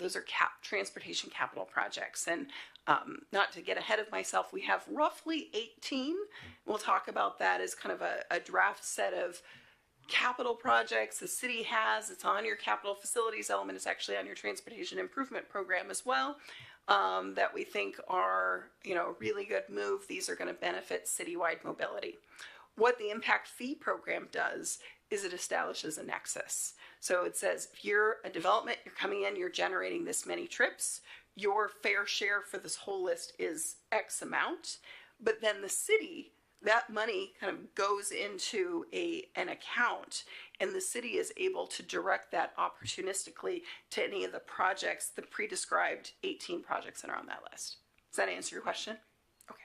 those are transportation capital projects. And not to get ahead of myself, we have roughly 18. We'll talk about that as kind of a draft set of capital projects the city has. It's on your capital facilities element. It's actually on your transportation improvement program as well, that we think are, a really good move. These are going to benefit citywide mobility. What the impact fee program does is it establishes a nexus. So it says, if you're a development, you're coming in, you're generating this many trips, your fair share for this whole list is X amount, but then the city, that money kind of goes into an account, and the city is able to direct that opportunistically to any of the projects, the pre-described 18 projects that are on that list. Does that answer your question? Okay.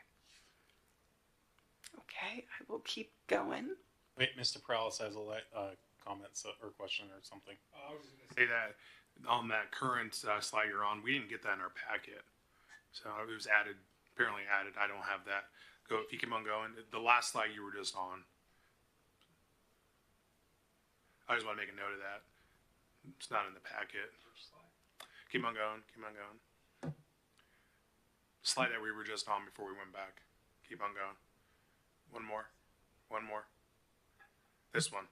Okay, I will keep going. Wait, Mr. Prowlis has a comment or question or something. I was going to say that on that current slide you're on, we didn't get that in our packet. So it was added, apparently added. I don't have that. Go, if you keep on going, the last slide you were just on. I just want to make a note of that. It's not in the packet. Keep on going, keep on going. Slide that we were just on before we went back. Keep on going. One more. One more. This one.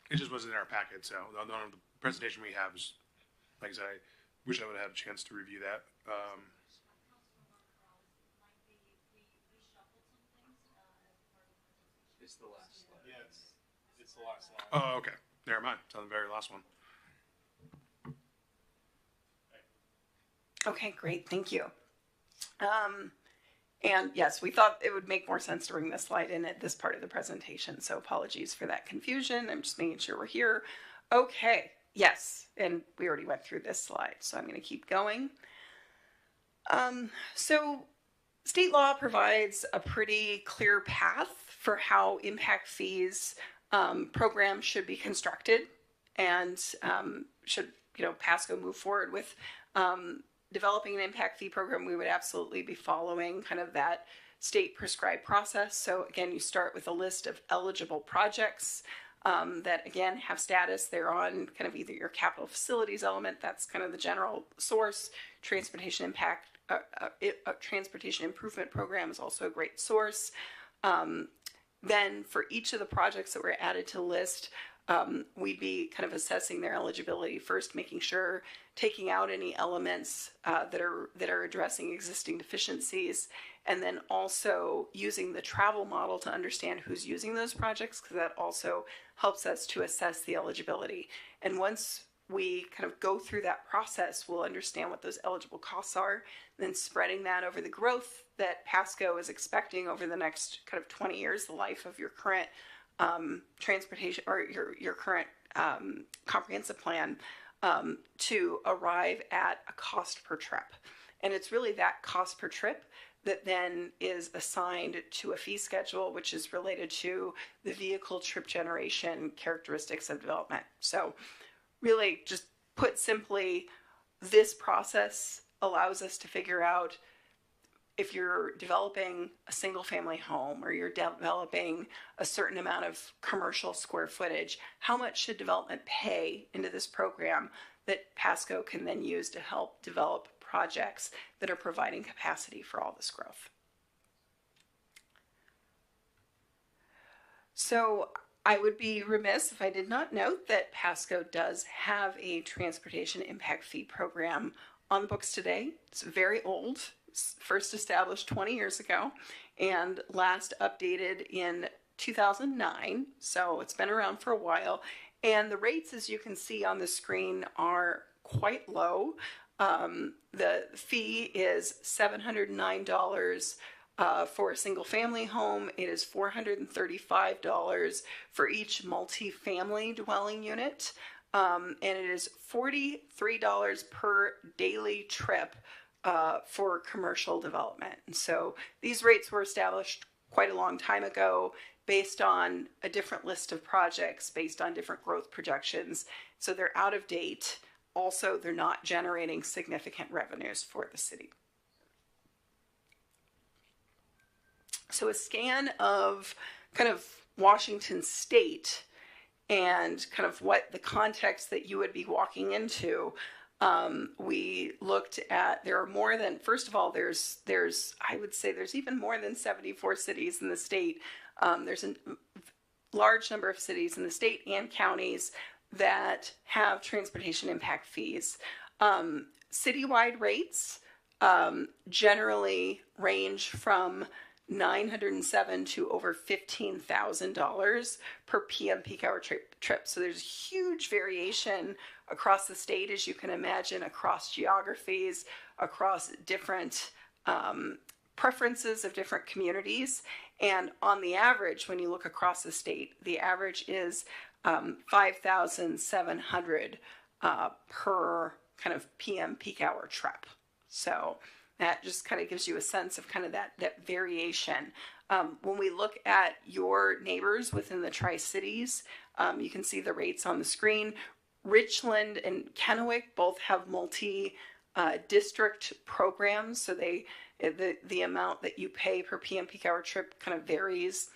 It just wasn't in our packet, so the presentation we have is, like I said, I wish I would have had a chance to review that. It's the last slide. Yeah, it's the last slide. Oh, okay. Never mind. It's on the very last one. Okay, great. Thank you. And yes, we thought it would make more sense to bring this slide in at this part of the presentation. So apologies for that confusion. I'm just making sure we're here. Okay, yes. And we already went through this slide, so I'm going to keep going. So state law provides a pretty clear path for how impact fees programs should be constructed, and should, Pasco move forward with developing an impact fee program, we would absolutely be following kind of that state prescribed process. So again, you start with a list of eligible projects that again have status. They're on kind of either your capital facilities element, that's kind of the general source. Transportation impact, transportation improvement program is also a great source. Then for each of the projects that were added to the list, we'd be kind of assessing their eligibility first, making sure, taking out any elements that are addressing existing deficiencies, and then also using the travel model to understand who's using those projects, because that also helps us to assess the eligibility. And once we kind of go through that process, we'll understand what those eligible costs are, then spreading that over the growth that Pasco is expecting over the next kind of 20 years, the life of your current transportation or your current comprehensive plan, to arrive at a cost per trip. And it's really that cost per trip that then is assigned to a fee schedule, which is related to the vehicle trip generation characteristics of development. So really, just put simply, this process allows us to figure out if you're developing a single family home or you're developing a certain amount of commercial square footage, how much should development pay into this program that Pasco can then use to help develop projects that are providing capacity for all this growth. So I would be remiss if I did not note that Pasco does have a transportation impact fee program on the books today. It's very old. First established 20 years ago and last updated in 2009, so it's been around for a while. And the rates, as you can see on the screen, are quite low. The fee is $709 for a single family home. It is $435 for each multi-family dwelling unit, and it is $43 per daily trip for commercial development. And so these rates were established quite a long time ago based on a different list of projects, based on different growth projections. So they're out of date. Also, they're not generating significant revenues for the city. So a scan of kind of Washington State and kind of what the context that you would be walking into, we looked at, there are more than, first of all, there's I would say there's even more than 74 cities in the state. There's a large number of cities in the state and counties that have transportation impact fees. Citywide rates generally range from $907 to over $15,000 per PM peak hour trip. So there's huge variation across the state, as you can imagine, across geographies, across different preferences of different communities. And on the average, when you look across the state, the average is $5,700 per kind of PM peak hour trip. So that just kind of gives you a sense of kind of that variation. When we look at your neighbors within the Tri-Cities, you can see the rates on the screen. Richland and Kennewick both have multi-district programs, so the amount that you pay per PM peak hour trip kind of varies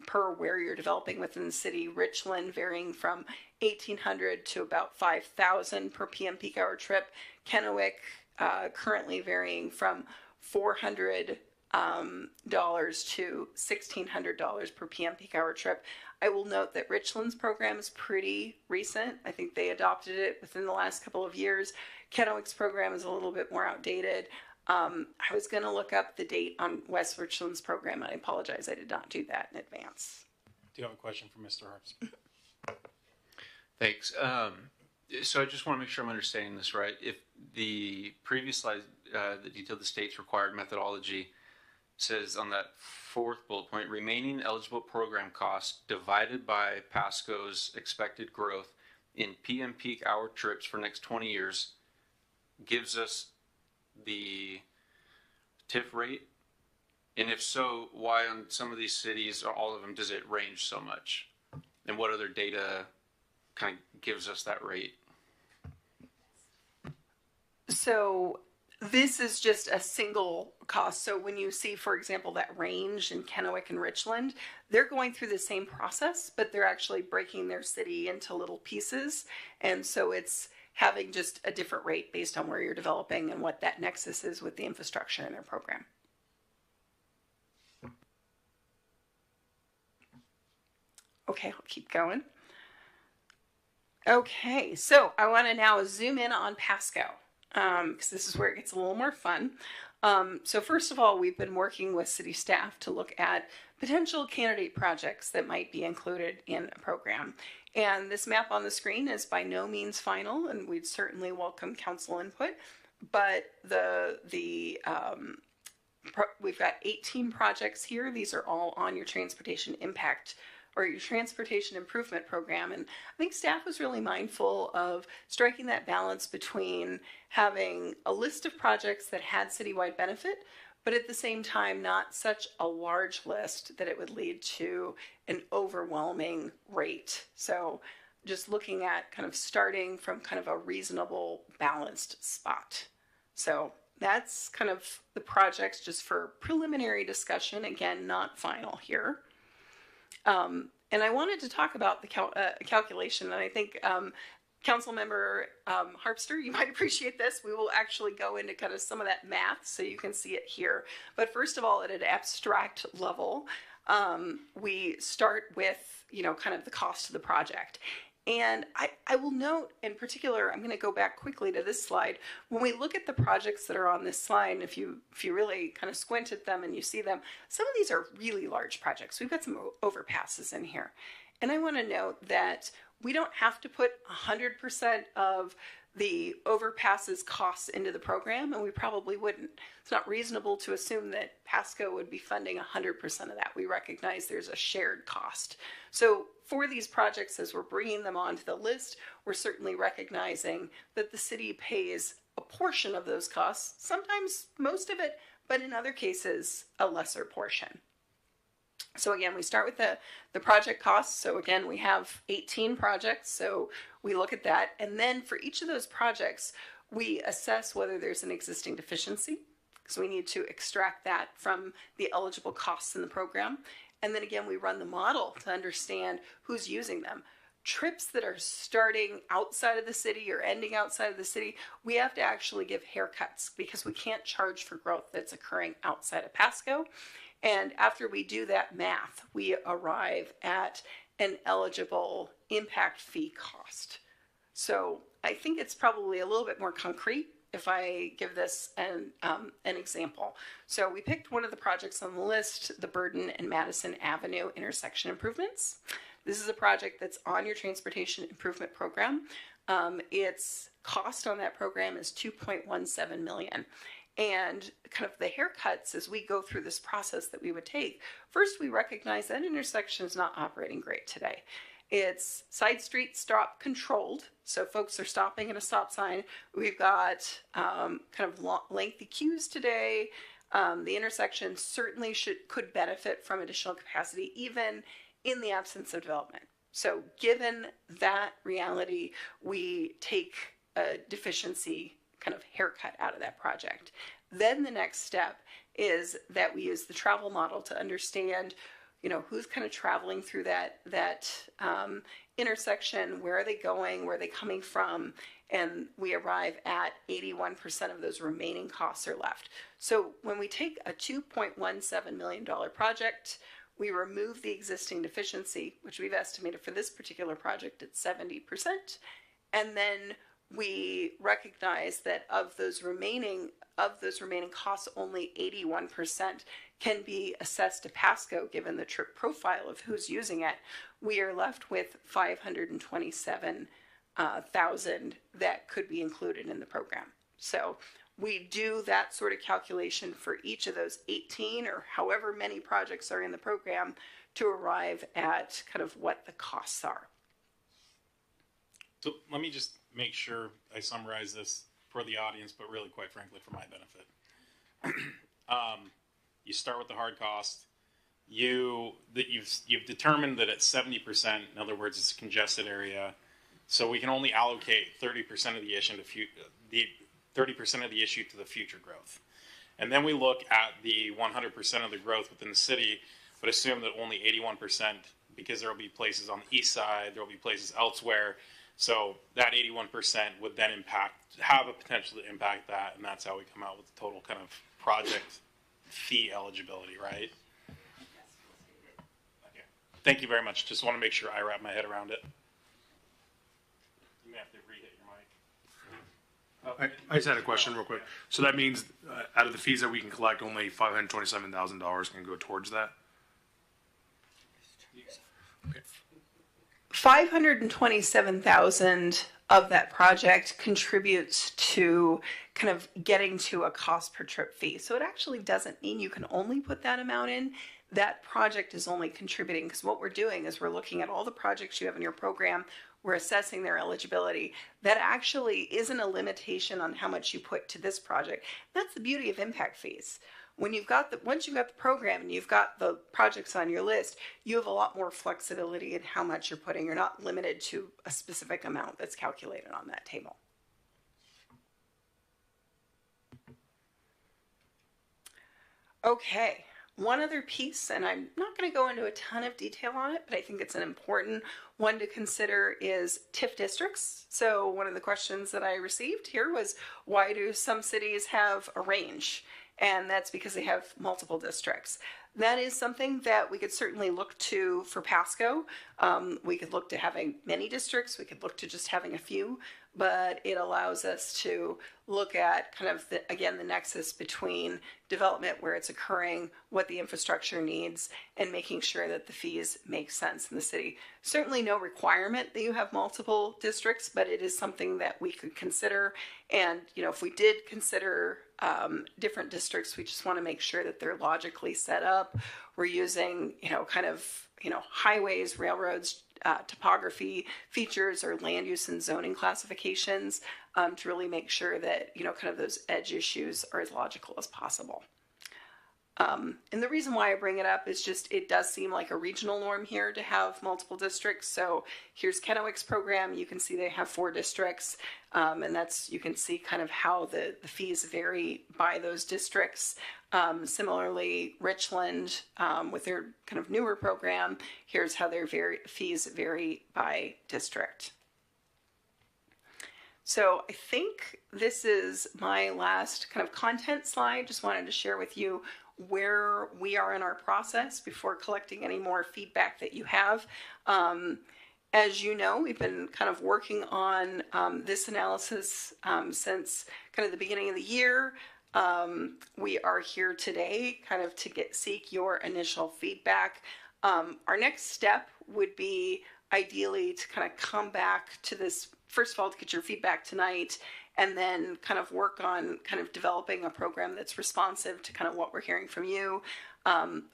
per where you're developing within the city. Richland varying from $1,800 to about $5,000 per PM peak hour trip. Kennewick currently varying from $400 to $1,600 per PM peak hour trip. I will note that Richland's program is pretty recent. I think they adopted it within the last couple of years. Kennewick's program is a little bit more outdated. I was going to look up the date on West Richland's program, and I apologize, I did not do that in advance. Do you have a question for Mr. Harps? Thanks. So I just want to make sure I'm understanding this right. If the previous slide that detailed the state's required methodology says on that fourth bullet point, remaining eligible program costs divided by Pasco's expected growth in PM peak hour trips for next 20 years gives us the TIF rate? And if so, why on some of these cities or all of them does it range so much? And what other data kind of gives us that rate? So this is just a single cost. So when you see, for example, that range in Kennewick and Richland, they're going through the same process, but they're actually breaking their city into little pieces. And so it's having just a different rate based on where you're developing and what that nexus is with the infrastructure in their program. Okay, I'll keep going. Okay, so I want to now zoom in on Pasco, because this is where it gets a little more fun. So first of all, we've been working with city staff to look at potential candidate projects that might be included in a program. And this map on the screen is by no means final, and we'd certainly welcome council input. But we've got 18 projects here. These are all on your transportation impact or your transportation improvement program. And I think staff was really mindful of striking that balance between having a list of projects that had citywide benefit, but at the same time, not such a large list that it would lead to an overwhelming rate. So just looking at kind of starting from kind of a reasonable balanced spot. So that's kind of the projects just for preliminary discussion. Again, not final here. And I wanted to talk about the calculation, and I think Councilmember Harpster, you might appreciate this. We will actually go into kind of some of that math so you can see it here. But first of all, at an abstract level, we start with, kind of the cost of the project. And I will note in particular, I'm going to go back quickly to this slide. When we look at the projects that are on this slide, if you really kind of squint at them and you see them, some of these are really large projects. We've got some overpasses in here. And I want to note that we don't have to put 100% of the overpasses costs into the program, and we probably wouldn't. It's not reasonable to assume that Pasco would be funding 100% of that. We recognize there's a shared cost. So for these projects, as we're bringing them onto the list, we're certainly recognizing that the city pays a portion of those costs, sometimes most of it, but in other cases, a lesser portion. So again, we start with the project costs. So again, we have 18 projects. So we look at that. And then for each of those projects, we assess whether there's an existing deficiency. So we need to extract that from the eligible costs in the program. And then again, we run the model to understand who's using them. Trips that are starting outside of the city or ending outside of the city, we have to actually give haircuts because we can't charge for growth that's occurring outside of Pasco. And after we do that math, we arrive at an eligible impact fee cost. So I think it's probably a little bit more concrete if I give this an example. So we picked one of the projects on the list, the Burden and Madison Avenue intersection improvements. This is a project that's on your transportation improvement program. Its cost on that program is $2.17 million. And kind of the haircuts as we go through this process that we would take, first we recognize that intersection is not operating great today. It's side street stop controlled, so folks are stopping at a stop sign. We've got kind of lengthy queues today. The intersection certainly could benefit from additional capacity, even in the absence of development. So given that reality, we take a deficiency kind of haircut out of that project. Then the next step is that we use the travel model to understand, you know, who's kind of traveling through that intersection, where are they going, where are they coming from, and we arrive at 81% of those remaining costs are left. So when we take a $2.17 million project, we remove the existing deficiency, which we've estimated for this particular project at 70%, and then we recognize that of those remaining costs, only 81% can be assessed to Pasco given the trip profile of who's using it. We are left with $527,000 that could be included in the program. So we do that sort of calculation for each of those 18 or however many projects are in the program to arrive at kind of what the costs are. So let me just make sure I summarize this for the audience, but really, quite frankly, for my benefit. You start with the hard cost. You've determined that it's 70%. In other words, it's a congested area, so we can only allocate 30% of the issue to the future growth. And then we look at the 100% of the growth within the city, but assume that only 81%, because there will be places on the east side, there will be places elsewhere. So that 81% would then have a potential to impact that, and that's how we come out with the total kind of project fee eligibility, right? Okay. Thank you very much. Just want to make sure I wrap my head around it. You may have to re-hit your mic. I just had a question real quick. So that means out of the fees that we can collect, only $527,000 can go towards that? Okay. $527,000 of that project contributes to kind of getting to a cost per trip fee. So it actually doesn't mean you can only put that amount in. That project is only contributing because what we're doing is we're looking at all the projects you have in your program. We're assessing their eligibility. That actually isn't a limitation on how much you put to this project. That's the beauty of impact fees. When once you've got the program and you've got the projects on your list, you have a lot more flexibility in how much you're putting. You're not limited to a specific amount that's calculated on that table. Okay, one other piece, and I'm not going to go into a ton of detail on it, but I think it's an important one to consider, is TIF districts. So one of the questions that I received here was, why do some cities have a range? And that's because they have multiple districts. That is something that we could certainly look to for Pasco. We could look to having many districts. We could look to just having a few, but it allows us to look at kind of, the nexus between development where it's occurring, what the infrastructure needs, and making sure that the fees make sense in the city. Certainly no requirement that you have multiple districts, but it is something that we could consider. And, you know, if we did consider different districts, we just want to make sure that they're logically set up. We're using, highways, railroads, topography features, or land use and zoning classifications to really make sure that, kind of those edge issues are as logical as possible. And the reason why I bring it up is just it does seem like a regional norm here to have multiple districts. So here's Kennewick's program. You can see they have 4 districts, and that's you can see kind of how the fees vary by those districts. Similarly, Richland with their kind of newer program, here's how their fees vary by district. So I think this is my last kind of content slide. Just wanted to share with you where we are in our process before collecting any more feedback that you have. As you know, we've been kind of working on this analysis since kind of the beginning of the year. We are here today kind of to seek your initial feedback. Our next step would be ideally to kind of come back to this, first of all, to get your feedback tonight, and then kind of work on kind of developing a program that's responsive to kind of what we're hearing from you.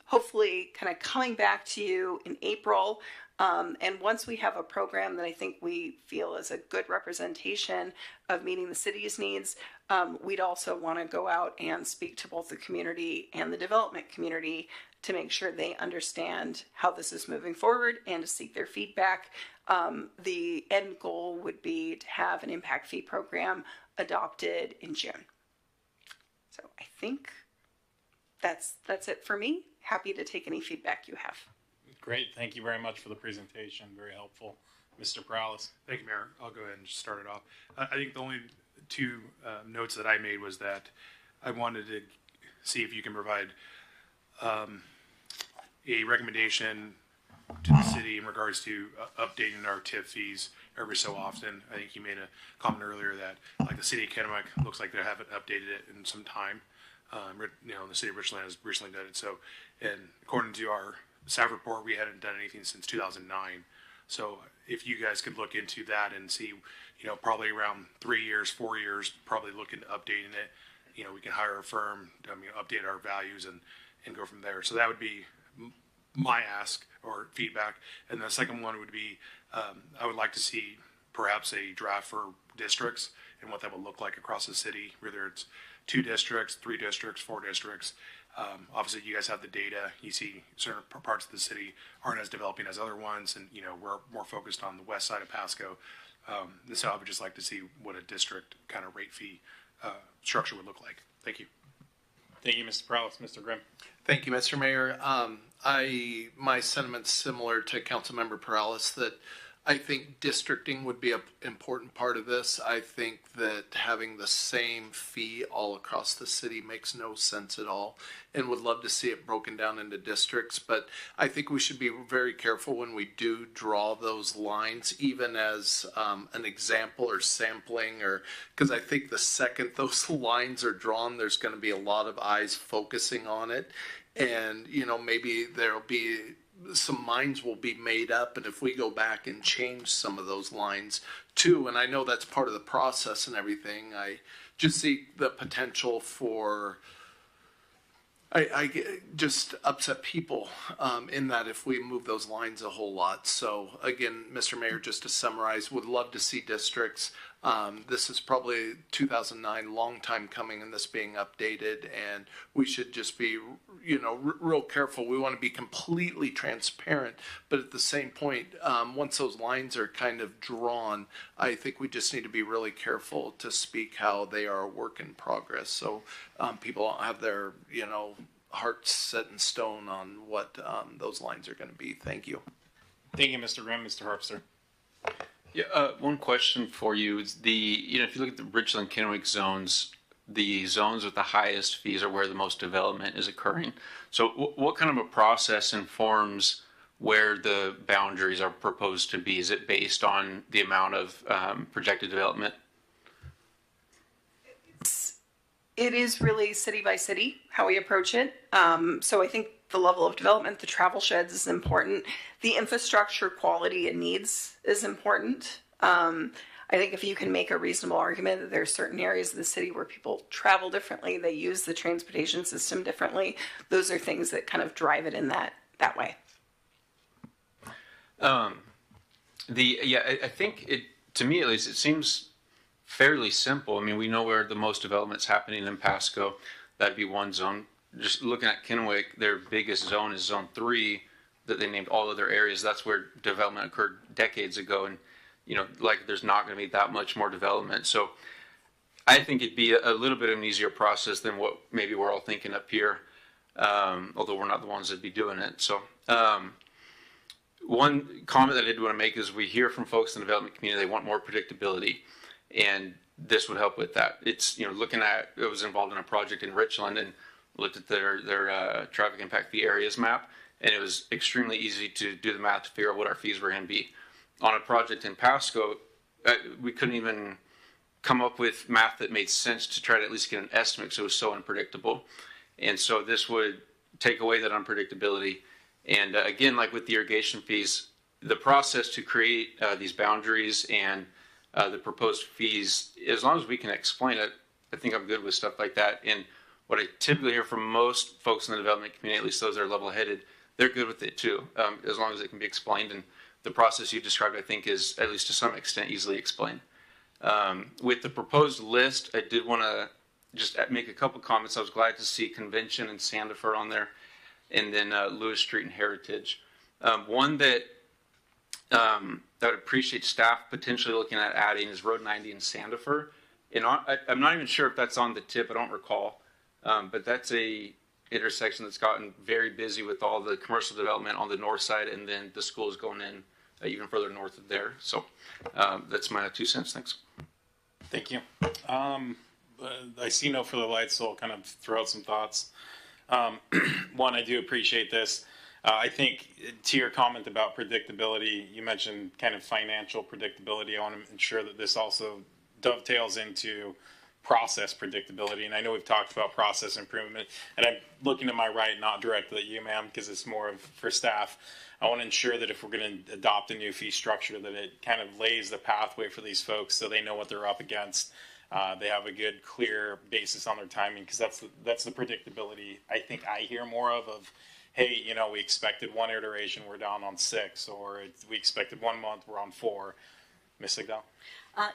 Hopefully kind of coming back to you in April. And once we have a program that I think we feel is a good representation of meeting the city's needs, we'd also want to go out and speak to both the community and the development community to make sure they understand how this is moving forward and to seek their feedback. The end goal would be to have an impact fee program adopted in June. So I think that's it for me. Happy to take any feedback you have. Great. Thank you very much for the presentation. Very helpful. Mr. Perales. Thank you, Mayor. I'll go ahead and just start it off. I think the only 2 notes that I made was that I wanted to see if you can provide a recommendation to the city in regards to updating our TIF fees every so often. I think you made a comment earlier that like the city of Kennewick looks like they haven't updated it in some time. The city of Richland has recently done it. So, and according to our staff report, we hadn't done anything since 2009. So if you guys could look into that and see, probably around 3 years, 4 years, probably look into updating it. We can hire a firm, update our values and go from there. So that would be my ask or feedback. And the second one would be, I would like to see perhaps a draft for districts and what that would look like across the city, whether it's 2 districts, 3 districts, 4 districts. Obviously, you guys have the data. You see certain parts of the city aren't as developing as other ones, and we're more focused on the west side of Pasco. So I would just like to see what a district kind of rate fee structure would look like. Thank you. Thank you, Mr. Perales. Mr. Grimm. Thank you, Mr. Mayor. My sentiment's similar to Councilmember Perales that I think districting would be an important part of this. I think that having the same fee all across the city makes no sense at all, and would love to see it broken down into districts. But I think we should be very careful when we do draw those lines, even as an example or sampling, or because I think the second those lines are drawn, there's going to be a lot of eyes focusing on it. And, maybe there'll be some minds will be made up, and if we go back and change some of those lines too, and I know that's part of the process and everything, I just see the potential for I just upset people in that if we move those lines a whole lot. So again, Mr. Mayor, just to summarize, would love to see districts. This is probably 2009, long time coming, and this being updated, and we should just be, real careful. We want to be completely transparent, but at the same point, once those lines are kind of drawn, I think we just need to be really careful to speak how they are a work in progress. So people don't have their, hearts set in stone on what those lines are going to be. Thank you. Thank you, Mr. Grimm. Mr. Harpster. Yeah, one question for you is if you look at the Richland Kennewick zones, the zones with the highest fees are where the most development is occurring. So what kind of a process informs where the boundaries are proposed to be? Is it based on the amount of projected development? It is really city by city how we approach it. So I think the level of development, the travel sheds is important. The infrastructure quality and needs is important. I think if you can make a reasonable argument that there are certain areas of the city where people travel differently, they use the transportation system differently, those are things that kind of drive it in that way. I think to me at least, it seems fairly simple. I mean, we know where the most development's happening in Pasco. That'd be one zone. just looking at Kennewick, their biggest zone is zone 3 that they named all other areas. That's where development occurred decades ago. And, like there's not going to be that much more development. So I think it'd be a little bit of an easier process than what maybe we're all thinking up here. Although we're not the ones that'd be doing it. So, one comment that I did want to make is we hear from folks in the development community, they want more predictability, and this would help with that. It's, looking at, I was involved in a project in Richland and looked at their traffic impact fee areas map, and it was extremely easy to do the math to figure out what our fees were going to be. On a project in Pasco, we couldn't even come up with math that made sense to try to at least get an estimate because it was so unpredictable. And so this would take away that unpredictability. And again, like with the irrigation fees, the process to create these boundaries and the proposed fees, as long as we can explain it, I think I'm good with stuff like that. And what I typically hear from most folks in the development community, at least those that are level-headed, they're good with it too, as long as it can be explained. And the process you described, I think, is at least to some extent easily explained. With the proposed list, I did want to just make a couple comments. I was glad to see Convention and Sandifer on there, and then Lewis Street and Heritage. One that I would appreciate staff potentially looking at adding is Road 90 and Sandifer. And I'm not even sure if that's on the tip. I don't recall. But that's a intersection that's gotten very busy with all the commercial development on the north side, and then the schools going in even further north of there. So that's my 2 cents. Thanks. Thank you. I see no further lights, so I'll kind of throw out some thoughts. One, I do appreciate this. I think to your comment about predictability, you mentioned kind of financial predictability. I want to ensure that this also dovetails into process predictability. And I know we've talked about process improvement, and I'm looking to my right, not directly at you, ma'am, because it's more of for staff. I want to ensure that if we're going to adopt a new fee structure, that it kind of lays the pathway for these folks so they know what they're up against. They have a good, clear basis on their timing, because that's the predictability I think I hear more of, hey, we expected 1 iteration, we're down on 6, or we expected 1 month, we're on 4. Ms. Sigdal?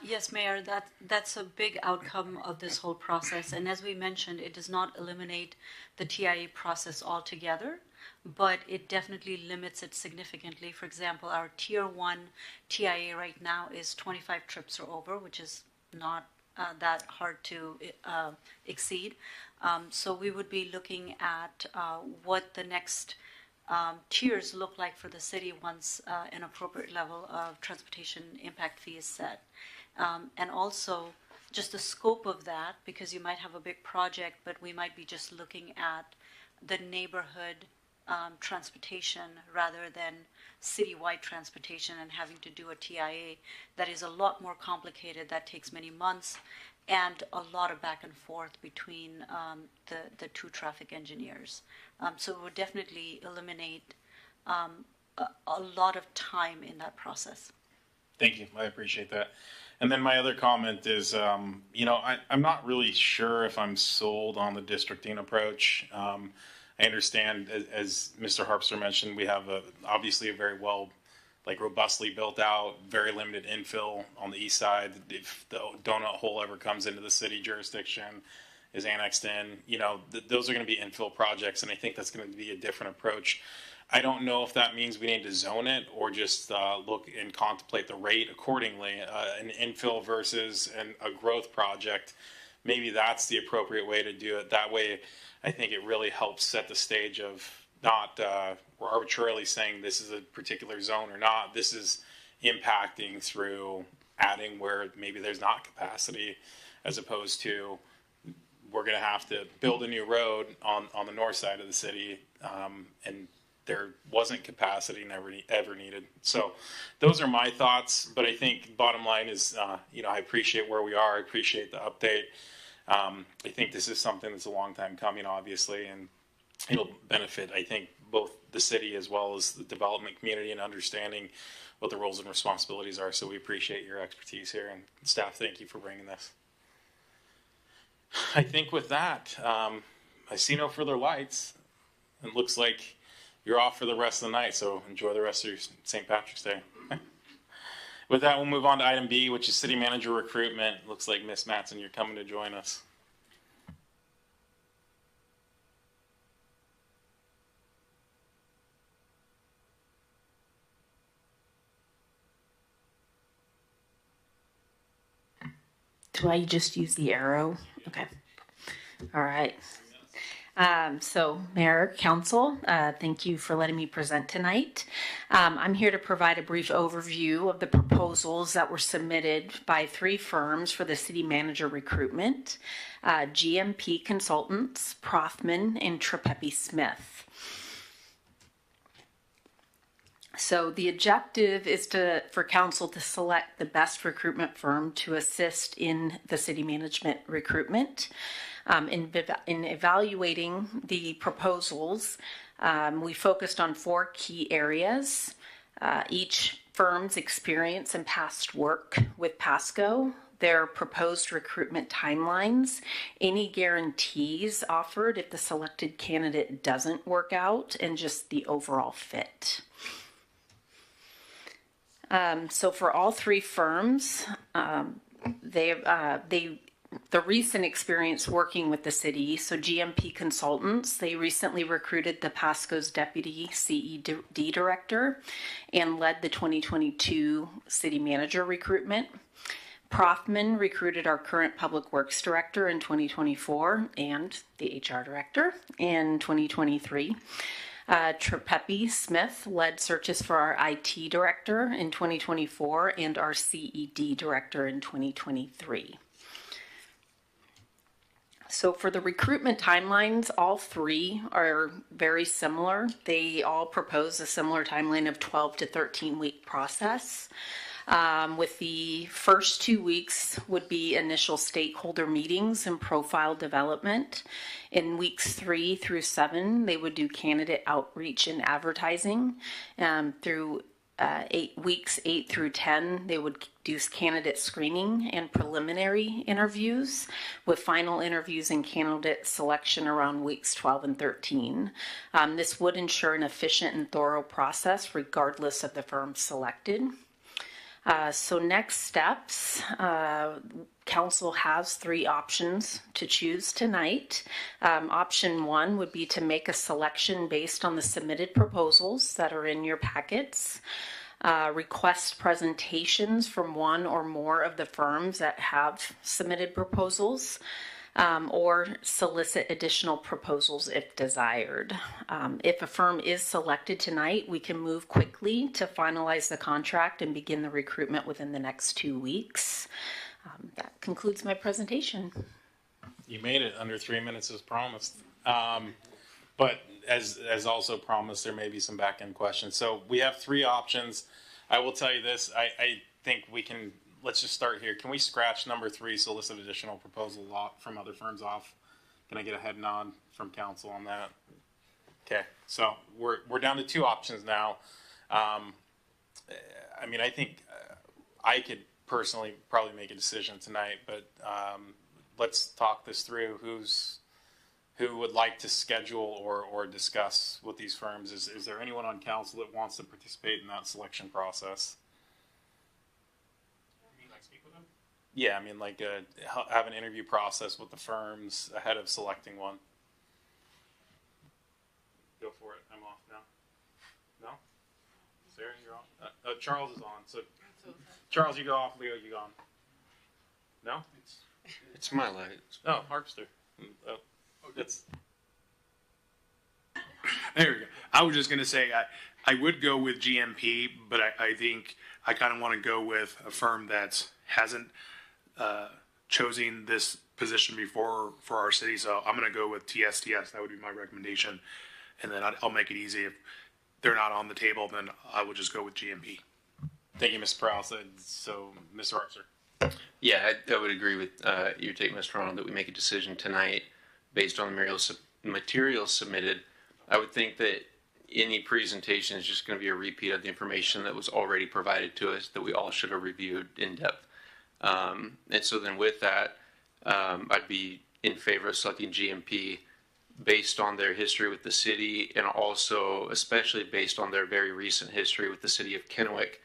Yes, Mayor, that's a big outcome of this whole process. And as we mentioned, it does not eliminate the TIA process altogether, but it definitely limits it significantly. For example, our Tier 1 TIA right now is 25 trips or over, which is not that hard to exceed. So we would be looking at what the next tiers look like for the city once an appropriate level of transportation impact fee is set. And also just the scope of that, because you might have a big project, but we might be just looking at the neighborhood transportation rather than citywide transportation and having to do a TIA that is a lot more complicated, that takes many months, and a lot of back and forth between the 2 traffic engineers. So it would definitely eliminate a lot of time in that process. Thank you. I appreciate that. And then my other comment is, I'm not really sure if I'm sold on the districting approach. I understand, as Mr. Harpster mentioned, we have obviously a very well, robustly built out, very limited infill on the east side. If the donut hole ever comes into the city jurisdiction, is annexed in, those are going to be infill projects, and I think that's going to be a different approach. I don't know if that means we need to zone it or just look and contemplate the rate accordingly. An infill versus a growth project, maybe that's the appropriate way to do it. That way, I think it really helps set the stage of not we're arbitrarily saying this is a particular zone or not. This is impacting through adding where maybe there's not capacity, as opposed to we're going to have to build a new road on the north side of the city, and there wasn't capacity ever needed. So those are my thoughts, but I think bottom line is, I appreciate where we are. I appreciate the update. I think this is something that's a long time coming, obviously, and it'll benefit, I think, both the city as well as the development community in understanding what the roles and responsibilities are. So we appreciate your expertise here, and staff, thank you for bringing this. I think with that, I see no further lights. It looks like you're off for the rest of the night, so enjoy the rest of your St. Patrick's Day. With that, we'll move on to item B, which is city manager recruitment. Looks like Ms. Matson, you're coming to join us. Do I just use the arrow? Okay. All right. So, Mayor, Council, thank you for letting me present tonight. I'm here to provide a brief overview of the proposals that were submitted by 3 firms for the city manager recruitment, GMP Consultants, Prothman, and Trepepe Smith. So the objective is for council to select the best recruitment firm to assist in the city management recruitment. In evaluating the proposals, we focused on 4 key areas. Each firm's experience and past work with Pasco, their proposed recruitment timelines, any guarantees offered if the selected candidate doesn't work out, and just the overall fit. So for all 3 firms, the recent experience working with the city, so GMP Consultants, they recently recruited the Pasco's Deputy CED Director and led the 2022 City Manager recruitment. Prothman recruited our current Public Works Director in 2024 and the HR Director in 2023. Trepepe Smith led searches for our IT Director in 2024 and our CED Director in 2023. So for the recruitment timelines, all 3 are very similar. They all propose a similar timeline of 12 to 13 week process. With the first 2 weeks would be initial stakeholder meetings and profile development. In weeks 3 through 7, they would do candidate outreach and advertising. Through 8 through 10, they would do candidate screening and preliminary interviews, with final interviews and candidate selection around weeks 12 and 13. This would ensure an efficient and thorough process regardless of the firm selected. So next steps, council has 3 options to choose tonight. Option 1 would be to make a selection based on the submitted proposals that are in your packets. Request presentations from 1 or more of the firms that have submitted proposals. Or solicit additional proposals if desired. If a firm is selected tonight, we can move quickly to finalize the contract and begin the recruitment within the next 2 weeks. That concludes my presentation. You made it under 3 minutes as promised. But as also promised, there may be some back end questions. So we have 3 options. I will tell you this, I think we can. Let's just start here. Can we scratch number 3, solicit additional proposal from other firms off? Can I get a head nod from council on that? Okay, so we're down to 2 options now. I mean, I think I could personally probably make a decision tonight, but let's talk this through. Who would like to schedule or discuss with these firms? Is there anyone on council that wants to participate in that selection process? Yeah, I mean, like have an interview process with the firms ahead of selecting one. Go for it. I'm off now. No? Sarah, you're on. Charles is on. So, Charles, you go off. Leo, you go on. No? It's my light. Oh, Harpster. Oh, it's. There we go. I was just going to say I would go with GMP, but I think I kind of want to go with a firm that hasn't chosen this position before for our city. So I'm going to go with TSTS. That would be my recommendation. And then I'll make it easy. If they're not on the table, then I would just go with GMP. Thank you, Mr. Prowse. So, Mr. Harpster. Yeah, I would agree with your take, Mr. Ronald, that we make a decision tonight based on the materials submitted. I would think that any presentation is just going to be a repeat of the information that was already provided to us that we all should have reviewed in depth. And so then with that, I'd be in favor of selecting GMP based on their history with the city, and also especially based on their very recent history with the city of Kennewick.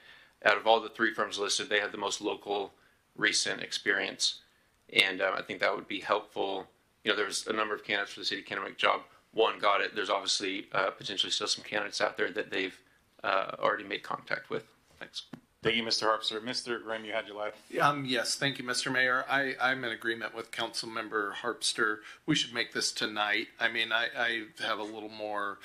Out of all the 3 firms listed, they have the most local recent experience. And I think that would be helpful. You know, there's a number of candidates for the city of Kennewick job. 1 got it. There's obviously potentially still some candidates out there that they've already made contact with. Thanks. Thank you, Mr. Harpster. Mr. Grimm, you had your life. Yes, thank you, Mr. Mayor. I'm in agreement with Councilmember Harpster. We should make this tonight. I mean, I have a little more,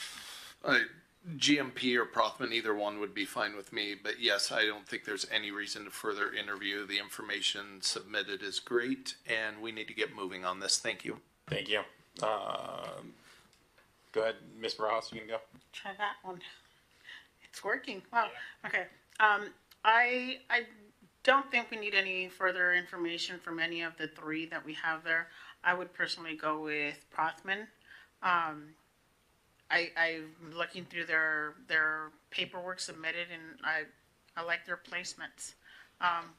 GMP or Prothman, either one would be fine with me. But yes, I don't think there's any reason to further interview. The information submitted is great, and we need to get moving on this. Thank you. Thank you. Go ahead, Ms. Barajas, you can go. Try that one. It's working. Wow. Okay. I don't think we need any further information from any of the three that we have there. I would personally go with Prothman. I'm looking through their paperwork submitted, and I like their placements.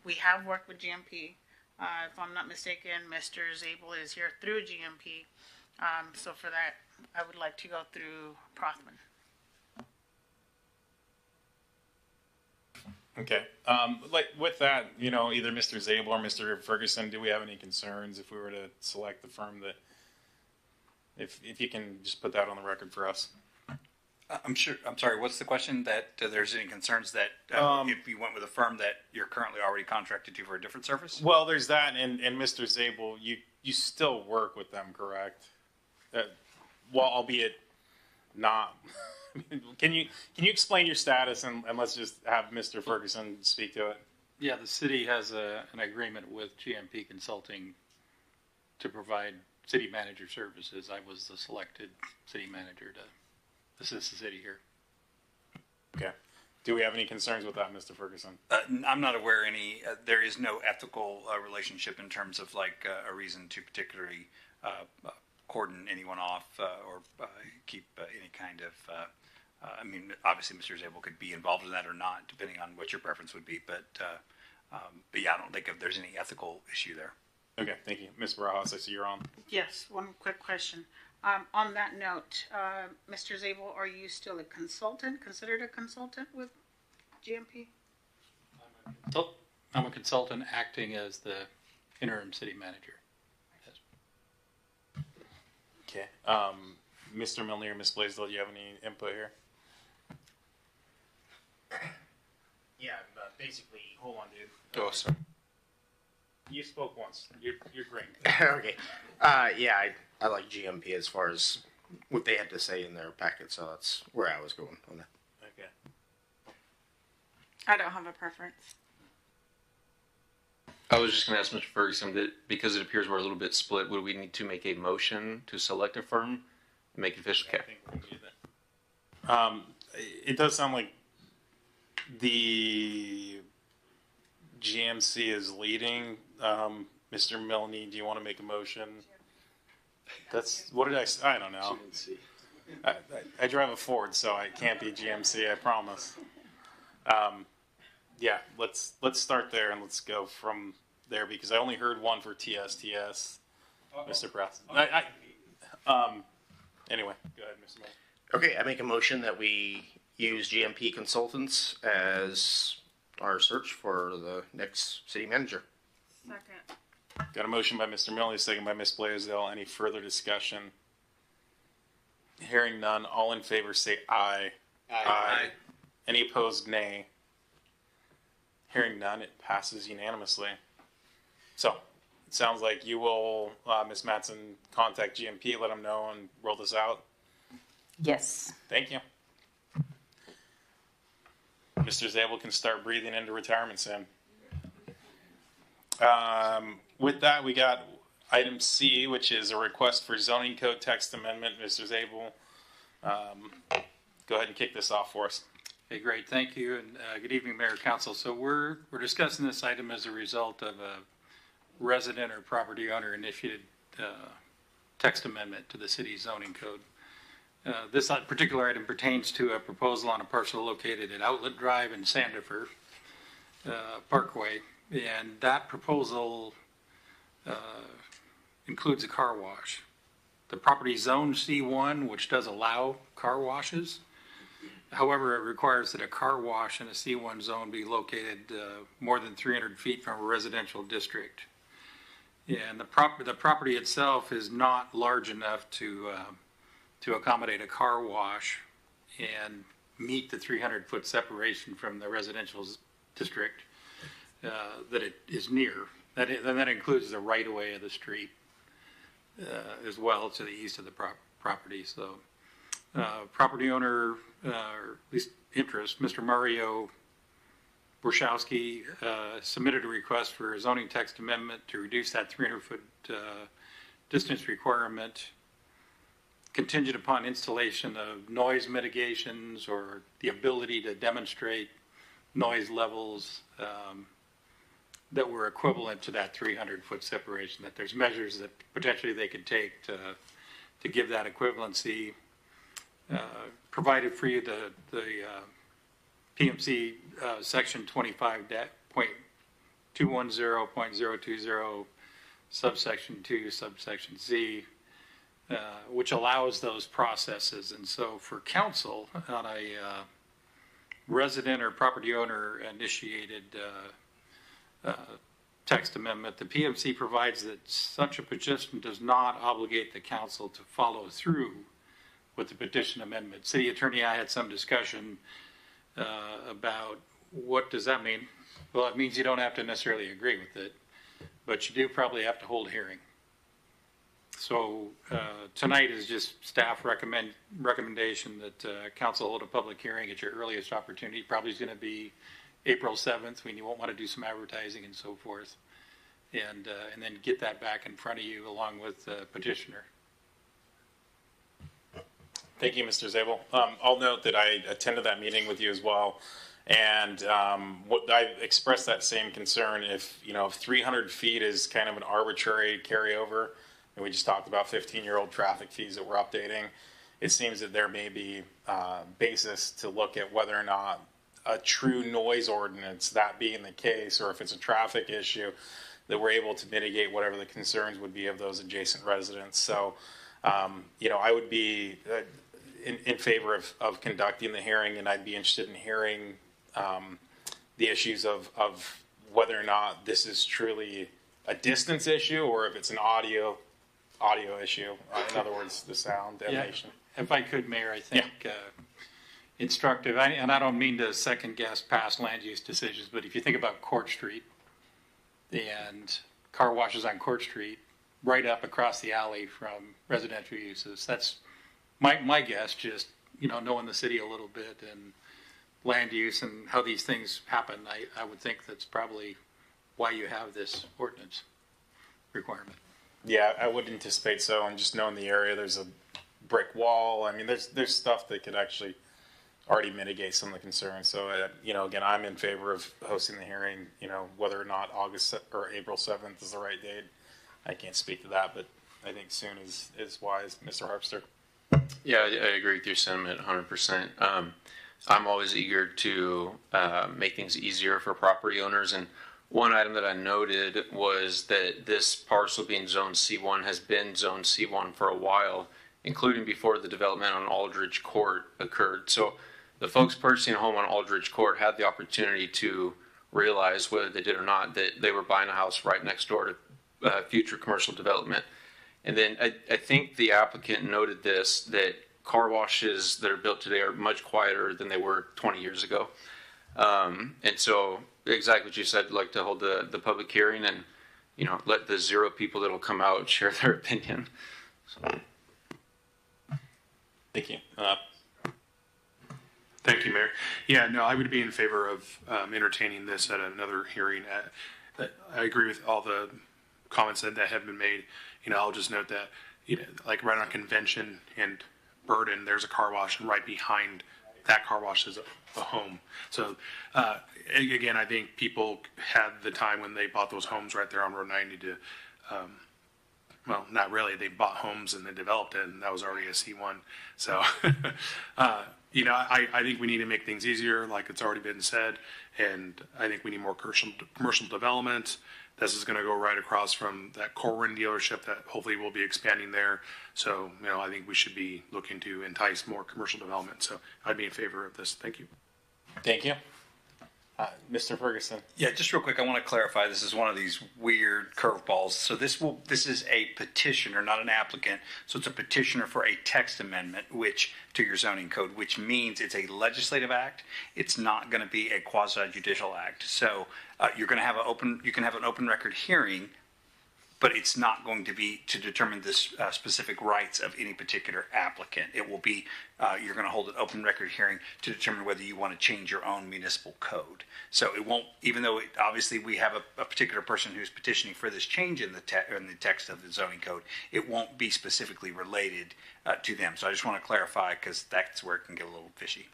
We have worked with GMP. If I'm not mistaken, Mr. Zabel is here through GMP. So for that, I would like to go through Prothman. Okay. Like with that, you know, either Mr. Zabel or Mr. Ferguson, do we have any concerns if we were to select the firm that, if you can just put that on the record for us? I'm sorry, what's the question? That there's any concerns that if you went with a firm that you're currently already contracted to for a different service? Well, there's that, and Mr. Zabel, you still work with them, correct? Well, albeit not. Can you explain your status, and let's just have Mr. Ferguson speak to it? Yeah, the city has an agreement with GMP Consulting to provide city manager services. I was the selected city manager to assist the city here. Okay. Do we have any concerns with that, Mr. Ferguson? I'm not aware any. There is no ethical relationship in terms of like a reason to particularly cordon anyone off or keep any kind of. I mean, obviously, Mr. Zabel could be involved in that or not, depending on what your preference would be. But yeah, I don't think if there's any ethical issue there. Okay, thank you. Ms. Barajas, I see you're on. Yes, one quick question. On that note, Mr. Zabel, are you still a consultant, considered a consultant with GMP? I'm a consultant acting as the interim city manager. Yes. Okay. Mr. Milner or Ms. Blaisdell, do you have any input here? Yeah, basically, hold on, dude. Oh, sorry. You spoke once. You're great. Okay. Yeah, I like GMP as far as what they had to say in their packet, so that's where I was going on that. Okay. I don't have a preference. I was just going to ask Mr. Ferguson that because it appears we're a little bit split, would we need to make a motion to select a firm and make it official? I think we'll do that. It does sound like the GMC is leading. Mr. Milne, do you want to make a motion? That's what did I say? I don't know. I drive a Ford, so I can't be GMC. I promise. Yeah, let's start there and let's go from there because I only heard one for TSTS, Mr. Press. Anyway, go ahead, Mr. Milne. Okay, I make a motion that we use GMP Consultants as our search for the next city manager. Second. Got a motion by Mr. Milne, second by Ms. Blaisdell. Any further discussion? Hearing none, all in favor say aye. Aye. Any opposed, nay. Hearing none, it passes unanimously. So, it sounds like you will, Ms. Mattson, contact GMP, let them know, and roll this out. Yes. Thank you. Mr. Zabel can start breathing into retirement soon. With that, we got item C, which is a request for zoning code text amendment. Mr. Zabel, go ahead and kick this off for us. Okay, great. Thank you, and good evening, Mayor Council. So we're discussing this item as a result of a resident or property owner initiated text amendment to the city's zoning code. This particular item pertains to a proposal on a parcel located at Outlet Drive in Sandifer Parkway, and that proposal includes a car wash. The property is zoned C1, which does allow car washes. However, it requires that a car wash in a C1 zone be located more than 300 feet from a residential district. And the property itself is not large enough to accommodate a car wash and meet the 300-foot separation from the residential district that it is near. That includes the right of way of the street as well to the east of the property. So property owner, or at least interest, Mr. Mario Borszowski submitted a request for a zoning text amendment to reduce that 300-foot distance requirement contingent upon installation of noise mitigations or the ability to demonstrate noise levels that were equivalent to that 300-foot separation, that there's measures that potentially they could take to give that equivalency. Provided for you the PMC section 25.210.020 subsection 2 subsection Z, which allows those processes. And so for council on a resident or property owner initiated text amendment, the PMC provides that such a petition does not obligate the council to follow through with the petition amendment. City attorney and I had some discussion about what does that mean. Well, it means you don't have to necessarily agree with it, but you do probably have to hold a hearing. So tonight is just staff recommendation that council hold a public hearing at your earliest opportunity. Probably is going to be April 7th when you won't want to do some advertising and so forth, and then get that back in front of you along with the petitioner. Thank you, Mr. Zabel. I'll note that I attended that meeting with you as well, and I expressed that same concern. If 300 feet is kind of an arbitrary carryover, and we just talked about 15-year-old traffic fees that we're updating, it seems that there may be basis to look at whether or not a true noise ordinance, that being the case, or if it's a traffic issue, that we're able to mitigate whatever the concerns would be of those adjacent residents. So, I would be in favor of conducting the hearing, and I'd be interested in hearing the issues of whether or not this is truly a distance issue or if it's an audio issue. In other words, the sound emanation. Yeah, if I could, Mayor, I think instructive, and I don't mean to second guess past land use decisions, but if you think about Court Street and car washes on Court Street, right up across the alley from residential uses, that's my guess, just knowing the city a little bit and land use and how these things happen, I would think that's probably why you have this ordinance requirement. Yeah, I would anticipate so. And just knowing the area, there's a brick wall. I mean, there's stuff that could actually already mitigate some of the concerns. So, again, I'm in favor of hosting the hearing. Whether or not August or April 7th is the right date, I can't speak to that, but I think soon is wise. Mr. Harpster. Yeah, I agree with your sentiment 100%. I'm always eager to make things easier for property owners. And one item that I noted was that this parcel being Zone C1 has been Zone C1 for a while, including before the development on Aldridge Court occurred. So the folks purchasing a home on Aldridge Court had the opportunity to realize, whether they did or not, that they were buying a house right next door to future commercial development. And then I think the applicant noted this, that car washes that are built today are much quieter than they were 20 years ago. And so exactly what you said, I'd like to hold the public hearing and, let the 0 people that'll come out share their opinion. So. Thank you. Thank you, Mayor. Yeah, no, I would be in favor of entertaining this at another hearing. I agree with all the comments that have been made. I'll just note that, like right on Convention and Burden, there's a car wash, and right behind that car wash is a home. So, again, I think people had the time when they bought those homes right there on Road 90 to, well, not really. They bought homes and they developed it, and that was already a C1. So, I think we need to make things easier, like it's already been said, and I think we need more commercial development. This is going to go right across from that Corwin dealership that hopefully will be expanding there. So, I think we should be looking to entice more commercial development. So I'd be in favor of this. Thank you. Thank you. Mr. Ferguson. Yeah, just real quick, I want to clarify. This is one of these weird curveballs. So this is a petitioner, not an applicant. So it's a petitioner for a text amendment, which to your zoning code, which means it's a legislative act. It's not going to be a quasi judicial act. So you're going to have you can have an open record hearing, but it's not going to be to determine the specific rights of any particular applicant. It will be, you're going to hold an open record hearing to determine whether you want to change your own municipal code. So it won't, even though obviously we have a particular person who's petitioning for this change in the text of the zoning code, it won't be specifically related to them. So I just want to clarify, because that's where it can get a little fishy.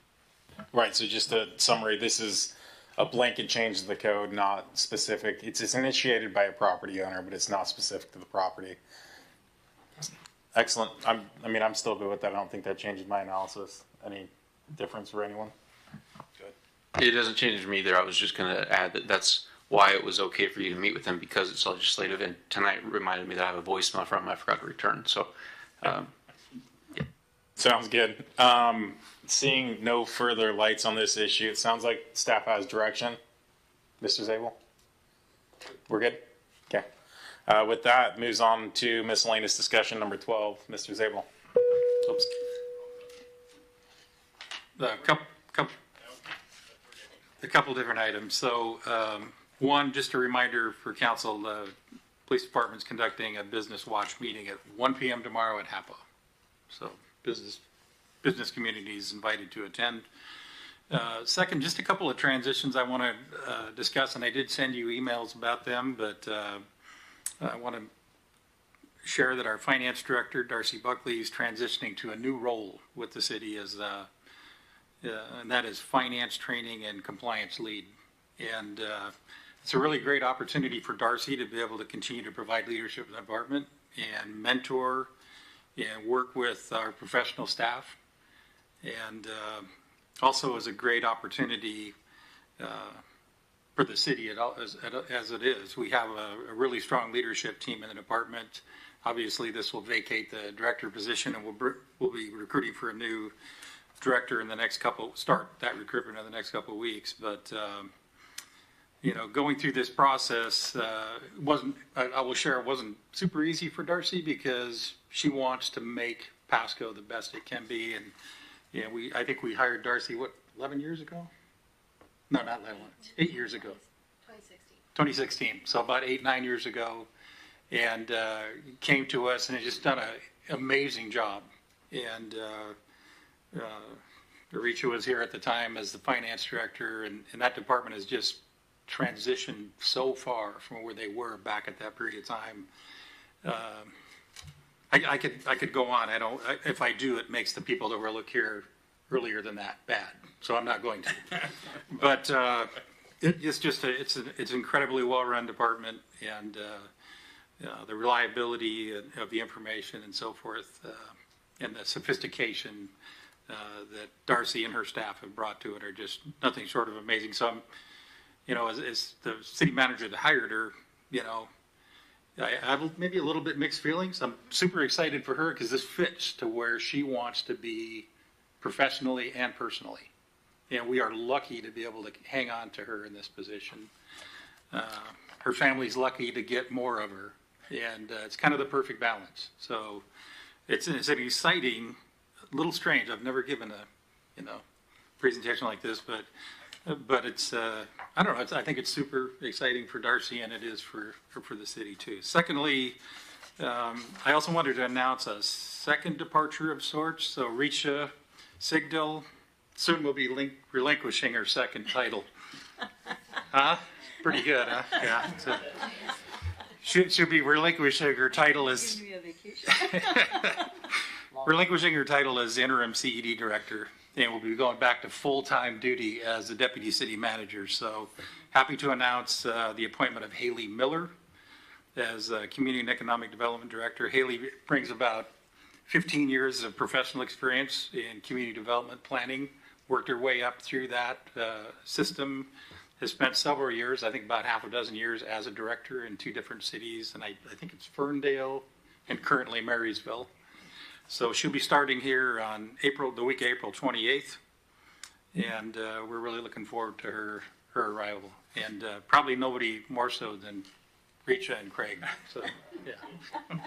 Right, so just a summary, this is a blanket change to the code, not specific. It's initiated by a property owner, but it's not specific to the property. Excellent. I'm still good with that. I don't think that changes my analysis. Any difference for anyone? Good. It doesn't change for me either. I was just going to add that that's why it was okay for you to meet with them, because it's legislative. And tonight reminded me that I have a voicemail from him I forgot to return. So, yeah. Sounds good. Seeing no further lights on this issue, it sounds like staff has direction. Mr. Zabel? We're good? Okay. With that, moves on to miscellaneous discussion number 12. Mr. Zabel. Oops. A couple different items. So one, just a reminder for council, the police department's conducting a business watch meeting at 1 p.m. tomorrow at HAPA. So business community is invited to attend. Second, just a couple of transitions I want to discuss, and I did send you emails about them, but I want to share that our finance director, Darcy Buckley, is transitioning to a new role with the city as, and that is finance training and compliance lead. And it's a really great opportunity for Darcy to be able to continue to provide leadership in the department and mentor and work with our professional staff. And also is a great opportunity for the city as it is. We have a really strong leadership team in the department. Obviously, this will vacate the director position, and we'll be recruiting for a new director in the next start that recruitment in the next couple of weeks. But going through this process I will share, it wasn't super easy for Darcy, because she wants to make Pasco the best it can be. And I think we hired Darcy, 11 years ago? No, not 11, 8 years ago. 2016. So about 8-9 years ago, and came to us and has just done an amazing job. And Aricha was here at the time as the finance director, and that department has just transitioned so far from where they were back at that period of time. I could go on. If I do, it makes the people that were here earlier than that bad. So I'm not going to. But it's an incredibly well-run department, and the reliability of the information and so forth, and the sophistication that Darcy and her staff have brought to it are just nothing short of amazing. So as the city manager that hired her, I have maybe a little bit mixed feelings. I'm super excited for her because this fits to where she wants to be professionally and personally. And we are lucky to be able to hang on to her in this position. Her family's lucky to get more of her, and it's kind of the perfect balance. So it's an exciting, a little strange. I've never given a presentation like this, but it's I don't know. I think it's super exciting for Darcy, and it is for the city too. Secondly, I also wanted to announce a second departure of sorts. So Richa Sigdal soon will be relinquishing her second title. Huh? Pretty good, huh? Yeah. So, she'll be relinquishing her title as interim CED director. And we'll be going back to full-time duty as the deputy city manager. So happy to announce the appointment of Haley Miller as community and economic development director. Haley brings about 15 years of professional experience in community development planning, worked her way up through that system, has spent several years, I think about half a dozen years as a director in 2 different cities. And I think it's Ferndale and currently Marysville. So she'll be starting here on the week of April 28th, and we're really looking forward to her her arrival, and probably nobody more so than Richa and Craig. So, yeah.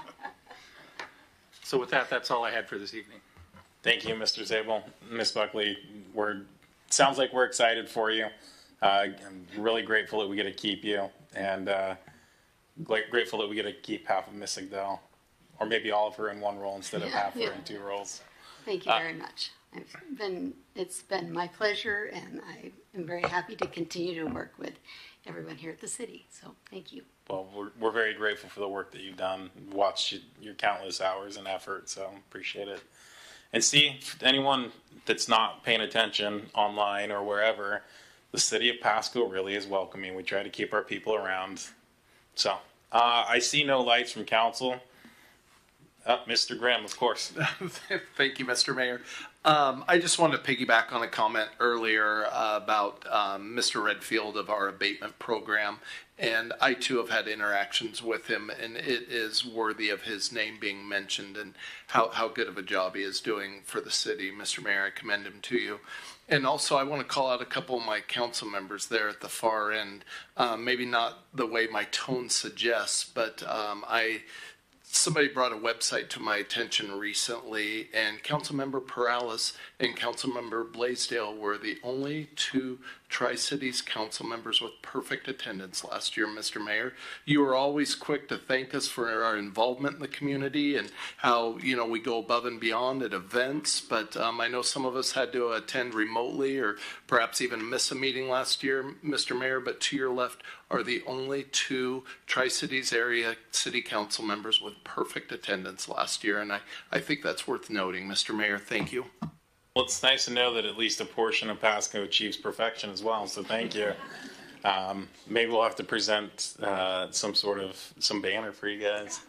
So with that, that's all I had for this evening. Thank you, Mr. Zabel. Ms. Buckley, sounds like we're excited for you. I'm really grateful that we get to keep you, and grateful that we get to keep half of Miss Sigdell, or maybe all of her in one role instead of half her in two roles. Thank you very much. It's been my pleasure, and I am very happy to continue to work with everyone here at the city. So thank you. Well, we're very grateful for the work that you've done. Watched your countless hours and effort, so appreciate it. And see, anyone that's not paying attention online or wherever, the city of Pasco really is welcoming. We try to keep our people around. So I see no lights from council. Mr. Graham, of course. Thank you, Mr. Mayor. I just wanted to piggyback on a comment earlier about Mr. Redfield of our abatement program. And I too have had interactions with him, and it is worthy of his name being mentioned and how good of a job he is doing for the city. Mr. Mayor, I commend him to you. And also, I want to call out a couple of my council members there at the far end. Maybe not the way my tone suggests, but somebody brought a website to my attention recently, and Councilmember Perales and Councilmember Blaisdell were the only two Tri-Cities council members with perfect attendance last year, Mr. Mayor. You were always quick to thank us for our involvement in the community and how, we go above and beyond at events, but I know some of us had to attend remotely or perhaps even miss a meeting last year, Mr. Mayor, but to your left are the only two Tri-Cities area city council members with perfect attendance last year, and I think that's worth noting, Mr. Mayor. Thank you. Well, it's nice to know that at least a portion of Pasco achieves perfection as well, so thank you. Maybe we'll have to present some banner for you guys.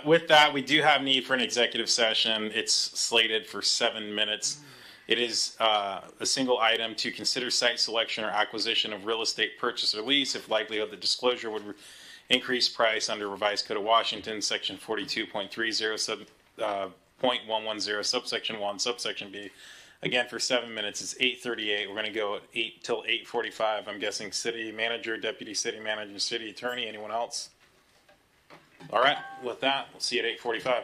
With that, we do have need for an executive session. It's slated for 7 minutes. It is a single item to consider site selection or acquisition of real estate purchase or lease if likelihood the disclosure would increase price under Revised Code of Washington, Section 42.30, 0.110, subsection 1, subsection B. Again, for 7 minutes, it's 8:38. We're going to go at 8 till 8:45. I'm guessing city manager, deputy city manager, city attorney, anyone else? All right, with that, we'll see you at 8:45.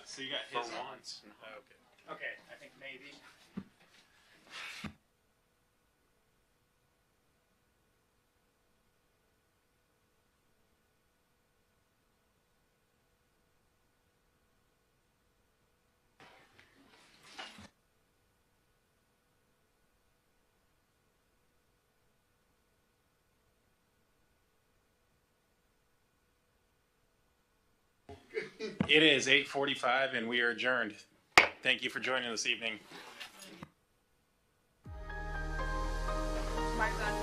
So you got his once. Okay. Okay, I think maybe. It is 8:45 and we are adjourned. Thank you for joining this evening. My son.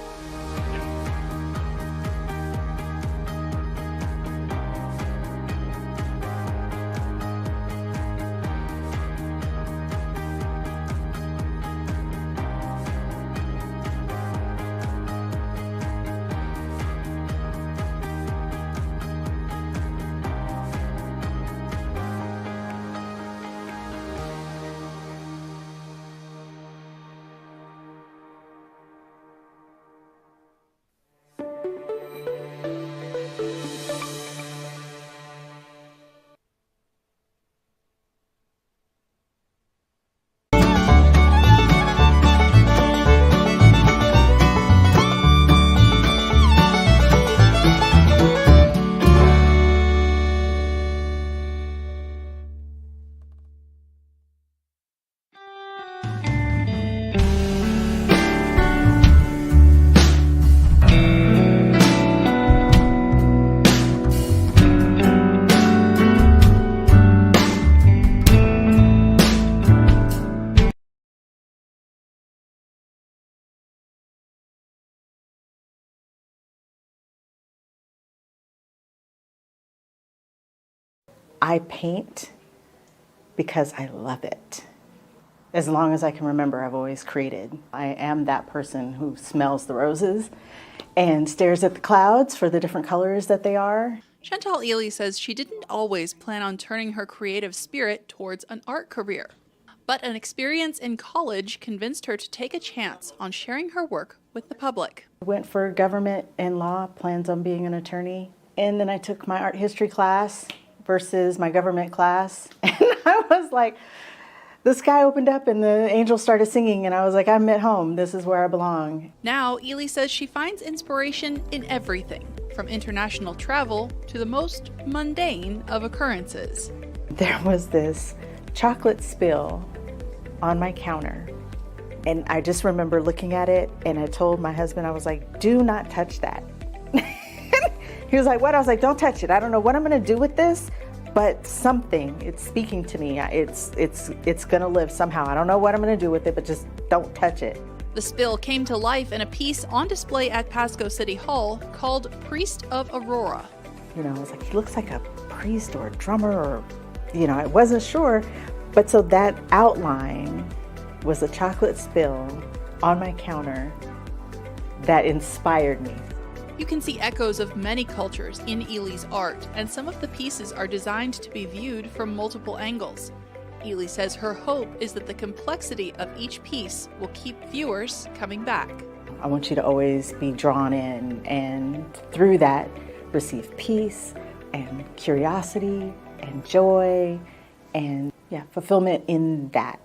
I paint because I love it. As long as I can remember, I've always created. I am that person who smells the roses and stares at the clouds for the different colors that they are. Chantal Ely says she didn't always plan on turning her creative spirit towards an art career, but an experience in college convinced her to take a chance on sharing her work with the public. I went for government and law, plans on being an attorney, and then I took my art history class versus my government class, and I was like, the sky opened up and the angels started singing, and I was like, I'm at home. This is where I belong. Now, Ely says she finds inspiration in everything, from international travel to the most mundane of occurrences. There was this chocolate spill on my counter, and I just remember looking at it, and I told my husband, I was like, do not touch that. He was like, what? I was like, don't touch it. I don't know what I'm going to do with this, but something, it's speaking to me. It's going to live somehow. I don't know what I'm going to do with it, but just don't touch it. The spill came to life in a piece on display at Pasco City Hall called Priest of Aurora. You know, I was like, he looks like a priest or a drummer, or, you know, I wasn't sure. But so that outline was a chocolate spill on my counter that inspired me. You can see echoes of many cultures in Ely's art, and some of the pieces are designed to be viewed from multiple angles. Ely says her hope is that the complexity of each piece will keep viewers coming back. I want you to always be drawn in, and through that, receive peace and curiosity and joy and fulfillment in that.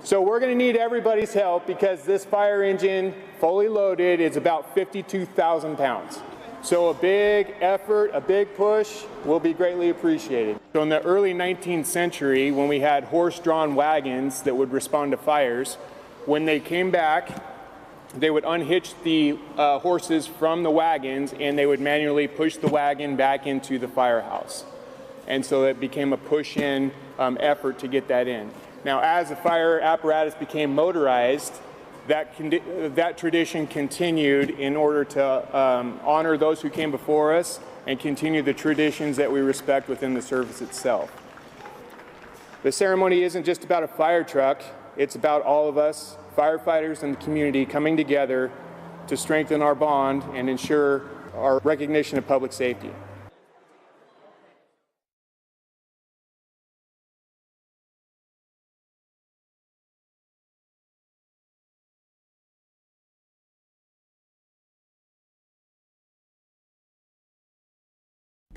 So we're going to need everybody's help because this fire engine, fully loaded, is about 52,000 pounds. So a big effort, a big push will be greatly appreciated. So in the early 19th century, when we had horse-drawn wagons that would respond to fires, when they came back, they would unhitch the horses from the wagons and they would manually push the wagon back into the firehouse. And so it became a push-in effort to get that in. Now, as the fire apparatus became motorized, that tradition continued in order to honor those who came before us and continue the traditions that we respect within the service itself. The ceremony isn't just about a fire truck, it's about all of us, firefighters and the community, coming together to strengthen our bond and ensure our recognition of public safety.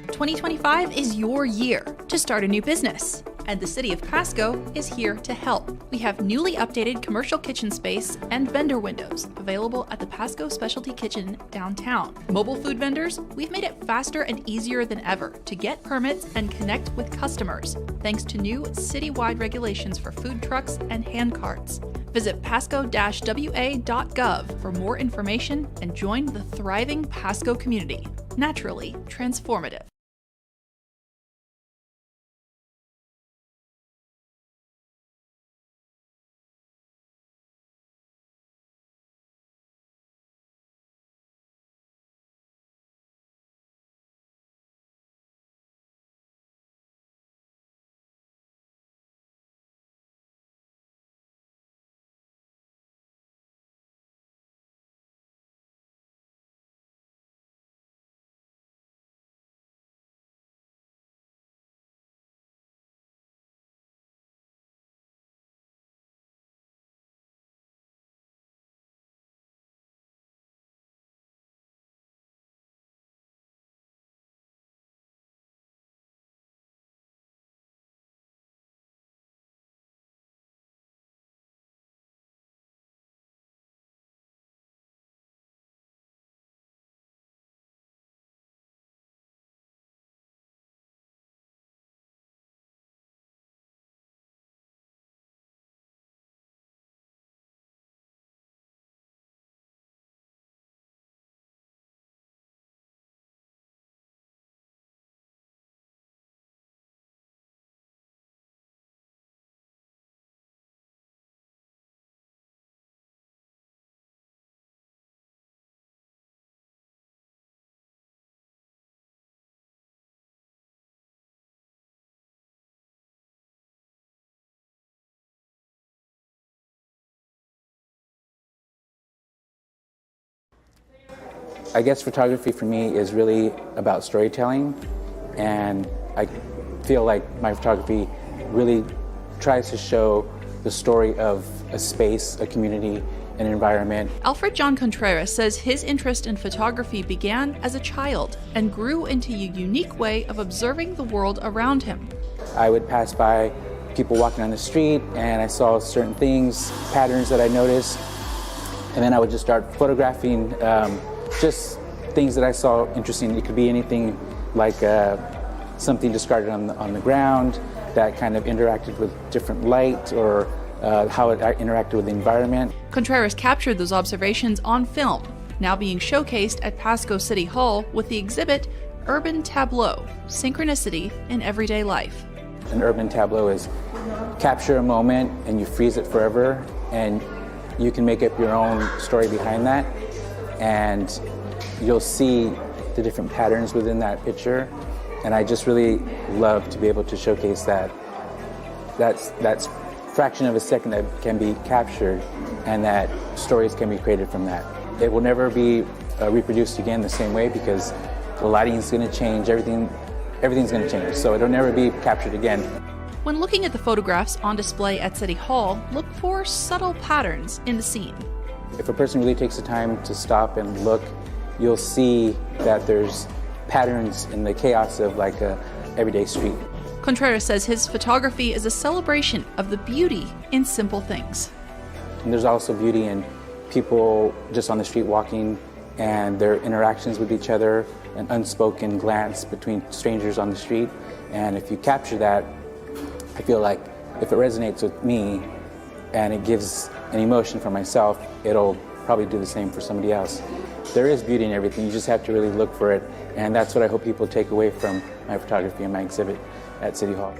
"2025 is your year to start a new business, and the City of Pasco is here to help. We have newly updated commercial kitchen space and vendor windows available at the Pasco Specialty Kitchen downtown. Mobile food vendors, we've made it faster and easier than ever to get permits and connect with customers, thanks to new citywide regulations for food trucks and hand carts. Visit pasco-wa.gov for more information and join the thriving Pasco community. Naturally transformative. I guess photography for me is really about storytelling, and I feel like my photography really tries to show the story of a space, a community, an environment. Alfred John Contreras says his interest in photography began as a child and grew into a unique way of observing the world around him. I would pass by people walking on the street and I saw certain things, patterns that I noticed, and then I would just start photographing just things that I saw interesting. It could be anything like something discarded on the ground that kind of interacted with different light, or how it interacted with the environment. Contreras captured those observations on film, now being showcased at Pasco City Hall with the exhibit Urban Tableau, Synchronicity in Everyday Life. An urban tableau is capture a moment and you freeze it forever, and you can make up your own story behind that, and you'll see the different patterns within that picture. And I just really love to be able to showcase that's fraction of a second that can be captured, and that stories can be created from that. It will never be reproduced again the same way, because the lighting is going to change, everything's going to change, so it'll never be captured again. When looking at the photographs on display at City Hall, look for subtle patterns in the scene. If a person really takes the time to stop and look, you'll see that there's patterns in the chaos of like a everyday street. Contreras says his photography is a celebration of the beauty in simple things. And there's also beauty in people just on the street walking and their interactions with each other, an unspoken glance between strangers on the street. And if you capture that, I feel like if it resonates with me and it gives an emotion for myself, it'll probably do the same for somebody else. There is beauty in everything, you just have to really look for it, and that's what I hope people take away from my photography and my exhibit at City Hall.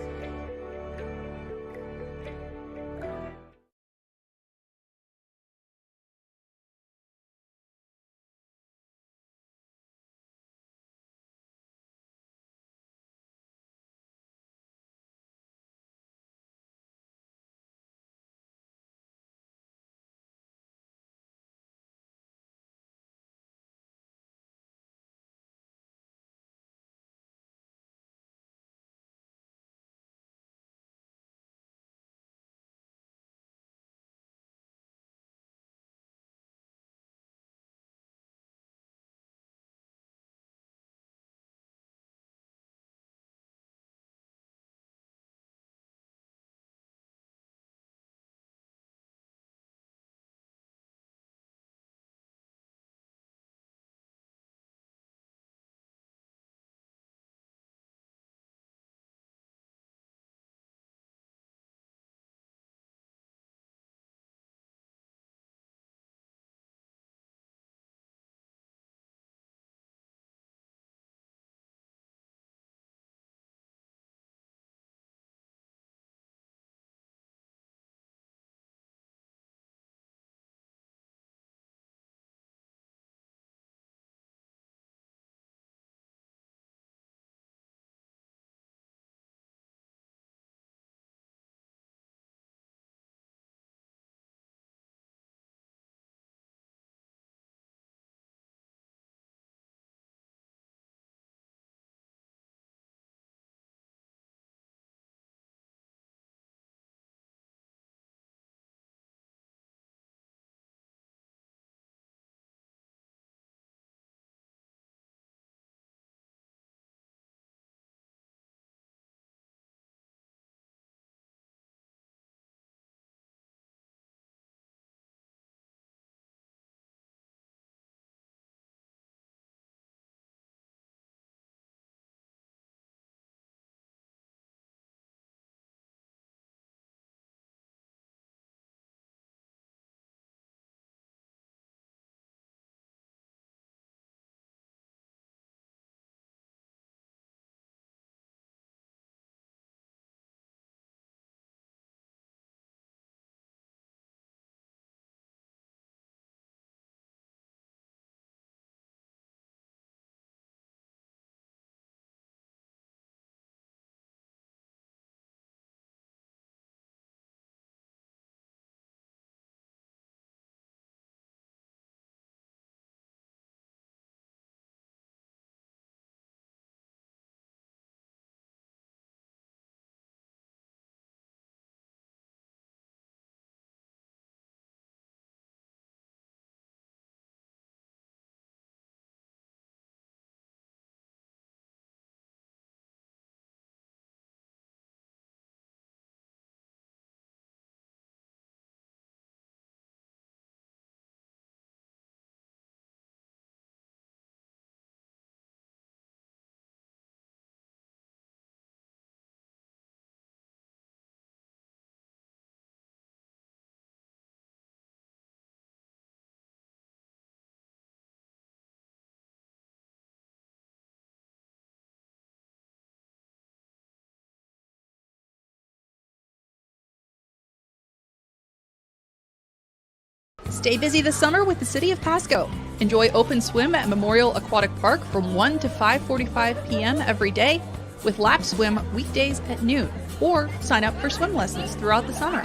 Stay busy this summer with the City of Pasco. Enjoy open swim at Memorial Aquatic Park from 1 to 5:45 p.m. every day, with lap swim weekdays at noon, or sign up for swim lessons throughout the summer.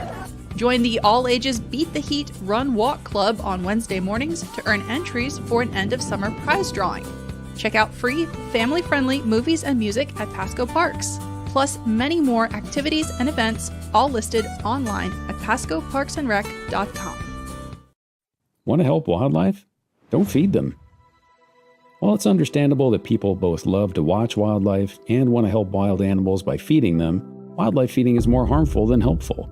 Join the all-ages Beat the Heat Run Walk Club on Wednesday mornings to earn entries for an end-of-summer prize drawing. Check out free, family-friendly movies and music at Pasco Parks, plus many more activities and events, all listed online at pascoparksandrec.com. Want to help wildlife? Don't feed them. While it's understandable that people both love to watch wildlife and want to help wild animals by feeding them, wildlife feeding is more harmful than helpful.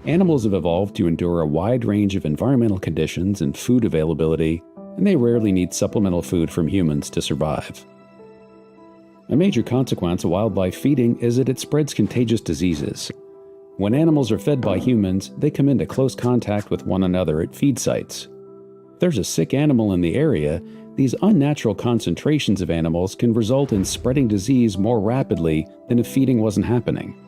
Animals have evolved to endure a wide range of environmental conditions and food availability and they rarely need supplemental food from humans to survive. A major consequence of wildlife feeding is that it spreads contagious diseases. When animals are fed by humans, they come into close contact with one another at feed sites. If there's a sick animal in the area, these unnatural concentrations of animals can result in spreading disease more rapidly than if feeding wasn't happening.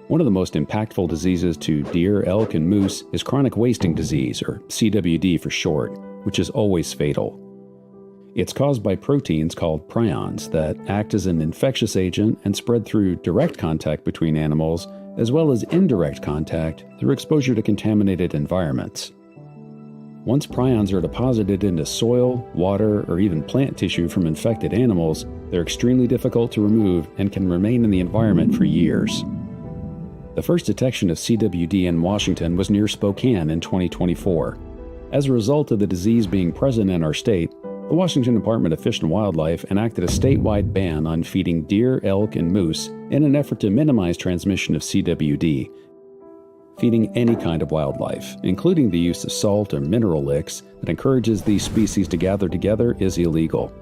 One of the most impactful diseases to deer, elk, and moose is chronic wasting disease, or CWD for short, which is always fatal. It's caused by proteins called prions that act as an infectious agent and spread through direct contact between animals, as well as indirect contact through exposure to contaminated environments. Once prions are deposited into soil, water, or even plant tissue from infected animals, they're extremely difficult to remove and can remain in the environment for years. The first detection of CWD in Washington was near Spokane in 2024. As a result of the disease being present in our state, the Washington Department of Fish and Wildlife enacted a statewide ban on feeding deer, elk, and moose in an effort to minimize transmission of CWD. Feeding any kind of wildlife, including the use of salt or mineral licks that encourages these species to gather together, is illegal.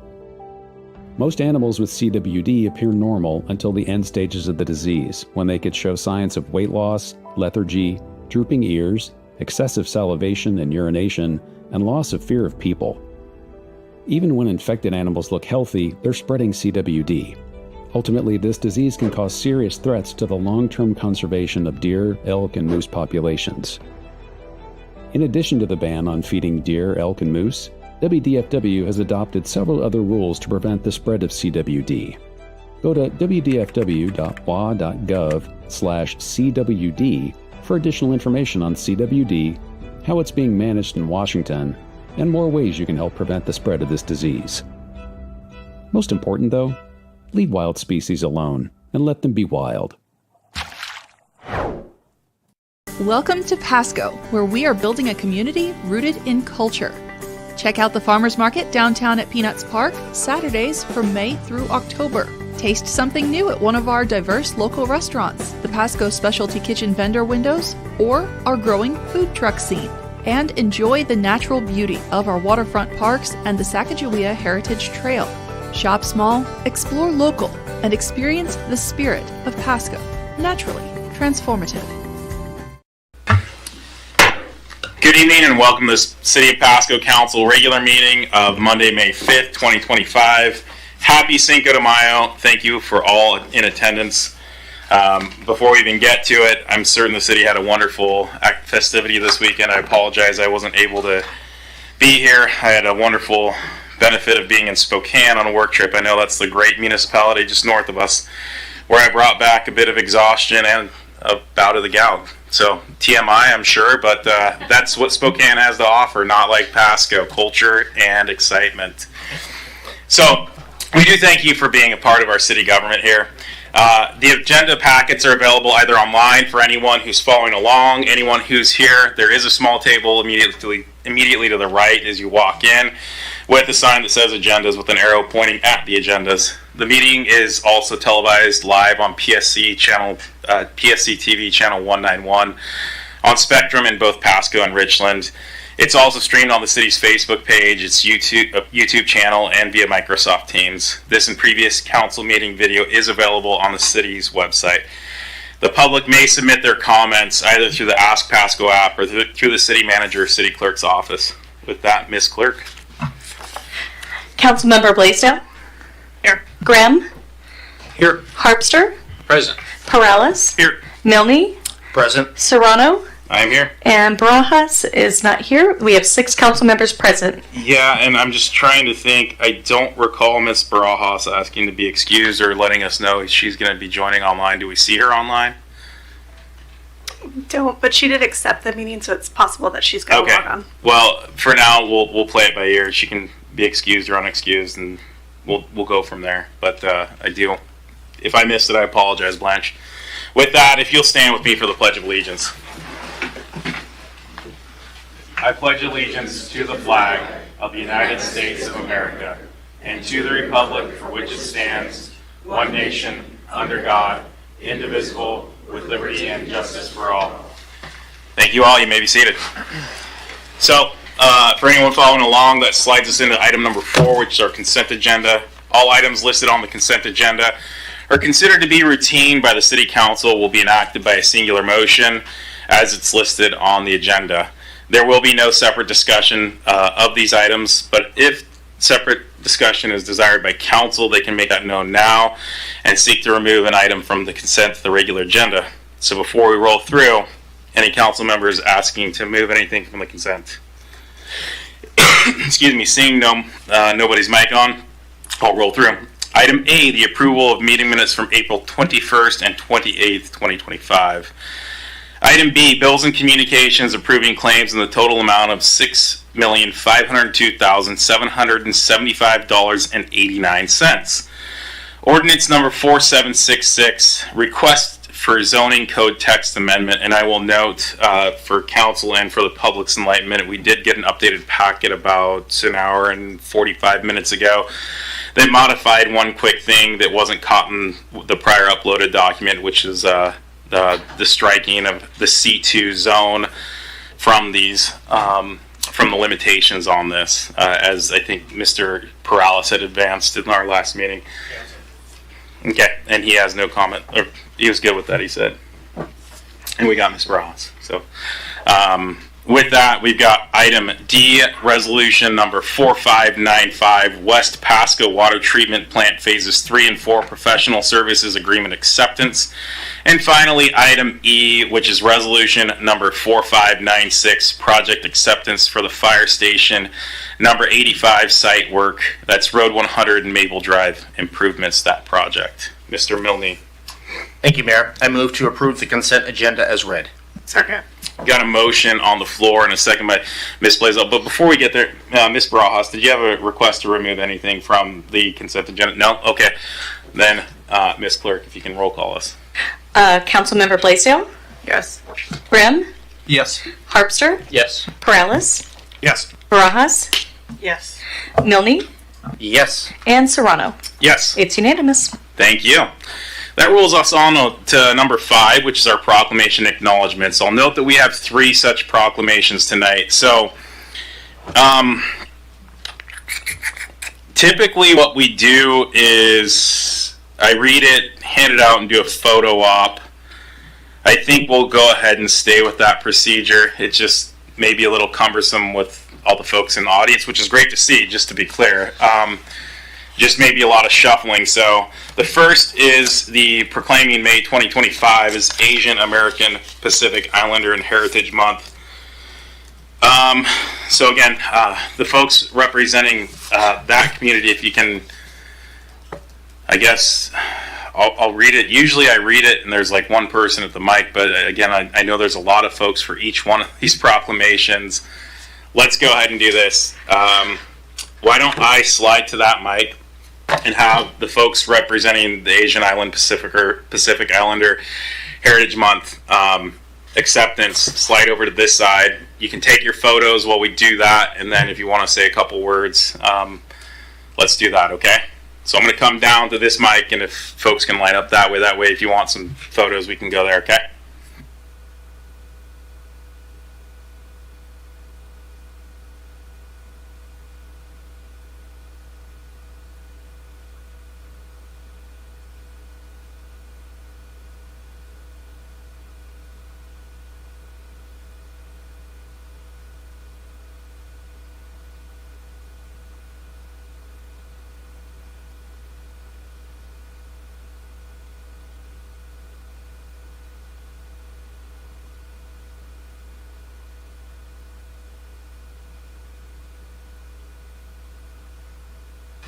Most animals with CWD appear normal until the end stages of the disease, when they could show signs of weight loss, lethargy, drooping ears, excessive salivation and urination, and loss of fear of people. Even when infected animals look healthy, they're spreading CWD. Ultimately, this disease can cause serious threats to the long-term conservation of deer, elk, and moose populations. In addition to the ban on feeding deer, elk, and moose, WDFW has adopted several other rules to prevent the spread of CWD. Go to wdfw.wa.gov/CWD for additional information on CWD, how it's being managed in Washington, and more ways you can help prevent the spread of this disease. Most important, though, leave wild species alone and let them be wild. Welcome to Pasco, where we are building a community rooted in culture. Check out the Farmers Market downtown at Peanuts Park, Saturdays from May through October. Taste something new at one of our diverse local restaurants, the Pasco Specialty Kitchen vendor windows, or our growing food truck scene. And enjoy the natural beauty of our waterfront parks and the Sacagawea Heritage Trail. Shop small, explore local, and experience the spirit of Pasco. Naturally transformative. Good evening and welcome to the City of Pasco Council regular meeting of Monday, May 5th, 2025. Happy Cinco de Mayo. Thank you for all in attendance. Before we even get to it, I'm certain the city had a wonderful festivity this weekend. I apologize I wasn't able to be here. I had a wonderful benefit of being in Spokane on a work trip. I know that's the great municipality just north of us, where I brought back a bit of exhaustion and a bout of the gout. So TMI, I'm sure, but that's what Spokane has to offer, not like Pasco, culture and excitement. So we do thank you for being a part of our city government here. The agenda packets are available either online for anyone who's following along, anyone who's here. There is a small table immediately to the right as you walk in with a sign that says agendas with an arrow pointing at the agendas. The meeting is also televised live on PSC-TV channel 191 on Spectrum in both Pasco and Richland. It's also streamed on the city's Facebook page, its YouTube channel, and via Microsoft Teams. This and previous council meeting video is available on the city's website. The public may submit their comments either through the Ask Pasco app or through the city manager or city clerk's office. With that, Ms. Clerk. Councilmember Blaisdell. Here. Graham. Here. Harpster. Present. Perales. Here. Milne. Present. Serrano. I am here. And Barajas is not here. We have 6 council members present. Yeah, and I'm just trying to think. I don't recall Ms. Barajas asking to be excused or letting us know she's going to be joining online. Do we see her online? Don't, but she did accept the meeting, so it's possible that she's going to log on. Well, for now, we'll play it by ear. She can be excused or unexcused, and we'll go from there. But I do. If I missed it, I apologize, Blanche. With that, if you'll stand with me for the Pledge of Allegiance. I pledge allegiance to the flag of the United States of America and to the republic for which it stands, one nation, under God, indivisible, with liberty and justice for all. Thank you all. You may be seated. So, for anyone following along, that slides us into item number 4, which is our consent agenda. All items listed on the consent agenda are considered to be routine by the City Council, will be enacted by a singular motion as it's listed on the agenda. There will be no separate discussion of these items, but if separate discussion is desired by council, they can make that known now and seek to remove an item from the consent to the regular agenda. So before we roll through, any council members asking to move anything from the consent? Excuse me, seeing nobody's mic on, I'll roll through. Item A, the approval of meeting minutes from April 21st and 28th, 2025. Item B, bills and communications approving claims in the total amount of $6,502,775.89. Ordinance number 4766, request for zoning code text amendment. And I will note for council and for the public's enlightenment, we did get an updated packet about an hour and 45 minutes ago that modified one quick thing that wasn't caught in the prior uploaded document, which is the striking of the C2 zone from these from the limitations on this, as I think Mr. Perales had advanced in our last meeting. Okay, and he has no comment, or he was good with that, he said. And we got Ms. Perales. So with that, we've got item D, resolution number 4595, West Pasco Water Treatment Plant Phases 3 and 4 Professional Services Agreement Acceptance. And finally, item E, which is resolution number 4596, project acceptance for the fire station number 85 site work. That's Road 100 and Maple Drive improvements, that project. Mr. Milne. Thank you, Mayor. I move to approve the consent agenda as read. Second. Got a motion on the floor and a second by Ms. Blaisdell. But before we get there, Ms. Barajas, did you have a request to remove anything from the consent agenda? No? Okay. Then, Ms. Clerk, if you can roll call us. Councilmember Blaisdell? Yes. Grimm? Yes. Harpster? Yes. Perales? Yes. Barajas? Yes. Milne? Yes. And Serrano? Yes. It's unanimous. Thank you. That rules us on to number 5, which is our proclamation acknowledgments. I'll note that we have 3 such proclamations tonight. So, typically what we do is I read it, hand it out, and do a photo op. I think we'll go ahead and stay with that procedure. It just may be a little cumbersome with all the folks in the audience, which is great to see, just to be clear. Just maybe a lot of shuffling. So the first is the proclaiming May 2025 as Asian American Pacific Islander and Heritage Month. So again, the folks representing that community, if you can, I guess, I'll read it. Usually I read it and there's like one person at the mic, but again, I know there's a lot of folks for each one of these proclamations. Let's go ahead and do this. Why don't I slide to that mic and have the folks representing the Asian Island Pacific Islander Heritage Month acceptance slide over to this side. You can take your photos while we do that, and then if you want to say a couple words, let's do that, okay? So I'm going to come down to this mic, and if folks can line up that way if you want some photos, we can go there, okay?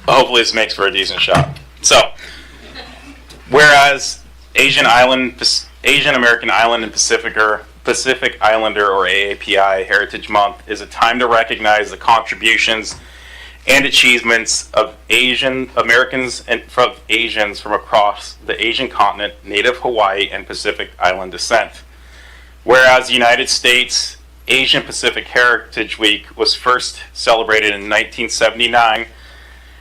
Hopefully this makes for a decent shot. So, whereas Asian American Island and Pacific Islander or AAPI Heritage Month is a time to recognize the contributions and achievements of Asian Americans and from Asians from across the Asian continent, native Hawaii, and Pacific Island descent. Whereas the United States Asian Pacific Heritage Week was first celebrated in 1979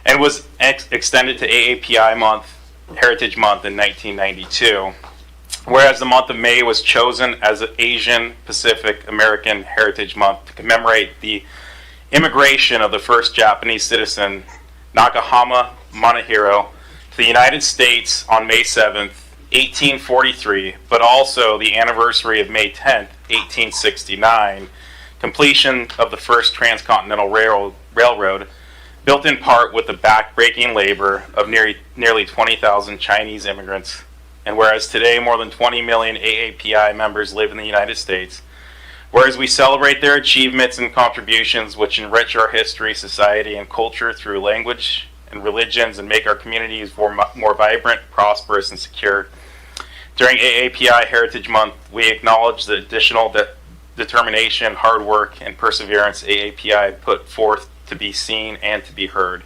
and was extended to AAPI Month, Heritage Month in 1992. Whereas the month of May was chosen as an Asian Pacific American Heritage Month to commemorate the immigration of the first Japanese citizen, Nakahama Manahiro, to the United States on May 7th, 1843, but also the anniversary of May 10th, 1869, completion of the first transcontinental railroad, built in part with the back-breaking labor of nearly 20,000 Chinese immigrants. And whereas today more than 20 million AAPI members live in the United States, whereas we celebrate their achievements and contributions which enrich our history, society, and culture through language and religions and make our communities more vibrant, prosperous, and secure. During AAPI Heritage Month, we acknowledge the additional determination, hard work, and perseverance AAPI put forth to be seen and to be heard.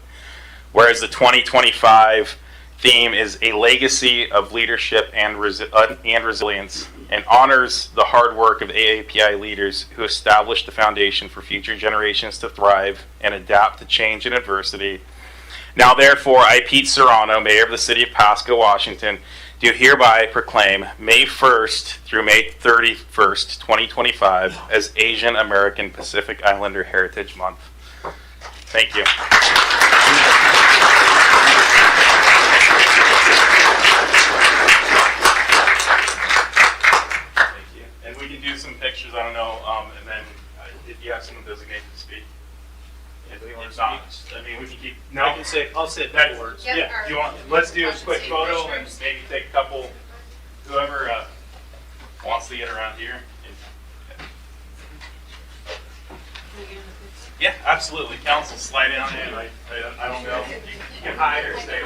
Whereas the 2025 theme is a legacy of leadership and resilience, and honors the hard work of AAPI leaders who established the foundation for future generations to thrive and adapt to change and adversity. Now therefore, I, Pete Serrano, Mayor of the City of Pasco, Washington, do hereby proclaim May 1st through May 31st, 2025 as Asian American Pacific Islander Heritage Month. Thank you. And we can do some pictures, I don't know, and then if you have someone designated to speak. If not, I mean, we can keep. No, I'll say that words. Yep, yeah. Do you want? Let's do a quick photo and maybe take a couple. Whoever wants to get around here. Yeah, absolutely. Council, slide down in. I don't know. You can hide or stay.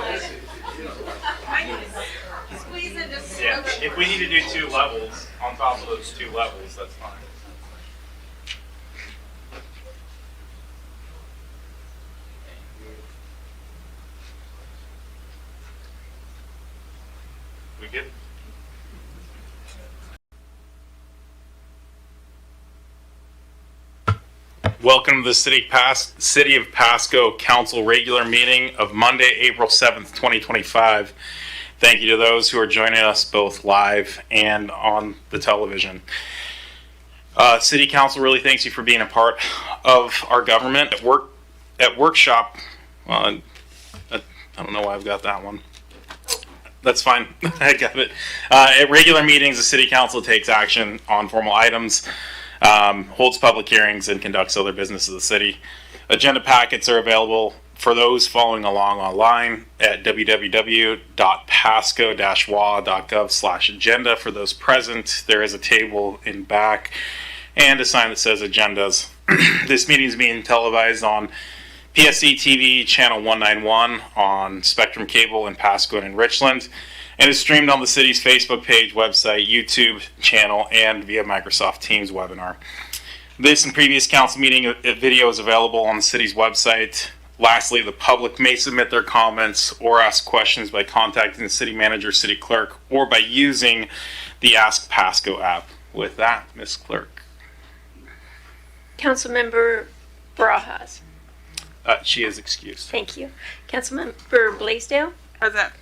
Squeeze in just. Yeah. If we need to do 2 levels on top of those 2 levels, that's fine. We good? Welcome to the City of Pasco Council regular meeting of Monday, April 7th, 2025. Thank you to those who are joining us both live and on the television. City Council really thanks you for being a part of our government. At workshop, I don't know why I've got that one. That's fine. I got it. At regular meetings, the City Council takes action on formal items, holds public hearings, and conducts other business of the city. Agenda packets are available for those following along online at www.pasco-wa.gov/agenda. For those present, there is a table in back and a sign that says agendas. This meeting is being televised on PSC-TV channel 191 on Spectrum Cable in Pasco and Richland, and is streamed on the city's Facebook page, website, YouTube channel, and via Microsoft Teams webinar. This and previous council meeting video is available on the city's website. Lastly, the public may submit their comments or ask questions by contacting the city manager, city clerk, or by using the Ask Pasco app. With that, Ms. Clerk. Councilmember Barajas. She is excused. Thank you. Councilmember Blaisdell. Present.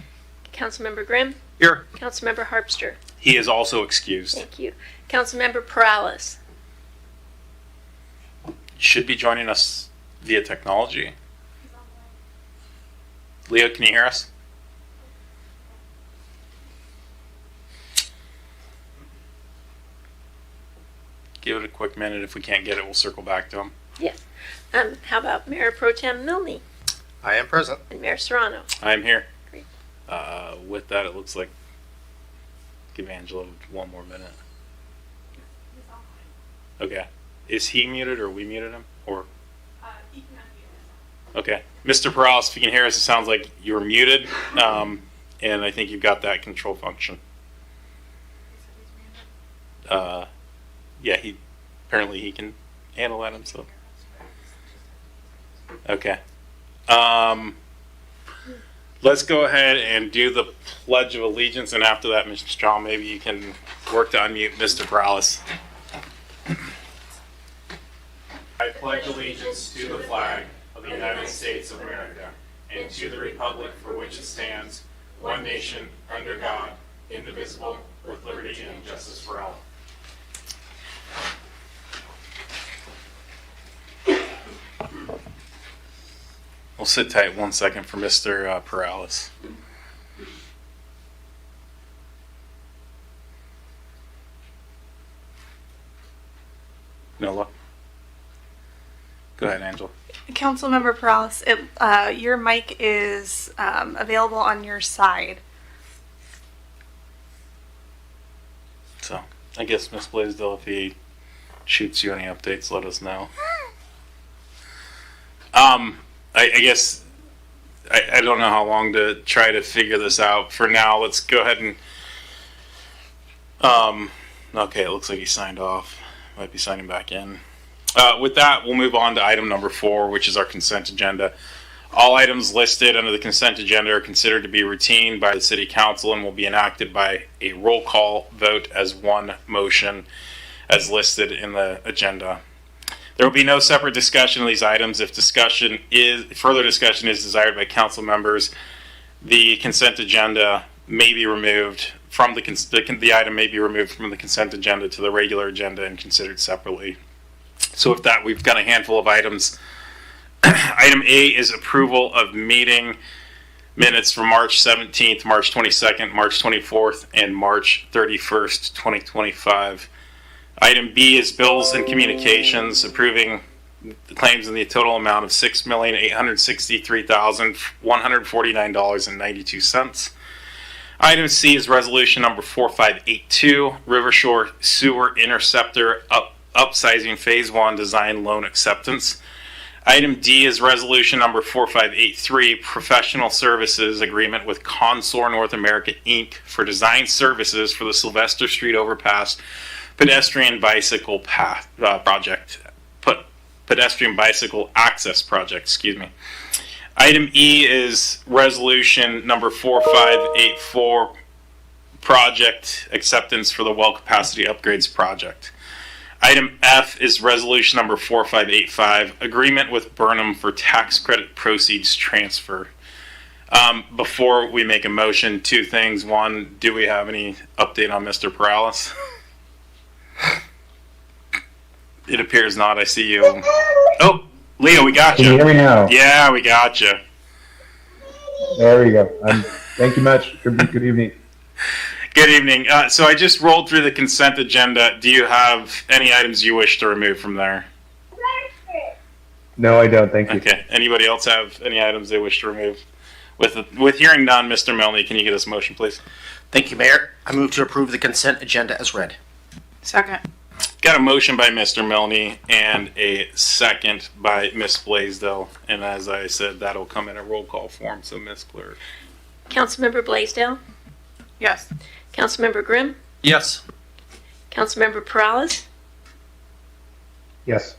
Councilmember Grimm. Here. Councilmember Harpster. He is also excused. Thank you. Councilmember Perales. Should be joining us via technology. Leo, can you hear us? Give it a quick minute. If we can't get it, we'll circle back to him. Yes. How about Mayor Pro Tem Milne? I am present. And Mayor Serrano? I am here. Great. With that, it looks like give Angela one more minute. Okay. Is he muted or we muted him? Or okay. Mr. Perales, if you can hear us, it sounds like you're muted. And I think you've got that control function. Yeah, apparently he can handle that himself. Okay. Let's go ahead and do the Pledge of Allegiance, and after that, Mr. Strong, maybe you can work to unmute Mr. Perales. I pledge allegiance to the flag of the United States of America and to the republic for which it stands, one nation, under God, indivisible, with liberty and justice for all. We'll sit tight 1 second for Mr. Perales. No luck. Go ahead, Angela. Councilmember Perales, your mic is available on your side. So, I guess Ms. Blaisdell, if he shoots you any updates, let us know. I guess I don't know how long to try to figure this out. For now, let's go ahead and okay, it looks like he signed off. Might be signing back in. With that, we'll move on to item number 4, which is our consent agenda. All items listed under the consent agenda are considered to be routine by the City Council and will be enacted by a roll call vote as one motion as listed in the agenda. There will be no separate discussion of these items. If further discussion is desired by council members, the consent agenda may be removed from the item may be removed from the consent agenda to the regular agenda and considered separately. So with that, we've got a handful of items. Item A is approval of meeting minutes for March 17th, March 22nd, March 24th, and March 31st, 2025. Item B is bills and communications, approving the claims in the total amount of $6,863,149.92. Item C is resolution number 4582, River Shore Sewer Interceptor upsizing Phase 1 design loan acceptance. Item D is resolution number 4583, professional services agreement with Consor North America Inc. for design services for the Sylvester Street Overpass pedestrian bicycle path pedestrian bicycle access project, excuse me. Item E is resolution number 4584, project acceptance for the well capacity upgrades project. Item F is resolution number 4585, agreement with Burnham for tax credit proceeds transfer. Before we make a motion, two things. One, do we have any update on Mr. Perales? It appears not. I see you. Oh, Leo, we got you. Can you hear me now? Yeah, we got you. There we go. Thank you much. Good evening. Good evening. So I just rolled through the consent agenda. Do you have any items you wish to remove from there? No, I don't. Thank you. Okay. Anybody else have any items they wish to remove? With hearing none, Mr. Milne, can you get us a motion, please? Thank you, Mayor. I move to approve the consent agenda as read. Second. Got a motion by Mr. Milne and a second by Ms. Blaisdell. And as I said, that'll come in a roll call form. So, Ms. Clerk. Councilmember Blaisdell? Yes. Councilmember Grimm? Yes. Councilmember Perales? Yes.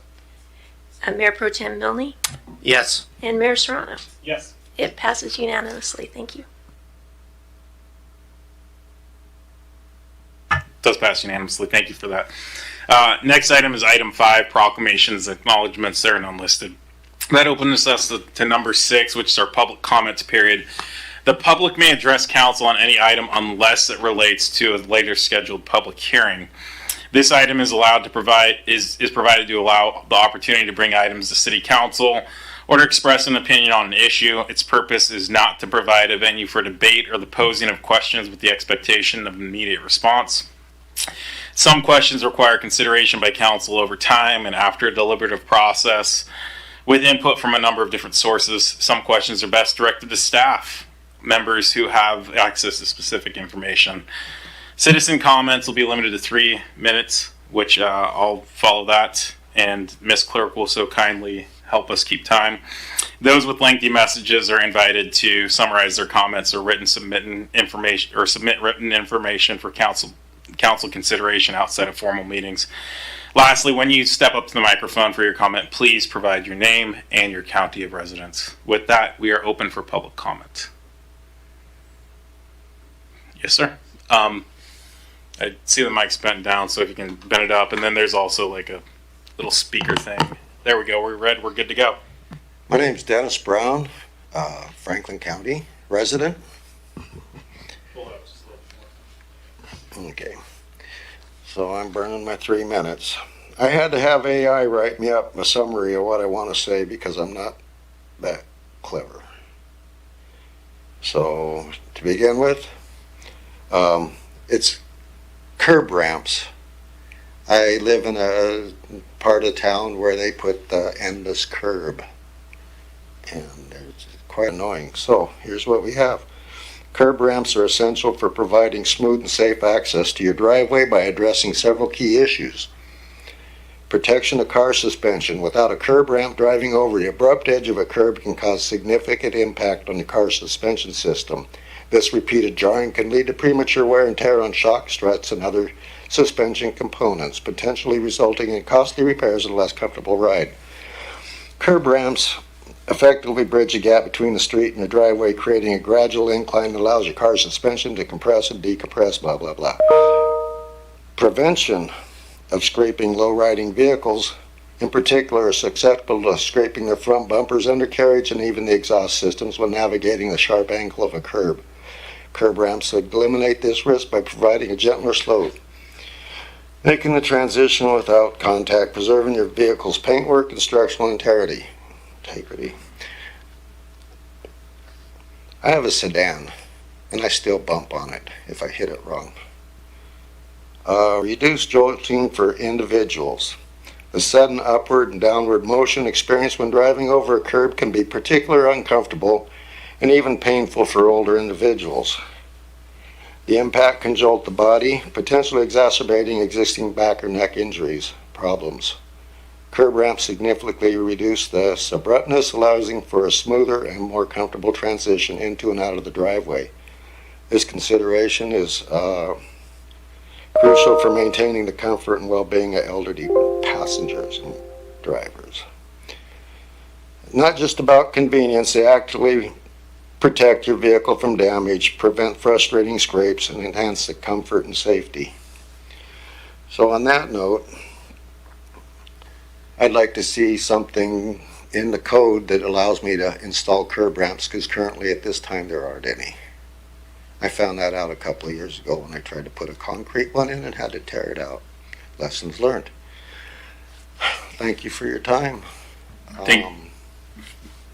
Mayor Pro Tem Milne? Yes. And Mayor Serrano? Yes. It passes unanimously. Thank you. Does pass unanimously. Thank you for that. Next item is item 5, proclamations, acknowledgements. They're unlisted. That opens us to number 6, which is our public comments period. The public may address council on any item unless it relates to a later scheduled public hearing. This item is provided to allow the opportunity to bring items to city council or to express an opinion on an issue. Its purpose is not to provide a venue for debate or the posing of questions with the expectation of immediate response. Some questions require consideration by council over time and after a deliberative process with input from a number of different sources. Some questions are best directed to staff members who have access to specific information. Citizen comments will be limited to 3 minutes, which I'll follow that, and Ms. Clerk will so kindly help us keep time. Those with lengthy messages are invited to summarize their comments or submit written information for council consideration outside of formal meetings. Lastly, when you step up to the microphone for your comment, please provide your name and your county of residence. With that, we are open for public comment. Yes, sir. I see the mic's bent down, so if you can bend it up, and then there's also like a little speaker thing. There we go. We're red. We're good to go. My name's Dennis Brown, Franklin County resident. Okay. So I'm burning my 3 minutes. I had to have AI write me up a summary of what I want to say because I'm not that clever. So to begin with, it's curb ramps. I live in a part of town where they put the endless curb, and it's quite annoying. So here's what we have. Curb ramps are essential for providing smooth and safe access to your driveway by addressing several key issues. Protection of car suspension. Without a curb ramp, driving over the abrupt edge of a curb can cause significant impact on the car suspension system. This repeated jarring can lead to premature wear and tear on shock struts and other suspension components, potentially resulting in costly repairs and a less comfortable ride. Curb ramps effectively bridge a gap between the street and the driveway, creating a gradual incline that allows your car's suspension to compress and decompress, blah, blah, blah. Prevention of scraping low-riding vehicles, in particular, are susceptible to scraping their front bumpers, undercarriage, and even the exhaust systems when navigating the sharp angle of a curb. Curb ramps eliminate this risk by providing a gentler slope, making the transition without contact, preserving your vehicle's paintwork and structural integrity. I have a sedan, and I still bump on it if I hit it wrong. Reduced jolting for individuals. The sudden upward and downward motion experienced when driving over a curb can be particularly uncomfortable and even painful for older individuals. The impact can jolt the body, potentially exacerbating existing back or neck injuries problems. Curb ramps significantly reduce the abruptness, allowing for a smoother and more comfortable transition into and out of the driveway. This consideration is crucial for maintaining the comfort and well-being of elderly passengers and drivers. Not just about convenience, they actually protect your vehicle from damage, prevent frustrating scrapes, and enhance the comfort and safety. So on that note, I'd like to see something in the code that allows me to install curb ramps, because currently at this time there aren't any. I found that out a couple of years ago when I tried to put a concrete one in and had to tear it out. Lessons learned. Thank you for your time.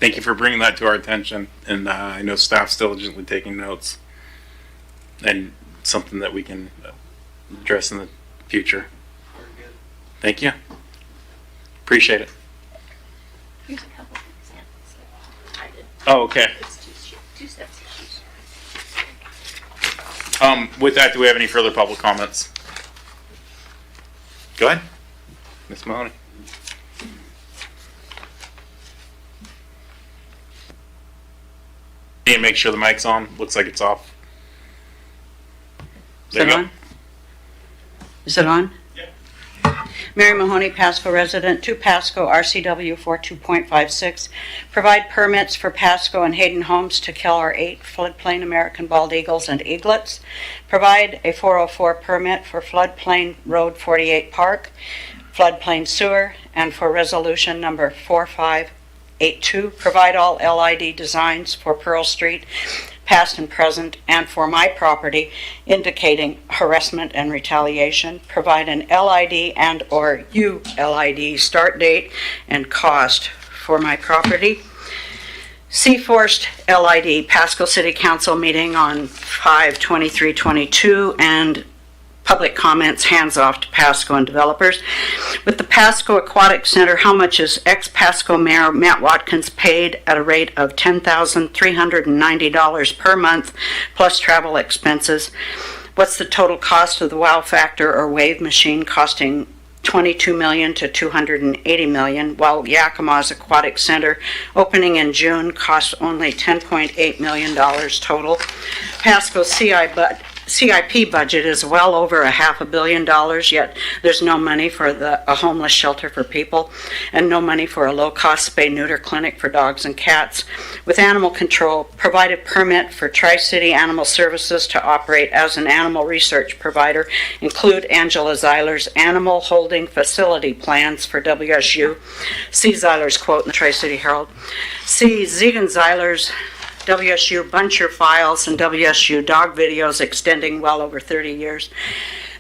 Thank you for bringing that to our attention, and I know staff's diligently taking notes, and something that we can address in the future. Thank you. Appreciate it. Oh, okay. With that, do we have any further public comments? Go ahead, Ms. Mahoney. And make sure the mic's on. Looks like it's off. Is it on? Is it on? Yeah. Mary Mahoney, Pasco resident, 2 Pasco, RCW 42.56. Provide permits for Pasco and Hayden Homes to kill our 8 floodplain American bald eagles and eaglets. Provide a 404 permit for floodplain Road 48 Park, floodplain sewer, and for resolution number 4582. Provide all LID designs for Pearl Street, past and present, and for my property, indicating harassment and retaliation. Provide an LID and or ULID start date and cost for my property. Forced LID Pasco City Council meeting on 5/23/22 and public comments hands off to Pasco and developers. With the Pasco Aquatic Center, how much is ex-Pasco Mayor Matt Watkins paid at a rate of $10,390 per month plus travel expenses? What's the total cost of the wow factor or wave machine, costing $22 million to $280 million, while Yakima's Aquatic Center, opening in June, costs only $10.8 million total. Pasco's CIP budget is well over $500 million, yet there's no money for a homeless shelter for people and no money for a low-cost spay-neuter clinic for dogs and cats. With animal control, provided permit for Tri-City Animal Services to operate as an animal research provider, include Angela Zeiler's animal holding facility plans for WSU. See Zeiler's quote in the Tri-City Herald. See Zegan Zeiler's WSU Buncher files and WSU dog videos extending well over 30 years.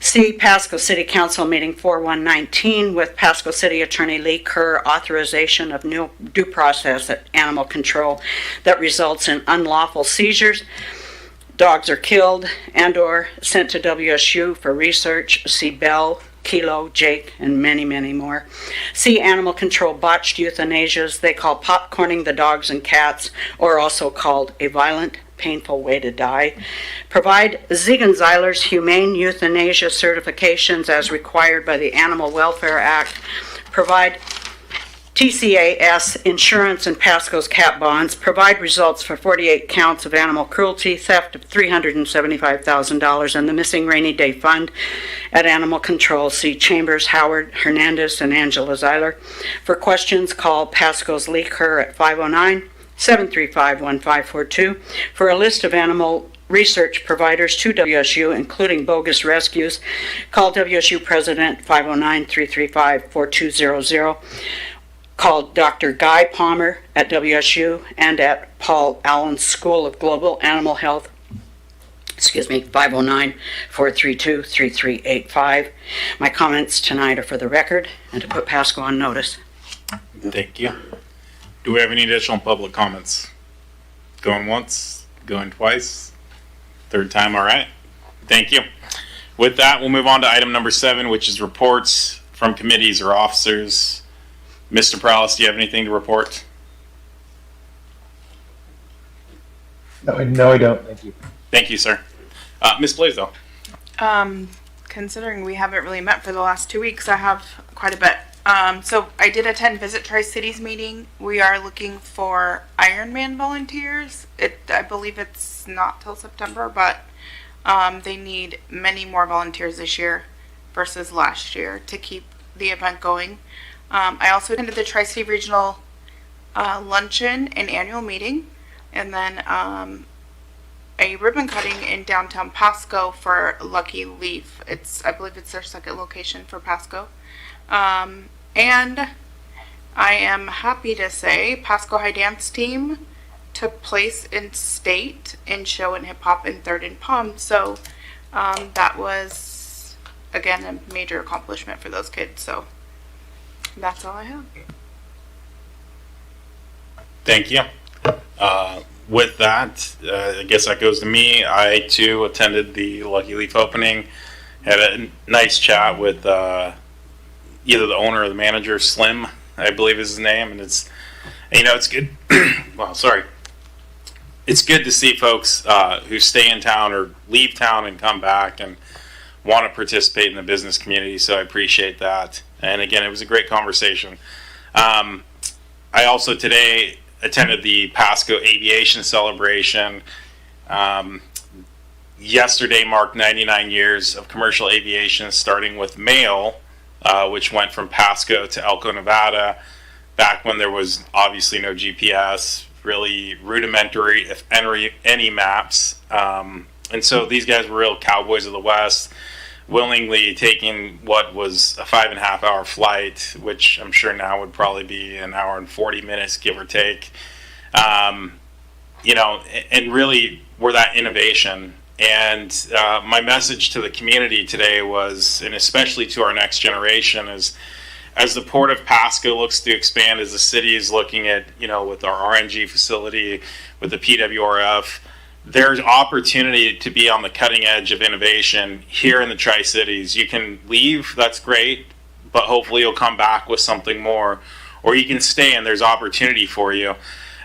C, Pasco City Council Meeting 4119 with Pasco City Attorney Lee Kerr, authorization of new due process at animal control that results in unlawful seizures. Dogs are killed and or sent to WSU for research. See Bell, Kilo, Jake, and many, many more. See animal control botched euthanasias they call popcorning the dogs and cats, or also called a violent, painful way to die. Provide Ziegler-Zeiler's humane euthanasia certifications as required by the Animal Welfare Act. Provide TCAS insurance and Pasco's cat bonds. Provide results for 48 counts of animal cruelty, theft of $375,000, and the missing rainy day fund at Animal Control. See Chambers, Howard, Hernandez, and Angela Zeiler. For questions, call Pasco's Lee Kerr at 509-735-1542. For a list of animal research providers to WSU, including bogus rescues, call WSU President 509-335-4200. Call Dr. Guy Palmer at WSU and at Paul Allen School of Global Animal Health, 509-432-3385. My comments tonight are for the record and to put Pasco on notice. Thank you. Do we have any additional public comments? Going once, going twice, third time, all right. Thank you. With that, we'll move on to item number 7, which is reports from committees or officers. Mr. Prowlis, do you have anything to report? No, I don't. Thank you. Thank you, sir. Ms. Blaisdell. Considering we haven't really met for the last 2 weeks, I have quite a bit. So I did attend Visit Tri-Cities meeting. We are looking for Ironman volunteers. I believe it's not till September, but they need many more volunteers this year versus last year to keep the event going. I also attended the Tri-City Regional luncheon and annual meeting, and then a ribbon cutting in downtown Pasco for Lucky Leaf. I believe it's their second location for Pasco. And I am happy to say Pasco High Dance Team took place in state in show and hip hop in third and Palm. So that was, again, a major accomplishment for those kids. So that's all I have. Thank you. With that, I guess that goes to me. I too attended the Lucky Leaf opening. Had a nice chat with either the owner or the manager, Slim, I believe is his name, and it's good. Well, sorry. It's good to see folks who stay in town or leave town and come back and want to participate in the business community. So I appreciate that. And again, it was a great conversation. I also today attended the Pasco Aviation Celebration. Yesterday marked 99 years of commercial aviation, starting with mail, which went from Pasco to Elko, Nevada, back when there was obviously no GPS, really rudimentary, if any maps. And so these guys were real cowboys of the West, willingly taking what was a 5.5 hour flight, which I'm sure now would probably be an hour and 40 minutes, give or take. And really were that innovation. And my message to the community today was, and especially to our next generation, is as the Port of Pasco looks to expand, as the city is looking at, with our RNG facility, with the PWRF, there's opportunity to be on the cutting edge of innovation here in the Tri-Cities. You can leave, that's great, but hopefully you'll come back with something more, or you can stay and there's opportunity for you.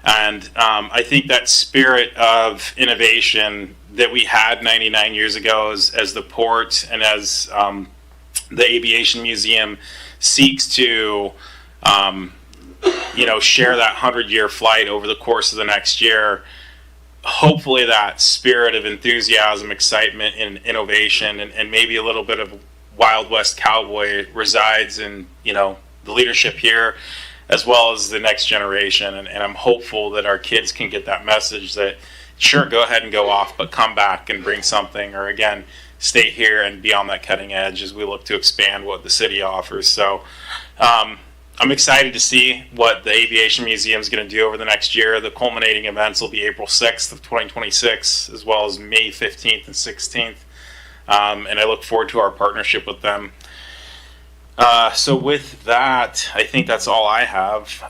And I think that spirit of innovation that we had 99 years ago as the port and as the Aviation Museum seeks to share that 100-year flight over the course of the next year, hopefully that spirit of enthusiasm, excitement, and innovation, and maybe a little bit of Wild West cowboy resides in the leadership here, as well as the next generation. And I'm hopeful that our kids can get that message that, sure, go ahead and go off, but come back and bring something, or again, stay here and be on that cutting edge as we look to expand what the city offers. So I'm excited to see what the Aviation Museum is going to do over the next year. The culminating events will be April 6th of 2026, as well as May 15th and 16th. and I look forward to our partnership with them. So with that, I think that's all I have.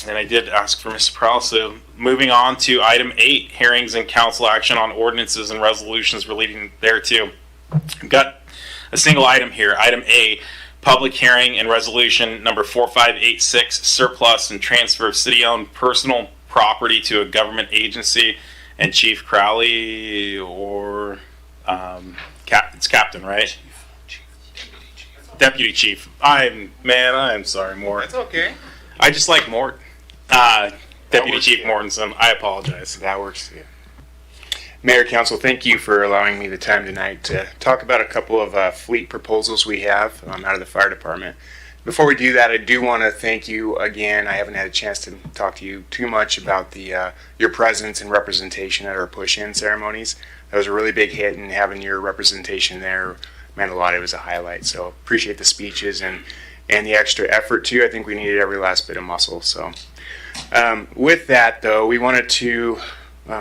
And I did ask for Mr. Prowell. So moving on to item 8, hearings and council action on ordinances and resolutions relating thereto. I've got a single item here. Item A, public hearing and resolution number 4586, surplus and transfer of city-owned personal property to a government agency. And Chief Crowley, or it's Captain, right? Deputy Chief. I'm sorry, Mort. That's okay. I just like Mort. Deputy Chief Mortensen. I apologize. That works. Yeah. Mayor, Council, thank you for allowing me the time tonight to talk about a couple of fleet proposals we have out of the fire department. Before we do that, I do want to thank you again. I haven't had a chance to talk to you too much about your presence and representation at our push-in ceremonies. That was a really big hit, and having your representation there meant a lot. It was a highlight. So appreciate the speeches and the extra effort too. I think we needed every last bit of muscle. So with that, though, we wanted to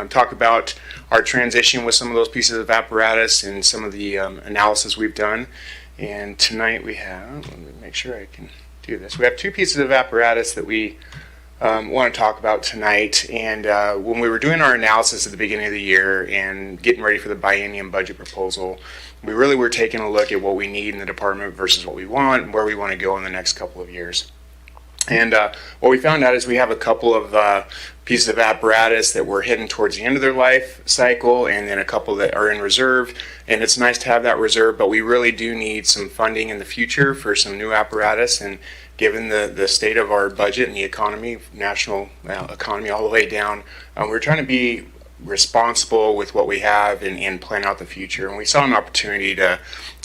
talk about our transition with some of those pieces of apparatus and some of the analysis we've done. And tonight we have, let me make sure I can do this. We have 2 pieces of apparatus that we want to talk about tonight. And when we were doing our analysis at the beginning of the year and getting ready for the biennium budget proposal, we really were taking a look at what we need in the department versus what we want and where we want to go in the next couple of years. And what we found out is we have a couple of pieces of apparatus that were heading towards the end of their life cycle, and then a couple that are in reserve. And it's nice to have that reserve, but we really do need some funding in the future for some new apparatus. And given the state of our budget and the economy, national economy all the way down, we're trying to be responsible with what we have and plan out the future. And we saw an opportunity to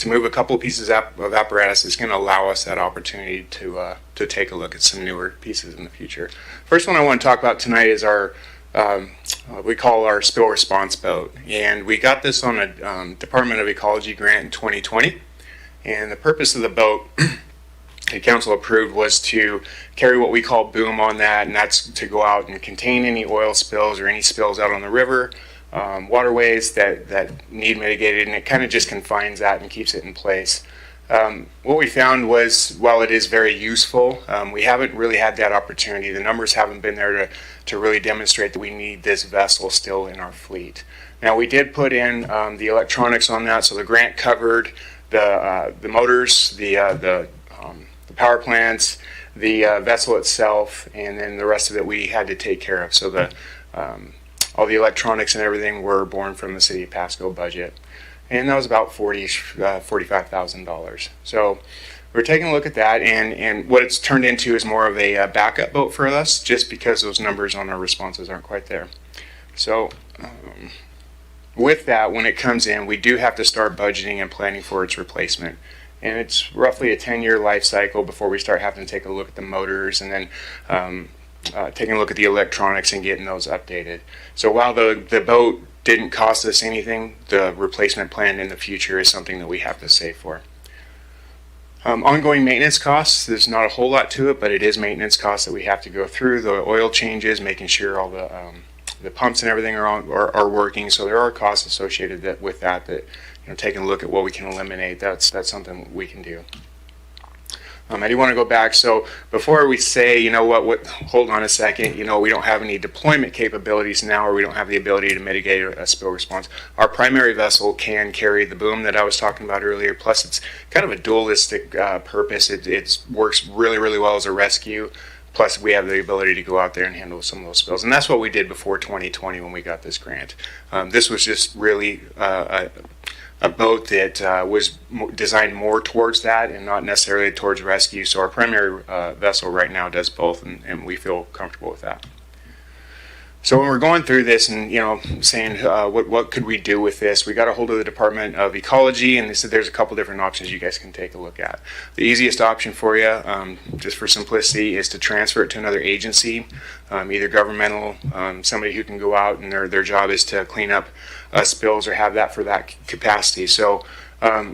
move a couple of pieces of apparatus that's going to allow us that opportunity to take a look at some newer pieces in the future. First one I want to talk about tonight is our we call our spill response boat, and we got this on a Department of Ecology grant in 2020. And the purpose of the boat the council approved was to carry what we call boom on that, and that's to go out and contain any oil spills or any spills out on the river, waterways that need mitigated, and it kind of just confines that and keeps it in place. What we found was, while it is very useful, we haven't really had that opportunity. The numbers haven't been there to really demonstrate that we need this vessel still in our fleet. Now, we did put in the electronics on that, so the grant covered the motors, the power plants, the vessel itself, and then the rest of it we had to take care of. So all the electronics and everything were borne from the city of Pasco budget. And that was about $45,000. So we're taking a look at that, and what it's turned into is more of a backup boat for us, just because those numbers on our responses aren't quite there. So with that, when it comes in, we do have to start budgeting and planning for its replacement. And it's roughly a 10-year life cycle before we start having to take a look at the motors, and then taking a look at the electronics and getting those updated. So while the boat didn't cost us anything, the replacement plan in the future is something that we have to save for. Ongoing maintenance costs, there's not a whole lot to it, but it is maintenance costs that we have to go through. The oil changes, making sure all the pumps and everything are working. So there are costs associated with that taking a look at what we can eliminate, that's something we can do. I do want to go back. So before we say, hold on a second, we don't have any deployment capabilities now, or we don't have the ability to mitigate a spill response. Our primary vessel can carry the boom that I was talking about earlier. Plus, it's kind of a dualistic purpose. It works really, really well as a rescue. Plus, we have the ability to go out there and handle some of those spills. And that's what we did before 2020 when we got this grant. This was just really a boat that was designed more towards that and not necessarily towards rescue. So our primary vessel right now does both, and we feel comfortable with that. So when we're going through this and saying what could we do with this, we got a hold of the Department of Ecology, and they said there's a couple different options you guys can take a look at. The easiest option for you, just for simplicity, is to transfer it to another agency, either governmental, somebody who can go out and their job is to clean up spills or have that for that capacity. So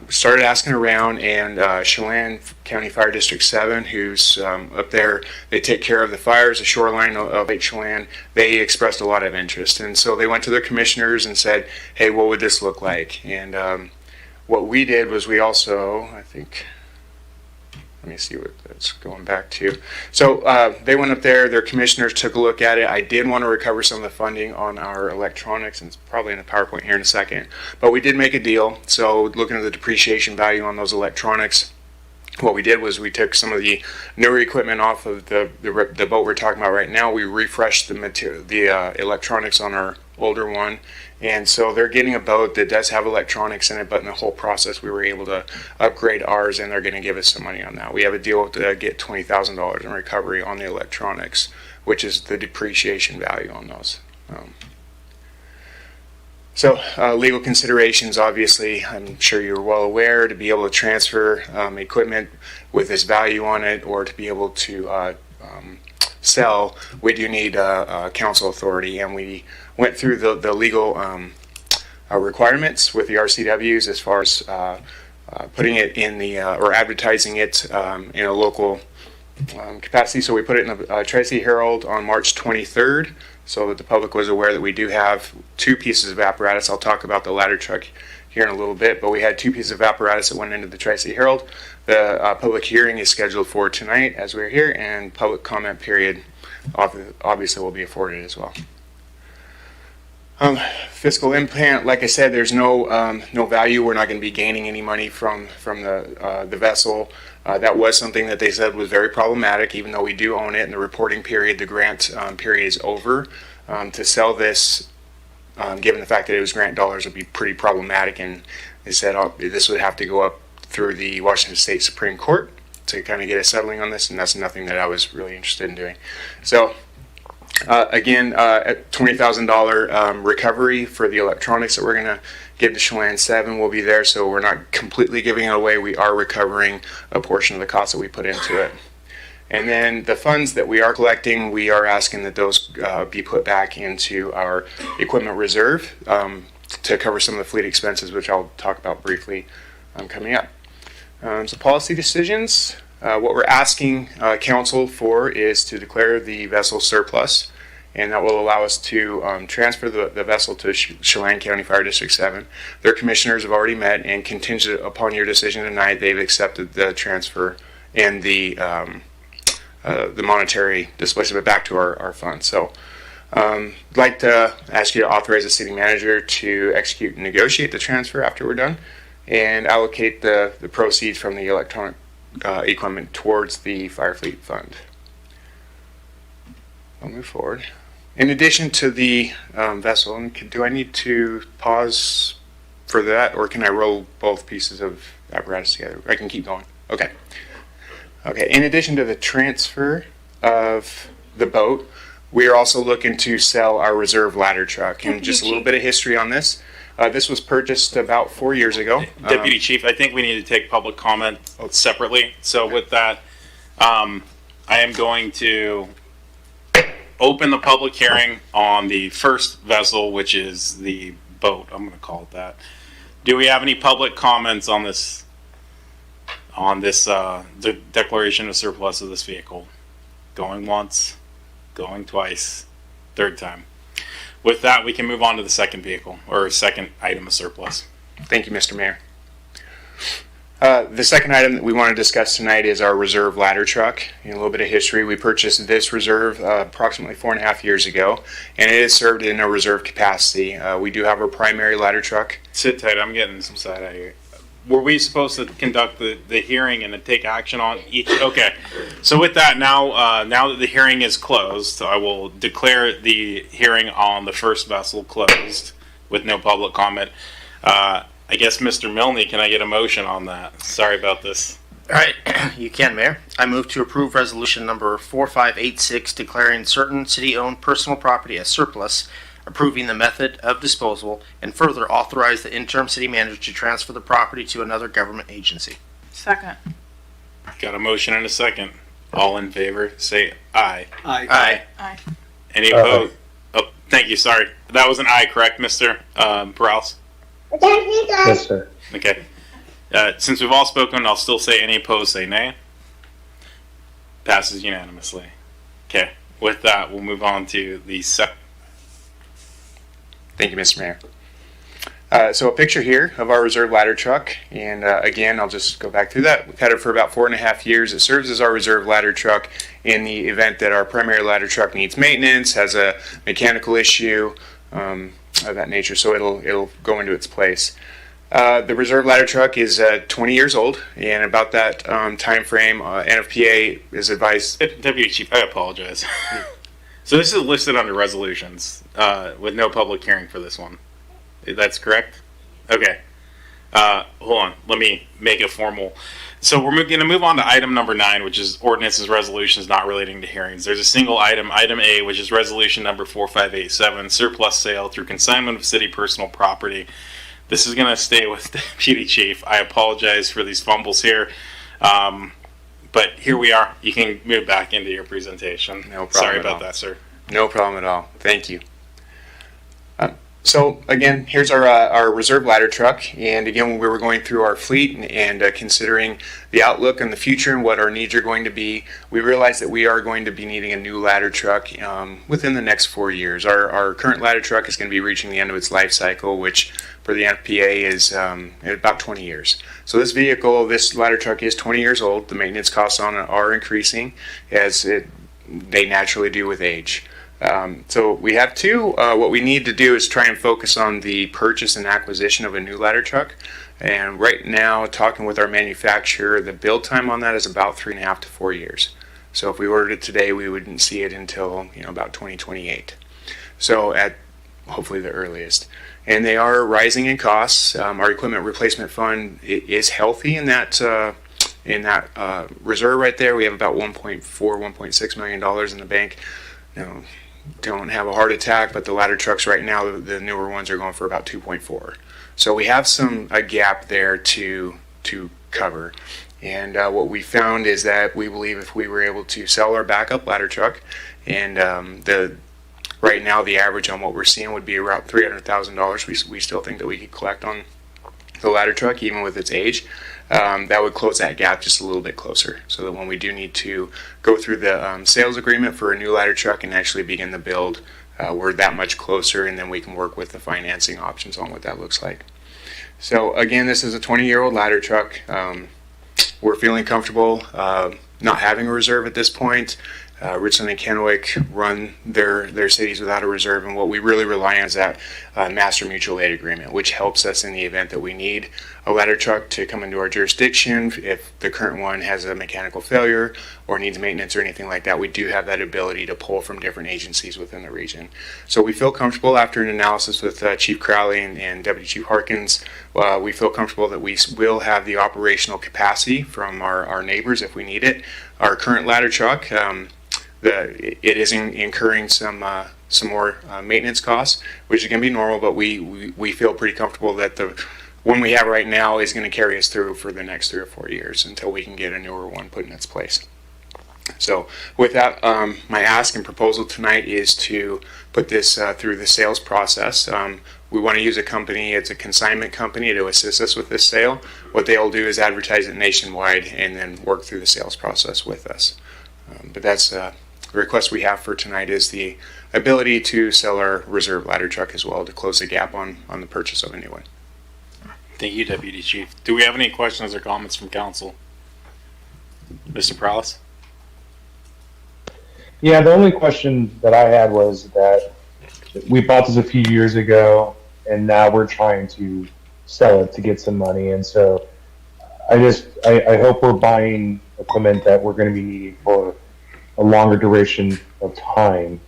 started asking around, and Chelan County Fire District 7, who's up there, they take care of the fires, the shoreline of Lake Chelan, they expressed a lot of interest. And so they went to their commissioners and said, hey, what would this look like? And what we did was we also, I think, let me see what that's going back to. So they went up there, their commissioners took a look at it. I did want to recover some of the funding on our electronics, and it's probably in the PowerPoint here in a second. But we did make a deal. So looking at the depreciation value on those electronics, what we did was we took some of the newer equipment off of the boat we're talking about right now. We refreshed the electronics on our older one. And so they're getting a boat that does have electronics in it, but in the whole process we were able to upgrade ours, and they're going to give us some money on that. We have a deal to get $20,000 in recovery on the electronics, which is the depreciation value on those. So legal considerations, obviously, I'm sure you're well aware, to be able to transfer equipment with this value on it, or to be able to sell, we do need council authority, and we went through the legal requirements with the RCWs as far as putting it in the or advertising it in a local capacity. So we put it in the Tri-City Herald on March 23rd, so that the public was aware that we do have two pieces of apparatus. I'll talk about the ladder truck here in a little bit, but we had two pieces of apparatus that went into the Tri-City Herald. The public hearing is scheduled for tonight as we're here, and public comment period obviously will be afforded as well. Fiscal impact, like I said, there's no value. We're not going to be gaining any money from the vessel. That was something that they said was very problematic, even though we do own it, and the reporting period, the grant period is over. To sell this, given the fact that it was grant dollars, would be pretty problematic, and they said this would have to go up through the Washington State Supreme Court to kind of get a settling on this, and that's nothing that I was really interested in doing. So again, at $20,000 recovery for the electronics that we're going to give to Chelan 7 will be there, so we're not completely giving it away. We are recovering a portion of the cost that we put into it. And then the funds that we are collecting, we are asking that those be put back into our equipment reserve to cover some of the fleet expenses, which I'll talk about briefly coming up. So policy decisions. What we're asking council for is to declare the vessel surplus, and that will allow us to transfer the vessel to Chelan County Fire District 7. Their commissioners have already met, and contingent upon your decision tonight, they've accepted the transfer and the monetary displacement back to our fund. So I'd like to ask you to authorize the city manager to execute and negotiate the transfer after we're done, and allocate the proceeds from the electronic equipment towards the Fire Fleet Fund. I'll move forward. In addition to the vessel, and do I need to pause for that, or can I roll both pieces of apparatus together? I can keep going. Okay. Okay. In addition to the transfer of the boat, we are also looking to sell our reserve ladder truck. And just a little bit of history on this. This was purchased about 4 years ago. Deputy Chief, I think we need to take public comment separately. So with that, I am going to open the public hearing on the first vessel, which is the boat. I'm going to call it that. Do we have any public comments on this? The declaration of surplus of this vehicle? Going once, going twice, third time. With that, we can move on to the second vehicle, or second item of surplus. Thank you, Mr. Mayor. The second item that we want to discuss tonight is our reserve ladder truck. In a little bit of history, we purchased this reserve approximately 4.5 years ago, and it is served in a reserve capacity. We do have our primary ladder truck. Sit tight, I'm getting some side eye here. Were we supposed to conduct the hearing and then take action on each? Okay. So with that, now that the hearing is closed, I will declare the hearing on the first vessel closed with no public comment. I guess, Mr. Milne, can I get a motion on that? Sorry about this. All right, you can, Mayor. I move to approve resolution number 4586 declaring certain city-owned personal property as surplus, approving the method of disposal, and further authorize the interim city manager to transfer the property to another government agency. Second. Got a motion and a second. All in favor, say aye. Aye. Aye. Any opposed? Oh, thank you. Sorry. That was an aye, correct, Mr. Perales? Yes, sir. Okay. Since we've all spoken, I'll still say any opposed, say nay. Passes unanimously. Okay. With that, we'll move on to the second. Thank you, Mr. Mayor. So a picture here of our reserve ladder truck, and again, I'll just go back through that. We've had it for about 4.5 years. It serves as our reserve ladder truck in the event that our primary ladder truck needs maintenance, has a mechanical issue of that nature, so it'll go into its place. The reserve ladder truck is 20 years old, and about that time frame, NFPA is advised. Deputy Chief, I apologize. So this is listed under resolutions with no public hearing for this one. That's correct? Okay. Hold on. Let me make it formal. So we're going to move on to item number 9, which is ordinances, resolutions not relating to hearings. There's a single item, item A, which is resolution number 4587, surplus sale through consignment of city personal property. This is going to stay with Deputy Chief. I apologize for these fumbles here. But here we are. You can move back into your presentation. No problem. Sorry about that, sir. No problem at all. Thank you. So again, here's our reserve ladder truck, and again, when we were going through our fleet and considering the outlook and the future and what our needs are going to be, we realized that we are going to be needing a new ladder truck within the next 4 years. Our current ladder truck is going to be reaching the end of its life cycle, which for the NFPA is about 20 years. So this ladder truck is 20 years old. The maintenance costs on it are increasing as they naturally do with age. So we have two. What we need to do is try and focus on the purchase and acquisition of a new ladder truck. And right now, talking with our manufacturer, the build time on that is about 3.5 to 4 years. So if we ordered it today, we wouldn't see it until about 2028. So at hopefully the earliest. And they are rising in costs. Our equipment replacement fund is healthy in that reserve right there. We have about $1.6 million in the bank. Now, don't have a heart attack, but the ladder trucks right now, the newer ones are going for about 2.4. So we have a gap there to cover. And what we found is that we believe if we were able to sell our backup ladder truck, and right now the average on what we're seeing would be around $300,000. We still think that we could collect on the ladder truck even with its age. That would close that gap just a little bit closer, so that when we do need to go through the sales agreement for a new ladder truck and actually begin the build, we're that much closer, and then we can work with the financing options on what that looks like. So again, this is a 20-year-old ladder truck. We're feeling comfortable not having a reserve at this point. Richland and Kennewick run their cities without a reserve, and what we really rely on is that master mutual aid agreement, which helps us in the event that we need a ladder truck to come into our jurisdiction. If the current one has a mechanical failure or needs maintenance or anything like that, we do have that ability to pull from different agencies within the region. So we feel comfortable after an analysis with Chief Crowley and Deputy Chief Harkins. We feel comfortable that we will have the operational capacity from our neighbors if we need it. Our current ladder truck, it is incurring some more maintenance costs, which is going to be normal, but we feel pretty comfortable that the one we have right now is going to carry us through for the next 3 or 4 years until we can get a newer one put in its place. So with that, my ask and proposal tonight is to put this through the sales process. We want to use a company, it's a consignment company, to assist us with this sale. What they'll do is advertise it nationwide and then work through the sales process with us. But that's the request we have for tonight, is the ability to sell our reserve ladder truck as well to close the gap on the purchase of a new one. Thank you, Deputy Chief. Do we have any questions or comments from council? Mr. Prowlis? Yeah, the only question that I had was that we bought this a few years ago, and now we're trying to sell it to get some money. And so I hope we're buying equipment that we're going to be needing for a longer duration of time.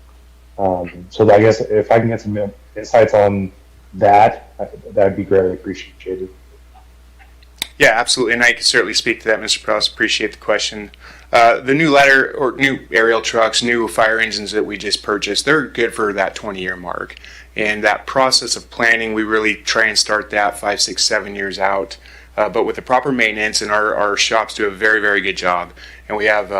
So I guess if I can get some insights on that, that'd be greatly appreciated. Yeah, absolutely, and I can certainly speak to that, Mr. Prowse. Appreciate the question. The new ladder or new aerial trucks, new fire engines that we just purchased, they're good for that 20-year mark. And that process of planning, we really try and start that 5, 6, 7 years out. But with the proper maintenance, and our shops do a very, very good job. And we have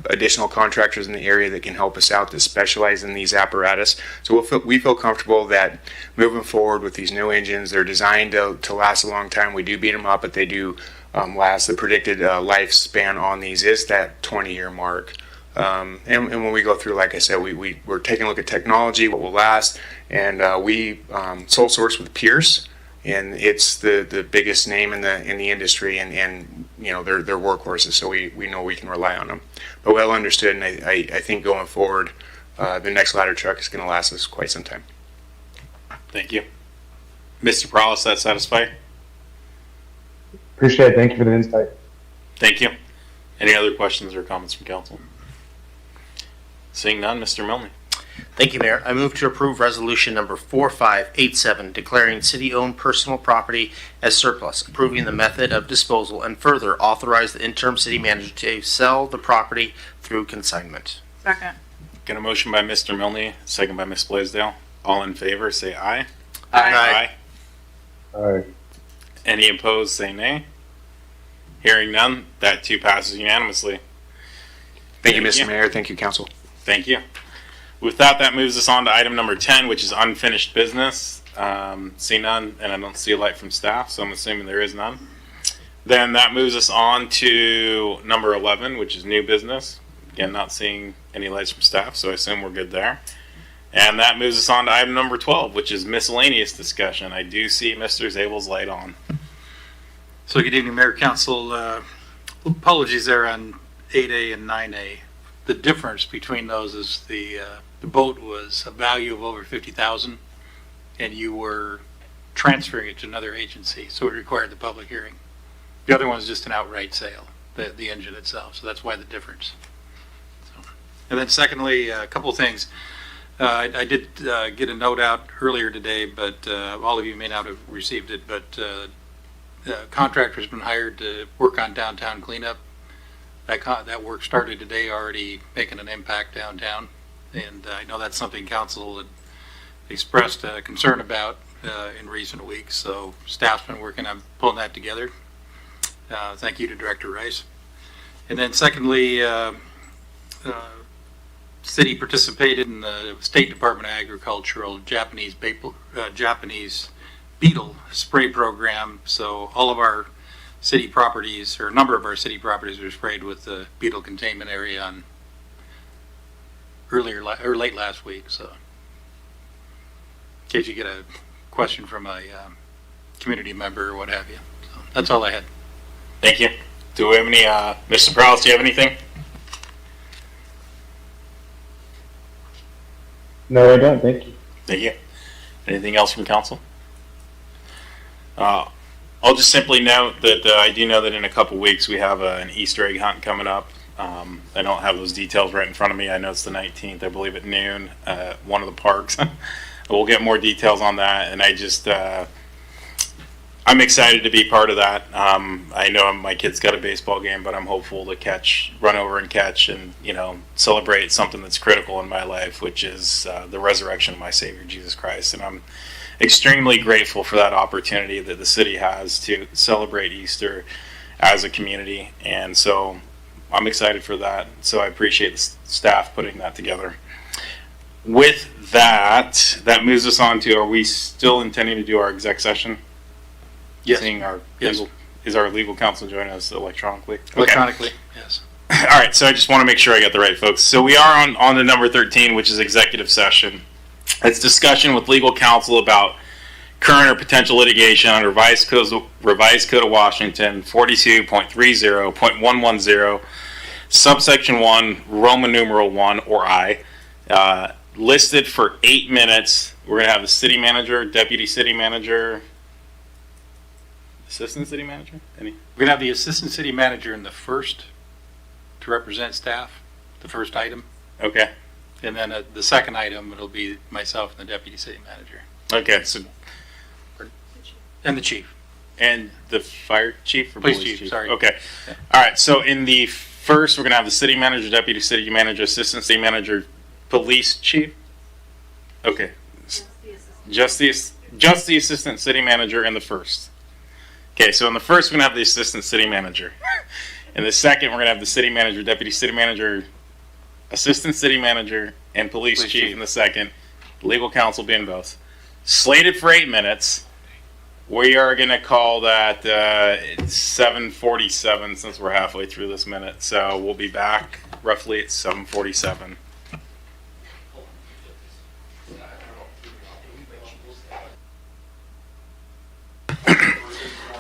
additional contractors in the area that can help us out that specialize in these apparatus. So we feel comfortable that moving forward with these new engines, they're designed to last a long time. We do beat them up, but they do last. The predicted lifespan on these is that 20-year mark. And when we go through, like I said, we're taking a look at technology, what will last, and we sole source with Pierce. and it's the biggest name in the industry, and you know they're workhorses, so we know we can rely on them. But well understood, and I think going forward, the next ladder truck is going to last us quite some time. Thank you. Mr. Perales, that satisfy? Appreciate it. Thank you for the insight. Thank you. Any other questions or comments from council? Seeing none, Mr. Milne. Thank you, Mayor. I move to approve resolution number 4587, declaring city-owned personal property as surplus, approving the method of disposal, and further authorize the interim city manager to sell the property through consignment. Second. Got a motion by Mr. Milne, second by Ms. Blaisdell. All in favor, say aye. Aye. All right. Any opposed, say nay. Hearing none, that too passes unanimously. Thank you, Mr. Mayor. Thank you, council. Thank you. With that, that moves us on to item number 10, which is unfinished business. See none, and I don't see a light from staff, so I'm assuming there is none. Then that moves us on to number 11, which is new business. Again, not seeing any lights from staff, so I assume we're good there. And that moves us on to item number 12, which is miscellaneous discussion. I do see Mr. Zabel's light on. So good evening, Mayor, Council. Apologies there on 8A and 9A. The difference between those is the boat was a value of over $50,000, and you were transferring it to another agency, so it required the public hearing. The other one is just an outright sale, the engine itself, so that's why the difference. And then secondly, a couple of things. I did get a note out earlier today, but all of you may not have received it, but the contractor's been hired to work on downtown cleanup. That work started today, already making an impact downtown, and I know that's something council had expressed concern about in recent weeks, so staff's been working on pulling that together. Thank you to Director Rice. And then secondly, city participated in the State Department of Agricultural Japanese beetle spray program. So all of our city properties, or a number of our city properties, were sprayed with the beetle containment area on late last week. So in case you get a question from a community member or what have you. So that's all I had. Thank you. Do we have any, Mr. Prowse, do you have anything? No, I don't. Thank you. Thank you. Anything else from council? I'll just simply note that I do know that in a couple weeks we have an Easter egg hunt coming up. I don't have those details right in front of me. I know it's the 19th, I believe, at noon at one of the parks. We'll get more details on that, and I just I'm excited to be part of that. I know my kid's got a baseball game, but I'm hopeful to run over and catch, and celebrate something that's critical in my life, which is the resurrection of my Savior Jesus Christ. And I'm extremely grateful for that opportunity that the city has to celebrate Easter as a community, and so I'm excited for that. So I appreciate the staff putting that together. With that, that moves us on to, are we still intending to do our exec session? Yes. Is our legal counsel joining us electronically? Electronically, okay. Yes. All right, so I just want to make sure I got the right folks. So we are on to number 13, which is executive session. It's discussion with legal counsel about current or potential litigation under Revised Code of Washington 42.30.110, subsection 1, Roman numeral 1, or I. Listed for 8 minutes. We're going to have the city manager, deputy city manager, assistant city manager? We're going to have the assistant city manager in the first to represent staff, the first item. Okay. And then the second item, it'll be myself and the deputy city manager. Okay, so. And the chief. And the fire chief? Or police chief, sorry. Okay. Yeah. All right, so in the first, we're going to have the city manager, deputy city manager, assistant city manager, police chief? Okay. Just the assistant city manager in the first. Okay, so in the first, we're going to have the assistant city manager. In the second, we're going to have the city manager, deputy city manager, assistant city manager, and police chief in the second. Legal counsel being both. Slated for 8 minutes. We are going to call that 7:47 since we're halfway through this minute. So we'll be back roughly at 7:47.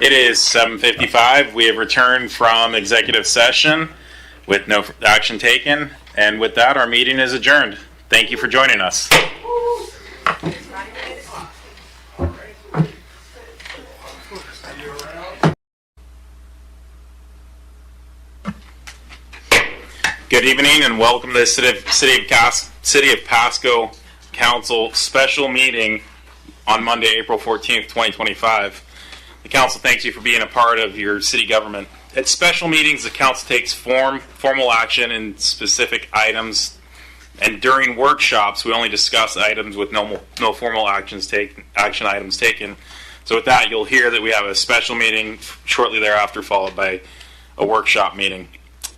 It is 7:55. We have returned from executive session with no action taken. And with that, our meeting is adjourned. Thank you for joining us. Good evening and welcome to the City of Pasco Council special meeting on Monday, April 14th, 2025. The council thanks you for being a part of your city government. At special meetings, the council takes formal action in specific items, and during workshops, we only discuss items with no formal action items taken. So with that, you'll hear that we have a special meeting shortly thereafter, followed by a workshop meeting.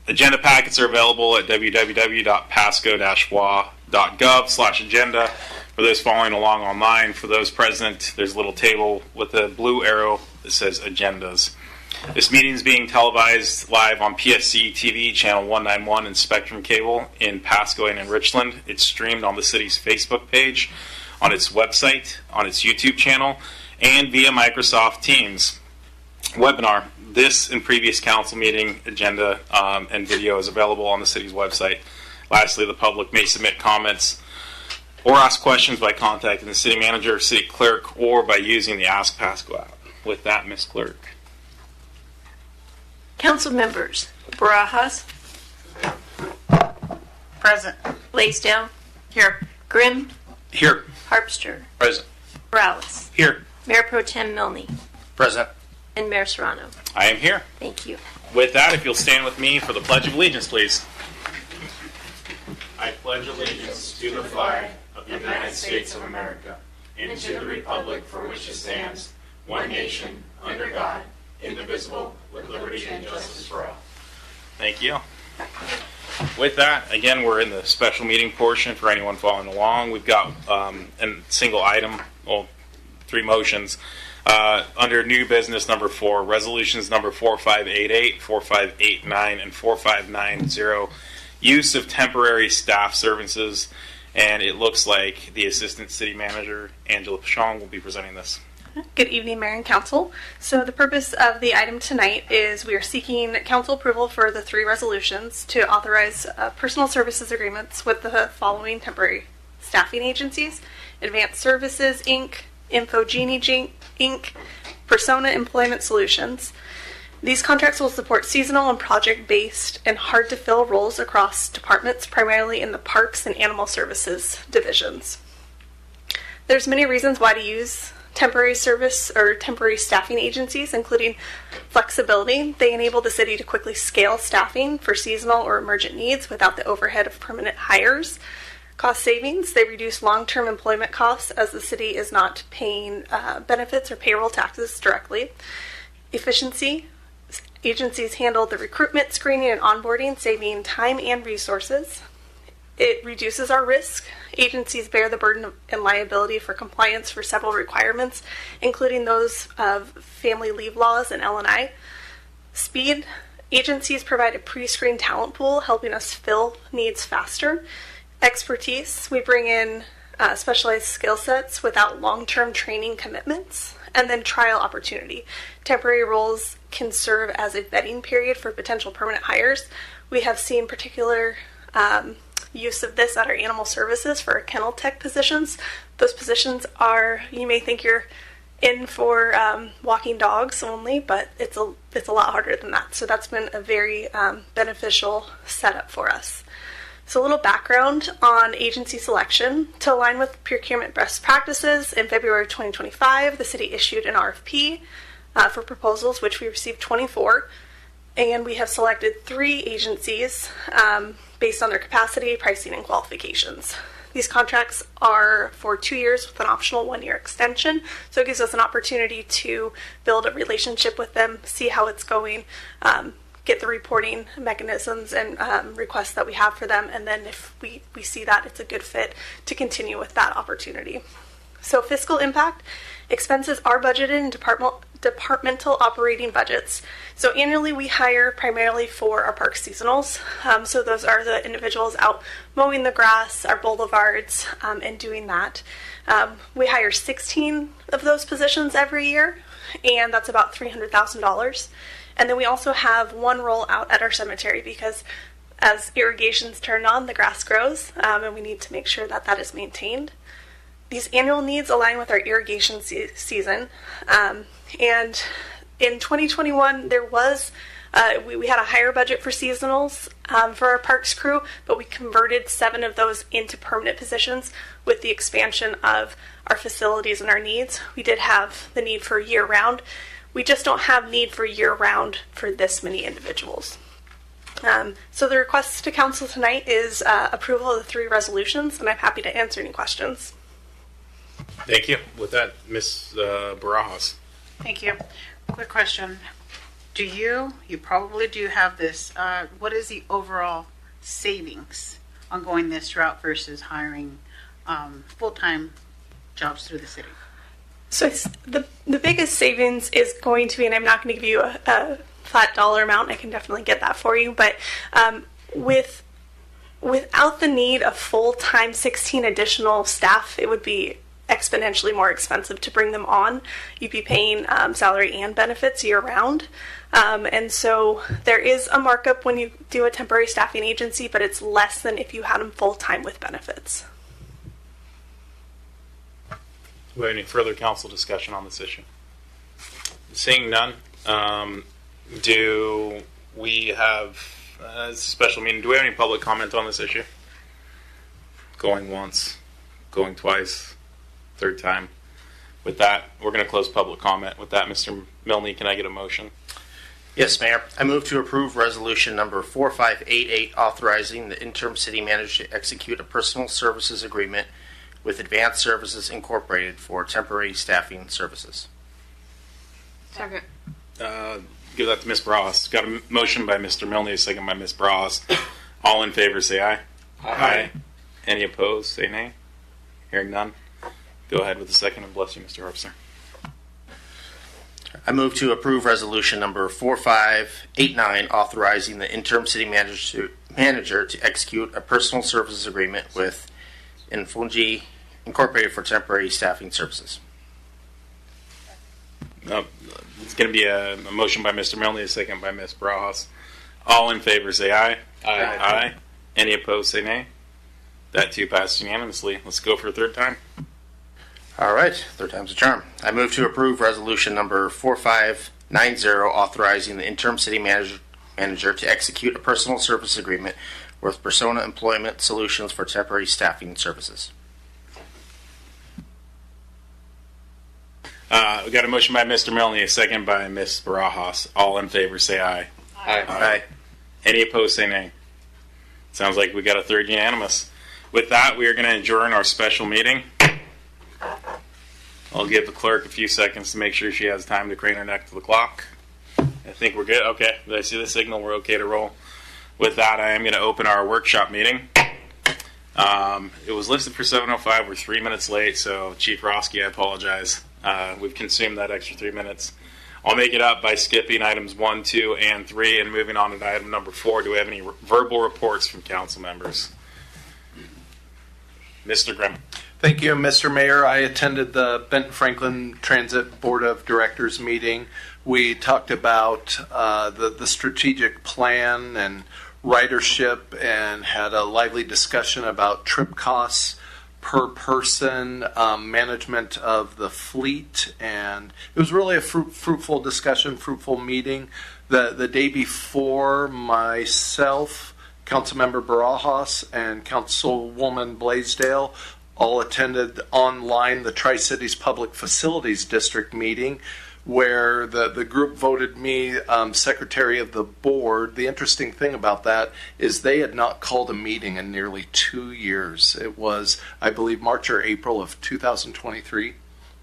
Agenda packets are available at www.pasco-wa.gov/agenda. For those following along online, for those present, there's a little table with a blue arrow that says agendas. This meeting is being televised live on PSC-TV, channel 191 and Spectrum Cable in Pasco and Richland. It's streamed on the city's Facebook page, on its website, on its YouTube channel, and via Microsoft Teams webinar. This and previous council meeting agenda and video is available on the city's website. Lastly, the public may submit comments or ask questions by contacting the city manager, city clerk, or by using the Ask Pasco app. With that, Ms. Clerk. Council members, Barajas. Present. Blaisdell. Here. Grimm. Here. Harpster. Present. Morales. Here. Mayor Pro Tem Milne. Present. And Mayor Serrano. I am here. Thank you. With that, if you'll stand with me for the Pledge of Allegiance, please. I pledge allegiance to the flag of the United States of America and to the republic for which it stands, one nation, under God, indivisible, with liberty and justice for all. Thank you. With that, again, we're in the special meeting portion for anyone following along. We've got a single item, well, 3 motions. Under new business number 4, resolutions number 4588, 4589, and 4590, use of temporary staff services, and it looks like the Assistant City Manager, Angela Pashong, will be presenting this. Good evening, Mayor and Council. So the purpose of the item tonight is we are seeking council approval for the 3 resolutions to authorize personal services agreements with the following temporary staffing agencies: Advanced Services, Inc., Infogenie, Inc., Persona Employment Solutions. These contracts will support seasonal and project-based and hard-to-fill roles across departments, primarily in the Parks and Animal Services divisions. There's many reasons why to use temporary service or temporary staffing agencies, including flexibility. They enable the city to quickly scale staffing for seasonal or emergent needs without the overhead of permanent hires. Cost savings, they reduce long-term employment costs as the city is not paying benefits or payroll taxes directly. Efficiency, agencies handle the recruitment, screening, and onboarding, saving time and resources. It reduces our risk. Agencies bear the burden and liability for compliance for several requirements, including those of family leave laws and L&I. Speed, agencies provide a pre-screened talent pool, helping us fill needs faster. Expertise, we bring in specialized skill sets without long-term training commitments. And then trial opportunity. Temporary roles can serve as a vetting period for potential permanent hires. We have seen particular use of this at our animal services for our kennel tech positions. Those positions are, you may think you're in for walking dogs only, but it's a lot harder than that. So that's been a very beneficial setup for us. So a little background on agency selection. To align with procurement best practices, in February 2025, the city issued an RFP for proposals, which we received 24, and we have selected 3 agencies based on their capacity, pricing, and qualifications. These contracts are for 2 years with an optional 1-year extension, so it gives us an opportunity to build a relationship with them, see how it's going, get the reporting mechanisms and requests that we have for them, and then if we see that it's a good fit, to continue with that opportunity. So fiscal impact, expenses are budgeted in departmental operating budgets. So annually we hire primarily for our park seasonals. So those are the individuals out mowing the grass, our boulevards, and doing that. We hire 16 of those positions every year. and that's about $300,000. And then we also have one rollout at our cemetery because as irrigation's turned on, the grass grows, and we need to make sure that that is maintained. These annual needs align with our irrigation season. And in 2021, there was we had a higher budget for seasonals for our parks crew, but we converted 7 of those into permanent positions with the expansion of our facilities and our needs. We did have the need for year-round. We just don't have need for year-round for this many individuals. So the request to council tonight is approval of the 3 resolutions, and I'm happy to answer any questions. Thank you. With that, Ms. Barajas. Thank you. Quick question. You probably do have this, what is the overall savings on going this route versus hiring full-time jobs through the city? So the biggest savings is going to be, and I'm not going to give you a flat dollar amount, I can definitely get that for you, but without the need of full-time 16 additional staff, it would be exponentially more expensive to bring them on. You'd be paying salary and benefits year-round. And so there is a markup when you do a temporary staffing agency, but it's less than if you had them full-time with benefits. Do we have any further council discussion on this issue? Seeing none, do we have, it's a special meeting, do we have any public comment on this issue? Going once, going twice, third time. With that, we're going to close public comment. With that, Mr. Milne, can I get a motion? Yes, Mayor. I move to approve resolution number 4588, authorizing the interim city manager to execute a personal services agreement with Advanced Services Incorporated for temporary staffing services. Second. Give that to Ms. Bras. Got a motion by Mr. Milne, a second by Ms. Bras. All in favor, say aye. Aye. Any opposed, say nay. Hearing none. Go ahead with the second, and bless you, Mr. Harpster. I move to approve resolution number 4589, authorizing the interim city manager to execute a personal services agreement with Infungi Incorporated for temporary staffing services. It's going to be a motion by Mr. Milne, a second by Ms. Bras. All in favor, say aye. Aye. Aye. Any opposed, say nay. That too passed unanimously. Let's go for a third time. All right, third time's a charm. I move to approve resolution number 4590, authorizing the interim city manager to execute a personal service agreement with Persona Employment Solutions for temporary staffing services. We got a motion by Mr. Milne, a second by Ms. Barajas. All in favor, say aye. Aye. Aye. Any opposed, say nay. Sounds like we got a third unanimous. With that, we are going to adjourn our special meeting. I'll give the clerk a few seconds to make sure she has time to crane her neck to the clock. I think we're good. Okay, did I see the signal? We're okay to roll. With that, I am going to open our workshop meeting. It was listed for 7:05. We're 3 minutes late, so Chief Roski, I apologize. We've consumed that extra 3 minutes. I'll make it up by skipping items 1, 2, and 3 and moving on to item number 4. Do we have any verbal reports from council members? Mr. Grimm. Thank you, Mr. Mayor. I attended the Benton Franklin Transit Board of Directors meeting. We talked about the strategic plan and ridership and had a lively discussion about trip costs per person, management of the fleet, and it was really a fruitful discussion, fruitful meeting. The day before, myself, Councilmember Barajas, and Councilwoman Blaisdell all attended online the Tri-Cities Public Facilities District meeting, where the group voted me secretary of the board. The interesting thing about that is they had not called a meeting in nearly 2 years. It was, I believe, March or April of 2023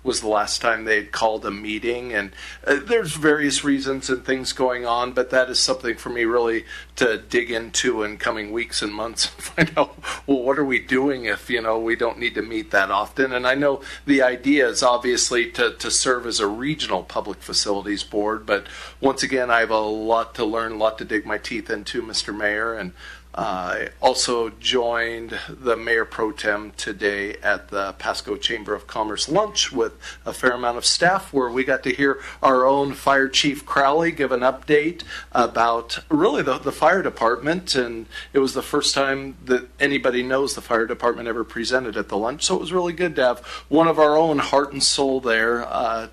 was the last time they had called a meeting. And there's various reasons and things going on, but that is something for me really to dig into in coming weeks and months and find out, well, what are we doing if, we don't need to meet that often? And I know the idea is obviously to serve as a regional public facilities board, but once again, I have a lot to learn, a lot to dig my teeth into, Mr. Mayor, and I also joined the Mayor Pro Tem today at the Pasco Chamber of Commerce lunch with a fair amount of staff, where we got to hear our own Fire Chief Crowley give an update about really the fire department. And it was the first time that anybody knows the fire department ever presented at the lunch. So it was really good to have one of our own heart and soul there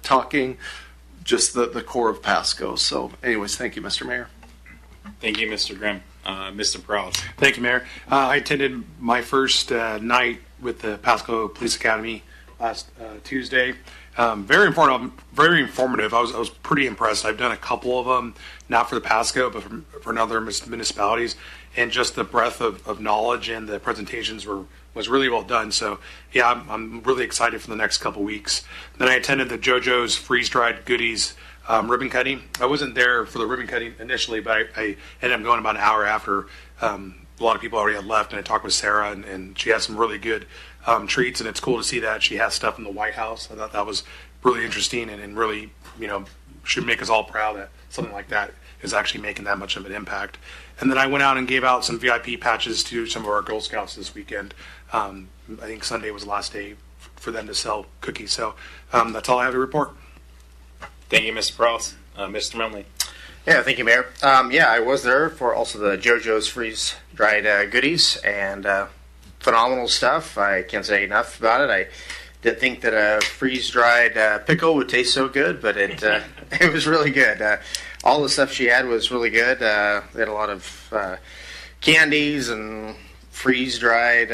talking just the core of Pasco. So anyways, thank you, Mr. Mayor. Thank you, Mr. Grimm. Mr. Prowse. Thank you, Mayor. I attended my first night with the Pasco Police Academy last Tuesday. Very informative. I was pretty impressed. I've done a couple of them, not for the Pasco, but for other municipalities, and just the breadth of knowledge and the presentations was really well done. So yeah, I'm really excited for the next couple weeks. Then I attended the JoJo's Freeze Dried Goodies ribbon cutting. I wasn't there for the ribbon cutting initially, but I ended up going about an hour after. A lot of people already had left, and I talked with Sarah, and she has some really good treats, and it's cool to see that she has stuff in the White House. I thought that was really interesting, and really, should make us all proud that something like that is actually making that much of an impact. And then I went out and gave out some VIP patches to some of our Girl Scouts this weekend. I think Sunday was the last day for them to sell cookies. So that's all I have to report. Thank you, Mr. Prowse. Mr. Munley. Yeah, thank you, Mayor. I was there for also the JoJo's Freeze Dried Goodies, and phenomenal stuff. I can't say enough about it. I didn't think that a freeze-dried pickle would taste so good, but it it was really good. All the stuff she had was really good. They had a lot of candies and freeze-dried,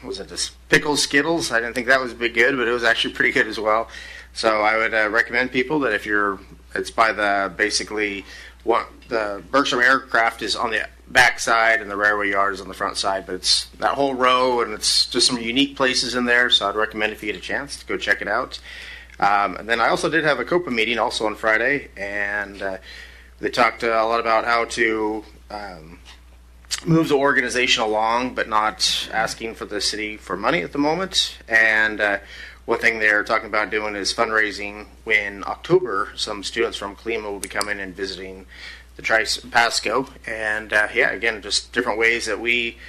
was it the pickle Skittles? I didn't think that was good, but it was actually pretty good as well. So I would recommend people that if it's by the Berkshire Aircraft is on the back side and the railway yard is on the front side, but it's that whole row, and it's just some unique places in there. So I'd recommend if you get a chance to go check it out. And then I also did have a COPA meeting also on Friday, and they talked a lot about how to move the organization along, but not asking for the city for money at the moment. And one thing they're talking about doing is fundraising. In October, some students from Kalima will be coming and visiting the Pasco. And again, just different ways that we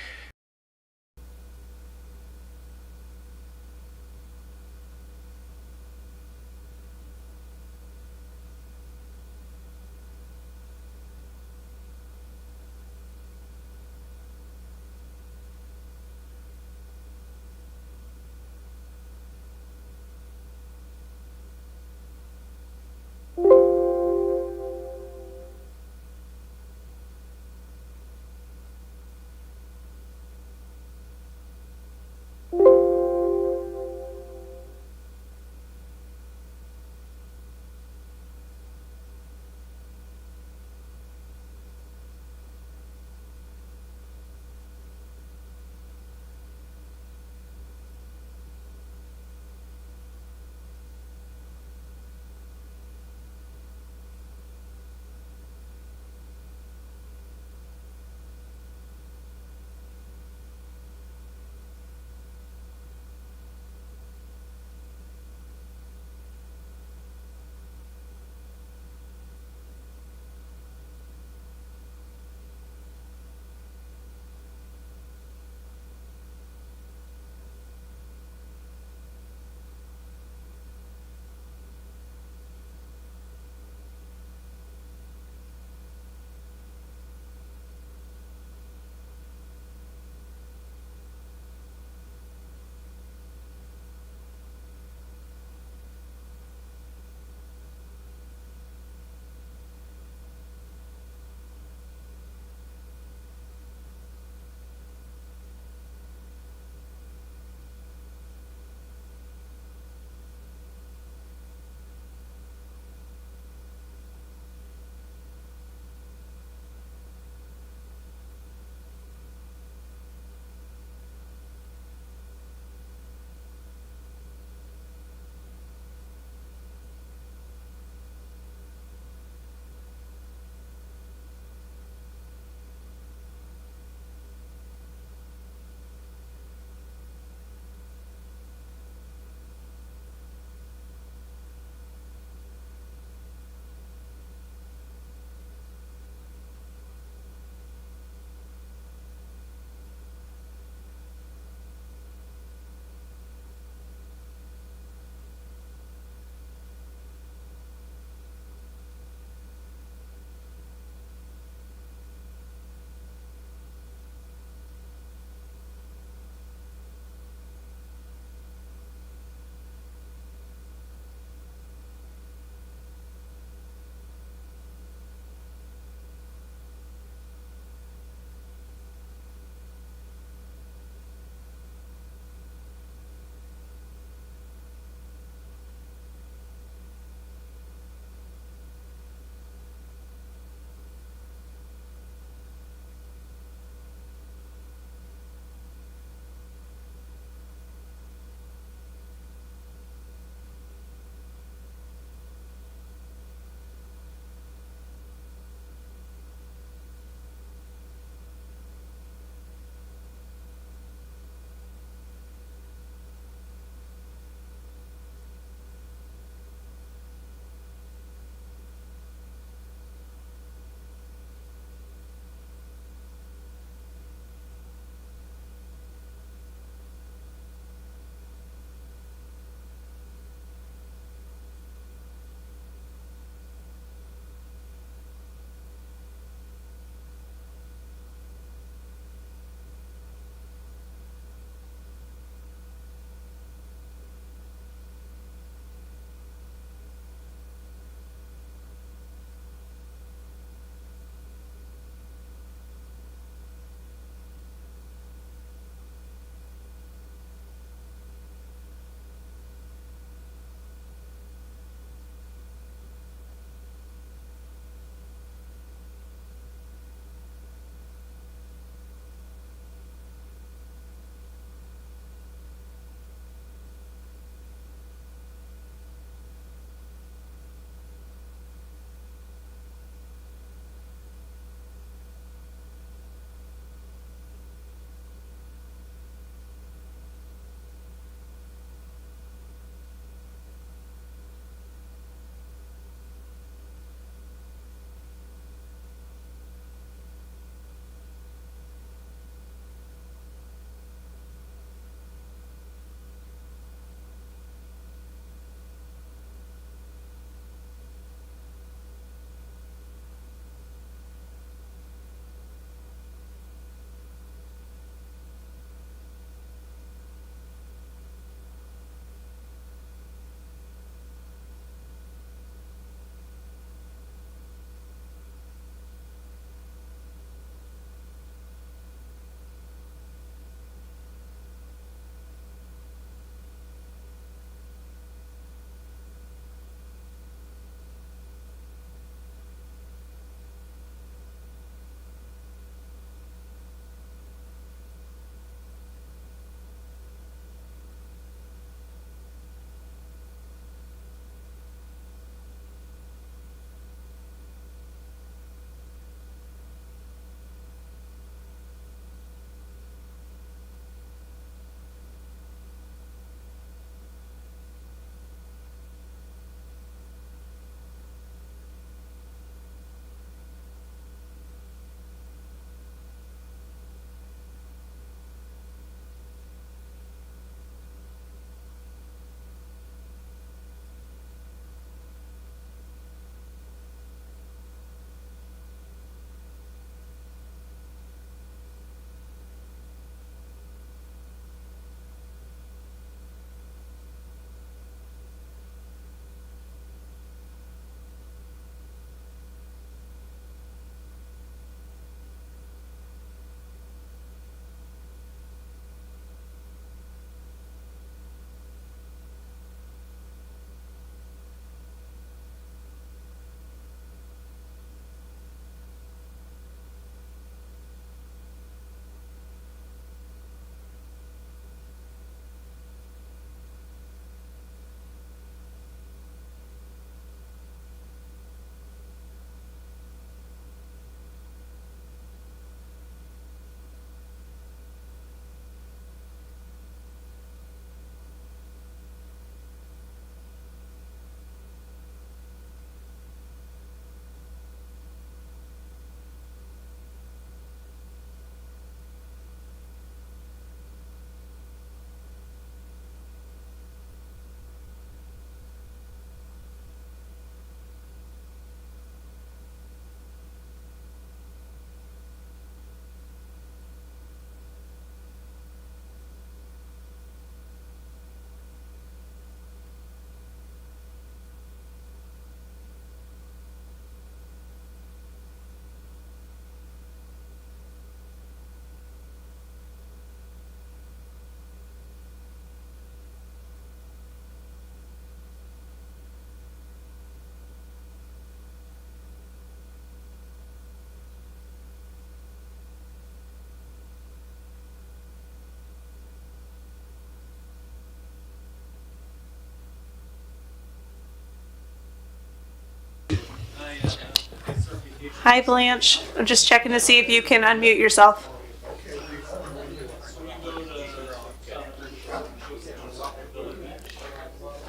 Hi, Blanche. I'm just checking to see if you can unmute yourself.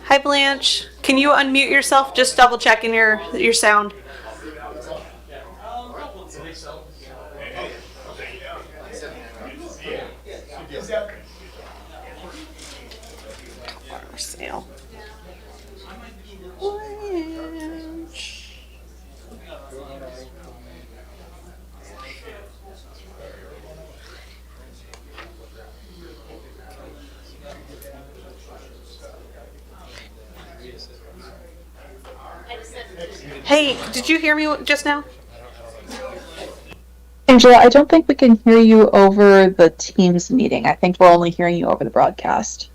Hi, Blanche. Can you unmute yourself? Just double checking your sound. For sale. Hey, did you hear me just now? Angela, I don't think we can hear you over the Teams meeting. I think we're only hearing you over the broadcast.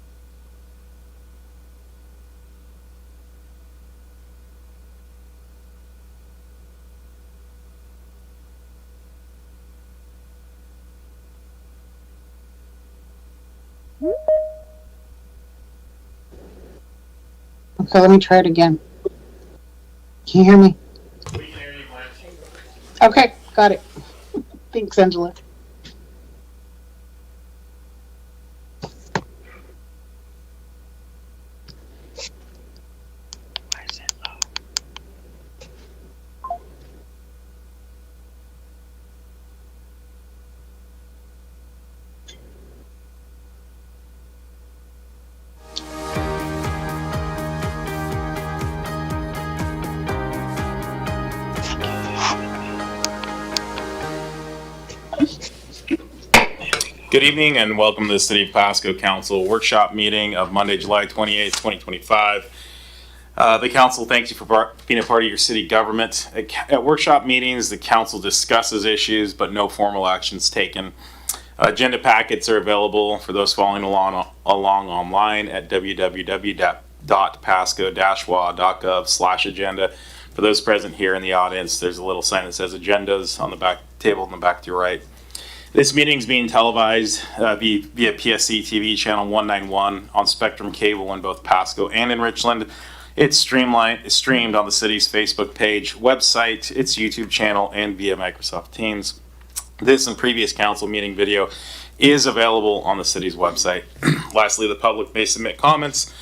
Okay, let me try it again. Can you hear me? Okay, got it. Thanks, Angela. Good evening and welcome to the City of Pasco Council Workshop Meeting of Monday, July 28th, 2025. The council thanks you for being a part of your city government. At workshop meetings, the council discusses issues, but no formal actions taken. Agenda packets are available for those following along online at www.pasco-wa.gov/agenda. For those present here in the audience, there's a little sign that says agendas on the back table in the back to your right. This meeting is being televised via PSC-TV channel 191 on Spectrum Cable in both Pasco and in Richland. It's streamed on the city's Facebook page, website, its YouTube channel, and via Microsoft Teams. This and previous council meeting video is available on the city's website. Lastly, the public may submit comments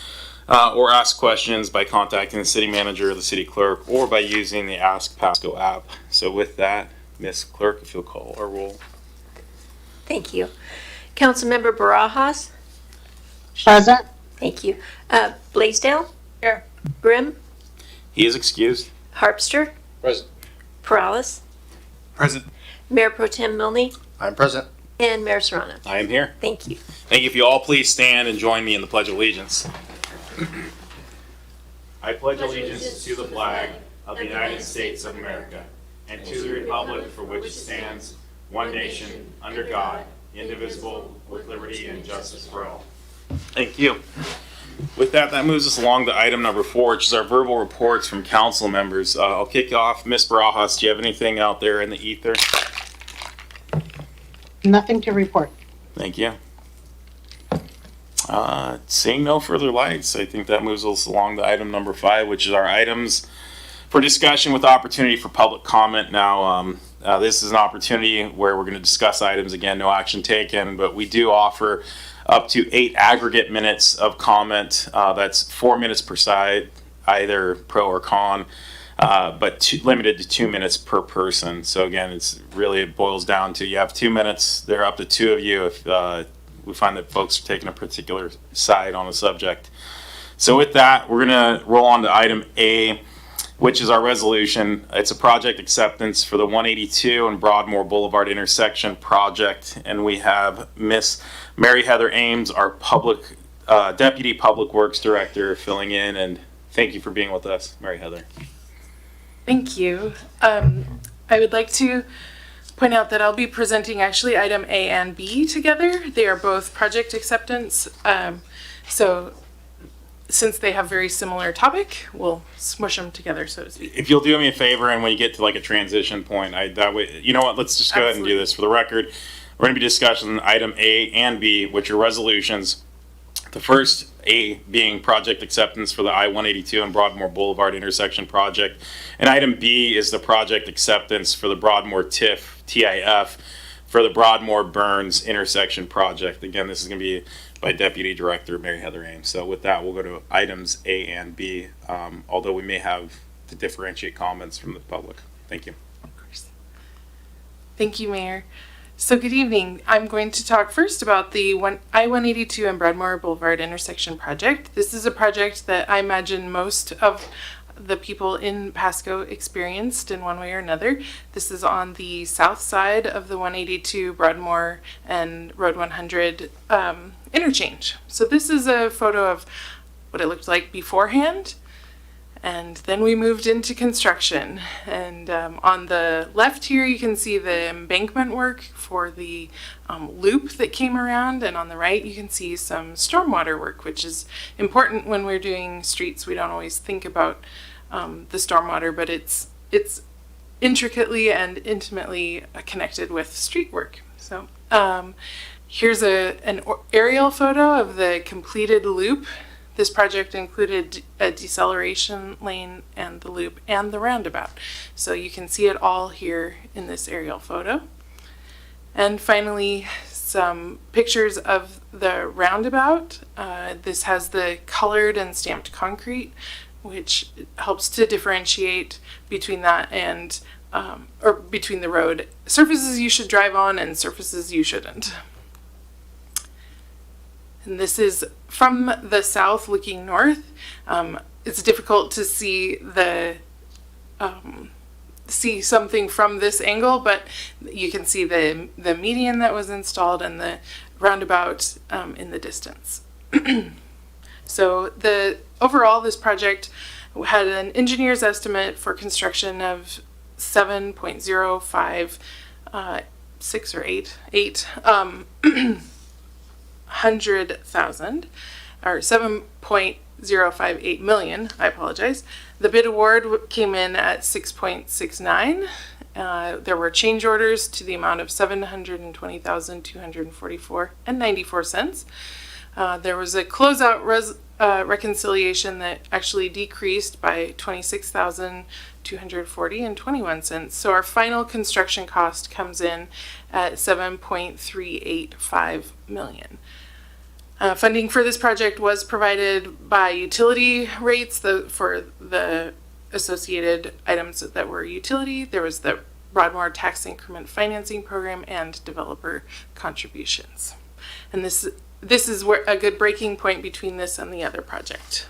or ask questions by contacting the city manager or the city clerk or by using the Ask Pasco app. So with that, Ms. Clerk, if you'll call our roll. Thank you. Councilmember Barajas? Present. Thank you. Blaisdell? Here. Grimm? He is excused. Harpster? Present. Perales? Present. Mayor Pro Tem Milne? I'm present. And Mayor Serrano. I am here. Thank you. Thank you. If you all please stand and join me in the Pledge of Allegiance. I pledge allegiance to the flag of the United States of America and to the republic for which it stands, one nation, under God, indivisible, with liberty and justice for all. Thank you. With that, that moves us along to item number 4, which is our verbal reports from council members. I'll kick off. Ms. Barajas, do you have anything out there in the ether? Nothing to report. Thank you. Seeing no further lights, I think that moves us along to item number 5, which is our items for discussion with opportunity for public comment. Now, this is an opportunity where we're going to discuss items. Again, no action taken, but we do offer up to 8 aggregate minutes of comment. That's 4 minutes per side, either pro or con, but limited to 2 minutes per person. So again, it boils down to you have 2 minutes. There are up to 2 of you if we find that folks are taking a particular side on a subject. So with that, we're going to roll on to item A, which is our resolution. It's a project acceptance for the 182 and Broadmoor Boulevard intersection project. And we have Miss Mary Heather Ames, our Deputy Public Works Director, filling in. And thank you for being with us, Mary Heather. Thank you. I would like to point out that I'll be presenting actually item A and B together. They are both project acceptance. So since they have very similar topic, we'll smush them together, so to speak. If you'll do me a favor, and when you get to like a transition point, that way, you know what, let's just go ahead and do this. For the record, we're going to be discussing item A and B, which are resolutions The first A being project acceptance for the I-182 and Broadmoor Boulevard intersection project. And item B is the project acceptance for the Broadmoor TIF for the Broadmoor Burns intersection project. Again, this is going to be by Deputy Director Mary Heather Ames. So with that, we'll go to items A and B, although we may have to differentiate comments from the public. Thank you. Thank you, Mayor. So good evening. I'm going to talk first about the I-182 and Broadmoor Boulevard intersection project. This is a project that I imagine most of the people in Pasco experienced in one way or another. This is on the south side of the 182 Broadmoor and Road 100 interchange. So this is a photo of what it looked like beforehand. And then we moved into construction. And on the left here, you can see the embankment work for the loop that came around. And on the right, you can see some stormwater work, which is important when we're doing streets. We don't always think about the stormwater, but it's intricately and intimately connected with street work. So here's an aerial photo of the completed loop. This project included a deceleration lane and the loop and the roundabout. So you can see it all here in this aerial photo. And finally, some pictures of the roundabout. This has the colored and stamped concrete, which helps to differentiate between that and, or between the road surfaces you should drive on and surfaces you shouldn't. And this is from the south looking north. It's difficult to see see something from this angle, but you can see the median that was installed and the roundabout in the distance. So overall, this project had an engineer's estimate for construction of 7.056 or 8 $100,000 or 7.058 million. I apologize. The bid award came in at 6.69. There were change orders to the amount of $720,244.94. There was a closeout reconciliation that actually decreased by $26,240.21. So our final construction cost comes in at $7.385 million. Funding for this project was provided by utility rates for the associated items that were utility. There was the Broadmoor Tax Increment Financing Program and developer contributions. And this is where a good breaking point between this and the other project.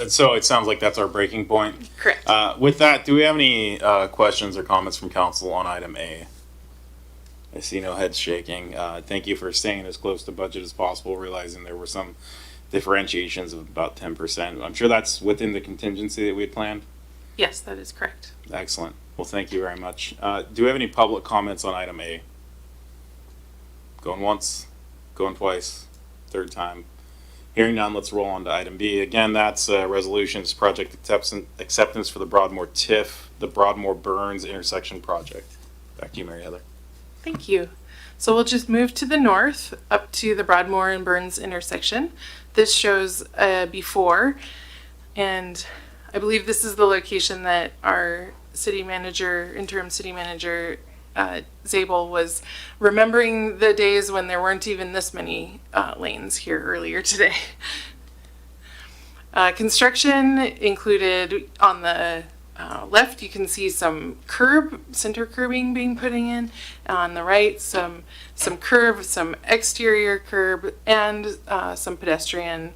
So it sounds like that's our breaking point. Correct. With that, do we have any questions or comments from council on item A? I see no heads shaking. Thank you for staying as close to budget as possible, realizing there were some differentiations of about 10%. I'm sure that's within the contingency that we had planned. Yes, that is correct. Excellent. Well, thank you very much. Do we have any public comments on item A? Going once, going twice, third time. Hearing none, let's roll on to item B. Again, that's resolutions project acceptance for the Broadmoor TIF, the Broadmoor Burns intersection project. Back to you, Mary Heather. Thank you. So we'll just move to the north up to the Broadmoor and Burns intersection. This shows before, and I believe this is the location that our interim city manager, Zabel, was remembering the days when there weren't even this many lanes here earlier today. Construction included on the left, you can see some center curbing being put in. On the right, some curb, some exterior curb, and some pedestrian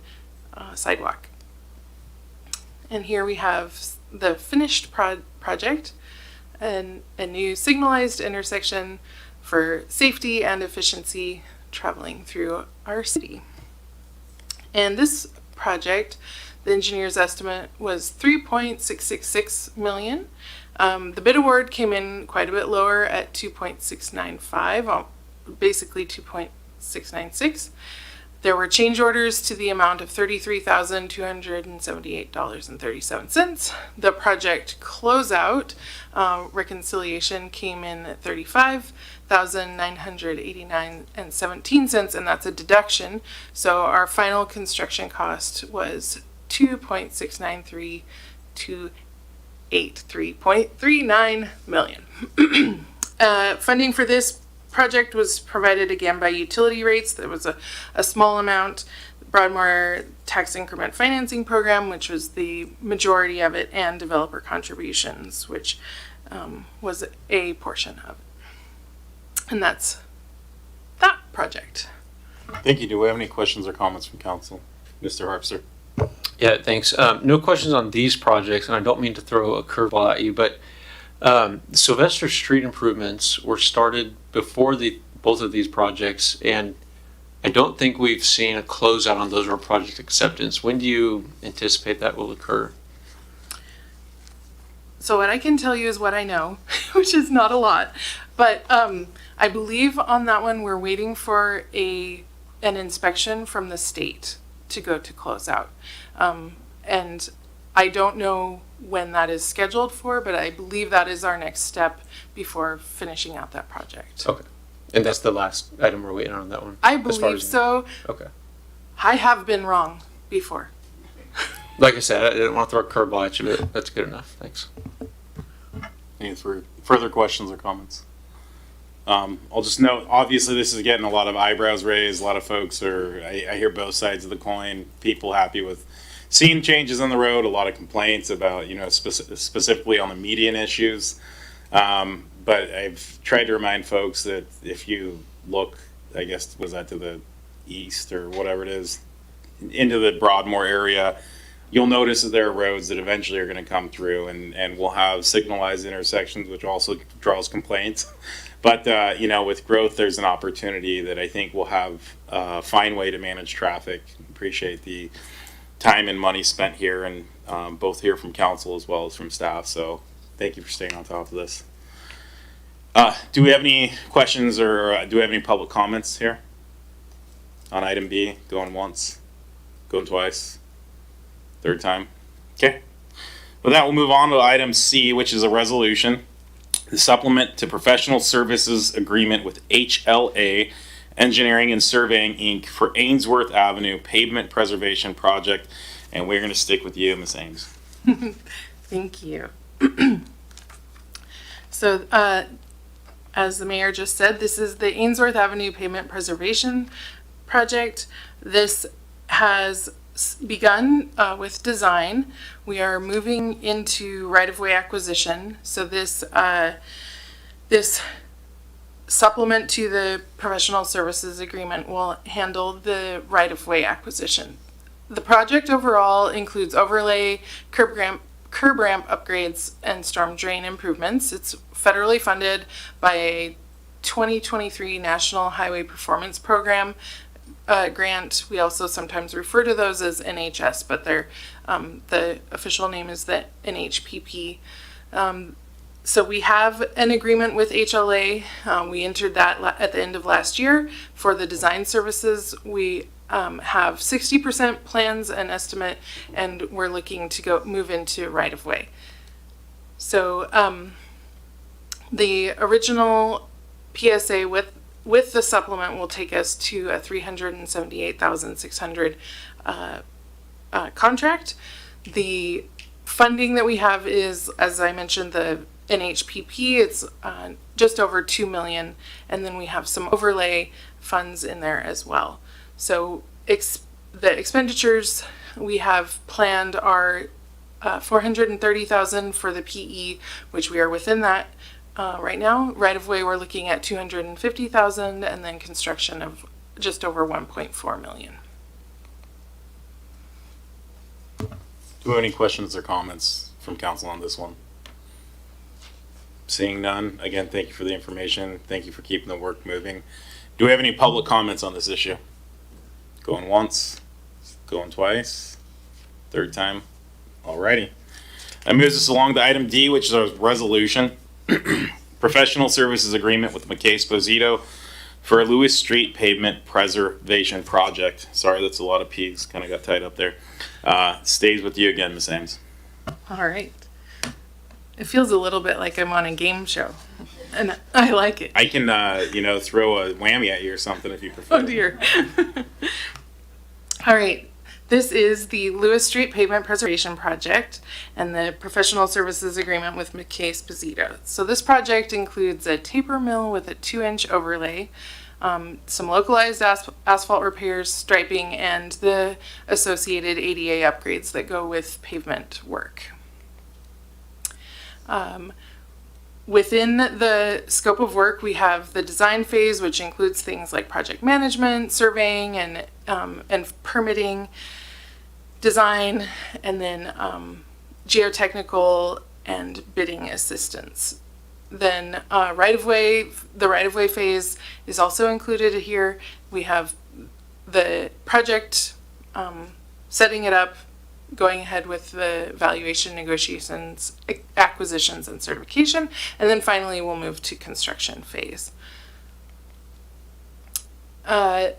sidewalk. And here we have the finished project, and a new signalized intersection for safety and efficiency traveling through our city. And this project, the engineer's estimate was $3.666 million. The bid award came in quite a bit lower at $2.695, basically $2.696. There were change orders to the amount of $33,278.37. The project closeout reconciliation came in at $35,989.17, and that's a deduction. So our final construction cost was $2.693 to $83.39 million. Funding for this project was provided again by utility rates. There was a small amount, Broadmoor Tax Increment Financing Program, which was the majority of it, and developer contributions, which was a portion of it. And that's that project. Thank you. Do we have any questions or comments from council? Mr. Harpster. Yeah, thanks. No questions on these projects, and I don't mean to throw a curveball at you, but Sylvester Street improvements were started before both of these projects, and I don't think we've seen a closeout on those or project acceptance. When do you anticipate that will occur? So what I can tell you is what I know, which is not a lot, but I believe on that one we're waiting for an inspection from the state to go to closeout, and I don't know when that is scheduled for, but I believe that is our next step before finishing out that project. Okay. And that's the last item we're waiting on that one? I believe so. Okay. I have been wrong before. Like I said, I didn't want to throw a curveball at you, but that's good enough. Thanks. Any further questions or comments? I'll just note, obviously this is getting a lot of eyebrows raised. A lot of folks I hear both sides of the coin. People happy with seeing changes on the road, a lot of complaints about, specifically on the median issues. But I've tried to remind folks that if you look, I guess, was that to the east or whatever it is, into the Broadmoor area, you'll notice that there are roads that eventually are going to come through, and we'll have signalized intersections, which also draws complaints. But, with growth, there's an opportunity that I think will have a fine way to manage traffic. Appreciate the time and money spent here, and both here from council as well as from staff. So thank you for staying on top of this. Do we have any questions or do we have any public comments here on item B? Going once, going twice, third time. Okay. With that, we'll move on to item C, which is a resolution. The supplement to professional services agreement with HLA Engineering and Surveying, Inc. for Ainsworth Avenue Pavement Preservation Project. And we're going to stick with you, Ms. Ames. Thank you. So, as the mayor just said, this is the Ainsworth Avenue Pavement Preservation Project. This has begun with design. We are moving into right-of-way acquisition. So this supplement to the professional services agreement will handle the right-of-way acquisition. The project overall includes overlay, curb ramp upgrades, and storm drain improvements. It's federally funded by a 2023 National Highway Performance Program grant. We also sometimes refer to those as NHS, but they're the official name is the NHPP. So we have an agreement with HLA. We entered that at the end of last year. For the design services, we have 60% plans and estimate, and we're looking to move into right-of-way. So the original PSA with the supplement will take us to a $378,600 contract. The funding that we have is, as I mentioned, the NHPP. It's just over $2 million, and then we have some overlay funds in there as well. So the expenditures we have planned are $430,000 for the PE, which we are within that right now. Right of way, we're looking at $250,000, and then construction of just over $1.4 million. Do we have any questions or comments from council on this one? Seeing none, again, thank you for the information. Thank you for keeping the work moving. Do we have any public comments on this issue? Going once, going twice, third time. Alrighty. That moves us along to item D, which is our resolution. Professional services agreement with McKay Esposito for a Lewis Street Pavement Preservation Project. Sorry, that's a lot of P's, kind of got tied up there. Stays with you again, Ms. Ames. All right. It feels a little bit like I'm on a game show, and I like it. I can, throw a whammy at you or something if you prefer. Oh dear. All right. This is the Lewis Street Pavement Preservation Project and the professional services agreement with McKay Esposito. So this project includes a taper mill with a 2-inch overlay, some localized asphalt repairs, striping, and the associated ADA upgrades that go with pavement work. Within the scope of work, we have the design phase, which includes things like project management, surveying, and permitting, design, and then geotechnical and bidding assistance. Then the right-of-way phase is also included here. We have the project, setting it up, going ahead with the valuation, negotiations, acquisitions, and certification, and then finally we'll move to construction phase. I'm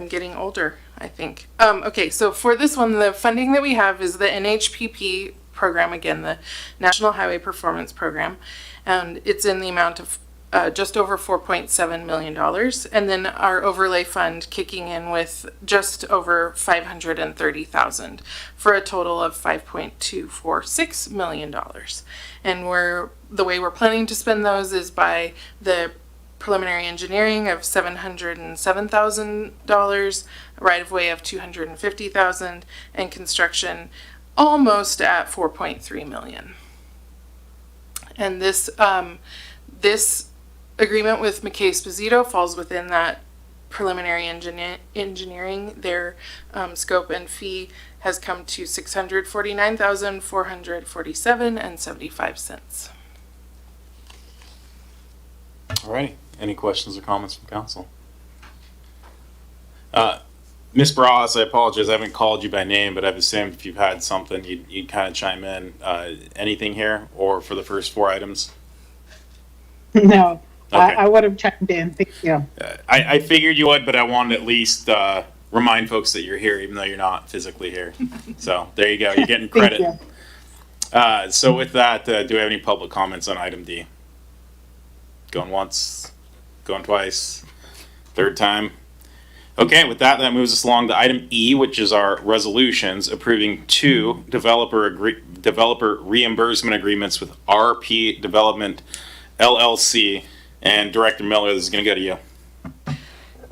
getting older, I think. Okay, so for this one, the funding that we have is the NHPP program, again, the National Highway Performance Program, and it's in the amount of just over $4.7 million, and then our overlay fund kicking in with just over $530,000 for a total of $5.246 million. And the way we're planning to spend those is by the preliminary engineering of $707,000, right-of-way of $250,000, and construction almost at $4.3 million. And this agreement with McKay Esposito falls within that preliminary engineering. Their scope and fee has come to $649,447.75. All right. Any questions or comments from council? Ms. Barras, I apologize. I haven't called you by name, but I've assumed if you've had something, you'd kind of chime in. Anything here or for the first 4 items? No. Okay. I would have chimed in. Thank you. I figured you would, but I wanted to at least remind folks that you're here, even though you're not physically here. So there you go. You're getting credit. Thank you. So with that, do we have any public comments on item D? Going once, going twice, third time. Okay, with that moves us along to item E, which is our resolutions approving 2 developer reimbursement agreements with RP Development LLC. And Director Miller, this is going to go to you.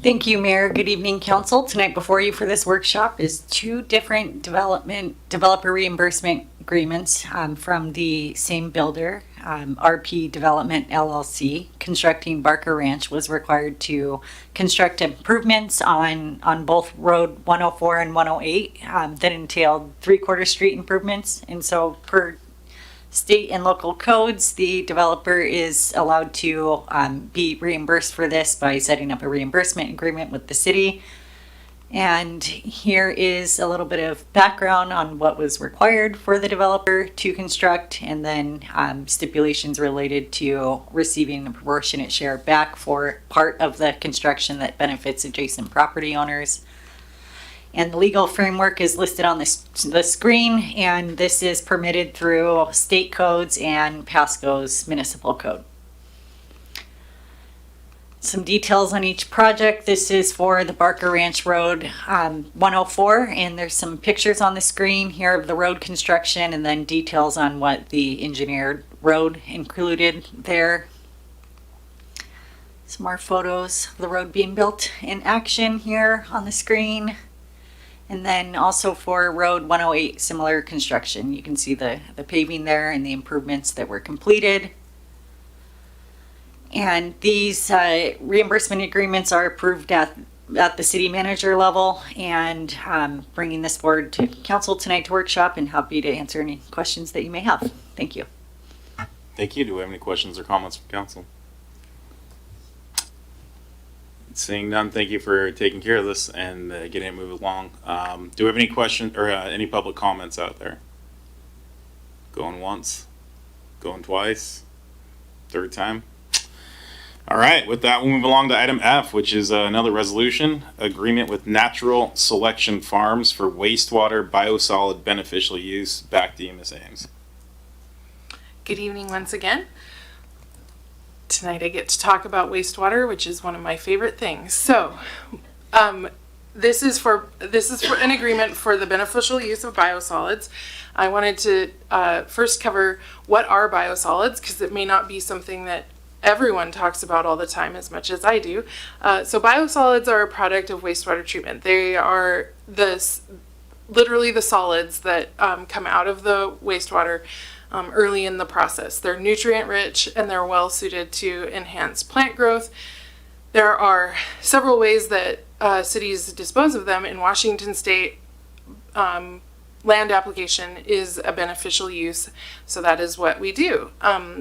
Thank you, Mayor. Good evening, Council. Tonight before you for this workshop is 2 different developer reimbursement agreements from the same builder, RP Development LLC. Constructing Barker Ranch was required to construct improvements on both Road 104 and 108 that entailed 3/4 street improvements. And so per state and local codes, the developer is allowed to be reimbursed for this by setting up a reimbursement agreement with the city. And here is a little bit of background on what was required for the developer to construct, and then stipulations related to receiving a proportionate share back for part of the construction that benefits adjacent property owners. And the legal framework is listed on the screen, and this is permitted through state codes and Pasco's municipal code. Some details on each project. This is for the Barker Ranch Road 104, and there's some pictures on the screen here of the road construction, and then details on what the engineered road included there. Some more photos of the road being built in action here on the screen. And then also for Road 108, similar construction. You can see the paving there and the improvements that were completed. And these reimbursement agreements are approved at the city manager level, and bringing this forward to council tonight to workshop, and happy to answer any questions that you may have. Thank you. Thank you. Do we have any questions or comments from council? Seeing none, thank you for taking care of this and getting it moved along. Do we have any questions or any public comments out there? Going once, going twice, Third time. All right, with that, we'll move along to item F, which is another resolution, agreement with Natural Selection Farms for wastewater biosolid beneficial use. Back to you, Ms. Ames. Good evening once again. Tonight I get to talk about wastewater, which is one of my favorite things. So, this is for an agreement for the beneficial use of biosolids. I wanted to first cover what are biosolids, because it may not be something that everyone talks about all the time as much as I do. So biosolids are a product of wastewater treatment. They are literally the solids that come out of the wastewater early in the process. They're nutrient rich and they're well suited to enhance plant growth. There are several ways that cities dispose of them. In Washington State, land application is a beneficial use, so that is what we do.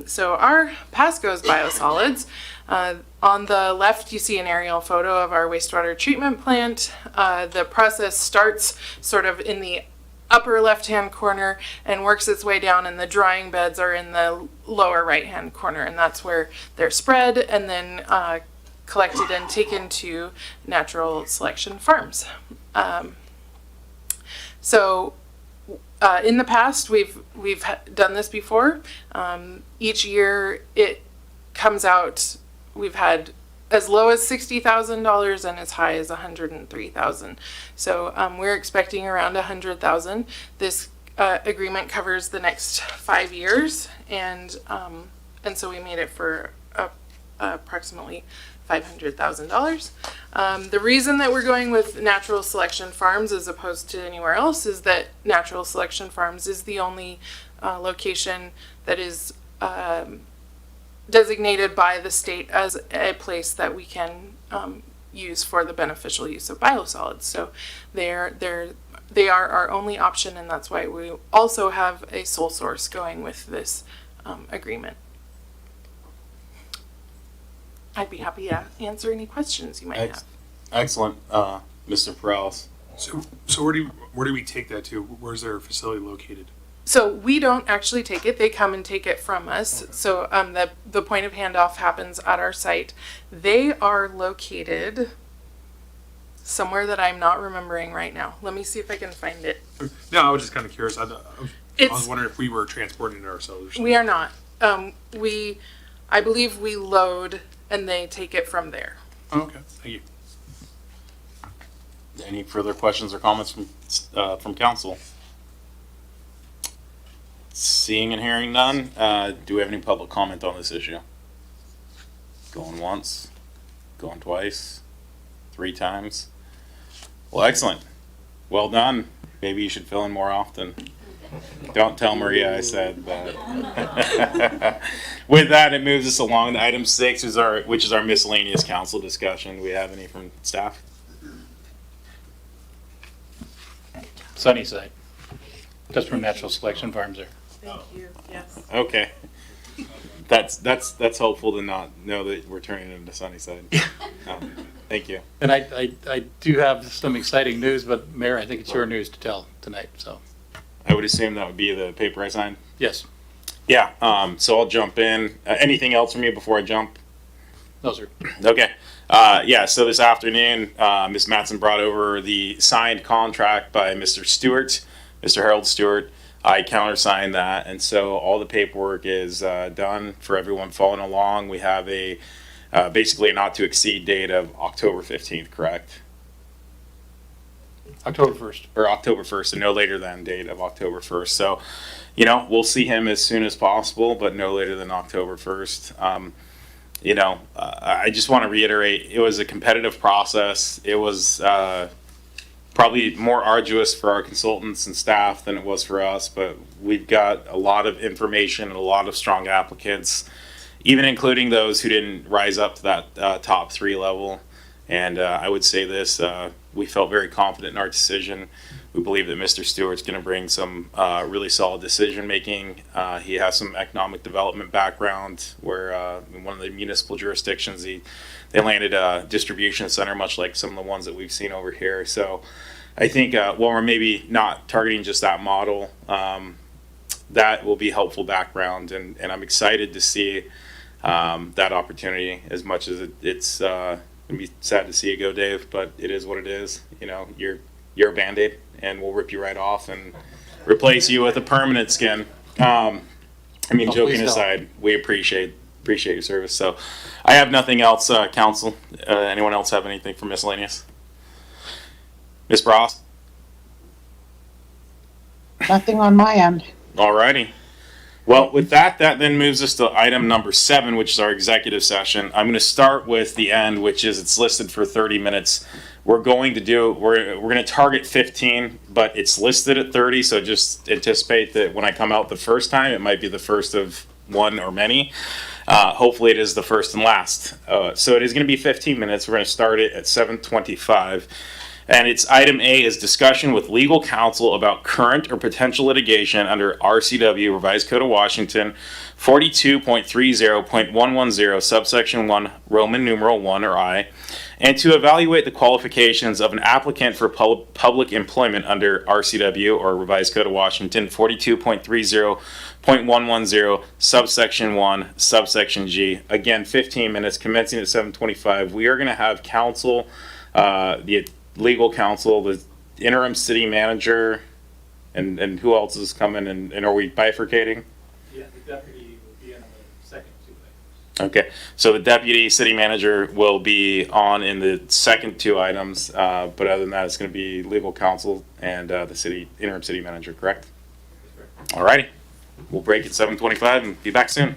So our Pasco's biosolids, on the left you see an aerial photo of our wastewater treatment plant. The process starts sort of in the upper left-hand corner and works its way down, and the drying beds are in the lower right-hand corner, and that's where they're spread and then collected and taken to natural selection farms. In the past, we've done this before. Each year it comes out, we've had as low as $60,000 and as high as $103,000. So we're expecting around $100,000. This agreement covers the next 5 years, and so we made it for approximately $500,000. The reason that we're going with Natural Selection Farms as opposed to anywhere else is that Natural Selection Farms is the only location that is designated by the state as a place that we can use for the beneficial use of biosolids. So they are our only option, and that's why we also have a sole source going with this agreement. I'd be happy to answer any questions you might have. Excellent, Mr. Perales. So where do we take that to? Where's their facility located? So we don't actually take it. They come and take it from us. Okay. So the point of handoff happens at our site. They are located somewhere that I'm not remembering right now. Let me see if I can find it. No, I was just kind of curious. I was wondering if we were transporting it ourselves or something. We are not. I believe we load and they take it from there. Oh, okay, thank you. Any further questions or comments from council? Seeing and hearing none, do we have any public comment on this issue? Going once, going twice, 3 times. Well, excellent. Well done. Maybe you should fill in more often. Don't tell Maria I said that. With that, it moves us along to item 6, which is our miscellaneous council discussion. Do we have any from staff? Sunnyside. That's from Natural Selection Farms there. Thank you. Yes. Okay. That's hopeful to not know that we're turning into Sunnyside. Thank you. And I do have some exciting news, but Mayor, I think it's your news to tell tonight. So I would assume that would be the paper I signed. Yes. Yeah. So I'll jump in. Anything else from you before I jump? No, sir. Okay. Yeah. So this afternoon, Ms. Matson brought over the signed contract by Mr. Stewart, Mr. Harold Stewart. I countersigned that, and so all the paperwork is done for everyone following along. We have a basically a not to exceed date of October 15th, correct? October 1st. Or October 1st, and no later than date of October 1st. So, we'll see him as soon as possible, but no later than October 1st. I just want to reiterate, it was a competitive process. It was probably more arduous for our consultants and staff than it was for us, but we've got a lot of information and a lot of strong applicants, even including those who didn't rise up to that top 3 level. And I would say this, we felt very confident in our decision. We believe that Mr. Stewart's going to bring some really solid decision making. He has some economic development background where in one of the municipal jurisdictions, they landed a distribution center, much like some of the ones that we've seen over here. So I think while we're maybe not targeting just that model, that will be helpful background. And I'm excited to see that opportunity. As much as it's gonna be sad to see it go, Dave, but it is what it is. You know, you're a Band-Aid, and we'll rip you right off and replace you with a permanent skin. I mean, Oh, joking please don't. aside, we appreciate your service. So, I have nothing else, council. Anyone else have anything for miscellaneous? Ms. Ross? Nothing on my end. Alrighty. Well, with that then moves us to item number 7, which is our executive session. I'm going to start with the end, which is it's listed for 30 minutes. We're going to target 15, but it's listed at 30, so just anticipate that when I come out the first time, it might be the first of one or many. Hopefully it is the first and last. So it is going to be 15 minutes. We're going to start it at 7:25. And it's item A is discussion with legal counsel about current or potential litigation under RCW, Revised Code of Washington, 42.30.110, subsection 1, Roman numeral 1 or I, and to evaluate the qualifications of an applicant for public employment under RCW or Revised Code of Washington, 42.30.110, subsection 1, subsection G. Again, 15 minutes, commencing at 7:25. We are going to have counsel, the legal counsel, the interim city manager, and who else is coming, and are we bifurcating? Yeah, the deputy will be in the second 2 items. Okay, so the deputy city manager will be on in the second 2 items, but other than that, it's going to be legal counsel and the interim city manager, correct? Alrighty, we'll break at 7:25 and be back soon.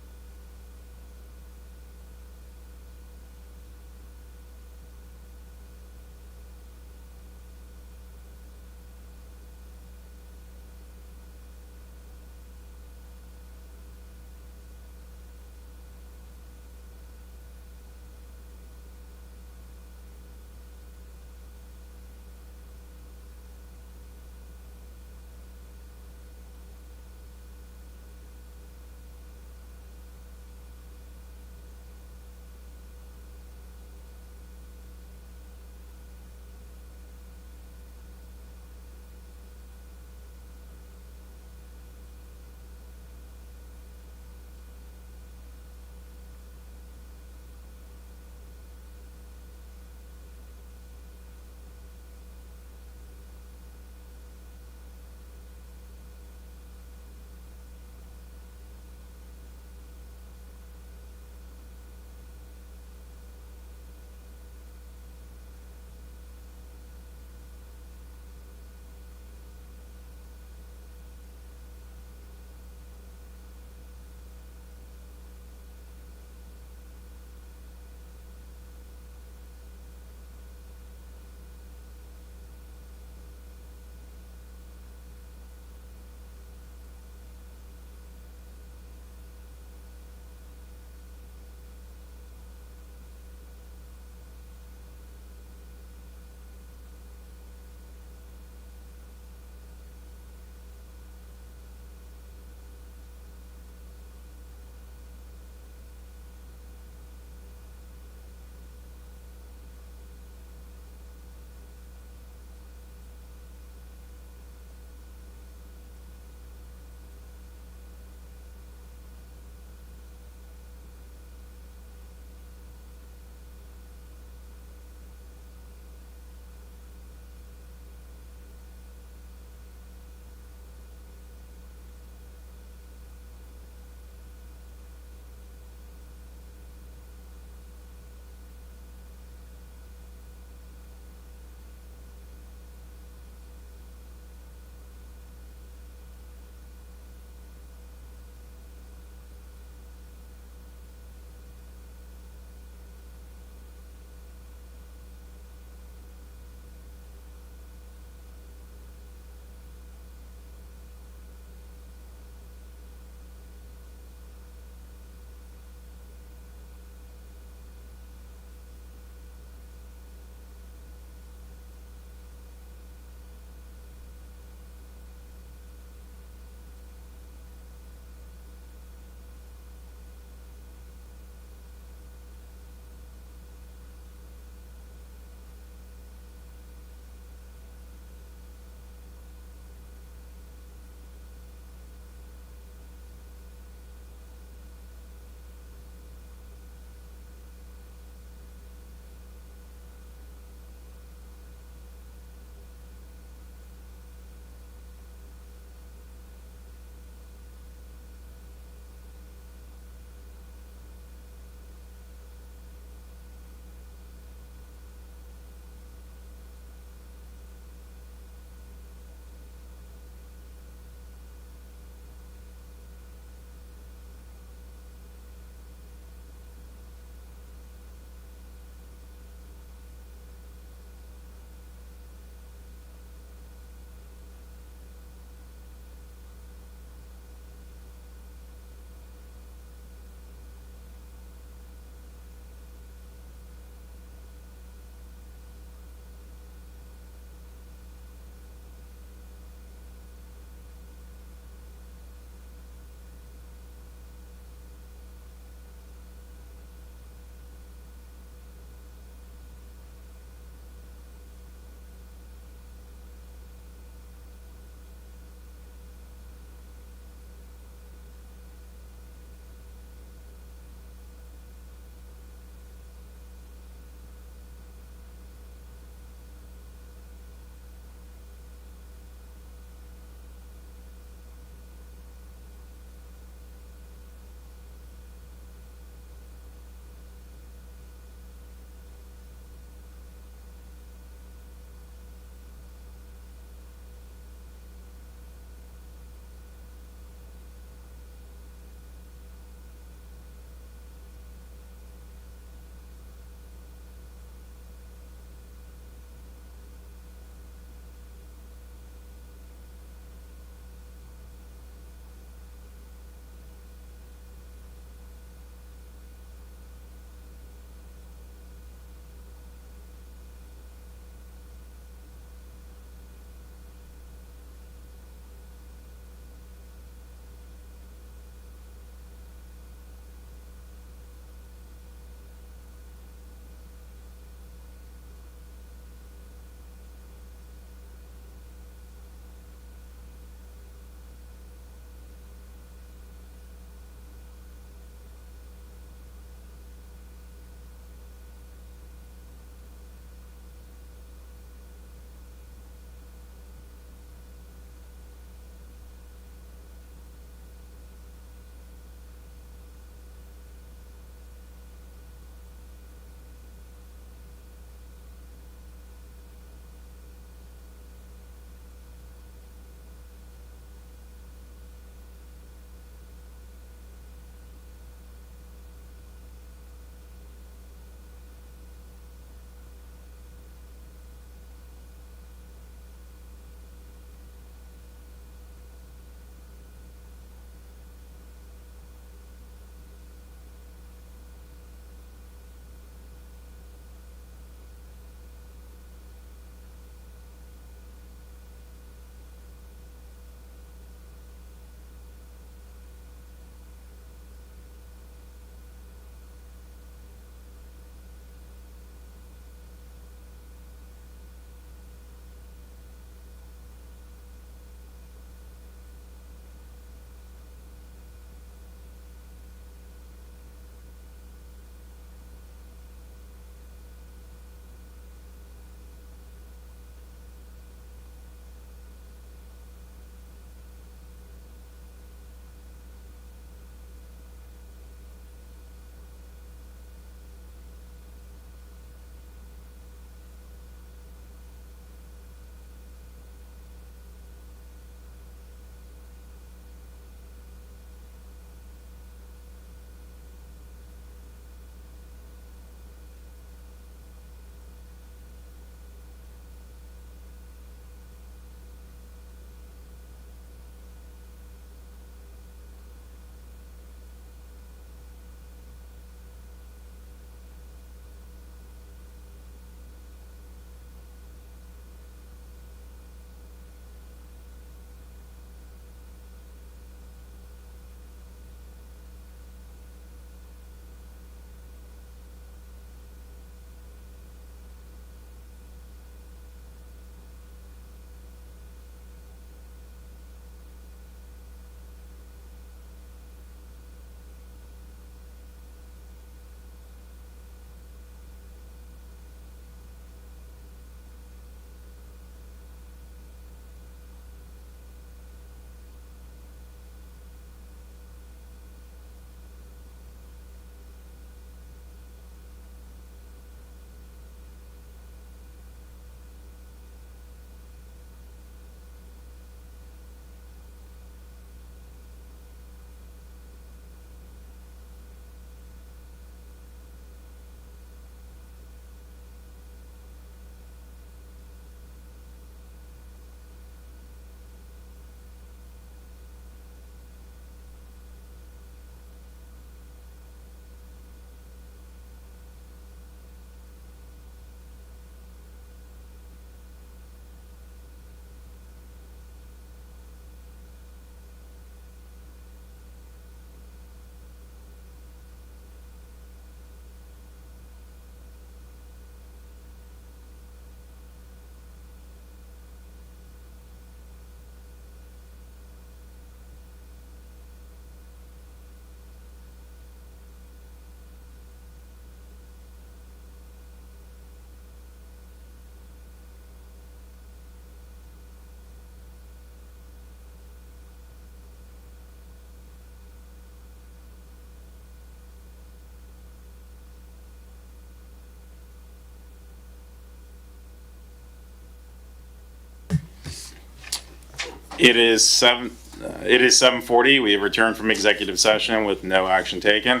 It is 7:40. We have returned from executive session with no action taken.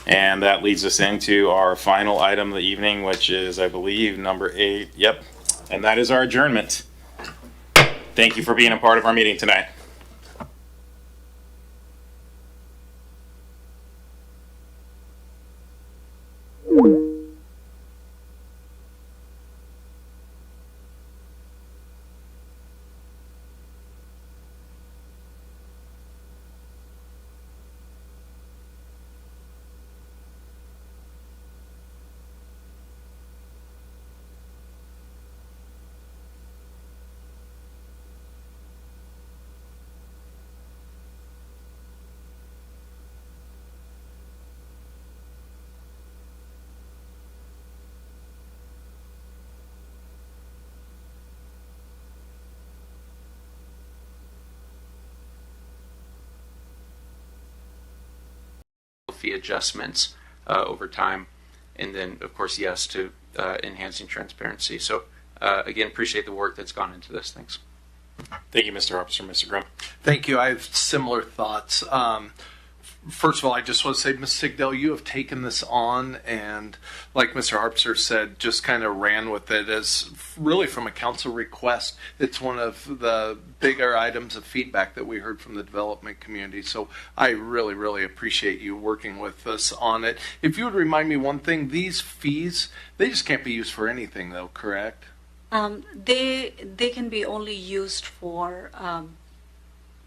And that leads us into our final item of the evening, which is, I believe, number 8. Yep. And that is our adjournment. Thank you for being a part of our meeting tonight. Fee adjustments over time, and then of course yes to enhancing transparency. So again, appreciate the work that's gone into this. Thanks. Thank you, Mr. Officer. Mr. Grimm. Thank you. I have similar thoughts. First of all, I just want to say, Ms. Sigdell, you have taken this on, and like Mr. Harpster said, just kind of ran with it as really from a council request. It's one of the bigger items of feedback that we heard from the development community. So I really, really appreciate you working with us on it. If you would remind me one thing, these fees, they just can't be used for anything though, correct? They can be only used for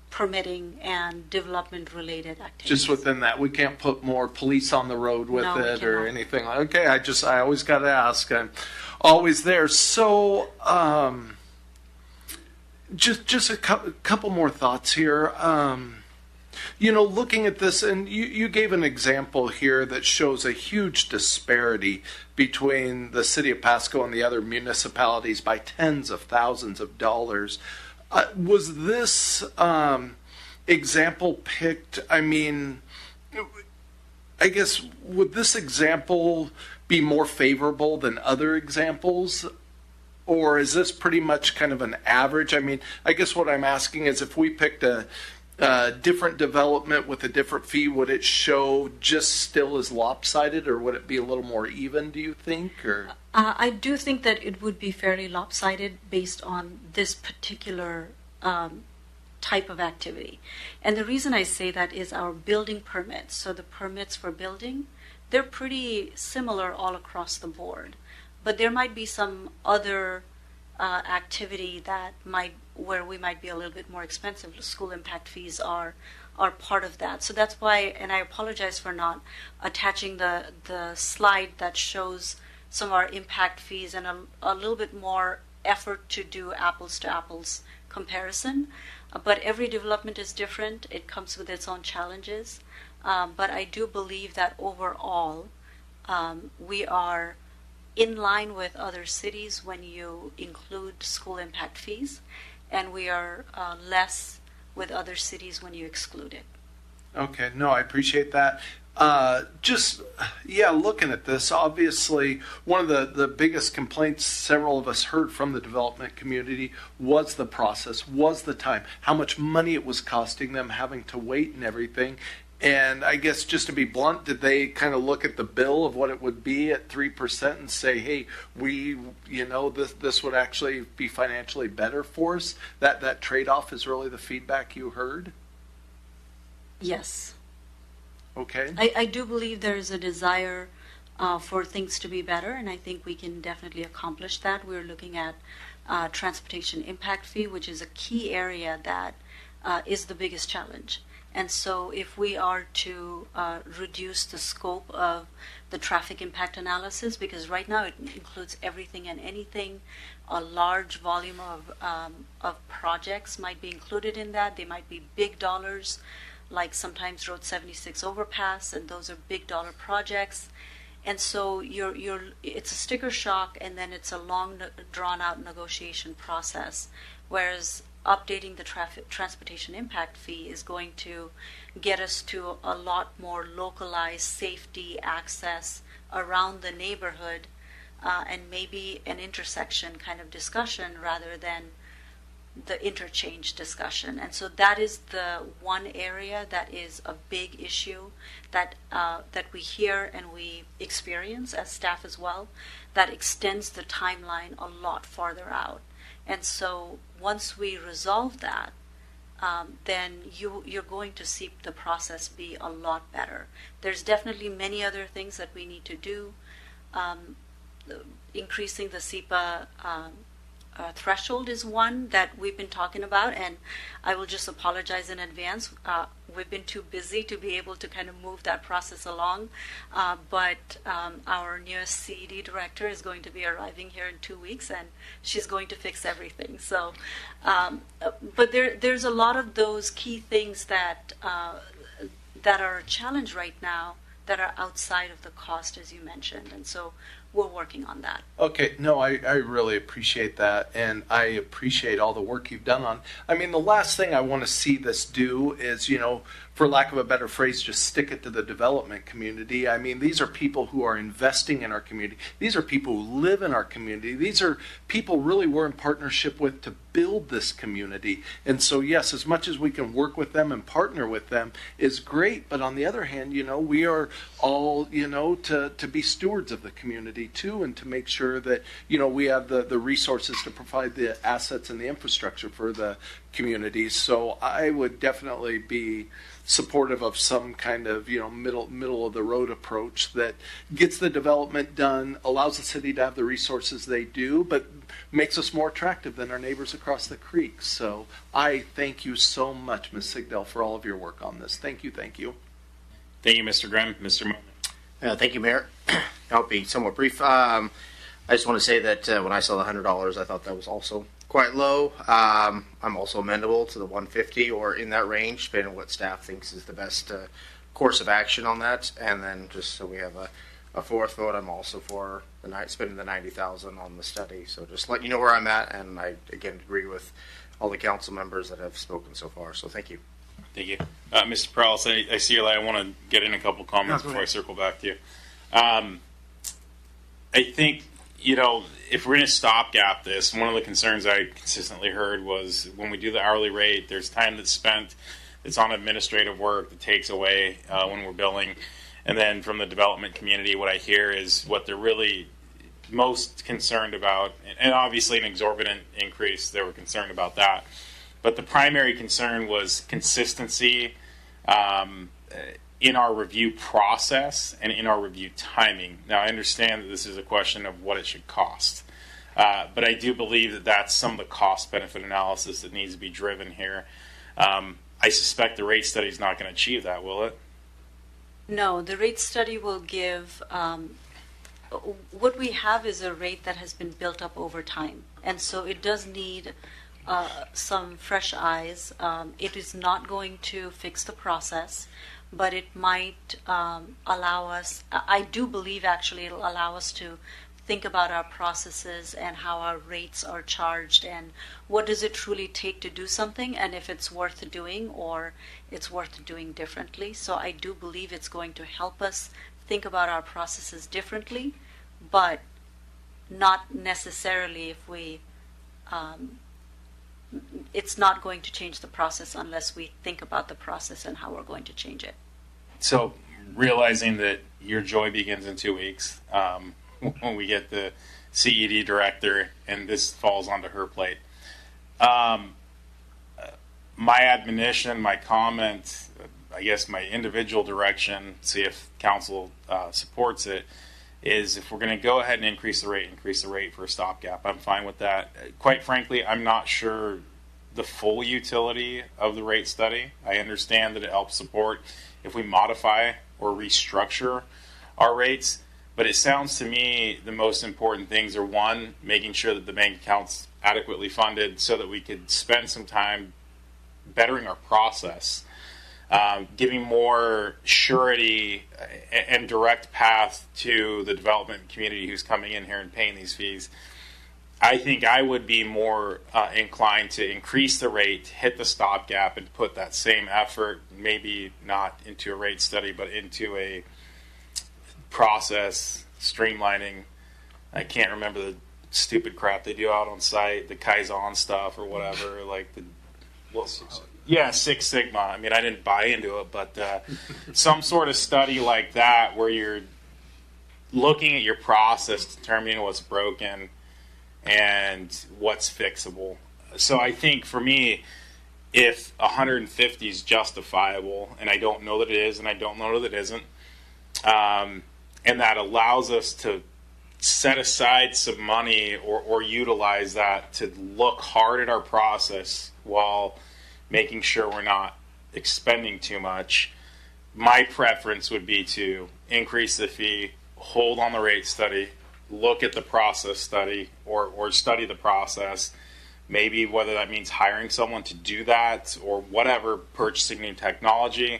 permitting and development related activities. Just within that, we can't put more police on the road with No, we it or cannot. anything. Okay, I always got to ask. I'm always there. So, just a couple more thoughts here. Looking at this, and you gave an example here that shows a huge disparity between the city of Pasco and the other municipalities by tens of thousands of dollars. Was this example picked? I mean, I guess, would this example be more favorable than other examples? Or is this pretty much kind of an average? I mean, I guess what I'm asking is if we picked a different development with a different fee, would it show just still as lopsided, or would it be a little more even, do you think? Or I do think that it would be fairly lopsided based on this particular type of activity. And the reason I say that is our building permits. So the permits for building, they're pretty similar all across the board. But there might be some other activity that where we might be a little bit more expensive. School impact fees are part of that. So that's why, and I apologize for not attaching the slide that shows some of our impact fees and a little bit more effort to do apples to apples comparison. But every development is different. It comes with its own challenges. But I do believe that overall, we are in line with other cities when you include school impact fees, and we are less with other cities when you exclude it. Okay, no, I appreciate that. Looking at this, obviously, one of the biggest complaints several of us heard from the development community was the process, was the time, how much money it was costing them, having to wait and everything. And I guess just to be blunt, did they kind of look at the bill of what it would be at 3% and say, hey, this would actually be financially better for us? That trade-off is really the feedback you heard? Yes. Okay. I do believe there is a desire for things to be better, and I think we can definitely accomplish that. We're looking at transportation impact fee, which is a key area that is the biggest challenge. And so if we are to reduce the scope of the traffic impact analysis, because right now it includes everything and anything, a large volume of projects might be included in that. They might be big dollars, like sometimes Road 76 overpass, and those are big dollar projects. And so it's a sticker shock, and then it's a long drawn out negotiation process. Whereas updating the transportation impact fee is going to get us to a lot more localized safety access around the neighborhood, and maybe an intersection kind of discussion rather than the interchange discussion. And so that is the one area that is a big issue that we hear and we experience as staff as well, that extends the timeline a lot farther out. And so once we resolve that, then you're going to see the process be a lot better. There's definitely many other things that we need to do. Increasing the SEPA threshold is one that we've been talking about, and I will just apologize in advance. We've been too busy to be able to kind of move that process along, but our newest CED director is going to be arriving here in 2 weeks, and she's going to fix everything. So, but there's a lot of those key things that are a challenge right now that are outside of the cost, as you mentioned, and so we're working on that. Okay, no, I really appreciate that, and I appreciate all the work you've done on. I mean, the last thing I want to see this do is, for lack of a better phrase, just stick it to the development community. I mean, these are people who are investing in our community. These are people who live in our community. These are people really we're in partnership with to build this community. And so, yes, as much as we can work with them and partner with them is great. But on the other hand, we are all, to be stewards of the community too, and to make sure that, we have the resources to provide the assets and the infrastructure for the communities. So I would definitely be supportive of some kind of middle of the road approach that gets the development done, allows the city to have the resources they do, but makes us more attractive than our neighbors across the creek. So I thank you so much, Ms. Sigdell, for all of your work on this. Thank you. Thank you, Mr. Grimm. Mr. Moon. Thank you, Mayor. I'll be somewhat brief. I just want to say that when I saw the $100, I thought that was also quite low. I'm also amendable to the 150 or in that range, depending on what staff thinks is the best course of action on that. And then just so we have a fourth vote, I'm also for spending the $90,000 on the study. So just letting you know where I'm at, and I again agree with all the council members that have spoken so far. So thank you. Thank you. Mr. Prowse, I see your light. I want to get in a couple comments before I circle back to you. I think, if we're going to stopgap this, one of the concerns I consistently heard was when we do the hourly rate, there's time that's spent that's on administrative work that takes away when we're billing. And then from the development community, what I hear is what they're really most concerned about, and obviously an exorbitant increase, they were concerned about that. But the primary concern was consistency in our review process and in our review timing. Now, I understand that this is a question of what it should cost. But I do believe that that's some of the cost-benefit analysis that needs to be driven here. I suspect the rate study is not going to achieve that, will it? No, the rate study will give, what we have is a rate that has been built up over time. And so it does need some fresh eyes. It is not going to fix the process, but it might allow us, I do believe actually it'll allow us to think about our processes and how our rates are charged and what does it truly take to do something and if it's worth doing or it's worth doing differently. So I do believe it's going to help us think about our processes differently, but not necessarily if we, it's not going to change the process unless we think about the process and how we're going to change it. So realizing that your joy begins in 2 weeks, when we get the CED director and this falls onto her plate. My admonition, my comment, I guess my individual direction, see if council supports it, is if we're going to go ahead and increase the rate for a stopgap. I'm fine with that. Quite frankly, I'm not sure the full utility of the rate study. I understand that it helps support if we modify or restructure our rates. But it sounds to me the most important things are, one, making sure that the bank account's adequately funded so that we could spend some time bettering our process, giving more surety and direct path to the development community who's coming in here and paying these fees. I think I would be more inclined to increase the rate, hit the stopgap, and put that same effort, maybe not into a rate study, but into a process streamlining. I can't remember stupid crap they do out on site, the Kaizen stuff or whatever, like the yeah, Six Sigma. I mean, I didn't buy into it, but some sort of study like that where you're looking at your process, determining what's broken and what's fixable. So I think for me, if 150 is justifiable, and I don't know that it is, and I don't know that it isn't, and that allows us to set aside some money or utilize that to look hard at our process while making sure we're not expending too much, my preference would be to increase the fee, hold on the rate study, look at the process study or study the process, maybe whether that means hiring someone to do that or whatever, purchasing new technology.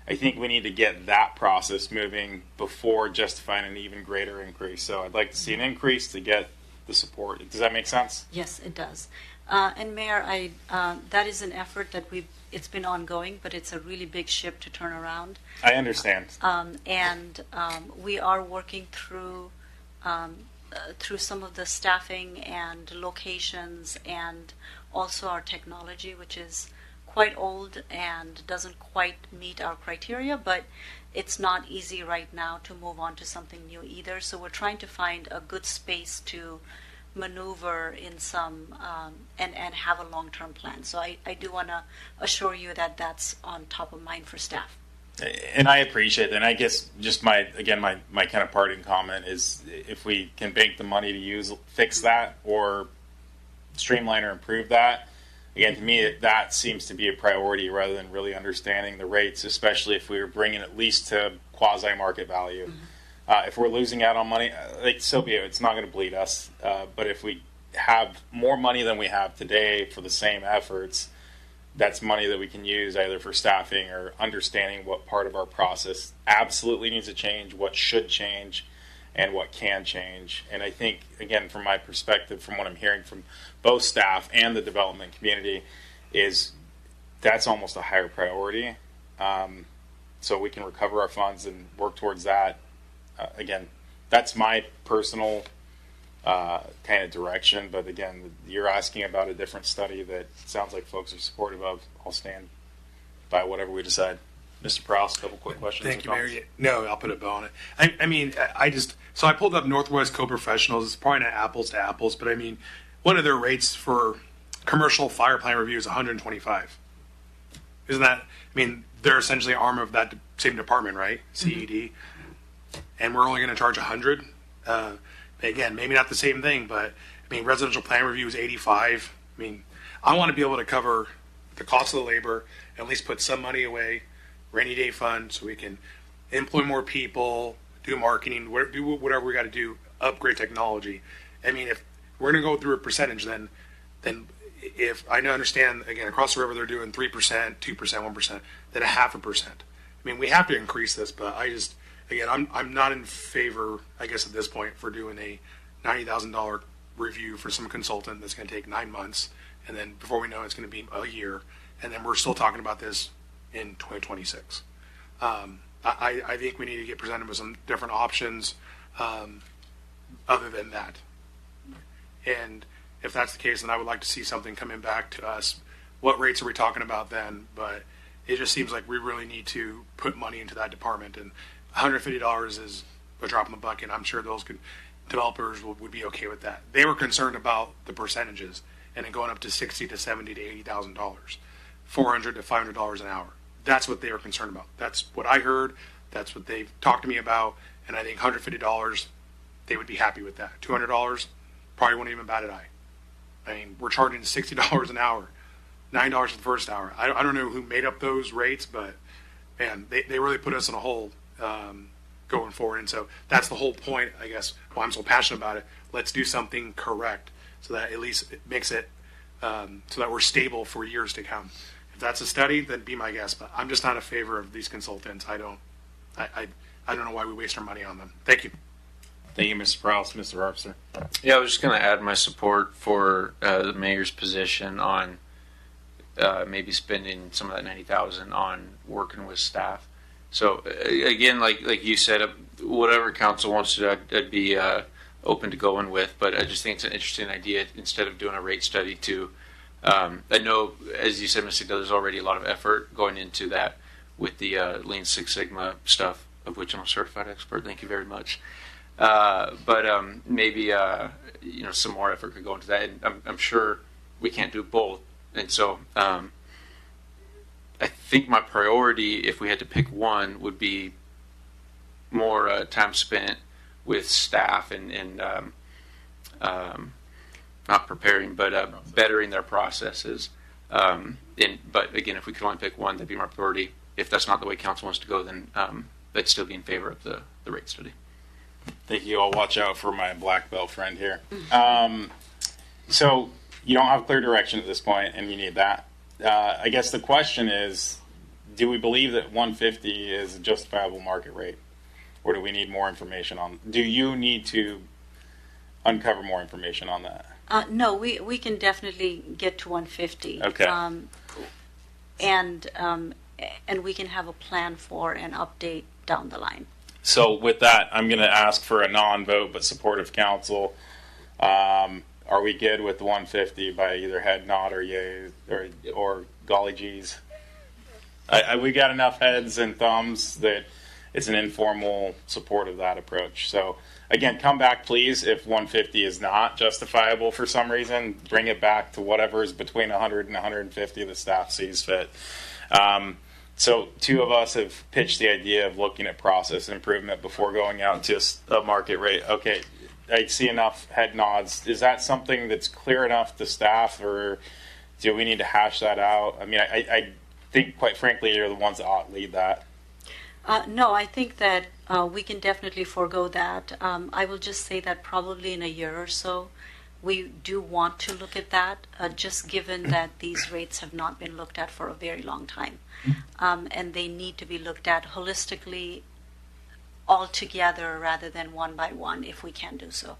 I think we need to get that process moving before justifying an even greater increase. So I'd like to see an increase to get the support. Does that make sense? Yes, it does. And Mayor, that is an effort that it's been ongoing, but it's a really big ship to turn around. I understand. We are working through some of the staffing and locations and also our technology, which is quite old and doesn't quite meet our criteria, but it's not easy right now to move on to something new either. So we're trying to find a good space to maneuver in some and have a long-term plan. So I do want to assure you that that's on top of mind for staff. And I appreciate that. And I guess just my kind of parting comment is if we can bank the money to fix that or streamline or improve that, again, to me, that seems to be a priority rather than really understanding the rates, especially if we were bringing at least to quasi-market value. Mm-hmm. If we're losing out on money, so be it. It's not going to bleed us. But if we have more money than we have today for the same efforts, that's money that we can use either for staffing or understanding what part of our process absolutely needs to change, what should change, and what can change. And I think, again, from my perspective, from what I'm hearing from both staff and the development community, is that's almost a higher priority. So we can recover our funds and work towards that. Again, that's my personal kind of direction. But again, you're asking about a different study that sounds like folks are supportive of. I'll stand by whatever we decide. Mr. Prowse, a couple quick questions. Thank you, Mayor. No, I'll put a bow on it. I mean, so I pulled up Northwest Co-Professionals. It's probably not apples to apples, but I mean, one of their rates for commercial fire plan review is $125. Isn't that, I mean, they're essentially an arm of that same department, right? CED. Mm-hmm. And we're only going to charge $100. Again, maybe not the same thing, but I mean, residential plan review is $85. I mean, I want to be able to cover the cost of the labor, at least put some money away, rainy day fund, so we can employ more people, do marketing, do whatever we got to do, upgrade technology. I mean, if we're going to go through a percentage, then if I understand, again, across the river they're doing 3%, 2%, 1%, then 0.5%. I mean, we have to increase this, but again, I'm not in favor, I guess at this point, for doing a $90,000 review for some consultant that's going to take 9 months, and then before we know it's going to be a year, and then we're still talking about this in 2026. I think we need to get presented with some different options other than that. And if that's the case, then I would like to see something coming back to us. What rates are we talking about then? But it just seems like we really need to put money into that department, and $150 is a drop in the bucket. I'm sure those developers would be okay with that. They were concerned about the percentages and it going up to $60,000 to $70,000 to $80,000, $400 to $500 an hour. That's what they were concerned about. That's what I heard. That's what they've talked to me about. And I think $150, they would be happy with that. $200 probably wouldn't even bat an eye. I mean, we're charging $60 an hour, $9 for the first hour. I don't know who made up those rates, but man, they really put us in a hole going forward. And so that's the whole point, I guess, why I'm so passionate about it. Let's do something correct so that at least it makes it so that we're stable for years to come. If that's a study, then be my guest. But I'm just not in favor of these consultants. I don't know why we waste our money on them. Thank you. Thank you, Mr. Prowse. Mr. Officer. Yeah, I was just going to add my support for the mayor's position on maybe spending some of that $90,000 on working with staff. So again, like you said, whatever council wants to do, I'd be open to going with. But I just think it's an interesting idea instead of doing a rate study to. I know, as you said, Mr. there's already a lot of effort going into that with the Lean Six Sigma stuff, of which I'm a certified expert. Thank you very much. But maybe some more effort could go into that. And I'm sure we can't do both. And so I think my priority, if we had to pick one, would be more time spent with staff and not preparing, but bettering their processes. But again, if we could only pick one, that'd be my priority. If that's not the way council wants to go, then I'd still be in favor of the rate study. Thank you. I'll watch out for my black belt friend here. So you don't have clear direction at this point, and you need that. I guess the question is, do we believe that 150 is a justifiable market rate, or do we need more information on? Do you need to uncover more information on that? No, we can definitely get to 150. Okay. And we can have a plan for an update down the line. So with that, I'm going to ask for a non-vote but supportive council. Are we good with the 150 by either head nod or yay or golly geez? We got enough heads and thumbs that it's an informal support of that approach. So again, come back please if 150 is not justifiable for some reason. Bring it back to whatever is between 100 and 150 the staff sees fit. So two of us have pitched the idea of looking at process improvement before going out to a market rate. Okay, I see enough head nods. Is that something that's clear enough to staff, or do we need to hash that out? I mean, I think, quite frankly, you're the ones that ought to lead that. No, I think that we can definitely forego that. I will just say that probably in a year or so, we do want to look at that, just given that these rates have not been looked at for a very long time. And they need to be looked at holistically, all together, rather than one by one, if we can do so.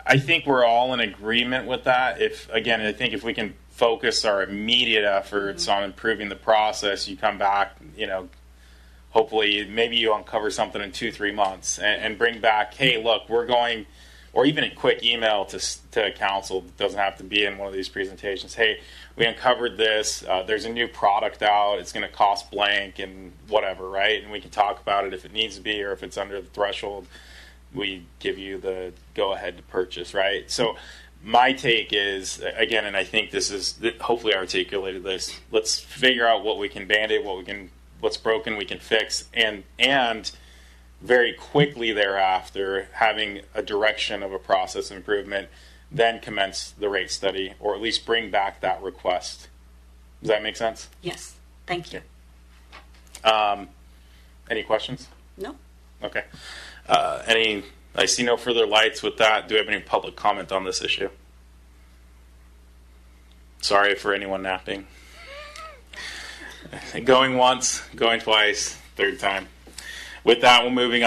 I think we're all in agreement with that. I think if we can focus our immediate efforts on improving the process, you come back, hopefully maybe you uncover something in 2-3 months and bring back, hey, look, we're going, or even a quick email to council. It doesn't have to be in one of these presentations. Hey, we uncovered this. There's a new product out. It's going to cost blank and whatever, right? And we can talk about it if it needs to be, or if it's under the threshold, we give you the go ahead to purchase, right? So my take is, again, and I think this is hopefully articulated this, let's figure out what we can band-aid, what's broken we can fix, and very quickly thereafter, having a direction of a process improvement, then commence the rate study, or at least bring back that request. Does that make sense? Yes. Thank you. Any questions? No. Okay. I see no further lights with that. Do we have any public comment on this issue? Sorry for anyone napping. Going once, going twice, third time. With that, we'll move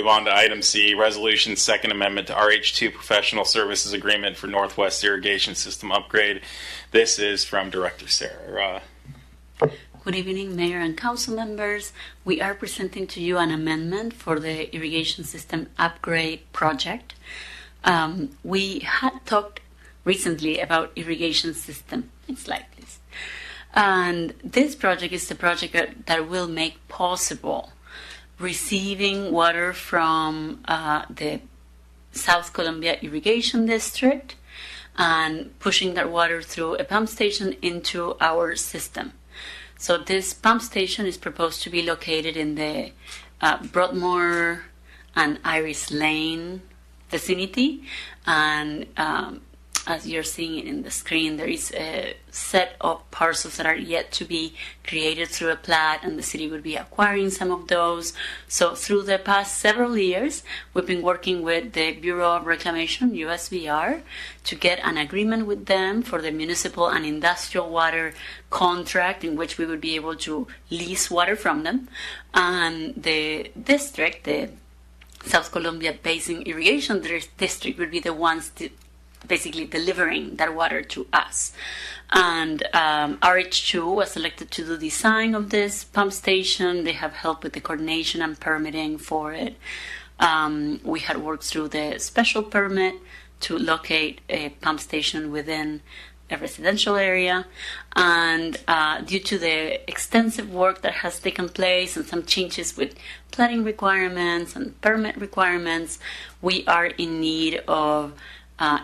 on to item C, Resolution Second Amendment to RH2 Professional Services Agreement for Northwest Irrigation System Upgrade. This is from Director Sarah. Good evening, Mayor and Council members. We are presenting to you an amendment for the irrigation system upgrade project. We had talked recently about irrigation system. Next slide, please. And this project is the project that will make possible receiving water from the South Columbia Irrigation District and pushing that water through a pump station into our system. So this pump station is proposed to be located in the Broadmoor and Iris Lane vicinity, and as you're seeing in the screen, there is a set of parcels that are yet to be created through a plat, and the city will be acquiring some of those. So through the past several years, we've been working with the Bureau of Reclamation, USVR, to get an agreement with them for the municipal and industrial water contract, in which we would be able to lease water from them. And the district, the South Columbia Basin Irrigation District, would be the ones basically delivering that water to us. And RH2 was selected to do design of this pump station. They have helped with the coordination and permitting for it. We had worked through the special permit to locate a pump station within a residential area, and due to the extensive work that has taken place and some changes with planning requirements and permit requirements, we are in need of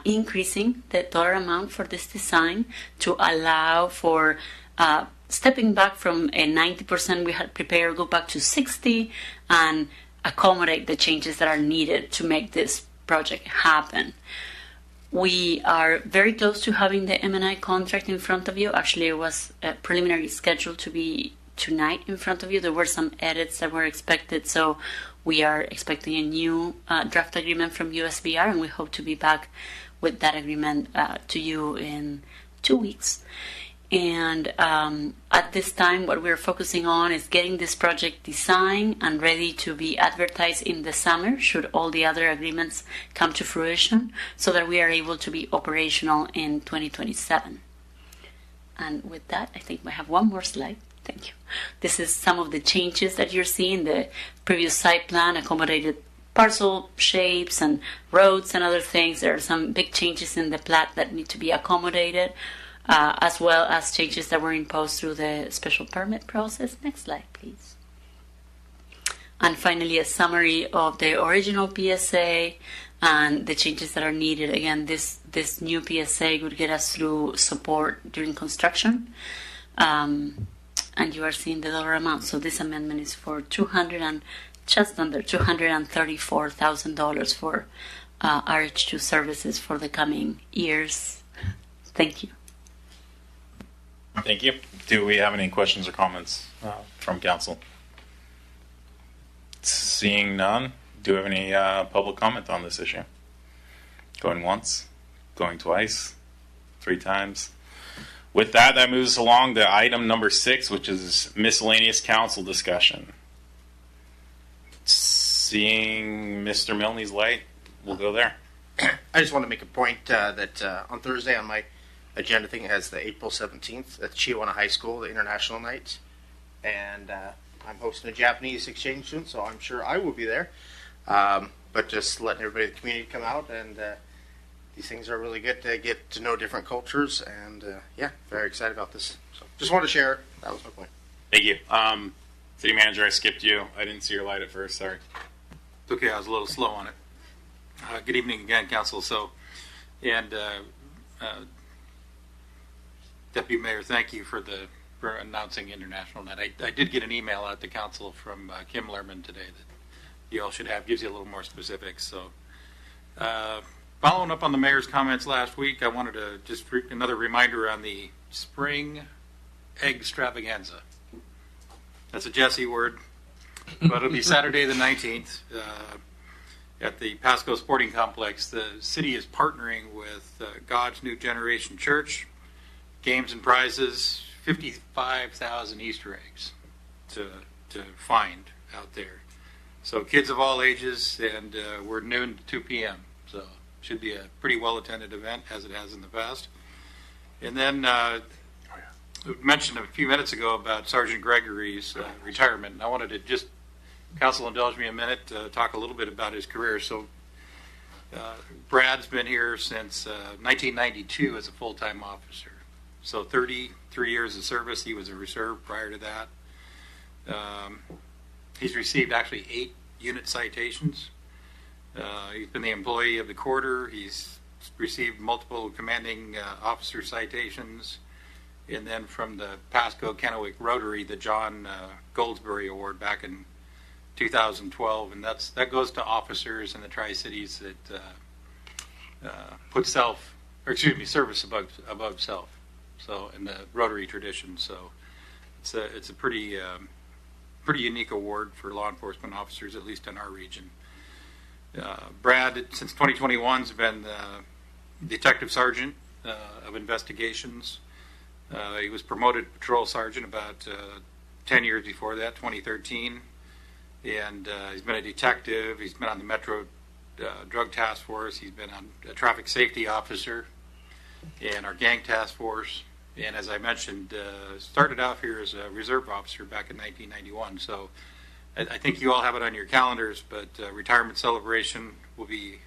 increasing the dollar amount for this design to allow for stepping back from a 90% we had prepared, go back to 60, and accommodate the changes that are needed to make this project happen. We are very close to having the M&I contract in front of you. Actually, it was preliminary scheduled to be tonight in front of you. There were some edits that were expected, so we are expecting a new draft agreement from USBR, and we hope to be back with that agreement to you in 2 weeks. And at this time, what we're focusing on is getting this project designed and ready to be advertised in the summer, should all the other agreements come to fruition, so that we are able to be operational in 2027. And with that, I think I have one more slide. Thank you. This is some of the changes that you're seeing. The previous site plan accommodated parcel shapes and roads and other things. There are some big changes in the plat that need to be accommodated, as well as changes that were imposed through the special permit process. Next slide, please. And finally, a summary of the original PSA and the changes that are needed. Again, this new PSA would get us through support during construction. And you are seeing the dollar amount. So this amendment is for just under $234,000 for RH2 services for the coming years. Thank you. Thank you. Do we have any questions or comments from council? Seeing none, do we have any public comment on this issue? Going once, going twice, 3 times. With that, that moves along to item number 6, which is miscellaneous council discussion. Seeing Mr. Milne's light, we'll go there. I just want to make a point that on Thursday on my agenda thing has the April 17th at Chihuahua High School, the International Night. And I'm hosting a Japanese exchange student, so I'm sure I will be there. But just letting everybody in the community come out, and these things are really good to get to know different cultures, and yeah, very excited about this. So just wanted to share. That was my point. Thank you. City Manager, I skipped you. I didn't see your light at first. Sorry. It's okay. I was a little slow on it. Good evening again, Council. Deputy Mayor, thank you for announcing International Night. I did get an email out to Council from Kim Lerman today that you all should have. Gives you a little more specifics. So, following up on the Mayor's comments last week, I wanted to just another reminder on the spring egg extravaganza. That's a Jesse word, but it'll be Saturday the 19th at the Pasco Sporting Complex. The city is partnering with God's New Generation Church. Games and prizes, 55,000 Easter eggs to find out there. So kids of all ages, and we're noon to 2 p.m. So should be a pretty well-attended event, as it has in the past. And then we mentioned a few minutes ago about Sergeant Gregory's retirement. And I wanted to just, Council indulge me a minute to talk a little bit about his career. So Brad's been here since 1992 as a full-time officer. So 33 years of service. He was a reserve prior to that. He's received actually 8 unit citations. He's been the employee of the quarter. He's received multiple commanding officer citations. And then from the Pasco Kennewick Rotary, the John Goldsberry Award back in 2012. And that goes to officers in the Tri-Cities that put service above self. So in the Rotary tradition, so it's a pretty unique award for law enforcement officers, at least in our region. Brad, since 2021, has been Detective Sergeant of Investigations. He was promoted to Patrol Sergeant about 10 years before that, 2013, and he's been a detective. He's been on the Metro Drug Task Force. He's been on a Traffic Safety Officer and our Gang Task Force. And as I mentioned, started out here as a reserve officer back in 1991. So I think you all have it on your calendars, but retirement celebration will be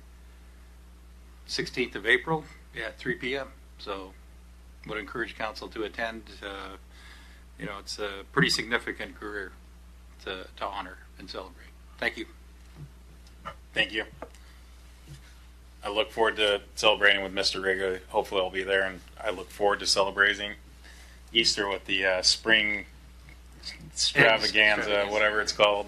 16th of April at 3 p.m. So would encourage council to attend. It's a pretty significant career to honor and celebrate. Thank you. Thank you. I look forward to celebrating with Mr. Riga. Hopefully I'll be there, and I look forward to celebrating Easter with the spring extravaganza, whatever it's called.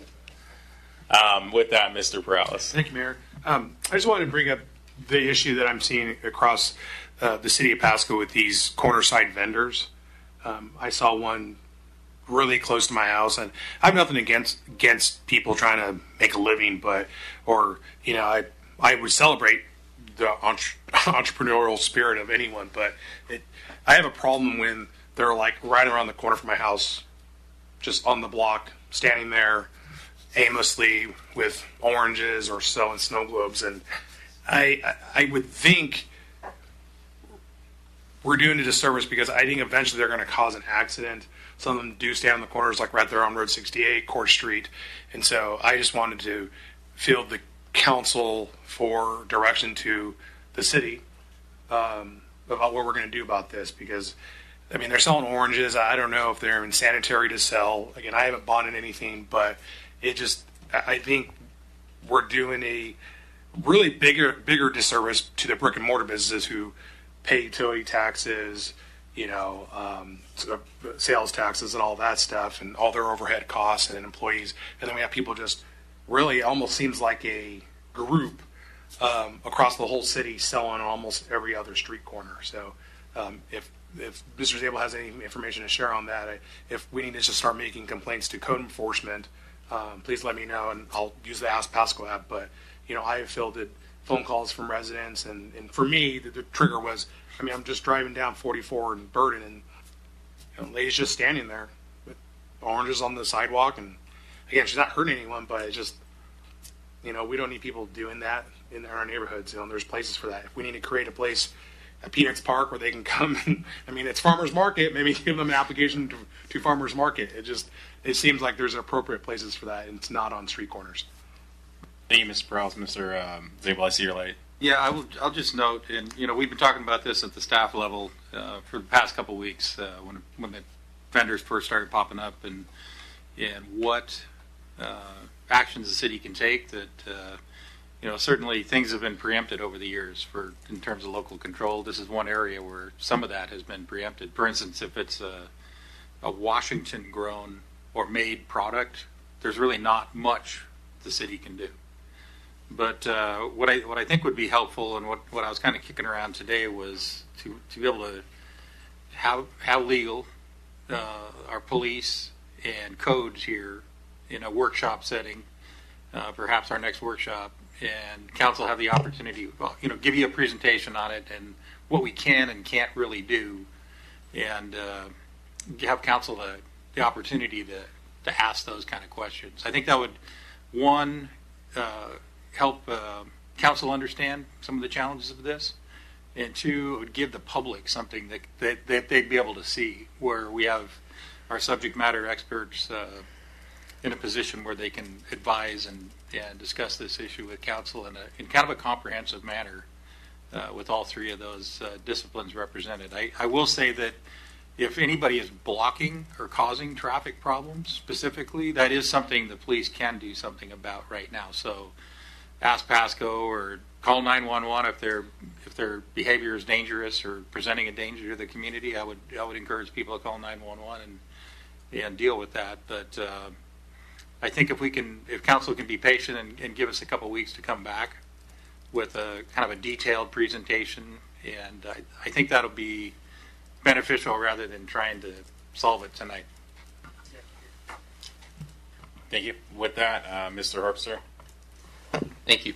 With that, Mr. Perales. Thank you, Mayor. I just wanted to bring up the issue that I'm seeing across the city of Pasco with these corner side vendors. I saw one really close to my house, and I have nothing against people trying to make a living, I would celebrate the entrepreneurial spirit of anyone, but I have a problem when they're like right around the corner from my house, just on the block, standing there aimlessly with oranges or selling snow globes. And I would think we're doing a disservice, because I think eventually they're going to cause an accident. Some of them do stand on the corners, like right there on Road 68, Court Street. And so I just wanted to field the council for direction to the city about what we're going to do about this, because they're selling oranges. I don't know if they're insanitary to sell. Again, I haven't bought in anything, but I think we're doing a really bigger disservice to the brick and mortar businesses who pay utility taxes, sales taxes and all that stuff, and all their overhead costs and employees. And then we have people just really almost seems like a group across the whole city selling on almost every other street corner. So if Mr. Zabel has any information to share on that, if we need to just start making complaints to code enforcement, please let me know, and I'll use the Ask Pasco app. But I have fielded phone calls from residents, and for me, the trigger was, I'm just driving down 44 in Burden, and lady's just standing there with oranges on the sidewalk, and again, she's not hurting anyone, but it's just, we don't need people doing that in our neighborhoods. There's places for that. If we need to create a place at Peanuts Park where they can come, and, it's farmers market, maybe give them an application to farmers market. It seems like there's appropriate places for that, and it's not on street corners. Thank you, Mr. Perales. Mr. Zabel, I see your light. Yeah, I'll just note, and we've been talking about this at the staff level for the past couple of weeks when the vendors first started popping up, and what actions the city can take. That certainly things have been preempted over the years in terms of local control. This is one area where some of that has been preempted. For instance, if it's a Washington grown or made product, there's really not much the city can do. But what I think would be helpful, and what I was kind of kicking around today, was to be able to have legal our police and codes here in a workshop setting, perhaps our next workshop, and council have the opportunity, give you a presentation on it and what we can and can't really do, and have council the opportunity to ask those kind of questions. I think that would, one, help council understand some of the challenges of this, and two, it would give the public something that they'd be able to see, where we have our subject matter experts in a position where they can advise and discuss this issue with council in kind of a comprehensive manner with all three of those disciplines represented. I will say that if anybody is blocking or causing traffic problems specifically, that is something the police can do something about right now. So ask Pasco or call 911 if their behavior is dangerous or presenting a danger to the community. I would encourage people to call 911 and deal with that. But I think if council can be patient and give us a couple weeks to come back with a kind of a detailed presentation, and I think that'll be beneficial rather than trying to solve it tonight. Thank you. With that, Mr. Harpster. Thank you.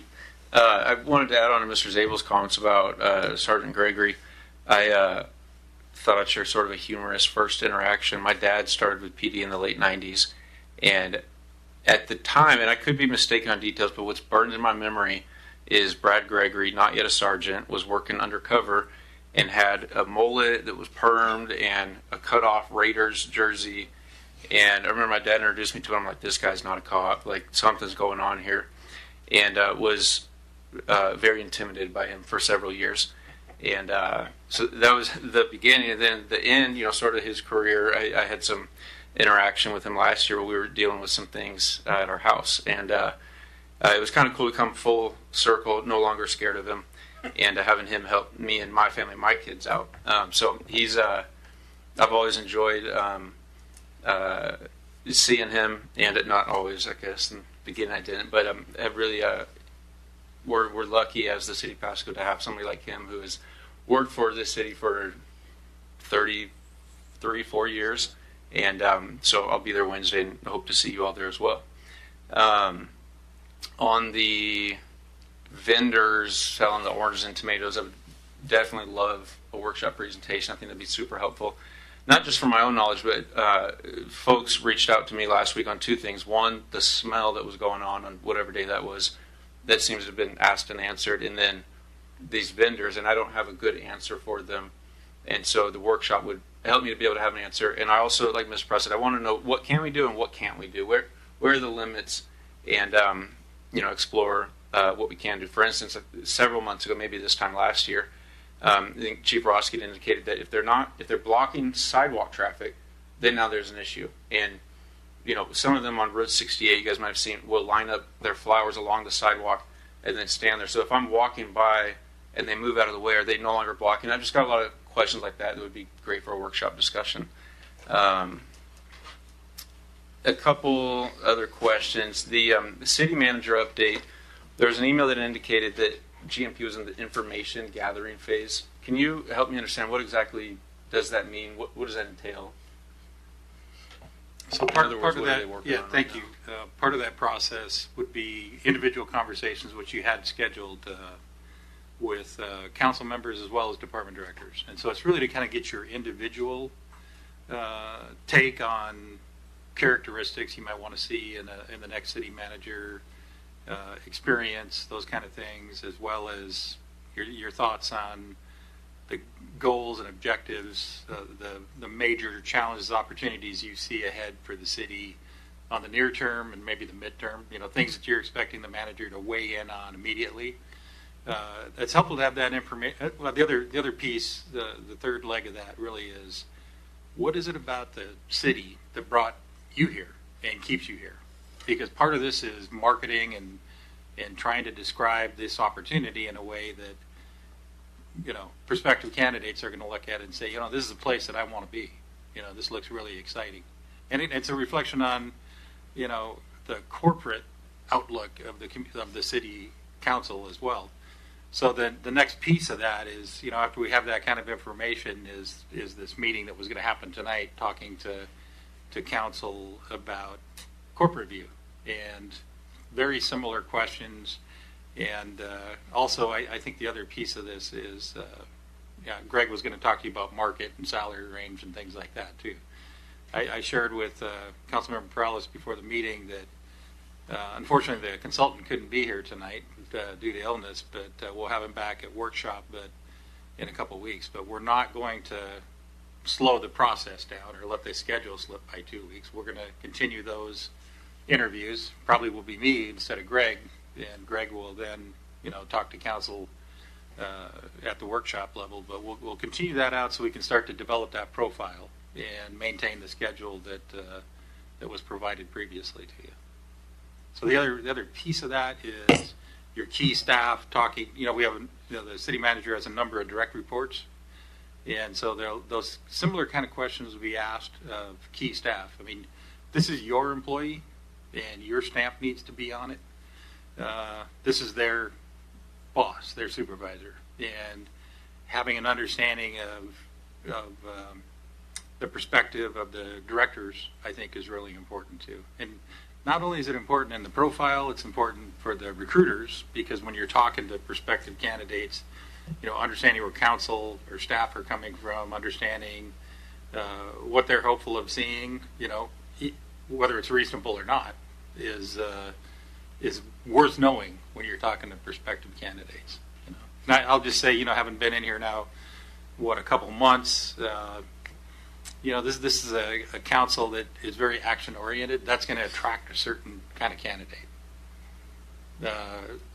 I wanted to add on to Mr. Zabel's comments about Sergeant Gregory. I thought I'd share sort of a humorous first interaction. My dad started with PD in the late 90s, and at the time, and I could be mistaken on details, but what's burned in my memory is Brad Gregory, not yet a sergeant, was working undercover and had a mullet that was permed and a cut-off Raiders jersey And I remember my dad introduced me to him. I'm like, this guy's not a cop. Like, something's going on here. And was very intimidated by him for several years. And so that was the beginning. And then the end, sort of his career, I had some interaction with him last year where we were dealing with some things at our house. And it was kind of cool to come full circle, no longer scared of him, and having him help me and my family, my kids out. So he's, I've always enjoyed seeing him, and not always, I guess. In the beginning I didn't, but have really, we're lucky as the city of Pasco to have somebody like him who has worked for this city for 33, 4 years. And so I'll be there Wednesday and hope to see you all there as well. On the vendors selling the oranges and tomatoes, I would definitely love a workshop presentation. I think that'd be super helpful. Not just for my own knowledge, but folks reached out to me last week on two things. One, the smell that was going on whatever day that was, that seems to have been asked and answered. And then these vendors, and I don't have a good answer for them. And so the workshop would help me to be able to have an answer. And I also, like Mr. President, I want to know what can we do and what can't we do? Where are the limits? And explore what we can do. For instance, several months ago, maybe this time last year, I think Chief Roski indicated that if they're blocking sidewalk traffic, then now there's an issue. And some of them on Route 68, you guys might have seen, will line up their flowers along the sidewalk and then stand there. So if I'm walking by and they move out of the way, are they no longer blocking? I've just got a lot of questions like that would be great for a workshop discussion. A couple other questions. The city manager update, there was an email that indicated that GMP was in the information gathering phase. Can you help me understand what exactly does that mean? What does that entail? So part of that, thank you. Part of that process would be individual conversations which you had scheduled with council members as well as department directors. And so it's really to kind of get your individual take on characteristics you might want to see in the next city manager experience, those kind of things, as well as your thoughts on the goals and objectives, the major challenges, opportunities you see ahead for the city on the near term and maybe the midterm, things that you're expecting the manager to weigh in on immediately. It's helpful to have that information. Well, the other piece, the third leg of that really is, what is it about the city that brought you here and keeps you here? Because part of this is marketing and trying to describe this opportunity in a way that prospective candidates are going to look at it and say, this is a place that I want to be. This looks really exciting, and it's a reflection on the corporate outlook of the city council as well. So then the next piece of that is, after we have that kind of information, is this meeting that was going to happen tonight, talking to council about corporate view and very similar questions. And also, I think the other piece of this is, Greg was going to talk to you about market and salary range and things like that too. I shared with Councilmember Perales before the meeting that unfortunately the consultant couldn't be here tonight due to illness, but we'll have him back at workshop in a couple of weeks. But we're not going to slow the process down or let the schedule slip by 2 weeks. We're going to continue those interviews. Probably will be me instead of Greg, and Greg will then talk to council at the workshop level. But we'll continue that out so we can start to develop that profile and maintain the schedule that was provided previously to you. So the other piece of that is your key staff talking. We have the city manager has a number of direct reports, and so those similar kind of questions will be asked of key staff. I mean, this is your employee, and your stamp needs to be on it. This is their boss, their supervisor, and having an understanding of the perspective of the directors, I think, is really important too. And not only is it important in the profile, it's important for the recruiters, because when you're talking to prospective candidates, understanding where council or staff are coming from, understanding what they're hopeful of seeing, whether it's reasonable or not, is worth knowing when you're talking to prospective candidates. And I'll just say, having been in here now, a couple months, this is a council that is very action oriented. That's going to attract a certain kind of candidate.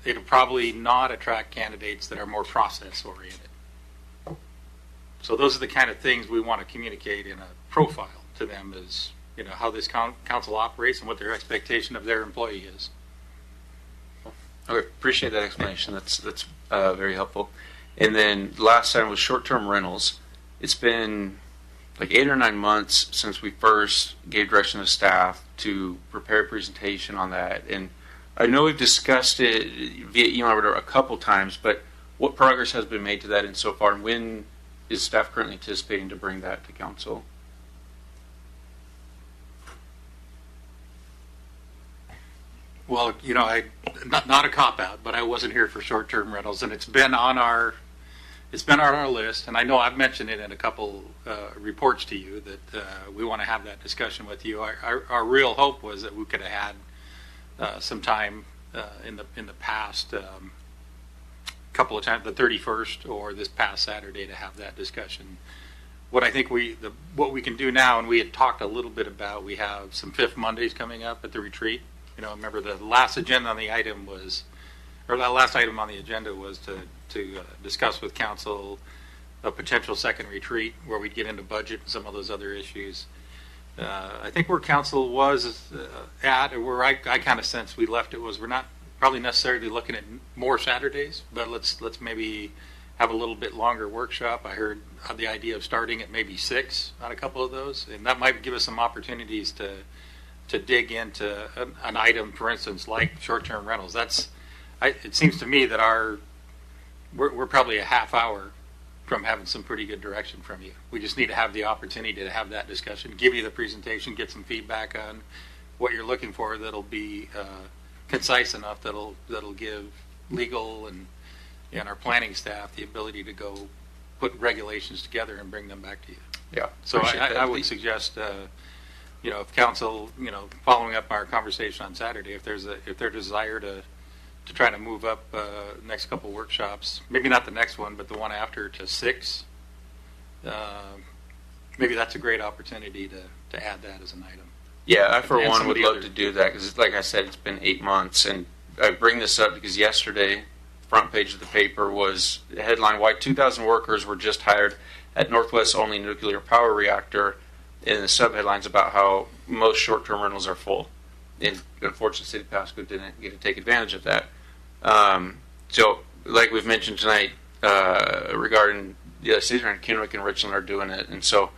It'll probably not attract candidates that are more process oriented. So those are the kind of things we want to communicate in a profile to them, is how this council operates and what their expectation of their employee is. Okay, appreciate that explanation. That's very helpful. And then last time was short-term rentals. It's been like 8 or 9 months since we first gave direction to staff to prepare a presentation on that. And I know we've discussed it via email a couple times, but what progress has been made to that and so far, and when is staff currently anticipating to bring that to council? Well, not a cop out, but I wasn't here for short-term rentals, and it's been on our list. And I know I've mentioned it in a couple reports to you that we want to have that discussion with you. Our real hope was that we could have had some time in the past couple of times, the 31st or this past Saturday, to have that discussion. What I think what we can do now, and we had talked a little bit about, we have some Fifth Mondays coming up at the retreat. Remember the last agenda on the item was, or the last item on the agenda was to discuss with council a potential second retreat where we'd get into budget and some of those other issues. I think where council was at, or where I kind of sense we left it, was we're not probably necessarily looking at more Saturdays, but let's maybe have a little bit longer workshop. I heard the idea of starting at maybe 6 on a couple of those, and that might give us some opportunities to dig into an item, for instance, like short-term rentals. It seems to me that we're probably a half hour from having some pretty good direction from you. We just need to have the opportunity to have that discussion, give you the presentation, get some feedback on what you're looking for that'll be concise enough that'll give legal and our planning staff the ability to go put regulations together and bring them back to you. Yeah. So I would suggest, if council, following up our conversation on Saturday, if their desire to try to move up next couple workshops, maybe not the next one, but the one after, to 6, maybe that's a great opportunity to add that as an item. Yeah, I for one would love to do that, because like I said, it's been 8 months, and I bring this up because yesterday, front page of the paper was headline, why 2,000 workers were just hired at Northwest's only nuclear power reactor, in the subheadlines about how most short-term rentals are full. And unfortunately, City of Pasco didn't get to take advantage of that. So, like we've mentioned tonight, regarding the other cities around Kennewick and Richland are doing it, and so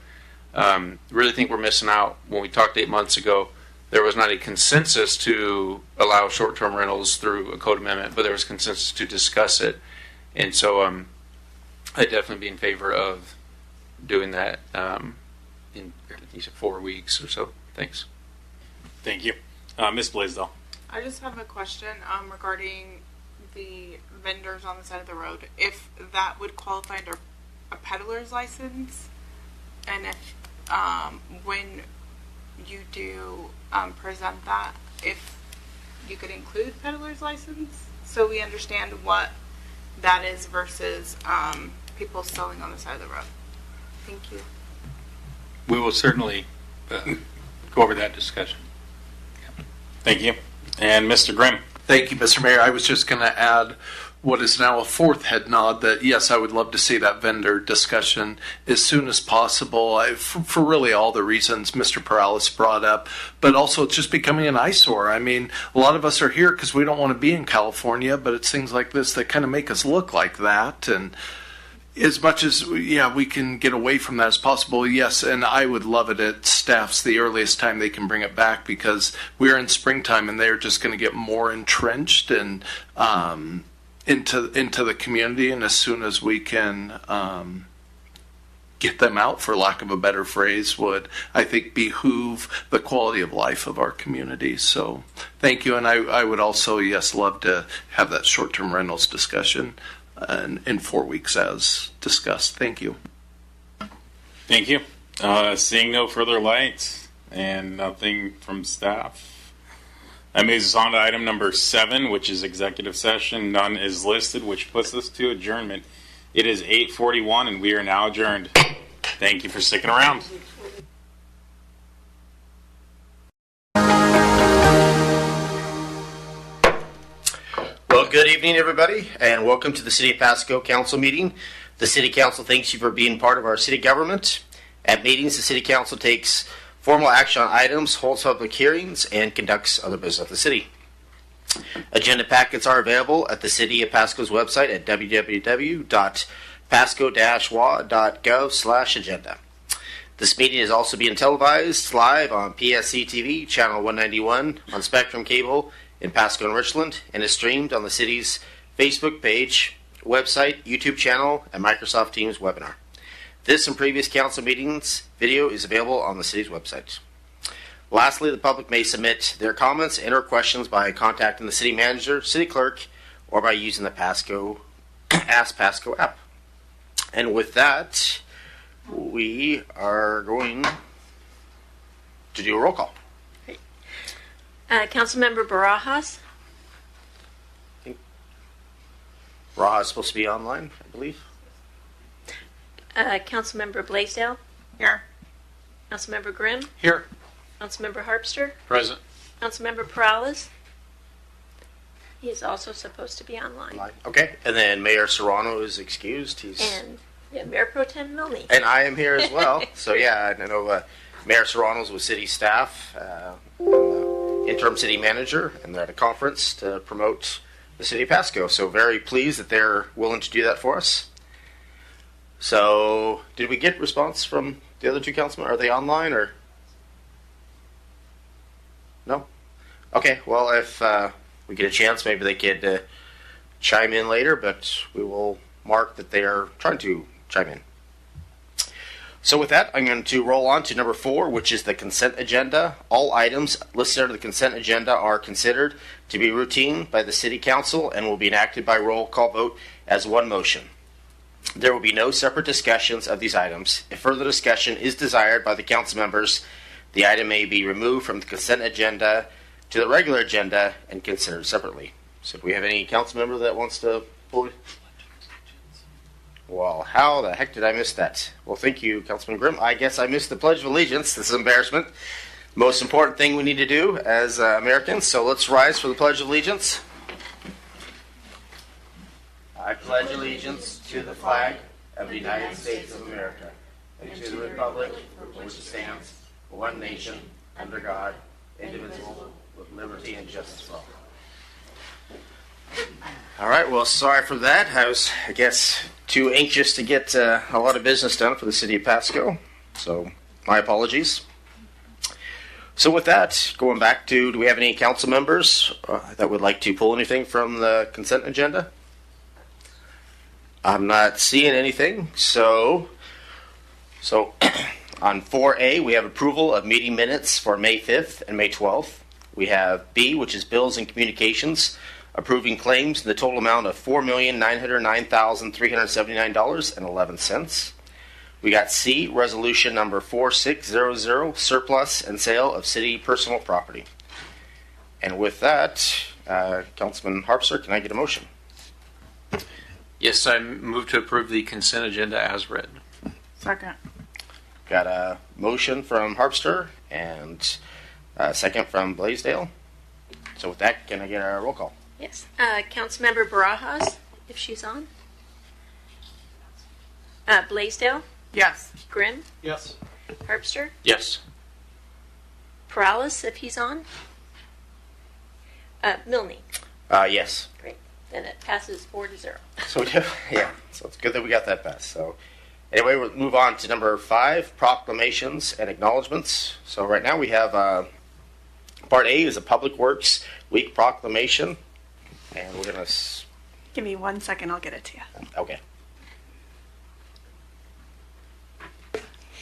really think we're missing out. When we talked 8 months ago, there was not a consensus to allow short-term rentals through a code amendment, but there was consensus to discuss it. And so I'd definitely be in favor of doing that in 4 weeks or so. Thanks. Thank you. Ms. Blaisdell. I just have a question regarding the vendors on the side of the road. If that would qualify under a peddler's license, and if when you do present that, if you could include peddler's license, so we understand what that is versus people selling on the side of the road. Thank you. We will certainly go over that discussion. Thank you. And Mr. Grimm. Thank you, Mr. Mayor. I was just going to add what is now a fourth head nod that, yes, I would love to see that vendor discussion as soon as possible, for really all the reasons Mr. Perales brought up, but also it's just becoming an eyesore. I mean, a lot of us are here because we don't want to be in California, but it's things like this that kind of make us look like that. And as much as, we can get away from that as possible, yes, and I would love it at staff's the earliest time they can bring it back, because we're in springtime and they're just going to get more entrenched and into the community, and as soon as we can get them out, for lack of a better phrase, would, I think, behoove the quality of life of our community. So thank you, and I would also, yes, love to have that short-term rentals discussion in 4 weeks as discussed. Thank you. Thank you. Seeing no further lights and nothing from staff, that moves us on to item number 7, which is executive session. None is listed, which puts us to adjournment. It is 8:41 and we are now adjourned. Thank you for sticking around. Well, good evening, everybody, and welcome to the City of Pasco Council meeting. The City Council thanks you for being part of our city government. At meetings, the City Council takes formal action on items, holds public hearings, and conducts other business of the city. Agenda packets are available at the City of Pasco's website at www.pasco-wa.gov/agenda. This meeting is also being televised live on PSC-TV, channel 191, on Spectrum Cable in Pasco and Richland, and is streamed on the city's Facebook page, website, YouTube channel, and Microsoft Teams webinar. This and previous council meetings video is available on the city's website. Lastly, the public may submit their comments and or questions by contacting the city manager, city clerk, or by using the Pasco Ask Pasco app. And with that, we are going to do a roll call. Councilmember Barajas. Raha is supposed to be online, I believe. Councilmember Blaisdell. Here. Councilmember Grimm. Here. Councilmember Harpster. Present. Councilmember Perales. He is also supposed to be online. Okay, and then Mayor Serrano is excused. And Mayor Pro Tem Milne. And I am here as well. So yeah, I know Mayor Serrano's with city staff, interim city manager, and they're at a conference to promote the city of Pasco. So very pleased that they're willing to do that for us. So did we get response from the other two councilmen? Are they online or no? Okay, well if we get a chance, maybe they could chime in later, but we will mark that they are trying to chime in. So with that, I'm going to roll on to number 4, which is the consent agenda. All items listed under the consent agenda are considered to be routine by the City Council and will be enacted by roll call vote as one motion. There will be no separate discussions of these items. If further discussion is desired by the council members, the item may be removed from the consent agenda to the regular agenda and considered separately. So do we have any council member that wants to pull it? Well, how the heck did I miss that? Well, thank you, Councilman Grimm. I guess I missed the Pledge of Allegiance. This is embarrassment. Most important thing we need to do as Americans. So let's rise for the Pledge of Allegiance. I pledge allegiance to the flag of the United States of America and to the republic for which it stands, one nation, under God, indivisible, with liberty and justice for all. All right, well, sorry for that. I was, I guess, too anxious to get a lot of business done for the city of Pasco, so my apologies. So with that, going back to, do we have any council members that would like to pull anything from the consent agenda? I'm not seeing anything, so on 4A, we have approval of meeting minutes for May 5th and May 12th. We have B, which is bills and communications, approving claims in the total amount of $4,909,379.11. We got C, resolution number 4600, surplus and sale of city personal property. And with that, Councilman Harpster, can I get a motion? Yes, I move to approve the consent agenda as read. Second. Got a motion from Harpster and a second from Blaisdell. So with that, can I get a roll call? Yes. Councilmember Barajas, if she's on. Blaisdell. Yes. Grimm. Yes. Harpster. Yes. Perales, if he's on. Milne. Yes. Great. Then it passes 4-0. So yeah, so it's good that we got that passed. So anyway, we'll move on to number 5, proclamations and acknowledgments. So right now we have part A is a Public Works Week proclamation, and we're gonna. Give me 1 second, I'll get it to you. Okay.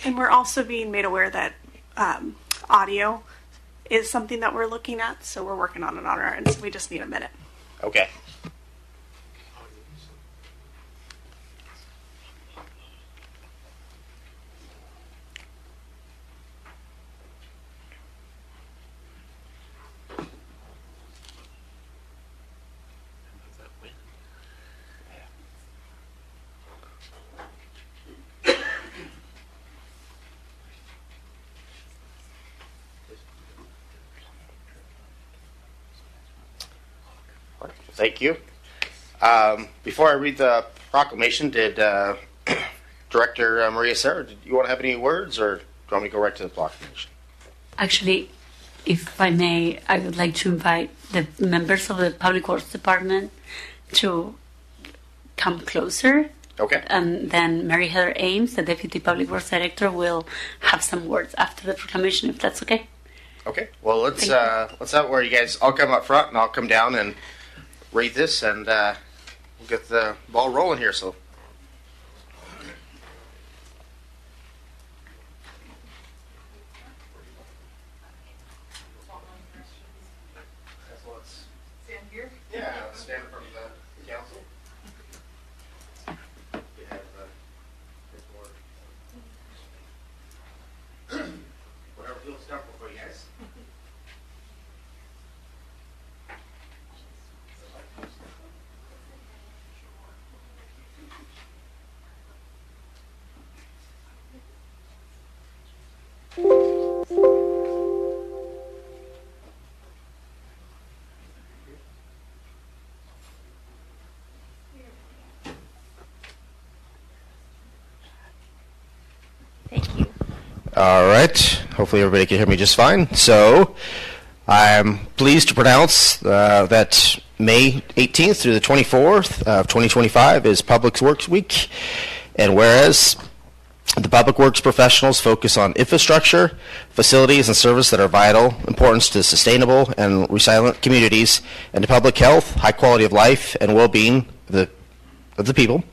And we're also being made aware that audio is something that we're looking at, so we're working on it on our end. So we just need a minute. Okay. Thank you. Before I read the proclamation, did Director Maria Sarah, did you want to have any words, or do you want me to go right to the proclamation? Actually, if I may, I would like to invite the members of the Public Works Department to come closer. Okay. And then Mary Heather Ames, the Deputy Public Works Director, will have some words after the proclamation, if that's okay. Okay. Well, let's have where you guys. I'll come up front and I'll come down and read this, and we'll get the ball rolling here. So. Stand here? Yeah, stand in front of the council. You have whatever feels comfortable for you guys. All right. Hopefully everybody can hear me just fine. So I'm pleased to pronounce that May 18th through the 24th of 2025 is Public Works Week. And whereas the Public Works professionals focus on infrastructure, facilities, and service that are vital importance to sustainable and resilient communities and to public health, high quality of life, and well-being of the people.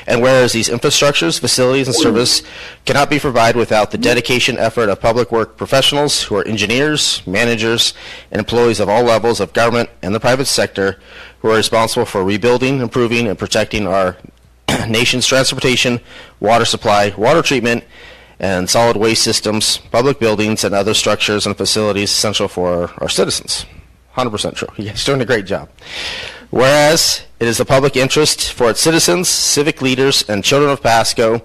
And whereas these infrastructures, facilities, and service cannot be provided without the dedication effort of public work professionals who are engineers, managers, and employees of all levels of government and the private sector who are responsible for rebuilding, improving, and protecting our nation's transportation, water supply, water treatment, and solid waste systems, public buildings, and other structures and facilities essential for our citizens. 100% true. You guys are doing a great job. Whereas it is the public interest for its citizens, civic leaders, and children of Pasco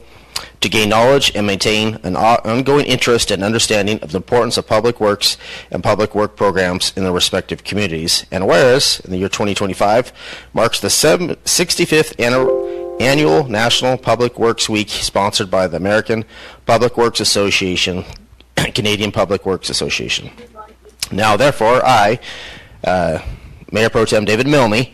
to gain knowledge and maintain an ongoing interest and understanding of the importance of public works and public work programs in their respective communities. And whereas in the year 2025 marks the 65th annual National Public Works Week, sponsored by the American Public Works Association, Canadian Public Works Association. Now, therefore, I, Mayor Pro Tem David Milne,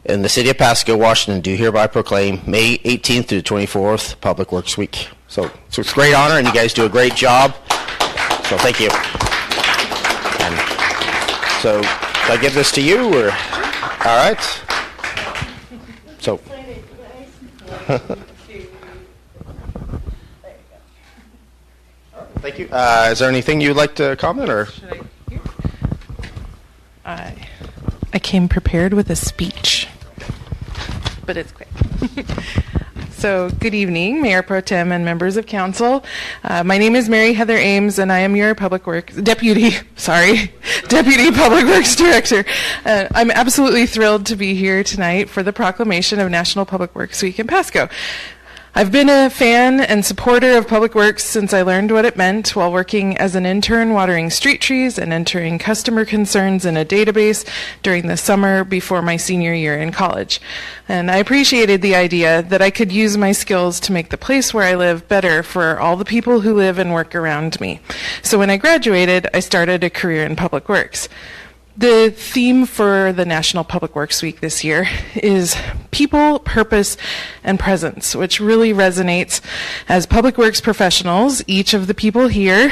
in the city of Pasco, Washington, do hereby proclaim May 18th through the 24th Public Works Week. So it's a great honor, and you guys do a great job. So thank you. And so, do I give this to you, or all right? So. Thank you. Is there anything you'd like to comment, or? I came prepared with a speech, but it's quick. So, good evening, Mayor Pro Tem and members of council. My name is Mary Heather Ames, and I am your Deputy Public Works Director. I'm absolutely thrilled to be here tonight for the proclamation of National Public Works Week in Pasco. I've been a fan and supporter of Public Works since I learned what it meant while working as an intern watering street trees and entering customer concerns in a database during the summer before my senior year in college. And I appreciated the idea that I could use my skills to make the place where I live better for all the people who live and work around me. So when I graduated, I started a career in Public Works. The theme for the National Public Works Week this year is people, purpose, and presence, which really resonates as public works professionals. Each of the people here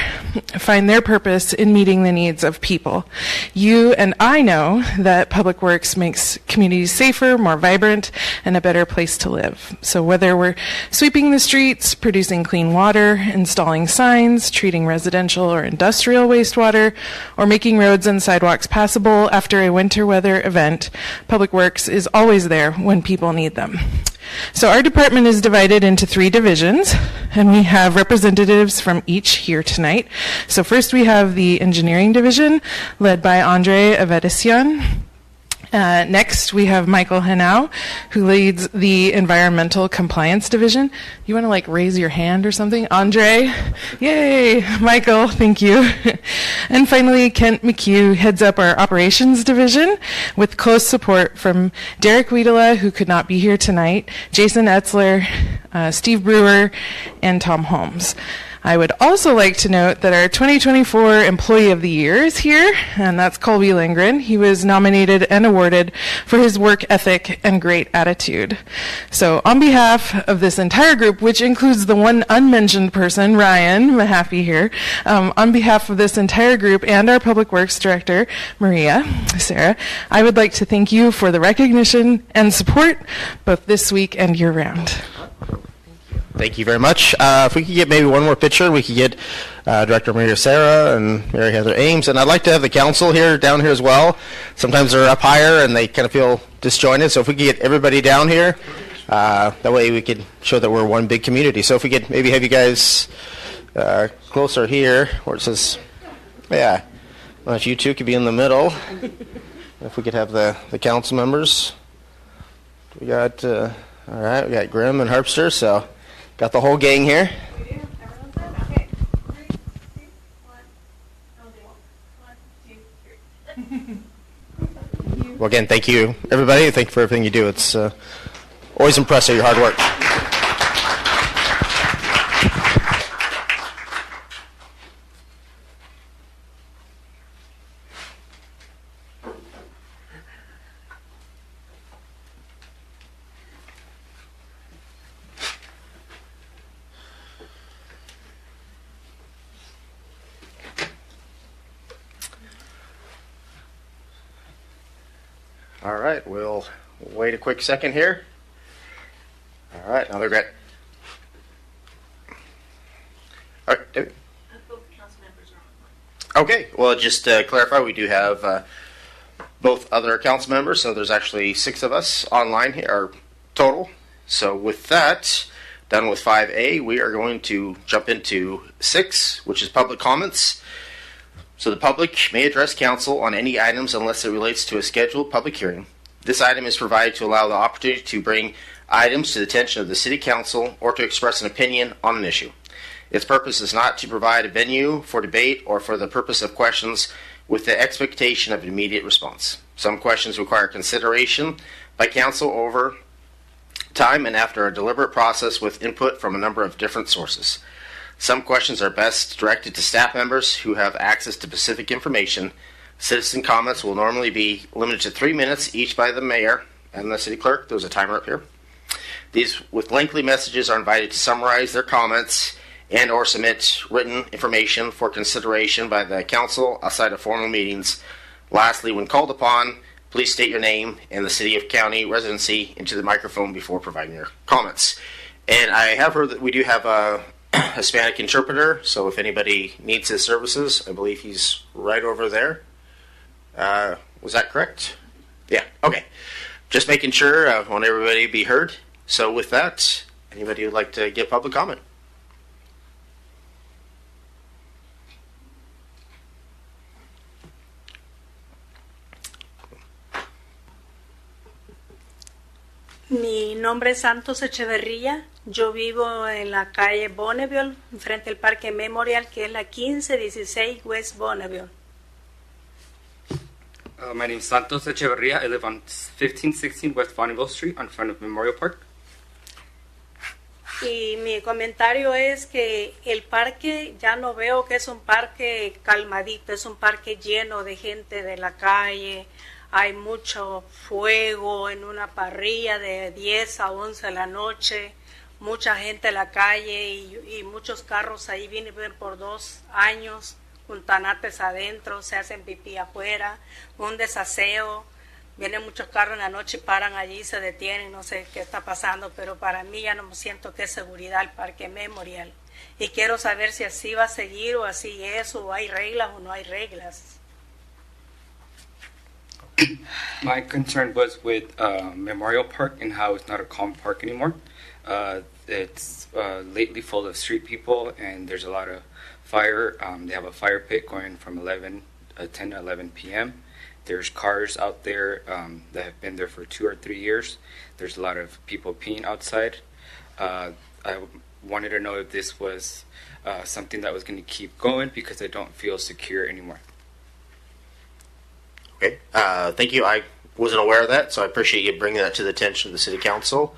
find their purpose in meeting the needs of people. You and I know that public works makes communities safer, more vibrant, and a better place to live. So whether we're sweeping the streets, producing clean water, installing signs, treating residential or industrial wastewater, or making roads and sidewalks passable after a winter weather event, Public Works is always there when people need them. So our department is divided into 3 divisions, and we have representatives from each here tonight. So first we have the engineering division, led by Andre Avedisian. Next, we have Michael Hanau, who leads the Environmental Compliance Division. You want to like raise your hand or something? Andre? Yay! Michael, thank you. And finally, Kent McHugh heads up our Operations Division with close support from Derek Wiedela, who could not be here tonight, Jason Etzler, Steve Brewer, and Tom Holmes. I would also like to note that our 2024 Employee of the Year is here, and that's Colby Lindgren. He was nominated and awarded for his work ethic and great attitude. So on behalf of this entire group, which includes the one unmentioned person, Ryan Mahaffey here, on behalf of this entire group and our Public Works Director, Sarah, I would like to thank you for the recognition and support both this week and year-round. Thank you very much. If we could get maybe one more picture, we could get Director Maria Sarah and Mary Heather Ames. And I'd like to have the council down here as well. Sometimes they're up higher and they kind of feel disjointed. So if we could get everybody down here, that way we could show that we're one big community. So if we could maybe have you guys closer here, where it says, yeah, well, if you two could be in the middle. If we could have the council members. We got, all right, we got Grimm and Harpster, so got the whole gang here. Well, again, thank you, everybody. Thank you for everything you do. It's always impressive, your hard work. All right, we'll wait a quick second here. All right, now they're great. All right, David. Okay, well, just to clarify, we do have both other council members, so there's actually 6 of us online here, or total. So with that, done with 5A, we are going to jump into 6, which is public comments. So the public may address council on any items unless it relates to a scheduled public hearing. This item is provided to allow the opportunity to bring items to the attention of the city council or to express an opinion on an issue. Its purpose is not to provide a venue for debate or for the purpose of questions with the expectation of an immediate response. Some questions require consideration by council over time and after a deliberate process with input from a number of different sources. Some questions are best directed to staff members who have access to specific information. Citizen comments will normally be limited to 3 minutes each by the mayor and the city clerk. There's a timer up here. These with lengthy messages are invited to summarize their comments and or submit written information for consideration by the council outside of formal meetings. Lastly, when called upon, please state your name and the city of county residency into the microphone before providing your comments. And I have heard that we do have a Hispanic interpreter, so if anybody needs his services, I believe he's right over there. Was that correct? Yeah, okay. Just making sure I want everybody to be heard. So with that, anybody who'd like to give public comment? Mi nombre es Santos Echeverría. Yo vivo en la calle Bonneville, enfrente del Parque Memorial, que es la 1516 West Bonneville. My name is Santos Echeverría. I live on 1516 West Bonneville Street, in front of Memorial Park. Y mi comentario es que el parque ya no veo que es un parque calmadito, es un parque lleno de gente de la calle. Hay mucho fuego en una parrilla de 10 a 11 de la noche, mucha gente en la calle y muchos carros ahí vienen por 2 años con tanates adentro, se hacen pipí afuera, un desaseo. Vienen muchos carros en la noche y paran allí, se detienen, no sé qué está pasando, pero para mí ya no me siento que es seguridad el Parque Memorial. Y quiero saber si así va a seguir o así es, o hay reglas o no hay reglas. My concern was with Memorial Park and how it's not a calm park anymore. It's lately full of street people, and there's a lot of fire. They have a fire pit going from 10 to 11 p.m., There's cars out there that have been there for 2 or 3 years. There's a lot of people peeing outside. I wanted to know if this was something that was going to keep going because I don't feel secure anymore. Okay, thank you. I wasn't aware of that, so I appreciate you bringing that to the attention of the city council,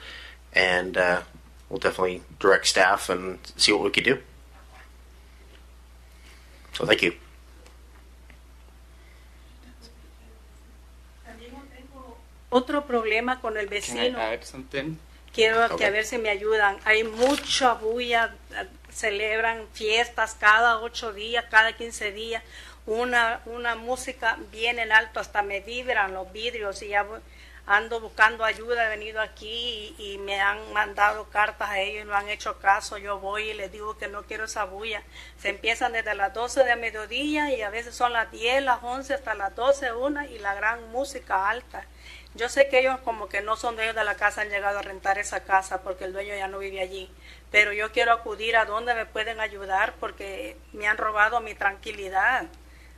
and we'll definitely direct staff and see what we could do. So thank you. Otro problema con el Can I vecino. add something? Quiero que Okay. a ver si me ayudan. Hay mucha bulla, celebran fiestas cada 8 días, cada 15 días. Una música bien en alto, hasta me vibran los vidrios y ya ando buscando ayuda. He venido aquí y me han mandado cartas a ellos y no han hecho caso. Yo voy y les digo que no quiero esa bulla. Se empiezan desde las 12 de mediodía y a veces son las 10, las 11 hasta las 12, 1 y la gran música alta. Yo sé que ellos como que no son dueños de la casa, han llegado a rentar esa casa porque el dueño ya no vive allí. Pero yo quiero acudir a donde me pueden ayudar porque me han robado mi tranquilidad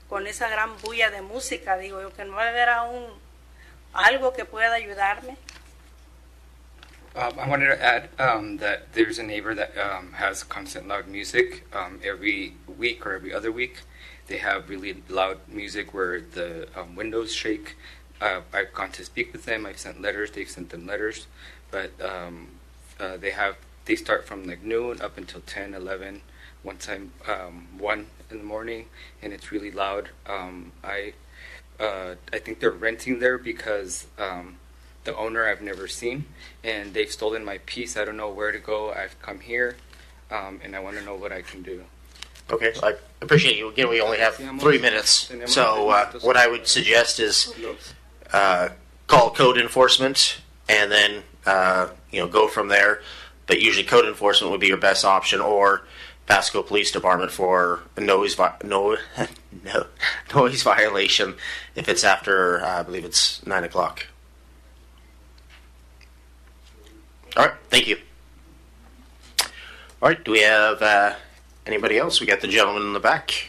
con esa gran bulla de música. Digo yo que no va a haber algo que pueda ayudarme. I wanted to add that there's a neighbor that has constant loud music every week or every other week. They have really loud music where the windows shake. I've gone to speak with them. I've sent letters. They've sent them letters, but they start from like noon up until 10, 11. One time, 1 in the morning, and it's really loud. I think they're renting there because the owner I've never seen, and they've stolen my peace. I don't know where to go. I've come here, and I want to know what I can do. Okay, I appreciate you. Again, we only have 3 minutes, so what I would suggest is call code enforcement and then go from there. But usually, code enforcement would be your best option, or Pasco Police Department for noise violation if it's after I believe it's 9 o'clock. All right, thank you. All right, do we have anybody else? We got the gentleman in the back.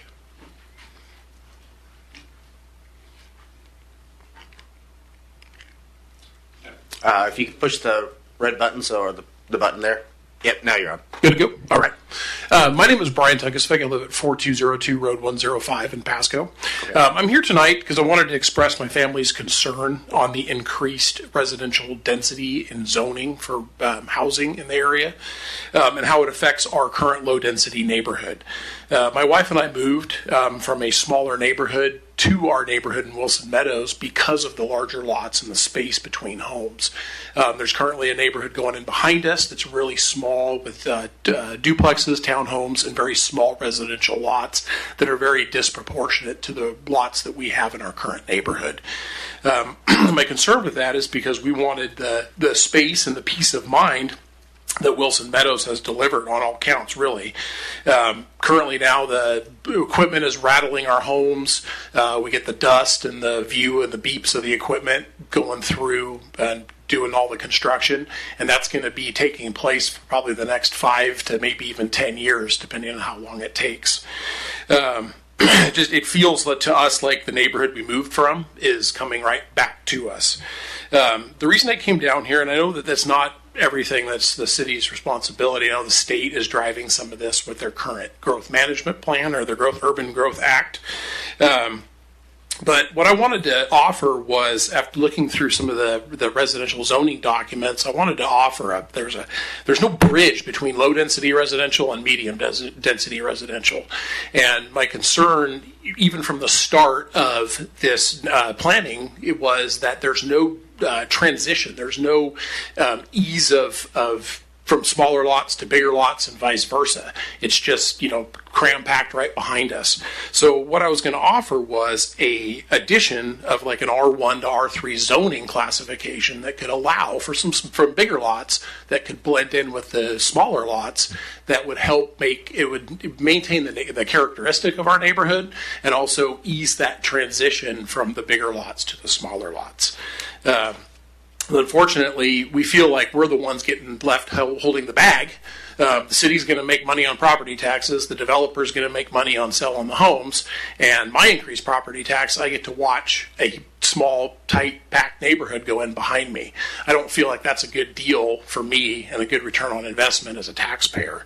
If you could push the red button, or the button there. Yep, now you're on. Good to go. All right. My name is Brian Tuckisvig. I live at 4202 Road 105 in Pasco. I'm here tonight because I wanted to express my family's concern on the increased residential density and zoning for housing in the area and how it affects our current low-density neighborhood. My wife and I moved from a smaller neighborhood to our neighborhood in Wilson Meadows because of the larger lots and the space between homes. There's currently a neighborhood going in behind us that's really small with duplexes, townhomes, and very small residential lots that are very disproportionate to the lots that we have in our current neighborhood. My concern with that is because we wanted the space and the peace of mind that Wilson Meadows has delivered on all counts, really. Currently now the equipment is rattling our homes. We get the dust and the view and the beeps of the equipment going through and doing all the construction, and that's going to be taking place for probably the next 5 to maybe even 10 years, depending on how long it takes. It feels to us like the neighborhood we moved from is coming right back to us. The reason I came down here, and I know that that's not everything that's the city's responsibility. I know the state is driving some of this with their current growth management plan or their Urban Growth Act. But what I wanted to offer was, after looking through some of the residential zoning documents, I wanted to offer there's no bridge between low density residential and medium density residential. And my concern, even from the start of this planning, it was that there's no transition. There's no ease of from smaller lots to bigger lots and vice versa. It's just, cram-packed right behind us. So what I was going to offer was a addition of like an R1 to R3 zoning classification that could allow for from bigger lots that could blend in with the smaller lots that would help would maintain the characteristic of our neighborhood and also ease that transition from the bigger lots to the smaller lots. Unfortunately, we feel like we're the ones getting left holding the bag. The city's going to make money on property taxes. The developer's going to make money on selling the homes. And my increased property tax, I get to watch a small, tight, packed neighborhood go in behind me. I don't feel like that's a good deal for me and a good return on investment as a taxpayer.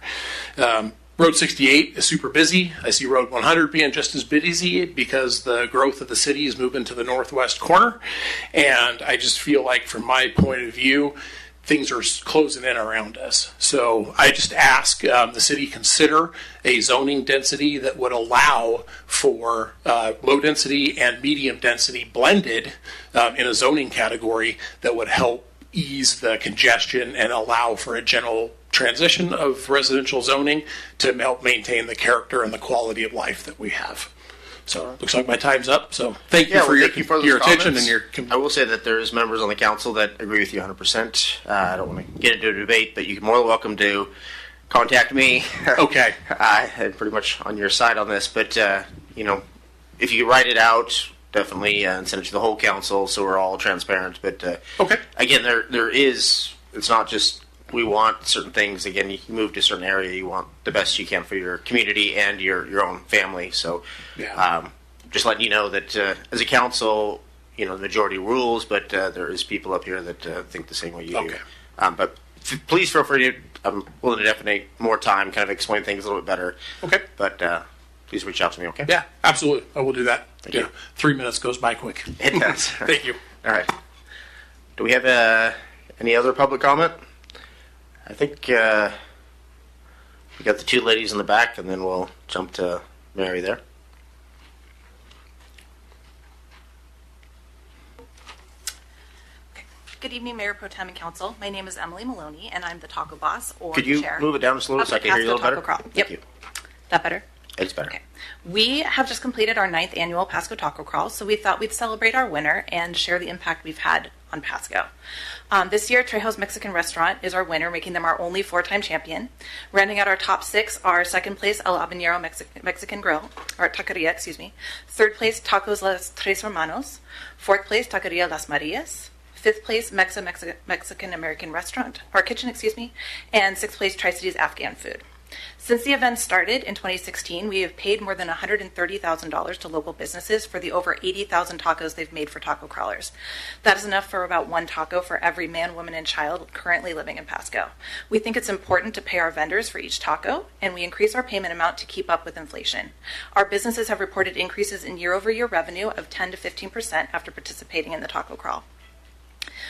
Road 68 is super busy. I see Road 100 being just as busy because the growth of the city is moving to the northwest corner. And I just feel like, from my point of view, things are closing in around us. So I just ask the city consider a zoning density that would allow for low density and medium density blended in a zoning category that would help ease the congestion and allow for a general transition of residential zoning to help maintain the character and the quality of life that we have. So looks like my time's up. So thank you for your attention and your. I will say that there's members on the council that agree with you 100%. I don't want to get into a debate, but you're more than welcome to contact me. Okay. I'm pretty much on your side on this, but if you write it out, definitely and send it to the whole council so we're all transparent. But okay. Again, there is. It's not just. We want certain things. Again, you move to a certain area, you want the best you can for your community and your own family. So, just letting you know that as a council, the majority rules, but there is people up here that think the same way you do. But please feel free to. I'm willing to definitely more time, kind of explain things a little bit better. Okay. But please reach out to me. Okay. Yeah, absolutely. I will do that. Thank you. 3 minutes goes by quick. It does. Thank you. All right. Do we have any other public comment? I think we got the two ladies in the back, and then we'll jump to Mary there. Good evening, Mayor Pro Tem and Council. My name is Emily Maloney, and I'm the Taco Boss, or Could you chair move it down just a little of so I the can hear you a Pasco little better? Taco Crawl. Yep. Thank you. That better? It's better. Okay. We have just completed our 9th annual Pasco Taco Crawl, so we thought we'd celebrate our winner and share the impact we've had on Pasco. This year, Trejo's Mexican Restaurant is our winner, making them our only 4-time champion. Rounding out our top 6 are second place El Habanero Mexican Grill, or Taqueria, excuse me. Third place, Tacos Las Tres Hermanos. Fourth place, Taqueria Las Marias. Fifth place, Mexican American Restaurant, or Kitchen, excuse me. And sixth place, Tri-Cities Afghan Food. Since the event started in 2016, we have paid more than $130,000 to local businesses for the over 80,000 tacos they've made for taco crawlers. That is enough for about 1 taco for every man, woman, and child currently living in Pasco. We think it's important to pay our vendors for each taco, and we increase our payment amount to keep up with inflation. Our businesses have reported increases in year-over-year revenue of 10 to 15% after participating in the taco crawl.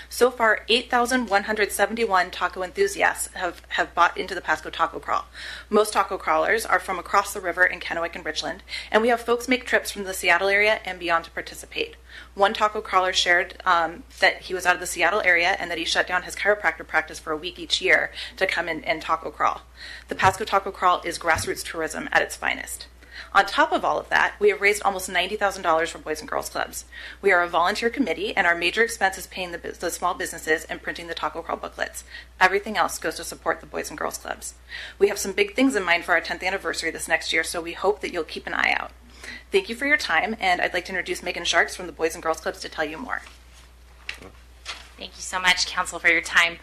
So far, 8,171 taco enthusiasts have bought into the Pasco Taco Crawl. Most taco crawlers are from across the river in Kennewick and Richland, and we have folks make trips from the Seattle area and beyond to participate. One taco crawler shared that he was out of the Seattle area and that he shut down his chiropractor practice for a week each year to come in and taco crawl. The Pasco Taco Crawl is grassroots tourism at its finest. On top of all of that, we have raised almost $90,000 for Boys and Girls Clubs. We are a volunteer committee, and our major expense is paying the small businesses and printing the Taco Crawl booklets. Everything else goes to support the Boys and Girls Clubs. We have some big things in mind for our 10th anniversary this next year, so we hope that you'll keep an eye out. Thank you for your time, and I'd like to introduce Megan Sharks from the Boys and Girls Clubs to tell you more. Thank you so much, Council, for your time.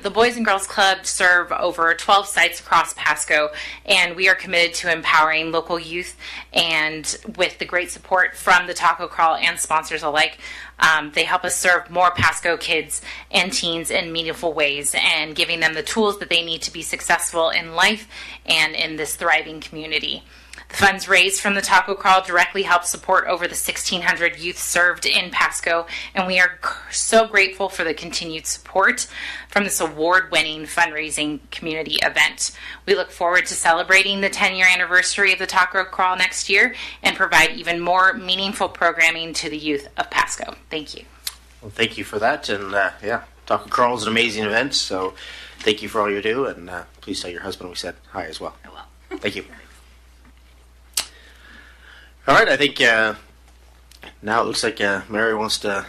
The Boys and Girls Club serve over 12 sites across Pasco, and we are committed to empowering local youth, and with the great support from the Taco Crawl and sponsors alike, they help us serve more Pasco kids and teens in meaningful ways and giving them the tools that they need to be successful in life and in this thriving community. The funds raised from the Taco Crawl directly help support over the 1,600 youth served in Pasco, and we are so grateful for the continued support from this award-winning fundraising community event. We look forward to celebrating the 10-year anniversary of the Taco Crawl next year and provide even more meaningful programming to the youth of Pasco. Thank you. Well, thank you for that, and Taco Crawl is an amazing event, so thank you for all you do, and please tell your husband we said hi as well. I will. Thank you. All right, I think now it looks like Mary wants to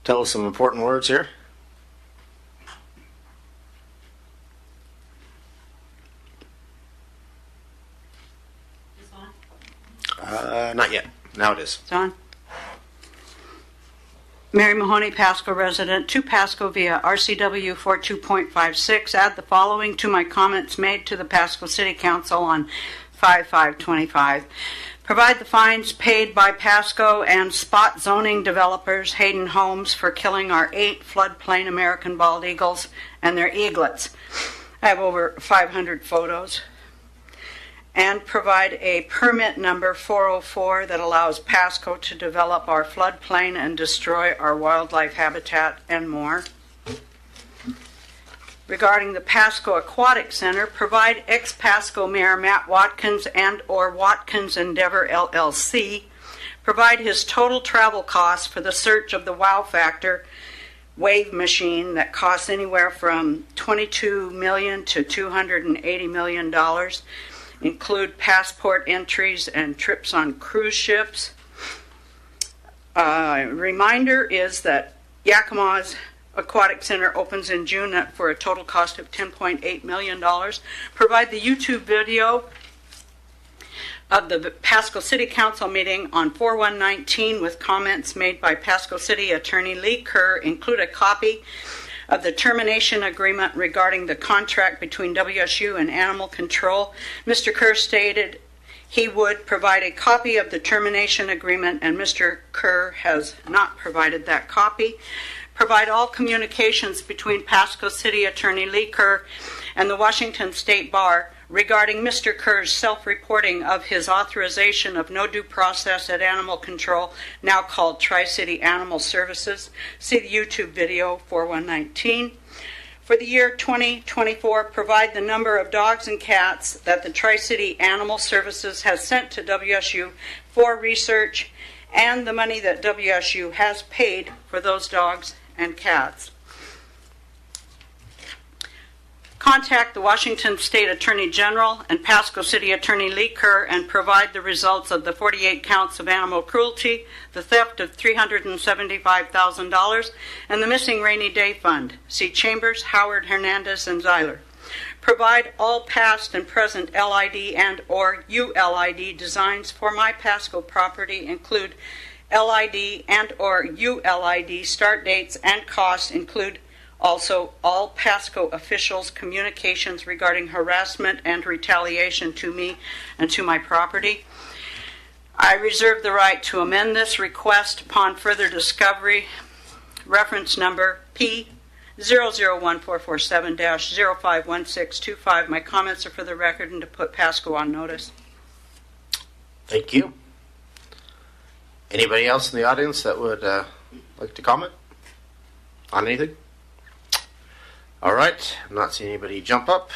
tell us some important words here. Not yet. Now it is. It's on. Mary Mahoney, Pasco resident, to Pasco via RCW 42.56. Add the following to my comments made to the Pasco City Council on 5/5/25. Provide the fines paid by Pasco and spot zoning developers Hayden Homes for killing our 8 floodplain American bald eagles and their eaglets. I have over 500 photos. And provide a permit number 404 that allows Pasco to develop our floodplain and destroy our wildlife habitat and more. Regarding the Pasco Aquatic Center, provide ex-Pasco Mayor Matt Watkins and or Watkins Endeavor LLC provide his total travel costs for the search of the Wow Factor wave machine that costs anywhere from $22 million to $280 million, include passport entries and trips on cruise ships. Reminder is that Yakima's Aquatic Center opens in June for a total cost of $10.8 million. Provide the YouTube video of the Pasco City Council meeting on 4/1/19 with comments made by Pasco City Attorney Lee Kerr. Include a copy of the termination agreement regarding the contract between WSU and Animal Control. Mr. Kerr stated he would provide a copy of the termination agreement, and Mr. Kerr has not provided that copy. Provide all communications between Pasco City Attorney Lee Kerr and the Washington State Bar regarding Mr. Kerr's self-reporting of his authorization of no due process at Animal Control, now called Tri-City Animal Services. See the YouTube video 4/1/19. For the year 2024, provide the number of dogs and cats that the Tri-City Animal Services has sent to WSU for research and the money that WSU has paid for those dogs and cats. Contact the Washington State Attorney General and Pasco City Attorney Lee Kerr and provide the results of the 48 counts of animal cruelty, the theft of $375,000, and the missing rainy day fund. See Chambers, Howard, Hernandez, and Zeiler. Provide all past and present LID and or ULID designs for my Pasco property, include LID and or ULID start dates and costs, include also all Pasco officials' communications regarding harassment and retaliation to me and to my property. I reserve the right to amend this request upon further discovery. Reference number P001447-051625. My comments are for the record and to put Pasco on notice. Thank you. Anybody else in the audience that would like to comment on anything? All right, I'm not seeing anybody jump up.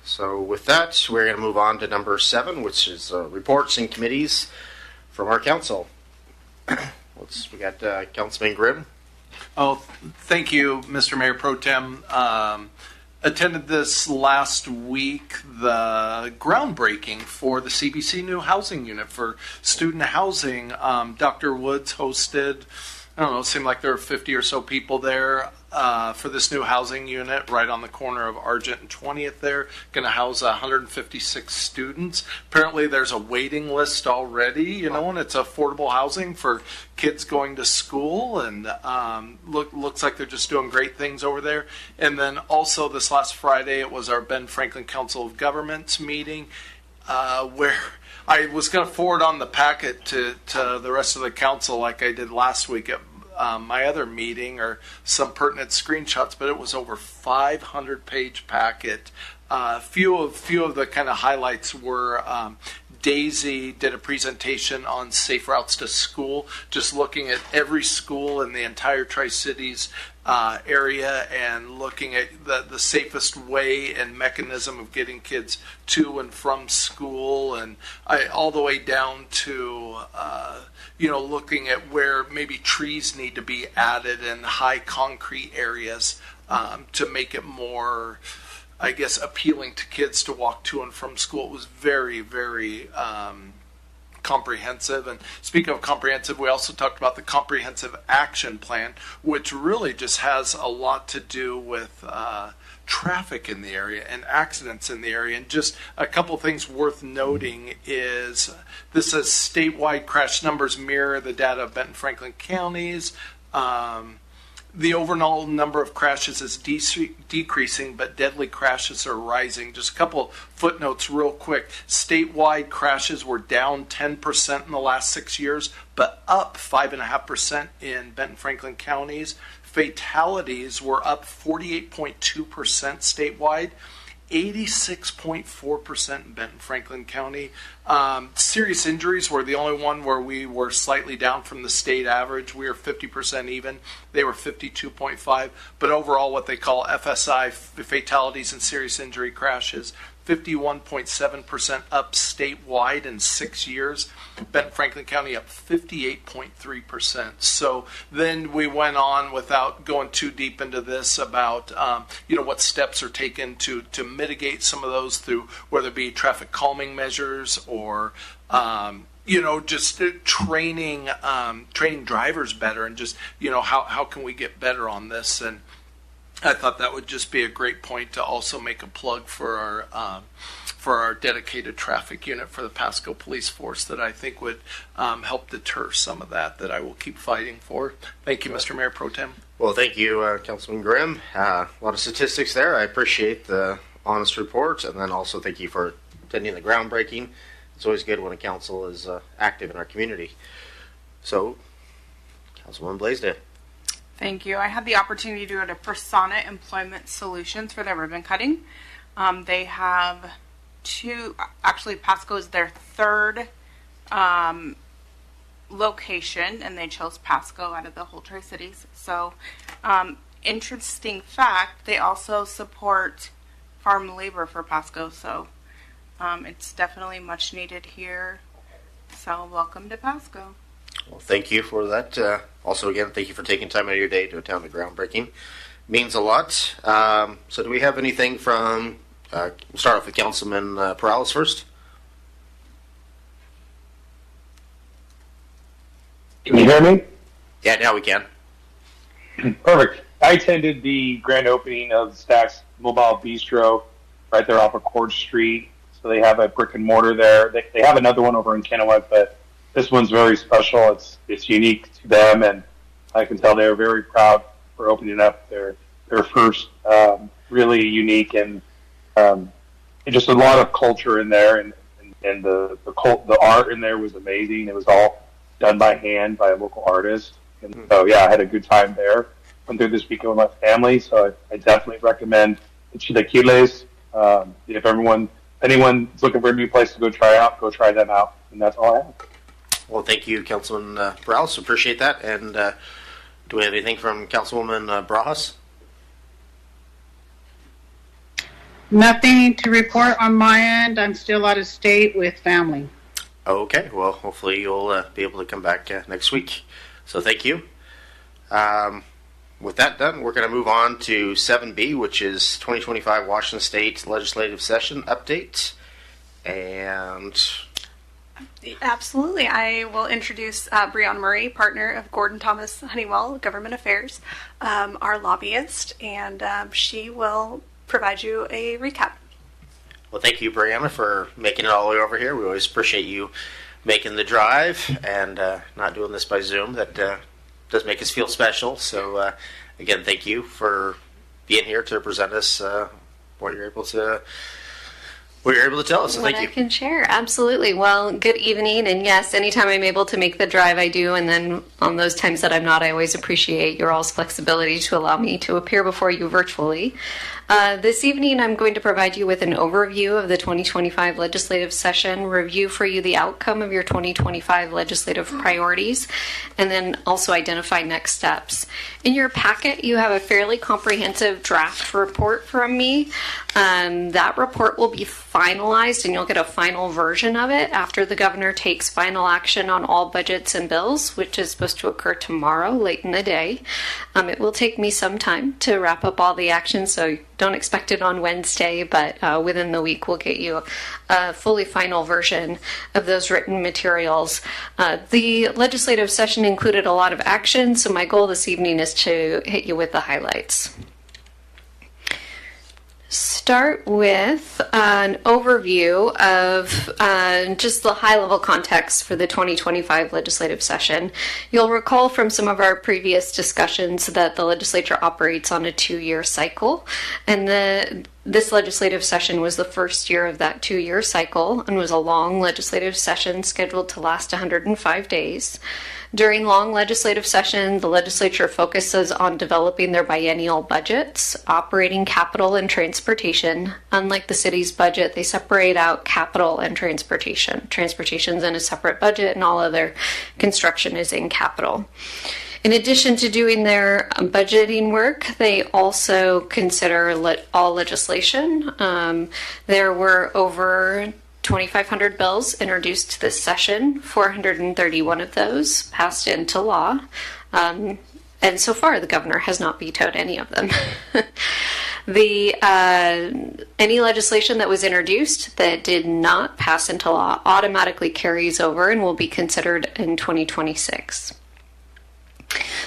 So with that, we're going to move on to number 7, which is reports and committees from our council. We got Councilman Grimm. Oh, thank you, Mr. Mayor Pro Tem. Attended this last week, the groundbreaking for the CBC new housing unit for student housing. Dr. Woods hosted, I don't know, it seemed like there were 50 or so people there for this new housing unit right on the corner of Argent and 20th there. Going to house 156 students. Apparently there's a waiting list already, and it's affordable housing for kids going to school, and looks like they're just doing great things over there. And then also this last Friday, it was our Ben Franklin Council of Governments meeting where I was going to forward on the packet to the rest of the council like I did last week at my other meeting, or some pertinent screenshots, but it was over 500-page packet. Few of the kind of highlights were Daisy did a presentation on safe routes to school, just looking at every school in the entire Tri-Cities area and looking at the safest way and mechanism of getting kids to and from school, and all the way down to looking at where maybe trees need to be added in high concrete areas to make it more, I guess, appealing to kids to walk to and from school. It was very, very comprehensive. And speaking of comprehensive, we also talked about the comprehensive action plan, which really just has a lot to do with traffic in the area and accidents in the area. And just a couple things worth noting is this says statewide crash numbers mirror the data of Benton Franklin counties. the overall number of crashes is decreasing, but deadly crashes are rising. Just a couple footnotes real quick. Statewide crashes were down 10% in the last 6 years, but up 5.5% in Benton Franklin counties. Fatalities were up 48.2% statewide. 86.4% in Benton Franklin County. Serious injuries were the only one where we were slightly down from the state average. We were 50% even. They were 52.5. But overall, what they call FSI, fatalities and serious injury crashes, 51.7% up statewide in 6 years. Benton Franklin County up 58.3%. So then we went on, without going too deep into this, about what steps are taken to mitigate some of those through whether it be traffic calming measures or just training drivers better, and just how can we get better on this. And I thought that would just be a great point to also make a plug for our dedicated traffic unit for the Pasco Police Force that I think would help deter some of that I will keep fighting for. Thank you, Mr. Mayor Pro Tem. Well, thank you, Councilman Grimm. A lot of statistics there. I appreciate the honest report, and then also thank you for attending the groundbreaking. It's always good when a council is active in our community. So, Councilwoman Blaisdell. Thank you. I had the opportunity to go to Persona Employment Solutions for their ribbon cutting. They have actually Pasco is their third location, and they chose Pasco out of the whole Tri-Cities. So, interesting fact, they also support farm labor for Pasco, so it's definitely much needed here. So welcome to Pasco. Well, thank you for that. Also, again, thank you for taking time out of your day to attend the groundbreaking. Means a lot. So do we have anything from, we'll start off with Councilman Perales first. Can you hear me? Yeah, now we can. Perfect. I attended the grand opening of Stack's Mobile Bistro right there off of Court Street. So they have a brick and mortar there. They have another one over in Kennewick, but this one's very special. It's unique to them, and I can tell they're very proud for opening up their first really unique and just a lot of culture in there, and the art in there was amazing. It was all done by hand by a local artist, and so yeah, I had a good time there. Went through this weekend with my family, so I definitely recommend the Chilaquiles. If anyone's looking for a new place to go try them out, and that's all I have. Well, thank you, Councilman Perales. Appreciate that. And do we have anything from Councilwoman Brajas? Nothing to report on my end. I'm still out of state with family. Okay. Well, hopefully you'll be able to come back next week. So thank you. With that done, we're going to move on to 7B, which is 2025 Washington State Legislative Session Update. And absolutely, I will introduce Breon Murray, partner of Gordon Thomas Honeywell Government Affairs, our lobbyist, and she will provide you a recap. Well, thank you, Brianna, for making it all the way over here. We always appreciate you making the drive and not doing this by Zoom. That does make us feel special. So, again, thank you for being here to present us what you're able to tell us. So thank you. I can share. Absolutely. Well, good evening. And yes, anytime I'm able to make the drive, I do. And then on those times that I'm not, I always appreciate your all's flexibility to allow me to appear before you virtually. This evening, I'm going to provide you with an overview of the 2025 legislative session, review for you the outcome of your 2025 legislative priorities, and then also identify next steps. In your packet, you have a fairly comprehensive draft report from me. That report will be finalized, and you'll get a final version of it after the governor takes final action on all budgets and bills, which is supposed to occur tomorrow, late in the day. It will take me some time to wrap up all the action, so don't expect it on Wednesday, but within the week we'll get you a fully final version of those written materials. The legislative session included a lot of action, so my goal this evening is to hit you with the highlights. start with an overview of just the high-level context for the 2025 legislative session. You'll recall from some of our previous discussions that the legislature operates on a 2-year cycle, and this legislative session was the first year of that 2-year cycle and was a long legislative session scheduled to last 105 days. During long legislative session, the legislature focuses on developing their biennial budgets, operating capital and transportation. Unlike the city's budget, they separate out capital and transportation. Transportation's in a separate budget and all other construction is in capital. In addition to doing their budgeting work, they also consider all legislation. There were over 2,500 bills introduced this session, 431 of those passed into law, and so far the governor has not vetoed any of them. Any legislation that was introduced that did not pass into law automatically carries over and will be considered in 2026.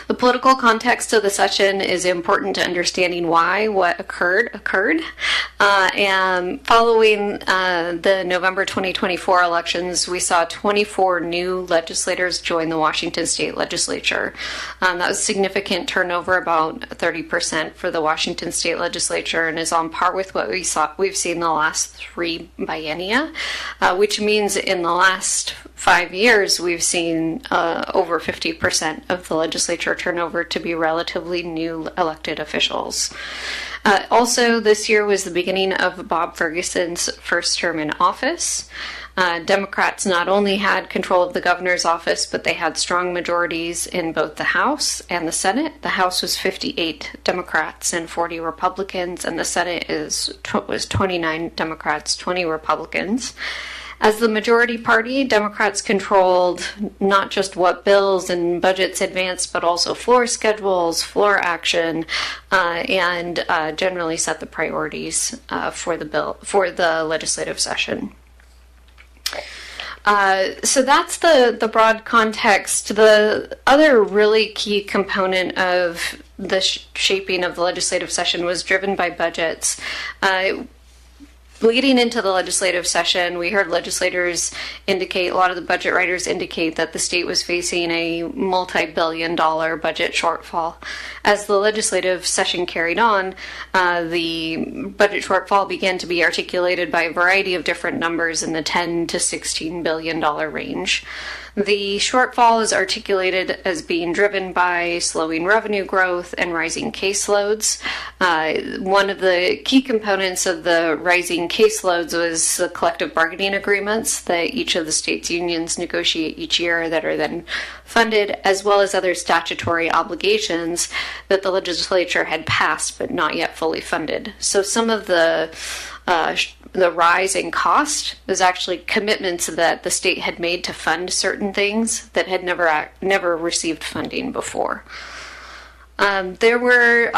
The political context of the session is important to understanding why what occurred. And following the November 2024 elections, we saw 24 new legislators join the Washington State Legislature. That was significant turnover, about 30% for the Washington State Legislature, and is on par with what we've seen the last 3 biennia, which means in the last 5 years we've seen over 50% of the legislature turnover to be relatively new elected officials. Also, this year was the beginning of Bob Ferguson's first term in office. Democrats not only had control of the governor's office, but they had strong majorities in both the House and the Senate. The House was 58 Democrats and 40 Republicans, and the Senate was 29 Democrats, 20 Republicans. As the majority party, Democrats controlled not just what bills and budgets advanced, but also floor schedules, floor action, and generally set the priorities for the legislative session. So that's the broad context. The other really key component of the shaping of the legislative session was driven by budgets. Leading into the legislative session, we heard legislators indicate, a lot of the budget writers indicate that the state was facing a multi-billion-dollar budget shortfall. As the legislative session carried on, the budget shortfall began to be articulated by a variety of different numbers in the $10 to $16 billion range. The shortfall is articulated as being driven by slowing revenue growth and rising caseloads. One of the key components of the rising caseloads was the collective bargaining agreements that each of the state's unions negotiate each year that are then funded, as well as other statutory obligations that the legislature had passed but not yet fully funded. So some of the rise in cost was actually commitments that the state had made to fund certain things that had never received funding before. There were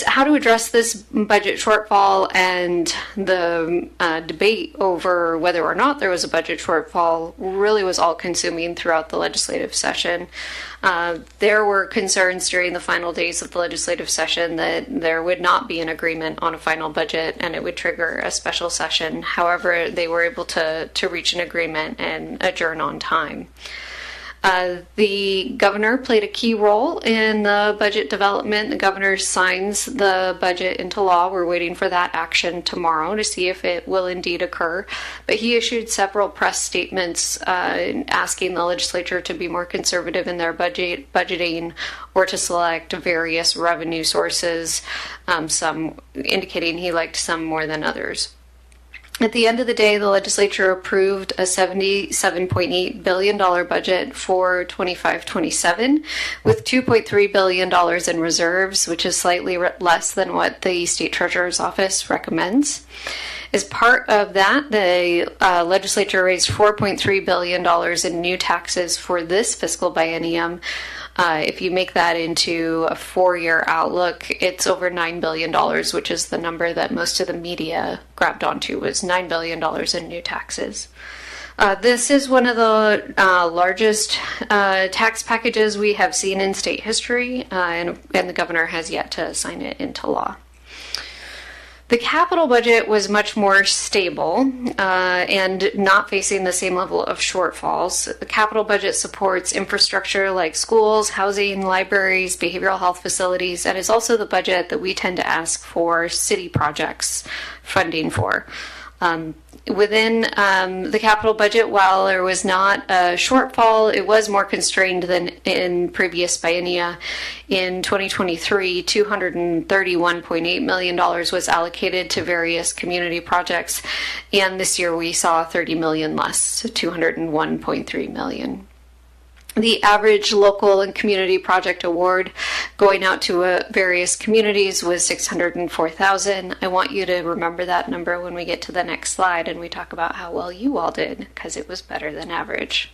how to address this budget shortfall and the debate over whether or not there was a budget shortfall really was all-consuming throughout the legislative session. There were concerns during the final days of the legislative session that there would not be an agreement on a final budget and it would trigger a special session. However, they were able to reach an agreement and adjourn on time. The governor played a key role in the budget development. The governor signs the budget into law. We're waiting for that action tomorrow to see if it will indeed occur. But he issued several press statements asking the legislature to be more conservative in their budgeting or to select various revenue sources, some indicating he liked some more than others. At the end of the day, the legislature approved a $77.8 billion budget for 25-27 with $2.3 billion in reserves, which is slightly less than what the state treasurer's office recommends. As part of that, the legislature raised $4.3 billion in new taxes for this fiscal biennium. If you make that into a 4-year outlook, it's over $9 billion, which is the number that most of the media grabbed onto, was $9 billion in new taxes. This is one of the largest tax packages we have seen in state history, and the governor has yet to sign it into law. The capital budget was much more stable and not facing the same level of shortfalls. The capital budget supports infrastructure like schools, housing, libraries, behavioral health facilities, and is also the budget that we tend to ask for city projects funding for. Within the capital budget, while there was not a shortfall, it was more constrained than in previous biennia. In 2023, $231.8 million was allocated to various community projects, and this year we saw $30 million less, $201.3 million. The average local and community project award going out to various communities was $604,000. I want you to remember that number when we get to the next slide and we talk about how well you all did, because it was better than average.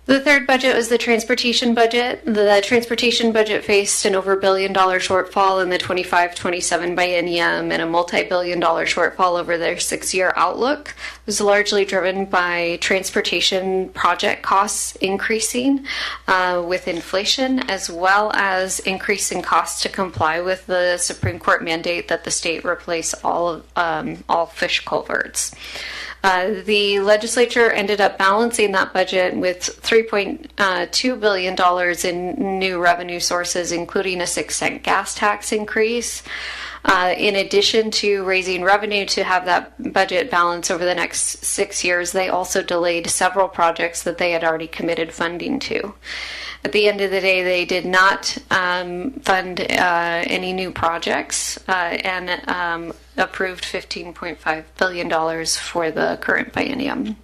The third budget was the transportation budget. The transportation budget faced an over $1 billion shortfall in the 25-27 biennium and a multi-billion dollar shortfall over their 6-year outlook. It was largely driven by transportation project costs increasing with inflation, as well as increasing costs to comply with the Supreme Court mandate that the state replace all fish culverts. The legislature ended up balancing that budget with $3.2 billion in new revenue sources, including a 6-cent gas tax increase. In addition to raising revenue to have that budget balance over the next 6 years, they also delayed several projects that they had already committed funding to. At the end of the day, they did not fund any new projects and approved $15.5 billion for the current biennium.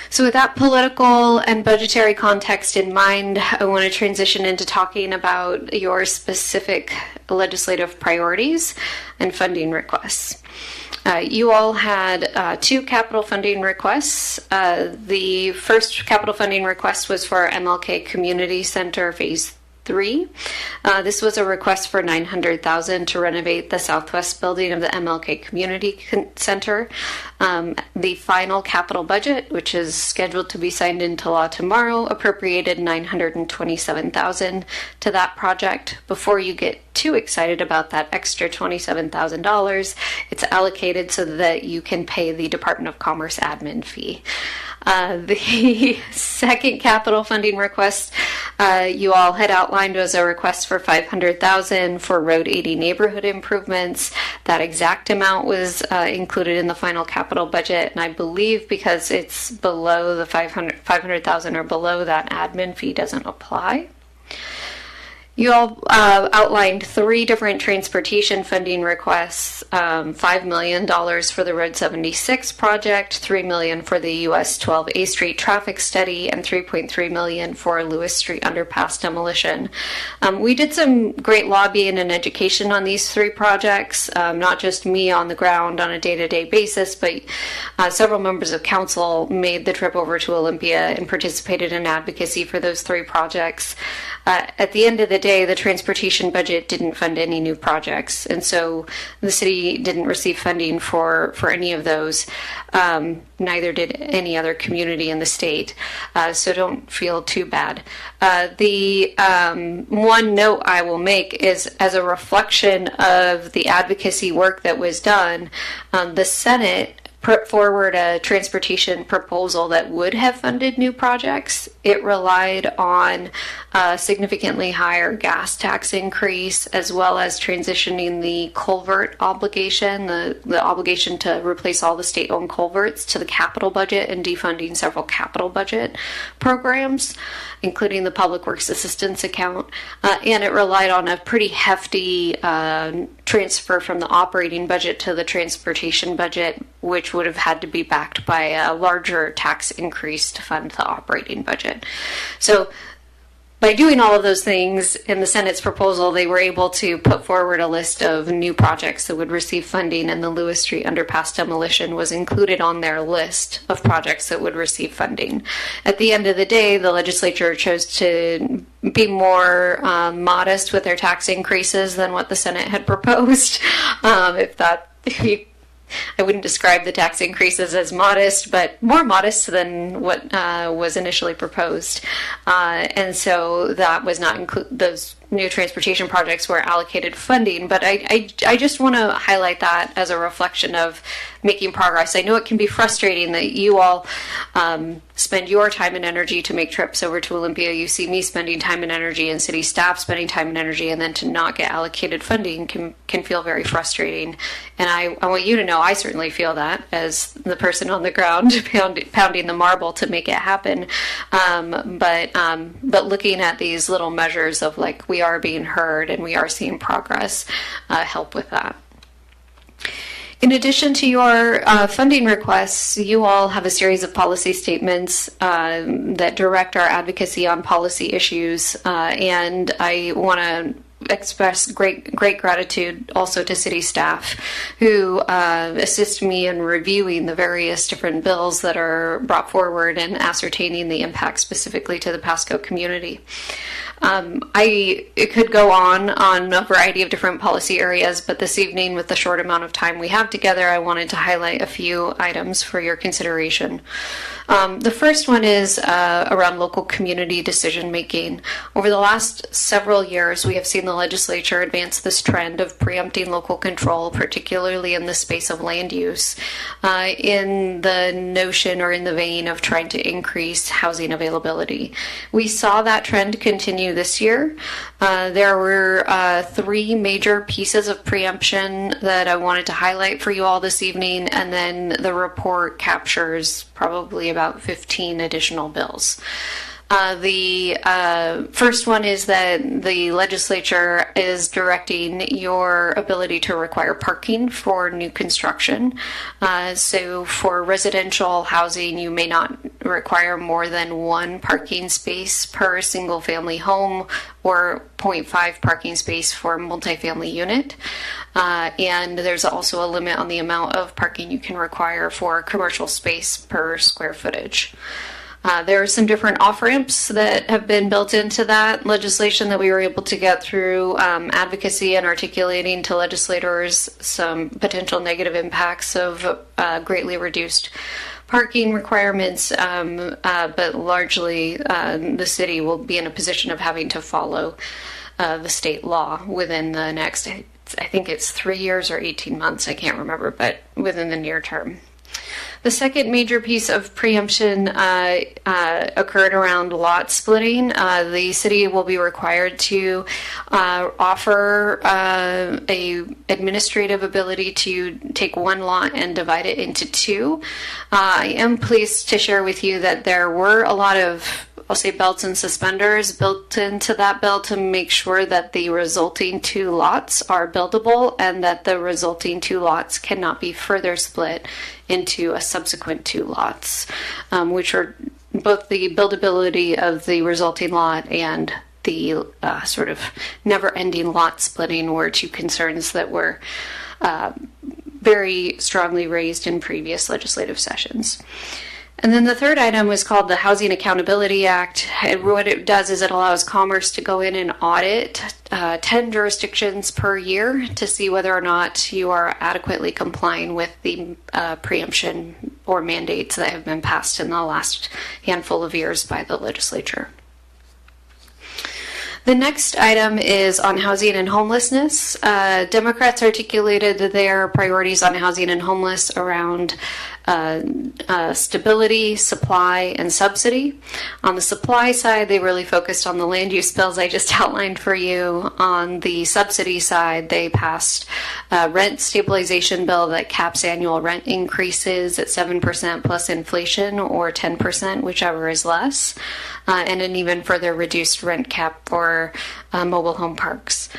So with that political and budgetary context in mind, I want to transition into talking about your specific legislative priorities and funding requests. You all had 2 capital funding requests. The first capital funding request was for MLK Community Center Phase 3. This was a request for $900,000 to renovate the southwest building of the MLK Community Center. The final capital budget, which is scheduled to be signed into law tomorrow, appropriated $927,000 to that project. Before you get too excited about that extra $27,000, it's allocated so that you can pay the Department of Commerce admin fee. The second capital funding request you all had outlined was a request for $500,000 for Road 80 neighborhood improvements. That exact amount was included in the final capital budget, and I believe because it's below the $500,000 or below, that admin fee doesn't apply. You all outlined 3 different transportation funding requests, $5 million for the Road 76 project, $3 million for the US 12 A Street traffic study, and $3.3 million for Lewis Street underpass demolition. We did some great lobbying and education on these 3 projects, not just me on the ground on a day-to-day basis, but several members of council made the trip over to Olympia and participated in advocacy for those 3 projects. At the end of the day, the transportation budget didn't fund any new projects, and so the city didn't receive funding for any of those. Neither did any other community in the state, so don't feel too bad. The one note I will make is, as a reflection of the advocacy work that was done, the Senate put forward a transportation proposal that would have funded new projects. It relied on a significantly higher gas tax increase, as well as transitioning the culvert obligation, the obligation to replace all the state-owned culverts, to the capital budget, and defunding several capital budget programs, including the Public Works Assistance Account. And it relied on a pretty hefty transfer from the operating budget to the transportation budget, which would have had to be backed by a larger tax increase to fund the operating budget. So by doing all of those things in the Senate's proposal, they were able to put forward a list of new projects that would receive funding, and the Lewis Street underpass demolition was included on their list of projects that would receive funding. At the end of the day, the legislature chose to be more modest with their tax increases than what the Senate had proposed. I wouldn't describe the tax increases as modest, but more modest than what was initially proposed. And so that was not those new transportation projects were allocated funding, but I just want to highlight that as a reflection of making progress. I know it can be frustrating that you all spend your time and energy to make trips over to Olympia. You see me spending time and energy and city staff spending time and energy, and then to not get allocated funding can feel very frustrating. And I want you to know I certainly feel that as the person on the ground pounding the marble to make it happen. But looking at these little measures of like we are being heard and we are seeing progress help with that. In addition to your funding requests, you all have a series of policy statements that direct our advocacy on policy issues, and I want to express great gratitude also to city staff who assist me in reviewing the various different bills that are brought forward and ascertaining the impact specifically to the Pasco community. It could go on a variety of different policy areas, but this evening, with the short amount of time we have together, I wanted to highlight a few items for your consideration. The first one is around local community decision making. Over the last several years, we have seen the legislature advance this trend of preempting local control, particularly in the space of land use, in the notion or in the vein of trying to increase housing availability. We saw that trend continue this year. There were 3 major pieces of preemption that I wanted to highlight for you all this evening, and then the report captures probably about 15 additional bills. The first one is that the legislature is directing your ability to require parking for new construction. So for residential housing, you may not require more than 1 parking space per single family home or 0.5 parking space for a multifamily unit. And there's also a limit on the amount of parking you can require for commercial space per square footage. There are some different off-ramps that have been built into that legislation that we were able to get through advocacy and articulating to legislators some potential negative impacts of greatly reduced parking requirements, but largely the city will be in a position of having to follow the state law within the next, I think it's 3 years or 18 months, I can't remember, but within the near term. The second major piece of preemption occurred around lot splitting. The city will be required to offer a administrative ability to take 1 lot and divide it into 2. I am pleased to share with you that there were a lot of, I'll say, belts and suspenders built into that bill to make sure that the resulting 2 lots are buildable and that the resulting 2 lots cannot be further split into a subsequent 2 lots, which are both the buildability of the resulting lot and the sort of never-ending lot splitting were 2 concerns that were very strongly raised in previous legislative sessions. And then the third item was called the Housing Accountability Act. And what it does is it allows Commerce to go in and audit 10 jurisdictions per year to see whether or not you are adequately complying with the preemption or mandates that have been passed in the last handful of years by the legislature. The next item is on housing and homelessness. Democrats articulated their priorities on housing and homeless around stability, supply, and subsidy. On the supply side, they really focused on the land use bills I just outlined for you. On the subsidy side, they passed a rent stabilization bill that caps annual rent increases at 7% plus inflation or 10%, whichever is less, and an even further reduced rent cap for mobile home parks.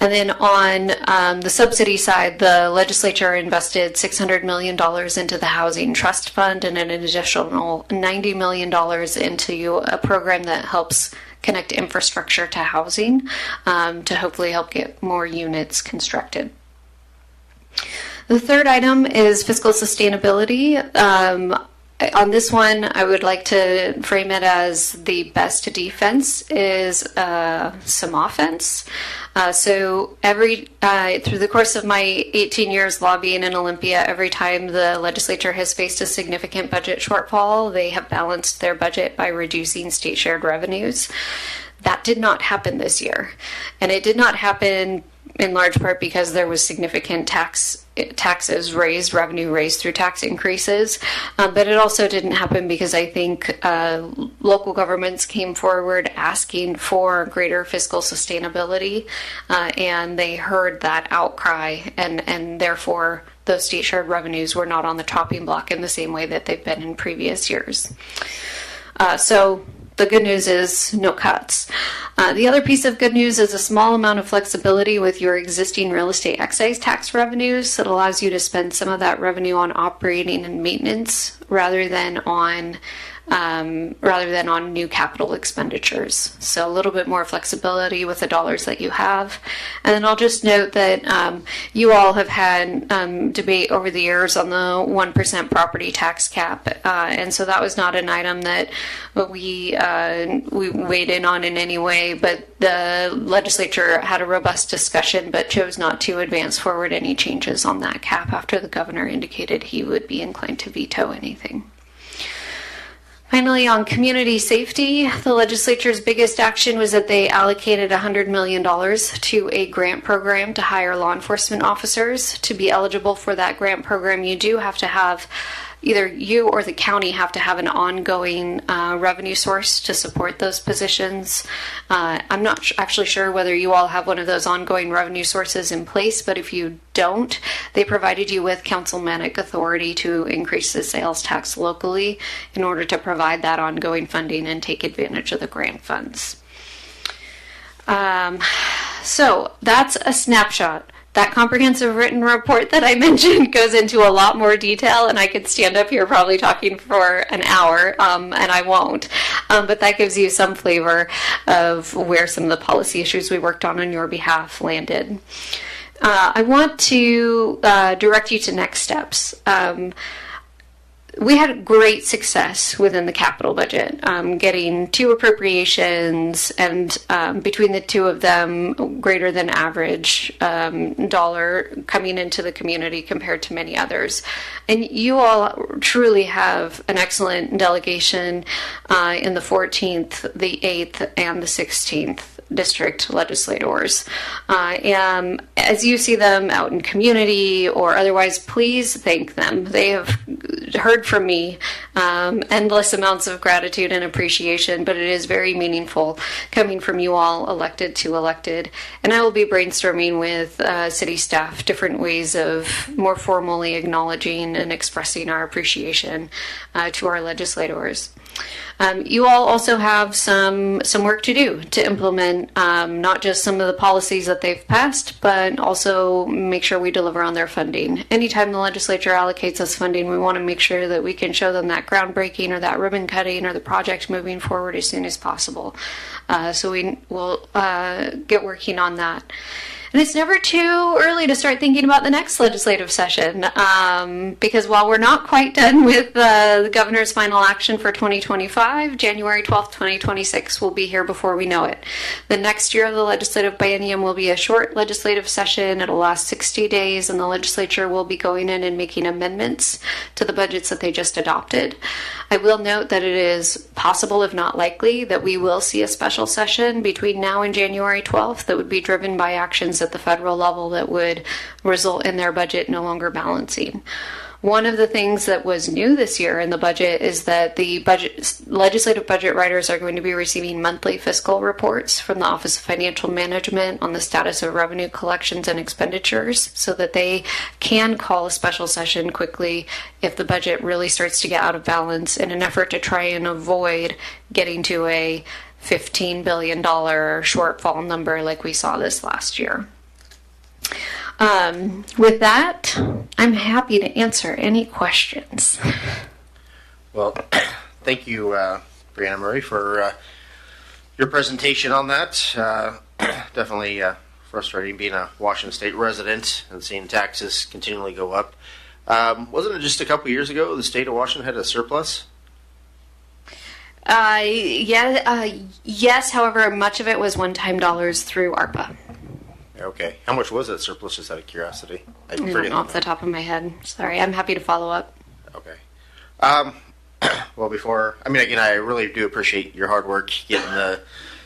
And then on the subsidy side, the legislature invested $600 million into the Housing Trust Fund and an additional $90 million into a program that helps connect infrastructure to housing to hopefully help get more units constructed. The third item is fiscal sustainability. On this one, I would like to frame it as the best defense is some offense. So through the course of my 18 years lobbying in Olympia, every time the legislature has faced a significant budget shortfall, they have balanced their budget by reducing state shared revenues. That did not happen this year. And it did not happen in large part because there was significant taxes raised, revenue raised through tax increases. But it also didn't happen because I think local governments came forward asking for greater fiscal sustainability, and they heard that outcry, and therefore those state shared revenues were not on the chopping block in the same way that they've been in previous years. So the good news is no cuts. The other piece of good news is a small amount of flexibility with your existing real estate excise tax revenues that allows you to spend some of that revenue on operating and maintenance rather than on new capital expenditures. So a little bit more flexibility with the dollars that you have. And then I'll just note that you all have had debate over the years on the 1% property tax cap. And so that was not an item that we weighed in on in any way, but the legislature had a robust discussion but chose not to advance forward any changes on that cap after the governor indicated he would be inclined to veto anything. Finally, on community safety, the legislature's biggest action was that they allocated $100 million to a grant program to hire law enforcement officers. To be eligible for that grant program, you do have to have either you or the county have to have an ongoing revenue source to support those positions. I'm not actually sure whether you all have one of those ongoing revenue sources in place, but if you don't, they provided you with councilmanic authority to increase the sales tax locally in order to provide that ongoing funding and take advantage of the grant funds. So that's a snapshot. That comprehensive written report that I mentioned goes into a lot more detail, and I could stand up here probably talking for an hour, and I won't. But that gives you some flavor of where some of the policy issues we worked on your behalf landed. I want to direct you to next steps. We had great success within the capital budget, getting 2 appropriations and between the 2 of them, greater than average dollar coming into the community compared to many others. And you all truly have an excellent delegation in the 14th, the 8th, and the 16th district legislators. And as you see them out in community or otherwise, please thank them. They have heard from me endless amounts of gratitude and appreciation, but it is very meaningful coming from you all, elected to elected. And I will be brainstorming with city staff different ways of more formally acknowledging and expressing our appreciation to our legislators. You all also have some work to do to implement not just some of the policies that they've passed, but also make sure we deliver on their funding. Anytime the legislature allocates us funding, we want to make sure that we can show them that groundbreaking or that ribbon cutting or the project moving forward as soon as possible. So we will get working on that. And it's never too early to start thinking about the next legislative session, because while we're not quite done with the governor's final action for 2025, January 12th, 2026 will be here before we know it. The next year of the legislative biennium will be a short legislative session. It'll last 60 days, and the legislature will be going in and making amendments to the budgets that they just adopted. I will note that it is possible, if not likely, that we will see a special session between now and January 12th that would be driven by actions at the federal level that would result in their budget no longer balancing. One of the things that was new this year in the budget is that the legislative budget writers are going to be receiving monthly fiscal reports from the Office of Financial Management on the status of revenue collections and expenditures so that they can call a special session quickly if the budget really starts to get out of balance in an effort to try and avoid getting to a $15 billion shortfall number like we saw this last year. With that, I'm happy to answer any questions. Well, thank you, Brianna Murray, for your presentation on that. Definitely frustrating being a Washington State resident and seeing taxes continually go up. Wasn't it just a couple years ago the state of Washington had a surplus? Yes, however, much of it was one-time dollars through ARPA. Okay. How much was that surplus, just out of curiosity? I don't know off the top of my head. Sorry, I'm happy to follow up. Okay. Well, again, I really do appreciate your hard work getting the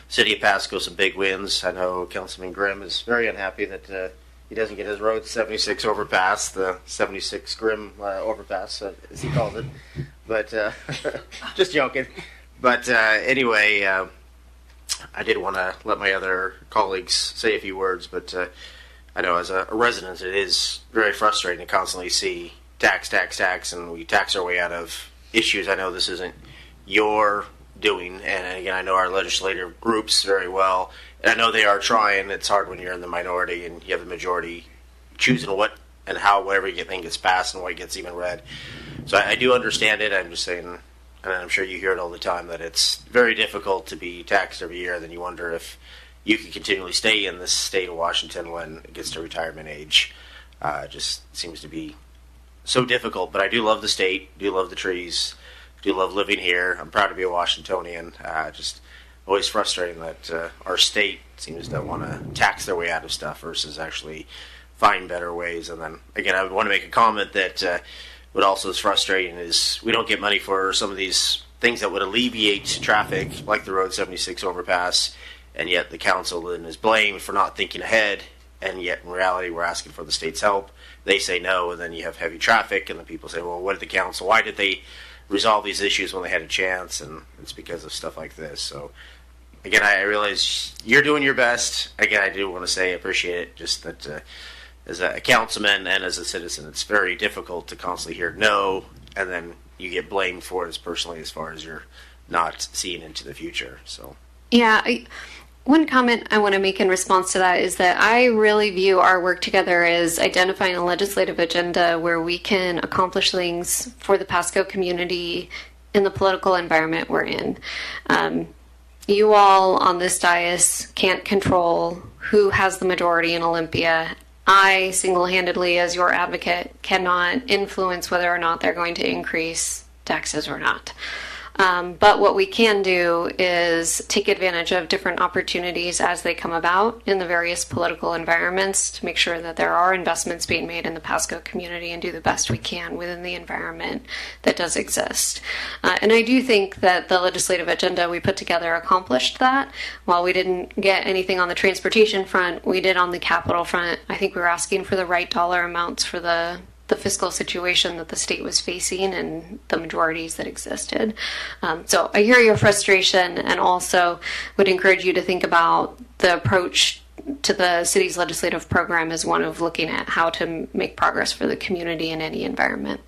City of Pasco some big wins. I know Councilman Grimm is very unhappy that he doesn't get his road 76 overpass, the 76 Grimm overpass, as he calls it. But just joking. But anyway, I did want to let my other colleagues say a few words, but I know as a resident it is very frustrating to constantly see tax, and we tax our way out of issues. I know this isn't your doing, and again, I know our legislative groups very well, and I know they are trying. It's hard when you're in the minority and you have the majority choosing what and how whatever you think gets passed and what gets even read. So I do understand it. I'm just saying, and I'm sure you hear it all the time, that it's very difficult to be taxed every year. Then you wonder if you can continually stay in this state of Washington when it gets to retirement age. It just seems to be so difficult. But I do love the state, do love the trees, do love living here. I'm proud to be a Washingtonian. Just always frustrating that our state seems to want to tax their way out of stuff versus actually find better ways. And then again, I would want to make a comment that what also is frustrating is we don't get money for some of these things that would alleviate traffic, like the Road 76 overpass, and yet the council then is blamed for not thinking ahead, and yet in reality we're asking for the state's help. They say no, and then you have heavy traffic, and then people say, well, what did the council, why did they resolve these issues when they had a chance? And it's because of stuff like this. So again, I realize you're doing your best. Again, I do want to say I appreciate it, just that as a councilman and as a citizen, it's very difficult to constantly hear no, and then you get blamed for it as personally as far as you're not seeing into the future. So Yeah, one comment I want to make in response to that is that I really view our work together as identifying a legislative agenda where we can accomplish things for the Pasco community in the political environment we're in. You all on this dais can't control who has the majority in Olympia. I, single-handedly, as your advocate, cannot influence whether or not they're going to increase taxes or not. But what we can do is take advantage of different opportunities as they come about in the various political environments to make sure that there are investments being made in the Pasco community and do the best we can within the environment that does exist. And I do think that the legislative agenda we put together accomplished that. While we didn't get anything on the transportation front, we did on the capital front. I think we were asking for the right dollar amounts for the fiscal situation that the state was facing and the majorities that existed. So I hear your frustration, and also would encourage you to think about the approach to the city's legislative program as one of looking at how to make progress for the community in any environment.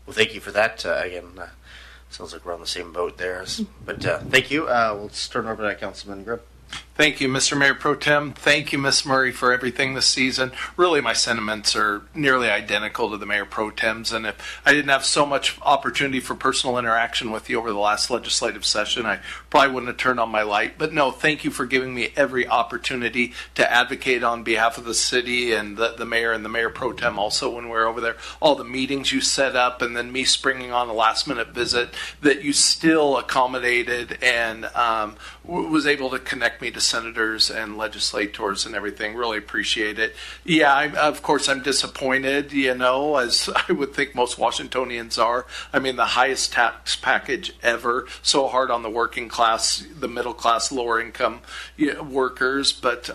well, thank you for that. Again, sounds like we're on the same boat there. But thank you. Let's turn over to Councilman Grimm. Thank you, Mr. Mayor Pro Tem. Thank you, Ms. Murray, for everything this season. Really, my sentiments are nearly identical to the Mayor Pro Tem's, and if I didn't have so much opportunity for personal interaction with you over the last legislative session, I probably wouldn't have turned on my light. But no, thank you for giving me every opportunity to advocate on behalf of the city and the mayor and the Mayor Pro Tem also when we were over there. All the meetings you set up, and then me springing on a last-minute visit that you still accommodated and was able to connect me to senators and legislators and everything. Really appreciate it. Yeah, of course I'm disappointed, as I would think most Washingtonians are. I mean, the highest tax package ever, so hard on the working class, the middle class, lower income workers. But,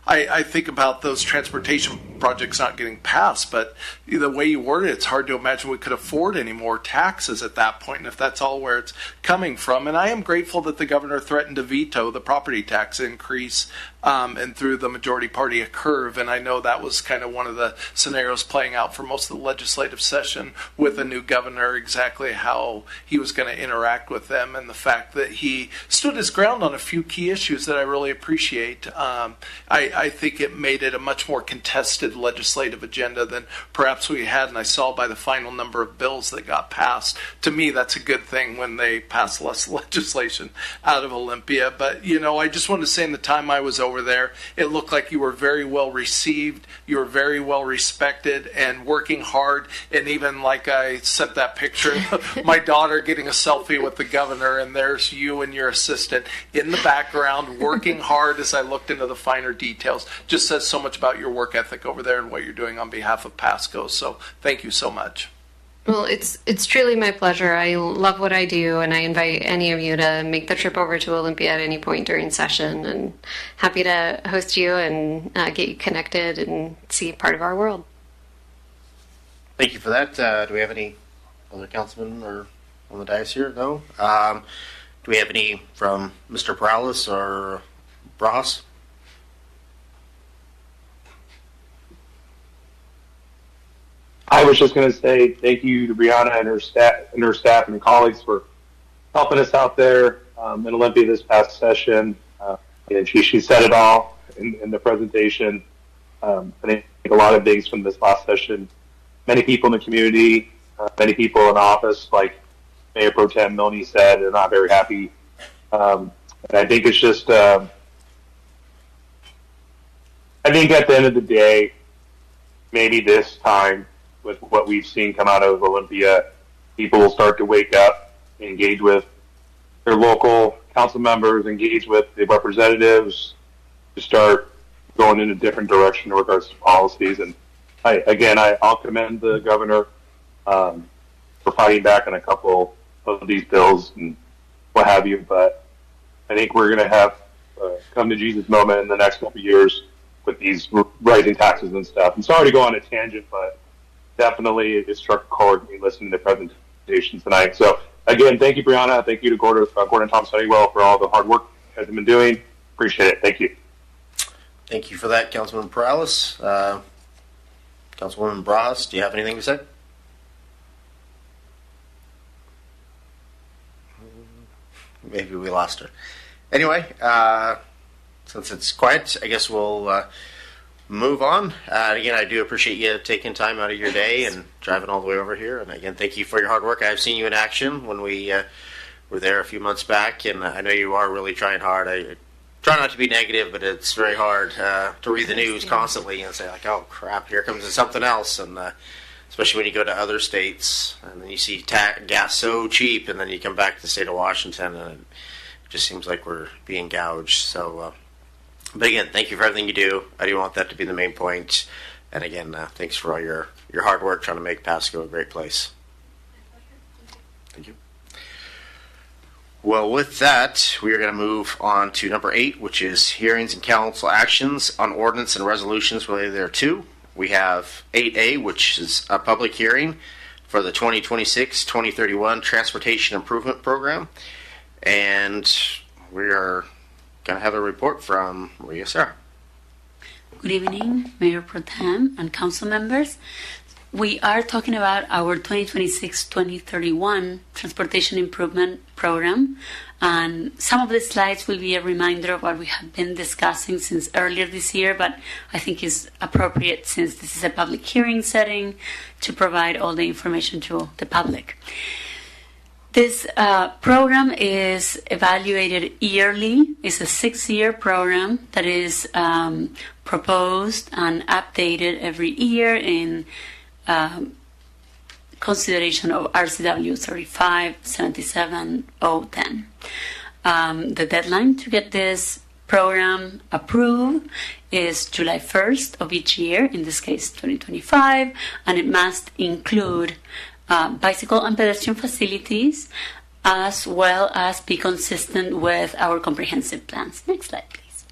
I think about those transportation projects not getting passed, but the way you word it, it's hard to imagine we could afford any more taxes at that point, and if that's all where it's coming from. And I am grateful that the governor threatened to veto the property tax increase and threw the majority party a curve, and I know that was kind of one of the scenarios playing out for most of the legislative session with the new governor, exactly how he was going to interact with them, and the fact that he stood his ground on a few key issues that I really appreciate. I think it made it a much more contested legislative agenda than perhaps we had, and I saw by the final number of bills that got passed. To me, that's a good thing when they pass less legislation out of Olympia. But, I just want to say in the time I was over there, it looked like you were very well received, you were very well respected and working hard. And even like I sent that picture, my daughter getting a selfie with the governor, and there's you and your assistant in the background working hard as I looked into the finer details. Just says so much about your work ethic over there and what you're doing on behalf of Pasco. So thank you so much. Well, it's truly my pleasure. I love what I do, and I invite any of you to make the trip over to Olympia at any point during session. And happy to host you and get you connected and see part of our world. Thank you for that. Do we have any other councilmen or on the dais here? No. Do we have any from Mr. Perales or Bras? I was just going to say thank you to Brianna and her staff and her colleagues for helping us out there in Olympia this past session. And she said it all in the presentation. I think a lot of things from this last session. Many people in the community, many people in office, like Mayor Pro Tem Milne said, are not very happy. And I think it's just, I think at the end of the day, maybe this time, with what we've seen come out of Olympia, people will start to wake up, engage with their local council members, engage with the representatives, to start going in a different direction in regards to policies. And I'll commend the governor for fighting back on a couple of these bills and what have you. But I think we're going to have come to Jesus moment in the next couple of years with these rising taxes and stuff. I'm sorry to go on a tangent, but definitely it struck a chord me listening to the presentation tonight. So again, thank you, Brianna. Thank you to Gordon Thomas Honeywell for all the hard work you guys have been doing. Appreciate it. Thank you. Thank you for that, Councilman Perales. Councilwoman Bras, do you have anything to say? Maybe we lost her. Anyway, since it's quiet, I guess we'll move on. Again, I do appreciate you taking time out of your day and driving all the way over here. And again, thank you for your hard work. I've seen you in action when we were there a few months back, and I know you are really trying hard. I try not to be negative, but it's very hard to read the news constantly and say, like, oh, crap, here comes something else. And especially when you go to other states and then you see gas so cheap, and then you come back to the state of Washington, and it just seems like we're being gouged. So, but again, thank you for everything you do. I do want that to be the main point. And again, thanks for all your hard work trying to make Pasco a great place. Thank you. Well, with that, we are going to move on to number 8, which is hearings and council actions on ordinance and resolutions related thereto. We have 8A, which is a public hearing for the 2026-2031 Transportation Improvement Program. And we are going to have a report from Maria Serra. Good evening, Mayor Pro Tem and council members. We are talking about our 2026-2031 Transportation Improvement Program, and some of the slides will be a reminder of what we have been discussing since earlier this year, but I think is appropriate since this is a public hearing setting to provide all the information to the public. This program is evaluated yearly. It's a 6-year program that is proposed and updated every year in consideration of RCW 35-77-010. The deadline to get this program approved is July 1st of each year, in this case 2025, and it must include bicycle and pedestrian facilities, as well as be consistent with our comprehensive plans. Next slide, please.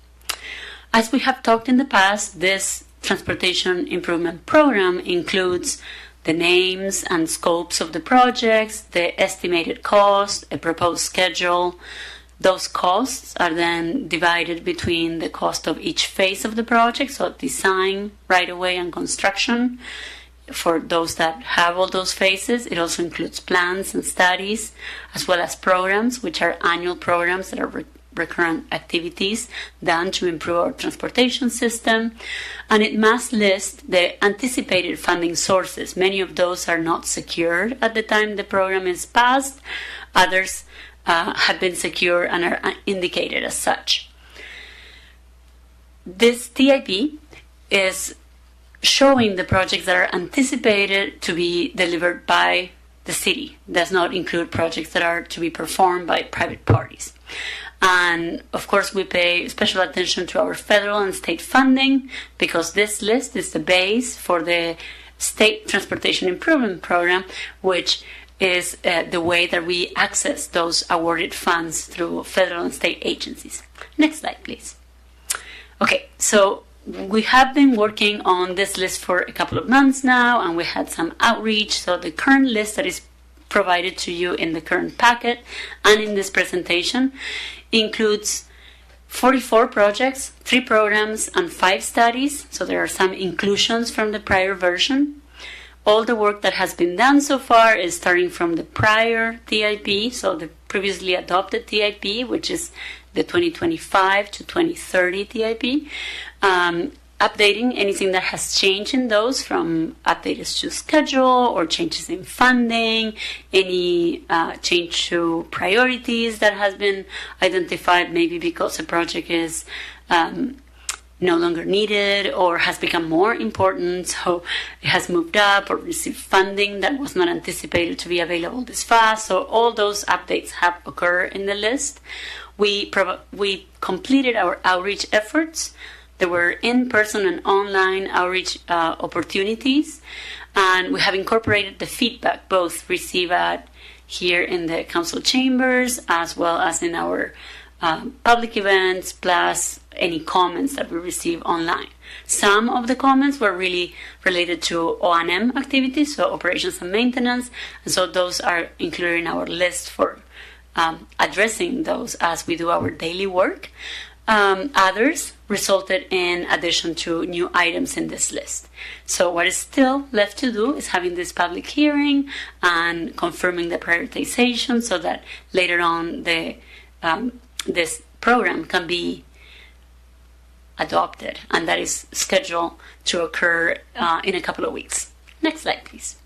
As we have talked in the past, this Transportation Improvement Program includes the names and scopes of the projects, the estimated cost, a proposed schedule. Those costs are then divided between the cost of each phase of the project, so design, right-of-way, and construction. For those that have all those phases, it also includes plans and studies, as well as programs, which are annual programs that are recurrent activities done to improve our transportation system. And it must list the anticipated funding sources. Many of those are not secured at the time the program is passed. Others have been secured and are indicated as such. This TIP is showing the projects that are anticipated to be delivered by the city. It does not include projects that are to be performed by private parties. And of course, we pay special attention to our federal and state funding, because this list is the base for the State Transportation Improvement Program, which is the way that we access those awarded funds through federal and state agencies. Next slide, please. Okay, so we have been working on this list for a couple of months now, and we had some outreach. So the current list that is provided to you in the current packet and in this presentation includes 44 projects, 3 programs, and 5 studies. So there are some inclusions from the prior version. All the work that has been done so far is starting from the prior TIP, so the previously adopted TIP, which is the 2025 to 2030 TIP, updating anything that has changed in those, from updates to schedule or changes in funding, any change to priorities that has been identified, maybe because a project is no longer needed or has become more important, so it has moved up or received funding that was not anticipated to be available this fast. So all those updates have occurred in the list. We completed our outreach efforts. There were in-person and online outreach opportunities, and we have incorporated the feedback both received here in the council chambers as well as in our public events, plus any comments that we receive online. Some of the comments were really related to O&M activities, so operations and maintenance, and so those are included in our list for addressing those as we do our daily work. Others resulted in addition to new items in this list. So what is still left to do is having this public hearing and confirming the prioritization so that later on this program can be adopted, and that is scheduled to occur in a couple of weeks. Next slide, please.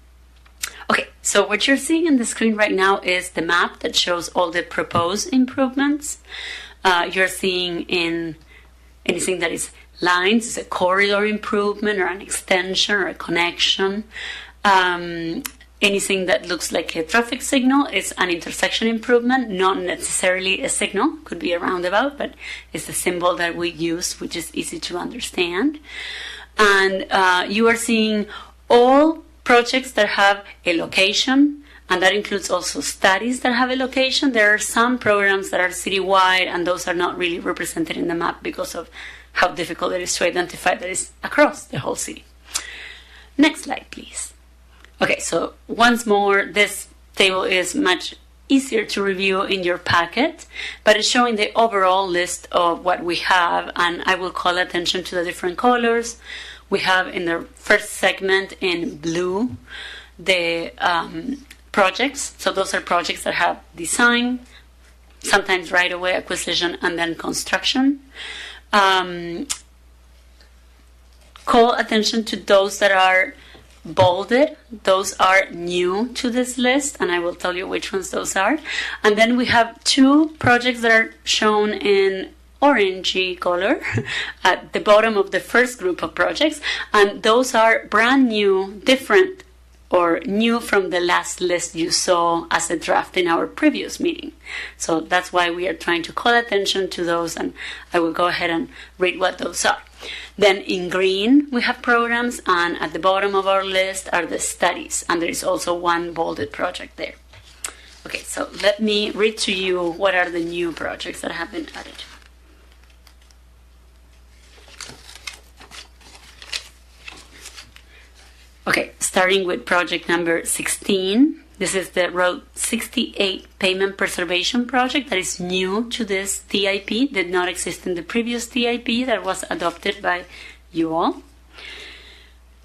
Okay, so what you're seeing on the screen right now is the map that shows all the proposed improvements. You're seeing in anything that is lines, is a corridor improvement or an extension or a connection. Anything that looks like a traffic signal is an intersection improvement, not necessarily a signal, could be a roundabout, but it's a symbol that we use, which is easy to understand. And you are seeing all projects that have a location, and that includes also studies that have a location. There are some programs that are citywide, and those are not really represented in the map because of how difficult it is to identify that it's across the whole city. Next slide, please. Okay, so once more, this table is much easier to review in your packet, but it's showing the overall list of what we have, and I will call attention to the different colors. We have in the first segment in blue the projects. So those are projects that have design, sometimes right-of-way acquisition, and then construction. Call attention to those that are bolded. Those are new to this list, and I will tell you which ones those are. And then we have 2 projects that are shown in orangey color at the bottom of the first group of projects, and those are brand new, different, or new from the last list you saw as a draft in our previous meeting. So that's why we are trying to call attention to those, and I will go ahead and read what those are. Then in green, we have programs, and at the bottom of our list are the studies, and there is also 1 bolded project there. Okay, so let me read to you what are the new projects that have been added. Okay, starting with project number 16. This is the Road 68 Payment Preservation Project that is new to this TIP, did not exist in the previous TIP that was adopted by you all.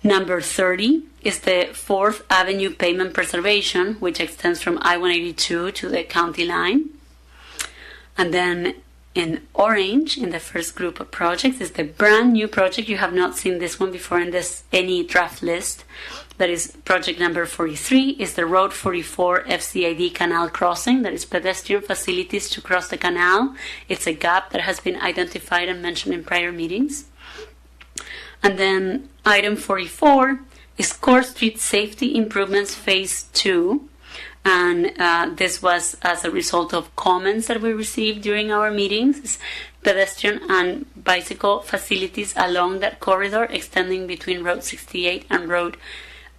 Number 30 is the 4th Avenue Payment Preservation, which extends from I-182 to the county line. And then in orange, in the first group of projects, is the brand new project. You have not seen this one before in any draft list. That is project number 43, is the Road 44 FCID Canal Crossing. That is pedestrian facilities to cross the canal. It's a gap that has been identified and mentioned in prior meetings. And then item 44 is Core Street Safety Improvements Phase 2. And this was as a result of comments that we received during our meetings. It's pedestrian and bicycle facilities along that corridor extending between Road 68 and Road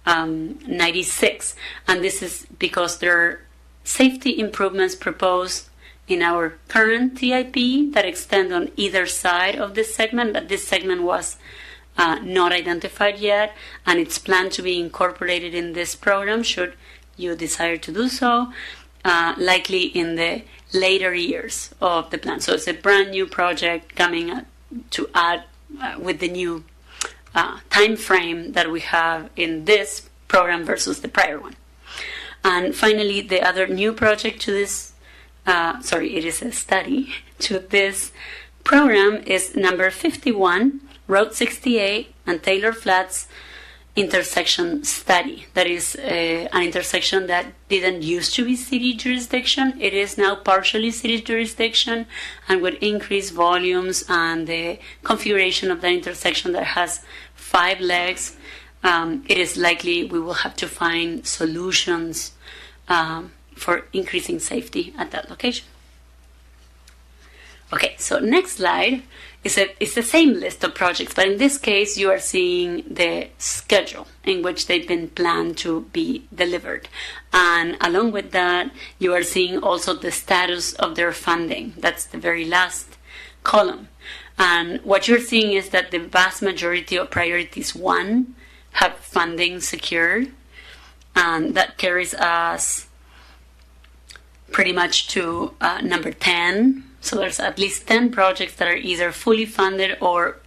96. And this is because there are safety improvements proposed in our current TIP that extend on either side of this segment, but this segment was not identified yet, and it's planned to be incorporated in this program should you desire to do so, likely in the later years of the plan. So it's a brand new project coming to add with the new time frame that we have in this program versus the prior one. And finally, the other new project to this, it is a study to this program is number 51, Road 68 and Taylor Flats intersection study. That is an intersection that didn't used to be city jurisdiction. It is now partially city jurisdiction, and with increased volumes and the configuration of that intersection that has 5 legs, it is likely we will have to find solutions for increasing safety at that location. Okay, so next slide is the same list of projects, but in this case you are seeing the schedule in which they've been planned to be delivered. And along with that, you are seeing also the status of their funding. That's the very last column. And what you're seeing is that the vast majority of priorities 1 have funding secured, and that carries us pretty much to number 10. So there's at least 10 projects that are either fully funded or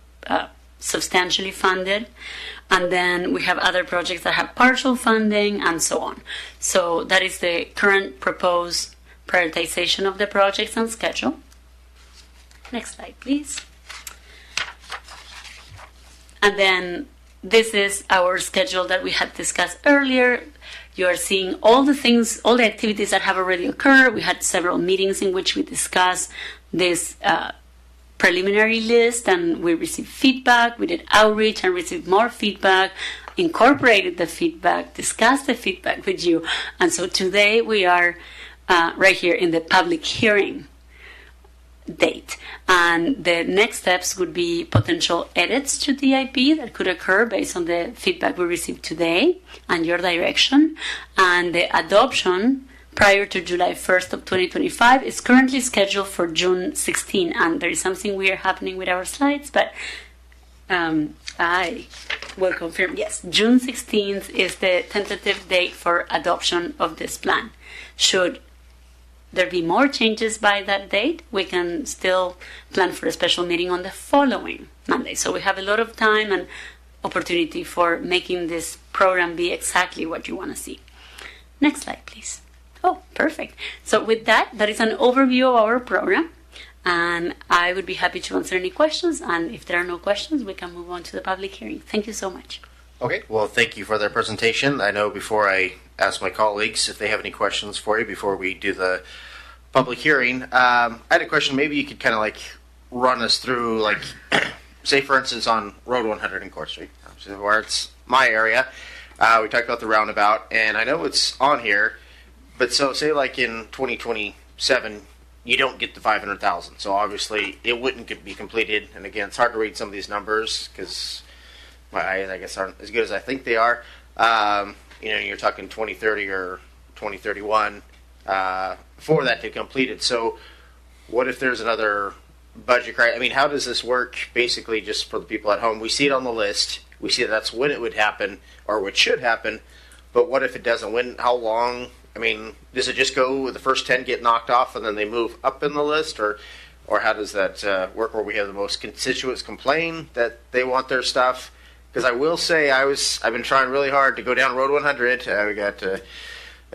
substantially funded. And then we have other projects that have partial funding and so on. So that is the current proposed prioritization of the projects and schedule. Next slide, please. And then this is our schedule that we had discussed earlier. You are seeing all the things, all the activities that have already occurred. We had several meetings in which we discussed this preliminary list, and we received feedback. We did outreach and received more feedback, incorporated the feedback, discussed the feedback with you. And so today we are right here in the public hearing date. And the next steps would be potential edits to DIP that could occur based on the feedback we received today and your direction. And the adoption prior to July 1st of 2025 is currently scheduled for June 16. And there is something weird happening with our slides, but I will confirm. Yes, June 16th is the tentative date for adoption of this plan. Should there be more changes by that date, we can still plan for a special meeting on the following Monday. So we have a lot of time and opportunity for making this program be exactly what you want to see. Next slide, please. Oh, perfect. So with that, that is an overview of our program. And I would be happy to answer any questions. And if there are no questions, we can move on to the public hearing. Thank you so much. Okay, well, thank you for that presentation. I know before I ask my colleagues if they have any questions for you before we do the public hearing, I had a question. Maybe you could kind of like run us through, like, say for instance on Road 100 in Court Street, where it's my area. We talked about the roundabout, and I know it's on here, but so say like in 2027, you don't get the 500,000. So obviously it wouldn't be completed. And again, it's hard to read some of these numbers because my eyes, I guess, aren't as good as I think they are. You're talking 2030 or 2031 for that to complete it. So what if there's another budget crisis? I mean, how does this work basically just for the people at home? We see it on the list. We see that's when it would happen or what should happen. But what if it doesn't? When? How long? I mean, does it just go with the first 10 get knocked off and then they move up in the list? Or how does that work where we have the most constituents complain that they want their stuff? Because I will say I've been trying really hard to go down Road 100. We got a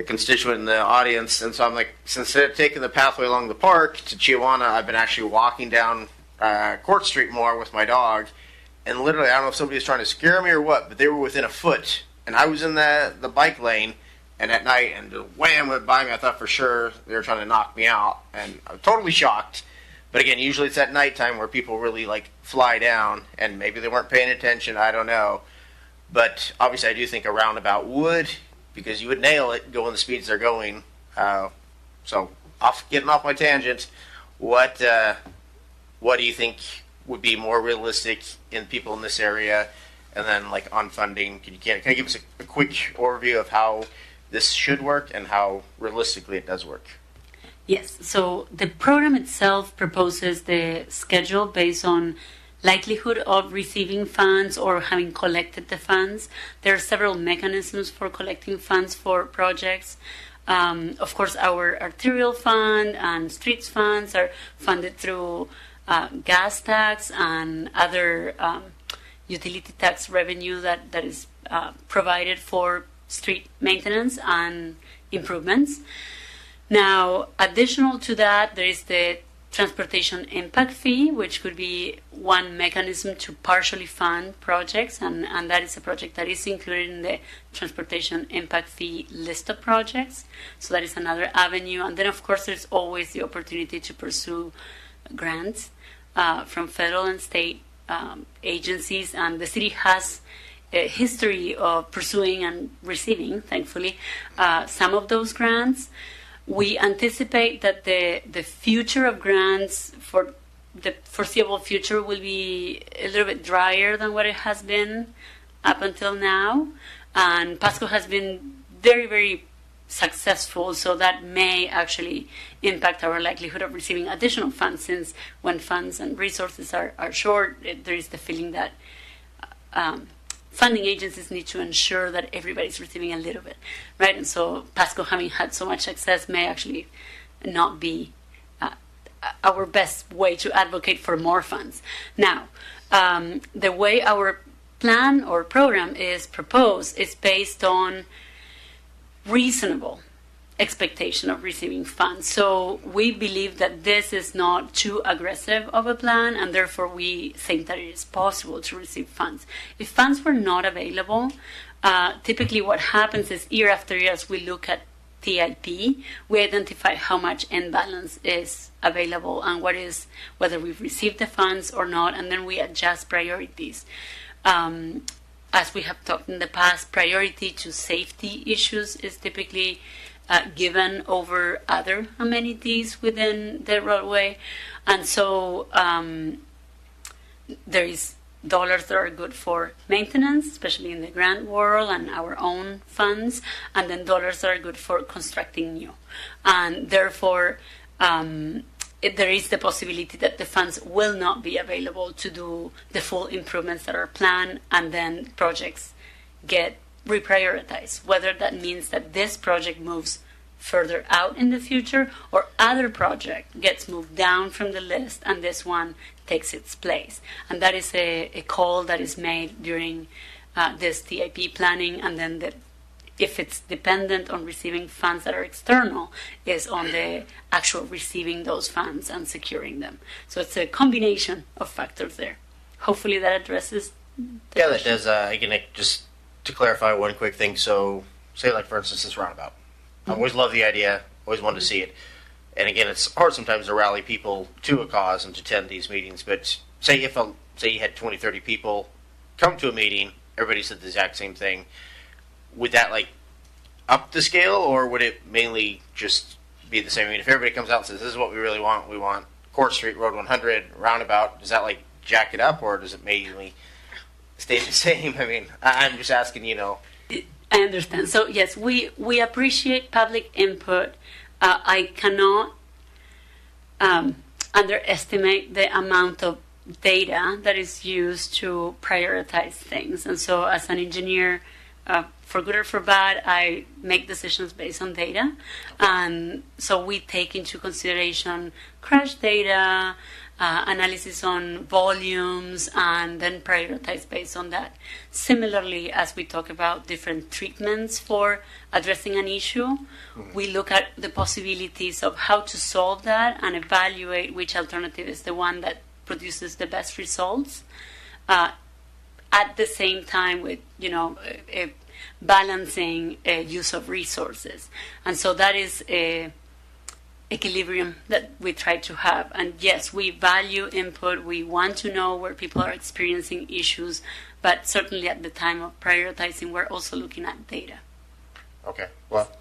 constituent in the audience, and so I'm like, instead of taking the pathway along the park to Chihuahua, I've been actually walking down Court Street more with my dog, and literally, I don't know if somebody was trying to scare me or what, but they were within a foot, and I was in the bike lane, and at night, and wham, went by me. I thought for sure they were trying to knock me out, and I was totally shocked. But again, usually it's at nighttime where people really like fly down, and maybe they weren't paying attention, I don't know. But obviously I do think a roundabout would, because you would nail it going the speeds they're going. So getting off my tangent, what do you think would be more realistic in people in this area And then like on funding, can you give us a quick overview of how this should work and how realistically it does work? Yes, so the program itself proposes the schedule based on likelihood of receiving funds or having collected the funds. There are several mechanisms for collecting funds for projects. Of course, our arterial fund and streets funds are funded through gas tax and other utility tax revenue that is provided for street maintenance and improvements. Now, additional to that, there is the transportation impact fee, which could be one mechanism to partially fund projects, and that is a project that is included in the transportation impact fee list of projects. So that is another avenue. And then, of course, there's always the opportunity to pursue grants from federal and state agencies, and the city has a history of pursuing and receiving, thankfully, some of those grants. We anticipate that the future of grants for the foreseeable future will be a little bit drier than what it has been up until now. And Pasco has been very, very successful, so that may actually impact our likelihood of receiving additional funds, since when funds and resources are short, there is the feeling that funding agencies need to ensure that everybody's receiving a little bit, right? And so Pasco, having had so much success, may actually not be our best way to advocate for more funds. Now, the way our plan or program is proposed is based on reasonable expectation of receiving funds. So we believe that this is not too aggressive of a plan, and therefore we think that it is possible to receive funds. If funds were not available, typically what happens is year after year, as we look at TIP, we identify how much end balance is available and whether we've received the funds or not, and then we adjust priorities. As we have talked in the past, priority to safety issues is typically given over other amenities within the roadway. And so there is dollars that are good for maintenance, especially in the grant world and our own funds, and then dollars that are good for constructing new. And therefore, there is the possibility that the funds will not be available to do the full improvements that are planned, and then projects get reprioritized, whether that means that this project moves further out in the future or other project gets moved down from the list and this one takes its place. And that is a call that is made during this TIP planning, and then if it's dependent on receiving funds that are external, is on the actual receiving those funds and securing them. So it's a combination of factors there. Hopefully that addresses the That does. Again, just to clarify one quick thing. So, say like for instance this roundabout. I always love the idea, always wanted to see it. And again, it's hard sometimes to rally people to a cause and to attend these meetings. But say you had 20, 30 people come to a meeting, everybody said the exact same thing. Would that like up the scale, or would it mainly just be the same? I mean, if everybody comes out and says, this is what we really want, we want Court Street, Road 100, roundabout, does that like jack it up, or does it mainly stay the same? I mean, I'm just asking, I understand. So yes, we appreciate public input. I cannot underestimate the amount of data that is used to prioritize things. And so as an engineer, for good or for bad, I make decisions based on data. And so we take into consideration crash data, analysis on volumes, and then prioritize based on that. Similarly, as we talk about different treatments for addressing an issue, we look at the possibilities of how to solve that and evaluate which alternative is the one that produces the best results. At the same time with, balancing use of resources. And so that is a equilibrium that we try to have. And yes, we value input. We want to know where people are experiencing issues, but certainly at the time of prioritizing, we're also looking at data. Okay. Well,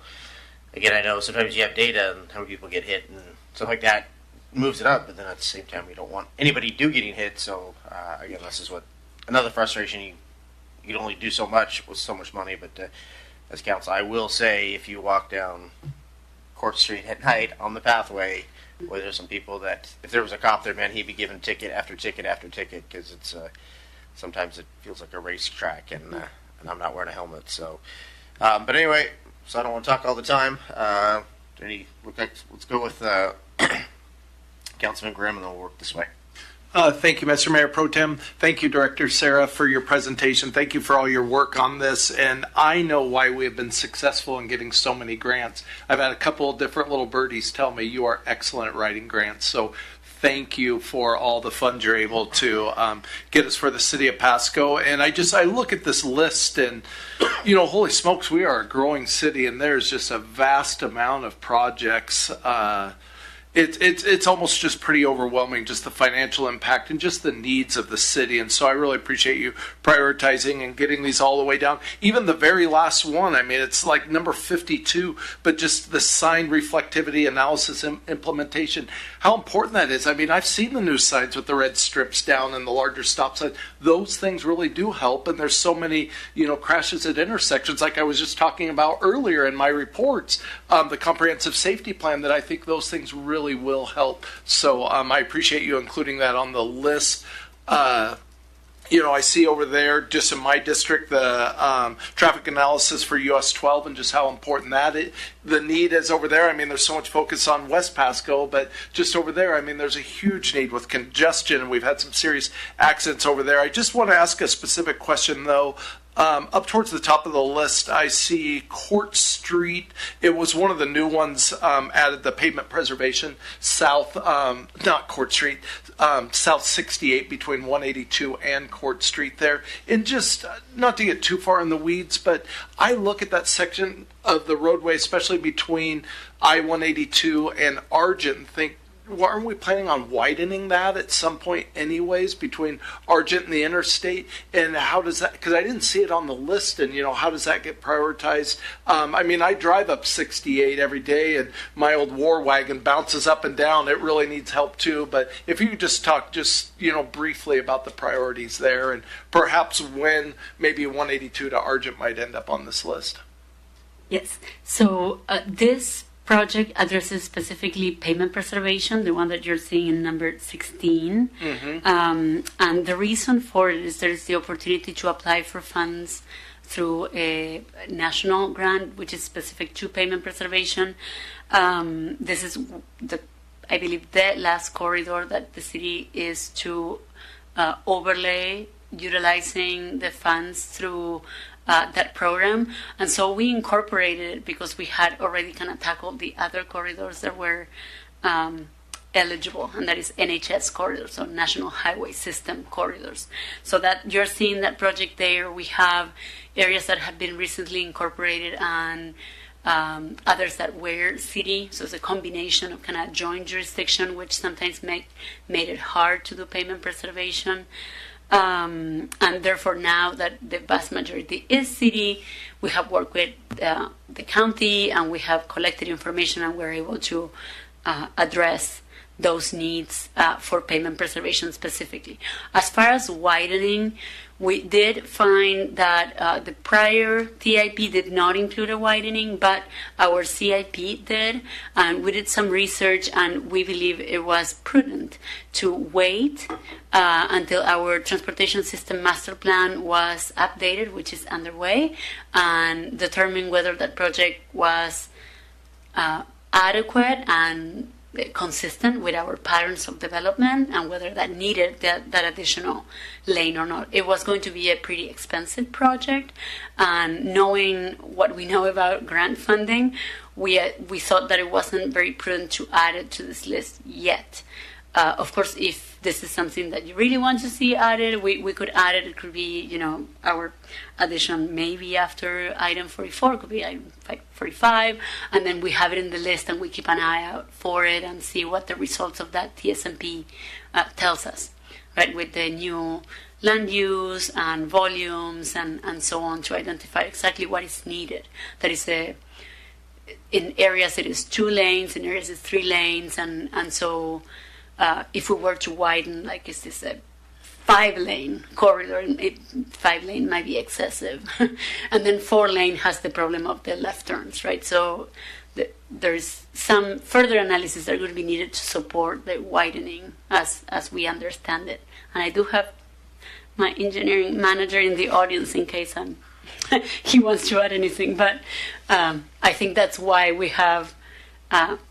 again, I know sometimes you have data and how many people get hit and stuff like that moves it up, but then at the same time, we don't want anybody getting hit. So again, this is what another frustration you you can only do so much with so much money. But as council, I will say, if you walk down Court Street at night on the pathway, where there's some people that, if there was a cop there, man, he'd be given ticket after ticket after ticket, because it's sometimes it feels like a racetrack, and I'm not wearing a helmet. So, but anyway, so I don't want to talk all the time. Let's go with Councilman Grimm, and then we'll work this way. Thank you, Mr. Mayor Pro Tem. Thank you, Director Sarah, for your presentation. Thank you for all your work on this. And I know why we have been successful in getting so many grants. I've had a couple of different little birdies tell me you are excellent at writing grants. So thank you for all the funds you're able to get us for the city of Pasco. And I look at this list, and, holy smokes, we are a growing city, and there's just a vast amount of projects. It's almost just pretty overwhelming, just the financial impact and just the needs of the city. And so I really appreciate you prioritizing and getting these all the way down. Even the very last one, I mean, it's like number 52, but just the sign reflectivity analysis implementation, how important that is. I mean, I've seen the new signs with the red strips down and the larger stop signs. Those things really do help. And there's so many, crashes at intersections, like I was just talking about earlier in my reports, the comprehensive safety plan, that I think those things really will help. So I appreciate you including that on the list. I see over there, just in my district, the traffic analysis for US 12 and just how important the need is over there. I mean, there's so much focus on West Pasco, but just over there, I mean, there's a huge need with congestion, and we've had some serious accidents over there. I just want to ask a specific question, though. Up towards the top of the list, I see Court Street. It was one of the new ones added, the pavement preservation south, not Court Street, south 68 between 182 and Court Street there. And just not to get too far in the weeds, but I look at that section of the roadway, especially between I-182 and Argent, and think, aren't we planning on widening that at some point anyways between Argent and the interstate? And how does that, because I didn't see it on the list, and how does that get prioritized? I mean, I drive up 68 every day, and my old war wagon bounces up and down. It really needs help too. But if you could just talk briefly about the priorities there, and perhaps when maybe 182 to Argent might end up on this list. Yes. So this project addresses specifically pavement preservation, the one that you're seeing in number 16. Mm-hmm. And the reason for it is there's the opportunity to apply for funds through a national grant, which is specific to pavement preservation. This is, I believe, the last corridor that the city is to overlay, utilizing the funds through that program. And so we incorporated it because we had already kind of tackled the other corridors that were eligible, and that is NHS corridors, so National Highway System corridors. So that you're seeing that project there. We have areas that have been recently incorporated and others that were city. So it's a combination of kind of joint jurisdiction, which sometimes made it hard to do pavement preservation. And therefore, now that the vast majority is city, we have worked with the county, and we have collected information, and we're able to address those needs for pavement preservation specifically. As far as widening, we did find that the prior TIP did not include a widening, but our CIP did, and we did some research, and we believe it was prudent to wait until our transportation system master plan was updated, which is underway, and determine whether that project was adequate and consistent with our patterns of development, and whether that needed that additional lane or not. It was going to be a pretty expensive project, and knowing what we know about grant funding, we thought that it wasn't very prudent to add it to this list yet. Of course, if this is something that you really want to see added, we could add it. It could be, our addition maybe after item 44, could be item 45, and then we have it in the list, and we keep an eye out for it and see what the results of that TSMP tells us, right, with the new land use and volumes and so on, to identify exactly what is needed. That is in areas it is 2 lanes, in areas it's 3 lanes, and so if we were to widen, like, is this a 5-lane corridor. 5-lane might be excessive. And then 4-lane has the problem of the left turns, right? So there's some further analysis that would be needed to support the widening as we understand it. And I do have my engineering manager in the audience in case he wants to add anything. But I think that's why we have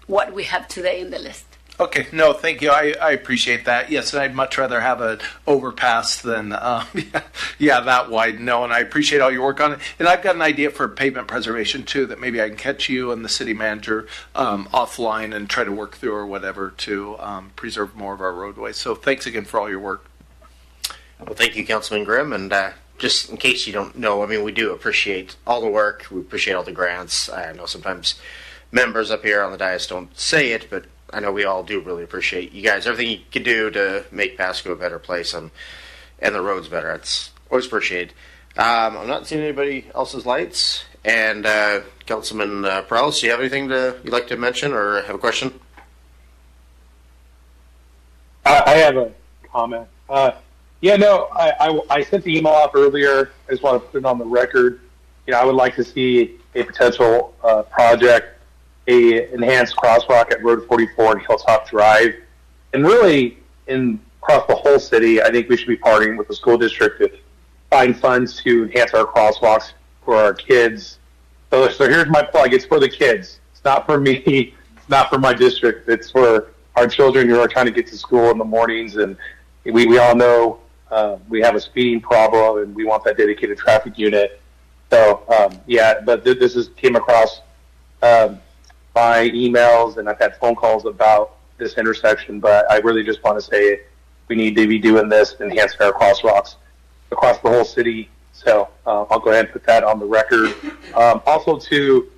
what we have today in the list. Okay, no, thank you. I appreciate that. Yes, I'd much rather have an overpass than, that wide. No, and I appreciate all your work on it. And I've got an idea for pavement preservation too, that maybe I can catch you and the city manager offline and try to work through or whatever to preserve more of our roadways. So thanks again for all your work. Well, thank you, Councilman Grimm. And just in case you don't know, I mean, we do appreciate all the work. We appreciate all the grants. I know sometimes members up here on the dais don't say it, but I know we all do really appreciate you guys, everything you can do to make Pasco a better place and the roads better. It's always appreciated. I'm not seeing anybody else's lights. And Councilman Perales, do you have anything you'd like to mention or have a question? I have a comment. I sent the email off earlier. I just want to put it on the record. I would like to see a potential project, a enhanced crosswalk at Road 44 and Hilltop Drive. And really, across the whole city, I think we should be partnering with the school district to find funds to enhance our crosswalks for our kids. So here's my plug. It's for the kids. It's not for me. It's not for my district. It's for our children who are trying to get to school in the mornings. And we all know we have a speeding problem, and we want that dedicated traffic unit. So, but this came across my emails, and I've had phone calls about this intersection, but I really just want to say we need to be doing this, enhancing our crosswalks across the whole city. So I'll go ahead and put that on the record. Also, too,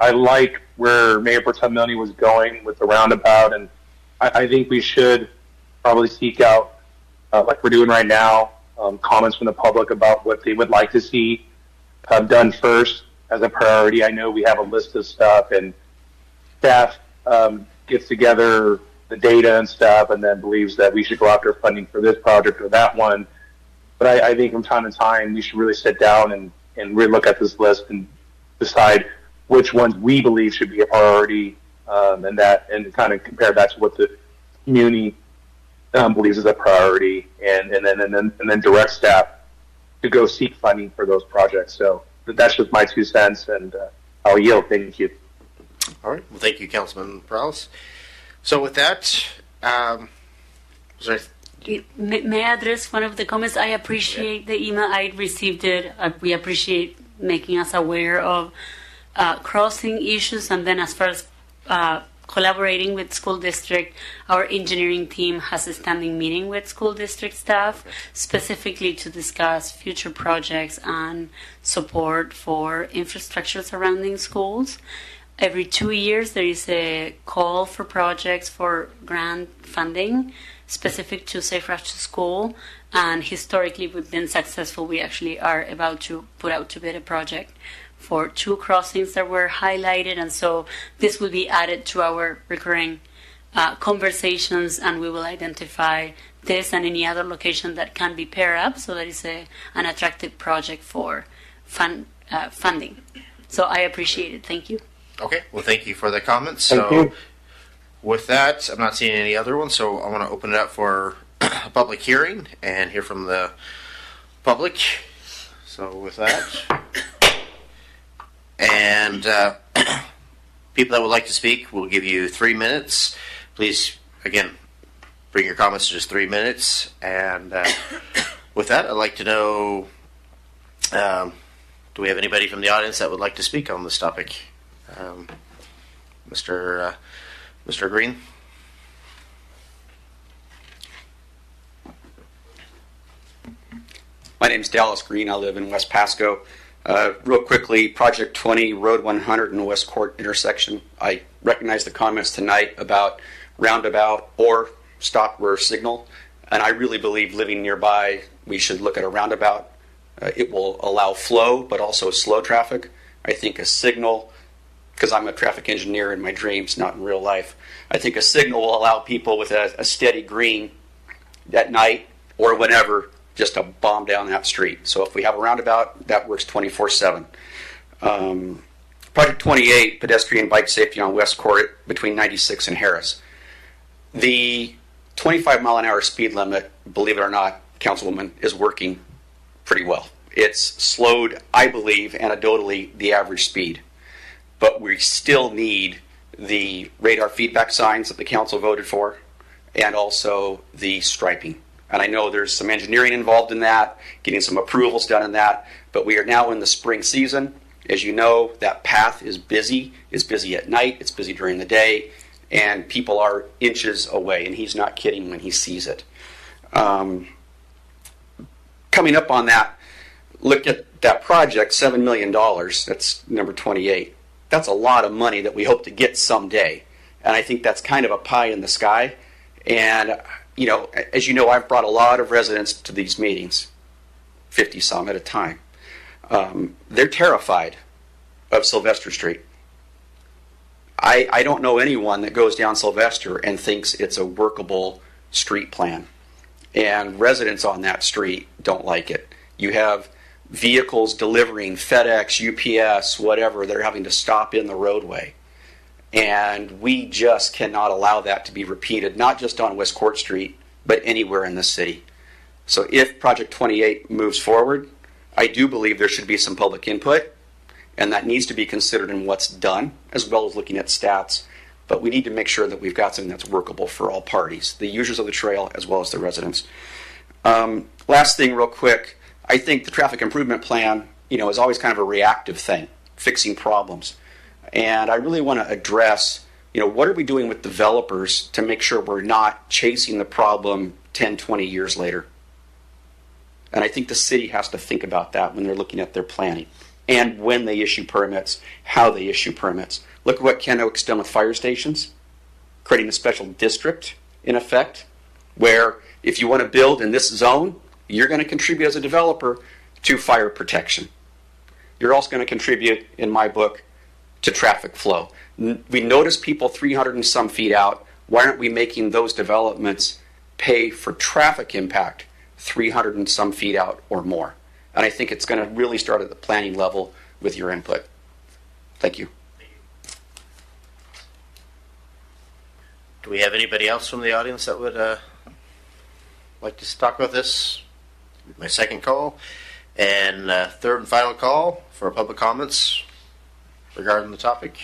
I like where Mayor Pro Tem Milne was going with the roundabout, and I think we should probably seek out, like we're doing right now, comments from the public about what they would like to see done first as a priority. I know we have a list of stuff, and staff gets together the data and stuff and then believes that we should go after funding for this project or that one. But I think from time to time we should really sit down and really look at this list and decide which ones we believe should be a priority, and kind of compare that to what the community believes is a priority, and then direct staff to go seek funding for those projects. So that's just my 2 cents, and I'll yield. Thank you. All right. Well, thank you, Councilman Perales. So with that, May I address one of the comments? I appreciate the email. I received it. We appreciate making us aware of crossing issues. And then as far as collaborating with school district, our engineering team has a standing meeting with school district staff specifically to discuss future projects and support for infrastructure surrounding schools. Every 2 years, there is a call for projects for grant funding specific to Safe Routes to School. And historically, we've been successful. We actually are about to put out to bid a project for 2 crossings that were highlighted. And so this will be added to our recurring conversations, and we will identify this and any other location that can be paired up so that it's an attractive project for funding. So I appreciate it. Thank you. Okay, well, thank you for the comments. Thank you. With that, I'm not seeing any other ones, so I want to open it up for a public hearing and hear from the public. So with that, and people that would like to speak, we'll give you 3 minutes. Please, again, bring your comments to just 3 minutes. And with that, I'd like to know, do we have anybody from the audience that would like to speak on this topic? Mr. Green. My name is Dallas Green. I live in West Pasco. Real quickly, Project 20, Road 100 and West Court intersection. I recognize the comments tonight about roundabout or stop where signal, and I really believe living nearby, we should look at a roundabout. It will allow flow, but also slow traffic. I think a signal, because I'm a traffic engineer in my dreams, not in real life, I think a signal will allow people with a steady green at night or whenever, just to bomb down that street. So if we have a roundabout, that works 24/7. Project 28, pedestrian bike safety on West Court between 96 and Harris. The 25 mile an hour speed limit, believe it or not, Councilwoman, is working pretty well. It's slowed, I believe, anecdotally, the average speed. But we still need the radar feedback signs that the council voted for, and also the striping. And I know there's some engineering involved in that, getting some approvals done in that, but we are now in the spring season. As you know, that path is busy. It's busy at night, it's busy during the day, and people are inches away, and he's not kidding when he sees it. Coming up on that, look at that project, $7 million, that's number 28. That's a lot of money that we hope to get someday. And I think that's kind of a pie in the sky. And, you know, as you know, I've brought a lot of residents to these meetings, 50 some at a time. They're terrified of Sylvester Street. I don't know anyone that goes down Sylvester and thinks it's a workable street plan. And residents on that street don't like it. You have vehicles delivering FedEx, UPS, whatever, they're having to stop in the roadway. And we just cannot allow that to be repeated, not just on West Court Street, but anywhere in the city. So if Project 28 moves forward, I do believe there should be some public input, and that needs to be considered in what's done, as well as looking at stats. But we need to make sure that we've got something that's workable for all parties, the users of the trail as well as the residents. Last thing real quick, I think the traffic improvement plan, you know, is always kind of a reactive thing, fixing problems. And I really want to address, you know, what are we doing with developers to make sure we're not chasing the problem 10, 20 years later? And I think the city has to think about that when they're looking at their planning and when they issue permits, how they issue permits. Look at what Ken Oak's done with fire stations, creating a special district, in effect, where if you want to build in this zone, you're going to contribute as a developer to fire protection. You're also going to contribute, in my book, to traffic flow. We notice people 300 and some feet out. Why aren't we making those developments pay for traffic impact 300 and some feet out or more? And I think it's going to really start at the planning level with your input. Thank you. Do we have anybody else from the audience that would like to talk about this? My second call. And third and final call for public comments regarding the topic.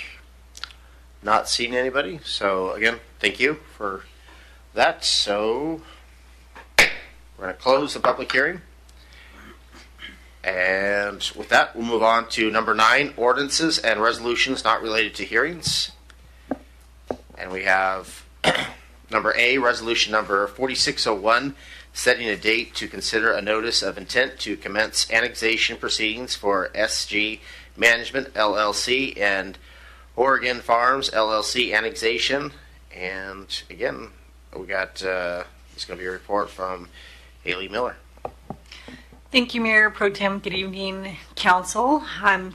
Not seeing anybody. So again, thank you for that. So we're going to close the public hearing. And with that, we'll move on to number 9, ordinances and resolutions not related to hearings. And we have number A, resolution number 4601, setting a date to consider a notice of intent to commence annexation proceedings for SG Management LLC and Oregon Farms LLC annexation. And again, we got it's going to be a report from Haley Miller. Thank you, Mayor Pro Tem. Good evening, Council.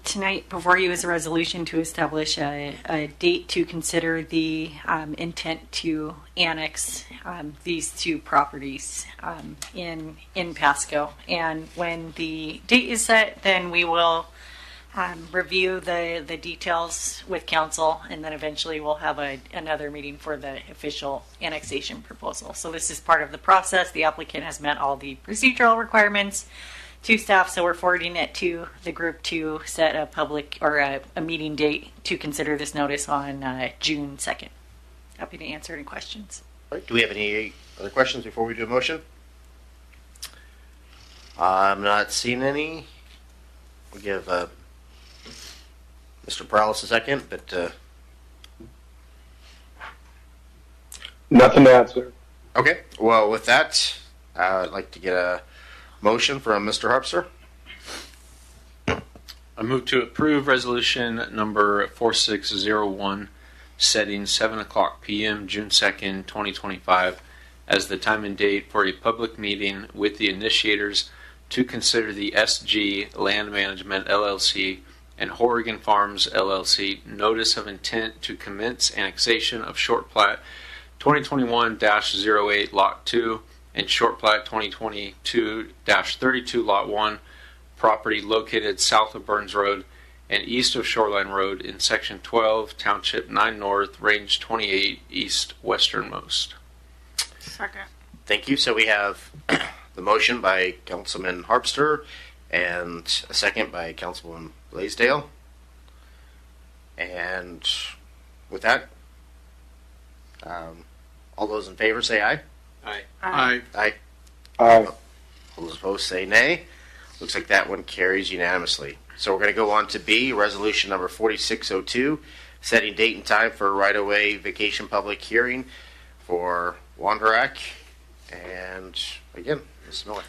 Tonight before you is a resolution to establish a date to consider the intent to annex these two properties in Pasco. And when the date is set, then we will review the details with Council, and then eventually we'll have another meeting for the official annexation proposal. So this is part of the process. The applicant has met all the procedural requirements to staff, so we're forwarding it to the group to set a public or a meeting date to consider this notice on June 2nd. Happy to answer any questions. All right. Do we have any other questions before we do a motion? I'm not seeing any. We'll give Mr. Perales a second, but nothing to answer. Okay. Well, with that, I'd like to get a motion from Mr. Harpster. I move to approve resolution number 4601, setting 7:00 p.m. June 2nd, 2025, as the time and date for a public meeting with the initiators to consider the SG Land Management LLC and Oregon Farms LLC notice of intent to commence annexation of short plat 2021-08 Lot 2 and short plat 2022-32 Lot 1, property located south of Burns Road and east of Shoreline Road in Section 12, Township 9 North, Range 28, east westernmost. Second. Thank you. So we have the motion by Councilman Harpster and a second by Councilwoman Blaisdell. And with that, all those in favor say aye. Aye. Aye. Aye. Aye. All those opposed say nay. Looks like that one carries unanimously. So we're going to go on to B, resolution number 4602, setting date and time for right-of-way vacation public hearing for Wanderack. And again, Ms. Miller.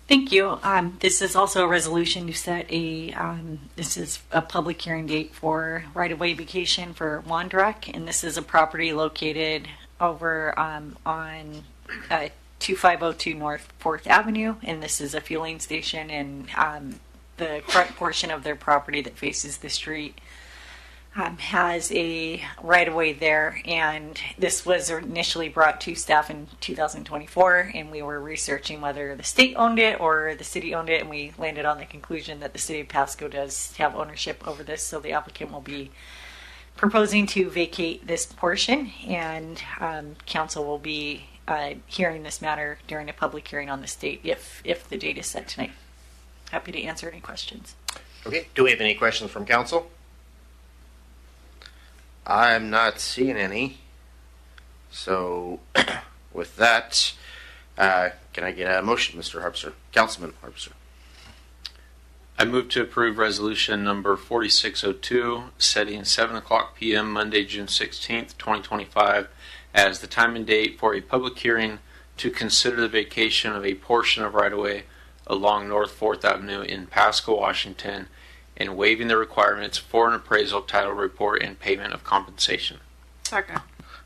Thank you. This is also a resolution to set this is a public hearing date for right-of-way vacation for Wanderack, and this is a property located over on 2502 North 4th Avenue, and this is a fueling station, and the front portion of their property that faces the street has a right-of-way there, and this was initially brought to staff in 2024, and we were researching whether the state owned it or the city owned it, and we landed on the conclusion that the city of Pasco does have ownership over this, so the applicant will be proposing to vacate this portion, and council will be hearing this matter during a public hearing on this date if the date is set tonight. Happy to answer any questions. Okay, do we have any questions from council? I'm not seeing any. So with that, can I get a motion, Mr. Harpster? Councilman Harpster. I move to approve resolution number 4602, setting 7:00 p.m. Monday, June 16th, 2025, as the time and date for a public hearing to consider the vacation of a portion of right-of-way along North 4th Avenue in Pasco, Washington, and waiving the requirements for an appraisal, title report, and payment of compensation. Second.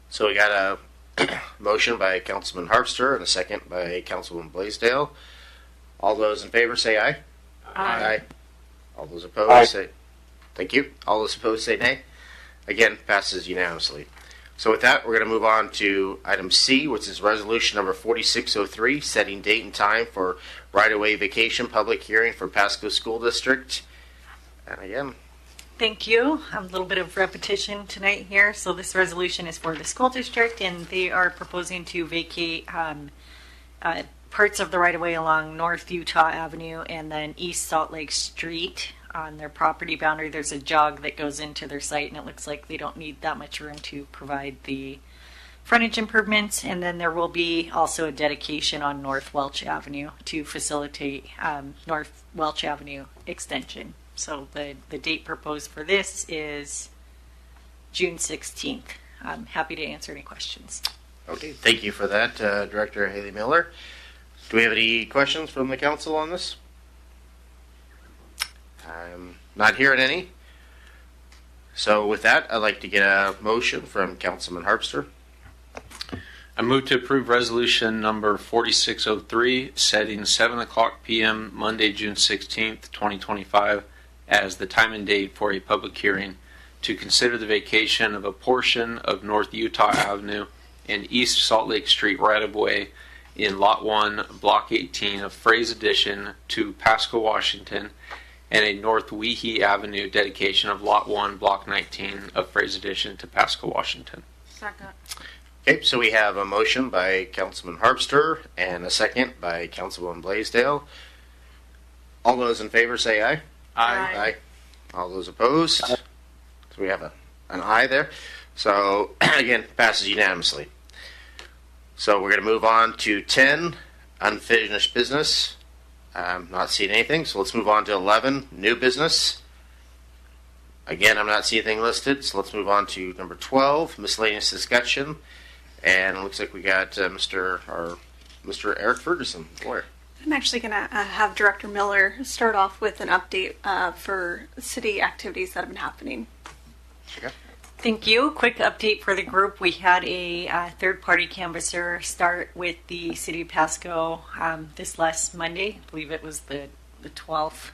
So we got a motion by Councilman Harpster and a second by Councilwoman Blaisdell. All those in favor say aye. Aye. All those opposed Aye. say. Thank you. All those opposed say nay. Again, passes unanimously. So with that, we're going to move on to item C, which is resolution number 4603, setting date and time for right-of-way vacation public hearing for Pasco School District. And again, Thank you. A little bit of repetition tonight here. So this resolution is for the school district, and they are proposing to vacate parts of the right-of-way along North Utah Avenue and then East Salt Lake Street. On their property boundary, there's a jog that goes into their site, and it looks like they don't need that much room to provide the frontage improvements. And then there will be also a dedication on North Welch Avenue to facilitate North Welch Avenue extension. So the date proposed for this is June 16th. I'm happy to answer any questions. okay, thank you for that, Director Haley Miller. Do we have any questions from the council on this? I'm not hearing any. So with that, I'd like to get a motion from Councilman Harpster. I move to approve resolution number 4603, setting 7:00 p.m. Monday, June 16th, 2025, as the time and date for a public hearing to consider the vacation of a portion of North Utah Avenue and East Salt Lake Street right-of-way in Lot 1, Block 18 of Fraze Addition to Pasco, Washington, and a North Weehee Avenue dedication of Lot 1, Block 19 of Fraze Addition to Pasco, Washington. Second. Okay, so we have a motion by Councilman Harpster and a second by Councilwoman Blaisdell. All those in favor say aye. Aye. Aye. All those opposed? So we have an aye there. So again, passes unanimously. So we're going to move on to 10, unfinished business. I'm not seeing anything, so let's move on to 11, new business. Again, I'm not seeing anything listed, so let's move on to number 12, miscellaneous discussion. And it looks like we got Mr. Eric Ferguson. Lawyer. I'm actually going to have Director Miller start off with an update for city activities that have been happening. Okay. Thank you. Quick update for the group. We had a third-party canvasser start with the City of Pasco this last Monday. I believe it was the 12th.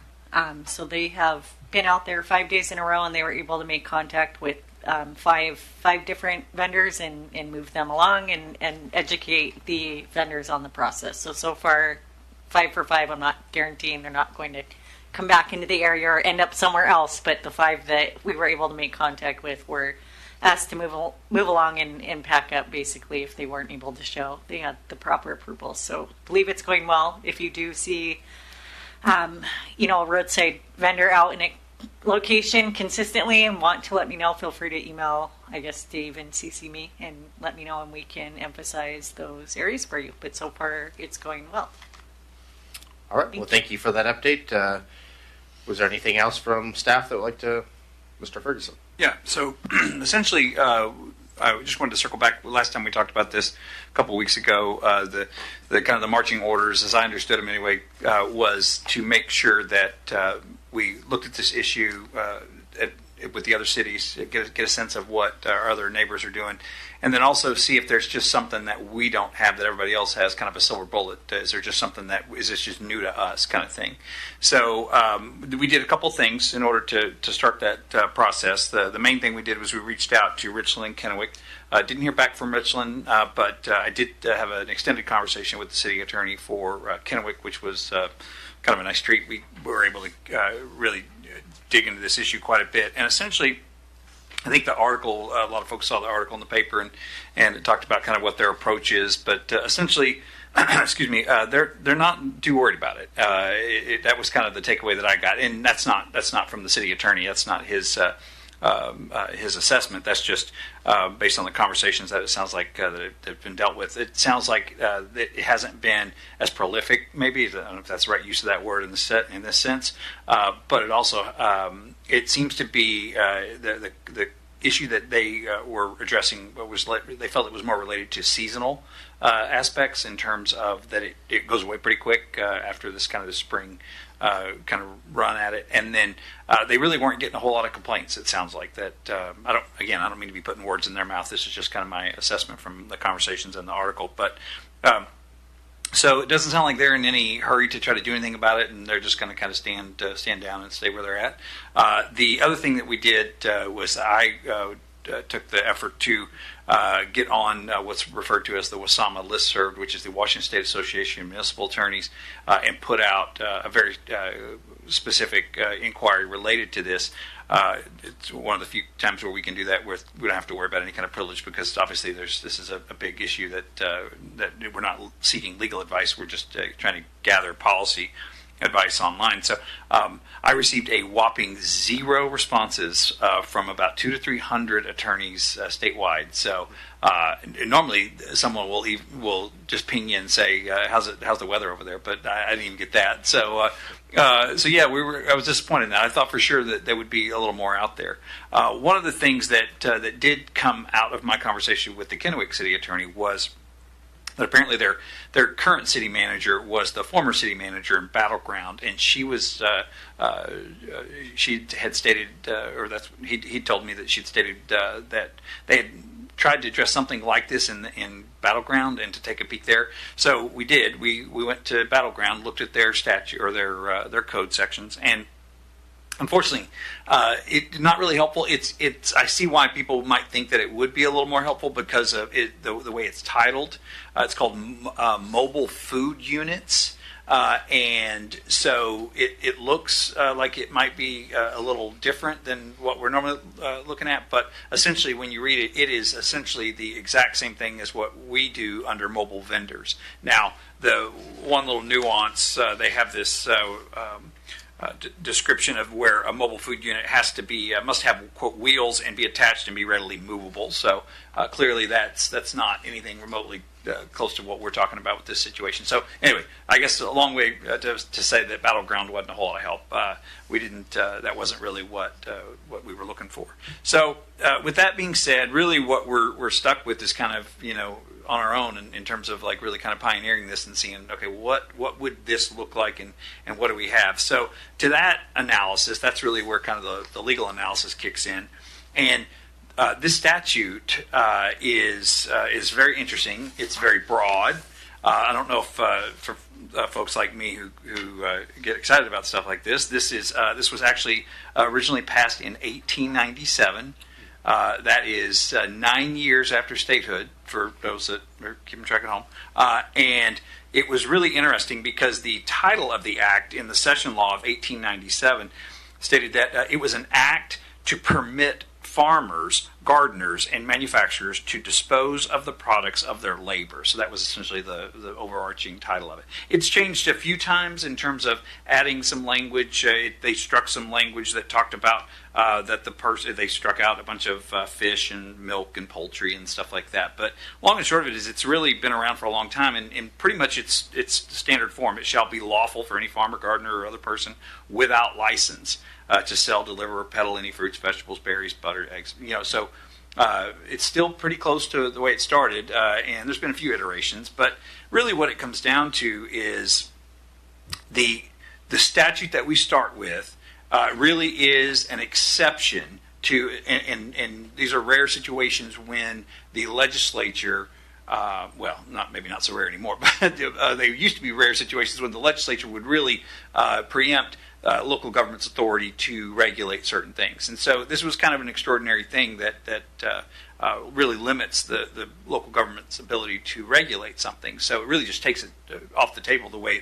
So they have been out there 5 days in a row, and they were able to make contact with five different vendors and move them along and educate the vendors on the process. So far, 5 for 5. I'm not guaranteeing they're not going to come back into the area or end up somewhere else, but the 5 that we were able to make contact with were asked to move along and pack up, basically, if they weren't able to show they had the proper approval. So I believe it's going well. If you do see a roadside vendor out in a location consistently and want to let me know, feel free to email, I guess, Dave and CC me and let me know, and we can emphasize those areas for you. But so far, it's going well. All right. Well, thank you for that update. Was there anything else from staff that would like to, Mr. Ferguson? Yeah. So essentially, I just wanted to circle back. Last time we talked about this a couple of weeks ago, the kind of the marching orders, as I understood them anyway, was to make sure that we looked at this issue with the other cities, get a sense of what our other neighbors are doing, and then also see if there's just something that we don't have that everybody else has, kind of a silver bullet. Is there just something is this just new to us, kind of thing? So we did a couple things in order to start that process. The main thing we did was we reached out to Richland and Kennewick. Didn't hear back from Richland, but I did have an extended conversation with the city attorney for Kennewick, which was kind of a nice treat. We were able to really dig into this issue quite a bit. And essentially, I think the article, a lot of folks saw the article in the paper, and it talked about kind of what their approach is. But essentially, excuse me, they're not too worried about it. That was kind of the takeaway that I got. And that's not from the city attorney. That's not his assessment. That's just based on the conversations that it sounds like that have been dealt with. It sounds like it hasn't been as prolific, maybe. I don't know if that's the right use of that word in this sense. But it also it seems to be the issue that they were addressing they felt it was more related to seasonal aspects, in terms of that it goes away pretty quick after this kind of the spring kind of run at it, and then they really weren't getting a whole lot of complaints. It sounds like that. I don't mean to be putting words in their mouth. This is just kind of my assessment from the conversations in the article. But so it doesn't sound like they're in any hurry to try to do anything about it, and they're just going to kind of stand down and stay where they're at. The other thing that we did was I took the effort to get on what's referred to as the WASAMA listserv, which is the Washington State Association of Municipal Attorneys, and put out a very specific inquiry related to this. It's one of the few times where we can do that where we don't have to worry about any kind of privilege, because obviously this is a big issue that we're not seeking legal advice. We're just trying to gather policy advice online. So I received a whopping 0 responses from about 200 to 300 attorneys statewide. So normally someone will just ping you and say, how's the weather over there? But I didn't even get that. So yeah, I was disappointed in that. I thought for sure that there would be a little more out there. One of the things that did come out of my conversation with the Kennewick city attorney was that apparently their current city manager was the former city manager in Battleground, and she was she had stated, or he told me that she'd stated that they had tried to address something like this in Battleground and to take a peek there. So we did. We went to Battleground, looked at their statute or their code sections, and unfortunately, it's not really helpful. It's. I see why people might think that it would be a little more helpful because of the way it's titled. It's called mobile food units, and so it looks like it might be a little different than what we're normally looking at. But essentially, when you read it, it is essentially the exact same thing as what we do under mobile vendors. Now, the one little nuance, they have this. Description of where a mobile food unit has to be must have, quote, wheels and be attached and be readily movable. So clearly that's not anything remotely close to what we're talking about with this situation. So anyway, I guess a long way to say that Battleground wasn't a whole lot of help. We didn't. That wasn't really what we were looking for. So with that being said, really what we're stuck with is kind of on our own in terms of like really kind of pioneering this and seeing, okay, what would this look like and what do we have? So to that analysis, that's really where kind of the legal analysis kicks in. And this statute is very interesting. It's very broad. I don't know if for folks like me who get excited about stuff like this was actually originally passed in 1897. That is 9 years after statehood, for those that are keeping track at home. And it was really interesting because the title of the act in the Session Law of 1897 stated that it was an act to permit farmers, gardeners, and manufacturers to dispose of the products of their labor. So that was essentially the overarching title of it. It's changed a few times in terms of adding some language. They struck some language that talked about that they struck out a bunch of fish and milk and poultry and stuff like that. But long and short of it is it's really been around for a long time, and pretty much it's standard form. It shall be lawful for any farmer, gardener, or other person without license to sell, deliver, or peddle any fruits, vegetables, berries, butter, eggs. So it's still pretty close to the way it started, and there's been a few iterations. But really, what it comes down to is the statute that we start with really is an exception to, and these are rare situations when the legislature. Maybe not so rare anymore, but they used to be rare situations when the legislature would really preempt local government's authority to regulate certain things. And so this was kind of an extraordinary thing that really limits the local government's ability to regulate something. So it really just takes it off the table the way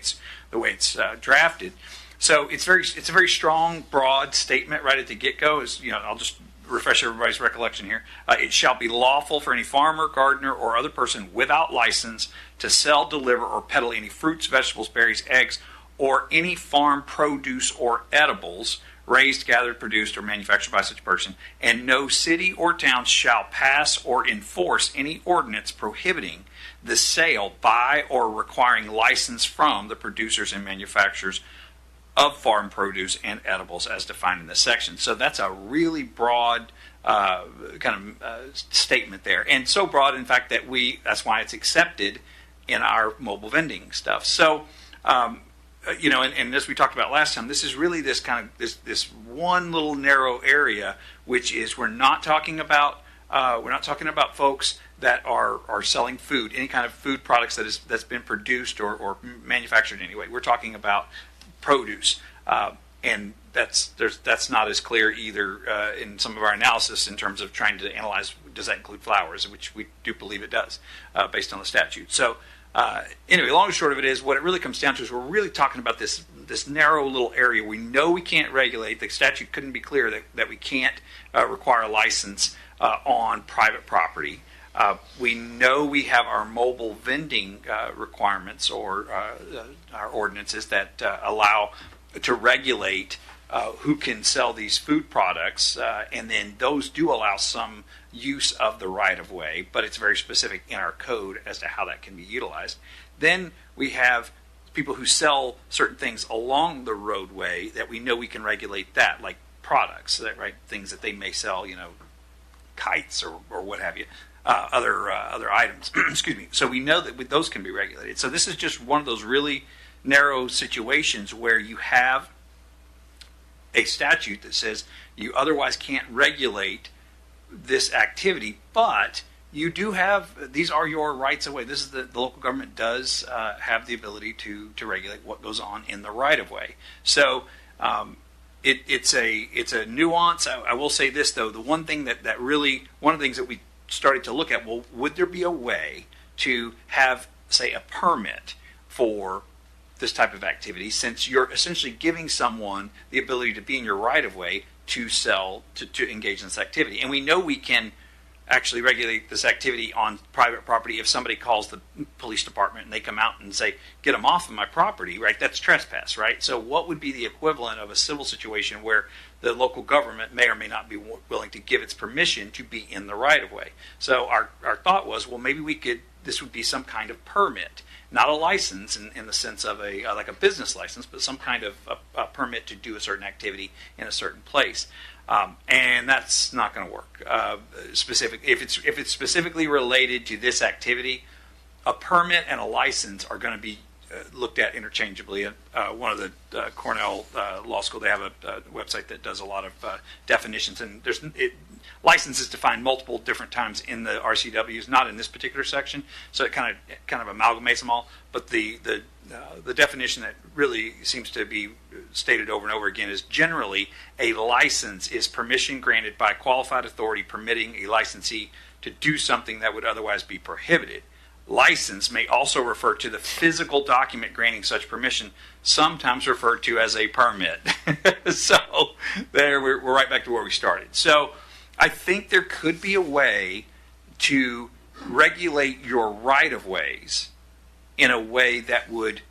it's drafted. So it's a very strong, broad statement right at the get-go. I'll just refresh everybody's recollection here. It shall be lawful for any farmer, gardener, or other person without license to sell, deliver, or peddle any fruits, vegetables, berries, eggs, or any farm produce or edibles raised, gathered, produced, or manufactured by such person, and no city or town shall pass or enforce any ordinance prohibiting the sale by or requiring license from the producers and manufacturers of farm produce and edibles as defined in this section. So that's a really broad statement there, and so broad, in fact, that that's why it's accepted in our mobile vending stuff. So. And as we talked about last time, this is really this one little narrow area, which is we're not talking about folks that are selling food, any kind of food products that's been produced or manufactured anyway. We're talking about produce, and that's not as clear either in some of our analysis in terms of trying to analyze, does that include flowers, which we do believe it does based on the statute. So. Anyway, long and short of it is, what it really comes down to is we're really talking about this narrow little area. We know we can't regulate. The statute couldn't be clear that we can't require a license on private property. We know we have our mobile vending requirements or our ordinances that allow to regulate who can sell these food products, and then those do allow some use of the right-of-way, but it's very specific in our code as to how that can be utilized. Then we have people who sell certain things along the roadway that we know we can regulate that, like products, things that they may sell, kites or what have you, other items. Excuse me. So we know that those can be regulated. So this is just one of those really narrow situations where you have a statute that says you otherwise can't regulate this activity, but you do have, these are your rights of way. This is the local government does have the ability to regulate what goes on in the right of way. So it's a nuance. I will say this though, the one thing that really, one of the things that we started to look at, well, would there be a way to have, say, a permit for this type of activity, since you're essentially giving someone the ability to be in your right of way to sell, to engage in this activity. And we know we can actually regulate this activity on private property if somebody calls the police department and they come out and say, get them off of my property, right? That's trespass, right? So what would be the equivalent of a civil situation where the local government may or may not be willing to give its permission to be in the right of way? So our thought was, well, maybe this would be some kind of permit, not a license in the sense of like a business license, but some kind of a permit to do a certain activity in a certain place. And that's not going to work. If it's specifically related to this activity, a permit and a license are going to be looked at interchangeably. One of the Cornell Law School, they have a website that does a lot of definitions, and license is defined multiple different times in the RCWs, not in this particular section, so it kind of amalgamates them all. But the definition that really seems to be stated over and over again is generally a license is permission granted by qualified authority permitting a licensee to do something that would otherwise be prohibited. License may also refer to the physical document granting such permission, sometimes referred to as a permit. So there we're right back to where we started. So I think there could be a way to regulate your right-of-ways in a way that would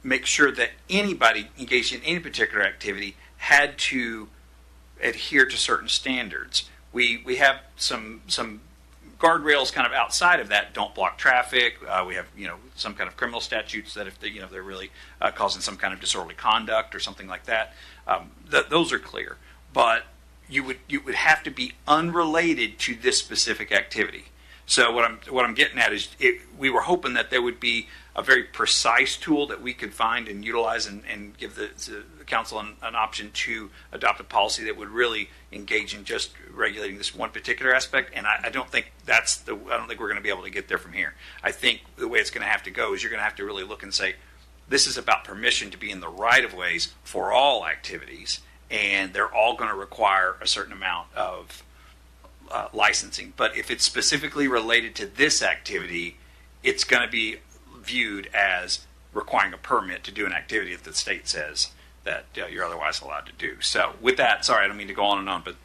make sure that anybody engaged in any particular activity had to adhere to certain standards. We have some guardrails kind of outside of that. Don't block traffic. We have some kind of criminal statutes that if they're really causing some kind of disorderly conduct or something like that, those are clear. But you would have to be unrelated to this specific activity. So what I'm getting at is we were hoping that there would be a very precise tool that we could find and utilize and give the council an option to adopt a policy that would really engage in just regulating this one particular aspect. And I don't think I don't think we're going to be able to get there from here. I think the way it's going to have to go is you're going to have to really look and say, this is about permission to be in the right of ways for all activities, and they're all going to require a certain amount of licensing. But if it's specifically related to this activity, it's going to be viewed as requiring a permit to do an activity that the state says that you're otherwise allowed to do. So with that, sorry, I don't mean to go on and on, but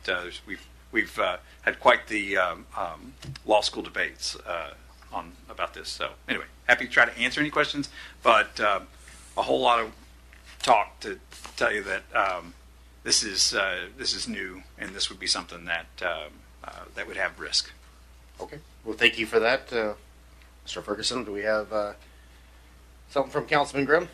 we've had quite the law school debates about this. So anyway, happy to try to answer any questions, but a whole lot of talk to tell you that this is new, and this would be something that that would have risk. Okay. Well, thank you for that, Mr. Ferguson. Do we have something from Councilman Grimm?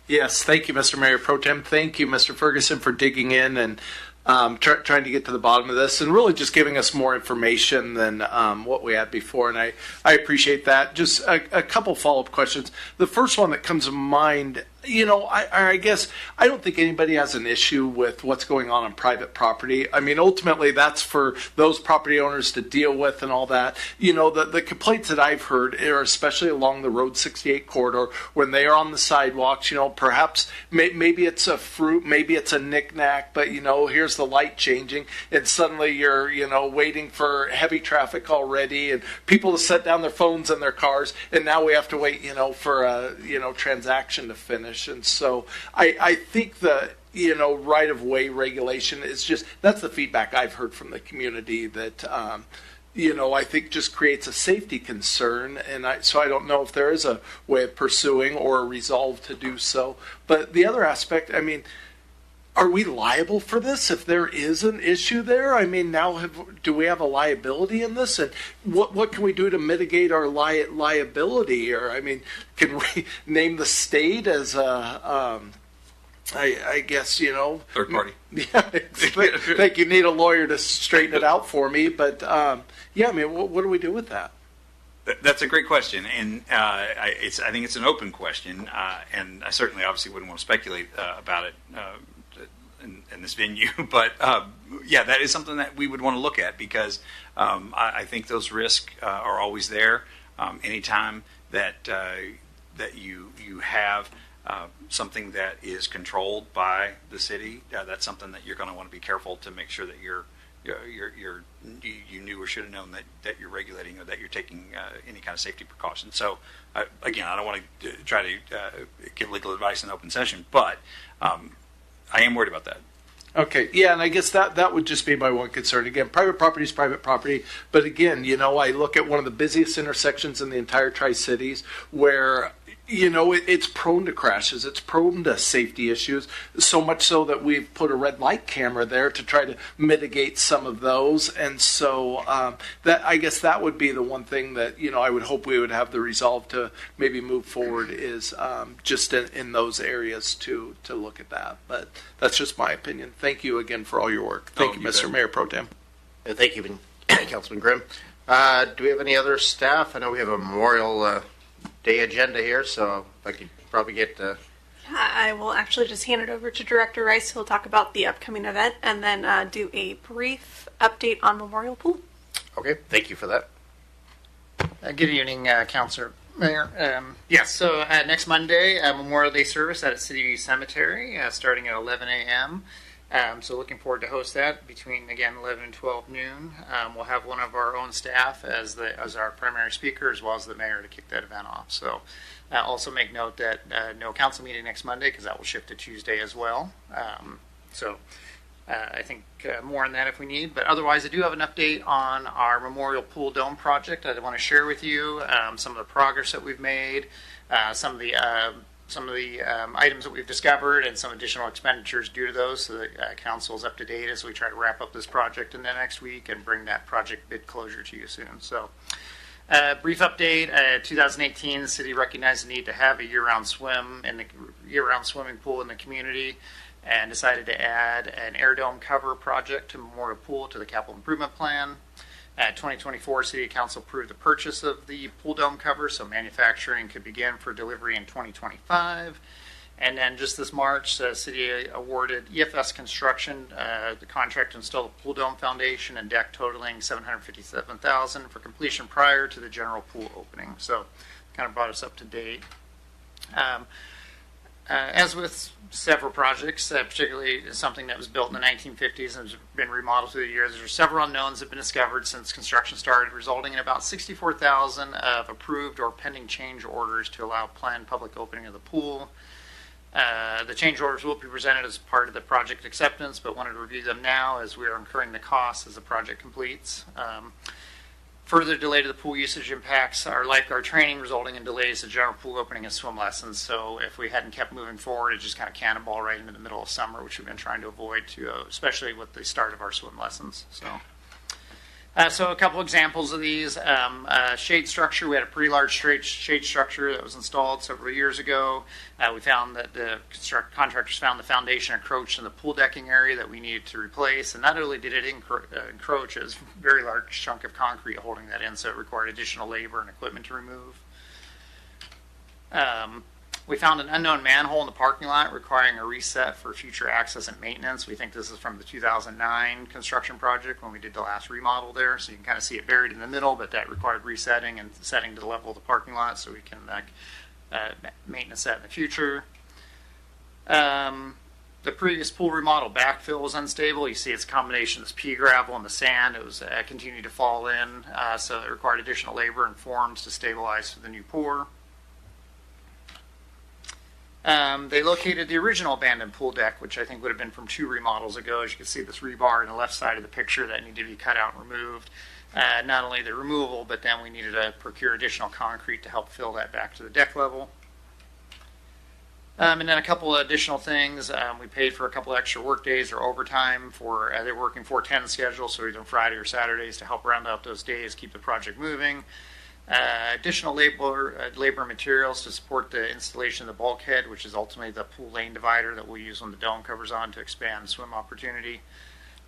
Yes, thank you, Mr. Mayor Pro Tem. Thank you, Mr. Ferguson, for digging in and trying to get to the bottom of this and really just giving us more information than what we had before. And I appreciate that. Just a couple follow-up questions. The first one that comes to mind, I guess I don't think anybody has an issue with what's going on private property. I mean, ultimately, that's for those property owners to deal with and all that. The complaints that I've heard are especially along the Road 68 corridor when they are on the sidewalks. Perhaps maybe it's a fruit, maybe it's a knick-knack, but here's the light changing, and suddenly you're waiting for heavy traffic already, and people to set down their phones in their cars, and now we have to wait for a transaction to finish. And so I think the right-of-way regulation is that's the feedback I've heard from the community that I think just creates a safety concern, and so I don't know if there is a way of pursuing or a resolve to do so. But the other aspect, I mean, are we liable for this if there is an issue there? I mean, do we have a liability in this? And what can we do to mitigate our liability? Or, I mean, can we name the state as a, I guess, third party. Yeah, think you need a lawyer to straighten it out for me. But, I mean, what do we do with that? That's a great question, and I think it's an open question, and I certainly obviously wouldn't want to speculate about it in this venue, but that is something that we would want to look at because I think those risks are always there. Anytime that you have something that is controlled by the city, that's something that you're going to want to be careful to make sure that you knew or should have known that you're regulating or that you're taking any kind of safety precautions. So again, I don't want to try to give legal advice in open session, but I am worried about that. Okay, yeah, and I guess that would just be my one concern. Again, private property is private property, but again, I look at one of the busiest intersections in the entire Tri-Cities where it's prone to crashes, it's prone to safety issues, so much so that we've put a red light camera there to try to mitigate some of those. And so that I guess that would be the one thing that I would hope we would have the resolve to maybe move forward is just in those areas to look at that. But that's just my opinion. Thank you again for all your work. Thank you, Mr. Mayor Pro Tem. Thank you, Councilman Grimm. Do we have any other staff? I know we have a Memorial Day agenda here, so if I could probably get I will actually just hand it over to Director Rice, who will talk about the upcoming event and then do a brief update on Memorial Pool. Okay, thank you for that. Good evening, Councilor Mayor. Yes, so next Monday, Memorial Day service at City Cemetery, starting at 11 a.m. So looking forward to host that between, again, 11 and 12 noon. We'll have one of our own staff as our primary speaker, as well as the mayor to kick that event off. So also make note that no council meeting next Monday, because that will shift to Tuesday as well. I think more on that if we need, but otherwise I do have an update on our Memorial Pool Dome project I want to share with you, some of the progress that we've made, some of the items that we've discovered, and some additional expenditures due to those, so that council is up to date as we try to wrap up this project in the next week and bring that project bid closure to you soon. So brief update, 2018, the city recognized the need to have a year-round swimming pool in the community, and decided to add an air dome cover project to Memorial Pool to the capital improvement plan. 2024, City Council approved the purchase of the pool dome cover, so manufacturing could begin for delivery in 2025. And then just this March, the city awarded EFS Construction the contract to install the pool dome foundation and deck totaling $757,000 for completion prior to the general pool opening. So kind of brought us up to date. As with several projects, particularly something that was built in the 1950s and has been remodeled through the years, there are several unknowns that have been discovered since construction started, resulting in about 64,000 of approved or pending change orders to allow planned public opening of the pool. The change orders will be presented as part of the project acceptance, but wanted to review them now as we are incurring the costs as the project completes. Further delay to the pool usage impacts our lifeguard training, resulting in delays to general pool opening and swim lessons. So if we hadn't kept moving forward, it just kind of cannonball right into the middle of summer, which we've been trying to avoid, especially with the start of our swim lessons. So a couple examples of these. Shade structure. We had a pretty large shade structure that was installed several years ago. We found that the contractors found the foundation encroached in the pool decking area that we needed to replace. And not only did it encroach, it was a very large chunk of concrete holding that in, so it required additional labor and equipment to remove. We found an unknown manhole in the parking lot requiring a reset for future access and maintenance. We think this is from the 2009 construction project when we did the last remodel there. So you can kind of see it buried in the middle, but that required resetting and setting to the level of the parking lot so we can maintenance that in the future. The previous pool remodel backfill was unstable. You see it's a combination of this pea gravel and the sand. It was continued to fall in, so it required additional labor and forms to stabilize for the new pour. They located the original abandoned pool deck, which I think would have been from 2 remodels ago. As you can see, this rebar on the left side of the picture that needed to be cut out and removed. Not only the removal, but then we needed to procure additional concrete to help fill that back to the deck level. And then a couple of additional things. We paid for a couple of extra work days or overtime for they're working 4/10 schedule, so either Friday or Saturdays to help round out those days, keep the project moving. Additional labor materials to support the installation of the bulkhead, which is ultimately the pool lane divider that we'll use when the dome covers on to expand the swim opportunity.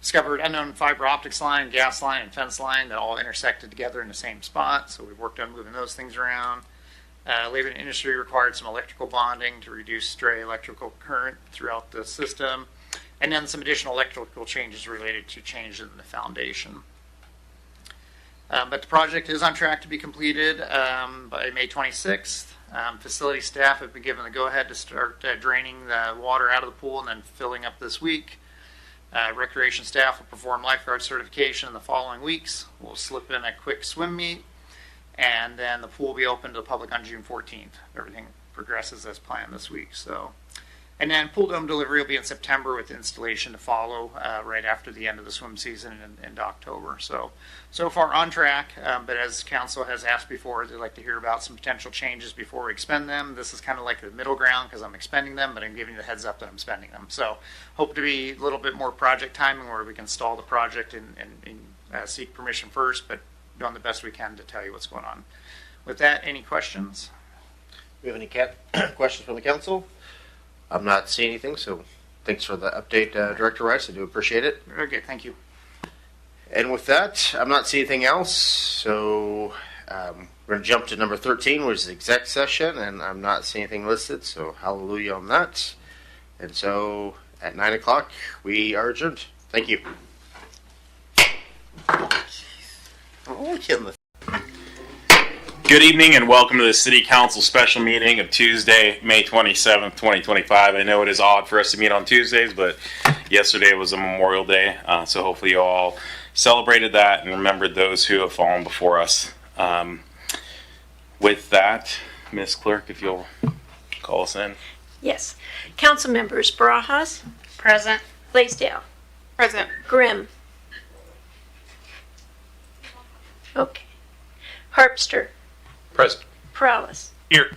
Discovered unknown fiber optics line, gas line, and fence line that all intersected together in the same spot, so we worked on moving those things around. Labor and industry required some electrical bonding to reduce stray electrical current throughout the system, and then some additional electrical changes related to changes in the foundation. But the project is on track to be completed by May 26th. Facility staff have been given the go-ahead to start draining the water out of the pool and then filling up this week. Recreation staff will perform lifeguard certification in the following weeks. We'll slip in a quick swim meet, and then the pool will be open to the public on June 14th. Everything progresses as planned this week. And then pool dome delivery will be in September with installation to follow right after the end of the swim season in October. So far on track, but as council has asked before, they'd like to hear about some potential changes before we expend them. This is kind of like the middle ground because I'm expending them, but I'm giving you the heads up that I'm spending them. So hope to be a little bit more project timing where we can stall the project and seek permission first, but doing the best we can to tell you what's going on. With that, any questions? Do we have any questions from the council? I'm not seeing anything, so thanks for the update, Director Rice. I do appreciate it. Okay, thank you. And with that, I'm not seeing anything else, so we're going to jump to number 13, which is exec session, and I'm not seeing anything listed, so hallelujah on that. And so at 9 o'clock, we are adjourned. Thank you. Good evening and welcome to the City Council special meeting of Tuesday, May 27th, 2025. I know it is odd for us to meet on Tuesdays, but yesterday was a Memorial Day, so hopefully you all celebrated that and remembered those who have fallen before us. With that, Ms. Clerk, if you'll call us in. Yes. Council members Barajas. Present. Blaisdell. Present. Grimm. Okay. Harpster. Present. Perales. Here.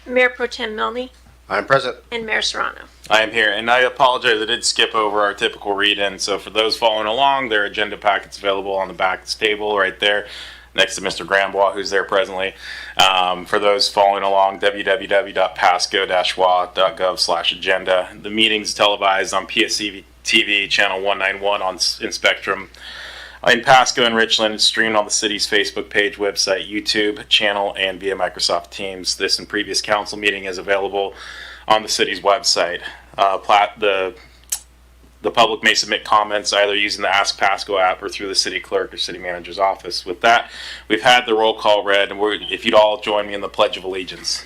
Mayor Pro Tem Milne. I'm present. And Mayor Serrano. I am here, and I apologize, I did skip over our typical read-in, so for those following along, their agenda packet's available on the back of this table right there, next to Mr. Grambois, who's there presently. For those following along, www.pasco-wa.gov/agenda. The meeting's televised on PSC-TV, channel 191 in Spectrum. In Pasco and Richland, it's streamed on the city's Facebook page, website, YouTube channel, and via Microsoft Teams. This and previous council meeting is available on the city's website. The public may submit comments either using the Ask Pasco app or through the city clerk or city manager's office. With that, we've had the roll call read, and if you'd all join me in the Pledge of Allegiance.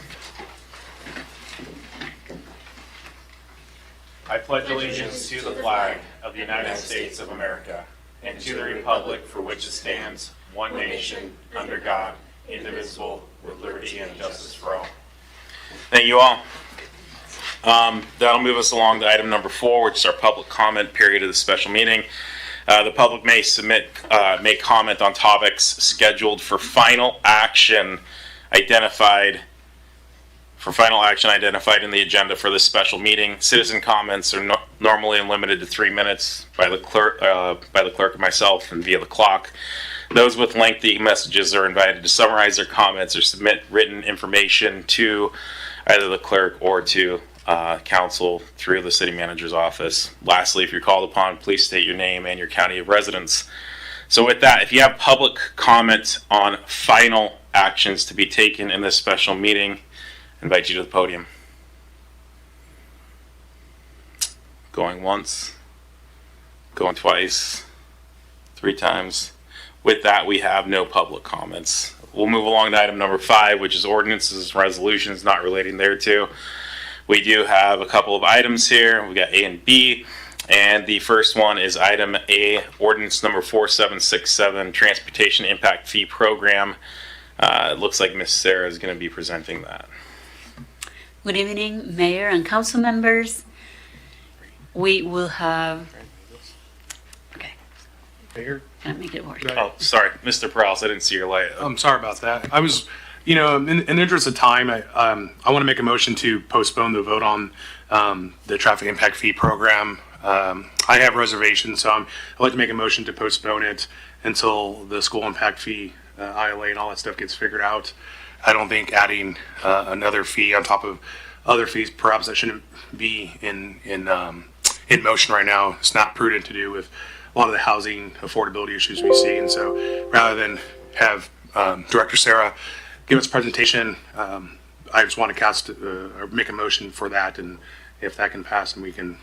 I pledge allegiance to the flag of the United States of America and to the republic for which it stands, one nation, under God, indivisible, with liberty and justice for all. Thank you all. That'll move us along to item number 4, which is our public comment period of the special meeting. The public may comment on topics scheduled for final action identified in the agenda for this special meeting. Citizen comments are normally limited to 3 minutes by the clerk and myself and via the clock. Those with lengthy messages are invited to summarize their comments or submit written information to either the clerk or to council through the city manager's office. Lastly, if you're called upon, please state your name and your county of residence. So with that, if you have public comment on final actions to be taken in this special meeting, I invite you to the podium. Going once, going twice, 3 times. With that, we have no public comments. We'll move along to item number 5, which is ordinances and resolutions not relating thereto. We do have a couple of items here. We've got A and B. And the first one is item A, ordinance number 4767, Transportation Impact Fee Program. It looks like Ms. Sarah is going to be presenting that. Good evening, Mayor and council members. We will have. Okay. Mayor? Can I make it work? Oh, sorry, Mr. Prowse, I didn't see your light. I'm sorry about that. I was, in the interest of time, I want to make a motion to postpone the vote on the traffic impact fee program. I have reservations, so I'd like to make a motion to postpone it until the school impact fee, ILA, and all that stuff gets figured out. I don't think adding another fee on top of other fees, perhaps that shouldn't be in motion right now. It's not prudent to do with a lot of the housing affordability issues we see. And so rather than have Director Sarah give us a presentation, I just want to or make a motion for that. And if that can pass, and we can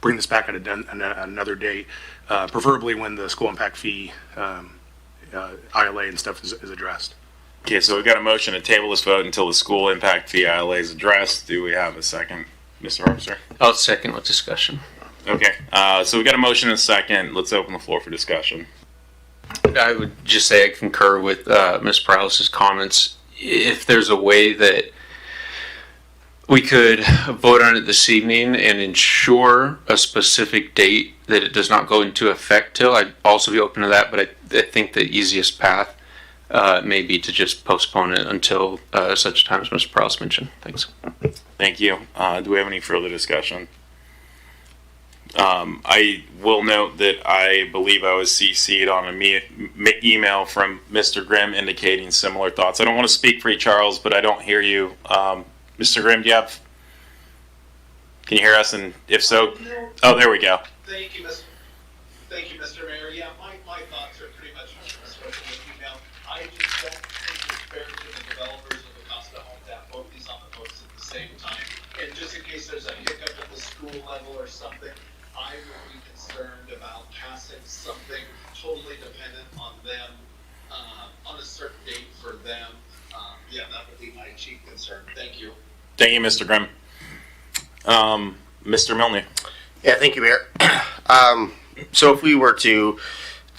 bring this back at another date, preferably when the school impact fee ILA and stuff is addressed. Okay, so we've got a motion to table this vote until the school impact fee ILA is addressed. Do we have a second, Mr. Officer? I'll second with discussion. Okay, so we've got a motion and a second. Let's open the floor for discussion. I would just say I concur with Ms. Prowse's comments. If there's a way that we could vote on it this evening and ensure a specific date that it does not go into effect till, I'd also be open to that, but I think the easiest path may be to just postpone it until such time as Mr. Prowse mentioned. Thanks. Thank you. Do we have any further discussion? I will note that I believe I was CC'd on an email from Mr. Grimm indicating similar thoughts. I don't want to speak for you, Charles, but I don't hear you. Mr. Grimm, can you hear us? And if so, oh, there we go. Thank you, Mr. Mayor. Yeah, my thoughts are pretty much expressed in the email. I just don't think it's fair to the developers of the Costa Home to have both these on the books at the same time. And just in case there's a hiccup at the school level or something, I would be concerned about passing something concern. Thank you. Thank you, Mr. Grimm. Mr. Milne. Yeah, thank you, Mayor. So if we were to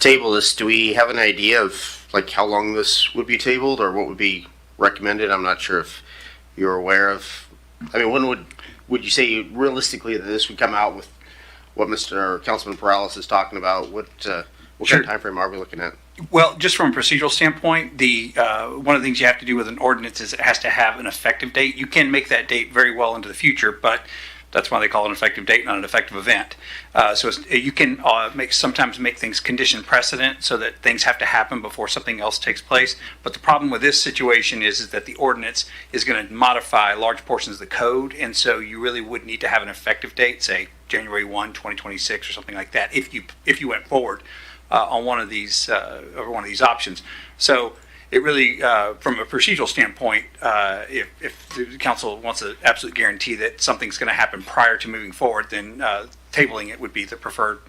table this, do we have an idea of like how long this would be tabled or what would be recommended? I'm not sure if you're aware of. I mean, when would you say realistically that this would come out with what Mr. Councilman Perales is talking about? What kind of time frame are we looking at? Well, just from a procedural standpoint, one of the things you have to do with an ordinance is it has to have an effective date. You can make that date very well into the future, but that's why they call it an effective date, not an effective event. You can sometimes make things condition precedent so that things have to happen before something else takes place. But the problem with this situation is that the ordinance is going to modify large portions of the code, and so you really would need to have an effective date, say January 1, 2026 or something like that, if you went forward on one of these options. So it really, from a procedural standpoint, if the council wants an absolute guarantee that something's going to happen prior to moving forward, then tabling it would be the preferred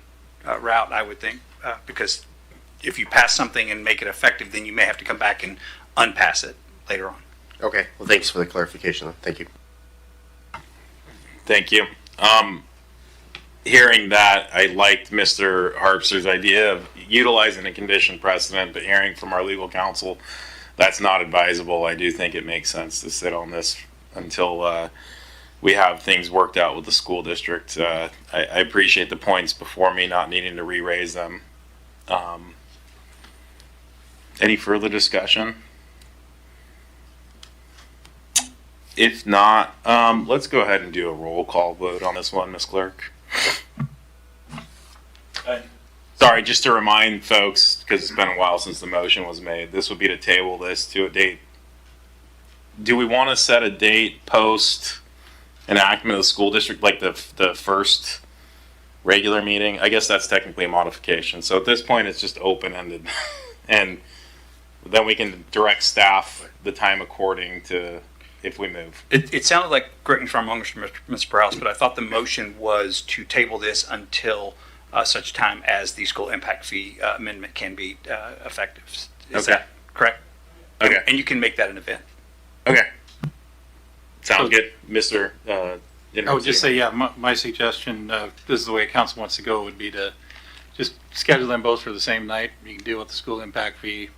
route, I would think, because if you pass something and make it effective, then you may have to come back and unpass it later on. Okay. Well, thanks for the clarification. Thank you. Thank you. Hearing that, I liked Mr. Harpster's idea of utilizing a condition precedent, but hearing from our legal counsel that's not advisable. I do think it makes sense to sit on this until we have things worked out with the school district. I appreciate the points before me not needing to re-raise them. Any further discussion? If not, let's go ahead and do a roll call vote on this one, Ms. Clerk. Sorry, just to remind folks, because it's been a while since the motion was made, this would be to table this to a date. Do we want to set a date post enactment of the school district, like the first regular meeting? I guess that's technically a modification. So at this point, it's just open-ended. And then we can direct staff the time according to if we move. It sounded like, correct me if I'm wrong, Mr. Perales, but I thought the motion was to table this until such time as the school impact fee amendment can be effective. Is that correct? Okay. And you can make that an event. Okay. Sounds good, Mr. I would just say, yeah, my suggestion, this is the way council wants to go, would be to just schedule them both for the same night. You can deal with the school impact fee.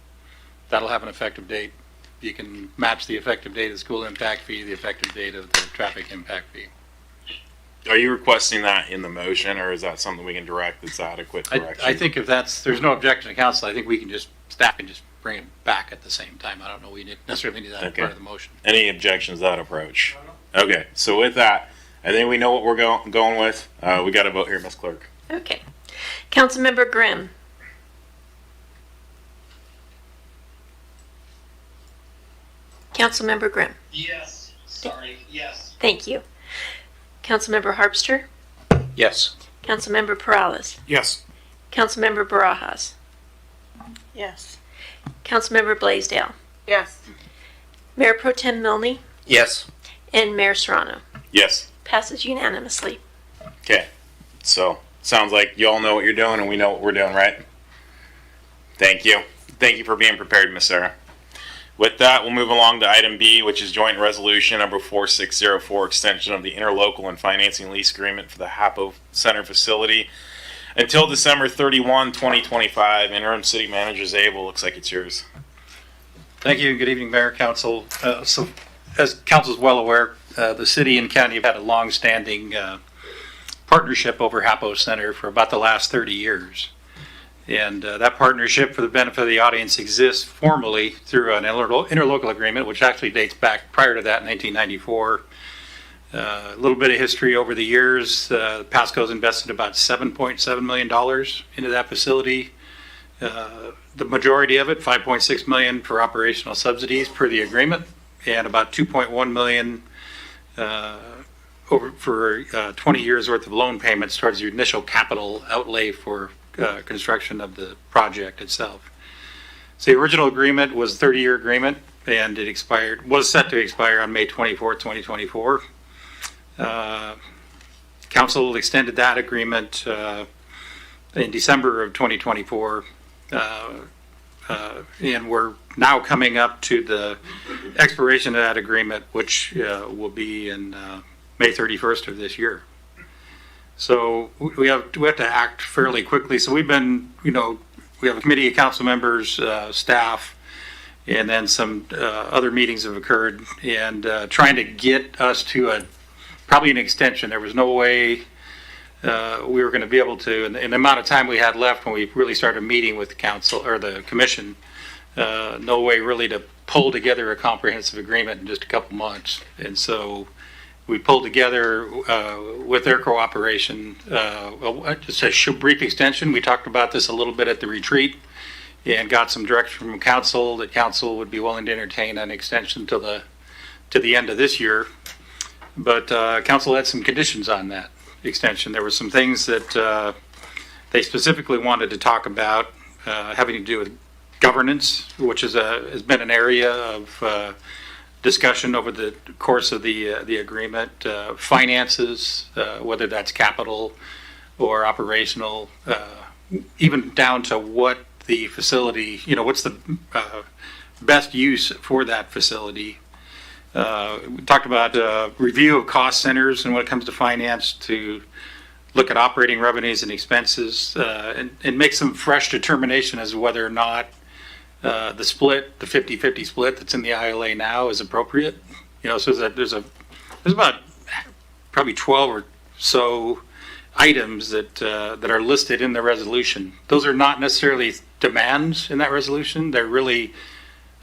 That'll have an effective date. You can match the effective date of the school impact fee, the effective date of the traffic impact fee. Are you requesting that in the motion, or is that something we can direct that's adequate direction? I think if there's no objection to council, I think we can staff can just bring it back at the same time. I don't know, we necessarily need that as part of the motion. Any objections to that approach? Okay, so with that, I think we know what we're going with. We got to vote here, Ms. Clerk. Okay. Councilmember Grimm. Councilmember Grimm. Yes. Sorry. Yes. Thank you. Councilmember Harpster. Yes. Councilmember Perales. Yes. Councilmember Barajas. Yes. Councilmember Blaisdell. Yes. Mayor Pro Tem Milne. Yes. And Mayor Serrano. Yes. Passes unanimously. Okay, so sounds like you all know what you're doing and we know what we're doing, right? Thank you. Thank you for being prepared, Ms. Sarah. With that, we'll move along to item B, which is joint resolution number 4604, extension of the interlocal and financing lease agreement for the HAPO Center facility until December 31, 2025. Interim City Manager Zabel, looks like it's yours. Thank you. Good evening, Mayor, Council. So, as Council is well aware, the city and county have had a long-standing partnership over HAPO Center for about the last 30 years. And that partnership, for the benefit of the audience, exists formally through an interlocal agreement, which actually dates back prior to that in 1994. A little bit of history over the years. Pasco's invested about $7.7 million into that facility. The majority of it, $5.6 million for operational subsidies per the agreement, and about $2.1 million for 20 years worth of loan payments towards the initial capital outlay for construction of the project itself. So the original agreement was a 30-year agreement, and it was set to expire on May 24, 2024. Council extended that agreement in December of 2024. and we're now coming up to the expiration of that agreement, which will be in May 31st of this year. So we have to act fairly quickly. So we've been, we have a committee of council members, staff, and then some other meetings have occurred, and trying to get us to probably an extension. There was no way we were going to be able to, in the amount of time we had left when we really started meeting with the council or the commission, no way really to pull together a comprehensive agreement in just a couple months. And so we pulled together with their cooperation, just a brief extension. We talked about this a little bit at the retreat and got some direction from council that council would be willing to entertain an extension to the end of this year. But council had some conditions on that extension. There were some things that they specifically wanted to talk about having to do with governance, which has been an area of discussion over the course of the agreement, finances, whether that's capital or operational, even down to what the facility, what's the best use for that facility. We talked about review of cost centers and when it comes to finance, to look at operating revenues and expenses and make some fresh determination as to whether or not the split, the 50-50 split that's in the ILA now is appropriate. So that there's about probably 12 or so items that are listed in the resolution. Those are not necessarily demands in that resolution. They're really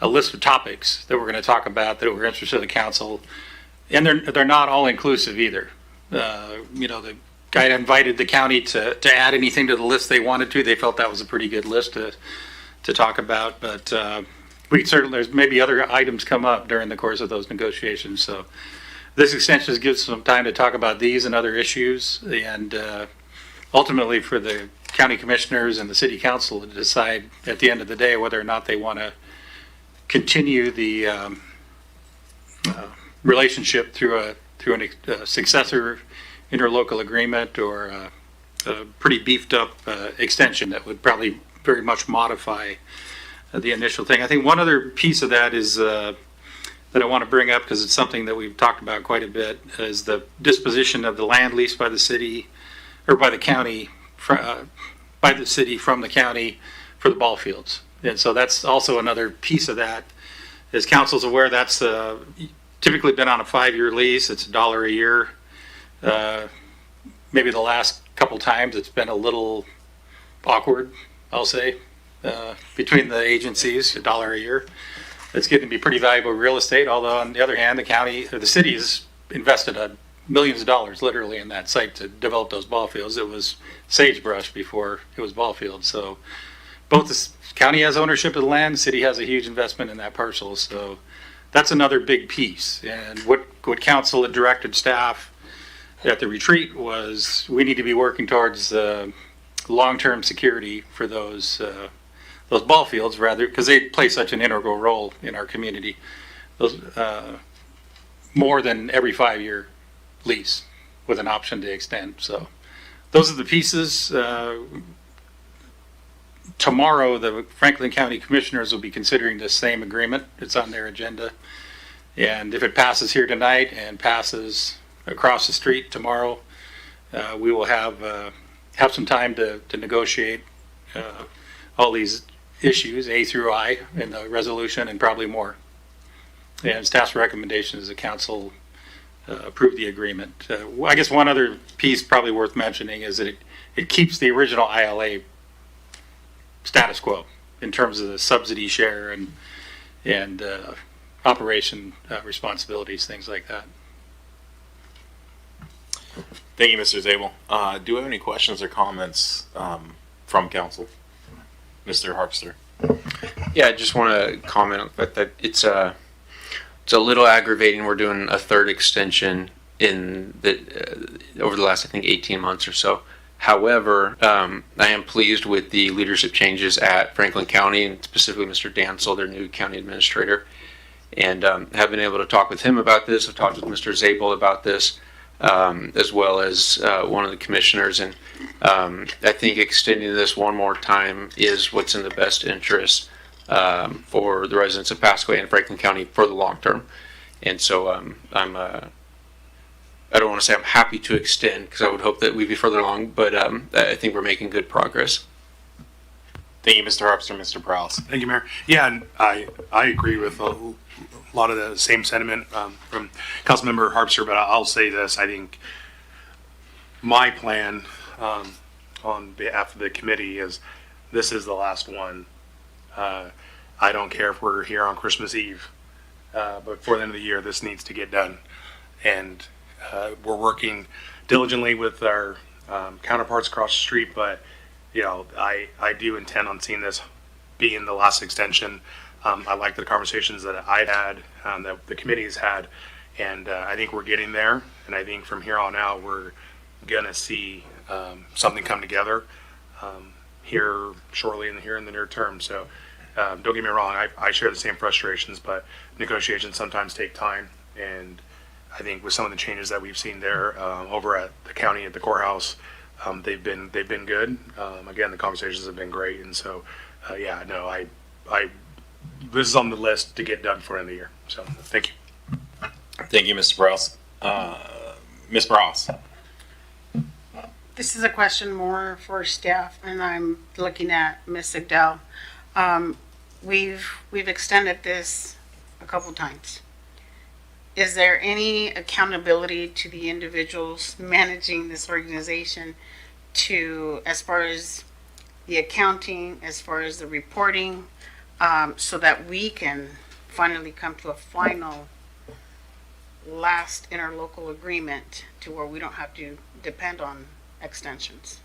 a list of topics that we're going to talk about that we're interested in the council, and they're not all inclusive either. The guy invited the county to add anything to the list they wanted to. They felt that was a pretty good list to talk about, but we certainly, there's maybe other items come up during the course of those negotiations. So this extension gives some time to talk about these and other issues, and ultimately for the county commissioners and the city council to decide at the end of the day whether or not they want to continue the relationship through a successor interlocal agreement or a pretty beefed up extension that would probably very much modify the initial thing. I think one other piece of that is that I want to bring up, because it's something that we've talked about quite a bit, is the disposition of the land leased by the city or by the county, by the city from the county for the ball fields. And so that's also another piece of that. As council's aware, that's typically been on a 5-year lease. It's $1 a year. Maybe the last couple times it's been a little awkward, I'll say, between the agencies, $1 a year. It's getting to be pretty valuable real estate, although on the other hand, the county or the city has invested millions of dollars literally in that site to develop those ball fields. It was sagebrush before it was ball fields. So both the county has ownership of the land, the city has a huge investment in that parcel. So that's another big piece. And what council had directed staff at the retreat was we need to be working towards long-term security for those ball fields, rather, because they play such an integral role in our community. Those more than every 5-year lease with an option to extend. So those are the pieces. Tomorrow, the Franklin County Commissioners will be considering the same agreement. It's on their agenda. And if it passes here tonight and passes across the street tomorrow, we will have some time to negotiate all these issues, A through I, in the resolution, and probably more. And staff's recommendation is the council approve the agreement. I guess one other piece probably worth mentioning is that it keeps the original ILA status quo in terms of the subsidy share and operation responsibilities, things like that. Thank you, Mr. Zabel. Do we have any questions or comments from council? Mr. Harpster. Yeah, I just want to comment that it's a little aggravating. We're doing a third extension over the last, I think, 18 months or so. However, I am pleased with the leadership changes at Franklin County, and specifically Mr. Dansel, their new county administrator, and have been able to talk with him about this. I've talked with Mr. Zabel about this, as well as one of the commissioners, and I think extending this one more time is what's in the best interest for the residents of Pasco and Franklin County for the long term. And so I don't want to say I'm happy to extend because I would hope that we'd be further along, but I think we're making good progress. Thank you, Mr. Harpster. Mr. Prowse. Thank you, Mayor. Yeah, and I agree with a lot of the same sentiment from Councilmember Harpster, but I'll say this. I think my plan on behalf of the committee is this is the last one. I don't care if we're here on Christmas Eve, but before the end of the year, this needs to get done. And we're working diligently with our counterparts across the street, but I do intend on seeing this being the last extension. I like the conversations that I've had, that the committee's had, and I think we're getting there. And I think from here on out, we're gonna see something come together here shortly and here in the near term. So don't get me wrong, I share the same frustrations, but negotiations sometimes take time. And I think with some of the changes that we've seen there over at the county at the courthouse, they've been good. Again, the conversations have been great, and so this is on the list to get done for the end of the year. So thank you. Thank you, Mr. Prowse. Ms. Prowse. This is a question more for staff, and I'm looking at Ms. Sigdell. We've extended this a couple times. Is there any accountability to the individuals managing this organization as far as the accounting, as far as the reporting, so that we can finally come to a final last interlocal agreement to where we don't have to depend on extensions?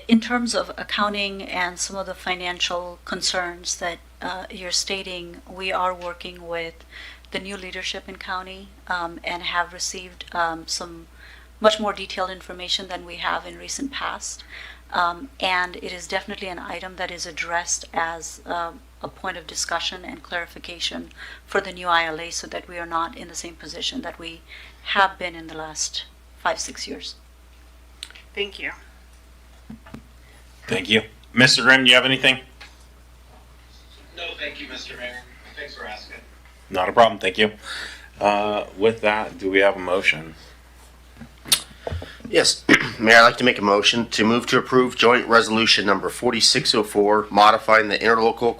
In terms of accounting and some of the financial concerns that you're stating, we are working with the new leadership in county and have received some much more detailed information than we have in recent past. And it is definitely an item that is addressed as a point of discussion and clarification for the new ILA, so that we are not in the same position that we have been in the last 5-6 years. Thank you. Thank you. Mr. Grimm, do you have anything? No, thank you, Mr. Mayor. Thanks for asking. Not a problem. Thank you. With that, do we have a motion? Yes, Mayor, I'd like to make a motion to move to approve joint resolution number 4604, modifying the interlocal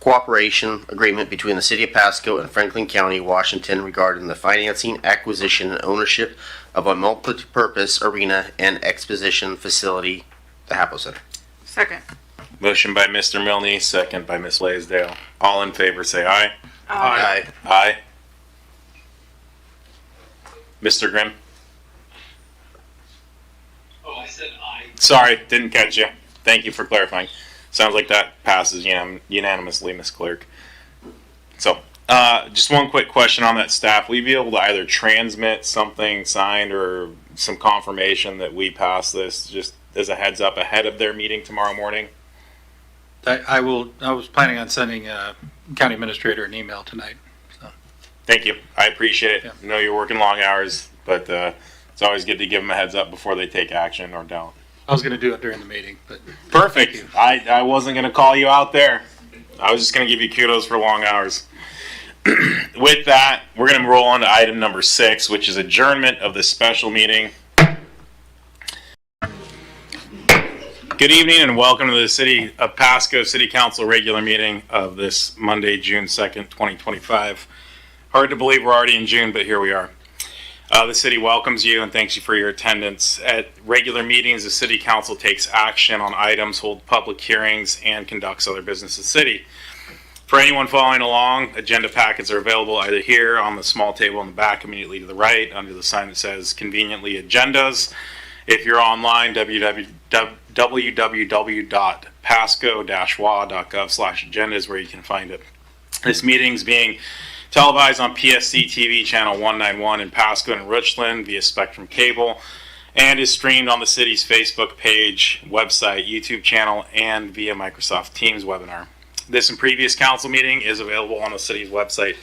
cooperation agreement between the City of Pasco and Franklin County, Washington, regarding the financing, acquisition, and ownership of a multi-purpose arena and exposition facility, the Hapo Center. Second. Motion by Mr. Milne, second by Ms. Blaisdell. All in favor, say aye. Aye. Aye. Mr. Grimm? Oh, I said aye. Sorry, didn't catch you. Thank you for clarifying. Sounds like that passes unanimously, Ms. Clerk. So, just one quick question on that staff. Will you be able to either transmit something signed or some confirmation that we passed this, just as a heads up ahead of their meeting tomorrow morning? I was planning on sending county administrator an email tonight. So. Thank you. I appreciate it. Yeah. I know you're working long hours, but it's always good to give them a heads up before they take action or don't. I was going to do it during the meeting, but perfect. I wasn't going to call you out there. I was just going to give you kudos for long hours. With that, we're going to roll on to item number 6, which is adjournment of this special meeting. Good evening and welcome to the City of Pasco City Council regular meeting of this Monday, June 2nd, 2025. Hard to believe we're already in June, but here we are. The city welcomes you and thanks you for your attendance. At regular meetings, the City Council takes action on items, holds public hearings, and conducts other business of the city. For anyone following along, agenda packets are available either here on the small table in the back immediately to the right under the sign that says conveniently agendas. If you're online, www.pasco-wa.gov/agenda is where you can find it. This meeting is being televised on PSC-TV channel 191 in Pasco and Richland via Spectrum Cable, and is streamed on the city's Facebook page, website, YouTube channel, and via Microsoft Teams webinar. This and previous council meeting is available on the city's website.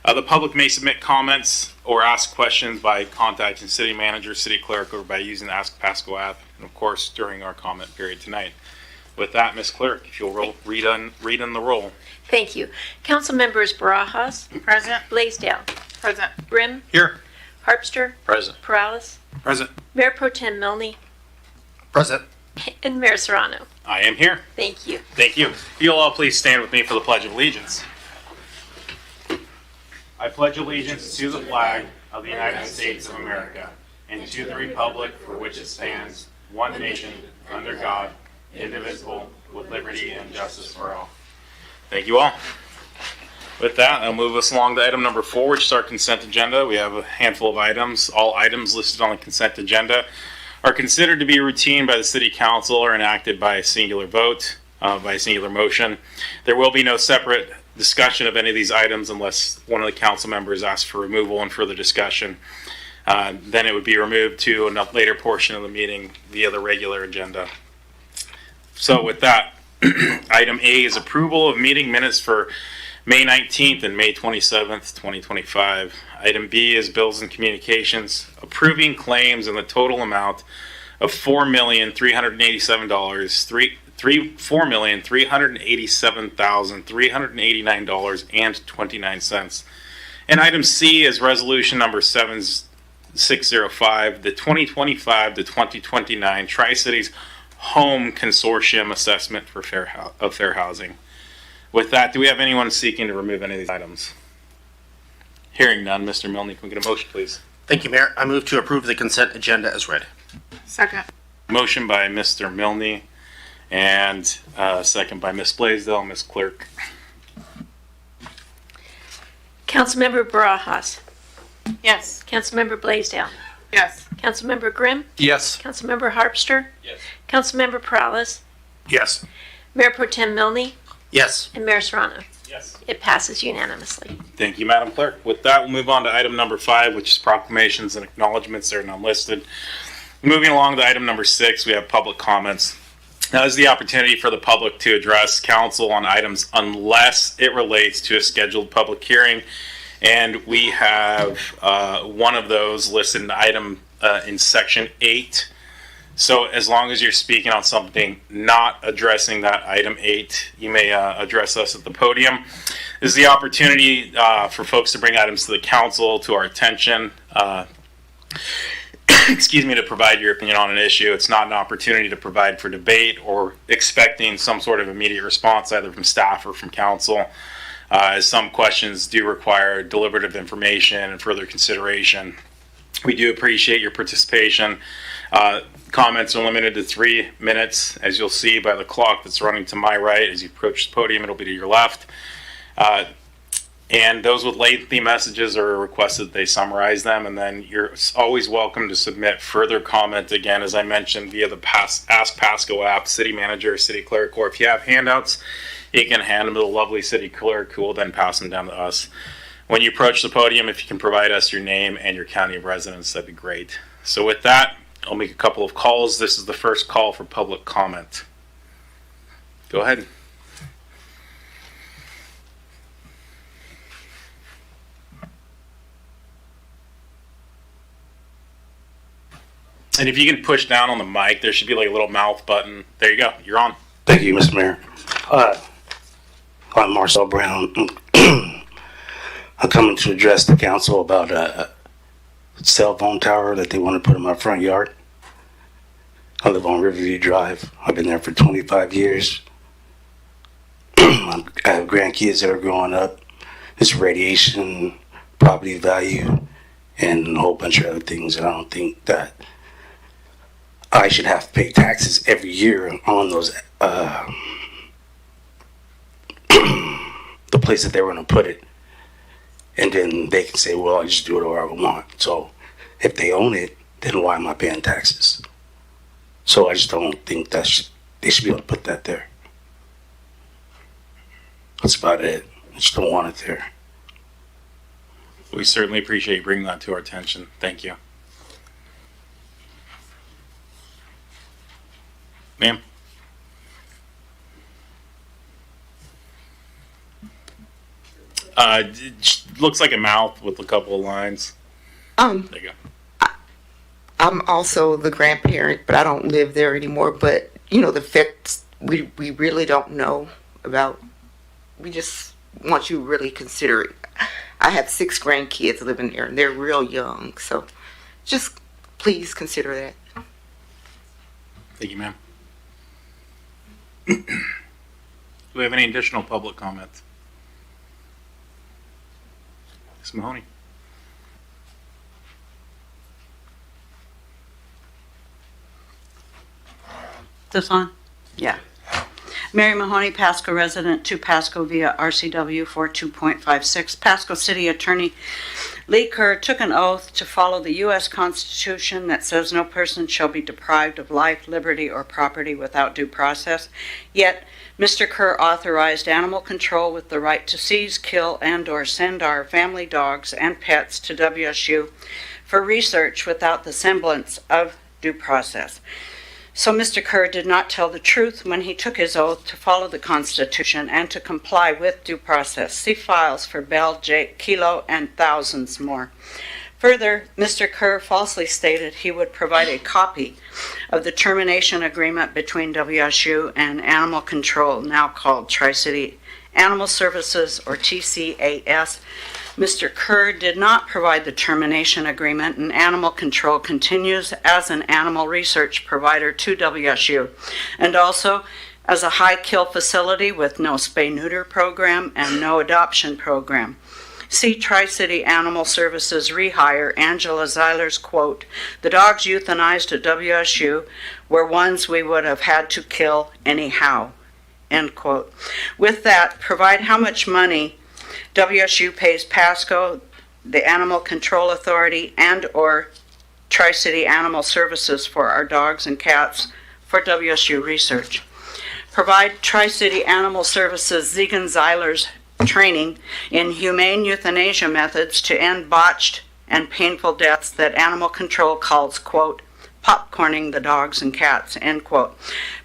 The public may submit comments or ask questions by contacting city manager, city clerk, or by using the Ask Pasco app, and of course during our comment period tonight. With that, Ms. Clerk, if you'll read in the roll. Thank you. Council members Barajas, Present. Blaisdell, Present. Grimm, Here. Harpster, Present. Perales, Present. Mayor Pro Tem Milne, Present. and Mayor Serrano. I am here. Thank you. Thank you. If you'll all please stand with me for the Pledge of Allegiance. I pledge allegiance to the flag of the United States of America and to the republic for which it stands, one nation, under God, indivisible, with liberty and justice for all. Thank you all. With that, I'll move us along to item number 4, which is our consent agenda. We have a handful of items. All items listed on the consent agenda are considered to be routine by the City Council or enacted by a singular vote, by a singular motion. There will be no separate discussion of any of these items unless one of the council members asks for removal and further discussion. Then it would be removed to a later portion of the meeting via the regular agenda. So with that, item A is approval of meeting minutes for May 19th and May 27th, 2025. Item B is bills and communications, approving claims in the total amount of $4,387,389.29. And item C is resolution number 7605, the 2025 to 2029 Tri-Cities Home Consortium Assessment for fair housing. With that, do we have anyone seeking to remove any of these items? Hearing none, Mr. Milne, can we get a motion, please? Thank you, Mayor. I move to approve the consent agenda as read. Second. Motion by Mr. Milne and second by Ms. Blaisdell. Ms. Clerk. Councilmember Barajas, Yes. Councilmember Blaisdell, Yes. Councilmember Grimm, Yes. Councilmember Harpster, Yes. Councilmember Perales, Yes. Mayor Pro Tem Milne, Yes. and Mayor Serrano. Yes. It passes unanimously. Thank you, Madam Clerk. With that, we'll move on to item number 5, which is proclamations and acknowledgements. They're not listed. Moving along to item number 6, we have public comments. Now, this is the opportunity for the public to address council on items unless it relates to a scheduled public hearing. And we have one of those listed in item in section 8. So as long as you're speaking on something not addressing that item 8, you may address us at the podium. This is the opportunity for folks to bring items to the council, to our attention. Excuse me, to provide your opinion on an issue. It's not an opportunity to provide for debate or expecting some sort of immediate response either from staff or from council, as some questions do require deliberative information and further consideration. We do appreciate your participation. Comments are limited to 3 minutes, as you'll see by the clock that's running to my right. As you approach the podium, it'll be to your left. And those with lengthy messages are requested that they summarize them, and then you're always welcome to submit further comment, again, as I mentioned, via the Ask Pasco app, City Manager, City Clerk, or if you have handouts, you can hand them to the lovely City Clerk, who will then pass them down to us. When you approach the podium, if you can provide us your name and your county of residence, that'd be great. So with that, I'll make a couple of calls. This is the first call for public comment. Go ahead. And if you can push down on the mic, there should be like a little mouth button. There you go. You're on. Thank you, Mr. Mayor. I'm Marcel Brown. I'm coming to address the council about a cell phone tower that they want to put in my front yard. I live on Riverview Drive. I've been there for 25 years. I have grandkids that are growing up. It's radiation, property value, and a whole bunch of other things. And I don't think that I should have to pay taxes every year on those the place that they were going to put it, and then they can say, well, I just do it whatever I want. So if they own it, then why am I paying taxes? So I just don't think that they should be able to put that there. That's about it. I just don't want it there. We certainly appreciate you bringing that to our attention. Thank you. Ma'am? It looks like a mouth with a couple of lines. There you go. I'm also the grandparent, but I don't live there anymore. But, you know, the we really don't know about. We just want you to really consider it. I have 6 grandkids living there, and they're real young, so just please consider that. Thank you, ma'am. Do we have any additional public comments? Ms. Mahoney? This on? Yeah. Mary Mahoney, Pasco resident, to Pasco via RCW 42.56. Pasco City Attorney Lee Kerr took an oath to follow the U.S. Constitution that says no person shall be deprived of life, liberty, or property without due process. Yet, Mr. Kerr authorized animal control with the right to seize, kill, and/or send our family dogs and pets to WSU for research without the semblance of due process. So Mr. Kerr did not tell the truth when he took his oath to follow the Constitution and to comply with due process. See files for Bell, Jake, Kilo, and thousands more. Further, Mr. Kerr falsely stated he would provide a copy of the termination agreement between WSU and Animal Control, now called Tri-City Animal Services, or TCAS. Mr. Kerr did not provide the termination agreement, and Animal Control continues as an animal research provider to WSU, and also as a high-kill facility with no spay-neuter program and no adoption program. See Tri-City Animal Services rehire Angela Zeiler's quote, "The dogs euthanized at WSU were ones we would have had to kill anyhow," end quote. With that, provide how much money WSU pays Pasco, the Animal Control Authority, and/or Tri-City Animal Services for our dogs and cats for WSU research. Provide Tri-City Animal Services Zegan Zeiler's training in humane euthanasia methods to end botched and painful deaths that Animal Control calls, quote, popcorning the dogs and cats, end quote.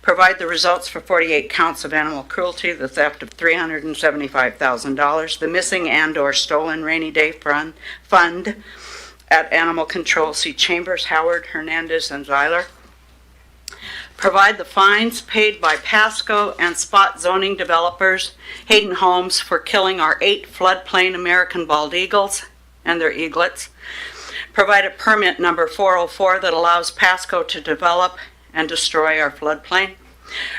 Provide the results for 48 counts of animal cruelty, the theft of $375,000, the missing and/or stolen rainy day fund at Animal Control. See Chambers, Howard, Hernandez, and Zeiler. Provide the fines paid by Pasco and spot zoning developers, Hayden Homes, for killing our 8 floodplain American bald eagles and their eaglets. Provide a permit number 404 that allows Pasco to develop and destroy our floodplain.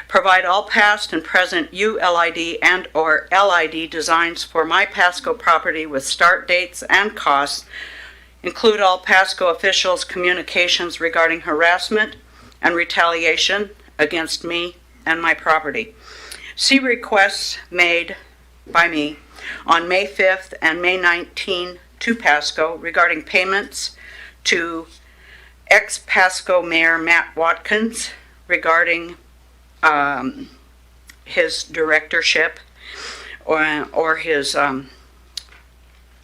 Provide all past and present ULID and/or LID designs for my Pasco property with start dates and costs. Include all Pasco officials' communications regarding harassment and retaliation against me and my property. See requests made by me on May 5th and May 19 to Pasco regarding payments to ex-Pasco Mayor Matt Watkins regarding his directorship or his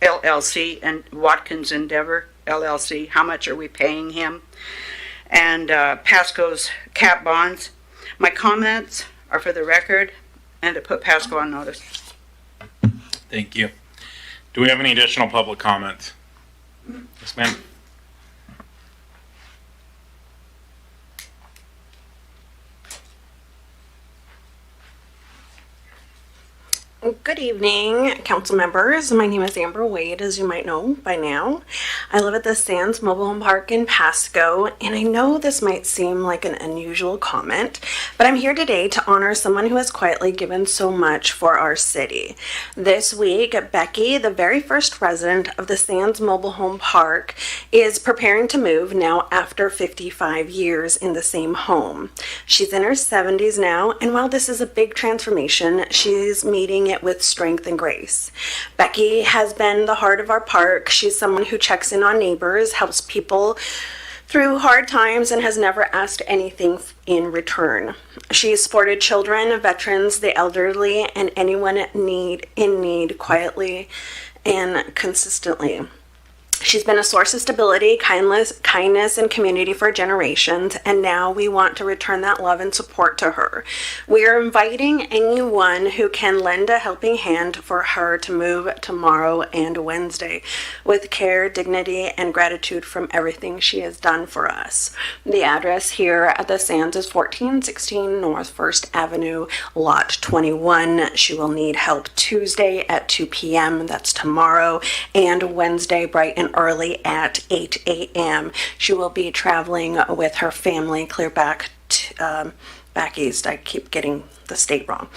LLC and Watkins Endeavor LLC. How much are we paying him? And Pasco's cap bonds. My comments are for the record and to put Pasco on notice. Thank you. Do we have any additional public comment? Yes, ma'am. Good evening, council members. My name is Amber Wade, as you might know by now. I live at the Sands Mobile Home Park in Pasco, and I know this might seem like an unusual comment, but I'm here today to honor someone who has quietly given so much for our city. This week, Becky, the very first resident of the Sands Mobile Home Park, is preparing to move now after 55 years in the same home. She's in her 70s now, and while this is a big transformation, she's meeting it with strength and grace. Becky has been the heart of our park. She's someone who checks in on neighbors, helps people through hard times, and has never asked anything in return. She's supported children, veterans, the elderly, and anyone in need quietly and consistently. She's been a source of stability, kindness, and community for generations, and now we want to return that love and support to her. We are inviting anyone who can lend a helping hand for her to move tomorrow and Wednesday with care, dignity, and gratitude from everything she has done for us. The address here at the Sands is 1416 North 1st Avenue, Lot 21. She will need help Tuesday at 2 p.m., that's tomorrow, and Wednesday bright and early at 8 a.m. She will be traveling with her family clear back east. I keep getting the state wrong.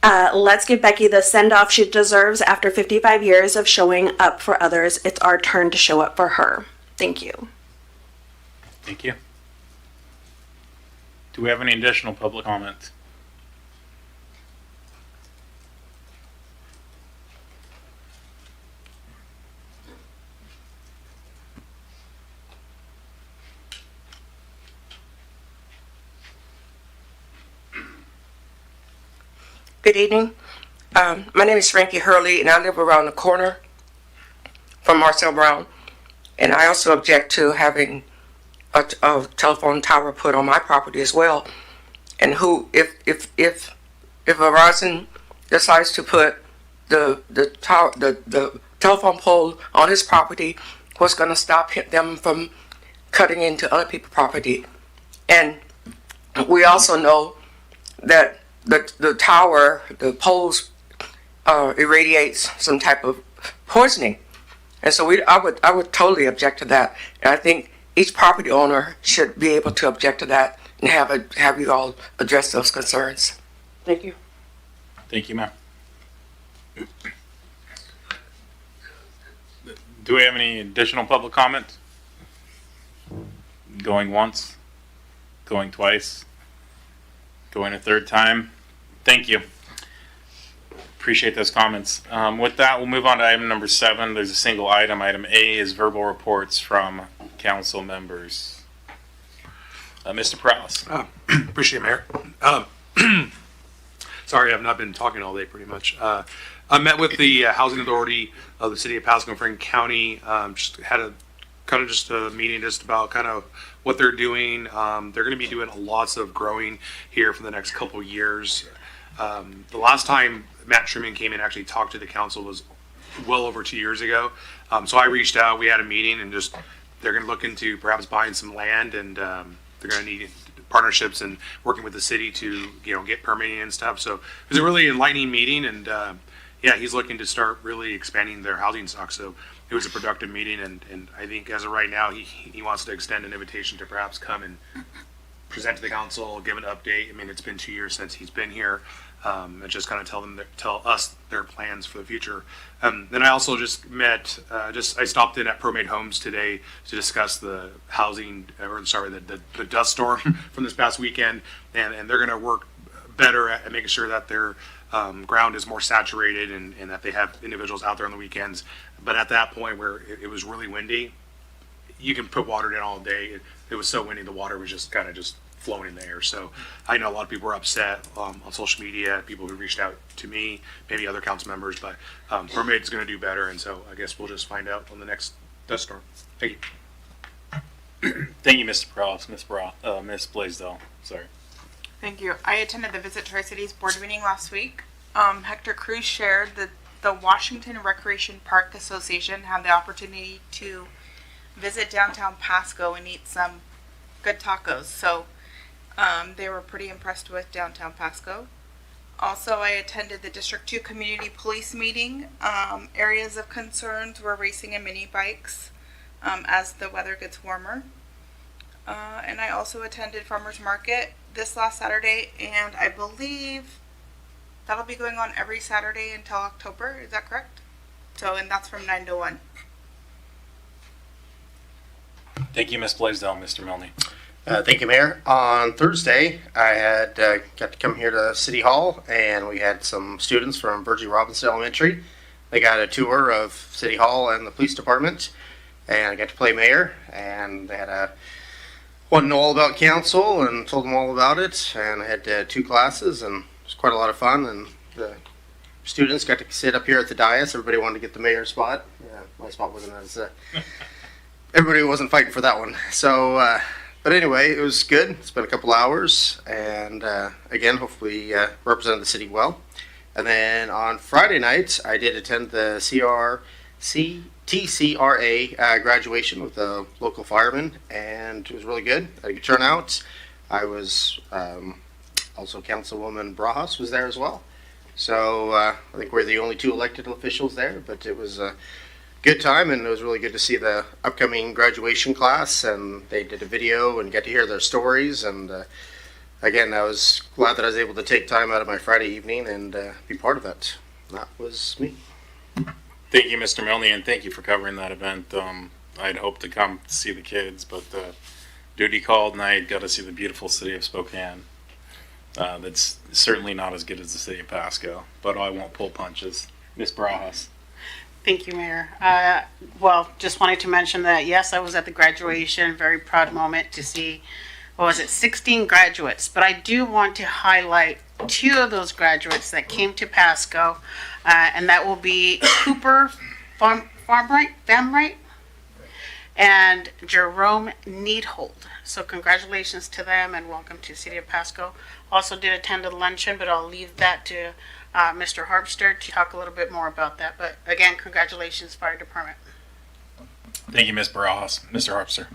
Let's give Becky the send-off she deserves after 55 years of showing up for others. It's our turn to show up for her. Thank you. Thank you. Do we have any additional public comment? Good evening. My name is Frankie Hurley, and I live around the corner from Marcel Brown. And I also object to having a telephone tower put on my property as well. And if Verizon decides to put the telephone pole on his property, what's going to stop them from cutting into other people's property? And we also know that the tower, the poles, irradiates some type of poisoning, and so I would totally object to that. And I think each property owner should be able to object to that and have you all address those concerns. Thank you. Thank you, ma'am. Do we have any additional public comment? Going once, going twice, going a third time. Thank you. Appreciate those comments. With that, we'll move on to item number 7. There's a single item. Item A is verbal reports from council members. Mr. Prowse. Appreciate it, Mayor. Sorry, I've not been talking all day pretty much. I met with the Housing Authority of the City of Pasco and Franklin County. Just had a meeting just about kind of what they're doing. They're going to be doing lots of growing here for the next couple of years. The last time Matt Truman came in and actually talked to the council was well over 2 years ago. So I reached out, we had a meeting, and just they're going to look into perhaps buying some land, and they're going to need partnerships and working with the city to get permitting and stuff. So it was a really enlightening meeting, and yeah, he's looking to start really expanding their housing stock. So it was a productive meeting, and I think as of right now, he wants to extend an invitation to perhaps come and present to the council, give an update. I mean, it's been 2 years since he's been here, and just kind of tell us their plans for the future. Then I also just met, I stopped in at ProMade Homes today to discuss the the dust storm from this past weekend, and they're going to work better at making sure that their ground is more saturated and that they have individuals out there on the weekends. But at that point where it was really windy, you can put water in all day. It was so windy, the water was just kind of just flowing in the air. So I know a lot of people were upset on social media, people who reached out to me, maybe other council members, but ProMade's going to do better. And so I guess we'll just find out on the next dust storm. Thank you. Thank you, Mr. Prowse. Ms. Blaisdell. Sorry. Thank you. I attended the Visit Tri-Cities board meeting last week. Hector Cruz shared that the Washington Recreation Park Association had the opportunity to visit downtown Pasco and eat some good tacos. So they were pretty impressed with downtown Pasco. Also, I attended the District 2 Community Police meeting. Areas of concerns were racing and mini bikes as the weather gets warmer. And I also attended Farmers Market this last Saturday, and I believe that'll be going on every Saturday until October. Is that correct? So, and that's from 9 to 1. Thank you, Ms. Blaisdell. Mr. Milne. Thank you, Mayor. On Thursday, I had got to come here to City Hall, and we had some students from Virgie Robinson Elementary. They got a tour of City Hall and the police department, and I got to play mayor, and they had wanted to know all about council and told them all about it, and I had 2 classes, and it was quite a lot of fun, and the students got to sit up here at the dais. Everybody wanted to get the mayor's spot. Yeah, my spot wasn't as everybody wasn't fighting for that one. So, but anyway, it was good. It's been a couple hours, and again, hopefully represented the city well. And then on Friday night, I did attend the TCRA graduation with the local firemen, and it was really good. Had a good turnout. I was also Councilwoman Brajas was there as well. So I think we're the only two elected officials there, but it was a good time, and it was really good to see the upcoming graduation class, and they did a video and get to hear their stories. And again, I was glad that I was able to take time out of my Friday evening and be part of it. That was me. Thank you, Mr. Milne, and thank you for covering that event. I'd hoped to come to see the kids, but duty called, and I got to see the beautiful city of Spokane. That's certainly not as good as the city of Pasco, but I won't pull punches. Ms. Brajas. Thank you, Mayor. Well, just wanted to mention that, yes, I was at the graduation. Very proud moment to see, 16 graduates. But I do want to highlight 2 of those graduates that came to Pasco, and that will be Cooper Famright and Jerome Needhold. So congratulations to them, and welcome to City of Pasco. Also did attend a luncheon, but I'll leave that to Mr. Harpster to talk a little bit more about that. But again, congratulations, Fire Department. Thank you, Ms. Barajas. Mr. Harpster.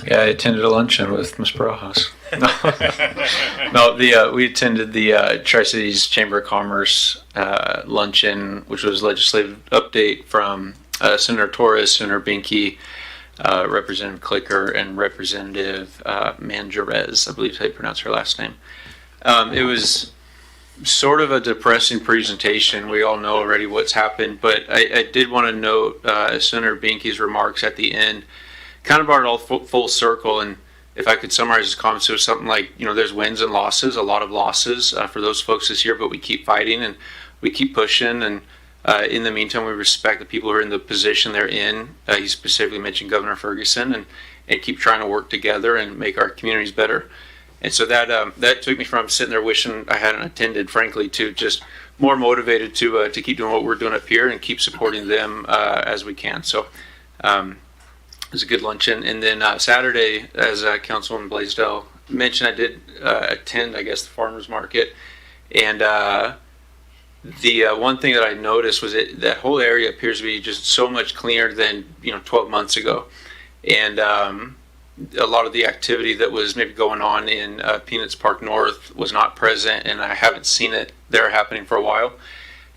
Yeah, I attended a luncheon with Ms. Barajas. We attended the Tri-Cities Chamber of Commerce luncheon, which was legislative update from Senator Torres, Senator Binky, Representative Clicker, and Representative Manjarez, I believe is how you pronounce her last name. It was sort of a depressing presentation. We all know already what's happened, but I did want to note Senator Binky's remarks at the end kind of brought it all full circle. And if I could summarize his comments, it was something like, there's wins and losses, a lot of losses for those folks this year, but we keep fighting and we keep pushing. And in the meantime, we respect the people who are in the position they're in. He specifically mentioned Governor Ferguson, and keep trying to work together and make our communities better. And so that took me from sitting there wishing I hadn't attended, frankly, to just more motivated to keep doing what we're doing up here and keep supporting them as we can. So it was a good luncheon. And then Saturday, as Councilwoman Blaisdell mentioned, I did attend, I guess, the farmers market. And the one thing that I noticed was that whole area appears to be just so much cleaner than 12 months ago. And a lot of the activity that was maybe going on in Peanuts Park North was not present, and I haven't seen it there happening for a while.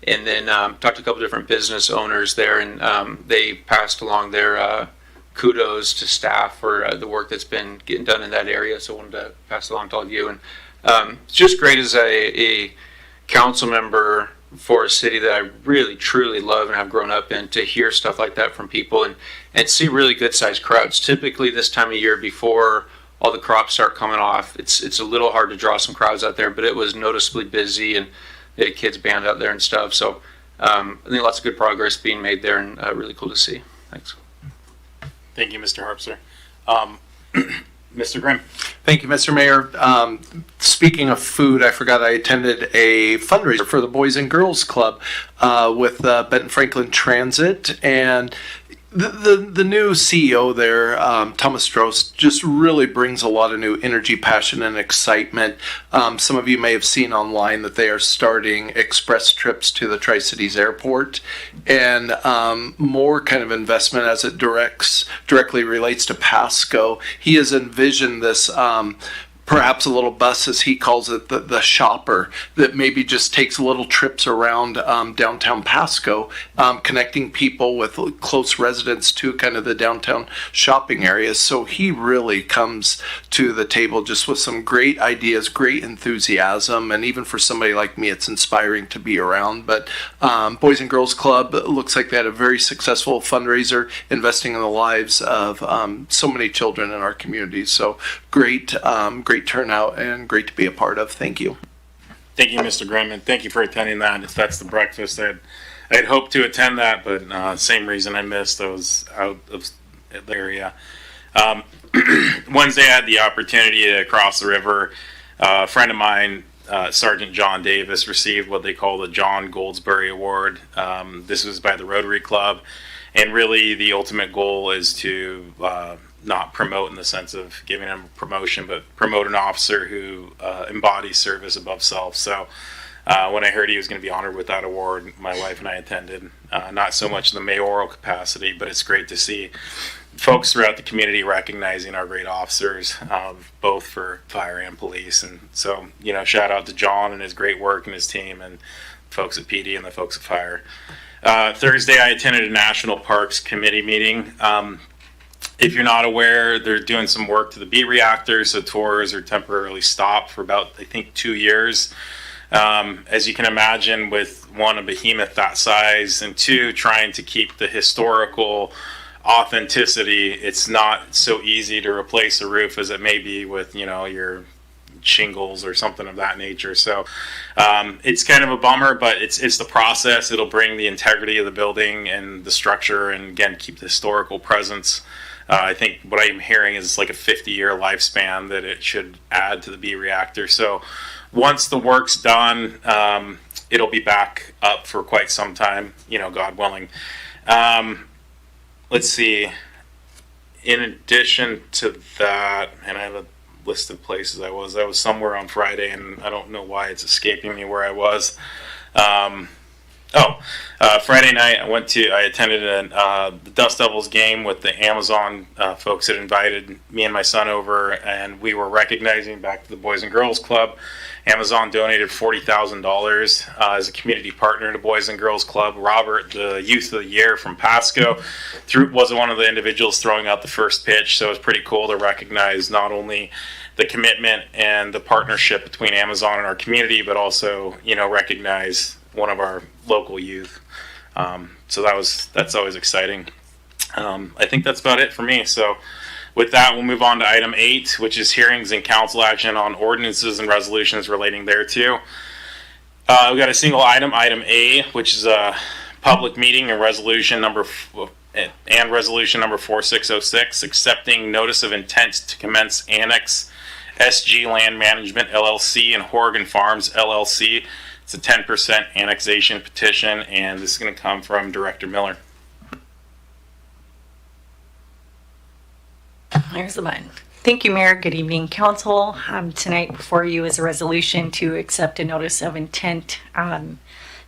And then talked to a couple different business owners there, and they passed along their kudos to staff for the work that's been getting done in that area. So I wanted to pass it along to all of you. And it's just great as a council member for a city that I really truly love and have grown up in, to hear stuff like that from people and see really good sized crowds. Typically this time of year before all the crops start coming off, it's a little hard to draw some crowds out there, but it was noticeably busy, and they had kids band out there and stuff. So I think lots of good progress being made there, and really cool to see. Thanks. Thank you, Mr. Harpster. Mr. Grimm. Thank you, Mr. Mayor. Speaking of food, I forgot I attended a fundraiser for the Boys and Girls Club with Benton Franklin Transit, and the new CEO there, Thomas Strauss, just really brings a lot of new energy, passion, and excitement. Some of you may have seen online that they are starting express trips to the Tri-Cities Airport, and more kind of investment as it directly relates to Pasco. He has envisioned this perhaps a little bus, as he calls it, the shopper, that maybe just takes little trips around downtown Pasco, connecting people with close residents to kind of the downtown shopping areas. So he really comes to the table just with some great ideas, great enthusiasm, and even for somebody like me, it's inspiring to be around. But Boys and Girls Club looks like they had a very successful fundraiser, investing in the lives of so many children in our communities. So great turnout, and great to be a part of. Thank you. Thank you, Mr. Grimm, and thank you for attending that. If that's the breakfast, I'd hoped to attend that, but same reason I missed. I was out of the area. Wednesday, I had the opportunity to cross the river. A friend of mine Sergeant John Davis received what they call the John Goldsberry Award. This was by the Rotary Club, and really the ultimate goal is to not promote in the sense of giving him a promotion, but promote an officer who embodies service above self. So when I heard he was going to be honored with that award, my wife and I attended, not so much in the mayoral capacity, but it's great to see folks throughout the community recognizing our great officers, both for fire and police. And so, you know, shout out to John and his great work and his team, and folks at PD and the folks at fire. Thursday, I attended a National Parks Committee meeting. If you're not aware, they're doing some work to the B reactor, so tours are temporarily stopped for about, I think, 2 years. As you can imagine, with one, a behemoth that size, and two, trying to keep the historical authenticity, it's not so easy to replace a roof as it may be with, you know, your shingles or something of that nature. So it's kind of a bummer, but it's the process. It'll bring the integrity of the building and the structure, and again, keep the historical presence. I think what I'm hearing is like a 50-year lifespan that it should add to the B reactor. So once the work's done, it'll be back up for quite some time, you know, God willing. Let's see. In addition to that, and I have a list of places I was somewhere on Friday, and I don't know why it's escaping me where I was. Friday night I attended the Dust Devils game with the Amazon folks that invited me and my son over, and we were recognizing, back to the Boys and Girls Club, Amazon donated $40,000 as a community partner to Boys and Girls Club. Robert, the Youth of the Year from Pasco, was one of the individuals throwing out the first pitch, so it was pretty cool to recognize not only the commitment and the partnership between Amazon and our community, but also, you know, recognize one of our local youth. So that's always exciting. I think that's about it for me. So with that, we'll move on to item 8, which is hearings and council action on ordinances and resolutions relating thereto. We've got a single item, item A, which is a public meeting and resolution number 4606, accepting notice of intent to commence Annex SG Land Management LLC and Horgan Farms LLC. It's a 10% annexation petition, and this is going to come from Director Miller. There's the button. Thank you, Mayor. Good evening, Council. Tonight before you is a resolution to accept a notice of intent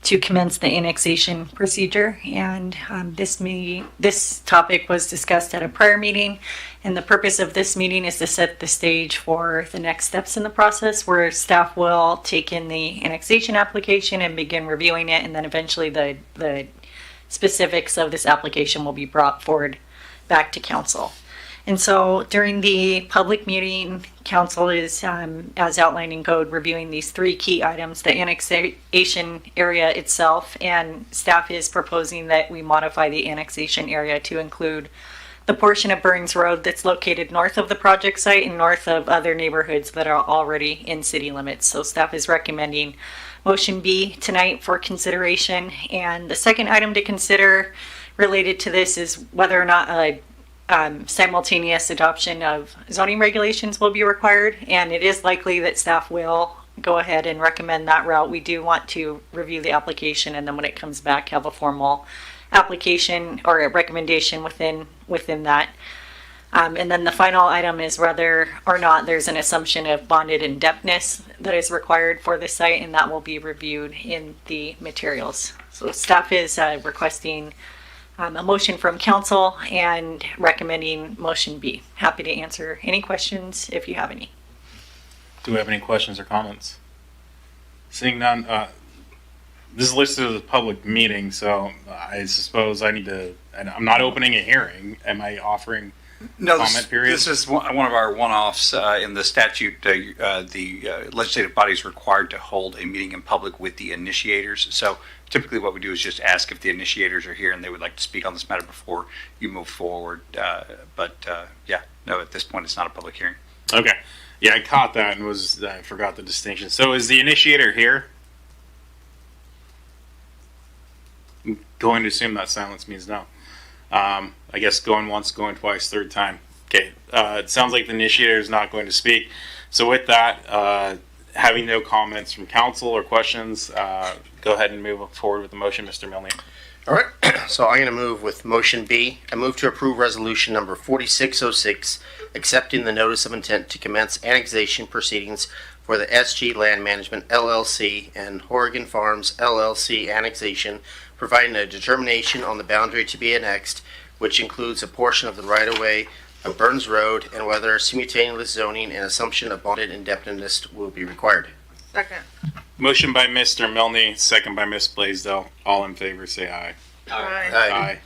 to commence the annexation procedure. And this topic was discussed at a prior meeting. And the purpose of this meeting is to set the stage for the next steps in the process, where staff will take in the annexation application and begin reviewing it. And then eventually the specifics of this application will be brought forward back to Council. And so during the public meeting, Council is, as outlined in code, reviewing these 3 key items: the annexation area itself, and staff is proposing that we modify the annexation area to include the portion of Burns Road that's located north of the project site and north of other neighborhoods that are already in city limits. So staff is recommending motion B tonight for consideration. And the second item to consider related to this is whether or not a simultaneous adoption of zoning regulations will be required, and it is likely that staff will go ahead and recommend that route. We do want to review the application, and then when it comes back, have a formal application or a recommendation within that. And then the final item is whether or not there's an assumption of bonded indebtedness that is required for the site, and that will be reviewed in the materials. So staff is requesting a motion from Council and recommending motion B. Happy to answer any questions if you have any. Do we have any questions or comments? Seeing none, this is listed as a public meeting, so I suppose I need to, and I'm not opening a hearing. Am I offering comment period? This is one of our one-offs in the statute. The legislative body is required to hold a meeting in public with the initiators. So typically what we do is just ask if the initiators are here and they would like to speak on this matter before you move forward. At this point it's not a public hearing. Okay. Yeah, I caught that and I forgot the distinction. So is the initiator here? I'm going to assume that silence means no. I guess going once, going twice, third time. Okay. It sounds like the initiator is not going to speak. So with that, Having no comments from council or questions, go ahead and move forward with the motion, Mr. Milne. All right, so I'm going to move with motion B. I move to approve resolution number 4606, accepting the notice of intent to commence annexation proceedings for the SG Land Management LLC and Horrigan Farms LLC annexation, providing a determination on the boundary to be annexed, which includes a portion of the right-of-way of Burns Road, and whether simultaneous zoning and assumption of bonded indebtedness will be required. Second. Motion by Mr. Milne, second by Ms. Blaisdell. All in favor, say aye. Aye.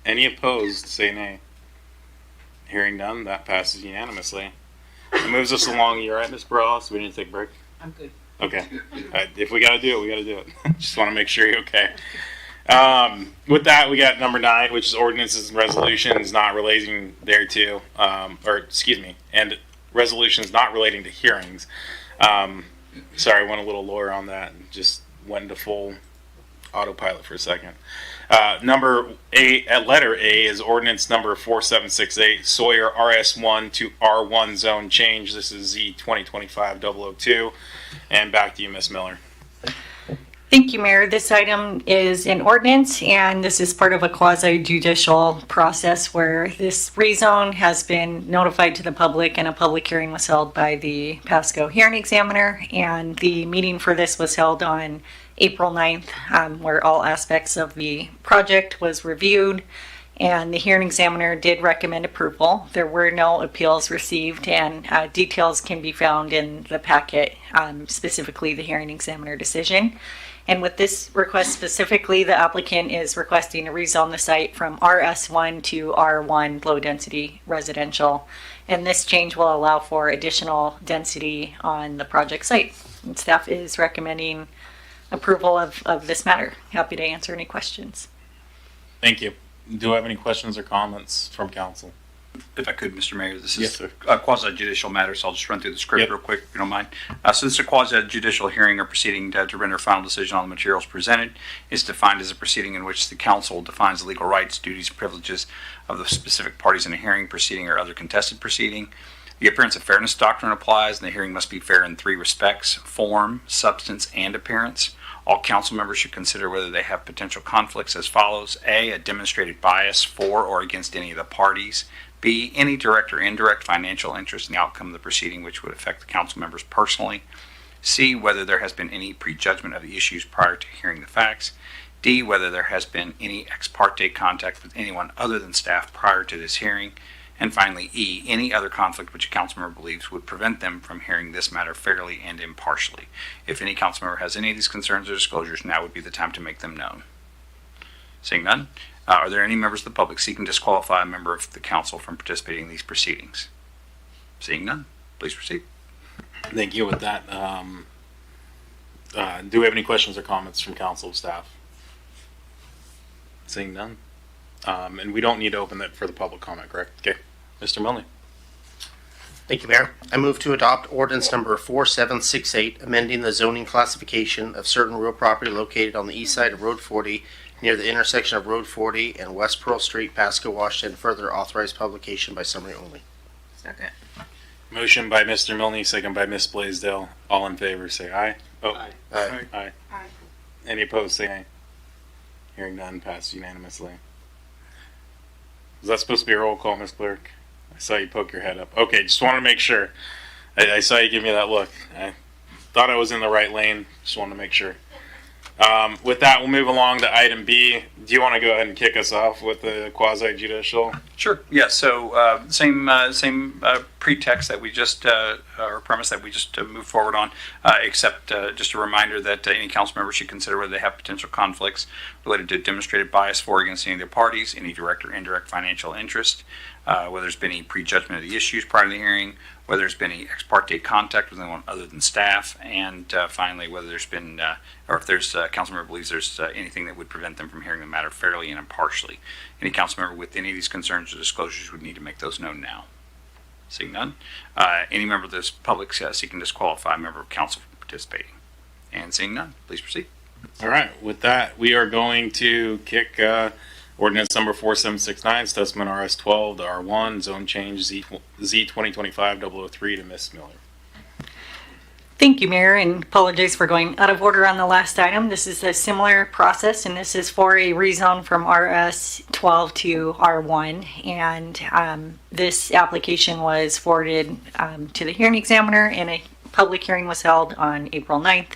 Any opposed, say nay. Hearing none, that passes unanimously. It moves us along. You're right, Ms. Burrell, we need to take a break? I'm good. Okay. If we gotta do it, we gotta do it. Just want to make sure you're okay. With that, we got number 9, which is ordinances and resolutions not relating thereto, and resolutions not relating to hearings. Sorry, I went a little lower on that and just went into full autopilot for a second. Number 8, at letter A, is ordinance number 4768, Sawyer RS1 to R1 zone change. This is Z 2025-002. And back to you, Ms. Miller. Thank you, Mayor. This item is an ordinance, and this is part of a quasi-judicial process where this rezone has been notified to the public, and a public hearing was held by the Pasco hearing examiner, and the meeting for this was held on April 9th, where all aspects of the project was reviewed, and the hearing examiner did recommend approval. There were no appeals received, and details can be found in the packet, specifically the hearing examiner decision. And with this request specifically, the applicant is requesting to rezone the site from RS1 to R1 low-density residential. And this change will allow for additional density on the project site. And staff is recommending approval of this matter. Happy to answer any questions. Thank you. Do I have any questions or comments from council? If I could, Mr. Mayor, this Yes, is sir. a quasi-judicial matter, so I'll just run through the script Yep. real quick, if you don't mind. So this is a quasi-judicial hearing or proceeding to render a final decision on the materials presented. It's defined as a proceeding in which the council defines the legal rights, duties, privileges of the specific parties in a hearing, proceeding, or other contested proceeding. The appearance of fairness doctrine applies, and the hearing must be fair in 3 respects: form, substance, and appearance. All council members should consider whether they have potential conflicts as follows: A, a demonstrated bias for or against any of the parties; B, any direct or indirect financial interest in the outcome of the proceeding which would affect the council members personally; C, whether there has been any prejudgment of the issues prior to hearing the facts; D, whether there has been any ex parte contact with anyone other than staff prior to this hearing; and finally, E, any other conflict which a council member believes would prevent them from hearing this matter fairly and impartially. If any council member has any of these concerns or disclosures, now would be the time to make them known. Seeing none, are there any members of the public seeking to disqualify a member of the council from participating in these proceedings? Seeing none, please proceed. Thank you. With that, do we have any questions or comments from council staff? Seeing none. And we don't need to open that for the public comment, correct? Okay. Mr. Milne. Thank you, Mayor. I move to adopt ordinance number 4768, amending the zoning classification of certain real property located on the east side of Road 40 near the intersection of Road 40 and West Pearl Street, Pasco, Washington, further authorized publication by summary only. Second. Motion by Mr. Milne, second by Ms. Blaisdell. All in favor, say aye. Oh, Aye. Aye. Aye. Any opposed, say nay. Hearing none, passed unanimously. Was that supposed to be a roll call, Ms. Clerk? I saw you poke your head up. Okay, just want to make sure. I saw you give me that look. I thought I was in the right lane. Just wanted to make sure. With that, we'll move along to item B. Do you want to go ahead and kick us off with the quasi-judicial? Sure. Yeah. So same pretext that we just or premise that we just moved forward on, except just a reminder that any council member should consider whether they have potential conflicts related to demonstrated bias for or against any of their parties, any direct or indirect financial interest, whether there's been any prejudgment of the issues prior to the hearing, whether there's been any ex parte contact with anyone other than staff, and finally, whether there's been, or if there's a council member believes there's anything that would prevent them from hearing the matter fairly and impartially. Any council member with any of these concerns or disclosures would need to make those known now. Seeing none, any member of this public seeking to disqualify a member of council from participating. And seeing none, please proceed. All right. With that, we are going to kick ordinance number 4769, Stutzman RS12 to R1, zone change Z 2025-003 to Ms. Miller. Thank you, Mayor, and apologize for going out of order on the last item. This is a similar process, and this is for a rezone from RS 12 to R1. And this application was forwarded to the hearing examiner, and a public hearing was held on April 9th.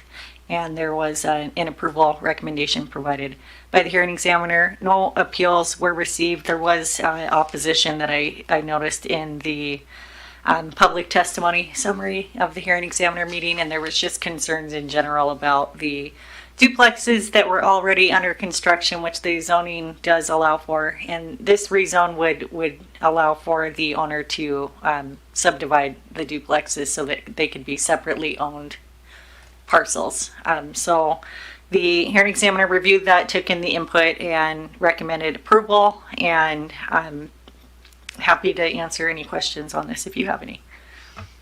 And there was an approval recommendation provided by the hearing examiner. No appeals were received. There was opposition that I noticed in the public testimony summary of the hearing examiner meeting, and there was just concerns in general about the duplexes that were already under construction, which the zoning does allow for. And this rezone would allow for the owner to subdivide the duplexes so that they could be separately owned parcels. So the hearing examiner reviewed that, took in the input, and recommended approval. And I'm happy to answer any questions on this if you have any.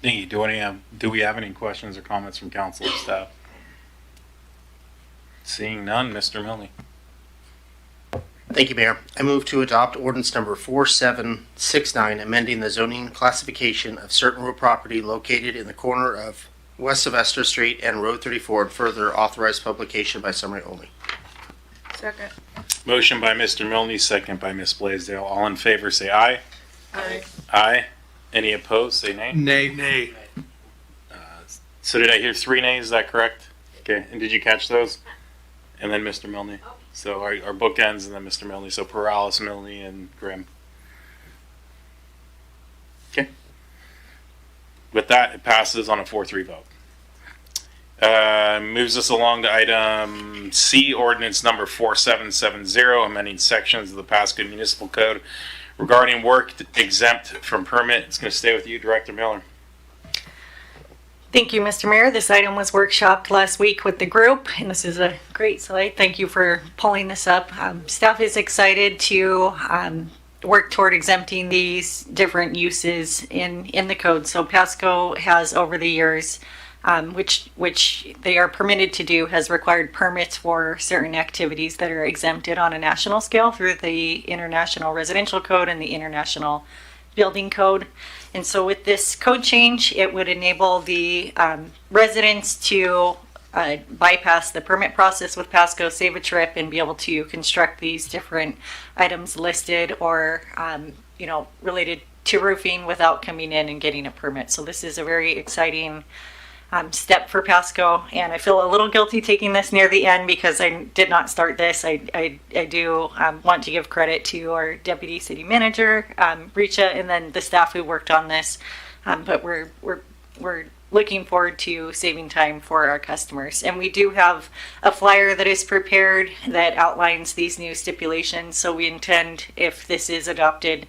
Thank you. Do we have any questions or comments from council and staff? Seeing none, Mr. Milne. Thank you, Mayor. I move to adopt ordinance number 4769, amending the zoning classification of certain real property located in the corner of West Sylvester Street and Road 34, and further authorize publication by summary only. Second. Motion by Mr. Milne, second by Ms. Blaisdell. All in favor, say aye. Aye. Aye. Any opposed, say nay. Nay. Nay. So did I hear 3 nays? Is that correct? Okay. And did you catch those? And then Mr. Milne. So our book ends and then Mr. Milne. So Perales, Milne, and Grimm. Okay. With that, it passes on a 4-3 vote. Moves us along to item C, ordinance number 4770, amending sections of the Pasco Municipal Code regarding work exempt from permit. It's going to stay with you, Director Miller. Thank you, Mr. Mayor. This item was workshopped last week with the group, and this is a great slide. Thank you for pulling this up. Staff is excited to work toward exempting these different uses in the code. So Pasco has, over the years, which they are permitted to do, has required permits for certain activities that are exempted on a national scale through the International Residential Code and the International Building Code. And so with this code change, it would enable the residents to bypass the permit process with Pasco, save a trip, and be able to construct these different items listed or related to roofing without coming in and getting a permit. So this is a very exciting step for Pasco, and I feel a little guilty taking this near the end because I did not start this. I do want to give credit to our deputy city manager, Richa, and then the staff who worked on this. But we're looking forward to saving time for our customers, and we do have a flyer that is prepared that outlines these new stipulations. So we intend, if this is adopted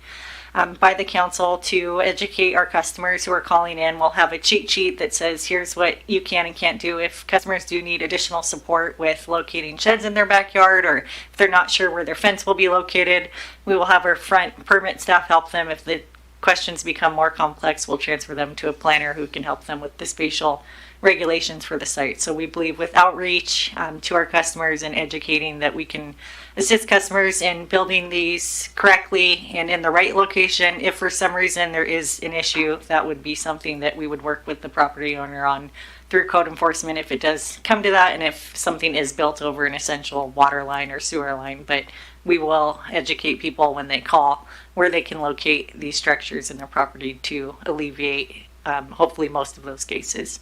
by the council, to educate our customers who are calling in. We'll have a cheat sheet that says here's what you can and can't do if customers do need additional support with locating sheds in their backyard, or if they're not sure where their fence will be located. We will have our front permit staff help them. If the questions become more complex, we'll transfer them to a planner who can help them with the spatial regulations for the site. So we believe with outreach to our customers and educating that we can assist customers in building these correctly and in the right location. If for some reason there is an issue, that would be something that we would work with the property owner on through code enforcement if it does come to that, and if something is built over an essential water line or sewer line. But we will educate people when they call where they can locate these structures in their property to alleviate hopefully most of those cases.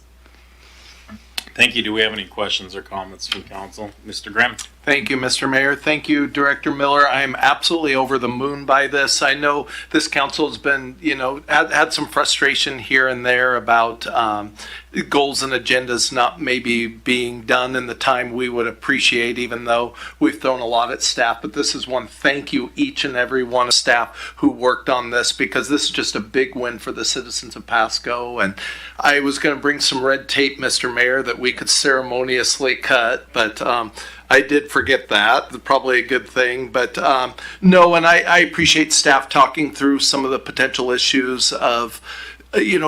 Thank you. Do we have any questions or comments from council? Mr. Grimm? Thank you, Mr. Mayor. Thank you, Director Miller. I'm absolutely over the moon by this. I know this council's been, had some frustration here and there about goals and agendas not maybe being done in the time we would appreciate, even though we've thrown a lot at staff. But this is one, thank you each and every one of staff who worked on this, because this is just a big win for the citizens of Pasco. And I was going to bring some red tape, Mr. Mayor, that we could ceremoniously cut, but I did forget that. Probably a good thing, but no, and I appreciate staff talking through some of the potential issues of,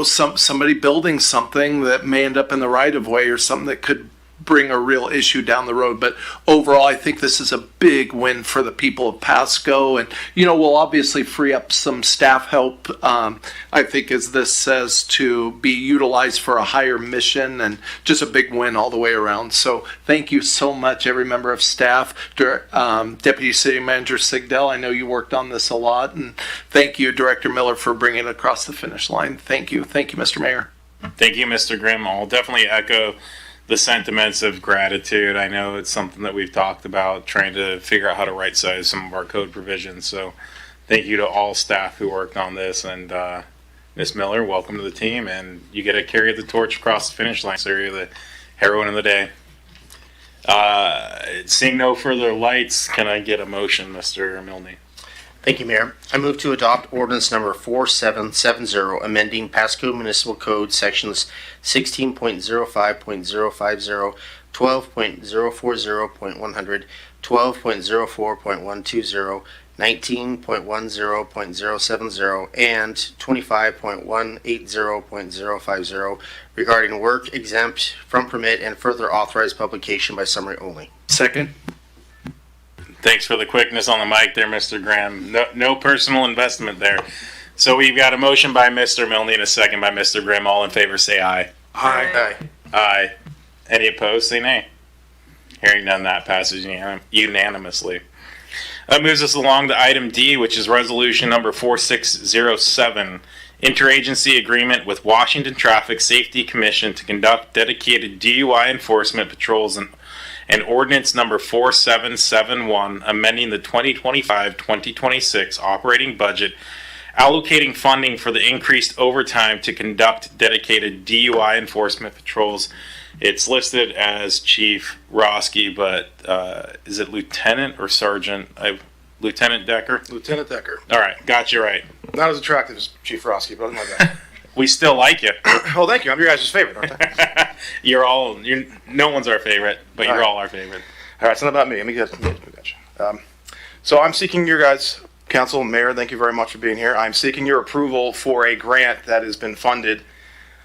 somebody building something that may end up in the right of way, or something that could bring a real issue down the road. But overall, I think this is a big win for the people of Pasco, and we'll obviously free up some staff help. I think, as this says, to be utilized for a higher mission, and just a big win all the way around. So thank you so much, every member of staff. Deputy City Manager Sigdell, I know you worked on this a lot, and thank you, Director Miller, for bringing it across the finish line. Thank you, Mr. Mayor. Thank you, Mr. Grimm. I'll definitely echo the sentiments of gratitude. I know it's something that we've talked about, trying to figure out how to right size some of our code provisions. So thank you to all staff who worked on this. And Ms. Miller, welcome to the team. And you get to carry the torch across the finish line. So you're the heroine of the day. Seeing no further lights, can I get a motion, Mr. Milne? Thank you, Mayor. I move to adopt ordinance number 4770, amending Pasco Municipal Code sections 16.05.050, 12.040.100, 12.04.120, 19.10.070, and 25.180.050 regarding work exempt from permit and further authorized publication by summary only. Second. Thanks for the quickness on the mic there, Mr. Graham. No personal investment there. So we've got a motion by Mr. Milne and a second by Mr. Grimm. All in favor, say aye. Aye. Aye. Any opposed, say nay. Hearing none, that passes unanimously. That moves us along to item D, which is resolution number 4607, interagency agreement with Washington Traffic Safety Commission to conduct dedicated DUI enforcement patrols and ordinance number 4771, amending the 2025-2026 operating budget, allocating funding for the increased overtime to conduct dedicated DUI enforcement patrols. It's listed as Chief Roski, but is it Lieutenant or Sergeant? Lieutenant Decker? Lieutenant Decker. All right, got you right. Not as attractive as Chief Roski, but other than that. We still like you. Oh, thank you. I'm your guys' favorite, aren't I? No one's our favorite, but you're all our favorite. All right, it's not about me. Let me get you. So I'm seeking your guys' council, mayor, thank you very much for being here. I'm seeking your approval for a grant that has been funded.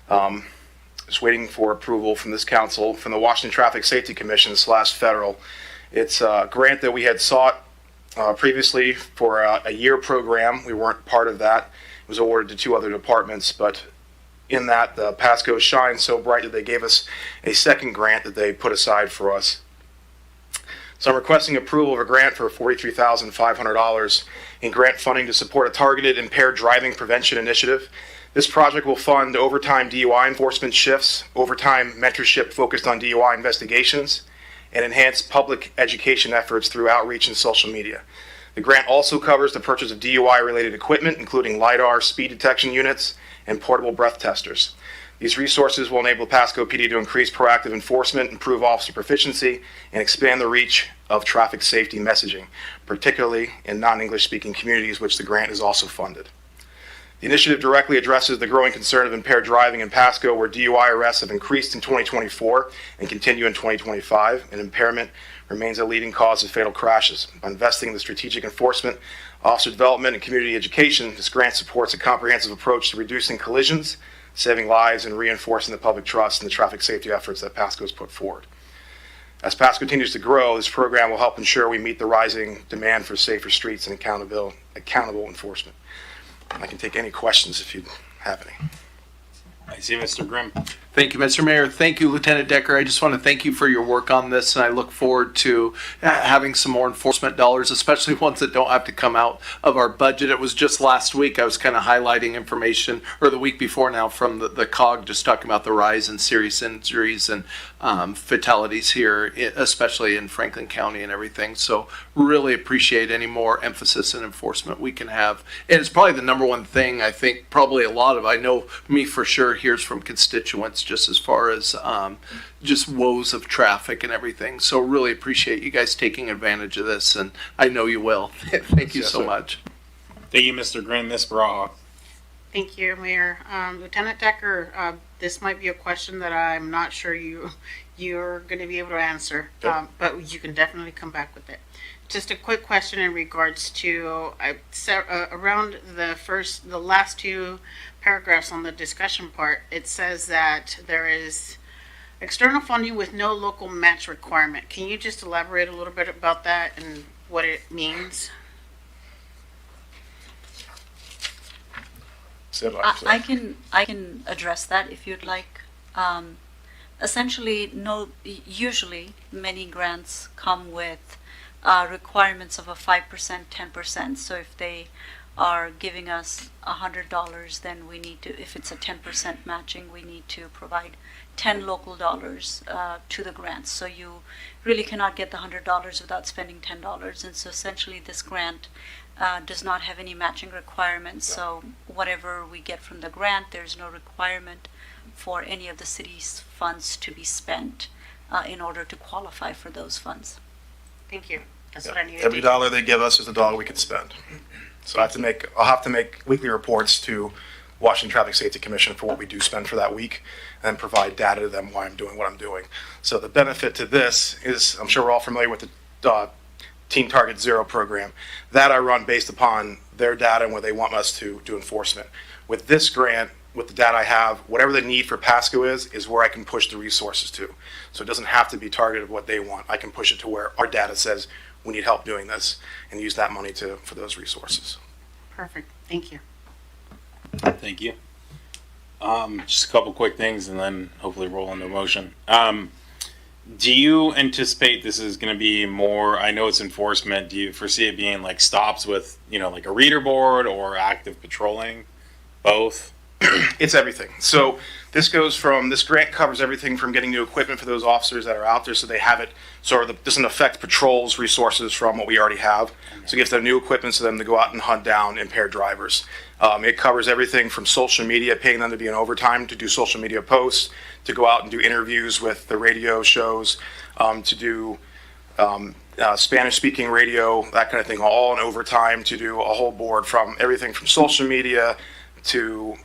Just waiting for approval from this council, from the Washington Traffic Safety Commission / federal. It's a grant that we had sought previously for a year program. We weren't part of that. It was awarded to 2 other departments, but in that, the Pasco shined so bright that they gave us a second grant that they put aside for us. So I'm requesting approval of a grant for $43,500 in grant funding to support a targeted impaired driving prevention initiative. This project will fund overtime DUI enforcement shifts, overtime mentorship focused on DUI investigations, and enhance public education efforts through outreach and social media. The grant also covers the purchase of DUI-related equipment, including LiDAR, speed detection units, and portable breath testers. These resources will enable Pasco PD to increase proactive enforcement, improve officer proficiency, and expand the reach of traffic safety messaging, particularly in non-English speaking communities, which the grant is also funded. The initiative directly addresses the growing concern of impaired driving in Pasco, where DUI arrests have increased in 2024 and continue in 2025, and impairment remains a leading cause of fatal crashes. By investing in the strategic enforcement, officer development, and community education, this grant supports a comprehensive approach to reducing collisions, saving lives, and reinforcing the public trust in the traffic safety efforts that Pasco has put forward. As Pasco continues to grow, this program will help ensure we meet the rising demand for safer streets and accountable enforcement. I can take any questions if you have any. I see Mr. Grimm. Thank you, Mr. Mayor. Thank you, Lieutenant Decker. I just want to thank you for your work on this, and I look forward to having some more enforcement dollars, especially ones that don't have to come out of our budget. It was just last week I was kind of highlighting information, or the week before now, from the COG, just talking about the rise in serious injuries and fatalities here, especially in Franklin County and everything. So really appreciate any more emphasis and enforcement we can have. And it's probably the number one thing I think probably I know me for sure hears from constituents, just as far as just woes of traffic and everything. So really appreciate you guys taking advantage of this, and I know you will. Thank you so much. Thank you, Mr. Grimm. Ms. Braha. Thank you, Mayor. Lieutenant Decker, this might be a question that I'm not sure you're going to be able to answer, but you can definitely come back with it. Just a quick question in regards to around the last 2 paragraphs on the discussion part. It says that there is External funding with no local match requirement. Can you just elaborate a little bit about that and what it means? I can address that if you'd like. Essentially, usually many grants come with requirements of a 5%, 10%. So if they are giving us $100, then we need to, if it's a 10% matching, we need to provide 10 local dollars to the grants. So you really cannot get the $100 without spending $10. And so essentially this grant does not have any matching requirements. So whatever we get from the grant, there's no requirement for any of the city's funds to be spent in order to qualify for those funds. Thank you. That's what I needed. Every dollar they give us is a dollar we can spend. So I'll have to make weekly reports to Washington Traffic Safety Commission for what we do spend for that week and provide data to them why I'm doing what I'm doing. So the benefit to this is, I'm sure we're all familiar with the Team Target Zero program. That I run based upon their data and where they want us to do enforcement. With this grant, with the data I have, whatever the need for Pasco is where I can push the resources to. So it doesn't have to be targeted what they want. I can push it to where our data says we need help doing this and use that money for those resources. Perfect. Thank you. Thank you. Just a couple quick things and then hopefully roll into motion. Do you anticipate this is going to be more, I know it's enforcement, do you foresee it being like stops with, like a reader board or active patrolling? Both? It's everything. So this grant covers everything from getting new equipment for those officers that are out there so they have it, doesn't affect patrols resources from what we already have. So it gives them new equipment so them to go out and hunt down impaired drivers. It covers everything from social media, paying them to be in overtime to do social media posts, to go out and do interviews with the radio shows, to do Spanish-speaking radio, that kind of thing, all in overtime, to do a whole board from everything from social media to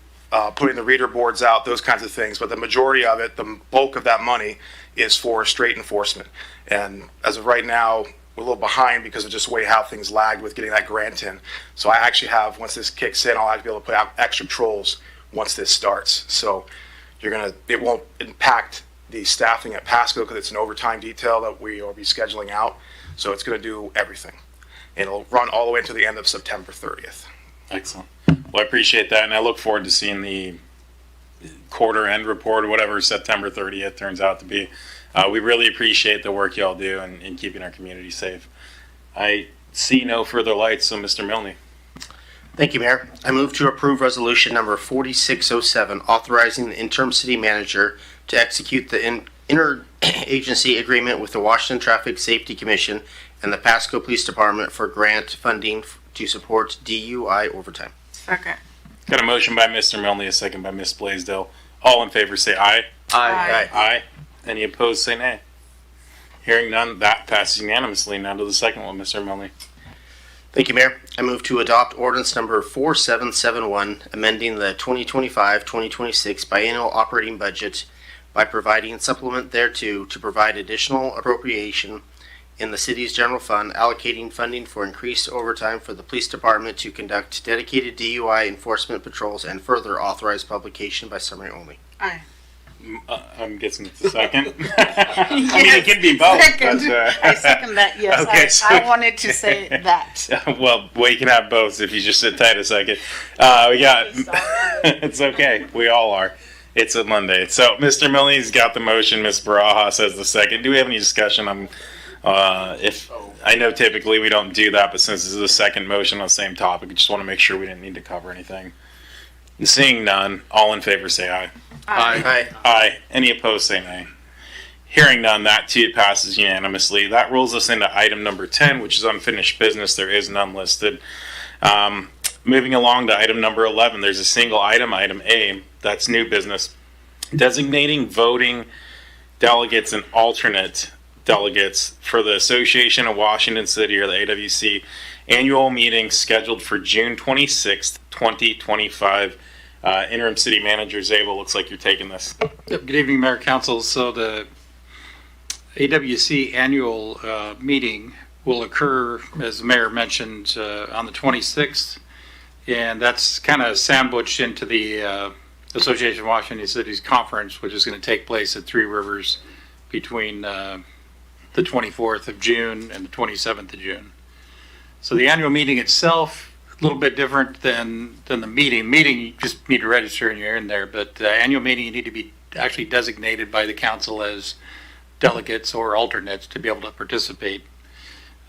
putting the reader boards out, those kinds of things. But the majority of it, the bulk of that money, is for straight enforcement. And as of right now, we're a little behind because of just the way how things lagged with getting that grant in. So I actually have, once this kicks in, I'll have to be able to put out extra patrols once this starts. So it won't impact the staffing at Pasco because it's an overtime detail that we will be scheduling out. So it's going to do everything. It'll run all the way until the end of September 30th. Excellent. Well, I appreciate that, and I look forward to seeing the quarter end report or whatever September 30th turns out to be. We really appreciate the work y'all do in keeping our community safe. I see no further lights, so Mr. Milne. Thank you, Mayor. I move to approve resolution number 4607, authorizing the interim city manager to execute the interagency agreement with the Washington Traffic Safety Commission and the Pasco Police Department for grant funding to support DUI overtime. Second. Got a motion by Mr. Milne, a second by Ms. Blaisdell. All in favor say aye. Aye. Aye. Any opposed say nay. Hearing none, that passes unanimously. Now to the second one, Mr. Milne. Thank you, Mayor. I move to adopt ordinance number 4771, amending the 2025-2026 biennial operating budget by providing supplement thereto to provide additional appropriation in the city's general fund, allocating funding for increased overtime for the police department to conduct dedicated DUI enforcement patrols, and further authorize publication by summary only. Aye. I'm guessing it's a second. I mean, it can be both. Second. But, I second that, yes. Okay, I wanted to say that. Well, you can have both if you just sit tight a second. We got. It's okay. We all are. It's a Monday. So Mr. Milne's got the motion. Ms. Barajas says the second. Do we have any discussion? If I know typically we don't do that, but since this is a second motion on the same topic, I just want to make sure we didn't need to cover anything. Seeing none, all in favor say aye. Aye. Aye. Any opposed say nay. Hearing none, that too passes unanimously. That rolls us into item number 10, which is unfinished business. There is none listed. Moving along to item number 11, there's a single item, item A, that's new business. Designating voting delegates and alternate delegates for the Association of Washington City, or the AWC, annual meeting scheduled for June 26th, 2025. Interim City Manager Zabel, looks like you're taking this. Yep. Good evening, Mayor, Council. So the AWC annual meeting will occur, as the Mayor mentioned, on the 26th, and that's kind of sandwiched into the Association of Washington Cities Conference, which is going to take place at Three Rivers between the 24th of June and the 27th of June. So the annual meeting itself, a little bit different than the meeting. Meeting, you just need to register and you're in there, but the annual meeting, you need to be actually designated by the council as delegates or alternates to be able to participate.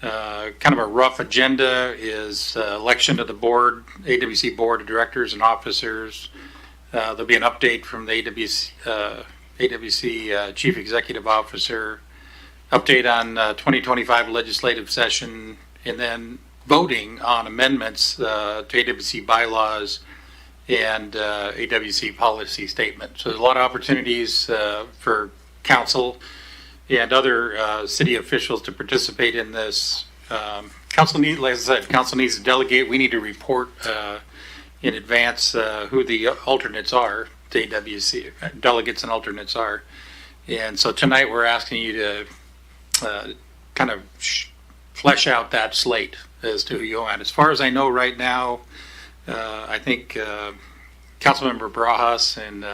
Kind of a rough agenda is election to the board, AWC board of directors and officers. There'll be an update from the AWC Chief Executive Officer, update on 2025 legislative session, and then voting on amendments to AWC bylaws and AWC policy statement. So there's a lot of opportunities for council and other city officials to participate in this. Council needs, like I said, council needs to delegate. We need to report in advance who the alternates are to AWC, delegates and alternates are. And so tonight we're asking you to kind of flesh out that slate as to who you want. As far as I know right now, I think Councilmember Barajas and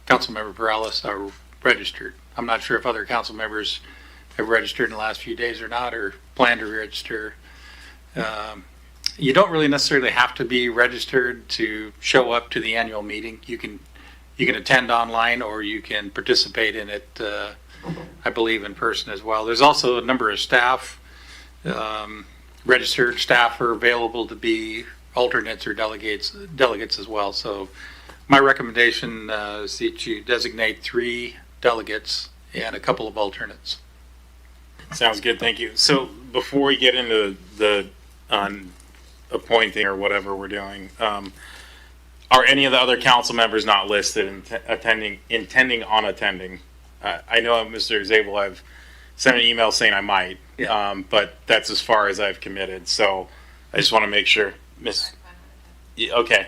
Councilmember Perales are registered. I'm not sure if other council members have registered in the last few days or not, or plan to register. You don't really necessarily have to be registered to show up to the annual meeting. You can attend online, or you can participate in it, I believe, in person as well. There's also a number of staff, registered staff are available to be alternates or delegates as well. So my recommendation is that you designate 3 delegates and a couple of alternates. Sounds good, thank you. So before we get into the appointing or whatever we're doing, are any of the other council members not listed intending on attending? I know Mr. Zabel, I've sent an email saying I might, but that's as far as I've committed. So I just want to make sure, okay.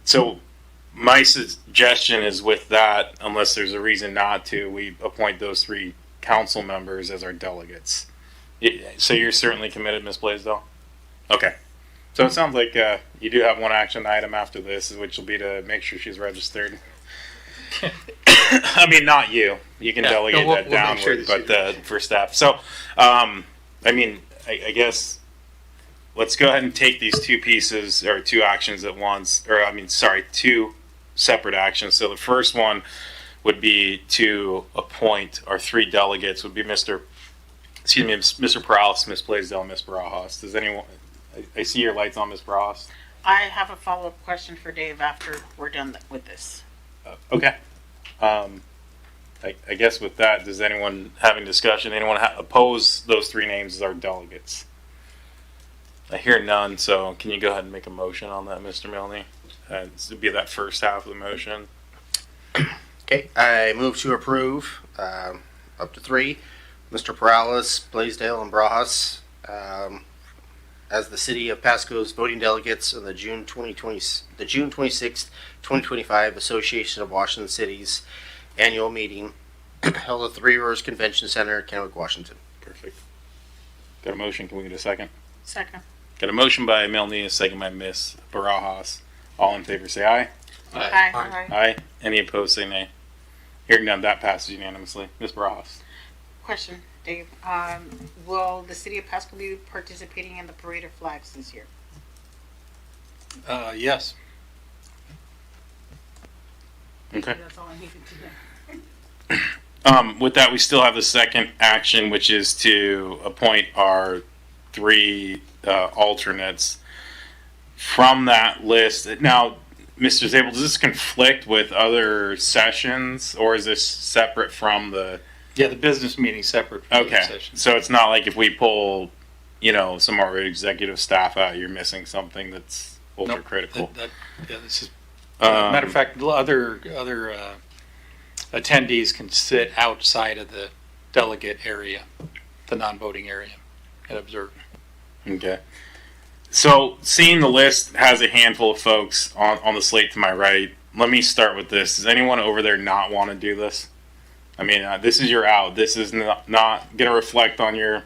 So my suggestion is, with that, unless there's a reason not to, we appoint those 3 council members as our delegates. So you're certainly committed, Ms. Blaisdell? Okay. So it sounds like you do have one action item after this, which will be to make sure she's registered. I mean, not you. You can delegate that downward, sure but for staff. So, I mean, I guess let's go ahead and take these 2 pieces, or 2 actions at once, or 2 separate actions. So the first one would be to appoint our 3 delegates. Would be Mr. Perales, Ms. Blaisdell, and Ms. Barajas. Does anyone? I see your lights on, Ms. Barajas. I have a follow-up question for Dave after we're done with this. Okay. I guess with that, does anyone having discussion? Anyone oppose those 3 names as our delegates? I hear none. So can you go ahead and make a motion on that, Mr. Milne? This would be that first half of the motion. Okay, I move to approve up to 3, Mr. Perales, Blaisdell, and Barajas, as the City of Pasco's voting delegates in the June 26th, 2025 Association of Washington Cities annual meeting held at Three Rivers Convention Center, Kennewick, Washington. Perfect. Got a motion? Can we get a second? Second. Got a motion by Milne, a second by Ms. Barajas. All in favor, say aye. Aye. Aye. Aye. Any opposed, say nay. Hearing none, that passes unanimously. Ms. Barajas. Question, Dave. Will the City of Pasco be participating in the Parade of Flags this year? Yes. Okay. That's all I needed to know. With that, we still have the second action, which is to appoint our 3 alternates from that list. Now, Mr. Zabel, does this conflict with other sessions, or is this separate from the? Yeah, the business meeting separate from the session. So it's not like if we pull, some of our executive staff out, you're missing something that's ultra critical. This is. Matter of fact, other attendees can sit outside of the delegate area, the non-voting area, and observe. Okay. So seeing the list has a handful of folks on the slate to my right. Let me start with this. Does anyone over there not want to do this? I mean, this is your out. This is not going to reflect on your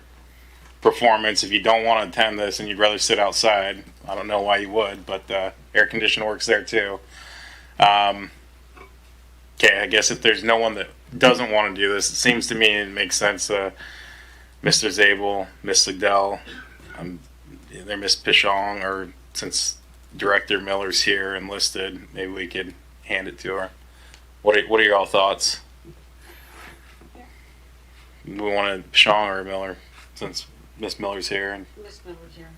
performance. If you don't want to attend this and you'd rather sit outside, I don't know why you would, but air conditioning works there too. Okay, I guess if there's no one that doesn't want to do this, it seems to me it makes sense. Mr. Zabel, Miss Sigdell, there Miss Pichon, or since Director Miller's here and listed, maybe we could hand it to her. What are your all thoughts? We want Pichon or Miller, since Miss Miller's here. And Miss Miller's here.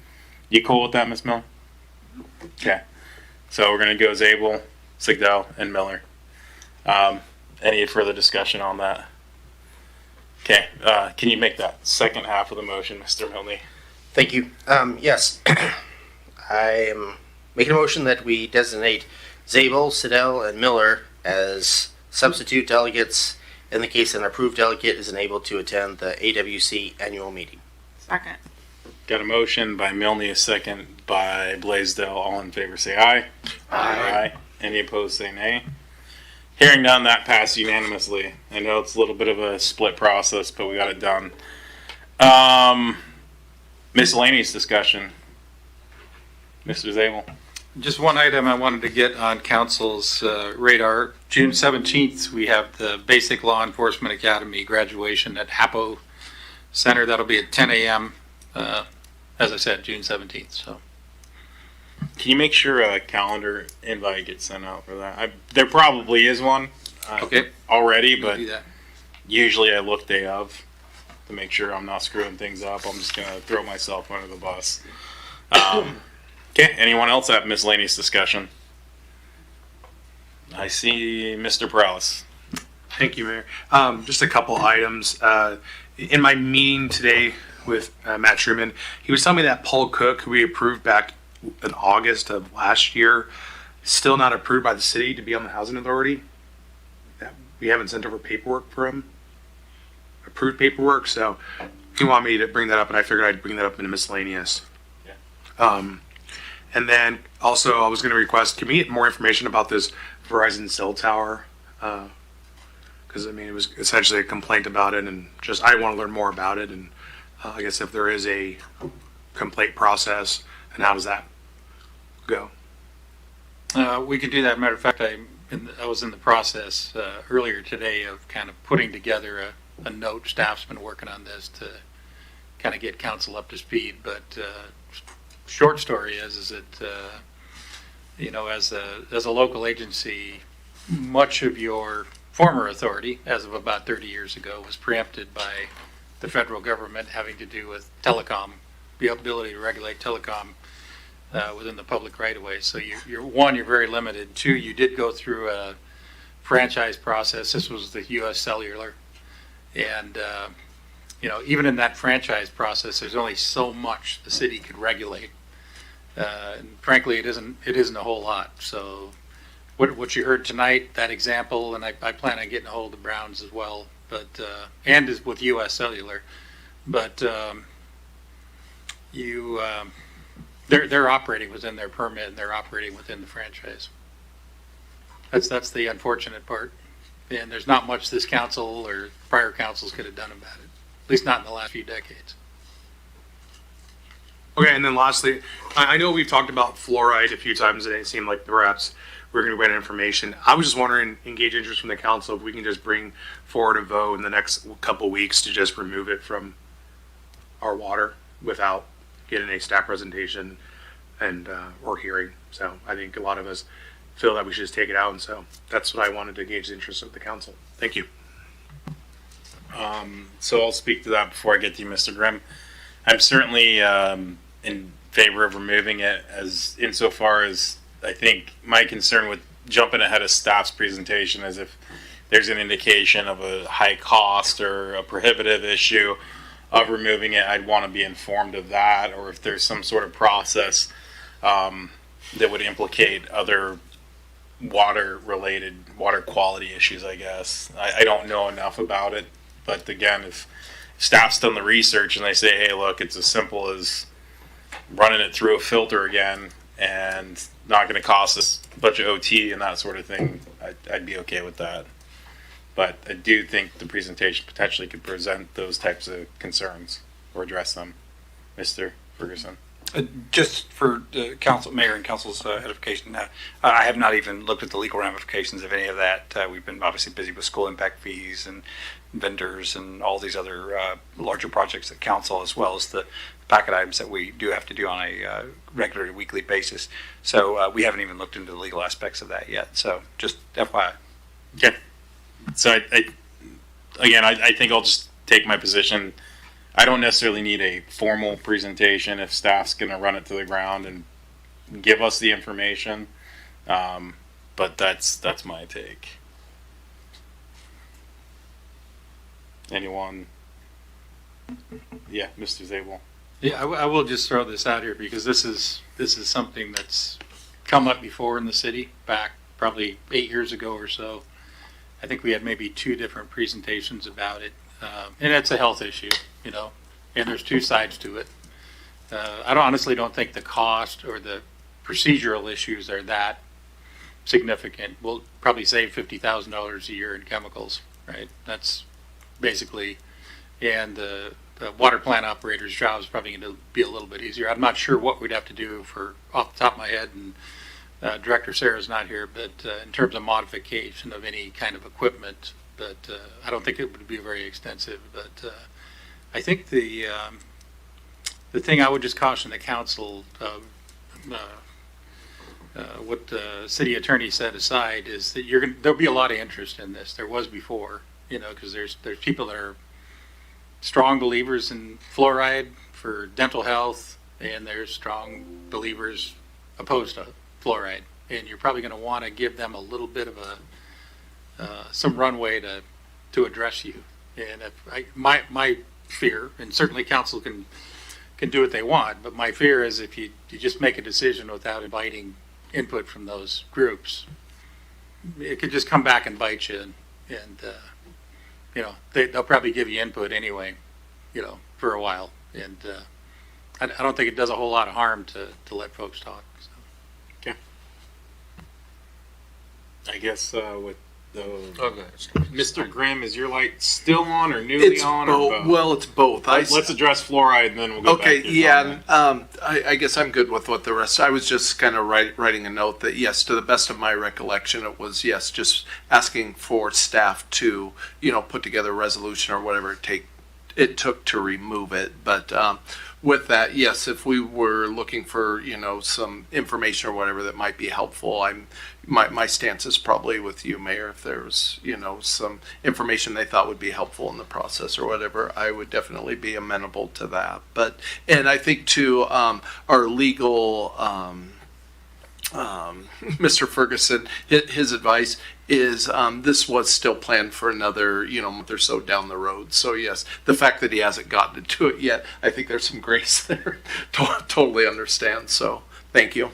you cool with that, Miss Miller? Okay. So we're gonna go Zabel, Sigdell, and Miller. Any further discussion on that? Okay, can you make that second half of the motion, Mr. Milne? Thank you. Yes, I am making a motion that we designate Zabel, Siddell, and Miller as substitute delegates in the case an approved delegate is unable to attend the AWC annual meeting. Second. Got a motion by Milne, a second by Blaisdell. All in favor say aye. Aye. Any opposed say nay. Hearing none, that passed unanimously. I know it's a little bit of a split process, but we got it done. Miscellaneous discussion. Mr. Zabel. Just one item I wanted to get on council's radar. June 17th, we have the Basic Law Enforcement Academy graduation at Hapo Center. That'll be at 10 a.m. As I said, June 17th. So, can you make sure a calendar invite gets sent out for that? There probably is one already, but usually I look day of to make sure I'm not screwing things up. I'm just going to throw myself under the bus. Okay, anyone else have miscellaneous discussion? I see Mr. Prowse. Thank you, Mayor. Just a couple items. In my meeting today with Matt Truman, he was telling me that Paul Cook, who we approved back in August of last year, still not approved by the city to be on the housing authority. We haven't sent over paperwork for him, approved paperwork. So he wanted me to bring that up, and I figured I'd bring that up in a miscellaneous. And then also I was going to request, can we get more information about this Verizon cell tower? Because I mean, it was essentially a complaint about it, and just I want to learn more about it, and I guess if there is a complaint process, and how does that go? we could do that. Matter of fact, I was in the process earlier today of kind of putting together a note. Staff's been working on this to kind of get council up to speed, but short story is that you know, as a local agency, much of your former authority, as of about 30 years ago, was preempted by the federal government having to do with telecom, the ability to regulate telecom within the public right of way. So you're very limited. Two, you did go through a franchise process. This was the U.S. Cellular, and you know, even in that franchise process, there's only so much the city could regulate. And frankly, it isn't a whole lot. So what you heard tonight, that example, and I plan on getting a hold of Browns as well, but and is with U.S. Cellular, but they're operating within their permit and they're operating within the franchise. That's the unfortunate part, and there's not much this council or prior councils could have done about it, at least not in the last few decades. Okay, and then lastly, I know we've talked about fluoride a few times today. It seemed like perhaps we're going to get information. I was just wondering, engage interest from the council, if we can just bring forward a vote in the next couple weeks to just remove it from our water without getting a staff presentation and or hearing. So I think a lot of us feel that we should just take it out, and so that's what I wanted to gauge the interest of the council. Thank you. So I'll speak to that before I get to you, Mr. Grimm. I'm certainly in favor of removing it, as insofar as I think my concern with jumping ahead of staff's presentation is if there's an indication of a high cost or a prohibitive issue of removing it, I'd want to be informed of that, or if there's some sort of process that would implicate other water quality issues, I guess. I don't know enough about it, but again, if staff's done the research and they say, hey, look, it's as simple as running it through a filter again and not going to cost us a bunch of OT and that sort of thing, I'd be okay with that. But I do think the presentation potentially could present those types of concerns or address them. Mr. Ferguson. Just for the council, mayor and council's edification, I have not even looked at the legal ramifications of any of that. We've been obviously busy with school impact fees and vendors and all these other larger projects at council, as well as the packet items that we do have to do on a regular weekly basis. So we haven't even looked into the legal aspects of that yet. So just FYI. Okay. So I think I'll just take my position. I don't necessarily need a formal presentation if staff's going to run it to the ground and give us the information. But that's my take. Anyone? Yeah, Mr. Zabel. Yeah, I will just throw this out here because this is something that's come up before in the city back probably 8 years ago or so. I think we had maybe 2 different presentations about it. And it's a health issue, you know, and there's 2 sides to it. I honestly don't think the cost or the procedural issues are that significant. We'll probably save $50,000 a year in chemicals, right? That's basically, and the water plant operator's job is probably going to be a little bit easier. I'm not sure what we'd have to do for, off the top of my head, and Director Sarah's not here, but in terms of modification of any kind of equipment, but I don't think it would be very extensive. But I think the thing I would just caution the council, what the city attorney said aside, is that there'll be a lot of interest in this. There was before, you know, because there's people that are strong believers in fluoride for dental health, and there's strong believers opposed to fluoride, and you're probably going to want to give them a little bit of some runway to address you. And if my fear, and certainly council can do what they want, but my fear is if you just make a decision without inviting input from those groups, it could just come back and bite you, and you know, they'll probably give you input anyway, you know, for a while, and I don't think it does a whole lot of harm to let folks talk. So. Okay. I guess with Mr. Grimm, is your light still on or newly It's on? both. Or both? Well, it's both. Let's address fluoride, and then we'll go back to comment. I guess I'm good with what the rest. I was just kind of writing a note that yes, to the best of my recollection, it was yes, just asking for staff to put together a resolution or whatever it took to remove it. But with that, yes, if we were looking for some information or whatever that might be helpful, my stance is probably with you, Mayor. If there was some information they thought would be helpful in the process or whatever, I would definitely be amenable to that. And I think too, our legal Mr. Ferguson, his advice is this was still planned for another month or so down the road. So yes, the fact that he hasn't gotten to it yet, I think there's some grace there. Totally understand. So thank you.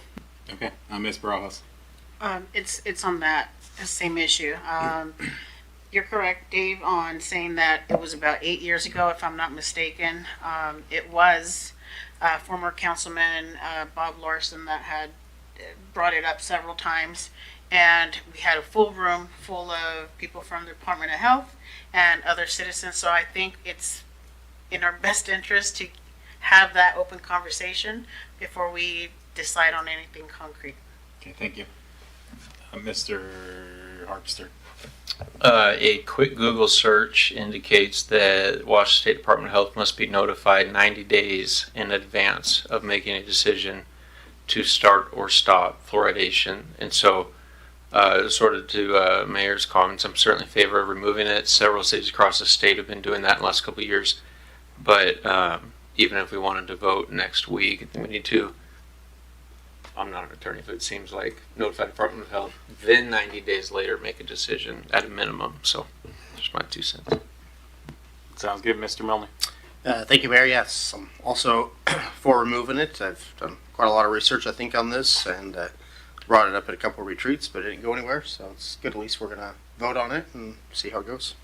Okay, Ms. Barajas. It's on that same issue. You're correct, Dave, on saying that it was about 8 years ago, if I'm not mistaken. It was former councilman Bob Larson that had brought it up several times, and we had a full room full of people from the Department of Health and other citizens. So I think it's in our best interest to have that open conversation before we decide on anything concrete. Okay, thank you. Mr. Harpster. A quick Google search indicates that Washington State Department of Health must be notified 90 days in advance of making a decision to start or stop fluoridation. And so, sort of to Mayor's comments, I'm certainly in favor of removing it. Several cities across the state have been doing that in the last couple of years. But even if we wanted to vote next week, I think we need to, I'm not an attorney, but it seems like notify the Department of Health, then 90 days later make a decision at a minimum. So there's my 2 cents. Sounds good, Mr. Milne. Thank you, Mayor. Yes, I'm also for removing it. I've done quite a lot of research, I think, on this, and brought it up at a couple of retreats, but it didn't go anywhere. So it's good. At least we're going to vote on it and see how it goes.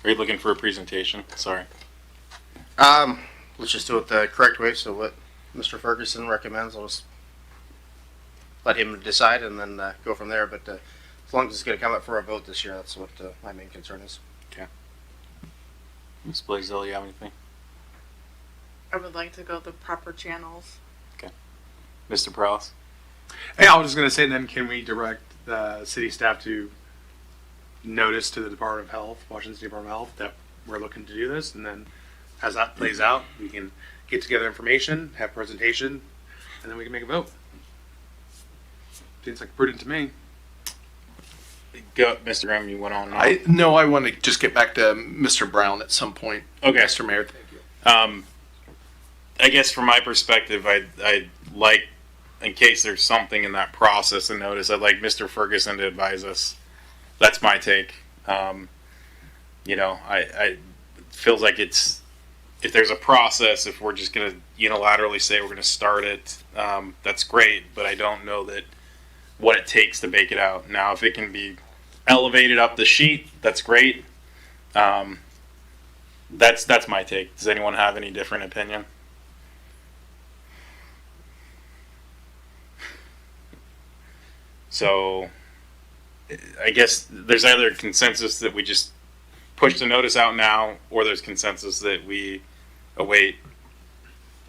Are you looking for a presentation? Sorry. Let's just do it the correct way. So what Mr. Ferguson recommends, I'll just let him decide and then go from there. But as long as it's going to come up for a vote this year, that's what my main concern is. Okay. Ms. Blaisdell, you have anything? I would like to go the proper channels. Mr. Prowse? Hey, I was just going to say, then can we direct the city staff to notice to the Department of Health, Washington State Department of Health, that we're looking to do this, and then as that plays out, we can get together information, have presentation, and then we can make a vote. Seems like prudent to me. Go, Mr. Grimm, you went on. I want to just get back to Mr. Brown at some point. Okay. Mr. Mayor, thank you. I guess from my perspective, I'd like, in case there's something in that process and notice, I'd like Mr. Ferguson to advise us. That's my take. I feels like it's, if there's a process, if we're just going to unilaterally say we're going to start it, that's great, but I don't know that what it takes to bake it out. Now, if it can be elevated up the sheet, that's great. That's my take. Does anyone have any different opinion? So, I guess there's either consensus that we just push the notice out now, or there's consensus that we await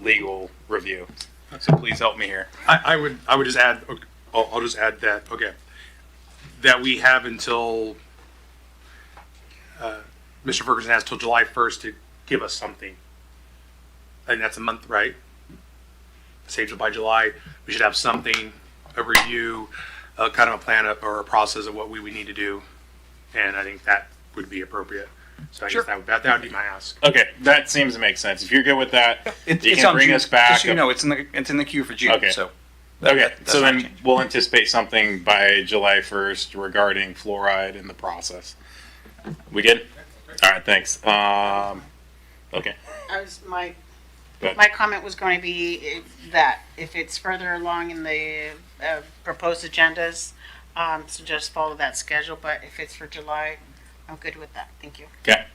legal review. So please help me here. I would just add, I'll just add that, that we have until, Mr. Ferguson has till July 1st to give us something. And that's a month, right? Say by July, we should have something, a review, kind of a plan or a process of what we would need to do. And I think that would be appropriate. So I guess that would be my ask. Okay, that seems to make sense. If you're good with that, you It's can on bring June. us back. Just so you know, it's in the queue for June. Okay. So Okay, that's so not then changed. we'll anticipate something by July 1st regarding fluoride in the process. We good? All right, thanks. Okay. Go ahead. My comment was going to be that if it's further along in the proposed agendas, so just follow that schedule. But if it's for July, I'm good with that. Thank you. Okay,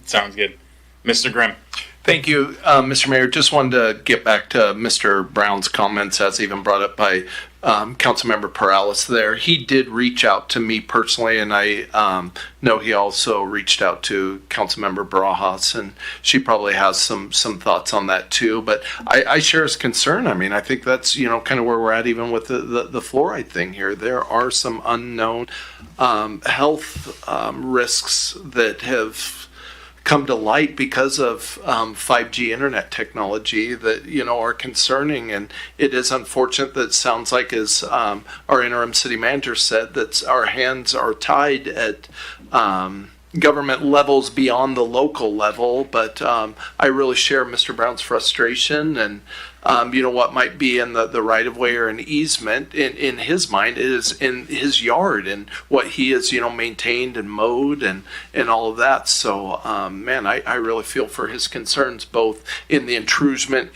sounds good. Mr. Grimm. Thank you, Mr. Mayor. Just wanted to get back to Mr. Brown's comments, as even brought up by Councilmember Perales there. He did reach out to me personally, and I know he also reached out to Councilmember Barajas, and she probably has some thoughts on that too. But I share his concern. I mean, I think that's, kind of where we're at even with the fluoride thing here. There are some unknown health risks that have come to light because of 5G internet technology that are concerning, and it is unfortunate that it sounds like, as our interim city manager said, that our hands are tied at government levels beyond the local level. But I really share Mr. Brown's frustration, and what might be in the right of way or an easement in his mind is in his yard and what he has maintained and mowed and all of that. So man, I really feel for his concerns, both in the intrusion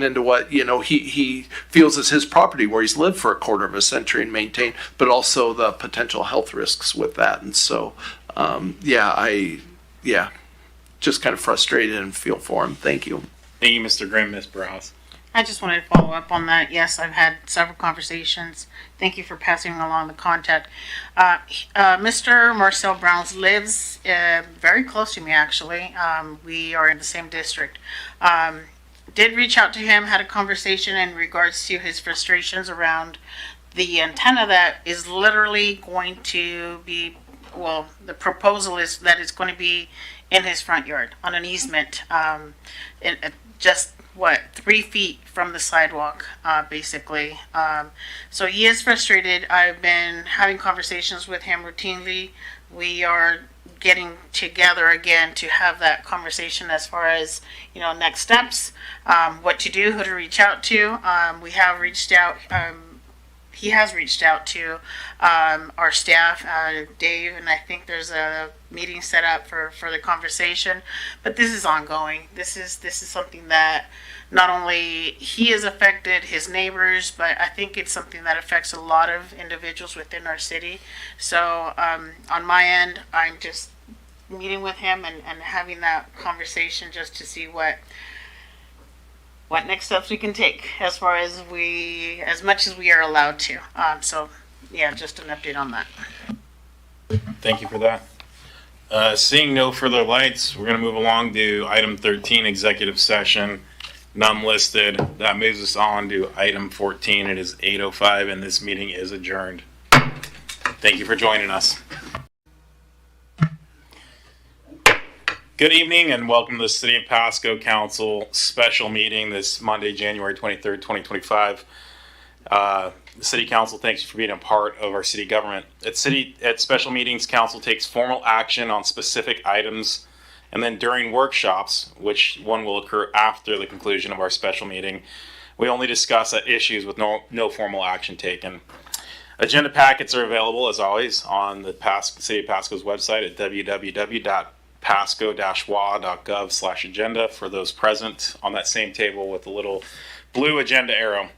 into what he feels is his property where he's lived for a quarter of a century and maintained, but also the potential health risks with that. And so just kind of frustrated and feel for him. Thank you. Thank you, Mr. Grimm. Ms. Barajas. I just wanted to follow up on that. Yes, I've had several conversations. Thank you for passing along the contact. Mr. Marcel Browns lives very close to me, actually. We are in the same district. Did reach out to him, had a conversation in regards to his frustrations around the antenna that is literally going to be, well, the proposal is that it's going to be in his front yard on an easement, just 3 feet from the sidewalk, basically. So he is frustrated. I've been having conversations with him routinely. We are getting together again to have that conversation as far as next steps, what to do, who to reach out to. We have reached out. He has reached out to our staff, Dave, and I think there's a meeting set up for the conversation. But this is ongoing. This is something that not only he is affected, his neighbors, but I think it's something that affects a lot of individuals within our city. So on my end, I'm just meeting with him and having that conversation just to see what next steps we can take as far as much as we are allowed to. So yeah, just an update on that. Thank you for that. Seeing no further lights, we're going to move along to item 13, executive session. None listed. That moves us on to item 14. It is 8:05 and this meeting is adjourned. Thank you for joining us. Good evening and welcome to the City of Pasco Council special meeting this Monday, January 23rd, 2025. The City Council thanks you for being a part of our city government. At special meetings, Council takes formal action on specific items, and then during workshops, which one will occur after the conclusion of our special meeting, we only discuss issues with no formal action taken. Agenda packets are available, as always, on the City of Pasco's website at www.pasco-wa.gov/agenda for those present on that same table with the little blue agenda arrow.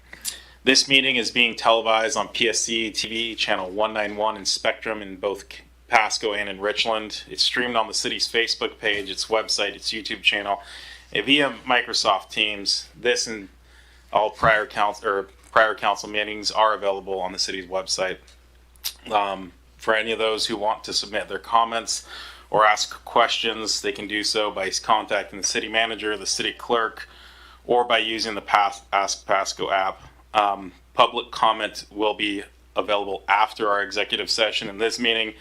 This meeting is being televised on PSC-TV, channel 191 in Spectrum in both Pasco and in Richland. It's streamed on the city's Facebook page, its website, its YouTube channel, and via Microsoft Teams. This and all prior council meetings are available on the city's website. For any of those who want to submit their comments or ask questions, they can do so by contacting the city manager, the city clerk, or by using the Ask Pasco app. Public comment will be available after our executive session in this meeting,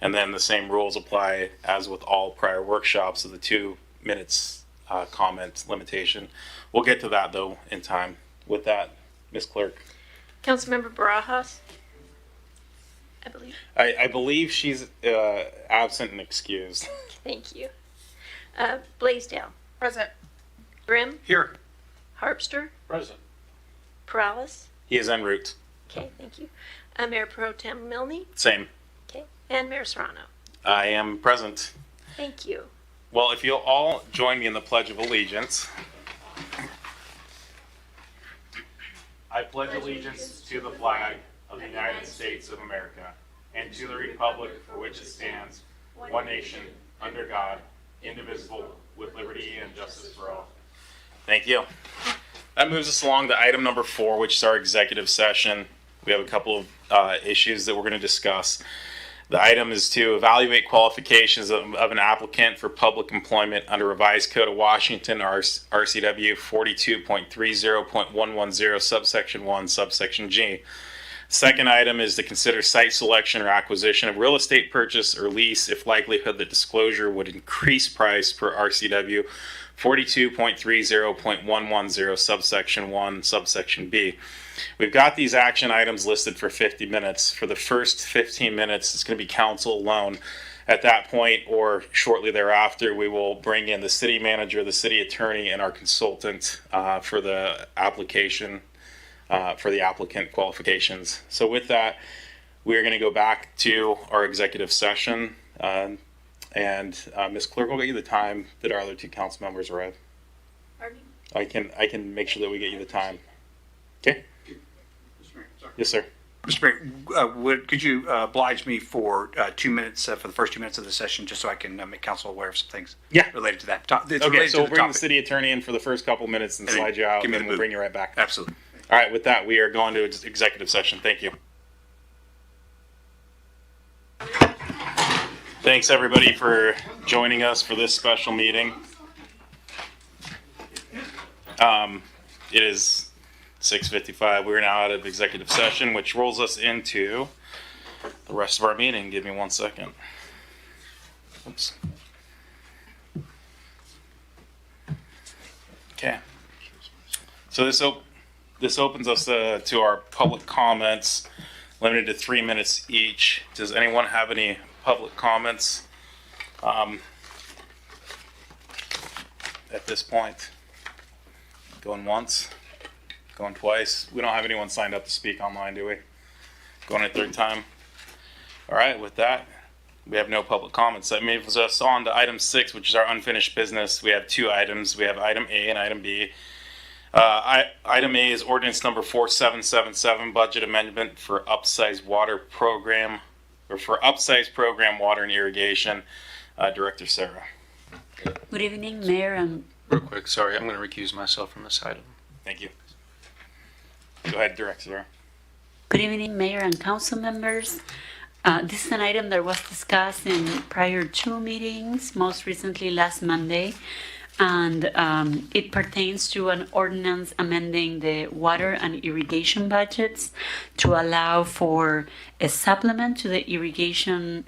and then the same rules apply as with all prior workshops of the 2 minutes comment limitation. We'll get to that though in time. With that, Ms. Clerk. Councilmember Barajas, I believe. I believe she's absent and excused. Thank you. Blaisdell. Present. Grimm. Here. Harpster. Present. Perales. He is en route. Okay, thank you. Mayor Pro Tem Milne. Same. Okay, and Mayor Serrano. I am present. Thank you. Well, if you'll all join me in the Pledge of Allegiance. I pledge allegiance to the flag of the United States of America and to the republic for which it stands, one nation, under God, indivisible, with liberty and justice for all. Thank you. That moves us along to item number 4, which is our executive session. We have a couple of issues that we're going to discuss. The item is to evaluate qualifications of an applicant for public employment under Revised Code of Washington, RCW 42.30.110, subsection 1, subsection G. Second item is to consider site selection or acquisition of real estate purchase or lease if likelihood that disclosure would increase price per RCW 42.30.110, subsection 1, subsection B. We've got these action items listed for 50 minutes. For the first 15 minutes, it's going to be council alone. At that point, or shortly thereafter, we will bring in the city manager, the city attorney, and our consultant for the application, for the applicant qualifications. So with that, we're going to go back to our executive session. And Ms. Clerk will get you the time that our other 2 council members arrive. Pardon? I can make sure that we get you the time. Okay? Yes, sir. Mr. Mayor, could you oblige me for 2 minutes, for the first 2 minutes of the session, just so I can make council aware of some things related to that. Okay, so we'll bring the city attorney in for the first couple minutes and slide you out, and then we'll bring you right back. Absolutely. All right, with that, we are going to executive session. Thank you. Thanks, everybody, for joining us for this special meeting. It is 6:55. We're now out of executive session, which rolls us into the rest of our meeting. Give me 1 second. Oops. Okay. So this opens us to our public comments, limited to 3 minutes each. Does anyone have any public comments at this point? Going once, going twice. We don't have anyone signed up to speak online, do we? Going a third time. All right, with that, we have no public comments. That moves us on to item 6, which is our unfinished business. We have 2 items. We have item A and item B. Item A is ordinance number 4777, budget amendment for upsize water program, or for upsize program water and irrigation. Director Sarah. Good evening, Mayor and... Real quick, sorry, I'm going to recuse myself from this item. Thank you. Go ahead, Director Sarah. Good evening, Mayor and council members. This is an item that was discussed in prior two meetings, most recently last Monday. And it pertains to an ordinance amending the water and irrigation budgets to allow for a supplement to the irrigation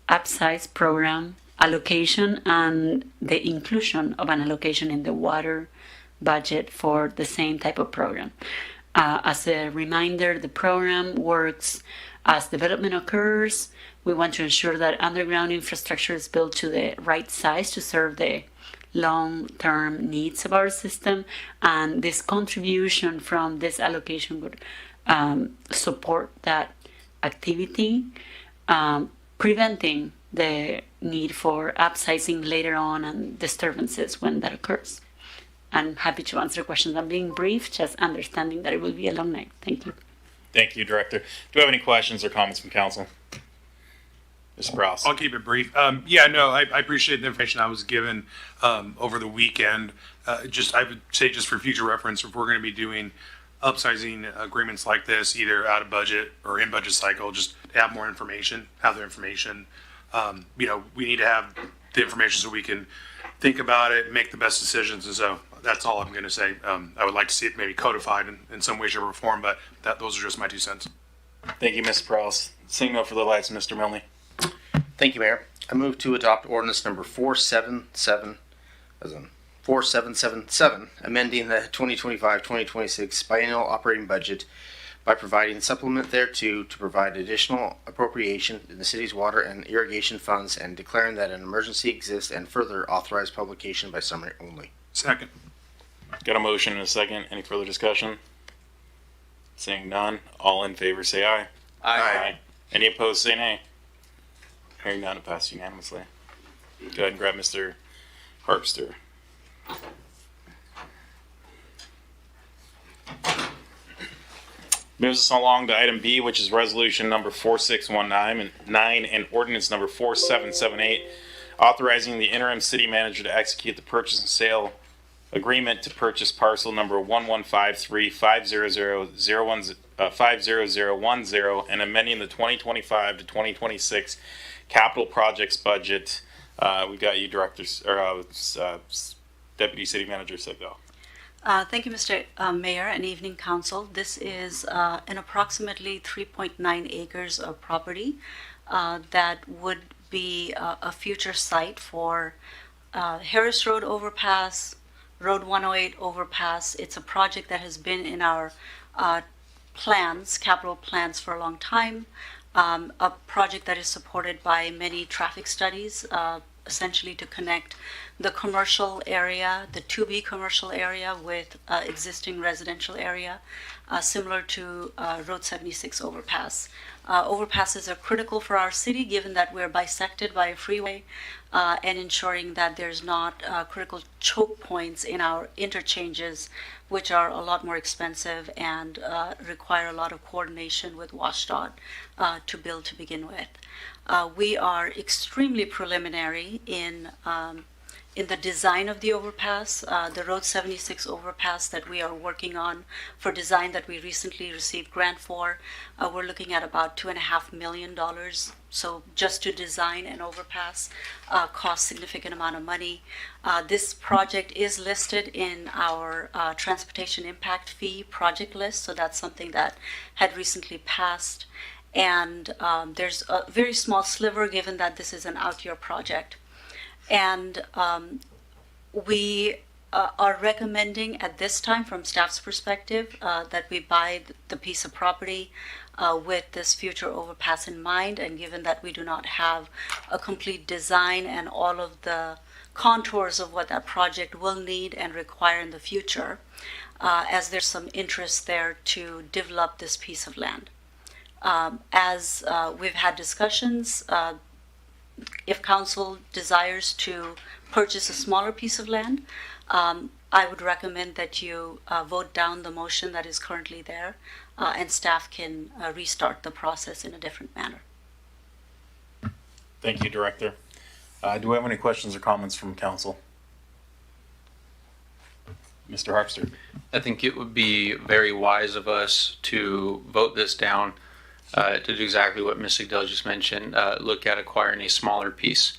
upsize program allocation and the inclusion of an allocation in the water budget for the same type of program. As a reminder, the program works as development occurs. We want to ensure that underground infrastructure is built to the right size to serve the long-term needs of our system, and this contribution from this allocation would support that activity, preventing the need for upsizing later on and disturbances when that occurs. I'm happy to answer questions. I'm being brief, just understanding that it will be a long night. Thank you. Thank you, Director. Do we have any questions or comments from council? Mr. Browse. I'll keep it brief. I appreciate the information I was given over the weekend. I would say just for future reference, if we're going to be doing upsizing agreements like this, either out of budget or in budget cycle, just to have more information, have the information. We need to have the information so we can think about it, make the best decisions. And so that's all I'm going to say. I would like to see it maybe codified in some way, shape, or form, but those are just my 2 cents. Thank you, Mr. Prowse. Seeing no further lights, Mr. Milne. Thank you, Mayor. I move to adopt ordinance number 4777, amending the 2025-2026 biennial operating budget by providing supplement thereto to provide additional appropriation in the city's water and irrigation funds and declaring that an emergency exists and further authorize publication by summary only. Second. Got a motion and a second. Any further discussion? Seeing none, all in favor say aye. Aye. Any opposed say nay. Hearing none, it passed unanimously. Go ahead and grab Mr. Harpster. Moves us along to item B, which is resolution number 4619 and ordinance number 4778, authorizing the interim city manager to execute the purchase and sale agreement to purchase parcel number 1153-50010 and amending the 2025 to 2026 capital projects budget. We've got you, Deputy City Manager Sigdal. Thank you, Mr. Mayor and Evening Council. This is an approximately 3.9 acres of property that would be a future site for Harris Road overpass, Road 108 overpass. It's a project that has been in our capital plans for a long time. A project that is supported by many traffic studies, essentially to connect the commercial area, the 2B commercial area with existing residential area, similar to Road 76 overpass. Overpasses are critical for our city given that we're bisected by a freeway and ensuring that there's not critical choke points in our interchanges, which are a lot more expensive and require a lot of coordination with WashDOT to build to begin with. We are extremely preliminary in the design of the overpass. The Road 76 overpass that we are working on for design that we recently received grant for, we're looking at about $2.5 million. So just to design an overpass costs significant amount of money. This project is listed in our transportation impact fee project list, so that's something that had recently passed. And there's a very small sliver given that this is an out-year project. And we are recommending at this time, from staff's perspective, that we buy the piece of property with this future overpass in mind. And given that we do not have a complete design and all of the contours of what that project will need and require in the future, as there's some interest there to develop this piece of land. As we've had discussions, if council desires to purchase a smaller piece of land, I would recommend that you vote down the motion that is currently there, and staff can restart the process in a different manner. Thank you, Director. Do we have any questions or comments from council? Mr. Harpster. I think it would be very wise of us to vote this down to do exactly what Ms. Sigdell just mentioned, look at acquiring a smaller piece.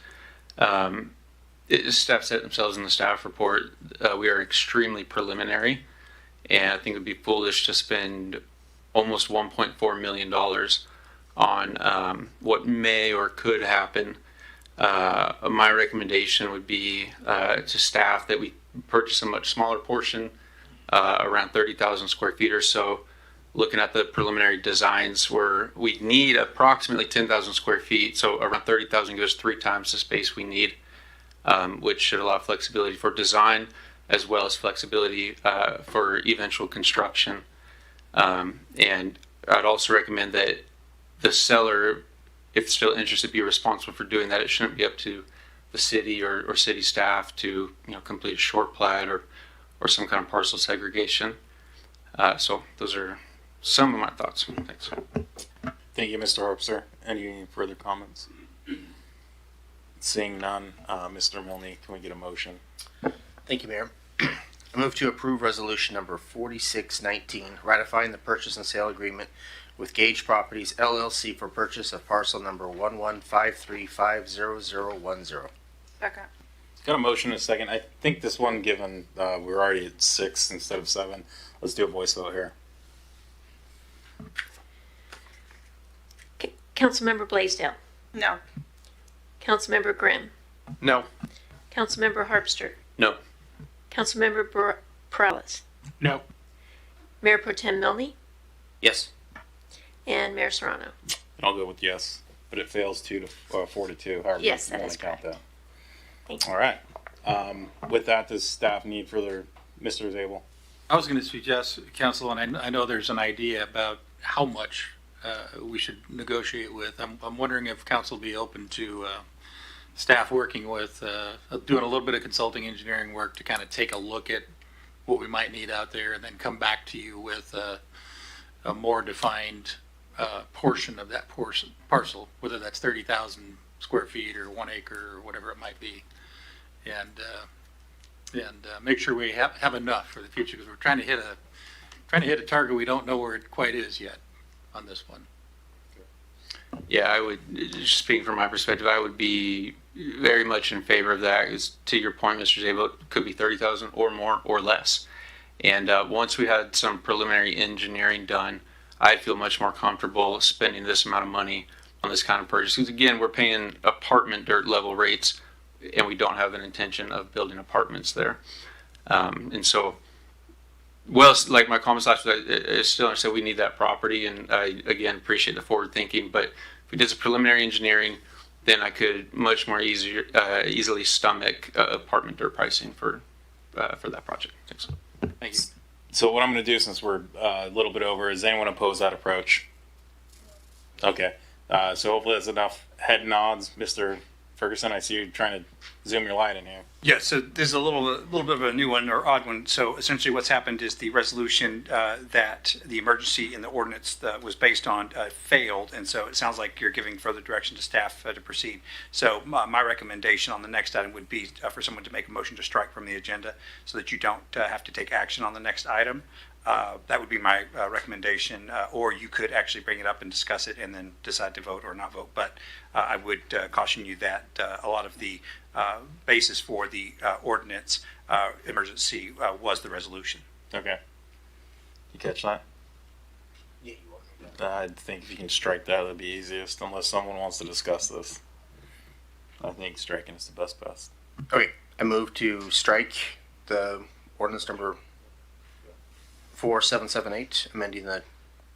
Staff said themselves in the staff report, we are extremely preliminary, and I think it would be foolish to spend almost $1.4 million on what may or could happen. My recommendation would be to staff that we purchase a much smaller portion, around 30,000 square feet or so. Looking at the preliminary designs, where we need approximately 10,000 square feet, so around 30,000 gives 3 times the space we need, which should allow flexibility for design as well as flexibility for eventual construction. And I'd also recommend that the seller, if still interested, be responsible for doing that. It shouldn't be up to the city or city staff to complete a short plat or some kind of parcel segregation. So those are some of my thoughts. Thanks. Thank you, Mr. Harpster. Any further comments? Seeing none, Mr. Milne, can we get a motion? Thank you, Mayor. I move to approve resolution number 4619, ratifying the purchase and sale agreement with Gage Properties LLC for purchase of parcel number 115350010. Second. Got a motion and a second. I think this one, given we're already at 6 instead of 7, let's do a voice vote here. Councilmember Blaisdell. No. Councilmember Grimm. No. Councilmember Harpster. No. Councilmember Perales. No. Mayor Pro Tem Milne. Yes. And Mayor Serrano. I'll go with yes, but it fails 4 to 2. However, Yes, you that want is to count correct. that. Thank you. All right. With that, does staff need further, Mr. Zabel? I was going to suggest, Council, and I know there's an idea about how much we should negotiate with. I'm wondering if Council be open to staff working with, doing a little bit of consulting engineering work to kind of take a look at what we might need out there and then come back to you with a more defined portion of that parcel, whether that's 30,000 square feet or 1 acre or whatever it might be. And make sure we have enough for the future, because we're trying to hit a target we don't know where it quite is yet on this one. Yeah, I would, just speaking from my perspective, I would be very much in favor of that. Because to your point, Mr. Zabel, it could be 30,000 or more or less. And once we had some preliminary engineering done, I'd feel much more comfortable spending this amount of money on this kind of purchase. Because again, we're paying apartment dirt level rates, and we don't have an intention of building apartments there. And so, well, like my comments last week, I still understand we need that property, and I, again, appreciate the forward thinking, but if we did some preliminary engineering, then I could much more easily stomach apartment dirt pricing for that project. Thanks. Thank you. So what I'm going to do, since we're a little bit over, is anyone oppose that approach? Okay. So hopefully that's enough head nods. Mr. Ferguson, I see you trying to zoom your light in here. Yeah, so this is a little bit of a new one or odd one. So essentially what's happened is the resolution that the emergency in the ordinance that was based on failed. And so it sounds like you're giving further direction to staff to proceed. So my recommendation on the next item would be for someone to make a motion to strike from the agenda so that you don't have to take action on the next item. That would be my recommendation, or you could actually bring it up and discuss it and then decide to vote or not vote. But I would caution you that a lot of the basis for the ordinance emergency was the resolution. Okay. You catch that? Yeah, you want I think if you can strike that, that'd be easiest, unless someone wants to discuss this. I think striking is the best. Okay, I move to strike the ordinance number 4778, amending the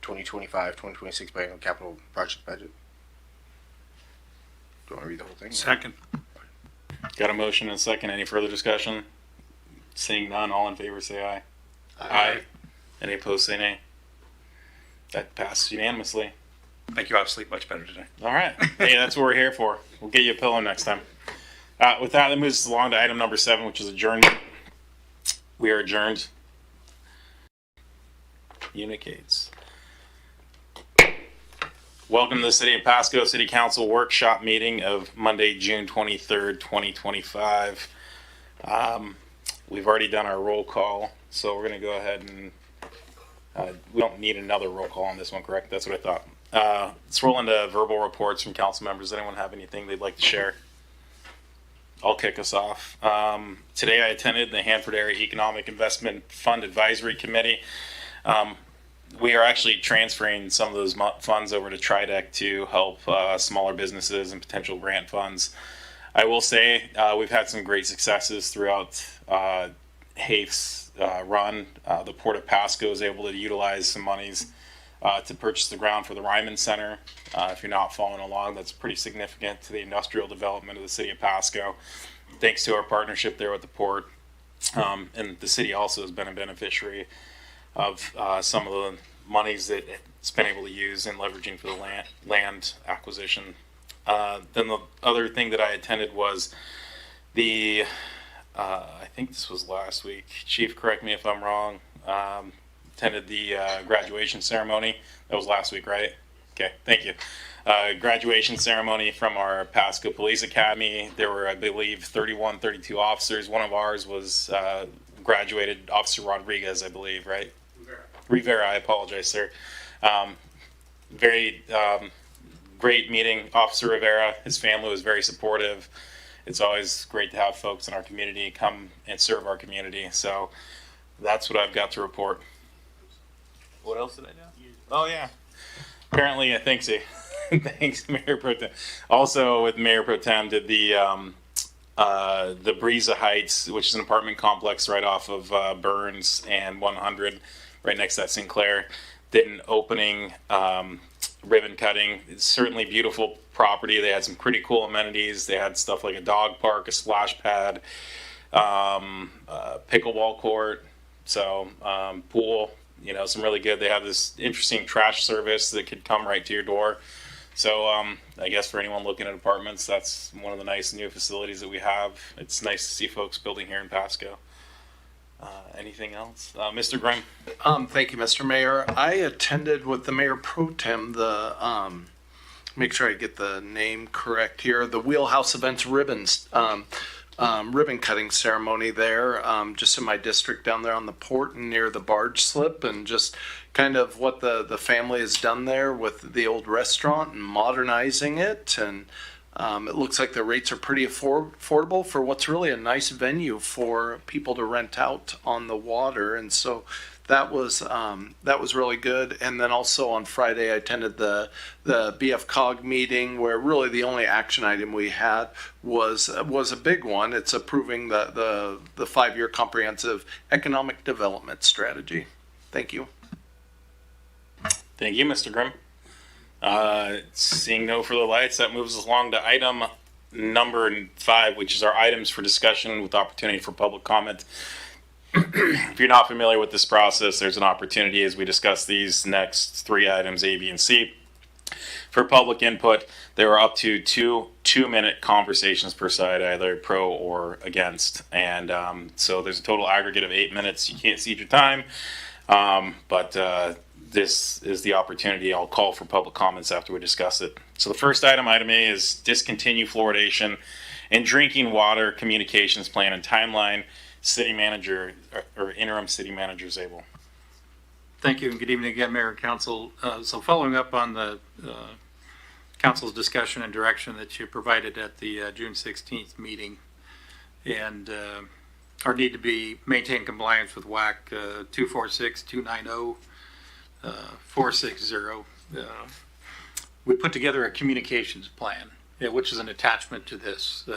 2025-2026 biennial capital project budget. Do you want to read the whole thing? Second. Got a motion and a second. Any further discussion? Seeing none, all in favor say aye. Aye. Any opposed say nay. That passes unanimously. Thank you. I'll sleep much better today. All right. Hey, that's what we're here for. We'll get you a pillow next time. With that moves us along to item number 7, which is adjournment. We are adjourned. Communicates. Welcome to the City of Pasco City Council Workshop Meeting of Monday, June 23rd, 2025. We've already done our roll call, so we're going to go ahead and we don't need another roll call on this one, correct? That's what I thought. Let's roll into verbal reports from council members. Anyone have anything they'd like to share? I'll kick us off. Today I attended the Hanford Area Economic Investment Fund Advisory Committee. We are actually transferring some of those funds over to TriDeck to help smaller businesses and potential grant funds. I will say we've had some great successes throughout HAFE's run. The Port of Pasco is able to utilize some monies to purchase the ground for the Ryman Center. If you're not following along, that's pretty significant to the industrial development of the city of Pasco. Thanks to our partnership there with the port. And the city also has been a beneficiary of some of the monies that it's been able to use in leveraging for the land acquisition. Then the other thing that I attended was the, I think this was last week. Chief, correct me if I'm wrong. Attended the graduation ceremony. That was last week, right? Okay, thank you. Graduation ceremony from our Pasco Police Academy. There were, I believe, 32 officers. One of ours was graduated, Officer Rodriguez, I believe, right? Rivera, I apologize, sir. Very great meeting, Officer Rivera. His family was very supportive. It's always great to have folks in our community come and serve our community. So that's what I've got to report. What else did I do? Oh, yeah. Apparently, thanks, thanks, Mayor Pro Tem. Also, with Mayor Pro Tem, did the Breeza Heights, which is an apartment complex right off of Burns and 100, right next to that Sinclair, did an opening ribbon cutting. It's certainly beautiful property. They had some pretty cool amenities. They had stuff like a dog park, a splash pad, pickleball court, so pool. You know, some really good. They have this interesting trash service that could come right to your door. So I guess for anyone looking at apartments, that's one of the nice new facilities that we have. It's nice to see folks building here in Pasco. Anything else? Mr. Grimm? Thank you, Mr. Mayor. I attended with the Mayor Pro Tem the, make sure I get the name correct here, the Wheelhouse Events ribbons, ribbon cutting ceremony there, just in my district down there on the port and near the barge slip, and just kind of what the family has done there with the old restaurant and modernizing it. And it looks like the rates are pretty affordable for what's really a nice venue for people to rent out on the water. And so that was really good. And then also on Friday, I attended the BFCOG meeting, where really the only action item we had was a big one. It's approving the 5-year comprehensive economic development strategy. Thank you. Thank you, Mr. Grimm. Seeing no further lights, that moves us along to item number 5, which is our items for discussion with opportunity for public comment. If you're not familiar with this process, there's an opportunity as we discuss these next 3 items, A, B, and C. For public input, there are up to 2-minute conversations per side, either pro or against. And so there's a total aggregate of 8 minutes. You can't cede your time, but this is the opportunity. I'll call for public comments after we discuss it. So the first item A, is discontinue fluoridation and drinking water communications plan and timeline. City manager or interim city manager Zabel. Thank you, and good evening again, Mayor and Council. So following up on the Council's discussion and direction that you provided at the June 16th meeting, and our need to maintain compliance with WAC 246-290. 460. We put together a communications plan, which is an attachment to this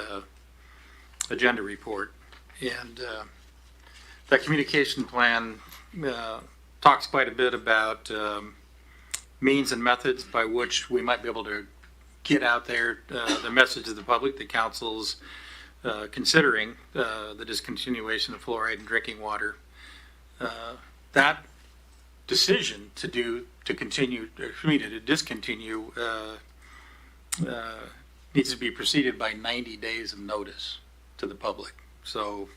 agenda report. And that communication plan talks quite a bit about means and methods by which we might be able to get out there the message to the public. The council's considering the discontinuation of fluoride in drinking water. That decision to discontinue needs to be preceded by 90 days of notice to the public. So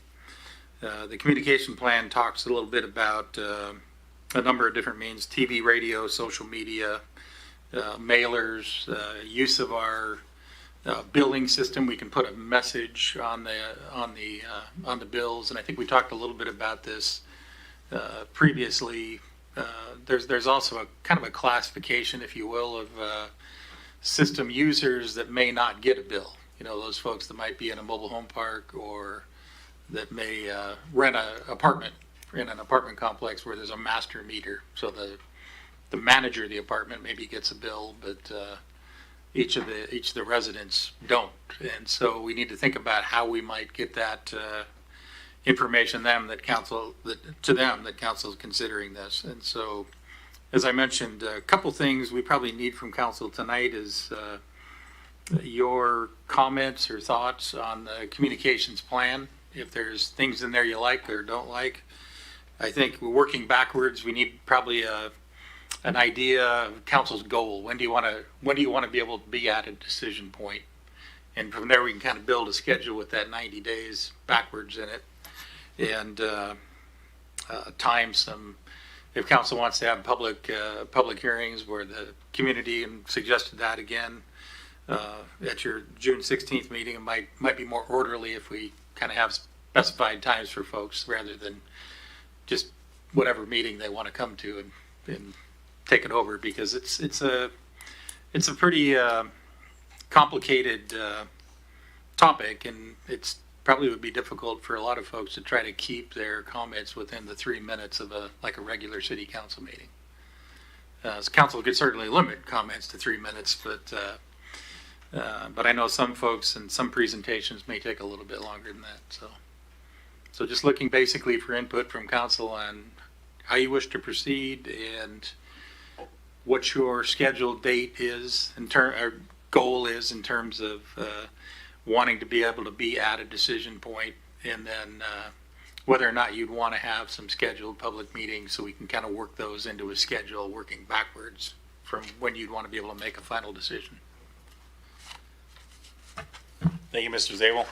the communication plan talks a little bit about a number of different means: TV, radio, social media, mailers, use of our billing system. We can put a message on the bills, and I think we talked a little bit about this previously there's also a kind of a classification, if you will, of system users that may not get a bill. You know, those folks that might be in a mobile home park or that may rent an apartment in an apartment complex where there's a master meter. So the manager of the apartment maybe gets a bill, but each of the residents don't. And so we need to think about how we might get that information that council is considering this. And so, as I mentioned, a couple things we probably need from council tonight is your comments or thoughts on the communications plan. If there's things in there you like or don't like, I think we're working backwards. We need probably an idea of council's goal. When do you want to be able to be at a decision point? And from there we can kind of build a schedule with that 90 days backwards in it, and time some. If council wants to have public hearings where the community, and suggested that again at your June 16th meeting, it might be more orderly if we kind of have specified times for folks rather than just whatever meeting they want to come to and take it over, because it's a pretty complicated topic, and it's probably would be difficult for a lot of folks to try to keep their comments within the 3 minutes of a regular city council meeting. So council could certainly limit comments to 3 minutes, but I know some folks and some presentations may take a little bit longer than that. So just looking basically for input from council on how you wish to proceed and what your scheduled date is or goal is in terms of wanting to be able to be at a decision point, and then whether or not you'd want to have some scheduled public meetings so we can kind of work those into a schedule working backwards from when you'd want to be able to make a final decision. Thank you, Mr. Zabel.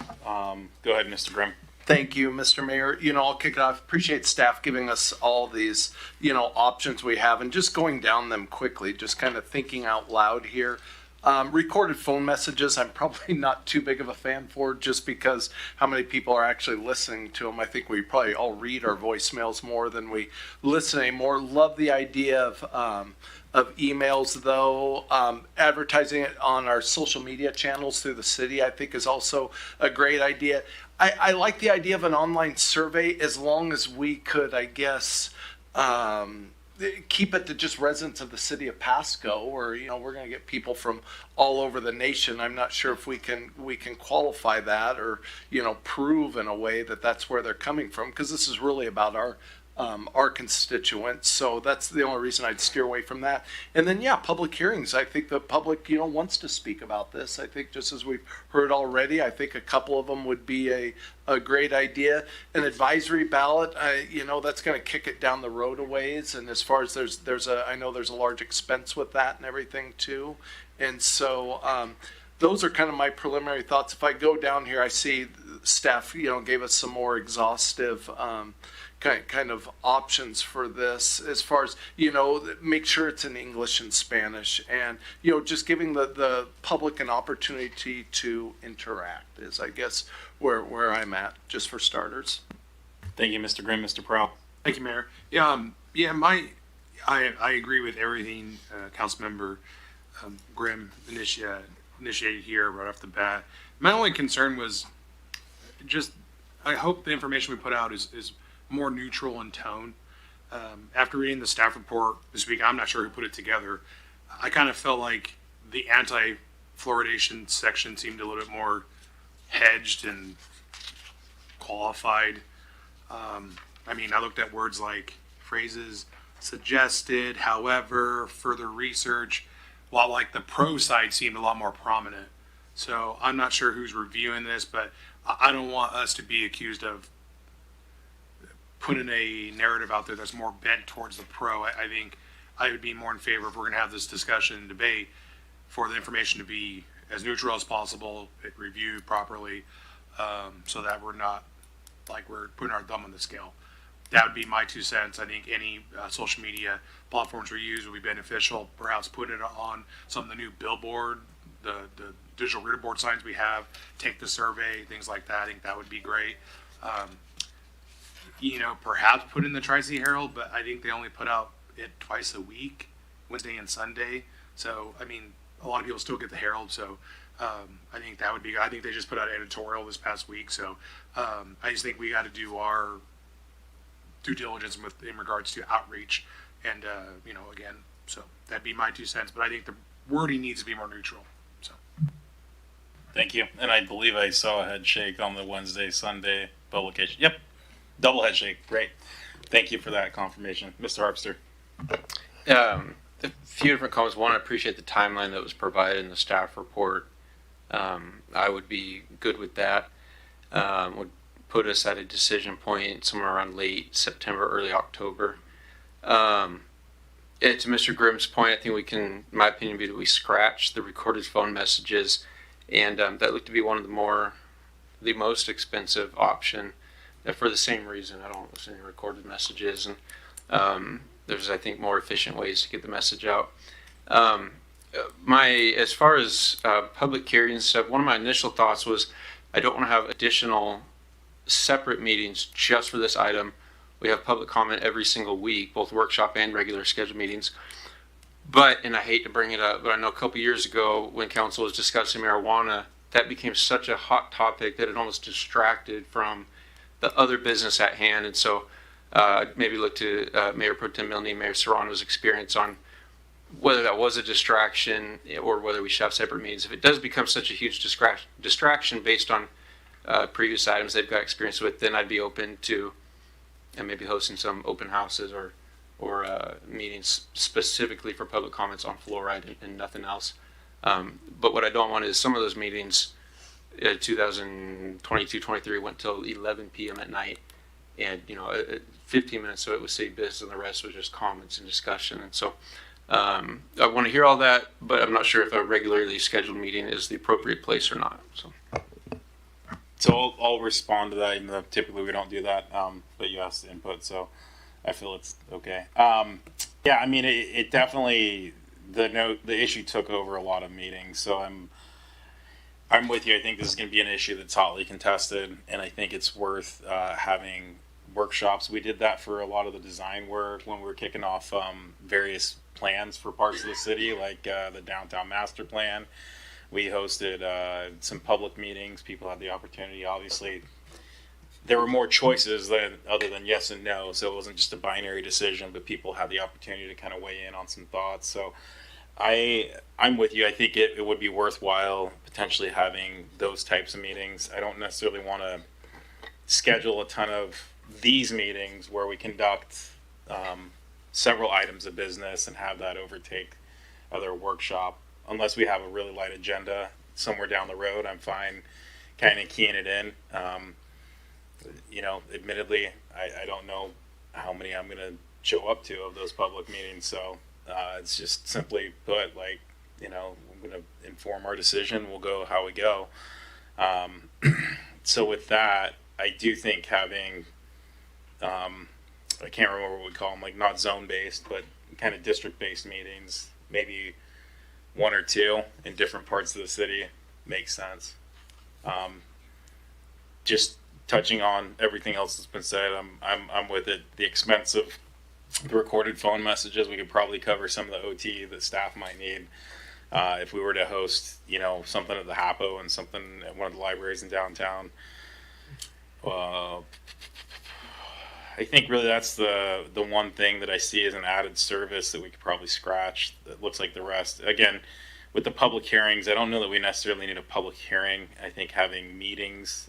Go ahead, Mr. Grimm. Thank you, Mr. Mayor. I'll kick it off. Appreciate staff giving us all these, options we have, and just going down them quickly, just kind of thinking out loud here. Recorded phone messages, I'm probably not too big of a fan for, just because how many people are actually listening to them. I think we probably all read our voicemails more than we listen anymore. Love the idea of emails, though. Advertising it on our social media channels through the city, I think, is also a great idea. I like the idea of an online survey, as long as we could, I guess, keep it to just residents of the city of Pasco, or we're going to get people from all over the nation. I'm not sure if we can qualify that or prove in a way that that's where they're coming from, because this is really about our constituents. So that's the only reason I'd steer away from that. And then, public hearings. I think the public, wants to speak about this. I think, just as we've heard already, I think a couple of them would be a great idea. An advisory ballot, that's going to kick it down the road a ways. And as far as I know there's a large expense with that and everything too. And so, those are kind of my preliminary thoughts. If I go down here, I see staff, gave us some more exhaustive, kind of options for this, as far as make sure it's in English and Spanish, and just giving the public an opportunity to interact is, I guess, where I'm at, just for starters. Thank you, Mr. Grimm. Mr. Prowl. Thank you, Mayor. I agree with everything Councilmember Grimm initiated here right off the bat. My only concern was just, I hope the information we put out is more neutral in tone. After reading the staff report this week, I'm not sure who put it together. I kind of felt like the anti-fluoridation section seemed a little bit more hedged and qualified. I looked at words like phrases suggested, however, further research, while like the pro side seemed a lot more prominent. So I'm not sure who's reviewing this, but I don't want us to be accused of putting a narrative out there that's more bent towards the pro. I think I would be more in favor, if we're going to have this discussion and debate, for the information to be as neutral as possible, reviewed properly, so that we're not like we're putting our thumb on the scale. That would be my 2 cents. I think any social media platforms we use would be beneficial. Perhaps put it on some of the new billboard, the digital reader board signs we have, take the survey, things like that. I think that would be great. Perhaps put in the Tri-City Herald, but I think they only put out it twice a week, Wednesday and Sunday. So, I mean, a lot of people still get the Herald. So, I think that would be, I think they just put out an editorial this past week. So, I just think we got to do our due diligence in regards to outreach and, again, so that'd be my 2 cents, but I think the wording needs to be more neutral. So. Thank you. And I believe I saw a head shake on the Wednesday, Sunday publication. Yep. Double head shake. Great. Thank you for that confirmation. Mr. Harpster. A few different comments. One, I appreciate the timeline that was provided in the staff report. I would be good with that. Would put us at a decision point somewhere around late September, early October. To Mr. Grimm's point, I think we can, in my opinion, be that we scratch the recorded phone messages, and that looked to be one of the most expensive option. For the same reason, I don't listen to recorded messages, and there's, I think, more efficient ways to get the message out. As far as public hearings stuff, one of my initial thoughts was I don't want to have additional separate meetings just for this item. We have public comment every single week, both workshop and regular scheduled meetings. But, and I hate to bring it up, but I know a couple years ago when council was discussing marijuana, that became such a hot topic that it almost distracted from the other business at hand. And so maybe look to Mayor Pro Tem Milne and Mayor Serrano's experience on whether that was a distraction or whether we should have separate meetings. If it does become such a huge distraction based on previous items they've got experience with, then I'd be open to maybe hosting some open houses or meetings specifically for public comments on fluoride and nothing else. But what I don't want is some of those meetings, 2022-23 went till 11 p.m. at night, and 15 minutes of it was city business and the rest was just comments and discussion. And so I want to hear all that, but I'm not sure if a regularly scheduled meeting is the appropriate place or not. So I'll respond to that, even though typically we don't do that, but you asked the input, so I feel it's okay. Yeah, I mean, it definitely, the issue took over a lot of meetings, so I'm with you. I think this is going to be an issue that's hotly contested, and I think it's worth having workshops. We did that for a lot of the design work when we were kicking off various plans for parts of the city, like the downtown master plan. We hosted some public meetings. People had the opportunity. Obviously, there were more choices other than yes and no, so it wasn't just a binary decision, but people had the opportunity to kind of weigh in on some thoughts. So I'm with you. I think it would be worthwhile potentially having those types of meetings. I don't necessarily want to schedule a ton of these meetings where we conduct several items of business and have that overtake other workshop. Unless we have a really light agenda somewhere down the road, I'm fine kind of keying it in. Admittedly, I don't know how many I'm going to show up to of those public meetings. So it's just simply put, like, we're going to inform our decision. We'll go how we go. So with that, I do think having, I can't remember what we call them, like not zone-based, but kind of district-based meetings, maybe one or two in different parts of the city makes sense. Just touching on everything else that's been said, I'm with it. The expense of the recorded phone messages, we could probably cover some of the OT that staff might need if we were to host, something at the Hapo and something at one of the libraries in downtown. I think really that's the one thing that I see as an added service that we could probably scratch. That looks like the rest. Again, with the public hearings, I don't know that we necessarily need a public hearing. I think having meetings,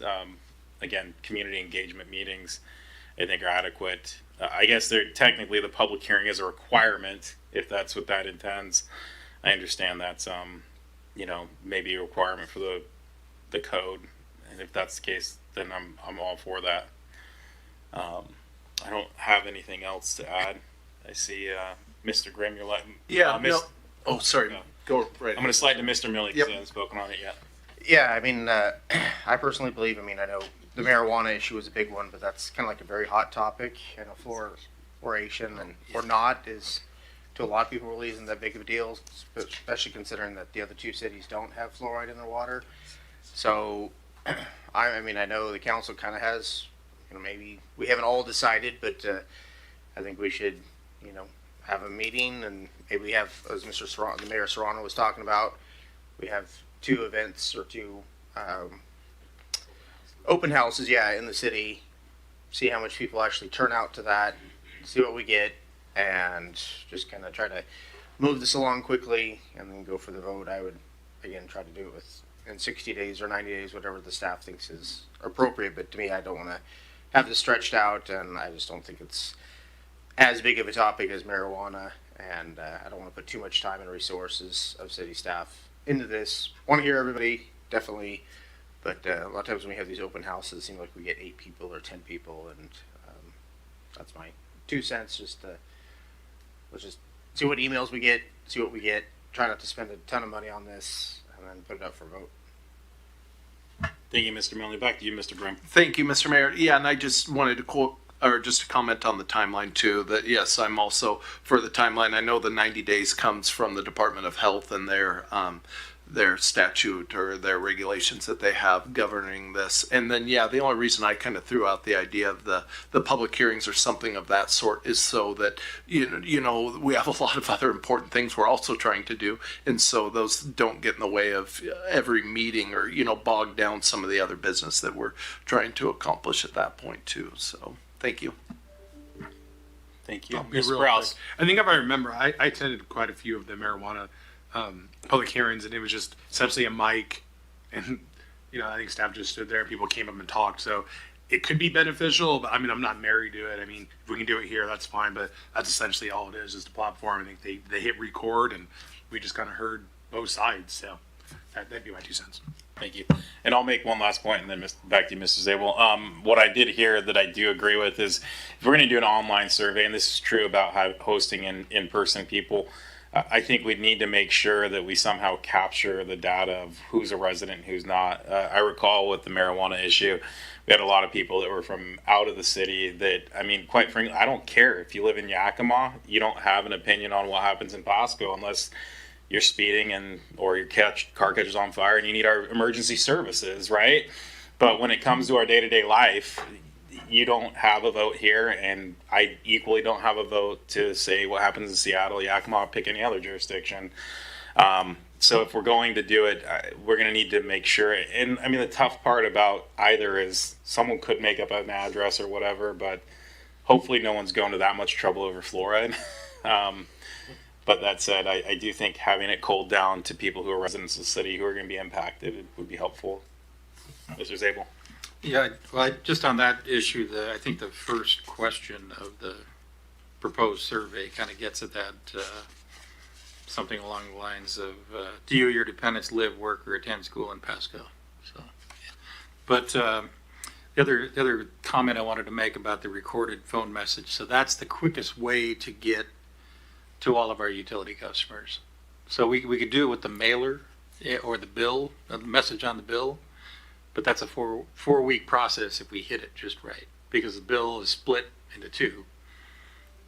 again, community engagement meetings, I think are adequate. I guess they're technically the public hearing is a requirement if that's what that intends. I understand that's maybe a requirement for the code, and if that's the case, then I'm all for that. I don't have anything else to add. I see Mr. Grimm, you're letting. Yeah. Oh, sorry. Go right. I'm going to slide to Mr. Millie because I haven't spoken on it yet. Yeah, I mean, I personally believe, I know the marijuana issue is a big one, but that's kind of like a very hot topic. Fluoridation or not is, to a lot of people, really isn't that big of a deal, especially considering that the other two cities don't have fluoride in their water. So, I know the council kind of has, maybe we haven't all decided, but I think we should, have a meeting and maybe we have, as the Mayor Serrano was talking about, we have 2 events or 2 open houses, in the city. See how much people actually turn out to that, see what we get, and just kind of try to move this along quickly and then go for the vote. I would, again, try to do it in 60 days or 90 days, whatever the staff thinks is appropriate. But to me, I don't want to have this stretched out, and I just don't think it's as big of a topic as marijuana, and I don't want to put too much time and resources of city staff into this. Want to hear everybody, definitely, but a lot of times when we have these open houses, it seems like we get 8 people or 10 people, and that's my 2 cents. Let's just see what emails we get, see what we get. Try not to spend a ton of money on this, and then put it up for vote. Thank you, Mr. Milne. Back to you, Mr. Grimm. Thank you, Mr. Mayor. Yeah, and I just wanted to quote, or just to comment on the timeline too, that yes, I'm also for the timeline. I know the 90 days comes from the Department of Health and their statute or their regulations that they have governing this. And then, the only reason I kind of threw out the idea of the public hearings or something of that sort is so that, you know, we have a lot of other important things we're also trying to do. And so those don't get in the way of every meeting or, you know, bog down some of the other business that we're trying to accomplish at that point too. So thank you. Thank you. Mr. Rouse. I think if I remember, I attended quite a few of the marijuana public hearings, and it was just essentially a mic, and I think staff just stood there. People came up and talked, so it could be beneficial. But I mean, I'm not married to it. I mean, if we can do it here, that's fine. But that's essentially all it is a platform. I think they hit record, and we just kind of heard both sides. So that'd be my 2 cents. Thank you. And I'll make one last point and then back to you, Mr. Zabel. What I did hear that I do agree with is if we're going to do an online survey, and this is true about hosting in-person people, I think we'd need to make sure that we somehow capture the data of who's a resident and who's not. I recall with the marijuana issue, we had a lot of people that were from out of the city that, I mean, quite frankly, I don't care if you live in Yakima, you don't have an opinion on what happens in Pasco unless you're speeding or your car catches on fire and you need our emergency services, right? But when it comes to our day-to-day life, you don't have a vote here, and I equally don't have a vote to say what happens in Seattle, Yakima, pick any other jurisdiction. So if we're going to do it, we're going to need to make sure. And I mean, the tough part about either is someone could make up an address or whatever, but hopefully no one's going to that much trouble over fluoride. But that said, I do think having it culled down to people who are residents of the city who are going to be impacted would be helpful. Mr. Zabel. Yeah, well, just on that issue, I think the first question of the proposed survey kind of gets at that, something along the lines of, do you or your dependents live, work, or attend school in Pasco? So, but the other comment I wanted to make about the recorded phone message, so that's the quickest way to get to all of our utility customers. So we could do it with the mailer or the bill, the message on the bill. But that's a four-week process if we hit it just right, because the bill is split into 2,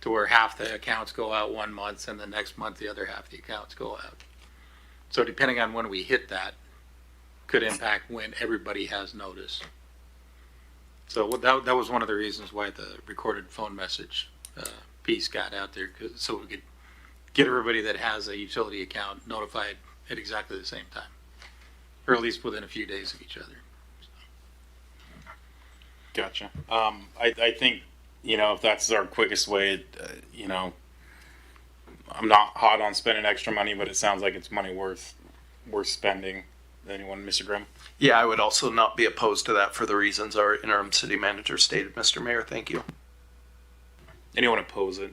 to where half the accounts go out 1 month and the next month the other half the accounts go out. So depending on when we hit that, could impact when everybody has notice. So that was one of the reasons why the recorded phone message piece got out there, so we could get everybody that has a utility account notified at exactly the same time, or at least within a few days of each other. Gotcha. I think, if that's our quickest way, I'm not hot on spending extra money, but it sounds like it's money worth spending. Anyone, Mr. Grimm? Yeah, I would also not be opposed to that for the reasons our interim city manager stated, Mr. Mayor. Thank you. Anyone oppose it?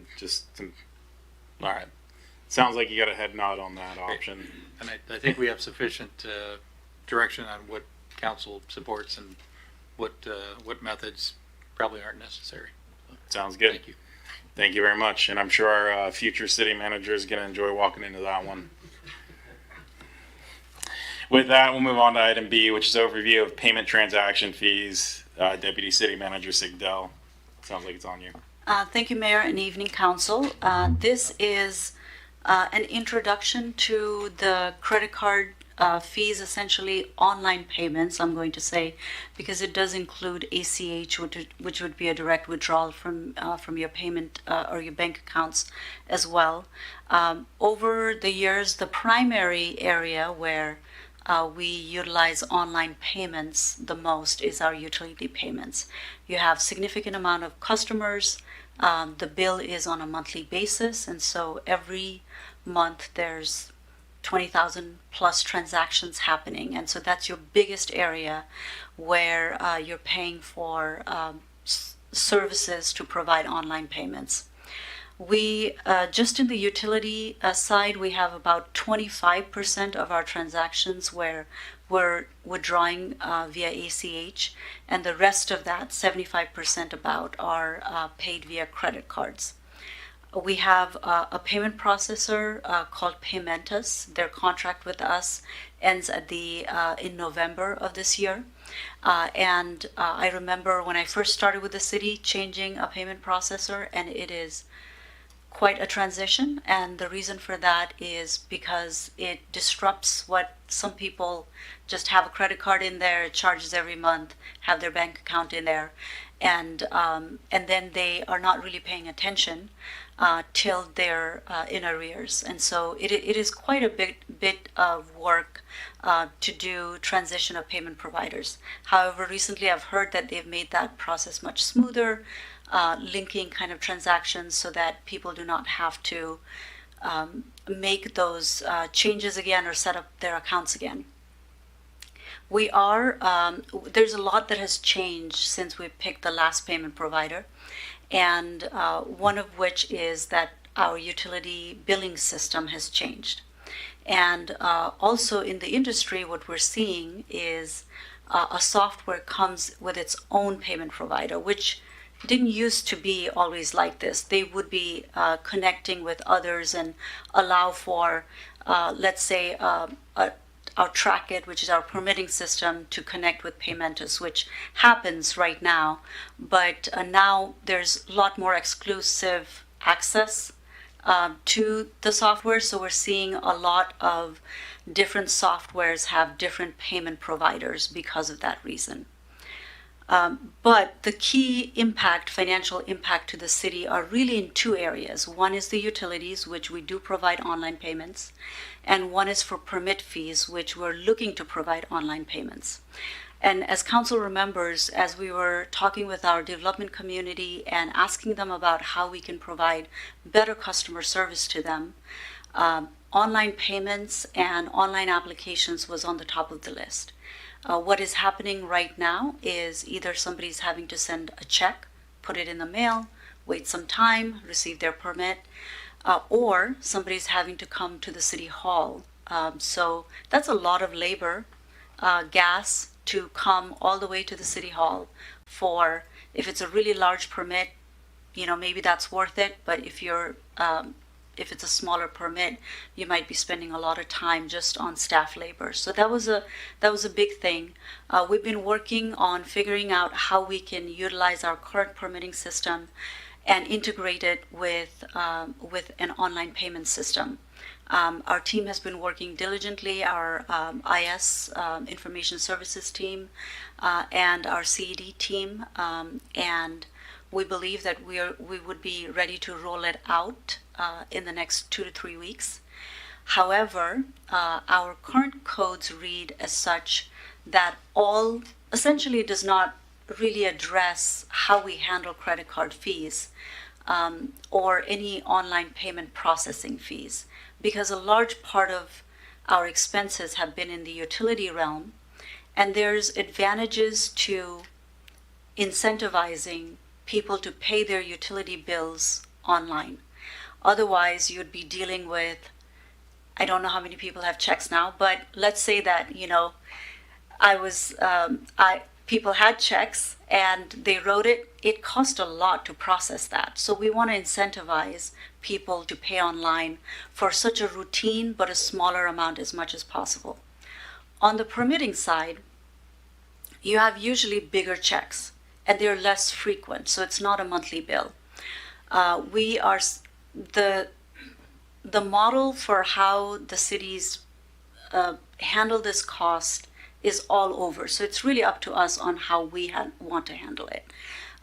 All right. Sounds like you got a head nod on that option. And I think we have sufficient direction on what council supports and what methods probably aren't necessary. Sounds good. Thank you. Thank you very much. And I'm sure our future city manager is going to enjoy walking into that one. With that, we'll move on to item B, which is overview of payment transaction fees. Deputy City Manager Sigdell. Sounds like it's on you. Thank you, Mayor, and evening council. This is an introduction to the credit card fees, essentially online payments, I'm going to say, because it does include ACH, which would be a direct withdrawal from your payment or your bank accounts as well. Over the years, the primary area where we utilize online payments the most is our utility payments. You have significant amount of customers. The bill is on a monthly basis, and so every month there's 20,000 plus transactions happening, and so that's your biggest area where you're paying for services to provide online payments. We just in the utility side, we have about 25% of our transactions where we're withdrawing via ACH, and the rest of that, 75% about, are paid via credit cards. We have a payment processor called Paymentus. Their contract with us ends at in November of this year. And I remember when I first started with the city changing a payment processor, and it is quite a transition. And the reason for that is because it disrupts what some people just have a credit card in there, it charges every month, have their bank account in there, and then they are not really paying attention till they're in arrears. And so it is quite a bit of work to do transition of payment providers. However, recently I've heard that they've made that process much smoother, linking kind of transactions so that people do not have to make those changes again or set up their accounts again. We are, there's a lot that has changed since we picked the last payment provider, and one of which is that our utility billing system has changed. And also in the industry, what we're seeing is a software comes with its own payment provider, which didn't used to be always like this. They would be connecting with others and allow for, let's say, our TrackIt, which is our permitting system, to connect with Paymentus, which happens right now. But now there's a lot more exclusive access to the software. So we're seeing a lot of different softwares have different payment providers because of that reason. But the key impact, financial impact to the city, are really in two areas. One is the utilities, which we do provide online payments, and one is for permit fees, which we're looking to provide online payments. And as council remembers, as we were talking with our development community and asking them about how we can provide better customer service to them, online payments and online applications was on the top of the list. What is happening right now is either somebody's having to send a check, put it in the mail, wait some time, receive their permit, or somebody's having to come to the city hall. So that's a lot of labor, gas, to come all the way to the city hall for, if it's a really large permit, maybe that's worth it. But if it's a smaller permit, you might be spending a lot of time just on staff labor. So that was a big thing. We've been working on figuring out how we can utilize our current permitting system and integrate it with an online payment system. Our team has been working diligently, our IS, Information Services team, and our CED team, and we believe that we would be ready to roll it out in the next 2 to 3 weeks. However, our current codes read as such that essentially does not really address how we handle credit card fees or any online payment processing fees, because a large part of our expenses have been in the utility realm, and there's advantages to incentivizing people to pay their utility bills online. Otherwise, you'd be dealing with, I don't know how many people have checks now, but let's say that, people had checks and they wrote it. It cost a lot to process that. So we want to incentivize people to pay online for such a routine, but a smaller amount as much as possible. On the permitting side, you have usually bigger checks and they're less frequent, so it's not a monthly bill. The model for how the city's handle this cost is all over. So it's really up to us on how we want to handle it.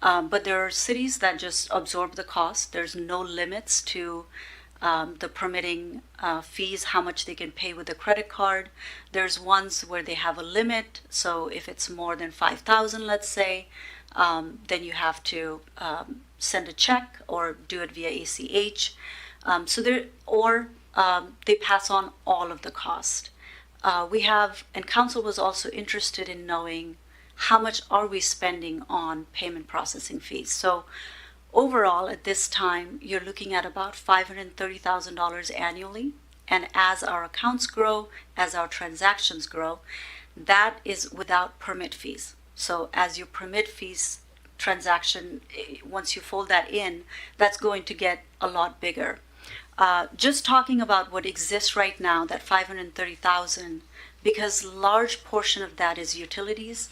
But there are cities that just absorb the cost. There's no limits to the permitting fees, how much they can pay with a credit card. There's ones where they have a limit. So if it's more than 5,000, let's say, then you have to send a check or do it via ACH. They pass on all of the cost. And council was also interested in knowing how much are we spending on payment processing fees. So overall, at this time, you're looking at about $530,000 annually. And as our accounts grow, as our transactions grow, that is without permit fees. So as your permit fees transaction, once you fold that in, that's going to get a lot bigger. Just talking about what exists right now, that $530,000, because large portion of that is utilities.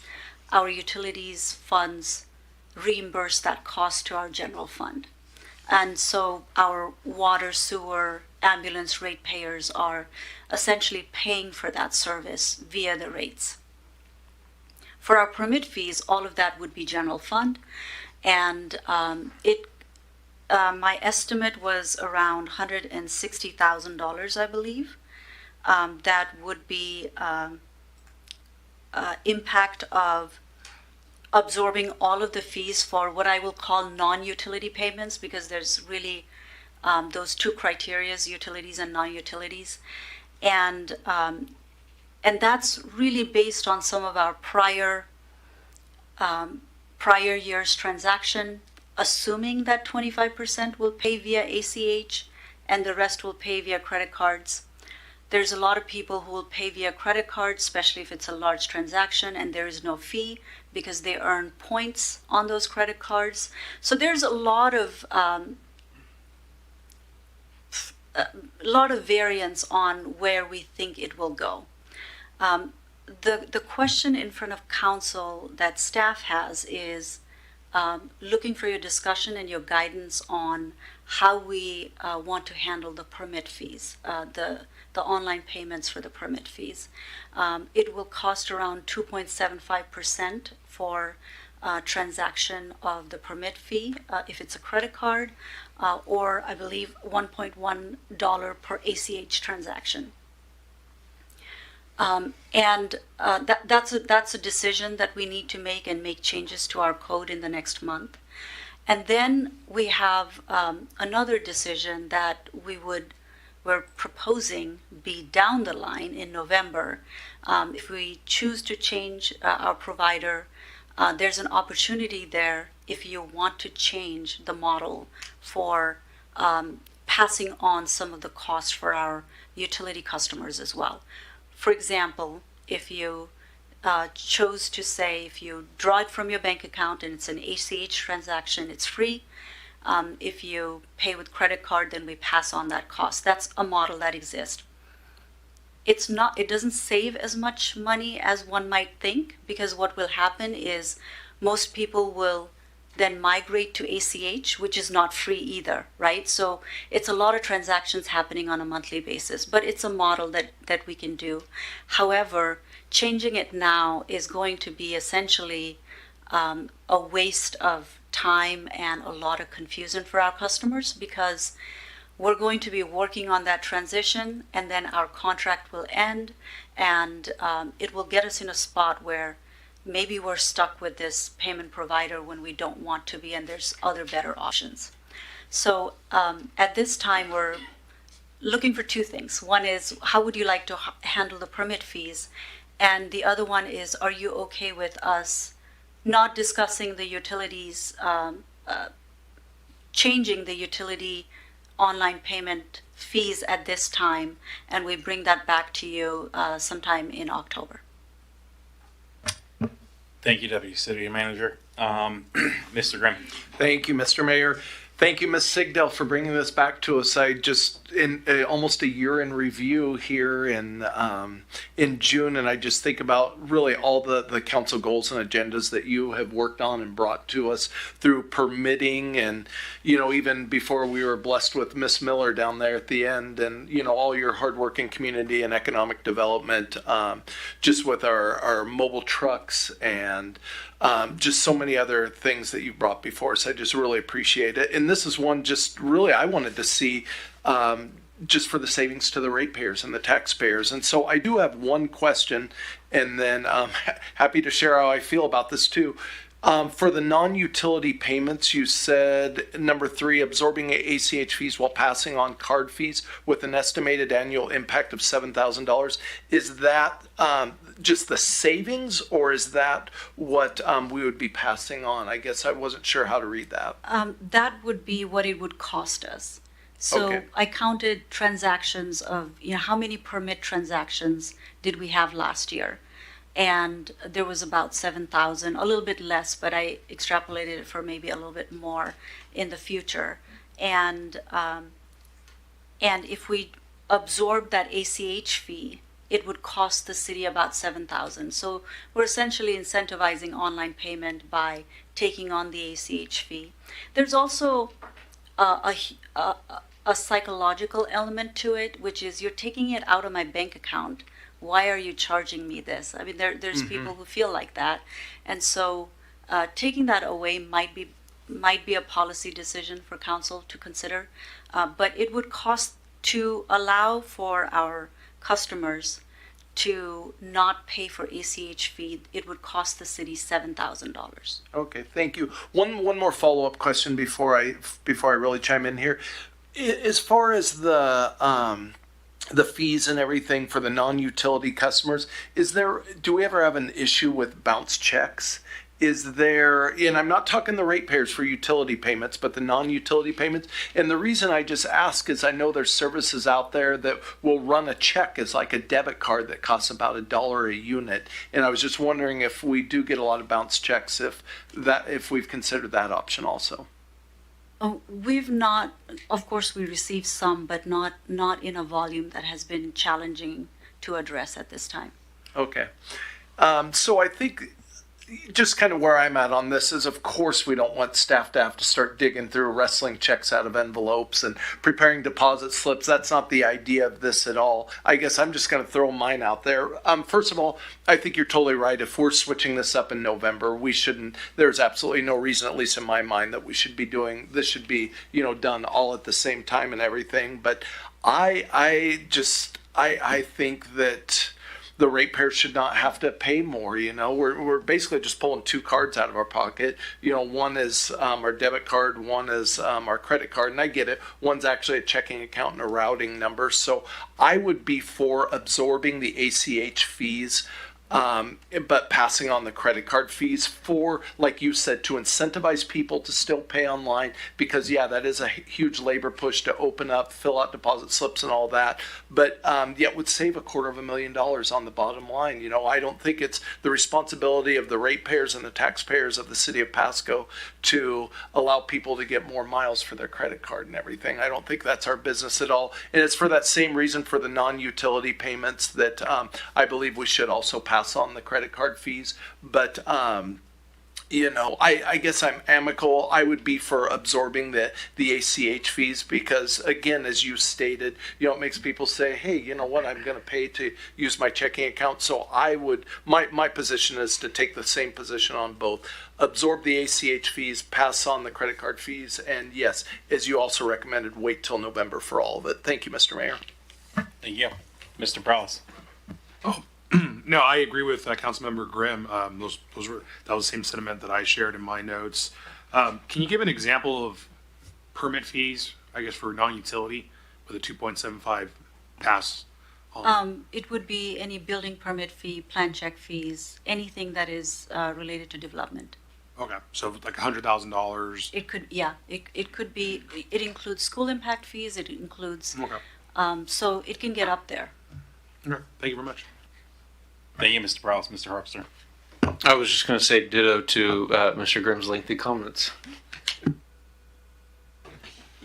Our utilities funds reimburse that cost to our general fund. And so our water, sewer, ambulance ratepayers are essentially paying for that service via the rates. For our permit fees, all of that would be general fund. And my estimate was around $160,000, I believe. That would be impact of absorbing all of the fees for what I will call non-utility payments, because there's really those two criterias, utilities and non-utilities. And that's really based on some of our prior year's transaction, assuming that 25% will pay via ACH and the rest will pay via credit cards. There's a lot of people who will pay via credit card, especially if it's a large transaction and there is no fee because they earn points on those credit cards. So there's a lot of variance on where we think it will go. The question in front of council that staff has is looking for your discussion and your guidance on how we want to handle the permit fees, the online payments for the permit fees. It will cost around 2.75% for transaction of the permit fee if it's a credit card, or I believe $1.1 per ACH transaction. That's a decision that we need to make and make changes to our code in the next month. And then we have another decision that we're proposing be down the line in November. If we choose to change our provider, there's an opportunity there if you want to change the model for passing on some of the costs for our utility customers as well. For example, if you chose to say, if you draw it from your bank account and it's an ACH transaction, it's free. If you pay with credit card, then we pass on that cost. That's a model that exists. It doesn't save as much money as one might think, because what will happen is most people will then migrate to ACH, which is not free either, right? So it's a lot of transactions happening on a monthly basis, but it's a model that we can do. However, changing it now is going to be essentially a waste of time and a lot of confusion for our customers, because we're going to be working on that transition and then our contract will end, and it will get us in a spot where maybe we're stuck with this payment provider when we don't want to be, and there's other better options. So at this time, we're looking for two things. One is, how would you like to handle the permit fees? And the other one is, are you okay with us not discussing the utilities, changing the utility online payment fees at this time, and we bring that back to you sometime in October? Thank you, Deputy City Manager. Mr. Grimm. Thank you, Mr. Mayor. Thank you, Ms. Sigdell, for bringing this back to us. I just in almost a year in review here in June, and I just think about really all the council goals and agendas that you have worked on and brought to us through permitting, and even before we were blessed with Miss Miller down there at the end, and all your hardworking community and economic development, just with our mobile trucks and just so many other things that you've brought before us. I just really appreciate it. And this is one just really I wanted to see just for the savings to the ratepayers and the taxpayers. And so I do have one question, and then I'm happy to share how I feel about this too. For the non-utility payments, you said number 3, absorbing ACH fees while passing on card fees with an estimated annual impact of $7,000. Is that just the savings, or is that what we would be passing on? I guess I wasn't sure how to read that. That would be what it would cost us. So Okay. I counted transactions of, how many permit transactions did we have last year? And there was about 7,000, a little bit less, but I extrapolated it for maybe a little bit more in the future. And if we absorb that ACH fee, it would cost the city about 7,000. So we're essentially incentivizing online payment by taking on the ACH fee. There's also a psychological element to it, which is you're taking it out of my bank account. Why are you charging me this? I mean, there's people who feel like that, and so taking that away might be a policy decision for council to consider, but it would cost to allow for our customers to not pay for ACH fee. It would cost the city $7,000. Okay, thank you. One more follow-up question before I really chime in here. As far as the fees and everything for the non-utility customers, do we ever have an issue with bounce checks? Is there, and I'm not talking the ratepayers for utility payments, but the non-utility payments. And the reason I just ask is I know there's services out there that will run a check as like a debit card that costs about $1 a unit. And I was just wondering if we do get a lot of bounce checks, if we've considered that option also. We've not, of course, we received some, but not in a volume that has been challenging to address at this time. Okay. So I think just kind of where I'm at on this is, of course, we don't want staff to have to start digging through wrestling checks out of envelopes and preparing deposit slips. That's not the idea of this at all. I guess I'm just going to throw mine out there. First of all, I think you're totally right. If we're switching this up in November, we shouldn't, there's absolutely no reason, at least in my mind, that we should be doing, this should be, done all at the same time and everything. But I think that the ratepayers should not have to pay more. We're basically just pulling 2 cards out of our pocket. One is our debit card, one is our credit card, and I get it. One's actually a checking account and a routing number. So I would be for absorbing the ACH fees, but passing on the credit card fees for, like you said, to incentivize people to still pay online, because that is a huge labor push to open up, fill out deposit slips and all that, but yet would save $250,000 on the bottom line. I don't think it's the responsibility of the ratepayers and the taxpayers of the city of Pasco to allow people to get more miles for their credit card and everything. I don't think that's our business at all, and it's for that same reason for the non-utility payments that I believe we should also pass on the credit card fees. But I guess I'm amicable. I would be for absorbing the ACH fees, because again, as you stated, it makes people say, hey, you know what, I'm going to pay to use my checking account. So I would, my position is to take the same position on both. Absorb the ACH fees, pass on the credit card fees, and yes, as you also recommended, wait till November for all of it. Thank you, Mr. Mayor. Thank you. Mr. Prowse. No, I agree with Councilmember Grimm. That was the same sentiment that I shared in my notes. Can you give an example of permit fees, I guess, for non-utility with a 2.75 pass on? It would be any building permit fee, plan check fees, anything that is related to development. Okay, so like $100,000. It could, it could be. It includes school impact fees. It includes. Okay. So it can get up there. Okay, thank you very much. Thank you, Mr. Prowse. Mr. Harpster. I was just going to say ditto to Mr. Grimm's lengthy comments.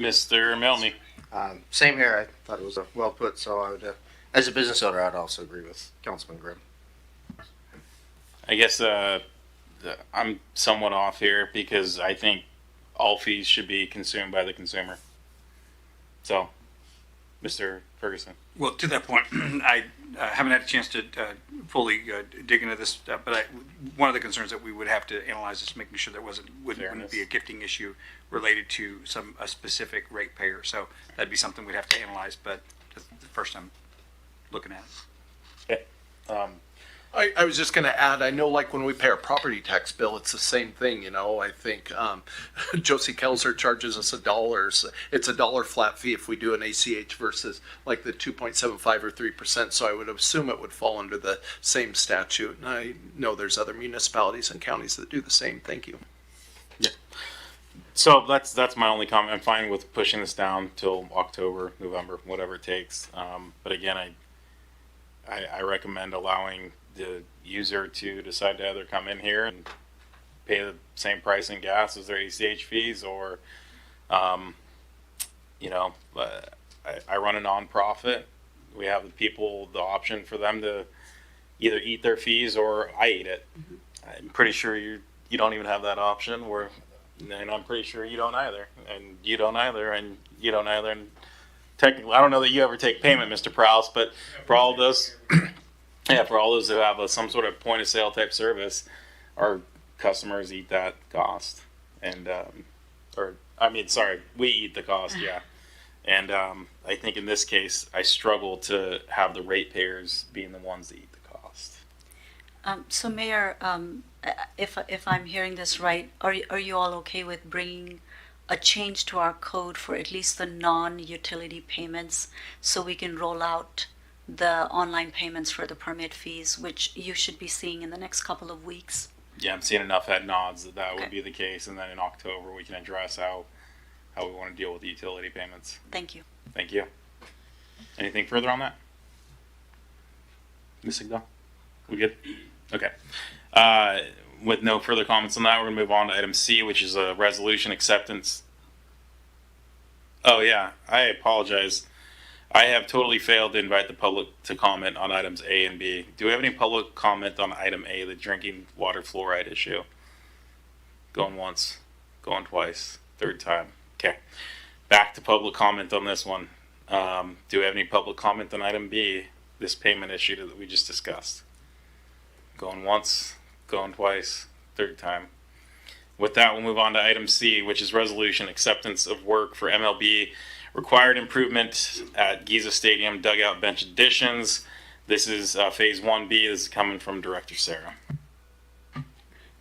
Mr. Milne. Same here. I thought it was well put. So I would, as a business owner, I'd also agree with Councilman Grimm. I guess I'm somewhat off here because I think all fees should be consumed by the consumer. So, Mr. Ferguson. Well, to that point, I haven't had a chance to fully dig into this, but one of the concerns that we would have to analyze is making sure there wouldn't be a gifting issue related to a specific ratepayer. So that'd be something we'd have to analyze, but that's the first time looking at it. Okay. I was just going to add, I know like when we pay our property tax bill, it's the same thing, you know. I think Josie Kelser charges us $1. It's $1 flat fee if we do an ACH versus like the 2.75 or 3%. So I would assume it would fall under the same statute. And I know there's other municipalities and counties that do the same. Thank you. Yeah. So that's my only comment. I'm fine with pushing this down till October, November, whatever it takes. But again, I recommend allowing the user to decide to either come in here and pay the same price in gas as their ACH fees, or, I run a nonprofit. We have the people the option for them to either eat their fees or I eat it. I'm pretty sure you don't even have that option. And I'm pretty sure you don't either, and you don't either, and you don't either. And technically, I don't know that you ever take payment, Mr. Prowse, but for all of those. Yeah, for all those who have some sort of point of sale type service, our customers eat that cost, and we eat the cost, yeah. And I think in this case, I struggle to have the ratepayers being the ones that eat the cost. So, Mayor, if I'm hearing this right, are you all okay with bringing a change to our code for at least the non-utility payments, so we can roll out the online payments for the permit fees, which you should be seeing in the next couple of weeks? Yeah, I'm seeing enough head nods that would be the case, and then in October we can address how we want to deal with the utility payments. Thank you. Thank you. Anything further on that? Ms. Sigdahl? We good? Okay. With no further comments on that, we're going to move on to item C, which is a resolution acceptance. Oh yeah, I apologize. I have totally failed to invite the public to comment on items A and B. Do we have any public comment on item A, the drinking water fluoride issue? Going once, going twice, third time. Okay. Back to public comment on this one. Do we have any public comment on item B, this payment issue that we just discussed? Going once, going twice, third time. With that, we'll move on to item C, which is resolution acceptance of work for MLB required improvement at Giza Stadium dugout bench additions. This is phase 1B. This is coming from Director Sarah.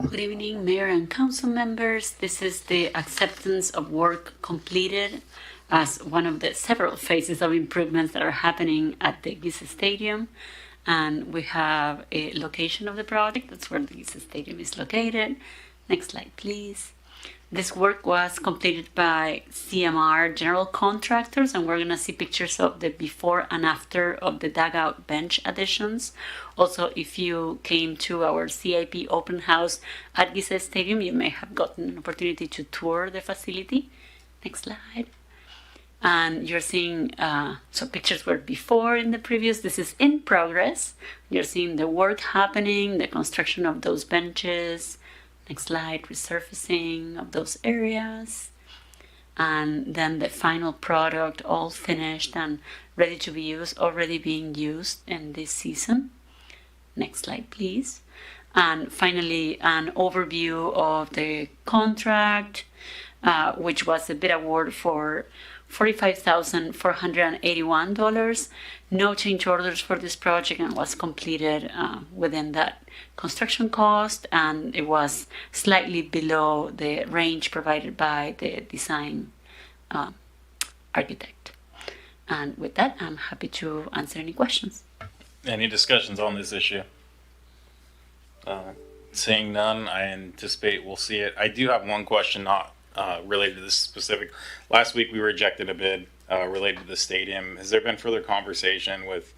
Good evening, Mayor and Council members. This is the acceptance of work completed as one of the several phases of improvements that are happening at the Giza Stadium. And we have a location of the project. That's where the Giza Stadium is located. Next slide, please. This work was completed by CMR General Contractors, and we're going to see pictures of the before and after of the dugout bench additions. Also, if you came to our CIP open house at Giza Stadium, you may have gotten an opportunity to tour the facility. Next slide. And you're seeing, so pictures were before in the previous, this is in progress. You're seeing the work happening, the construction of those benches. Next slide, resurfacing of those areas. And then the final product all finished and ready to be used, already being used in this season. Next slide, please. And finally, an overview of the contract, which was a bid award for $45,481. No change orders for this project, and was completed within that construction cost, and it was slightly below the range provided by the design architect. And with that, I'm happy to answer any questions. Any discussions on this issue? Seeing none, I anticipate we'll see it. I do have one question not related to this specific. Last week we rejected a bid related to the stadium. Has there been further conversation with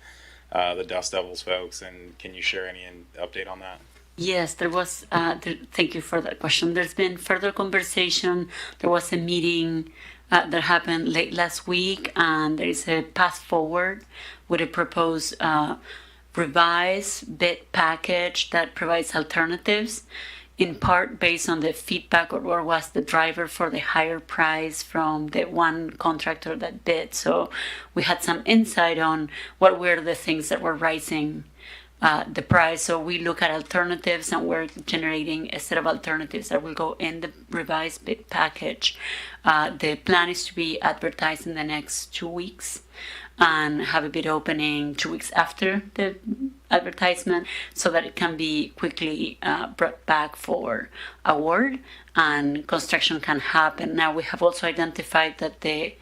the Dust Devils folks, and can you share any update on that? Yes, there was. Thank you for that question. There's been further conversation. There was a meeting that happened late last week, and there is a path forward with a proposed revised bid package that provides alternatives, in part based on the feedback or what was the driver for the higher price from the one contractor that bid. So we had some insight on what were the things that were rising the price. So we look at alternatives, and we're generating a set of alternatives that will go in the revised bid package. The plan is to be advertised in the next 2 weeks and have a bid opening 2 weeks after the advertisement, so that it can be quickly brought back for award and construction can happen. Now, we have also identified that the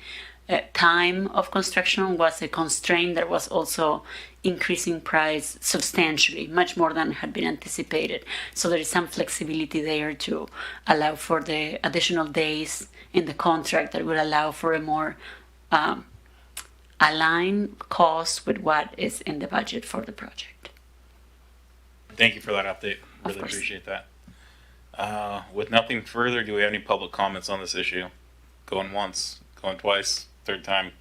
time of construction was a constraint that was also increasing price substantially, much more than had been anticipated. So there is some flexibility there to allow for the additional days in the contract that would allow for a more aligned cost with what is in the budget for the project. Thank you for that update. Really appreciate that. With nothing further, do we have any public comments on this issue? Going once, going twice, third time.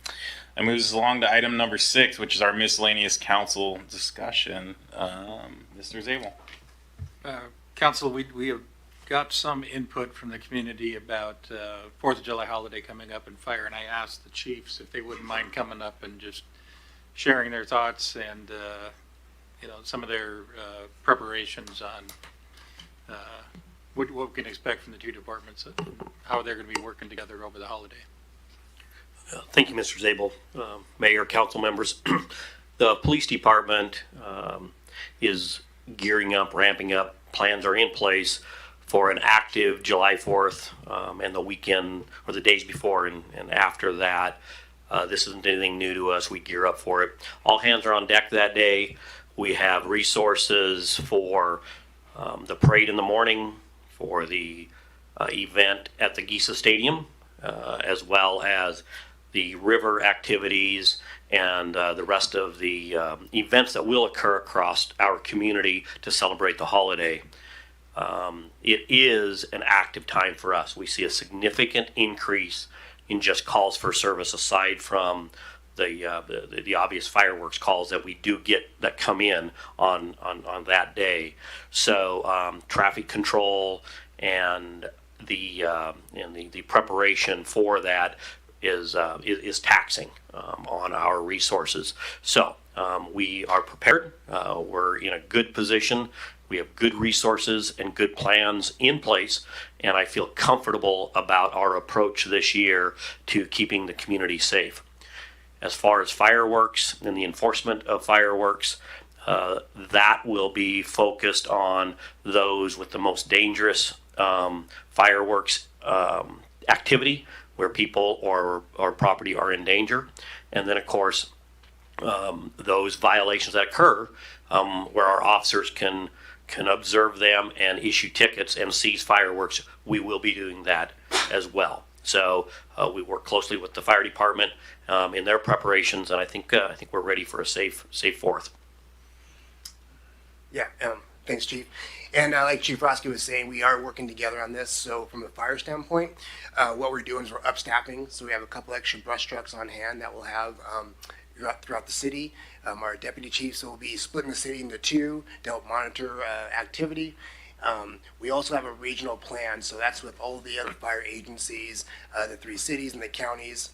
That moves us along to item number 6, which is our miscellaneous council discussion. Mr. Zabel. Council, we have got some input from the community about 4th of July holiday coming up and fire, and I asked the chiefs if they wouldn't mind coming up and just sharing their thoughts and some of their preparations on what we can expect from the two departments, how they're going to be working together over the holiday. Thank you, Mr. Zabel, Mayor, council members. The police department is gearing up, ramping up. Plans are in place for an active July 4th and the weekend or the days before and after that. This isn't anything new to us. We gear up for it. All hands are on deck that day. We have resources for the parade in the morning, for the event at the Gisa Stadium, as well as the river activities and the rest of the events that will occur across our community to celebrate the holiday. It is an active time for us. We see a significant increase in just calls for service, aside from the obvious fireworks calls that we do get that come in on that day. So traffic control and the preparation for that is taxing on our resources. So we are prepared. We're in a good position. We have good resources and good plans in place, and I feel comfortable about our approach this year to keeping the community safe. As far as fireworks and the enforcement of fireworks, that will be focused on those with the most dangerous fireworks activity, where people or property are in danger. And then, of course, those violations that occur where our officers can observe them and issue tickets and seize fireworks, we will be doing that as well. So we work closely with the fire department in their preparations, and I think we're ready for a safe 4th. Yeah, thanks, Chief. And like Chief Roski was saying, we are working together on this. So from a fire standpoint, what we're doing is we're upstaffing. So we have a couple extra brush trucks on hand that we'll have throughout the city. Our deputy chiefs will be splitting the city into 2 to help monitor activity. We also have a regional plan, so that's with all the other fire agencies, the 3 cities and the counties.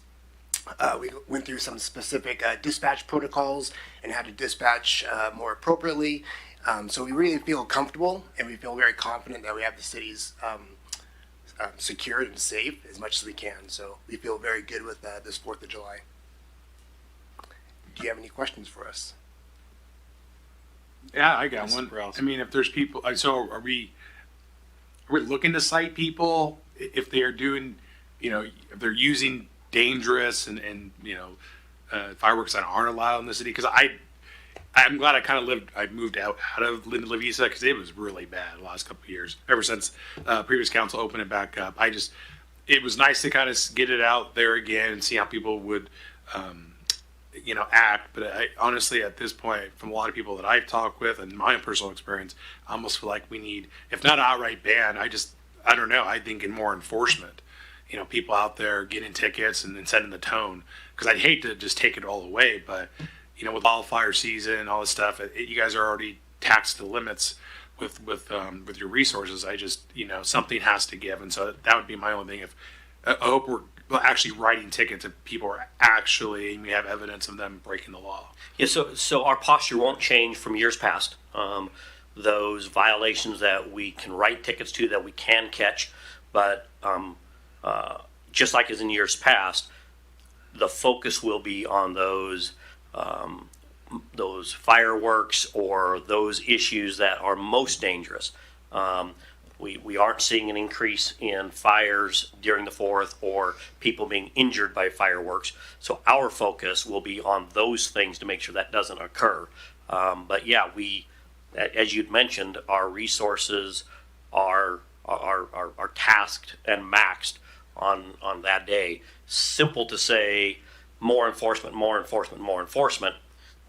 We went through some specific dispatch protocols and how to dispatch more appropriately. So we really feel comfortable, and we feel very confident that we have the cities secured and safe as much as we can. So we feel very good with this 4th of July. Do you have any questions for us? Yeah, I got one. I mean, if there's people, so are we looking to cite people if they are doing, if they're using dangerous and fireworks that aren't allowed in the city? Because I'm glad I moved out of Linda La Vista, because it was really bad the last couple of years. Ever since previous council opened it back up, it was nice to kind of get it out there again and see how people would act. But I honestly, at this point, from a lot of people that I've talked with and my own personal experience, I almost feel like we need, if not an outright ban, I don't know. I think in more enforcement. People out there getting tickets and then setting the tone. Because I'd hate to just take it all away, but with wildfire season and all this stuff, you guys are already taxed to limits with your resources. I just something has to give, and so that would be my only thing. If I hope we're actually writing tickets if people are actually, and we have evidence of them breaking the law. Yeah, so our posture won't change from years past. Those violations that we can write tickets to, that we can catch, but just like as in years past, the focus will be on those fireworks or those issues that are most dangerous. We aren't seeing an increase in fires during the 4th or people being injured by fireworks. So our focus will be on those things to make sure that doesn't occur. But yeah, as you'd mentioned, our resources are tasked and maxed on that day. Simple to say more enforcement,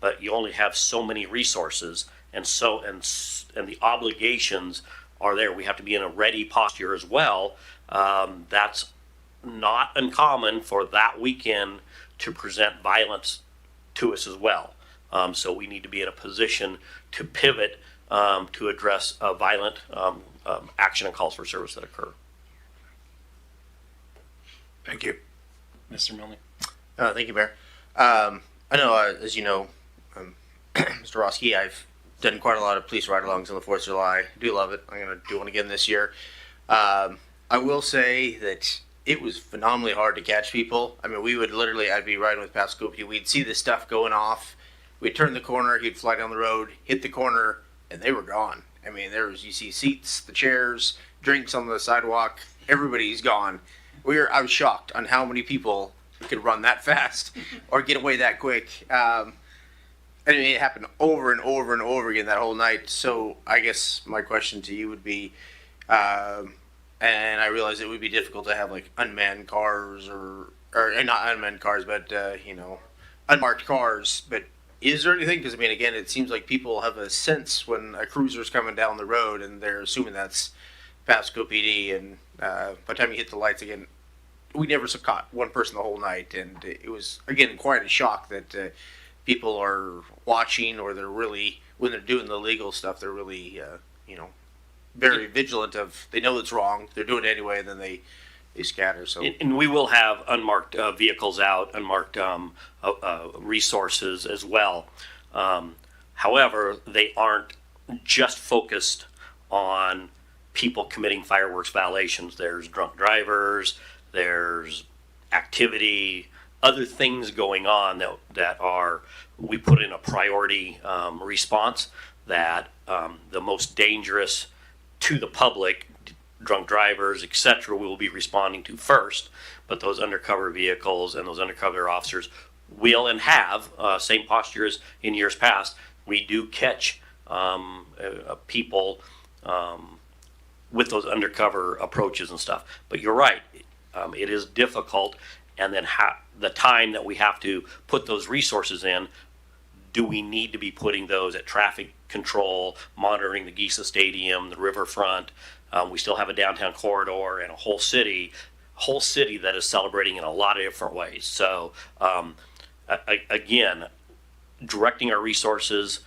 but you only have so many resources, and the obligations are there. We have to be in a ready posture as well. That's not uncommon for that weekend to present violence to us as well. So we need to be in a position to pivot to address violent action and calls for service that occur. Thank you. Mr. Milne. Thank you, Mayor. I know, as you know, Mr. Roski, I've done quite a lot of police ride-alongs on the 4th of July. I do love it. I'm going to do one again this year. I will say that it was phenomenally hard to catch people. I mean, I'd be riding with Pasco, we'd see this stuff going off. We'd turn the corner, he'd fly down the road, hit the corner, and they were gone. I mean, you see seats, the chairs, drinks on the sidewalk, everybody's gone. I was shocked on how many people could run that fast or get away that quick. I mean, it happened over and over and over again that whole night. So I guess my question to you would be, and I realize it would be difficult to have like unmanned cars or not unmanned cars, but unmarked cars. But is there anything? Because I mean, again, it seems like people have a sense when a cruiser's coming down the road, and they're assuming that's Pasco PD, and by the time you hit the lights again, we never caught one person the whole night, and it was again quite a shock that people are watching, or they're really, when they're doing the legal stuff, they're really very vigilant of, they know it's wrong, they're doing it anyway, and then they scatter. So and we will have unmarked vehicles out, unmarked resources as well. However, they aren't just focused on people committing fireworks violations. There's drunk drivers, there's activity, other things going on that are, we put in a priority response that the most dangerous to the public, drunk drivers, etc., we will be responding to first. But those undercover vehicles and those undercover officers will and have, same posture as in years past, we do catch people with those undercover approaches and stuff. But you're right, it is difficult. And then the time that we have to put those resources in, do we need to be putting those at traffic control, monitoring the Giza Stadium, the riverfront? We still have a downtown corridor and a whole city that is celebrating in a lot of different ways. So again, directing our resources,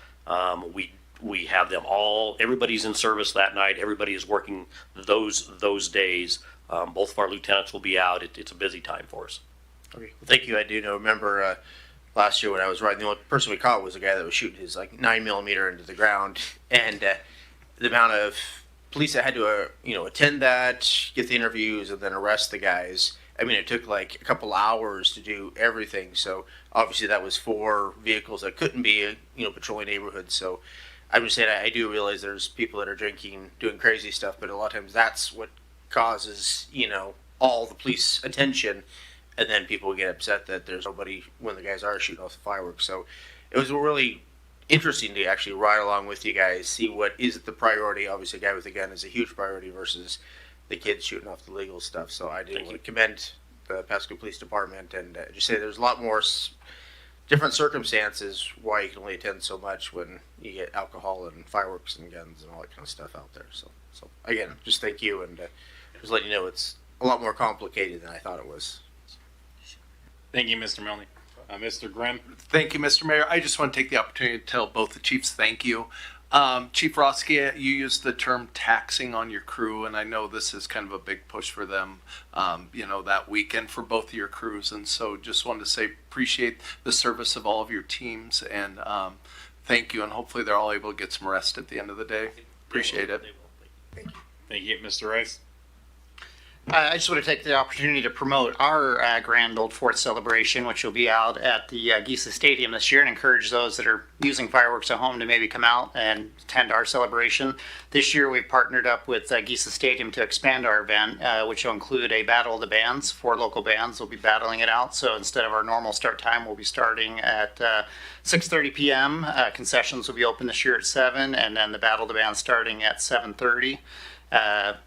we have them all, everybody's in service that night, everybody is working those days. Both of our lieutenants will be out. It's a busy time for us. Okay, well, thank you. I do remember last year when I was riding, the only person we caught was a guy that was shooting his 9mm into the ground, and the amount of police that had to attend that, get the interviews, and then arrest the guys. I mean, it took a couple hours to do everything. So obviously that was 4 vehicles that couldn't be patrolling neighborhoods. So I'm just saying, I do realize there's people that are drinking, doing crazy stuff, but a lot of times that's what causes all the police attention, and then people get upset that there's nobody when the guys are shooting off the fireworks. So it was really interesting to actually ride along with you guys, see what is the priority. Obviously, a guy with a gun is a huge priority versus the kids shooting off the legal stuff. So I do commend the Pasco Police Department, and just say there's a lot more different circumstances why you can only attend so much when you get alcohol and fireworks and guns and all that kind of stuff out there. So again, just thank you, and just letting you know it's a lot more complicated than I thought it was. Thank you, Mr. Milne. Mr. Grimm. Thank you, Mr. Mayor. I just want to take the opportunity to tell both the chiefs thank you. Chief Roski, you used the term taxing on your crew, and I know this is kind of a big push for them, that weekend for both of your crews. And so just wanted to say appreciate the service of all of your teams, and thank you. And hopefully they're all able to get some rest at the end of the day. Appreciate it. Thank you, Mr. Rice. I just want to take the opportunity to promote our Grand Old Fourth celebration, which will be out at the Gisa Stadium this year, and encourage those that are using fireworks at home to maybe come out and attend our celebration. This year we've partnered up with Gisa Stadium to expand our event, which will include a battle of the bands. 4 local bands will be battling it out. So instead of our normal start time, we'll be starting at 6:30 p.m. Concessions will be open this year at 7, and then the battle of the bands starting at 7:30.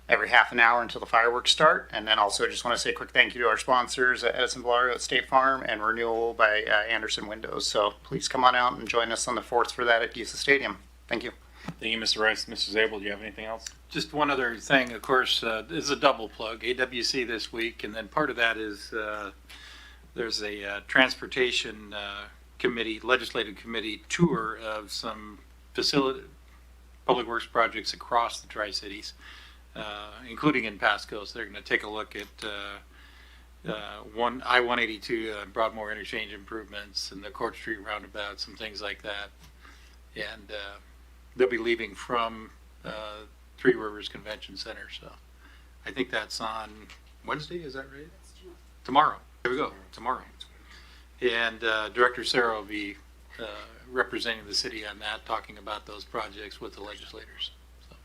Every half an hour until the fireworks start. And then also just want to say a quick thank you to our sponsors at Edison Valario at State Farm and Renewal by Anderson Windows. So please come on out and join us on the 4th for that at Gisa Stadium. Thank you. Thank you, Mr. Rice. Mr. Zabel, do you have anything else? Just one other thing, of course, this is a double plug, AWC this week, and then part of that is there's a transportation committee, legislative committee tour of some public works projects across the Tri-Cities, including in Pasco. So they're going to take a look at I-182 Broadmoor interchange improvements and the Court Street roundabout, some things like that. And they'll be leaving from Three Rivers Convention Center. So I think that's on Wednesday, is that right? Tomorrow. There we go, tomorrow. And Director Sarah will be representing the city on that, talking about those projects with the legislators. So,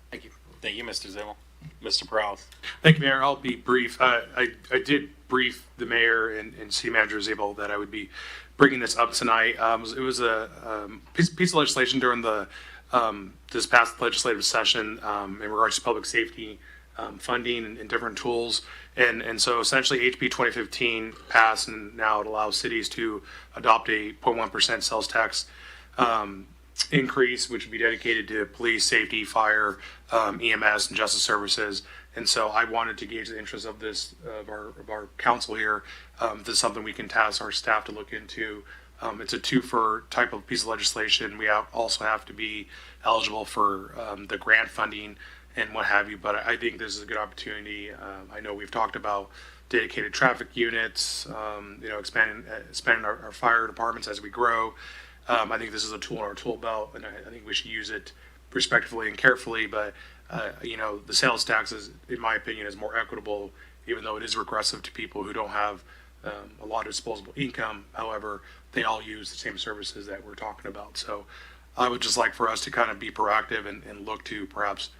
thank you. Thank you, Mr. Zabel. Mr. Prowse. Thank you, Mayor. I'll be brief. I did brief the mayor and city manager Zabel that I would be bringing this up tonight. It was a piece of legislation during the this past legislative session in regards to public safety funding and different tools. And so essentially HB 2015 passed, and now it allows cities to adopt a 0.1% sales tax increase, which would be dedicated to police, safety, fire, EMS, and justice services. And so I wanted to gauge the interest of this, of our council here. This is something we can task our staff to look into. It's a two-for type of piece of legislation. We also have to be eligible for the grant funding and what have you, but I think this is a good opportunity. I know we've talked about dedicated traffic units, expanding our fire departments as we grow. I think this is a tool in our tool belt, and I think we should use it respectfully and carefully. But the sales tax is, in my opinion, is more equitable, even though it is regressive to people who don't have a lot of disposable income. However, they all use the same services that we're talking about. So I would just like for us to kind of be proactive and look to perhaps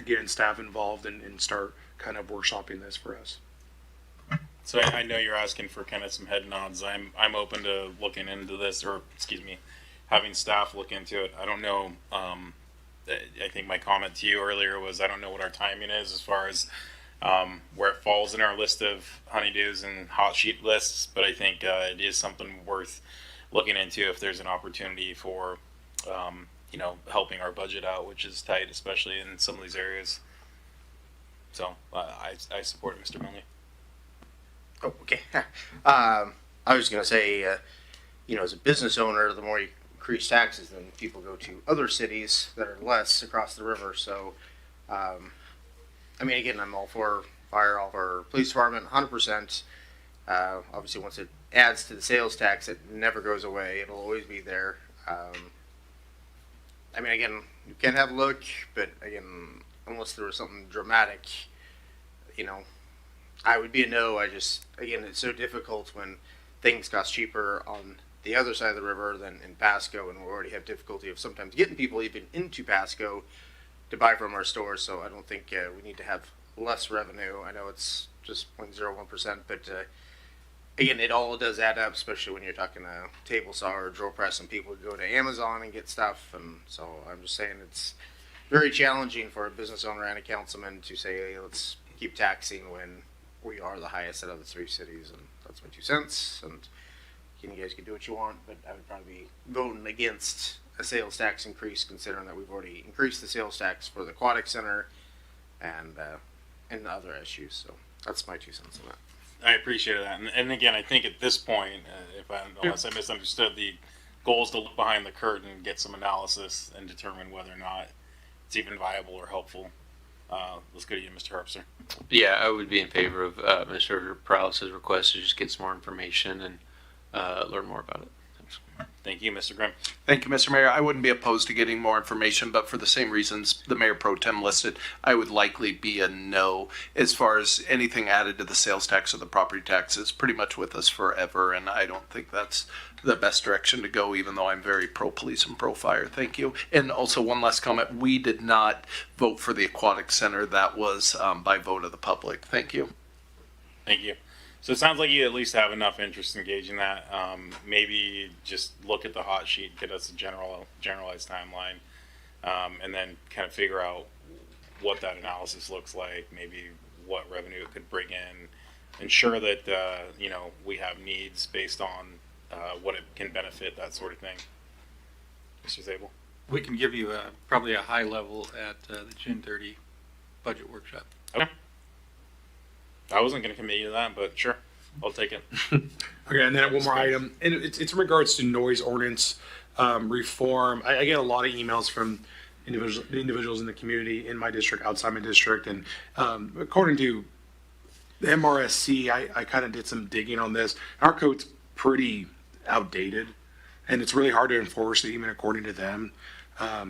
getting staff involved and start kind of workshopping this for us. So I know you're asking for kind of some head nods. I'm open to looking into this, or having staff look into it. I don't know. I think my comment to you earlier was I don't know what our timing is as far as where it falls in our list of honeydews and hot sheet lists, but I think it is something worth looking into if there's an opportunity for helping our budget out, which is tight, especially in some of these areas. So I support Mr. Milne. Oh, okay. I was going to say, as a business owner, the more you increase taxes, then people go to other cities that are less across the river. So, again, I'm all for fire, all for police department, 100%. Obviously, once it adds to the sales tax, it never goes away. It'll always be there. Again, you can have a look, but again, unless there was something dramatic, I would be a no. Again, it's so difficult when things cost cheaper on the other side of the river than in Pasco, and we already have difficulty of sometimes getting people even into Pasco to buy from our stores. So I don't think we need to have less revenue. I know it's just 0.01%, but again, it all does add up, especially when you're talking a table saw or a drill press, and people go to Amazon and get stuff. And so I'm just saying it's very challenging for a business owner and a councilman to say, hey, let's keep taxing when we are the highest out of the 3 cities, and that's my 2 cents. And and you guys can do what you want, but I would probably be voting against a sales tax increase, considering that we've already increased the sales tax for the aquatic center and other issues. So that's my 2 cents on that. I appreciate that. And again, I think at this point, unless I misunderstood, the goal is to look behind the curtain and get some analysis and determine whether or not it's even viable or helpful. Let's go to you, Mr. Harpster. Yeah, I would be in favor of Mr. Prowse's request to just get some more information and learn more about it. Thanks. Thank you, Mr. Grimm. Thank you, Mr. Mayor. I wouldn't be opposed to getting more information, but for the same reasons the Mayor Pro Tem listed, I would likely be a no as far as anything added to the sales tax or the property tax is pretty much with us forever, and I don't think that's the best direction to go, even though I'm very pro-police and pro-fire. Thank you. And also one last comment. We did not vote for the aquatic center. That was by vote of the public. Thank you. Thank you. So it sounds like you at least have enough interest in gauging that. Maybe just look at the hot sheet, get us a generalized timeline, and then kind of figure out what that analysis looks like, maybe what revenue it could bring in, ensure that we have needs based on what it can benefit, that sort of thing. Mr. Zabel? We can give you probably a high level at the June 30 budget workshop. Okay. I wasn't going to commit you to that, but sure, I'll take it. Okay, and then one more item, and it's in regards to noise ordinance reform. I get a lot of emails from individuals in the community, in my district, outside my district, and according to the MRSC, I kind of did some digging on this. Our code's pretty outdated, and it's really hard to enforce, even according to them.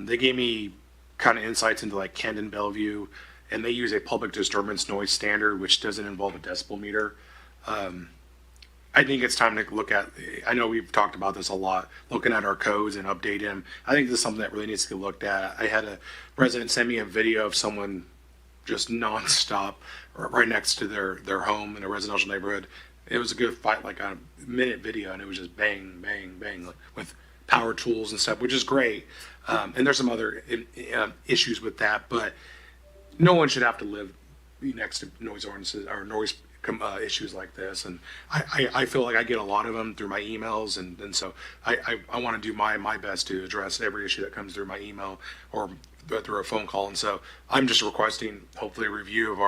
They gave me kind of insights into like Camden, Bellevue, and they use a public disturbance noise standard, which doesn't involve a decibel meter. I think it's time to look at, I know we've talked about this a lot, looking at our codes and update them. I think this is something that really needs to be looked at. I had a resident send me a video of someone just nonstop right next to their home in a residential neighborhood. It was a good fight, like a minute video, and it was just bang, bang, bang, with power tools and stuff, which is great. And there's some other issues with that, but no one should have to live next to noise ordinances or noise issues like this. And I feel like I get a lot of them through my emails, and so I want to do my best to address every issue that comes through my email or through a phone call. And so I'm just requesting hopefully a review of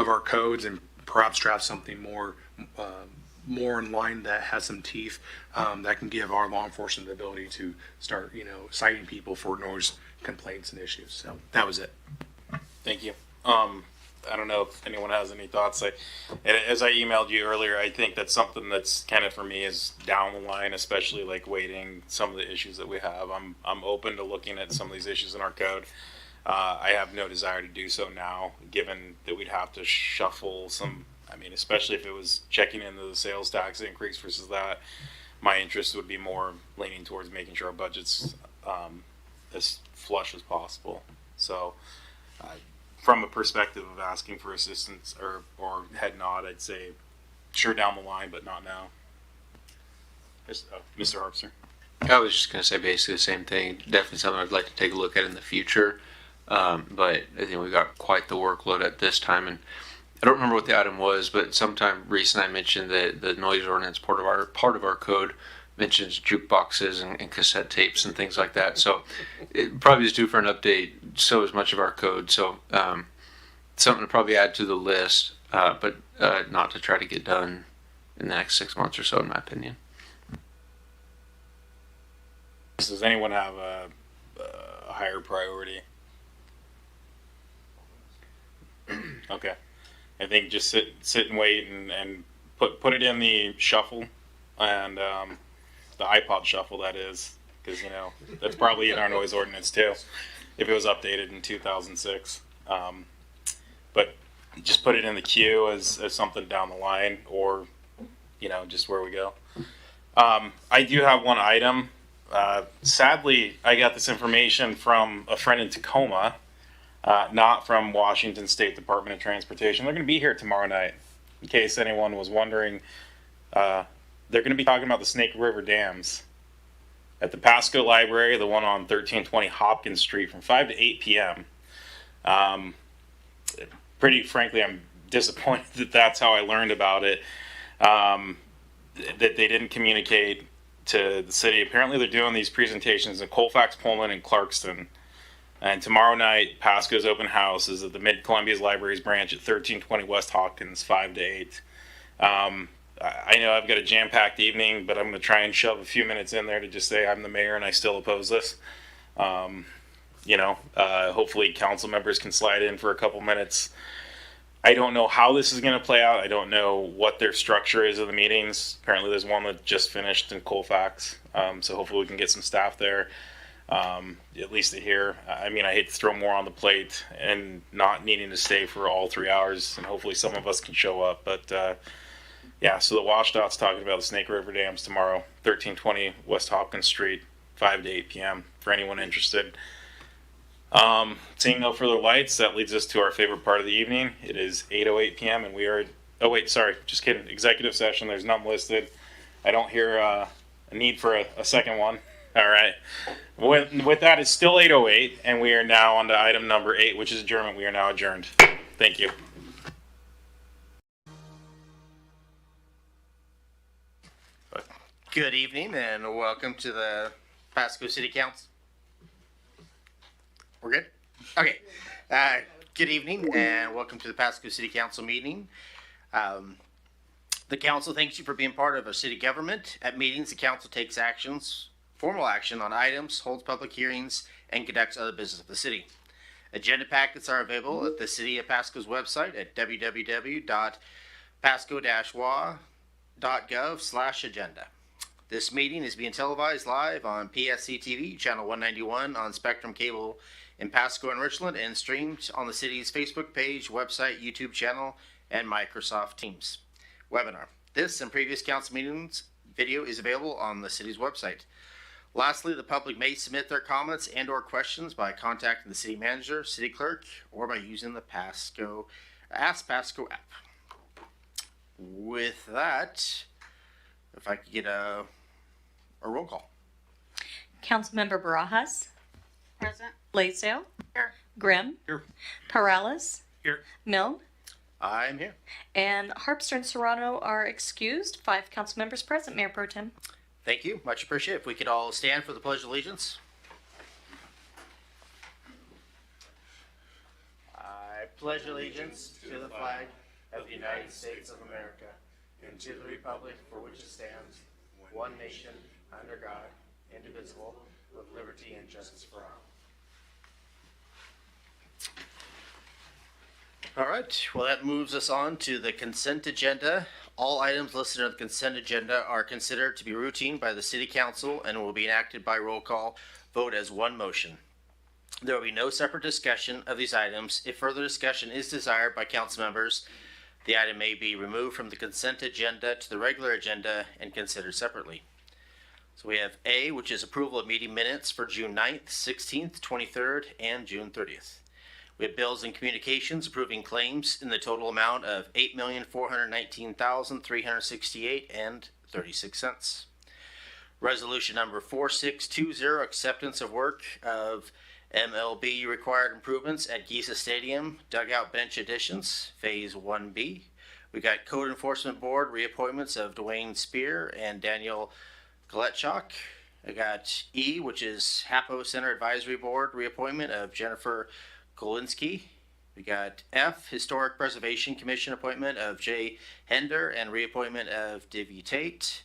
our codes and perhaps draft something more in line that has some teeth, that can give our law enforcement the ability to start citing people for noise complaints and issues. So that was it. Thank you. I don't know if anyone has any thoughts. As I emailed you earlier, I think that's something that's kind of for me is down the line, especially like weighting some of the issues that we have. I'm open to looking at some of these issues in our code. I have no desire to do so now, given that we'd have to shuffle some. I mean, especially if it was checking into the sales tax increase versus that, my interest would be more leaning towards making sure our budget's as flush as possible. So, from a perspective of asking for assistance or head nod, I'd say sure down the line, but not now. Mr. Harpster. I was just going to say basically the same thing. Definitely something I'd like to take a look at in the future. But I think we got quite the workload at this time. And I don't remember what the item was, but sometime recent I mentioned that the noise ordinance part of our code mentions jukeboxes and cassette tapes and things like that. So it probably is due for an update. So is much of our code. So something to probably add to the list, but not to try to get done in the next 6 months or so, in my opinion. Does anyone have a higher priority? Okay. I think just sit and wait and put it in the shuffle and the iPod shuffle, that is, because that's probably in our noise ordinance too, if it was updated in 2006. But just put it in the queue as something down the line, or just where we go. I do have one item. Sadly, I got this information from a friend in Tacoma, not from Washington State Department of Transportation. They're going to be here tomorrow night, in case anyone was wondering. They're going to be talking about the Snake River dams at the Pasco Library, the one on 1320 Hopkins Street, from 5 to 8 p.m. Pretty frankly, I'm disappointed that that's how I learned about it. that they didn't communicate to the city. Apparently, they're doing these presentations in Colfax, Pullman, and Clarkston. And tomorrow night, Pasco's open house is at the Mid-Columbia's Libraries branch at 1320 West Hawkins, 5 to 8. I know I've got a jam-packed evening, but I'm going to try and shove a few minutes in there to just say I'm the mayor and I still oppose this. Hopefully council members can slide in for a couple minutes. I don't know how this is going to play out. I don't know what their structure is of the meetings. Apparently there's one that just finished in Colfax. So hopefully we can get some staff there, at least to hear. I mean, I hate to throw more on the plate and not needing to stay for all 3 hours, and hopefully some of us can show up. But yeah, so the WashDOT's talking about the Snake River Dams tomorrow, 1320 West Hopkins Street, 5 to 8 p.m. for anyone interested. Seeing no further lights, that leads us to our favorite part of the evening. It is 8:08 p.m. and we are, oh wait, sorry, just kidding, executive session, there's none listed. I don't hear a need for a second one. All right. With that, it's still 8:08 and we are now on to item number 8, which is adjournment. We are now adjourned. Thank you. Good evening and welcome to the Pasco City Council. We're good? Okay. Good evening and welcome to the Pasco City Council meeting. The council thanks you for being part of our city government. At meetings, the council takes formal action on items, holds public hearings, and conducts other business of the city. Agenda packets are available at the City of Pasco's website at www.pasco-wa.gov/agenda. This meeting is being televised live on PSC-TV, channel 191 on Spectrum Cable in Pasco and Richland, and streamed on the city's Facebook page, website, YouTube channel, and Microsoft Teams webinar. This and previous council meetings video is available on the city's website. Lastly, the public may submit their comments and or questions by contacting the city manager, city clerk, or by using the Ask Pasco app. With that, if I could get a roll call. Councilmember Barajas, Present. Blaisdell, Here. Grimm, Here. Perales, Here. Milne, I'm here. and Harpster and Serrano are excused. 5 council members present, Mayor Pro Tem. Thank you. Much appreciated. If we could all stand for the Pledge of Allegiance. I pledge allegiance to the flag of the United States of America and to the republic for which it stands, one nation, under God, indivisible, with liberty and justice for all. All right. Well, that moves us on to the consent agenda. All items listed on the consent agenda are considered to be routine by the City Council and will be enacted by roll call vote as one motion. There will be no separate discussion of these items. If further discussion is desired by council members, the item may be removed from the consent agenda to the regular agenda and considered separately. So we have A, which is approval of meeting minutes for June 9th, 16th, 23rd, and June 30th. We have bills and communications approving claims in the total amount of $8,419,368.36. Resolution number 4620, acceptance of work of MLB required improvements at Giza Stadium, dugout bench additions, Phase 1B. We got Code Enforcement Board reappointments of Dwayne Spear and Daniel Galetchuk. I got E, which is HAPO Center Advisory Board reappointment of Jennifer Golinsky. We got F, Historic Preservation Commission appointment of Jay Hender and reappointment of Divy Tate.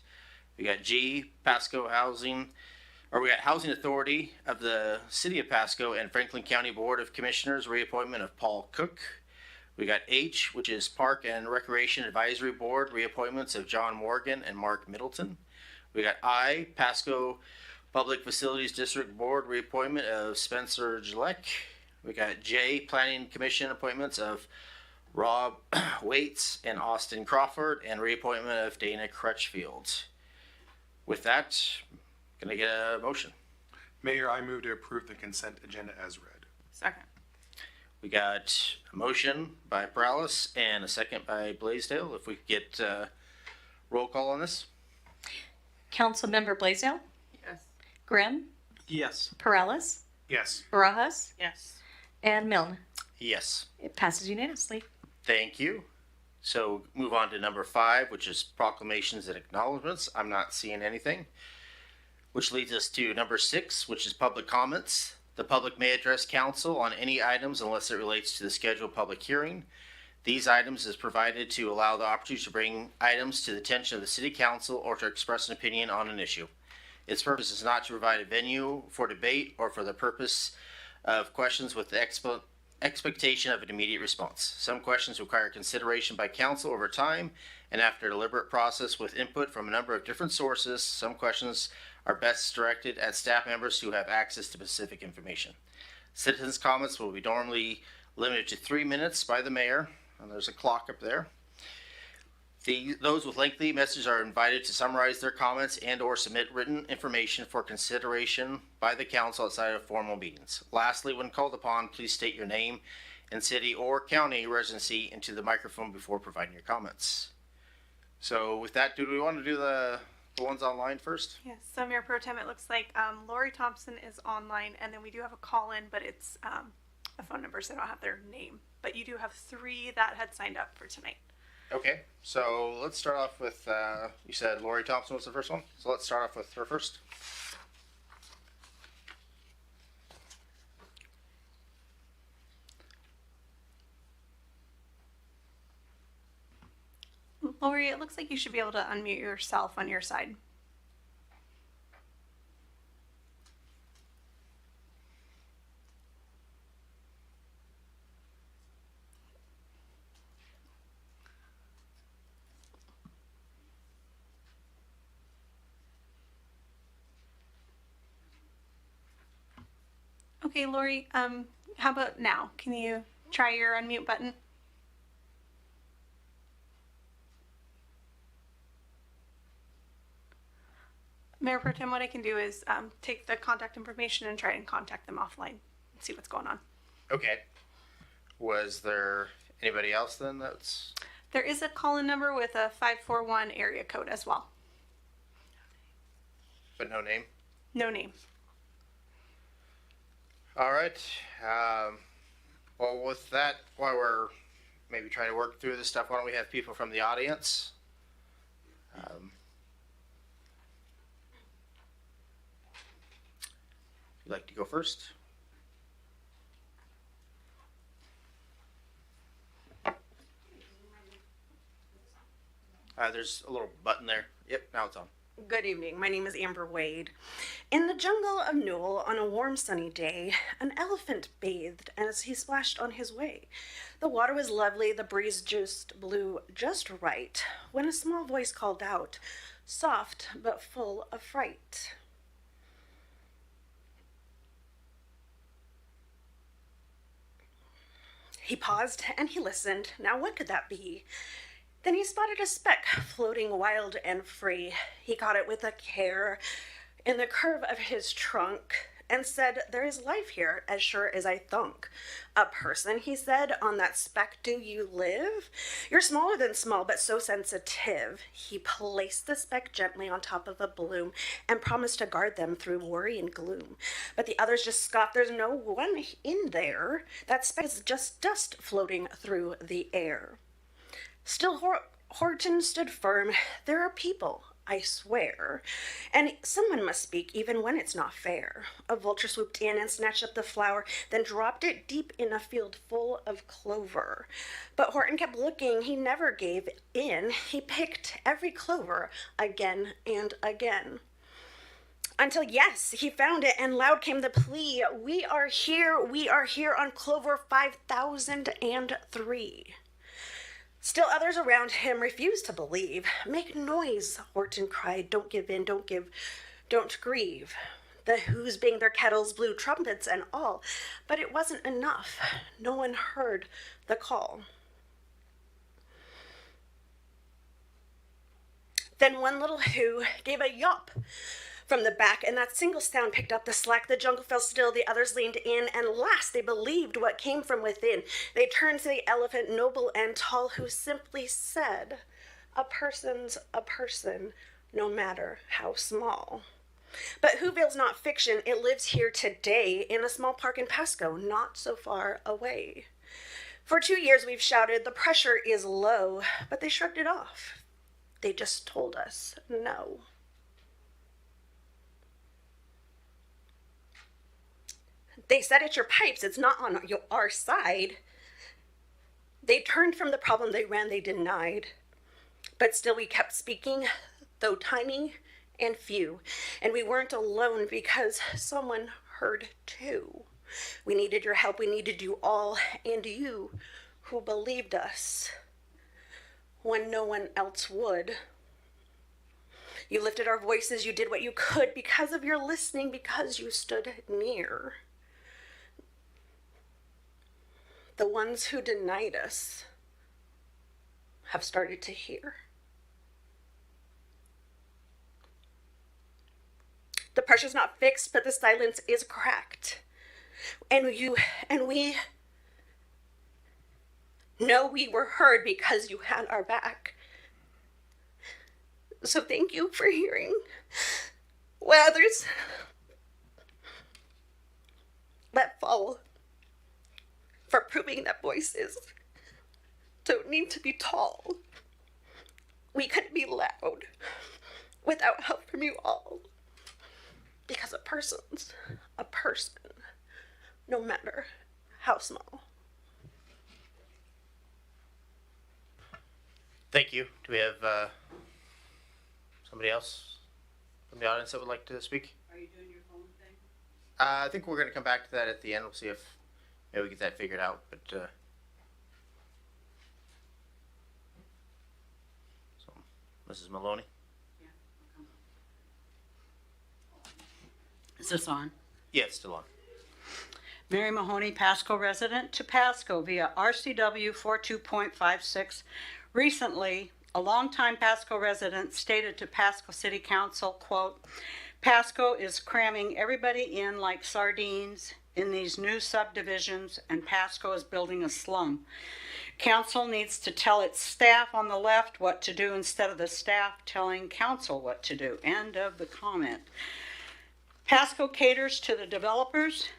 We got G, Pasco Housing Authority of the City of Pasco and Franklin County Board of Commissioners reappointment of Paul Cook. We got H, which is Park and Recreation Advisory Board reappointments of John Morgan and Mark Middleton. We got I, Pasco Public Facilities District Board reappointment of Spencer Gillette. We got J, Planning Commission appointments of Rob Waits and Austin Crawford, and reappointment of Dana Crutchfield. With that, can I get a motion? Mayor, I move to approve the consent agenda as read. Second. We got a motion by Perales and a second by Blaisdell. If we could get roll call on this. Councilmember Blaisdell, Yes. Grimm, Yes. Perales, Yes. Barajas, Yes. and Milne. Yes. It passes unanimously. Thank you. So move on to number 5, which is proclamations and acknowledgements. I'm not seeing anything. Which leads us to number 6, which is public comments. The public may address council on any items unless it relates to the scheduled public hearing. These items is provided to allow the opportunity to bring items to the attention of the city council or to express an opinion on an issue. Its purpose is not to provide a venue for debate or for the purpose of questions with the expectation of an immediate response. Some questions require consideration by council over time and after a deliberate process with input from a number of different sources. Some questions are best directed at staff members who have access to specific information. Citizens' comments will be normally limited to 3 minutes by the mayor, and there's a clock up there. Those with lengthy messages are invited to summarize their comments and or submit written information for consideration by the council outside of formal meetings. Lastly, when called upon, please state your name and city or county residency into the microphone before providing your comments. So with that, do we want to do the ones online first? Yes, so Mayor Pro Tem, it looks like Lori Thompson is online, and then we do have a call-in, but it's a phone number, so I don't have their name. But you do have 3 that had signed up for tonight. Okay, so let's start off with, you said Lori Thompson was the first one, so let's start off with her first. Lori, it looks like you should be able to unmute yourself on your side. Okay, Lori, how about now? Can you try your unmute button? Mayor Pro Tem, what I can do is take the contact information and try and contact them offline and see what's going on. Okay. Was there anybody else then that's... There is a call-in number with a 541 area code as well. But no name? No name. All right. Well, with that, while we're maybe trying to work through this stuff, why don't we have people from the audience? You'd like to go first? There's a little button there. Yep, now it's on. Good evening. My name is Amber Wade. In the jungle of Newell, on a warm sunny day, an elephant bathed as he splashed on his way. The water was lovely, the breeze just blew just right, when a small voice called out, soft but full of fright. He paused and he listened. Now what could that be? Then he spotted a speck floating wild and free. He caught it with a care in the curve of his trunk and said, there is life here, as sure as I thunk. A person, he said, on that speck do you live? You're smaller than small, but so sensitive. He placed the speck gently on top of a bloom and promised to guard them through worry and gloom. But the others just scoffed, there's no one in there. That speck is just dust floating through the air. Still, Horton stood firm. There are people, I swear, and someone must speak even when it's not fair. A vulture swooped in and snatched up the flower, then dropped it deep in a field full of clover. But Horton kept looking. He never gave in. He picked every clover again and again. Until, yes, he found it, and loud came the plea, we are here on clover 5003. Still others around him refused to believe. Make noise, Horton cried. Don't give in, don't grieve. The whoos banged their kettles, blew trumpets and all. But it wasn't enough. No one heard the call. Then one little who gave a yawp from the back, and that single sound picked up the slack. The jungle fell still, the others leaned in, and last they believed what came from within. They turned to the elephant, noble and tall, who simply said, a person's a person, no matter how small. But Whoville's not fiction. It lives here today in a small park in Pasco, not so far away. For 2 years, we've shouted, the pressure is low, but they shrugged it off. They just told us no. They said it's your pipes, it's not on our side. They turned from the problem, they ran, they denied. But still we kept speaking, though tiny and few. And we weren't alone because someone heard too. We needed your help, we needed you all, and you who believed us when no one else would. You lifted our voices, you did what you could because of your listening, because you stood near. The ones who denied us have started to hear. The pressure's not fixed, but the silence is cracked. And we know we were heard because you had our back. So thank you for hearing what others let fall, for proving that voices don't need to be tall. We couldn't be loud without help from you all. Because a person's a person, no matter how small. Thank you. Do we have somebody else from the audience that would like to speak? Are you doing your phone thing? I think we're going to come back to that at the end. We'll see if maybe we get that figured out. But so, Mrs. Maloney. Is this on? Yeah, it's still on. Mary Mahoney, Pasco resident, to Pasco via RCW 42.56. Recently, a longtime Pasco resident stated to Pasco City Council, quote, Pasco is cramming everybody in like sardines in these new subdivisions, and Pasco is building a slum. Council needs to tell its staff on the left what to do instead of the staff telling council what to do. End of the comment. Pasco caters to the developers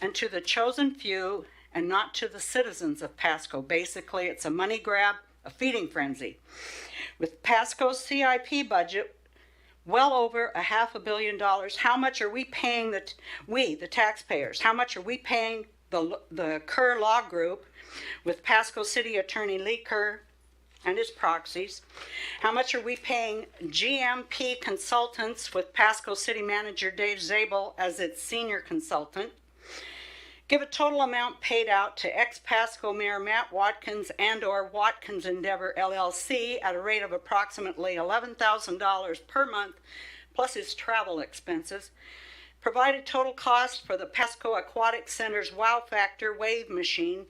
and to the chosen few and not to the citizens of Pasco. Basically, it's a money grab, a feeding frenzy. With Pasco's CIP budget well over $500 million, how much are we paying the taxpayers? How much are we paying the Kerr Law Group with Pasco City Attorney Lee Kerr and his proxies? How much are we paying GMP Consultants with Pasco City Manager Dave Zabel as its senior consultant? Give a total amount paid out to ex-Pasco Mayor Matt Watkins and or Watkins Endeavor LLC at a rate of approximately $11,000 per month, plus his travel expenses. Provide a total cost for the Pasco Aquatic Center's Wow Factor wave machine,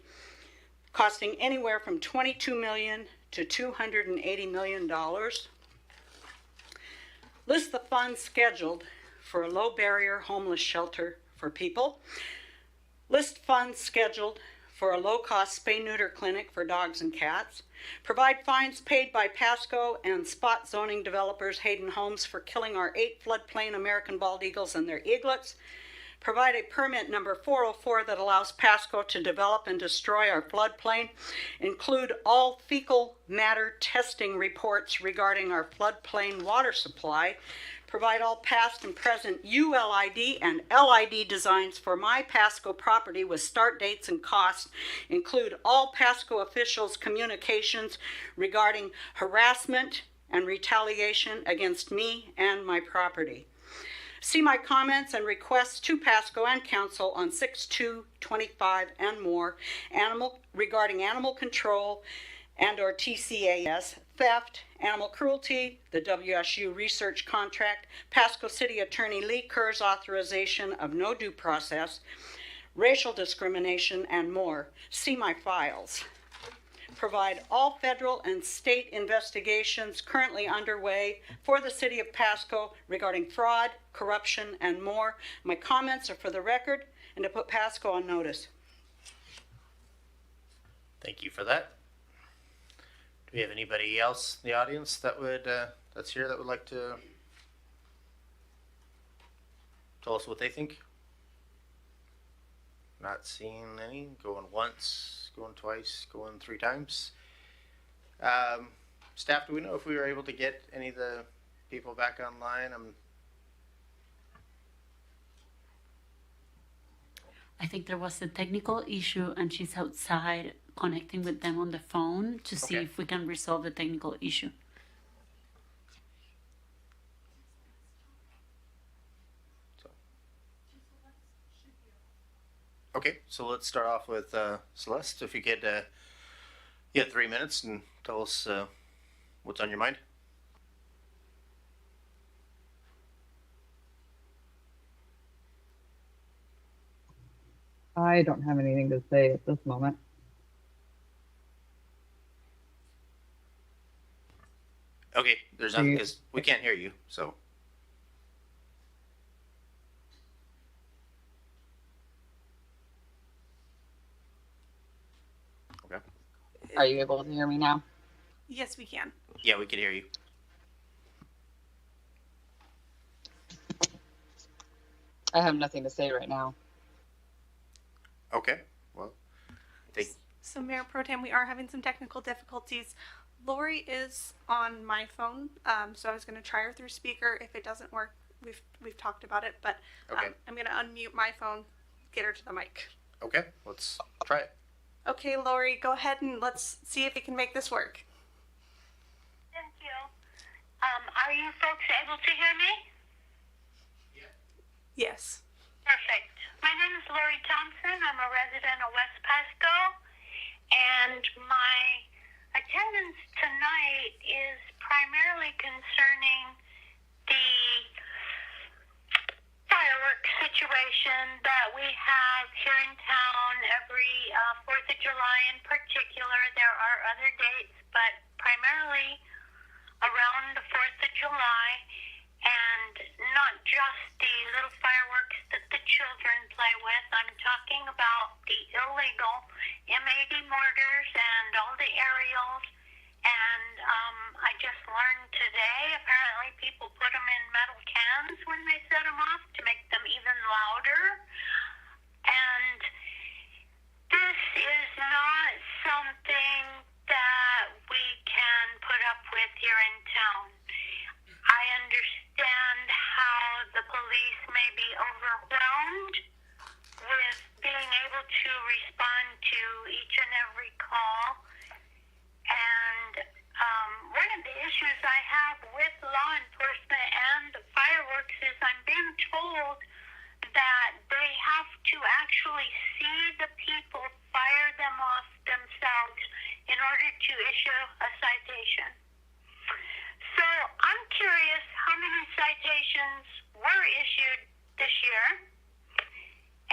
costing anywhere from $22 million to $280 million. List the funds scheduled for a low-barrier homeless shelter for people. List funds scheduled for a low-cost spay-neuter clinic for dogs and cats. Provide fines paid by Pasco and spot zoning developers Hayden Homes for killing our 8 floodplain American bald eagles and their eaglets. Provide a permit number 404 that allows Pasco to develop and destroy our floodplain. Include all fecal matter testing reports regarding our floodplain water supply. Provide all past and present ULID and LID designs for my Pasco property with start dates and costs. Include all Pasco officials' communications regarding harassment and retaliation against me and my property. See my comments and requests to Pasco and Council on 6/2/25 and more, regarding animal control and or TCAS, theft, animal cruelty, the WSU research contract, Pasco City Attorney Lee Kerr's authorization of no due process, racial discrimination, and more. See my files. Provide all federal and state investigations currently underway for the city of Pasco regarding fraud, corruption, and more. My comments are for the record and to put Pasco on notice. Thank you for that. Do we have anybody else in the audience that would that's here that would like to tell us what they think? Not seeing any. Going once, going twice, going 3 times. Staff, do we know if we were able to get any of the people back online? I think there was a technical issue and she's outside connecting with them on the phone to see Okay. if we can resolve the technical issue. Okay, so let's start off with Celeste. If you could, you have 3 minutes and tell us what's on your mind. I don't have anything to say at this moment. Okay, there's nothing because we can't hear you. So okay, Are you able to hear me now? Yes, we can. yeah, we can hear you. I have nothing to say right now. Okay, well, So, Mayor Pro Tem, we are having some technical difficulties. Lori is on my phone, so I was going to try her through speaker. If it doesn't work, we've talked about it, but Okay. I'm going to unmute my phone, get her to the mic. Okay, let's try it. Okay, Lori, go ahead and let's see if we can make this work. Thank you. Are you folks able to hear me? Yes. Perfect. My name is Lori Thompson. I'm a resident of West Pasco, and my attendance tonight is primarily concerning the fireworks situation that we have here in town every 4th of July in particular. There are other dates, but primarily around the 4th of July, and not just the little fireworks that the children play with. I'm talking about the illegal M80 mortars and all the aerials. And I just learned today, apparently people put them in metal cans when they set them off to make them even louder. And this is not something that we can put up with here in town. I understand how the police may be overwhelmed with being able to respond to each and every call. And one of the issues I have with law enforcement and the fireworks is I'm being told that they have to actually see the people fire them off themselves in order to issue a citation. So I'm curious how many citations were issued this year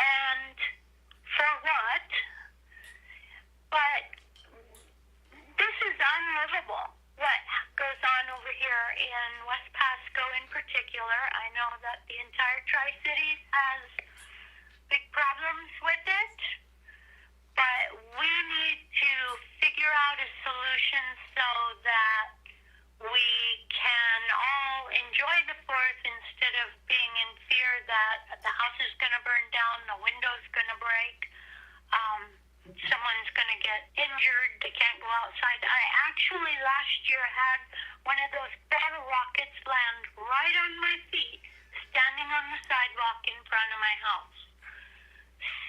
and for what. But this is unlivable, what goes on over here in West Pasco in particular. I know that the entire Tri-Cities has big problems with it, but we need to figure out a solution so that we can all enjoy the 4th instead of being in fear that the house is going to burn down, the window's going to break, someone's going to get injured, they can't go outside. I actually last year had one of those bottle rockets land right on my feet, standing on the sidewalk in front of my house.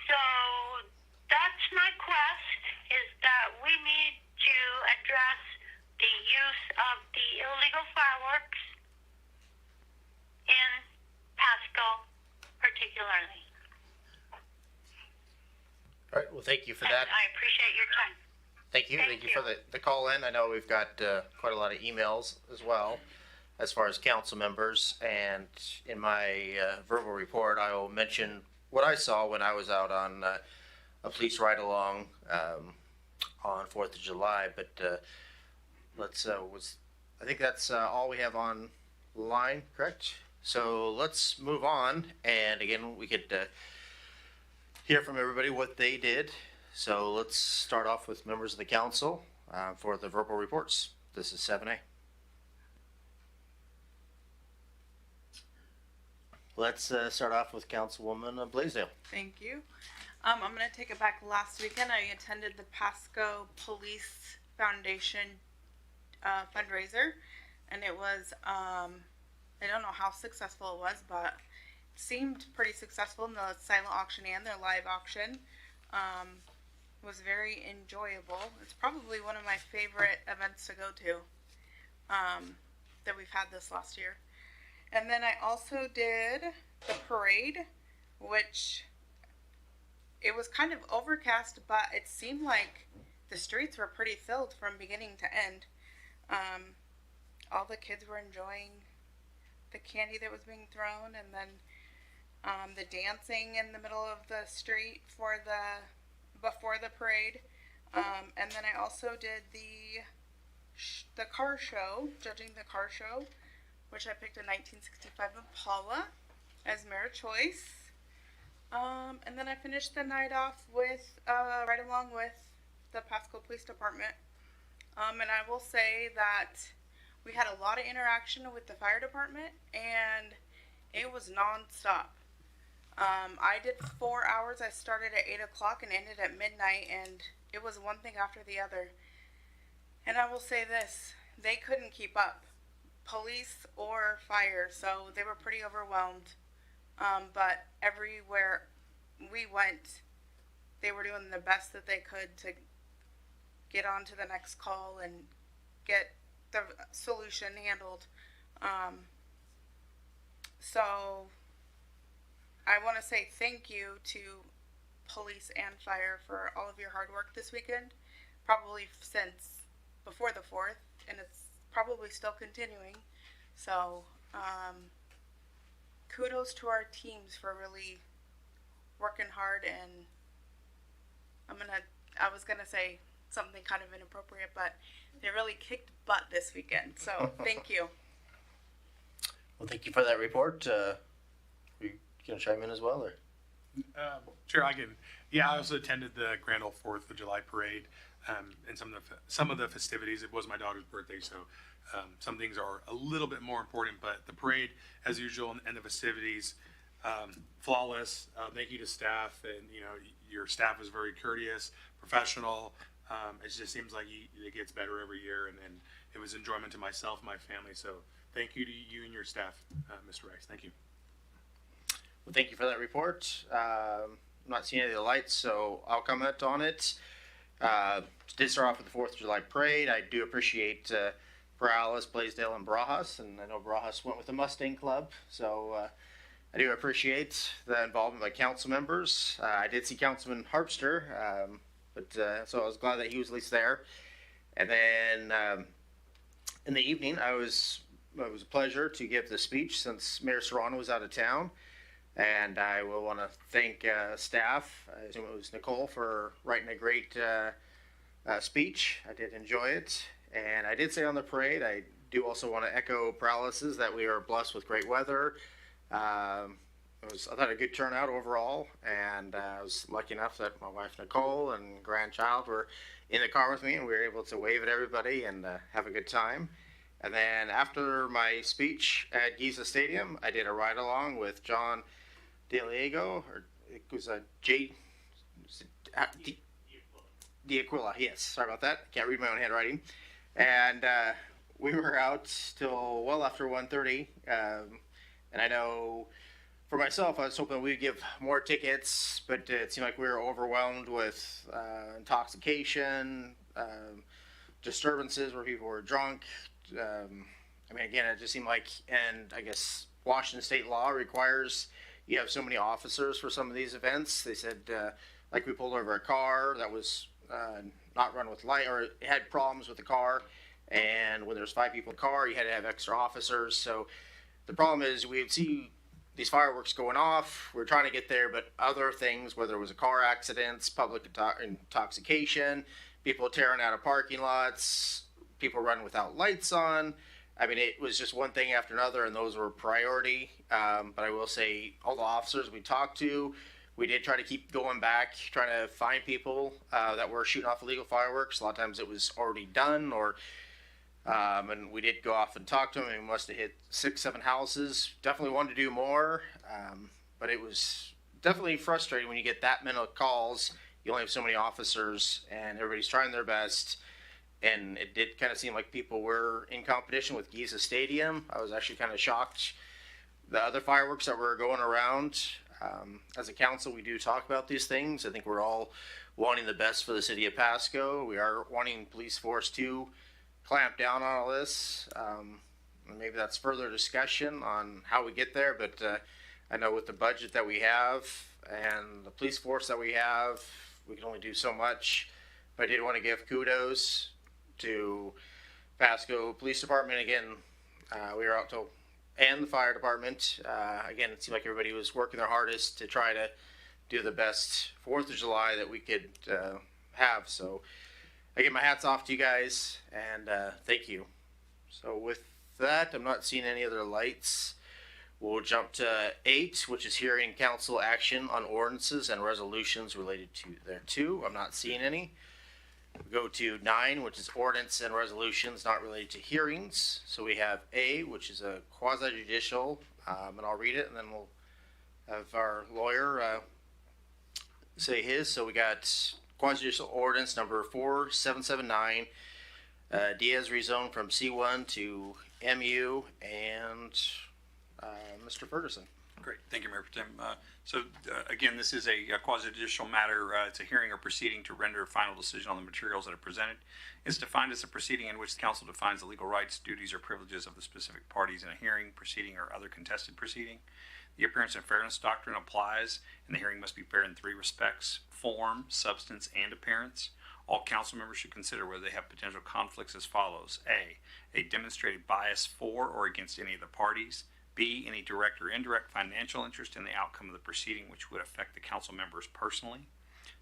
So that's my quest, is that we need to address the use of the illegal fireworks in Pasco particularly. All right, well, thank you for that. I appreciate your time. Thank you for the call in. I know we've got quite a lot of emails as well as far as council members. And in my verbal report, I will mention what I saw when I was out on a police ride-along on 4th of July. But I think that's all we have online, correct? So let's move on. And again, we could hear from everybody what they did. So let's start off with members of the council for the verbal reports. This is 7A. Let's start off with Councilwoman Blaisdell. Thank you. I'm going to take it back. Last weekend, I attended the Pasco Police Foundation fundraiser, and it was, I don't know how successful it was, but it seemed pretty successful in the silent auction and their live auction. It was very enjoyable. It's probably one of my favorite events to go to that we've had this last year. And then I also did the parade, which it was kind of overcast, but it seemed like the streets were pretty filled from beginning to end. All the kids were enjoying the candy that was being thrown, and then the dancing in the middle of the street before the parade. And then I also did the car show, judging the car show, which I picked a 1965 Impala as mayor choice. And then I finished the night off with, right along with the Pasco Police Department. And I will say that we had a lot of interaction with the fire department, and it was non-stop. I did 4 hours. I started at 8 o'clock and ended at midnight, and it was one thing after the other. And I will say this, they couldn't keep up, police or fire, so they were pretty overwhelmed. But everywhere we went, they were doing the best that they could to get on to the next call and get the solution handled. So I want to say thank you to police and fire for all of your hard work this weekend, probably since before the 4th, and it's probably still continuing. So kudos to our teams for really working hard, and I was gonna say something kind of inappropriate, but they really kicked butt this weekend. So thank you. Well, thank you for that report. Are you going to chime in as well, or? Sure, I can. Yeah, I also attended the Grand Ole 4th of July parade and some of the festivities. It was my daughter's birthday, so some things are a little bit more important. But the parade, as usual, and the festivities, flawless. Thank you to staff, and your staff is very courteous, professional. It just seems like it gets better every year, and it was enjoyment to myself and my family. So thank you to you and your staff, Mr. Rice. Thank you. Well, thank you for that report. I'm not seeing any of the lights, so I'll comment on it. Did start off with the 4th of July parade. I do appreciate Perales, Blaisdell, and Barajas, and I know Barajas went with the Mustang Club, so I do appreciate the involvement by council members. I did see Councilman Harpster, but so I was glad that he was at least there. And then in the evening, it was a pleasure to give the speech since Mayor Serrano was out of town. And I will want to thank staff. I assume it was Nicole for writing a great speech. I did enjoy it. And I did say on the parade, I do also want to echo Perales's that we are blessed with great weather. I thought a good turnout overall, and I was lucky enough that my wife Nicole and grandchild were in the car with me, and we were able to wave at everybody and have a good time. And then after my speech at Giza Stadium, I did a ride along with John DeLiego, or it was a D'Aquila, yes, sorry about that. Can't read my own handwriting. And we were out till well after 1:30. And I know for myself, I was hoping we'd give more tickets, but it seemed like we were overwhelmed with intoxication, disturbances where people were drunk. Again, it just seemed like, and I guess Washington state law requires you have so many officers for some of these events. They said, like we pulled over a car that was not run with light, or it had problems with the car, and when there's 5 people in the car, you had to have extra officers. So the problem is we would see these fireworks going off. We're trying to get there, but other things, whether it was a car accidents, public intoxication, people tearing out of parking lots, people running without lights on. It was just one thing after another, and those were priority. But I will say, all the officers we talked to, we did try to keep going back, trying to find people that were shooting off illegal fireworks. A lot of times it was already done, or and we did go off and talk to them, and we must have hit 6-7 houses. Definitely wanted to do more, but it was definitely frustrating when you get that many calls. You only have so many officers, and everybody's trying their best. And it did kind of seem like people were in competition with Giza Stadium. I was actually kind of shocked. The other fireworks that were going around, as a council, we do talk about these things. I think we're all wanting the best for the city of Pasco. We are wanting police force to clamp down on all this. Maybe that's further discussion on how we get there, but I know with the budget that we have and the police force that we have, we can only do so much. But I did want to give kudos to Pasco Police Department. Again, we were out till, and the fire department. Again, it seemed like everybody was working their hardest to try to do the best 4th of July that we could have. So I give my hats off to you guys, and thank you. So with that, I'm not seeing any other lights. We'll jump to 8, which is hearing council action on ordinances and resolutions related to thereto. I'm not seeing any. We go to 9, which is ordinance and resolutions not related to hearings. So we have A, which is a quasi-judicial, and I'll read it, and then we'll have our lawyer say his. So we got quasi-judicial ordinance number 4779, Diaz rezone from C1 to MU, and Mr. Ferguson. Great. Thank you, Mayor Pro Tem. Again, this is a quasi-judicial matter. It's a hearing or proceeding to render a final decision on the materials that are presented. It's defined as a proceeding in which the council defines the legal rights, duties, or privileges of the specific parties in a hearing, proceeding, or other contested proceeding. The appearance and fairness doctrine applies, and the hearing must be fair in 3 respects: form, substance, and appearance. All council members should consider whether they have potential conflicts as follows: A demonstrated bias for or against any of the parties; B, any direct or indirect financial interest in the outcome of the proceeding which would affect the council members personally;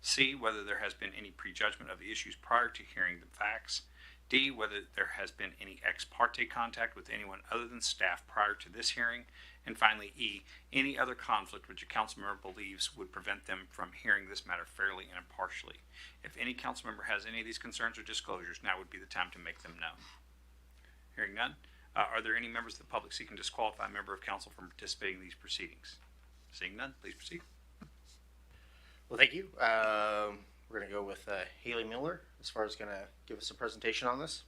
C, whether there has been any prejudgment of the issues prior to hearing the facts; D, whether there has been any ex parte contact with anyone other than staff prior to this hearing; and finally, E, any other conflict which a council member believes would prevent them from hearing this matter fairly and impartially. If any council member has any of these concerns or disclosures, now would be the time to make them known. Hearing none. Are there any members of the public seeking to disqualify a member of council from participating in these proceedings? Seeing none, please proceed. Well, thank you. We're going to go with Haley Miller as far as going to give us a presentation on this.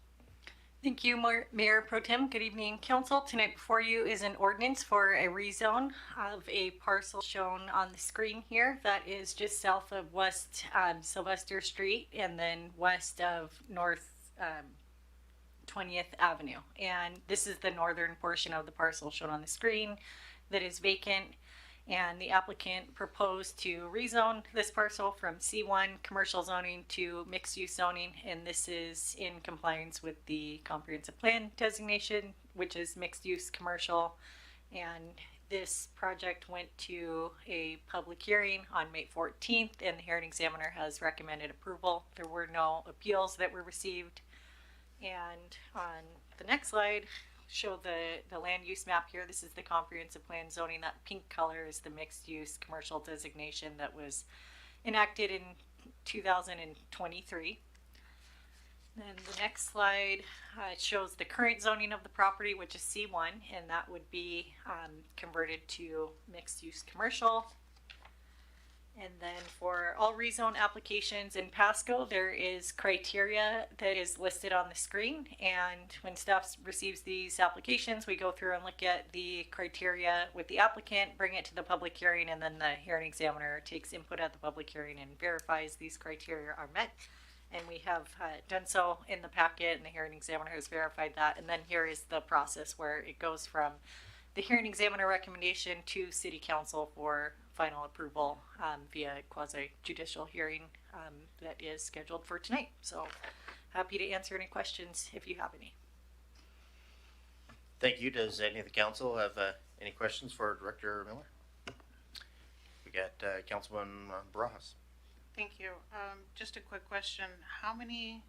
Thank you, Mayor Pro Tem. Good evening, Council. Tonight before you is an ordinance for a rezone of a parcel shown on the screen here that is just south of West Sylvester Street and then west of North 20th Avenue. And this is the northern portion of the parcel shown on the screen that is vacant. And the applicant proposed to rezone this parcel from C1 commercial zoning to mixed use zoning, and this is in compliance with the comprehensive plan designation, which is mixed use commercial. And this project went to a public hearing on May 14th, and the hearing examiner has recommended approval. There were no appeals that were received. And on the next slide, show the land use map here. This is the comprehensive plan zoning. That pink color is the mixed use commercial designation that was enacted in 2023. Then the next slide shows the current zoning of the property, which is C1, and that would be converted to mixed use commercial. And then for all rezone applications in Pasco, there is criteria that is listed on the screen. And when staff receives these applications, we go through and look at the criteria with the applicant, bring it to the public hearing, and then the hearing examiner takes input at the public hearing and verifies these criteria are met. And we have done so in the packet, and the hearing examiner has verified that. And then here is the process where it goes from the hearing examiner recommendation to City Council for final approval via quasi-judicial hearing that is scheduled for tonight. So happy to answer any questions if you have any. Thank you. Does any of the council have any questions for Director Miller? We got Councilman Barajas. Thank you. Just a quick question. How many,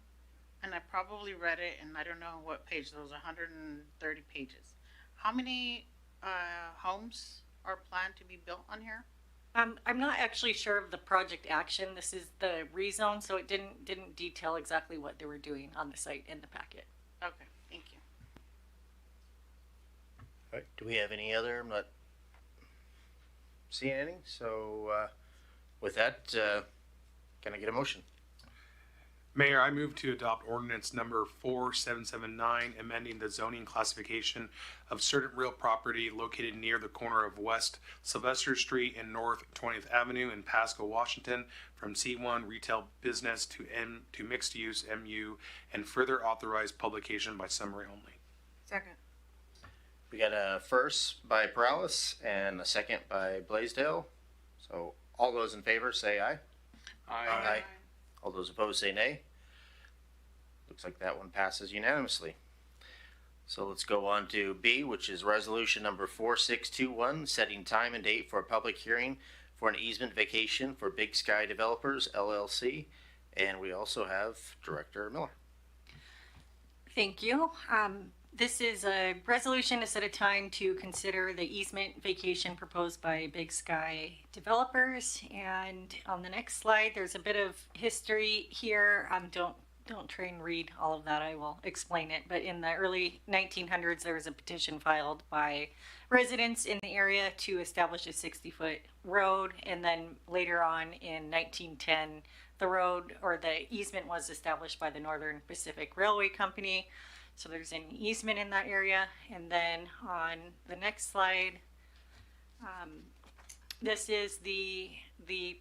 and I probably read it and I don't know what page, those 130 pages. How many homes are planned to be built on here? I'm not actually sure of the project action. This is the rezone, so it didn't detail exactly what they were doing on the site in the packet. Okay, thank you. All right. Do we have any other? I'm not seeing any. So with that, can I get a motion? Mayor, I move to adopt ordinance number 4779, amending the zoning classification of certain real property located near the corner of West Sylvester Street and North 20th Avenue in Pasco, Washington, from C1 retail business to mixed use MU, and further authorize publication by summary only. Second. We got a first by Paralis and a second by Blaisdell. So all those in favor say aye. Aye. All those opposed say nay. Looks like that one passes unanimously. So let's go on to B, which is resolution number 4621, setting time and date for a public hearing for an easement vacation for Big Sky Developers, LLC. And we also have Director Miller. Thank you. This is a resolution to set a time to consider the easement vacation proposed by Big Sky Developers. And on the next slide, there's a bit of history here. Don't try and read all of that. I will explain it. But in the early 1900s, there was a petition filed by residents in the area to establish a 60-foot road. And then later on in 1910, the road or the easement was established by the Northern Pacific Railway Company. So there's an easement in that area. And then on the next slide, this is the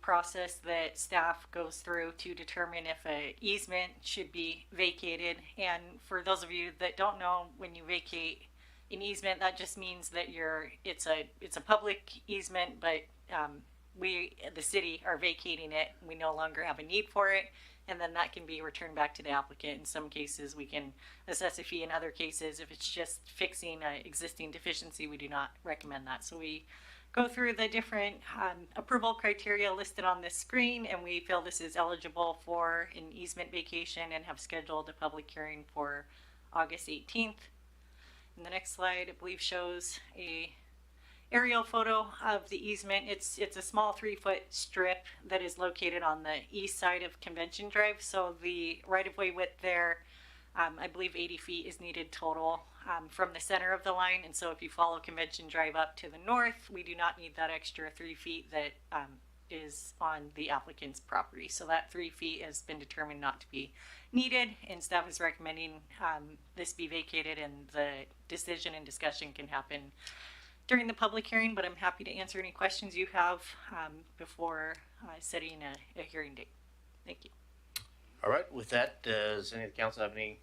process that staff goes through to determine if an easement should be vacated. And for those of you that don't know, when you vacate an easement, that just means that it's a public easement, but we, the city, are vacating it. We no longer have a need for it. And then that can be returned back to the applicant. In some cases, we can assess a fee. In other cases, if it's just fixing an existing deficiency, we do not recommend that. So we go through the different approval criteria listed on this screen, and we feel this is eligible for an easement vacation and have scheduled a public hearing for August 18th. And the next slide, I believe, shows a aerial photo of the easement. It's a small 3-foot strip that is located on the east side of Convention Drive. So the right-of-way width there, I believe 80 feet is needed total from the center of the line. And so if you follow Convention Drive up to the north, we do not need that extra 3 feet that is on the applicant's property. So that 3 feet has been determined not to be needed, and staff is recommending this be vacated, and the decision and discussion can happen during the public hearing, but I'm happy to answer any questions you have before setting a hearing date. Thank you. All right, with that, does any of the council have any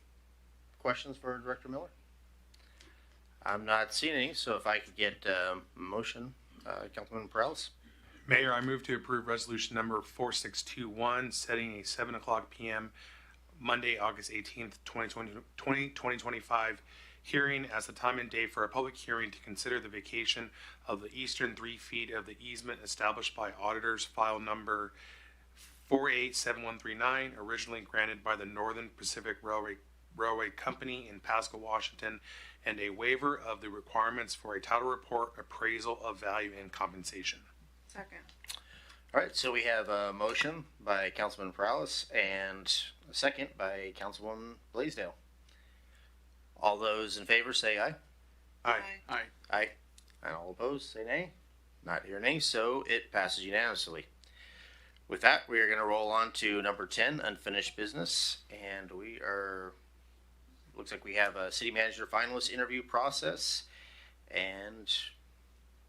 questions for Director Miller? I'm not seeing any, so if I could get a motion, Councilman Paralis. Mayor, I move to approve resolution number 4621, setting a 7:00 p.m. Monday, August 18th, 2025 hearing as the time and date for a public hearing to consider the vacation of the eastern 3 feet of the easement established by auditors file number 487139, originally granted by the Northern Pacific Railway Company in Pasco, Washington, and a waiver of the requirements for a title report, appraisal of value, and compensation. Second. All right, so we have a motion by Councilman Paralis and a second by Councilwoman Blaisdell. All those in favor say aye. Aye. Aye. Aye. And all opposed say nay. Not hear nay, so it passes unanimously. With that, we are going to roll on to number 10, unfinished business. And looks like we have a city manager finalist interview process. And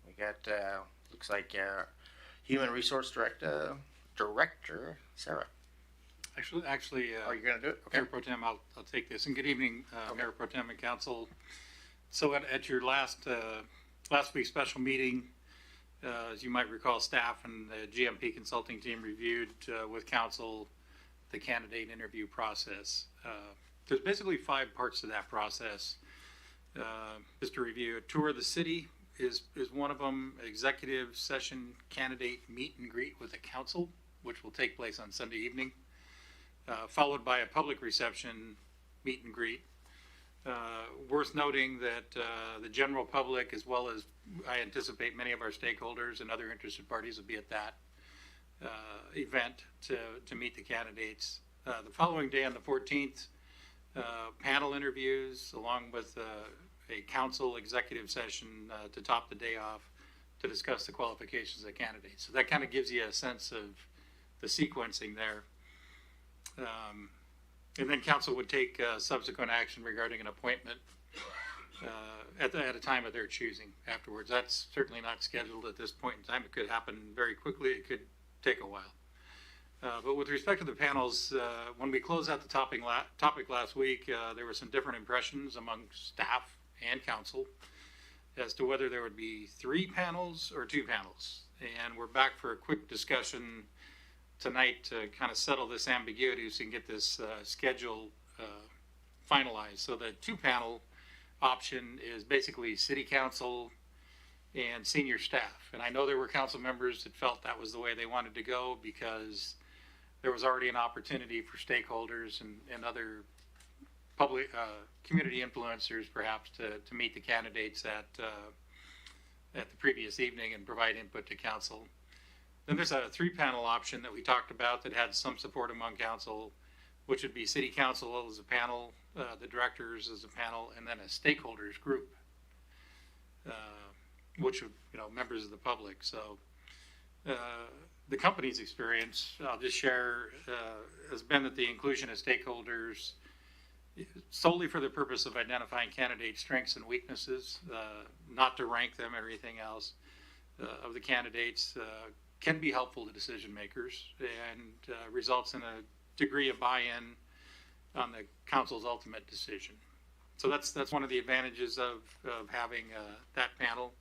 we got, looks like Human Resource Director Sarah. Actually, you're going to do it? Okay. Mayor Pro Tem, I'll take this. And good evening, Mayor Pro Tem and Council. So at your last week's special meeting, as you might recall, staff and the GMP consulting team reviewed with Council the candidate interview process. There's basically 5 parts to that process. Just to review, a tour of the city is one of them. Executive session candidate meet and greet with the council, which will take place on Sunday evening. Followed by a public reception meet and greet. Worth noting that the general public, as well as I anticipate many of our stakeholders and other interested parties, will be at that event to meet the candidates. The following day, on the 14th, panel interviews along with a council executive session to top the day off to discuss the qualifications of the candidates. So that kind of gives you a sense of the sequencing there. And then council would take subsequent action regarding an appointment at a time of their choosing afterwards. That's certainly not scheduled at this point in time. It could happen very quickly. It could take a while. But with respect to the panels, when we closed out the topic last week, there were some different impressions among staff and council as to whether there would be 3 panels or 2 panels. And we're back for a quick discussion tonight to kind of settle this ambiguity so we can get this schedule finalized. So the 2-panel option is basically city council and senior staff. And I know there were council members that felt that was the way they wanted to go because there was already an opportunity for stakeholders and other public community influencers perhaps to meet the candidates at the previous evening and provide input to council. Then there's a 3-panel option that we talked about that had some support among council, which would be city council as a panel, the directors as a panel, and then a stakeholders group, which would, members of the public. So the company's experience, I'll just share, has been that the inclusion of stakeholders solely for the purpose of identifying candidate strengths and weaknesses, not to rank them, everything else, of the candidates, can be helpful to decision makers and results in a degree of buy-in on the council's ultimate decision. So that's one of the advantages of having that panel.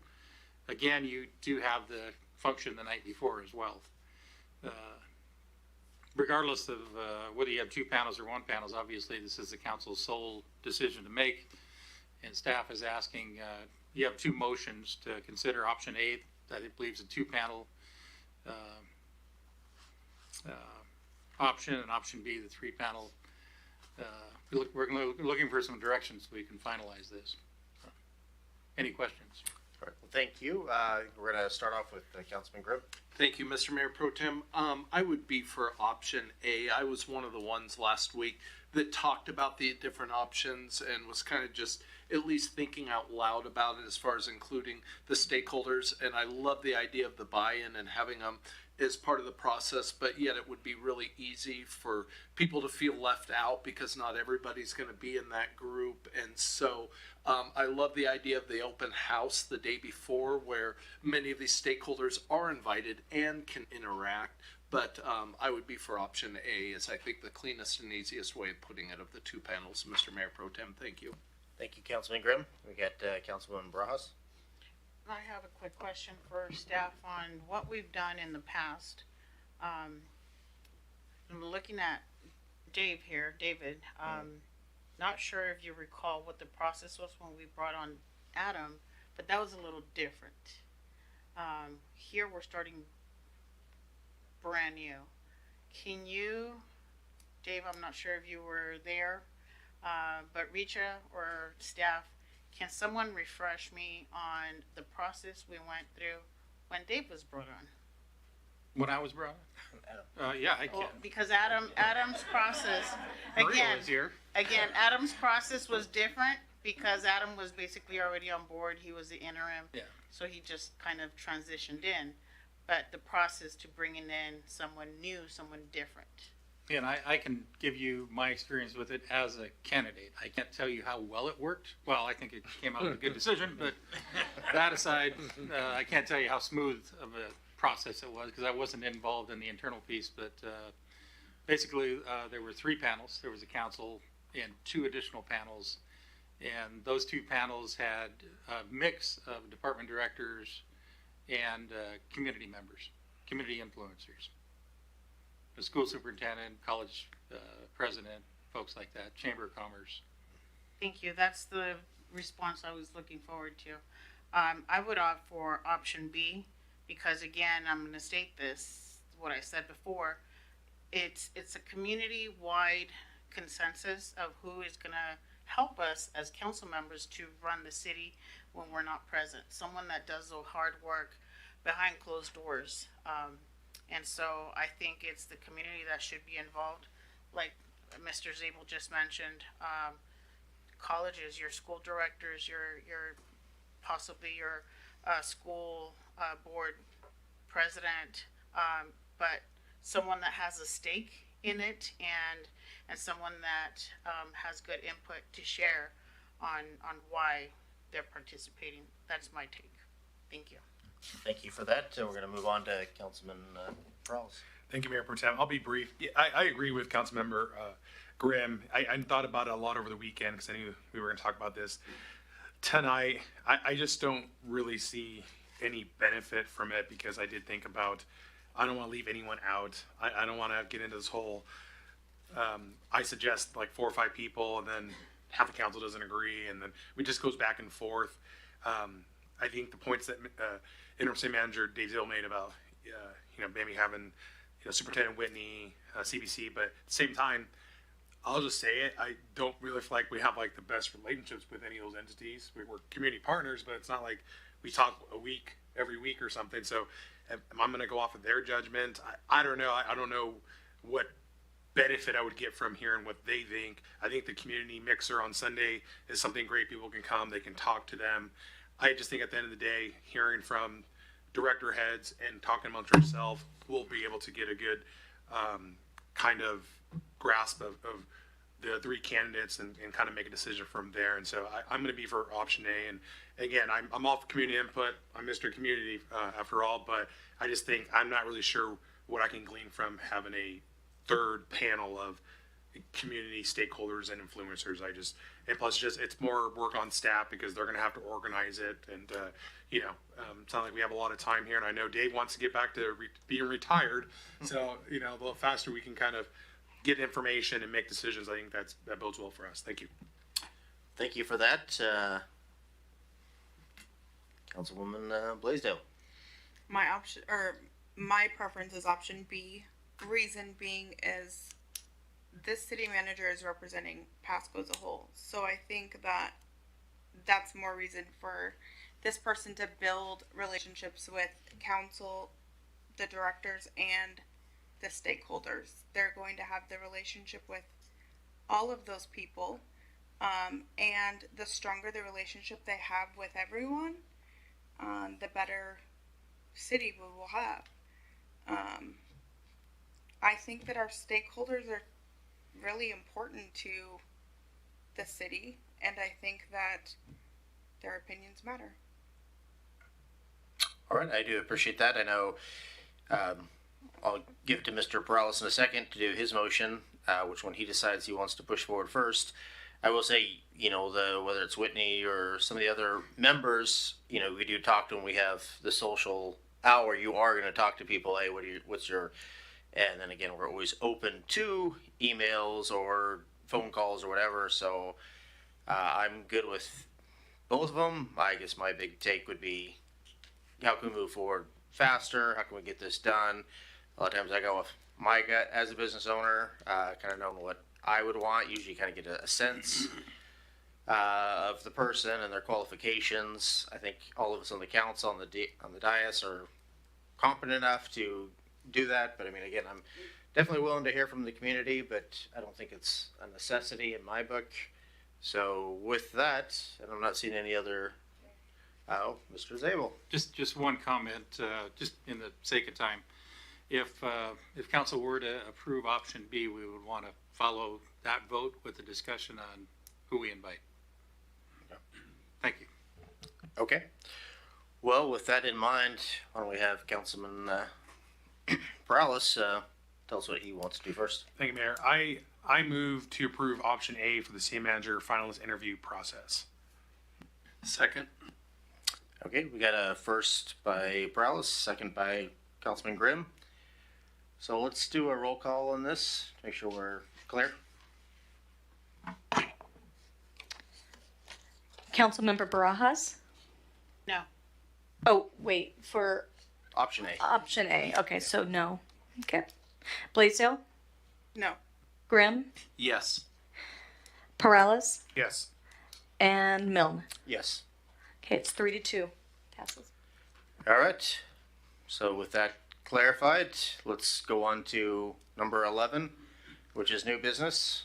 Again, you do have the function the night before as well. Regardless of whether you have 2 panels or 1 panels, obviously this is the council's sole decision to make. And staff is asking, you have 2 motions to consider. Option A, that it believes a 2-panel option, and option B, the 3-panel. We're looking for some directions so we can finalize this. Any questions? All right, well, thank you. We're going to start off with Councilman Grimm. Thank you, Mr. Mayor Pro Tem. I would be for option A. I was one of the ones last week that talked about the different options and was kind of just at least thinking out loud about it as far as including the stakeholders. And I love the idea of the buy-in and having them as part of the process, but yet it would be really easy for people to feel left out because not everybody's going to be in that group. And so I love the idea of the open house the day before where many of these stakeholders are invited and can interact. But I would be for option A as I think the cleanest and easiest way of putting it of the 2 panels. Mr. Mayor Pro Tem, thank you. Thank you, Councilman Grimm. We got Councilwoman Barajas. I have a quick question for staff on what we've done in the past. I'm looking at David. Not sure if you recall what the process was when we brought on Adam, but that was a little different. Here we're starting brand new. Can you, Dave, I'm not sure if you were there, but Richa or staff, can someone refresh me on the process we went through when Dave was brought on? When I was brought on? Yeah, I can. Well, because Adam's process, Maria was here. Adam's process was different because Adam was basically already on board. He was the interim. Yeah. So he just kind of transitioned in. But the process to bringing in someone new, someone different. And I can give you my experience with it as a candidate. I can't tell you how well it worked. Well, I think it came out with a good decision, but that aside, I can't tell you how smooth of a process it was because I wasn't involved in the internal piece. But basically, there were 3 panels. There was a council and 2 additional panels. And those 2 panels had a mix of department directors and community members, community influencers. The school superintendent, college president, folks like that, Chamber of Commerce. Thank you. That's the response I was looking forward to. I would opt for option B because, again, I'm going to state this, what I said before. It's a community-wide consensus of who is going to help us as council members to run the city when we're not present. Someone that does the hard work behind closed doors. And so I think it's the community that should be involved. Like Mr. Zabel just mentioned, colleges, your school directors, your possibly your school board president, but someone that has a stake in it and someone that has good input to share on why they're participating. That's my take. Thank you. Thank you for that. We're going to move on to Councilman Prowse. Thank you, Mayor Pro Tem. I'll be brief. Yeah, I agree with Councilmember Grimm. I thought about it a lot over the weekend because I knew we were going to talk about this tonight. I just don't really see any benefit from it because I did think about, I don't want to leave anyone out. I don't want to get into this whole, I suggest like 4 or 5 people and then half the council doesn't agree and then it just goes back and forth. I think the points that Interim City Manager Dave Zill made about, maybe having, Superintendent Whitney, CBC, but at the same time, I'll just say it, I don't really feel like we have like the best relationships with any of those entities. We're community partners, but it's not like we talk every week or something. So I'm going to go off of their judgment. I don't know. I don't know what benefit I would get from hearing what they think. I think the community mixer on Sunday is something great. People can come, they can talk to them. I just think at the end of the day, hearing from director heads and talking amongst ourselves, we'll be able to get a good kind of grasp of the 3 candidates and kind of make a decision from there. And so I'm going to be for option A. And again, I'm all for community input. I'm Mr. Community after all, but I just think I'm not really sure what I can glean from having a third panel of community stakeholders and influencers. And plus it's more work on staff because they're going to have to organize it. And, it's not like we have a lot of time here. And I know Dave wants to get back to being retired. So, a little faster we can kind of get information and make decisions. I think that bodes well for us. Thank you. Thank you for that. Councilwoman Blaisdell. My preference is option B. Reason being is this city manager is representing Pasco as a whole. So I think that that's more reason for this person to build relationships with council, the directors, and the stakeholders. They're going to have the relationship with all of those people. And the stronger the relationship they have with everyone, the better city we will have. I think that our stakeholders are really important to the city, and I think that their opinions matter. All right, I do appreciate that. I know I'll give it to Mr. Perales in a second to do his motion, which one he decides he wants to push forward first. I will say, whether it's Whitney or some of the other members, we do talk to them. We have the social hour. You are going to talk to people. Hey, what's your, and then again, we're always open to emails or phone calls or whatever. So I'm good with both of them. I guess my big take would be, how can we move forward faster? How can we get this done? A lot of times I go with my gut as a business owner, kind of knowing what I would want. Usually kind of get a sense of the person and their qualifications. I think all of us on the council, on the dais are competent enough to do that. But I mean, again, I'm definitely willing to hear from the community, but I don't think it's a necessity in my book. So with that, and I'm not seeing any other. Oh, Mr. Zabel. Just one comment, just in the sake of time. If council were to approve option B, we would want to follow that vote with a discussion on who we invite. Thank you. Okay. Well, with that in mind, why don't we have Councilman Perales tell us what he wants to do first. Thank you, Mayor. I move to approve option A for the city manager finalist interview process. Second. Okay, we got a first by Perales, second by Councilman Grimm. So let's do a roll call on this to make sure we're clear. Councilmember Barajas? No. Oh, wait, for option A. Option A. Okay, so no. Okay. Blaisdell? No. Grimm? Yes. Perales? Yes. And Milne? Yes. Okay, it's 3-2. Passes. All right. So with that clarified, let's go on to number 11, which is new business.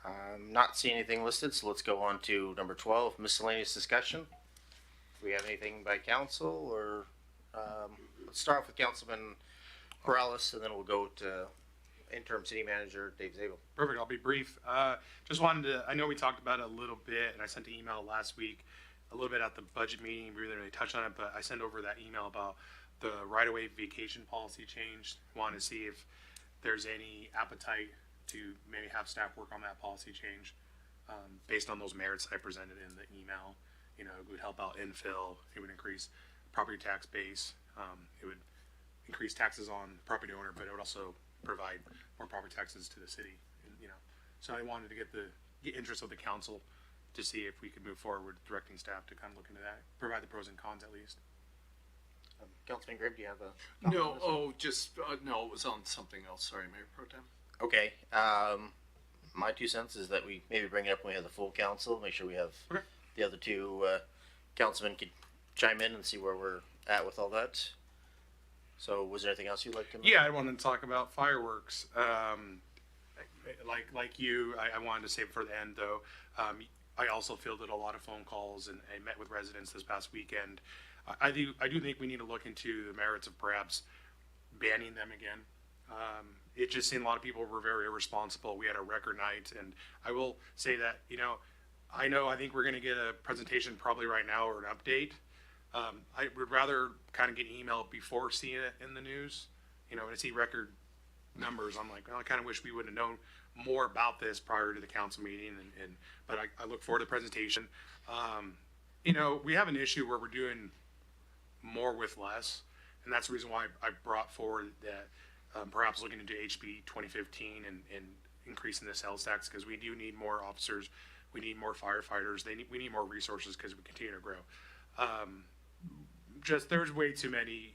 I'm not seeing anything listed, so let's go on to number 12, miscellaneous discussion. we have anything by council, or let's start off with Councilman Morales, and then we'll go to interim city manager Dave Zabel. Perfect. I'll be brief. Just wanted to, I know we talked about it a little bit, and I sent an email last week, a little bit at the budget meeting. We didn't really touch on it, but I sent over that email about the right-of-way vacation policy change. Wanted to see if there's any appetite to maybe have staff work on that policy change based on those merits I presented in the email. You know, it would help out infill. It would increase property tax base. It would increase taxes on the property owner, but it would also provide more property taxes to the city. And, you know, so I wanted to get the interest of the council to see if we could move forward with directing staff to kind of look into that, provide the pros and cons at least. Councilman Grape, do you have a No, no, it was on something else. Sorry, Mayor Pro Tem. Okay. My 2 cents is that we maybe bring it up when we have the full council. Make sure we have the other two councilmen could chime in and see where we're at with all that. So, was there anything else you'd like to? Yeah, I wanted to talk about fireworks. Like you, I wanted to save it for the end though. I also fielded a lot of phone calls and met with residents this past weekend. I do think we need to look into the merits of perhaps banning them again. It just seemed a lot of people were very irresponsible. We had a record night, and I will say that, you know, I think we're going to get a presentation probably right now or an update. I would rather kind of get an email before seeing it in the news. You know, when I see record numbers, I'm like, well, I kind of wish we would have known more about this prior to the council meeting. But I look forward to the presentation. You know, we have an issue where we're doing more with less, and that's the reason why I brought forward that perhaps looking into HB 2015 and increasing the sales tax, because we do need more officers, we need more firefighters, we need more resources because we continue to grow. Just there's way too many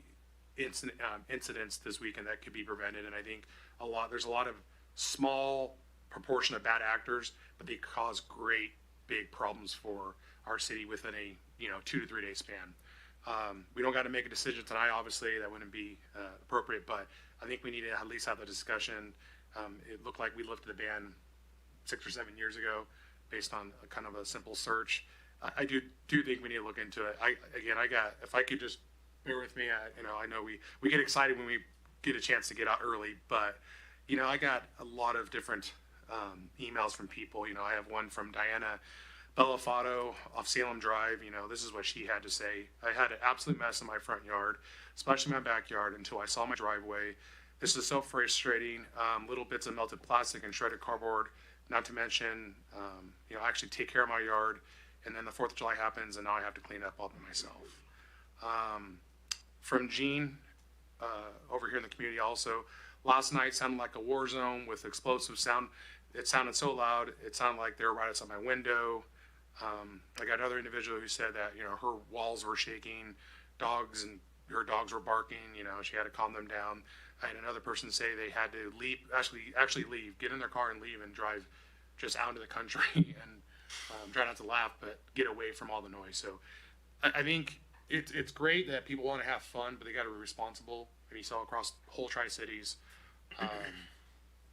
incidents this weekend that could be prevented, and I think there's a lot of small proportion of bad actors, but they cause great big problems for our city within a 2 to 3 day span. We don't got to make a decision tonight, obviously that wouldn't be appropriate, but I think we need to at least have the discussion. It looked like we lifted the ban 6 or 7 years ago based on a kind of a simple search. I do think we need to look into it. If I could just bear with me, I know we get excited when we get a chance to get out early, but I got a lot of different emails from people. I have one from Diana Bellafato off Salem Drive. This is what she had to say. I had an absolute mess in my front yard, especially my backyard, until I saw my driveway. This is so frustrating. Little bits of melted plastic and shredded cardboard, not to mention, I actually take care of my yard, and then the 4th of July happens, and now I have to clean up all by myself. From Jean, over here in the community also, last night sounded like a war zone with explosive sound. It sounded so loud, it sounded like they were right outside my window. I got another individual who said that, her walls were shaking, her dogs were barking, she had to calm them down. I had another person say they had to leave, actually leave, get in their car and leave and drive just out into the country and try not to laugh, but get away from all the noise. So I think it's great that people want to have fun, but they got to be responsible. And you saw across whole Tri-Cities,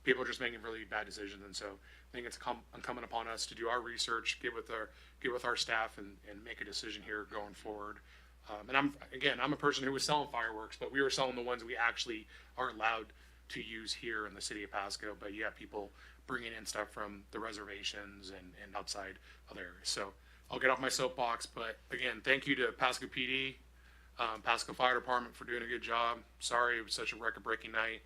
people are just making really bad decisions. And so I think it's incumbent upon us to do our research, get with our staff and make a decision here going forward. And I'm a person who was selling fireworks, but we were selling the ones we actually are allowed to use here in the city of Pasco. But you have people bringing in stuff from the reservations and outside other areas. So I'll get off my soapbox, but again, thank you to Pasco PD, Pasco Fire Department for doing a good job. Sorry it was such a record-breaking night.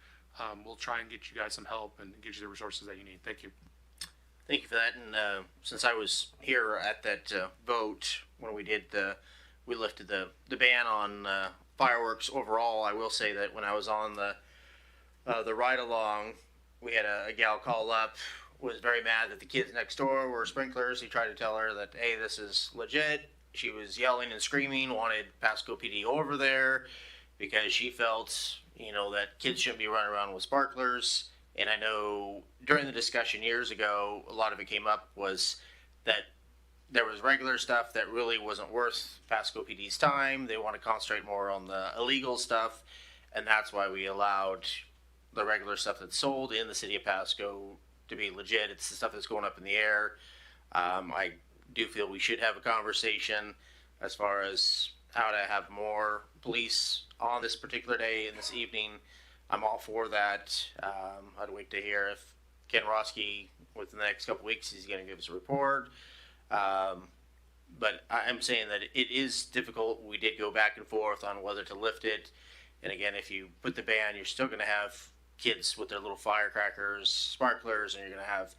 We'll try and get you guys some help and get you the resources that you need. Thank you. Thank you for that. And since I was here at that vote when we lifted the ban on fireworks overall, I will say that when I was on the ride along, we had a gal call up, was very mad that the kids next door were sprinklers. He tried to tell her that, hey, this is legit. She was yelling and screaming, wanted Pasco PD over there because she felt, that kids shouldn't be running around with sparklers. And I know during the discussion years ago, a lot of it came up was that there was regular stuff that really wasn't worth Pasco PD's time. They want to concentrate more on the illegal stuff, and that's why we allowed the regular stuff that's sold in the city of Pasco to be legit. It's the stuff that's going up in the air. I do feel we should have a conversation as far as how to have more police on this particular day and this evening. I'm all for that. I'd wait to hear if Ken Roski, within the next couple weeks, he's going to give us a report. But I'm saying that it is difficult. We did go back and forth on whether to lift it. And again, if you put the ban, you're still going to have kids with their little firecrackers, sparklers, and you're going to have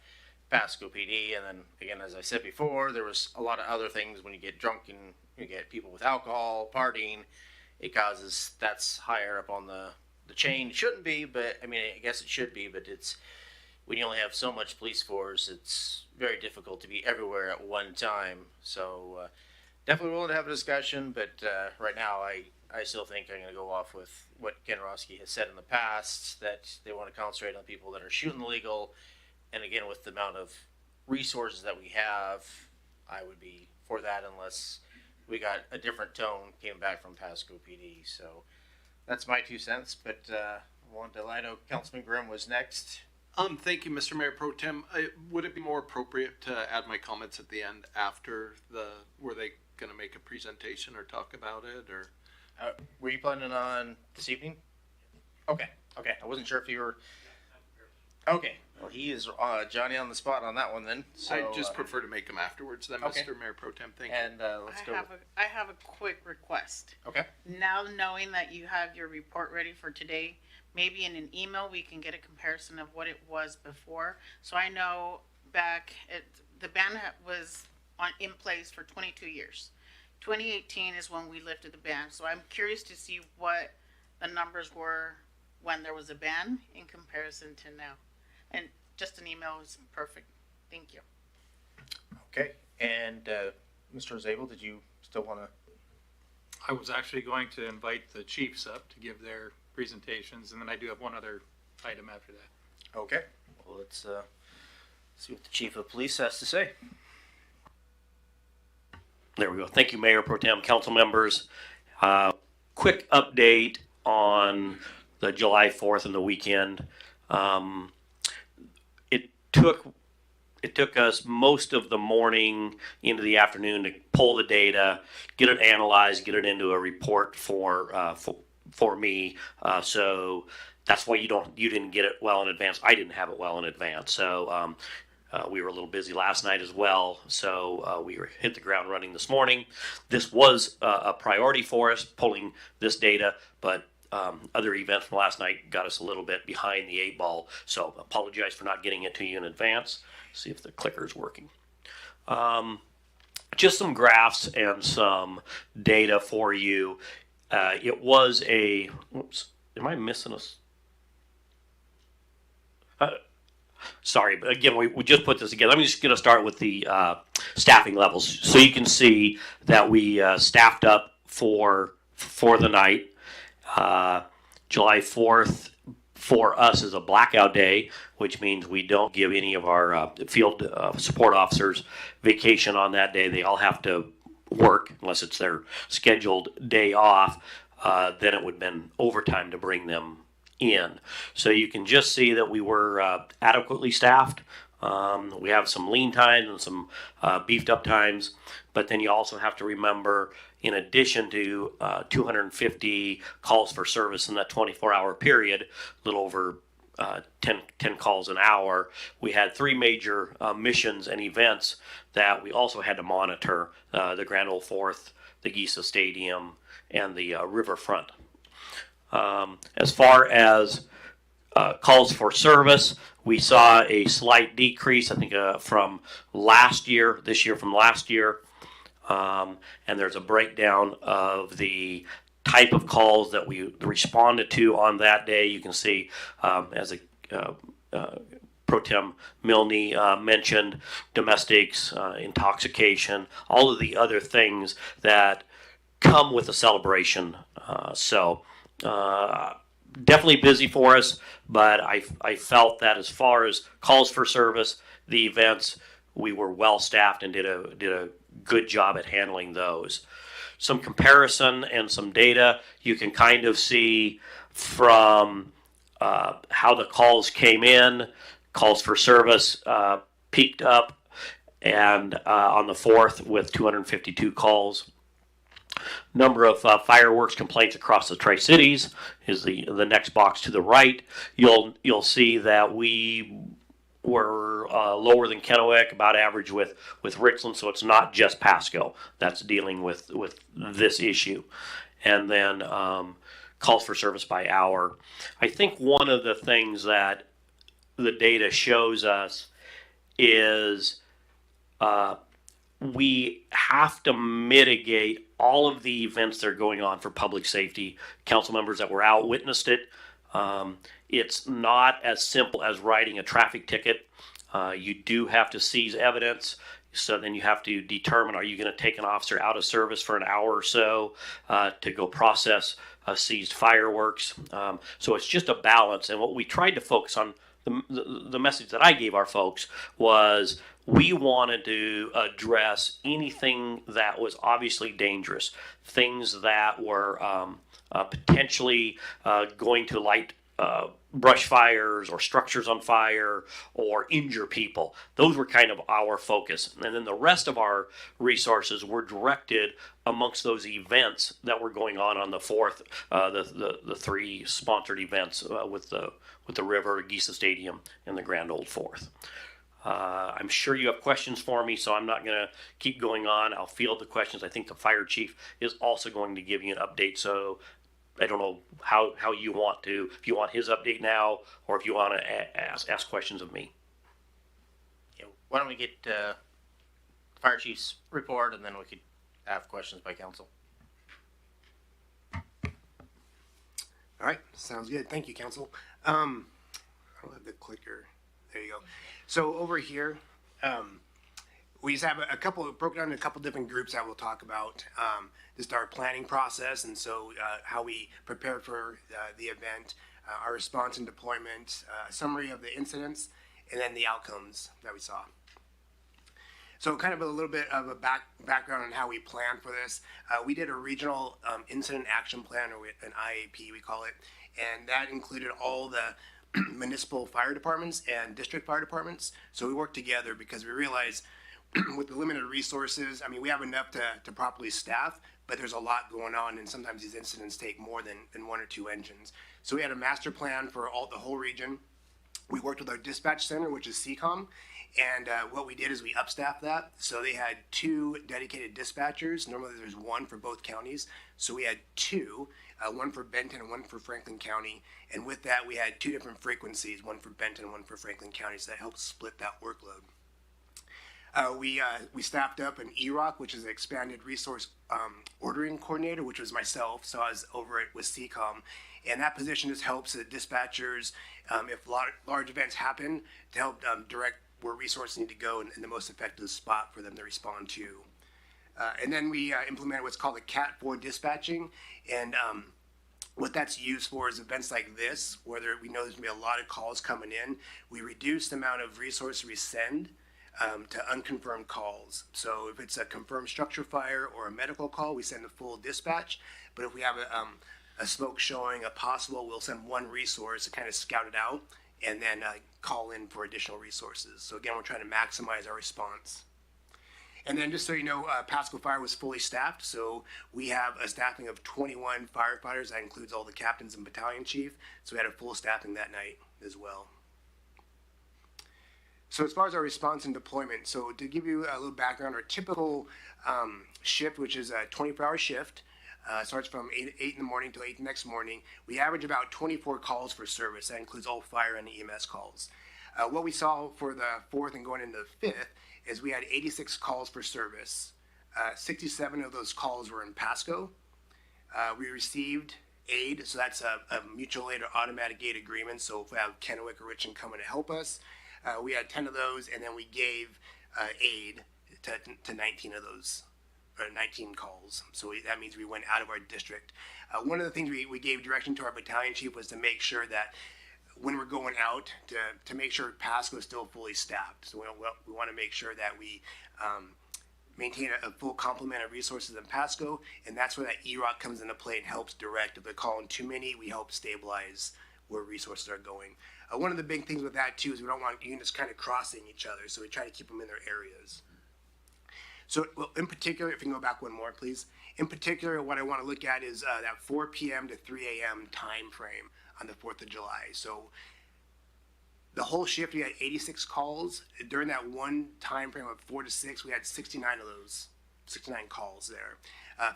Pasco PD. And then again, as I said before, there was a lot of other things when you get drunk and you get people with alcohol, partying. It causes, that's higher up on the chain. Shouldn't be, but I mean, I guess it should be, but it's, when you only have so much police force, it's very difficult to be everywhere at one time. So definitely willing to have a discussion, but right now I still think I'm going to go off with what Ken Roski has said in the past, that they want to concentrate on people that are shooting illegal. And again, with the amount of resources that we have, I would be for that unless we got a different tone came back from Pasco PD. So that's my 2 cents, but I know Councilman Grimm was next. Thank you, Mr. Mayor Pro Tem. Would it be more appropriate to add my comments at the end after were they going to make a presentation or talk about it, or? Were you planning on this evening? Okay. I wasn't sure if you were. Okay. Well, he is Johnny on the spot on that one then. So, I just prefer to make them afterwards then, okay. Mr. Mayor Pro Tem. Thank you. And let's go. I have a quick request. Okay. Now knowing that you have your report ready for today, maybe in an email we can get a comparison of what it was before. So I know the ban was in place for 22 years. 2018 is when we lifted the ban. So I'm curious to see what the numbers were when there was a ban in comparison to now. And just an email is perfect. Thank you. Okay. And Mr. Zabel, did you still want to? I was actually going to invite the chiefs up to give their presentations, and then I do have one other item after that. Okay. Well, let's see what the chief of police has to say. There we go. Thank you, Mayor Pro Tem, council members. Quick update on the July 4th and the weekend. It took us most of the morning into the afternoon to pull the data, get it analyzed, get it into a report for me. So that's why you didn't get it well in advance. I didn't have it well in advance. So we were a little busy last night as well. So we hit the ground running this morning. This was a priority for us, pulling this data, but other events from last night got us a little bit behind the 8 ball. So apologize for not getting it to you in advance. See if the clicker's working. Just some graphs and some data for you. It was a, whoops, am I missing a, sorry, but again, we just put this together. I'm just going to start with the staffing levels. So you can see that we staffed up for the night. July 4th for us is a blackout day, which means we don't give any of our field support officers vacation on that day. They all have to work unless it's their scheduled day off. Then it would have been overtime to bring them in. So you can just see that we were adequately staffed. We have some lean times and some beefed up times, but then you also have to remember, in addition to 250 calls for service in that 24-hour period, a little over 10 calls an hour, we had 3 major missions and events that we also had to monitor, the Grand Ole Fourth, the Gisa Stadium, and the Riverfront. As far as calls for service, we saw a slight decrease, I think, from last year, this year from last year. And there's a breakdown of the type of calls that we responded to on that day. You can see, as Pro Tem Milne mentioned, domestics, intoxication, all of the other things that come with a celebration. Definitely busy for us, but I felt that as far as calls for service, the events, we were well staffed and did a good job at handling those. Some comparison and some data you can kind of see from how the calls came in. Calls for service peaked up and on the 4th with 252 calls. Number of fireworks complaints across the Tri-Cities is the next box to the right. You'll see that we were lower than Kennewick, about average with Richland, so it's not just Pasco that's dealing with this issue. And then calls for service by hour. I think one of the things that the data shows us is we have to mitigate all of the events that are going on for public safety. Council members that were out witnessed it. It's not as simple as writing a traffic ticket. You do have to seize evidence. So then you have to determine, are you going to take an officer out of service for an hour or so to go process seized fireworks? So it's just a balance. And what we tried to focus on, the message that I gave our folks was we wanted to address anything that was obviously dangerous, things that were potentially going to light brush fires or structures on fire or injure people. Those were kind of our focus. And then the rest of our resources were directed amongst those events that were going on the 4th, the 3 sponsored events with the river, Giza Stadium, and the Grand Old Fourth. I'm sure you have questions for me, so I'm not going to keep going on. I'll field the questions. I think the fire chief is also going to give you an update, so I don't know how you want to, if you want his update now or if you want to ask questions of me. Yeah, why don't we get fire chief's report, and then we could have questions by council. All right, sounds good. Thank you, council. I don't have the clicker. There you go. So over here, we just have a couple, broken down in a couple different groups that we'll talk about. Just our planning process, and so how we prepared for the event, our response and deployment, a summary of the incidents, and then the outcomes that we saw. So kind of a little bit of a background on how we planned for this. We did a regional incident action plan, or an IAP we call it, and that included all the municipal fire departments and district fire departments. So we worked together because we realized with the limited resources, I mean, we have enough to properly staff, but there's a lot going on, and sometimes these incidents take more than 1 or 2 engines. So we had a master plan for the whole region. We worked with our dispatch center, which is CCOM, and what we did is we upstaffed that. So they had 2 dedicated dispatchers. Normally there's 1 for both counties. So we had 2, 1 for Benton and 1 for Franklin County. And with that, we had 2 different frequencies, 1 for Benton and 1 for Franklin County. So that helped split that workload. We staffed up an EROC, which is an expanded resource ordering coordinator, which was myself. So I was over it with CCOM. And that position just helps the dispatchers, if large events happen, to help direct where resources need to go in the most effective spot for them to respond to. And then we implemented what's called a Cat 4 dispatching. And what that's used for is events like this, where we know there's going to be a lot of calls coming in. We reduce the amount of resources we send to unconfirmed calls. So if it's a confirmed structure fire or a medical call, we send a full dispatch. But if we have a smoke showing, a possible, we'll send 1 resource to kind of scout it out and then call in for additional resources. So again, we're trying to maximize our response. And then just so you know, Pasco Fire was fully staffed. So we have a staffing of 21 firefighters. That includes all the captains and battalion chief. So we had a full staffing that night as well. So as far as our response and deployment, so to give you a little background, our typical shift, which is a 24-hour shift, starts from 8 in the morning till 8 the next morning. We average about 24 calls for service. That includes all fire and EMS calls. What we saw for the 4th and going into the 5th is we had 86 calls for service. 67 of those calls were in Pasco. We received aid, so that's a mutual aid or automatic aid agreement. So if we have Kennewick or Richland coming to help us, we had 10 of those, and then we gave aid to 19 of those, or 19 calls. So that means we went out of our district. One of the things we gave direction to our battalion chief was to make sure that when we're going out, to make sure Pasco is still fully staffed. So we want to make sure that we maintain a full complement of resources in Pasco, and that's where that EROC comes into play and helps direct. If they're calling too many, we help stabilize where resources are going. One of the big things with that too is we don't want units kind of crossing each other, so we try to keep them in their areas. So in particular, if you can go back one more, please. In particular, what I want to look at is that 4 p.m. to 3 a.m. time frame on the 4th of July. So the whole shift, we had 86 calls. During that one time frame of 4 to 6, we had 69 of those, 69 calls there.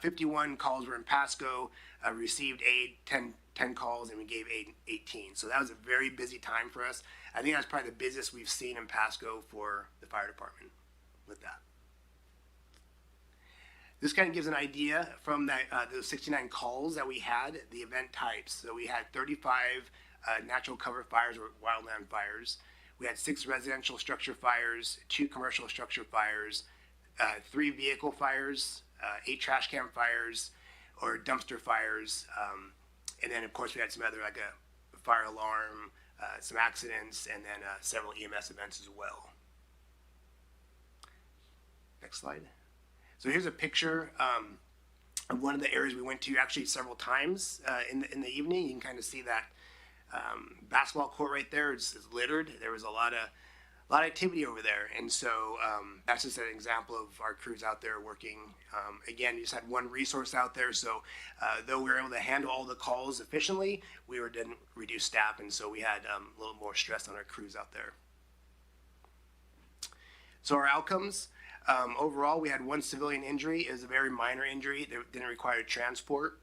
51 calls were in Pasco, received aid, 10 calls, and we gave aid 18. So that was a very busy time for us. I think that's probably the busiest we've seen in Pasco for the fire department with that. This kind of gives an idea from that those 69 calls that we had, the event types. So we had 35 natural cover fires or wildland fires. We had 6 residential structure fires, 2 commercial structure fires, 3 vehicle fires, 8 trash can fires or dumpster fires. And then, of course, we had some other, like a fire alarm, some accidents, and then several EMS events as well. Next slide. So here's a picture of one of the areas we went to actually several times in the evening. You can kind of see that basketball court right there is littered. There was a lot of activity over there, and so that's just an example of our crews out there working. Again, you just had one resource out there, so though we were able to handle all the calls efficiently, we didn't reduce staff, and so we had a little more stress on our crews out there. So our outcomes. Overall, we had 1 civilian injury. It was a very minor injury that didn't require transport.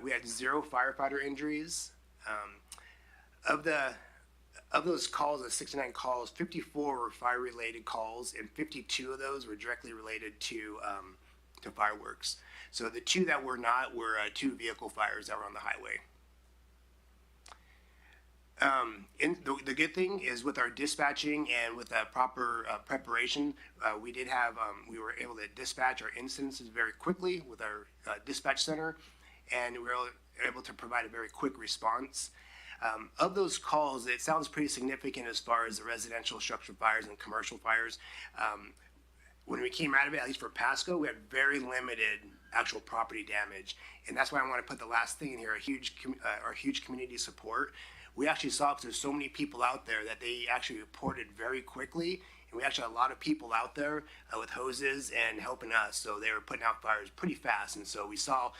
We had 0 firefighter injuries. Of those calls, the 69 calls, 54 were fire-related calls, and 52 of those were directly related to fireworks. So the 2 that were not were 2 vehicle fires that were on the highway. The good thing is with our dispatching and with that proper preparation, we were able to dispatch our incidences very quickly with our dispatch center, and we were able to provide a very quick response. Of those calls, it sounds pretty significant as far as the residential structure fires and commercial fires. When we came out of it, at least for Pasco, we had very limited actual property damage, and that's why I want to put the last thing in here: our huge community support. We actually saw, because there's so many people out there, that they actually reported very quickly, and we actually had a lot of people out there with hoses and helping us, so they were putting out fires pretty fast. And so we saw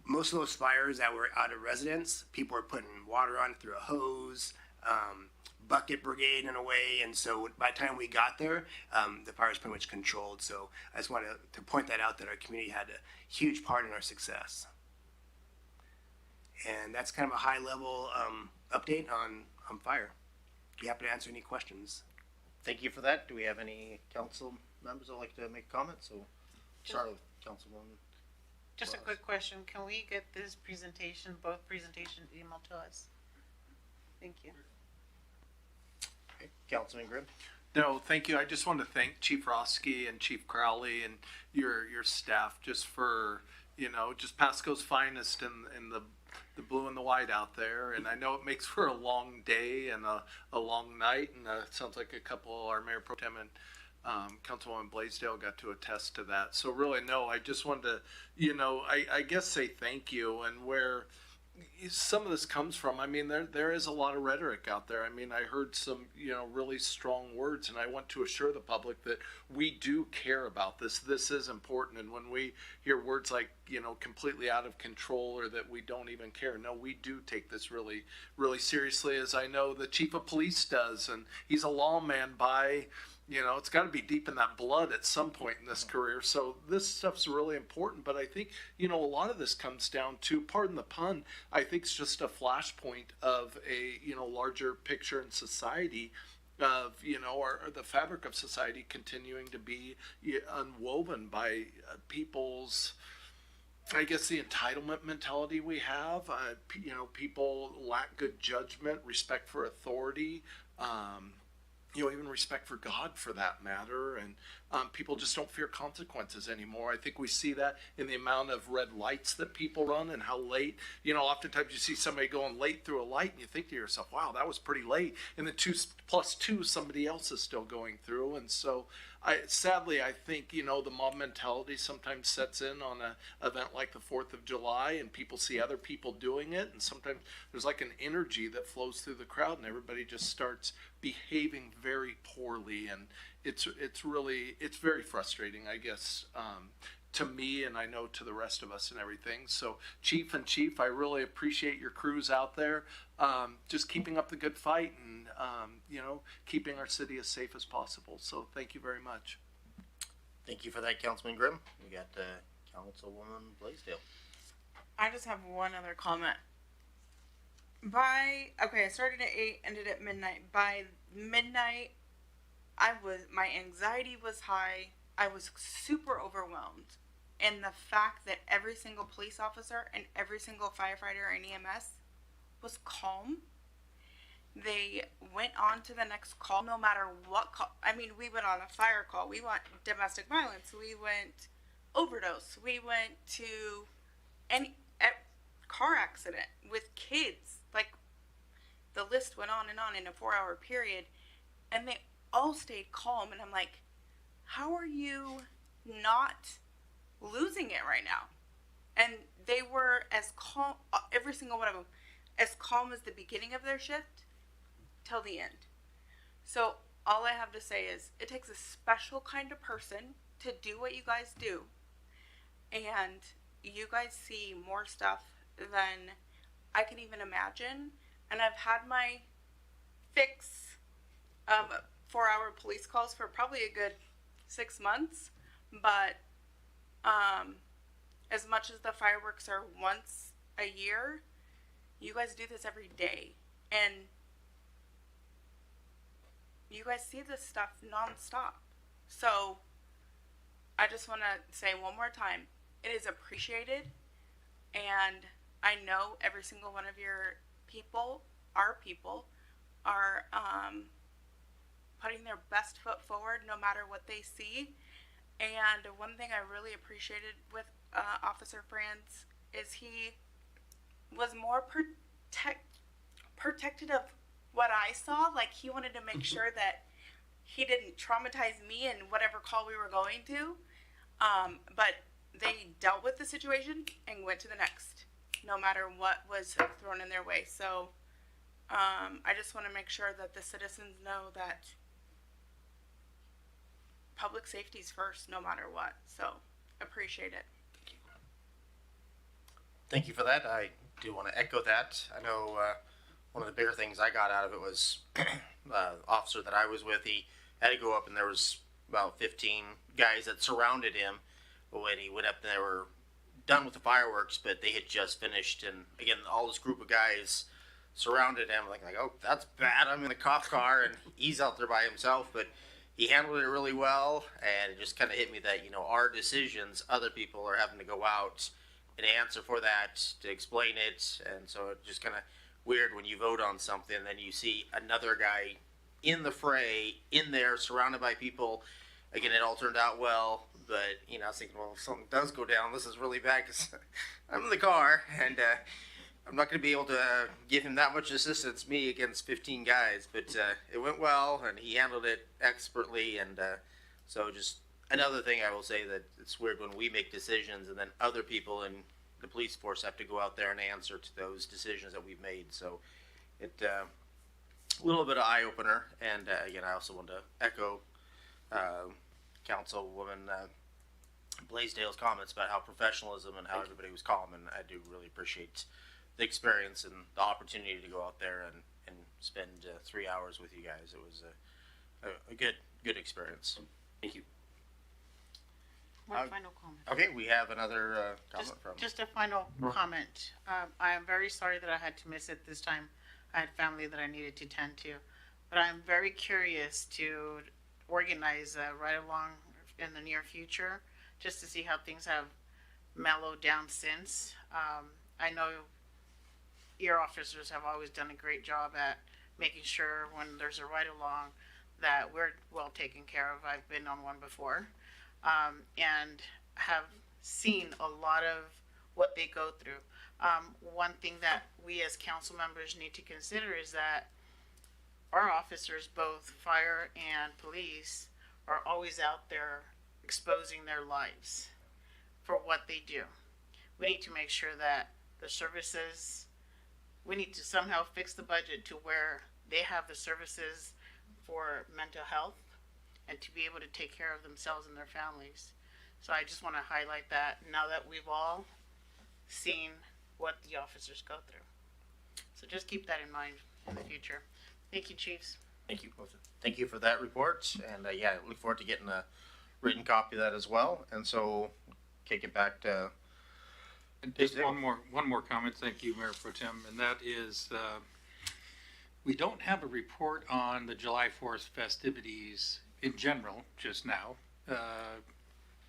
most of those fires that were out of residence, people were putting water on it through a hose, bucket brigade in a way, and so by the time we got there, the fire was pretty much controlled. So I just wanted to point that out, that our community had a huge part in our success. And that's kind of a high-level update on fire. Be happy to answer any questions. Thank you for that. Do we have any council members that would like to make comments? So start with Councilwoman. Just a quick question. Can we get this presentation, both presentations, emailed to us? Thank you. Okay. Councilman Grimm. No, thank you. I just want to thank Chief Roski and Chief Crowley and your staff just for, just Pasco's finest in the blue and the white out there. And I know it makes for a long day and a long night, and it sounds like a couple, our Mayor Pro Tem and Councilwoman Blaisdell got to attest to that. So really, no, I just wanted to, I guess say thank you. And where some of this comes from, I mean, there is a lot of rhetoric out there. I mean, I heard some, really strong words, and I want to assure the public that we do care about this. This is important. And when we hear words like, completely out of control, or that we don't even care, no, we do take this really, really seriously, as I know the Chief of Police does. And he's a lawman by, it's got to be deep in that blood at some point in this career. So this stuff's really important. But I think, a lot of this comes down to, pardon the pun, I think it's just a flashpoint of a, larger picture in society of, or the fabric of society continuing to be unwoven by people's, I guess, the entitlement mentality we have. People lack good judgment, respect for authority, even respect for God for that matter. And people just don't fear consequences anymore. I think we see that in the amount of red lights that people run and how late, oftentimes you see somebody going late through a light and you think to yourself, wow, that was pretty late. And then 2+2, somebody else is still going through. And so sadly, I think, the mob mentality sometimes sets in on an event like the 4th of July, and people see other people doing it. And sometimes there's like an energy that flows through the crowd, and everybody just starts behaving very poorly. And it's very frustrating, I guess. to me, and I know to the rest of us and everything. So Chief, I really appreciate your crews out there, just keeping up the good fight and, keeping our city as safe as possible. So thank you very much. Thank you for that, Councilman Grimm. We got Councilwoman Blaisdell. I just have one other comment. I started at 8, ended at midnight. By midnight, my anxiety was high. I was super overwhelmed. And the fact that every single police officer and every single firefighter and EMS was calm. They went on to the next call no matter what call. I mean, we went on a fire call. We went domestic violence. We went overdose. We went to car accident with kids. Like, the list went on in a 4-hour period. And they all stayed calm. And I'm like, how are you not losing it right now? And they were as calm, every single one of them, as calm as the beginning of their shift till the end. So all I have to say is it takes a special kind of person to do what you guys do. And you guys see more stuff than I can even imagine. And I've had my fix of 4-hour police calls for probably a good 6 months. But as much as the fireworks are once a year, you guys do this every day. And you guys see this stuff nonstop. So I just want to say one more time, it is appreciated. And I know every single one of your people, our people, are putting their best foot forward no matter what they see. And one thing I really appreciated with Officer Franz is he was more protected of what I saw. Like, he wanted to make sure that he didn't traumatize me in whatever call we were going to. But they dealt with the situation and went to the next, no matter what was thrown in their way. So I just want to make sure that the citizens know that public safety is first, no matter what. So appreciate it. Thank you for that. I do want to echo that. I know one of the bigger things I got out of it was the officer that I was with, he had to go up and there was about 15 guys that surrounded him when he went up and they were done with the fireworks, but they had just finished. And again, all this group of guys surrounded him like, oh, that's bad. I'm in the cop car and he's out there by himself, but he handled it really well. And it just kind of hit me that, our decisions, other people are having to go out and answer for that, to explain it. And so it just kind of weird when you vote on something and then you see another guy in the fray, in there, surrounded by people. Again, it all turned out well, but, I was thinking, well, if something does go down, this is really bad because I'm in the car and I'm not going to be able to give him that much assistance, me against 15 guys. But it went well and he handled it expertly. And so just another thing I will say, that it's weird when we make decisions and then other people in the police force have to go out there and answer to those decisions that we've made. So it a little bit of eye opener. And again, I also want to echo Councilwoman Blaisdell's comments about how professionalism and how everybody was calm. And I do really appreciate the experience and the opportunity to go out there and spend 3 hours with you guys. It was a good experience. Thank you. One final comment. Okay, we have another comment from. Just a final comment. I am very sorry that I had to miss it this time. I had family that I needed to tend to. But I'm very curious to organize a ride-along in the near future, just to see how things have mellowed down since. I know your officers have always done a great job at making sure when there's a ride-along that we're well taken care of. I've been on one before. And have seen a lot of what they go through. One thing that we as council members need to consider is that our officers, both fire and police, are always out there exposing their lives for what they do. We need to make sure that the services, we need to somehow fix the budget to where they have the services for mental health and to be able to take care of themselves and their families. So I just want to highlight that now that we've all seen what the officers go through. So just keep that in mind in the future. Thank you, chiefs. Thank you. Thank you for that report. And yeah, look forward to getting a written copy of that as well. And so kick it back to. And just one more comment. Thank you, Mayor Pro Tem. And that is, we don't have a report on the July 4th festivities in general just now.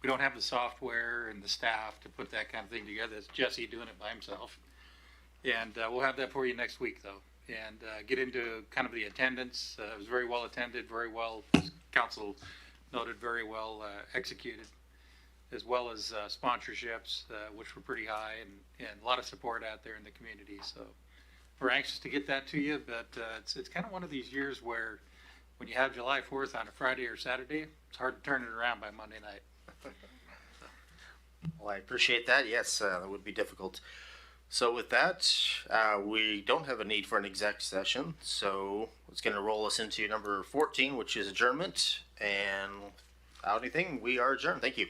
We don't have the software and the staff to put that kind of thing together. It's Jesse doing it by himself. And we'll have that for you next week, though. And get into kind of the attendance. It was very well attended, very well, as council noted, very well executed, as well as sponsorships, which were pretty high, and a lot of support out there in the community. So we're anxious to get that to you, but it's kind of one of these years where when you have July 4th on a Friday or Saturday, it's hard to turn it around by Monday night. Well, I appreciate that. Yes, that would be difficult. So with that, we don't have a need for an exec session. So it's going to roll us into number 14, which is adjournment. And without anything, we are adjourned. Thank you.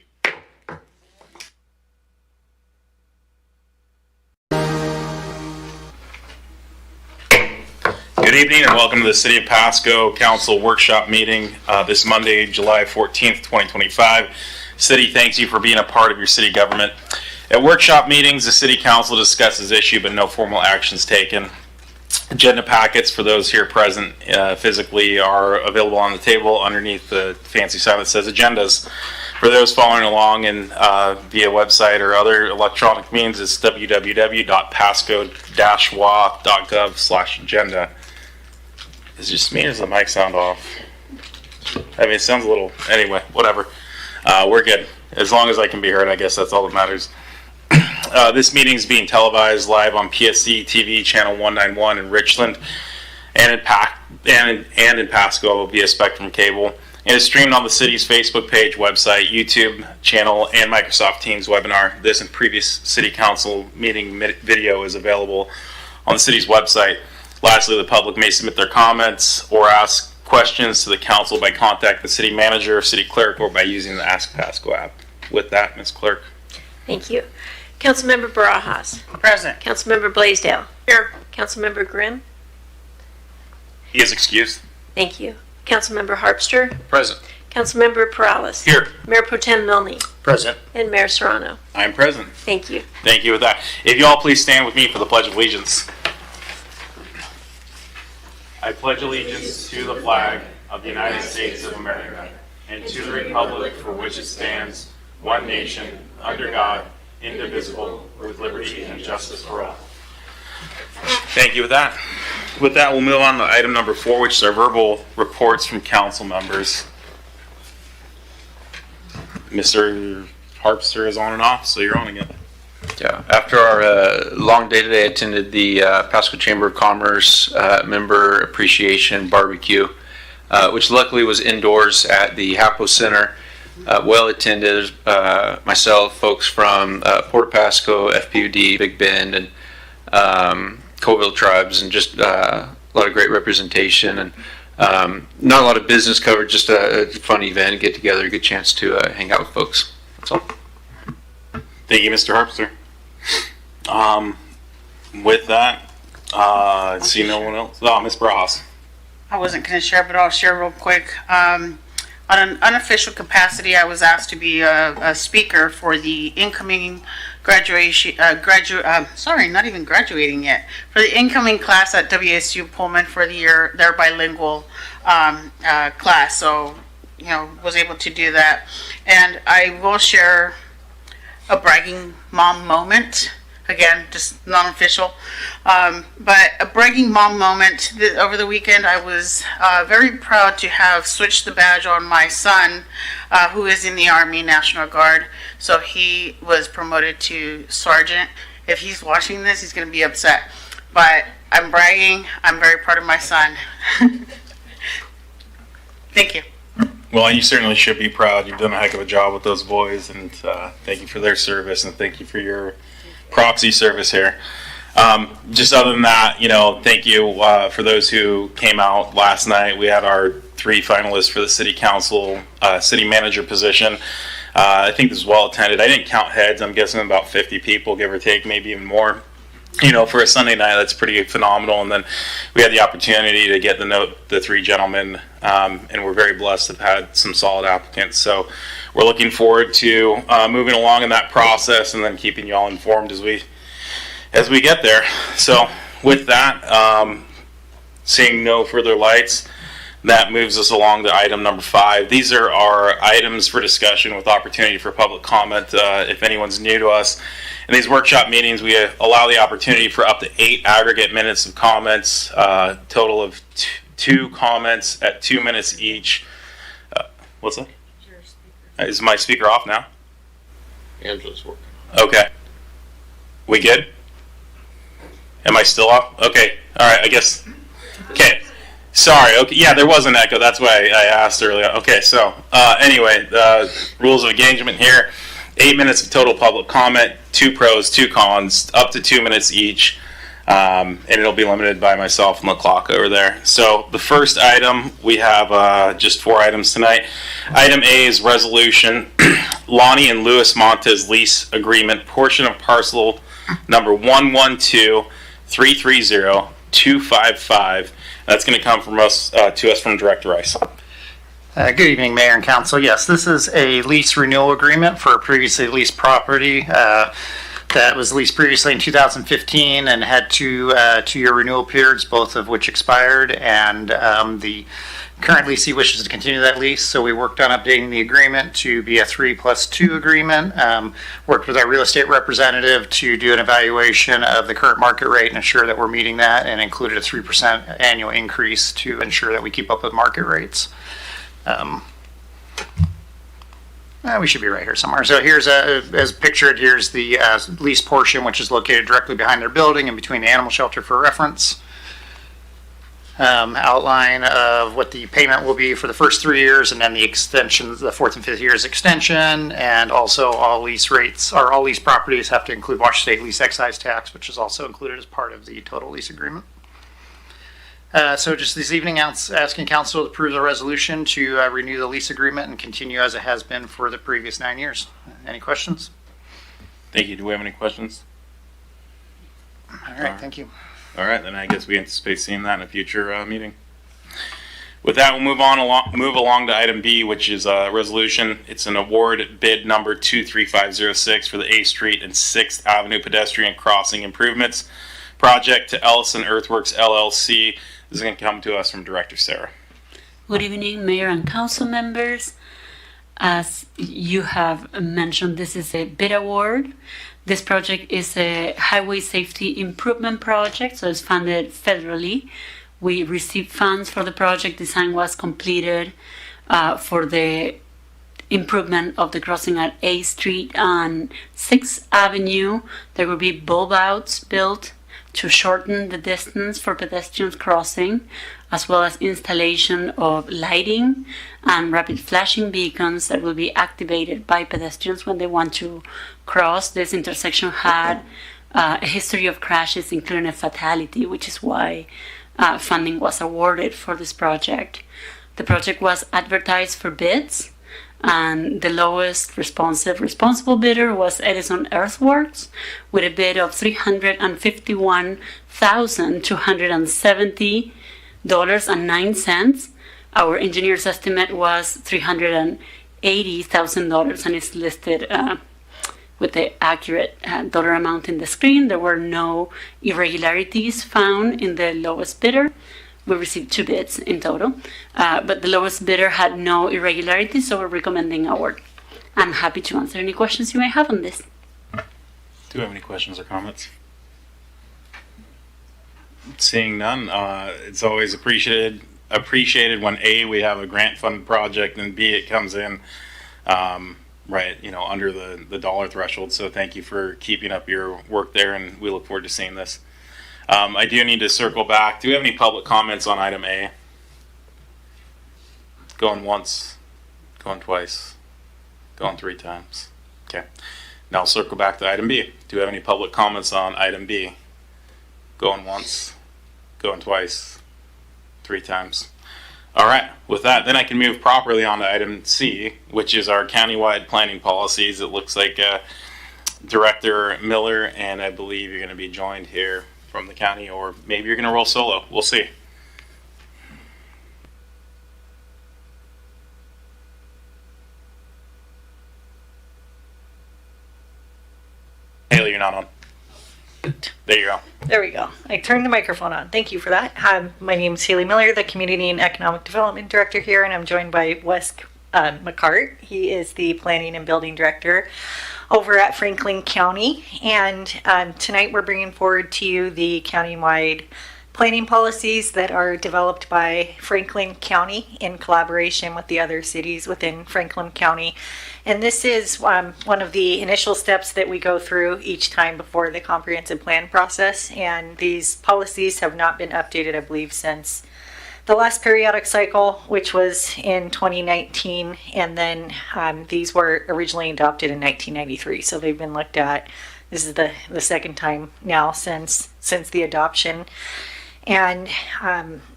Good evening and welcome to the City of Pasco Council Workshop Meeting this Monday, July 14th, 2025. City thanks you for being a part of your city government. At workshop meetings, the City Council discusses issue but no formal actions taken. Agenda packets for those here present physically are available on the table underneath the fancy sign that says agendas. For those following along in via website or other electronic means, it's www.pasco-wa.gov/agenda. Is it just me or does the mic sound off? I mean, it sounds a little, anyway, whatever. We're good. As long as I can be heard, I guess that's all that matters. This meeting is being televised live on PSC-TV channel 191 in Richland and in Pasco via Spectrum Cable. And is streamed on the city's Facebook page, website, YouTube channel, and Microsoft Teams webinar. This and previous City Council meeting video is available on the city's website. Lastly, the public may submit their comments or ask questions to the council by contacting the city manager, city clerk, or by using the Ask Pasco app. With that, Ms. Clerk. Thank you. Councilmember Barajas. Present. Councilmember Blaisdell. Here. Councilmember Grimm. He is excused. Thank you. Councilmember Harpster. Present. Councilmember Perales. Here. Mayor Pro Tem Milne. Present. And Mayor Serrano. I am present. Thank you. Thank you. With that, if you all please stand with me for the Pledge of Allegiance. I pledge allegiance to the flag of the United States of America and to the republic for which it stands, one nation, under God, indivisible, with liberty and justice for all. Thank you. With that, we'll move on to item number 4, which is our verbal reports from council members. Mr. Harpster is on and off, so you're on again. Yeah, after our long day today, I attended the Pasco Chamber of Commerce member appreciation barbecue, which luckily was indoors at the Hapo Center. Well attended, myself, folks from Port Pasco, FPUD, Big Bend, and Coville tribes, and just a lot of great representation, and not a lot of business coverage, just a fun event, get together, a good chance to hang out with folks. That's all. Thank you, Mr. Harpster. With that, I see no one else. Oh, Ms. Bras. I wasn't going to share, but I'll share real quick. On an unofficial capacity, I was asked to be a speaker for the incoming graduation, not even graduating yet, for the incoming class at WSU Pullman for the year, their bilingual class. So, was able to do that. And I will share a bragging mom moment. Again, just non-official. But a bragging mom moment. Over the weekend, I was very proud to have switched the badge on my son, who is in the Army National Guard. So he was promoted to sergeant. If he's watching this, he's going to be upset. But I'm bragging. I'm very proud of my son. Thank you. Well, you certainly should be proud. You've done a heck of a job with those boys, and thank you for their service, and thank you for your proxy service here. Just other than that, thank you for those who came out last night. We had our 3 finalists for the city council, city manager position. I think this was well attended. I didn't count heads. I'm guessing about 50 people, give or take, maybe even more. You know, for a Sunday night, that's pretty phenomenal. And then we had the opportunity to get to know the three gentlemen, and we're very blessed to have had some solid applicants. So we're looking forward to moving along in that process and then keeping you all informed as we get there. So with that, seeing no further lights, that moves us along to item number 5. These are our items for discussion with opportunity for public comment. If anyone's new to us, in these workshop meetings, we allow the opportunity for up to 8 aggregate minutes of comments, total of 2 comments at 2 minutes each. What's that? Is my speaker off now? Angela's working. Okay. We good? Am I still off? Okay. All right. I guess. Okay. Sorry. Okay. Yeah, there was an echo. That's why I asked earlier. Okay. So anyway, rules of engagement here: 8 minutes of total public comment, 2 pros, 2 cons, up to 2 minutes each, and it'll be limited by myself and the clock over there. So the first item, we have just 4 items tonight. Item A is resolution Lonnie and Louis Montes lease agreement, portion of parcel number 112-330-255. That's going to come from us to us from Director Rice. Good evening, Mayor and Council. Yes, this is a lease renewal agreement for a previously leased property that was leased previously in 2015 and had 2-year renewal periods, both of which expired, and the current leasee wishes to continue that lease, so we worked on updating the agreement to be a 3+2 agreement. Worked with our real estate representative to do an evaluation of the current market rate and ensure that we're meeting that, and included a 3% annual increase to ensure that we keep up with market rates. We should be right here somewhere. So here's, as pictured, here's the lease portion, which is located directly behind their building and between the animal shelter for reference. Outline of what the payment will be for the first 3 years, and then the extension, the 4th and 5th years extension, and also all lease rates, or all lease properties have to include Washington State lease excise tax, which is also included as part of the total lease agreement. So just this evening, asking council to approve the resolution to renew the lease agreement and continue as it has been for the previous 9 years. Any questions? Thank you. Do we have any questions? All right, thank you. All right, then I guess we anticipate seeing that in a future meeting. With that, we'll move along to item B, which is a resolution. It's an award bid number 23506 for the 8th Street and 6th Avenue pedestrian crossing improvements project to Ellison Earthworks LLC. This is going to come to us from Director Sarah. Good evening, Mayor and Council members. As you have mentioned, this is a bid award. This project is a highway safety improvement project, so it's funded federally. We received funds for the project. Design was completed for the improvement of the crossing at 8th Street and 6th Avenue. There will be bulb outs built to shorten the distance for pedestrians crossing, as well as installation of lighting and rapid flashing beacons that will be activated by pedestrians when they want to cross. This intersection had a history of crashes, including a fatality, which is why funding was awarded for this project. The project was advertised for bids, and the lowest responsible bidder was Edison Earthworks with a bid of $351,270.09. Our engineer's estimate was $380,000 and is listed with the accurate dollar amount in the screen. There were no irregularities found in the lowest bidder. We received 2 bids in total, but the lowest bidder had no irregularities, so we're recommending award. I'm happy to answer any questions you may have on this. Do you have any questions or comments? Seeing none, it's always appreciated when A, we have a grant funded project, and B, it comes in right, under the dollar threshold. So thank you for keeping up your work there, and we look forward to seeing this. I do need to circle back. Do we have any public comments on item A? Going once, going twice, going 3 times. Okay. Now I'll circle back to item B. Do we have any public comments on item B? Going once, going twice, 3 times. All right, with that, then I can move properly on to item C, which is our countywide planning policies. It looks like Director Miller, and I believe you're going to be joined here from the county, or maybe you're going to roll solo. We'll see. Haley, you're not on. There you go. There we go. I turned the microphone on. Thank you for that. My name is Haley Miller, the Community and Economic Development Director here, and I'm joined by Wes McCart. He is the Planning and Building Director over at Franklin County. And tonight we're bringing forward to you the countywide planning policies that are developed by Franklin County in collaboration with the other cities within Franklin County. And this is one of the initial steps that we go through each time before the comprehensive plan process. And these policies have not been updated, I believe, since the last periodic cycle, which was in 2019. And then these were originally adopted in 1993. So they've been looked at. This is the second time now since the adoption. And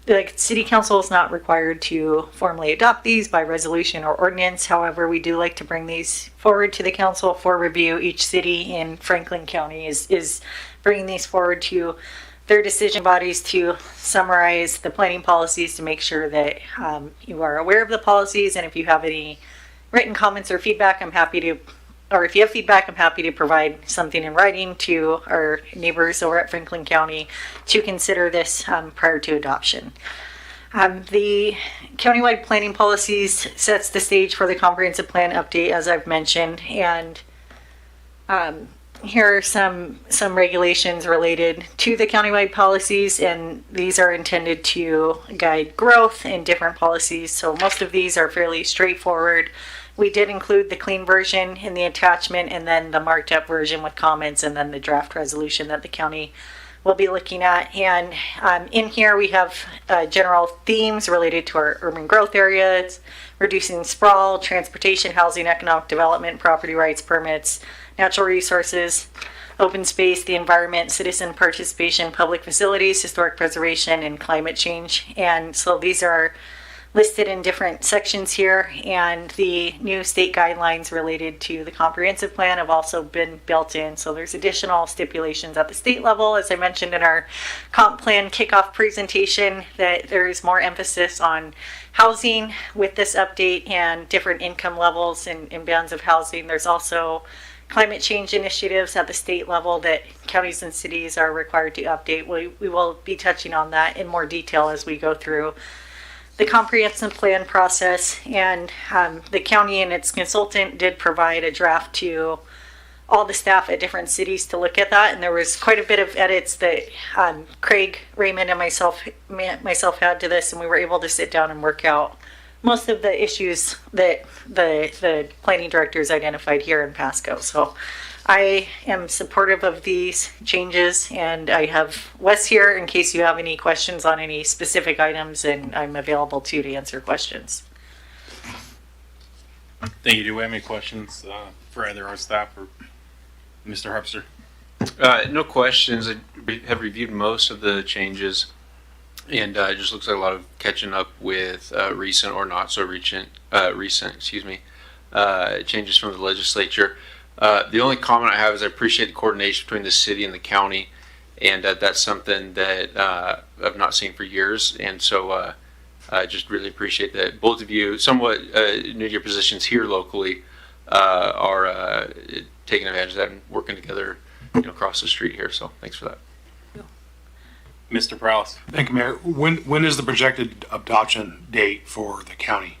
the City Council is not required to formally adopt these by resolution or ordinance. However, we do like to bring these forward to the council for review. Each city in Franklin County is bringing these forward to their decision bodies to summarize the planning policies to make sure that you are aware of the policies. And if you have any written comments or feedback, if you have feedback, I'm happy to provide something in writing to our neighbors over at Franklin County to consider this prior to adoption. The countywide planning policies sets the stage for the comprehensive plan update, as I've mentioned, and here are some regulations related to the countywide policies, and these are intended to guide growth in different policies. So most of these are fairly straightforward. We did include the clean version in the attachment, and then the marked up version with comments, and then the draft resolution that the county will be looking at. And in here we have general themes related to our urban growth areas, reducing sprawl, transportation, housing, economic development, property rights, permits, natural resources, open space, the environment, citizen participation, public facilities, historic preservation, and climate change. And so these are listed in different sections here, and the new state guidelines related to the comprehensive plan have also been built in. So there's additional stipulations at the state level, as I mentioned in our comp plan kickoff presentation, that there is more emphasis on housing with this update and different income levels and bands of housing. There's also climate change initiatives at the state level that counties and cities are required to update. We will be touching on that in more detail as we go through the comprehensive plan process. And the county and its consultant did provide a draft to all the staff at different cities to look at that, and there was quite a bit of edits that Craig, Raymond, and myself had to this, and we were able to sit down and work out most of the issues that the planning directors identified here in Pasco. So I am supportive of these changes, and I have Wes here in case you have any questions on any specific items, and I'm available too to answer questions. Thank you. Do we have any questions for either our staff or Mr. Harpster? No questions. I have reviewed most of the changes, and it just looks like a lot of catching up with recent or not so recent changes from the legislature. The only comment I have is I appreciate the coordination between the city and the county, and that's something that I've not seen for years. And so I just really appreciate that both of you, somewhat new to your positions here locally, are taking advantage of that and working together, across the street here. So thanks for that. Mr. Prowse. Thank you, Mayor. When is the projected adoption date for the county?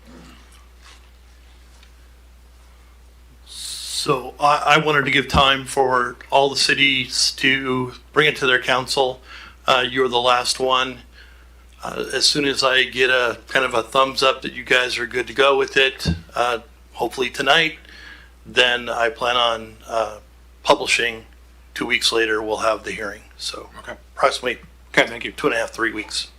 So I wanted to give time for all the cities to bring it to their council. You're the last one. As soon as I get a kind of a thumbs up that you guys are good to go with it, hopefully tonight, then I plan on publishing. 2 weeks later, we'll have the hearing. So approximately thank you. 2.5, 3 weeks.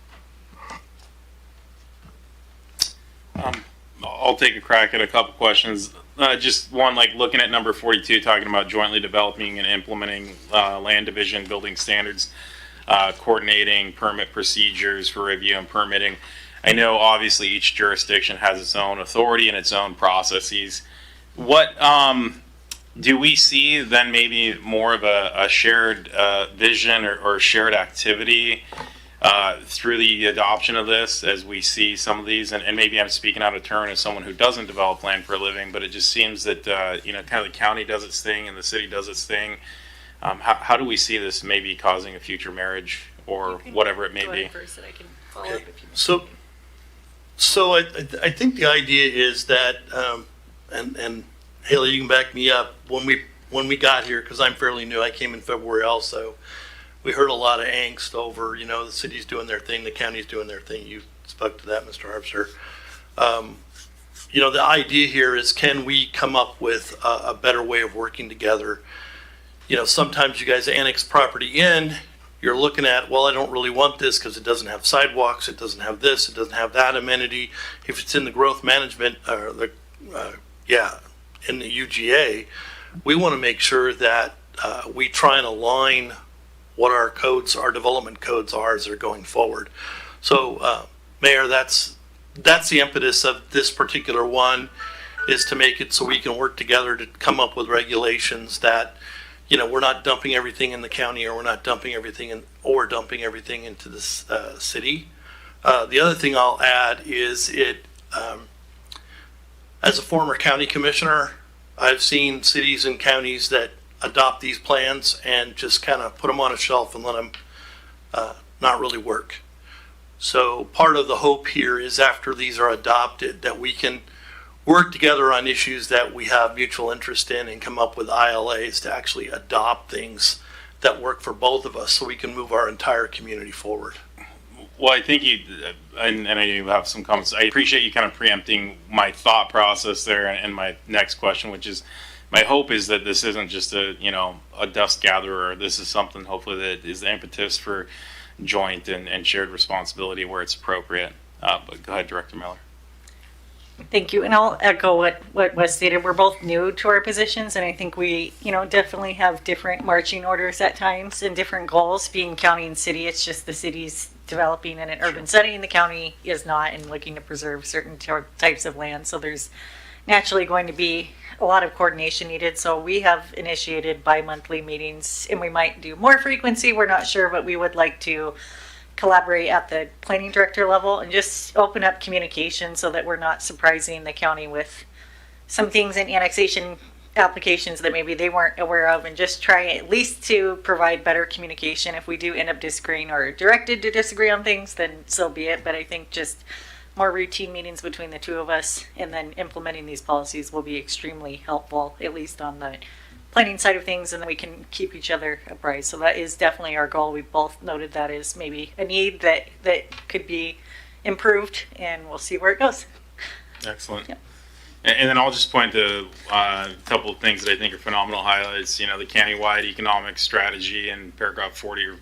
I'll take a crack at a couple questions. Just one, like looking at number 42, talking about jointly developing and implementing land division building standards, coordinating permit procedures for review and permitting. I know obviously each jurisdiction has its own authority and its own processes. What do we see then maybe more of a shared vision or shared activity through the adoption of this as we see some of these? And maybe I'm speaking out of turn as someone who doesn't develop land for a living, but it just seems that, kind of the county does its thing and the city does its thing. How do we see this maybe causing a future marriage or whatever it may be? First, and I can follow up if you So I think the idea is that, and Haley, you can back me up. When we got here, because I'm fairly new, I came in February also. We heard a lot of angst over, the city's doing their thing, the county's doing their thing. You spoke to that, Mr. Harpster. The idea here is, can we come up with a better way of working together? Sometimes you guys annex property in. You're looking at, well, I don't really want this because it doesn't have sidewalks, it doesn't have this, it doesn't have that amenity. If it's in the growth management, or in the UGA, we want to make sure that we try and align what our codes, our development codes are as they're going forward. So, Mayor, that's the impetus of this particular one, is to make it so we can work together to come up with regulations that we're not dumping everything in the county, or we're not dumping everything into this city. The other thing I'll add is as a former county commissioner, I've seen cities and counties that adopt these plans and just kind of put them on a shelf and let them not really work. So part of the hope here is, after these are adopted, that we can work together on issues that we have mutual interest in and come up with ILAs to actually adopt things that work for both of us, so we can move our entire community forward. Well, I think and I do have some comments. I appreciate you kind of preempting my thought process there and my next question, which is, my hope is that this isn't just a dust gatherer. This is something hopefully that is the impetus for joint and shared responsibility where it's appropriate. But go ahead, Director Miller. Thank you, and I'll echo what was stated. We're both new to our positions, and I think we, definitely have different marching orders at times and different goals. Being county and city, it's just the city's developing in an urban setting, the county is not, and looking to preserve certain types of land. So there's naturally going to be a lot of coordination needed. So we have initiated bi-monthly meetings, and we might do more frequency. We're not sure, but we would like to collaborate at the planning director level and just open up communication so that we're not surprising the county with some things in annexation applications that maybe they weren't aware of, and just try at least to provide better communication. If we do end up disagreeing or directed to disagree on things, then so be it. But I think just more routine meetings between the two of us and then implementing these policies will be extremely helpful, at least on the planning side of things, and then we can keep each other apprised. So that is definitely our goal. We both noted that is maybe a need that could be improved, and we'll see where it goes. Excellent. Yep. And then I'll just point to a couple of things that I think are phenomenal highlights. The countywide economic strategy in paragraph 40 or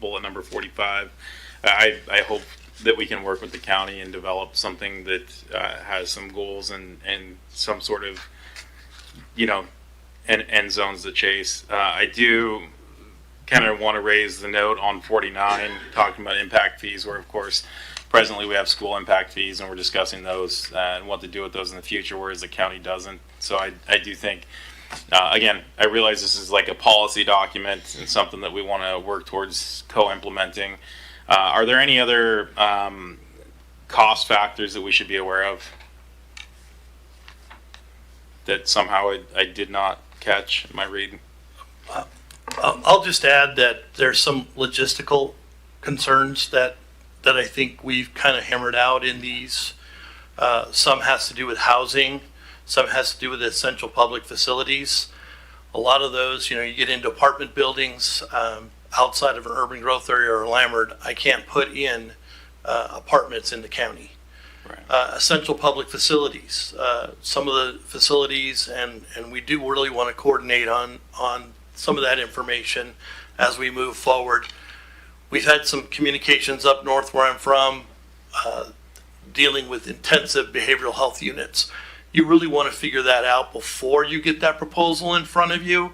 bullet number 45. I hope that we can work with the county and develop something that has some goals and some sort of, end zones to chase. I do kind of want to raise the note on 49, talking about impact fees, where of course presently we have school impact fees and we're discussing those and what to do with those in the future, whereas the county doesn't. So I do think, again, I realize this is like a policy document and something that we want to work towards co-implementing. Are there any other cost factors that we should be aware of that somehow I did not catch in my reading? I'll just add that there's some logistical concerns that I think we've kind of hammered out in these. Some has to do with housing, some has to do with essential public facilities. A lot of those, you get into apartment buildings outside of an urban growth area or landward. I can't put in apartments in the county. Right. Essential public facilities, some of the facilities, and we do really want to coordinate on some of that information as we move forward. We've had some communications up north where I'm from, dealing with intensive behavioral health units. You really want to figure that out before you get that proposal in front of you.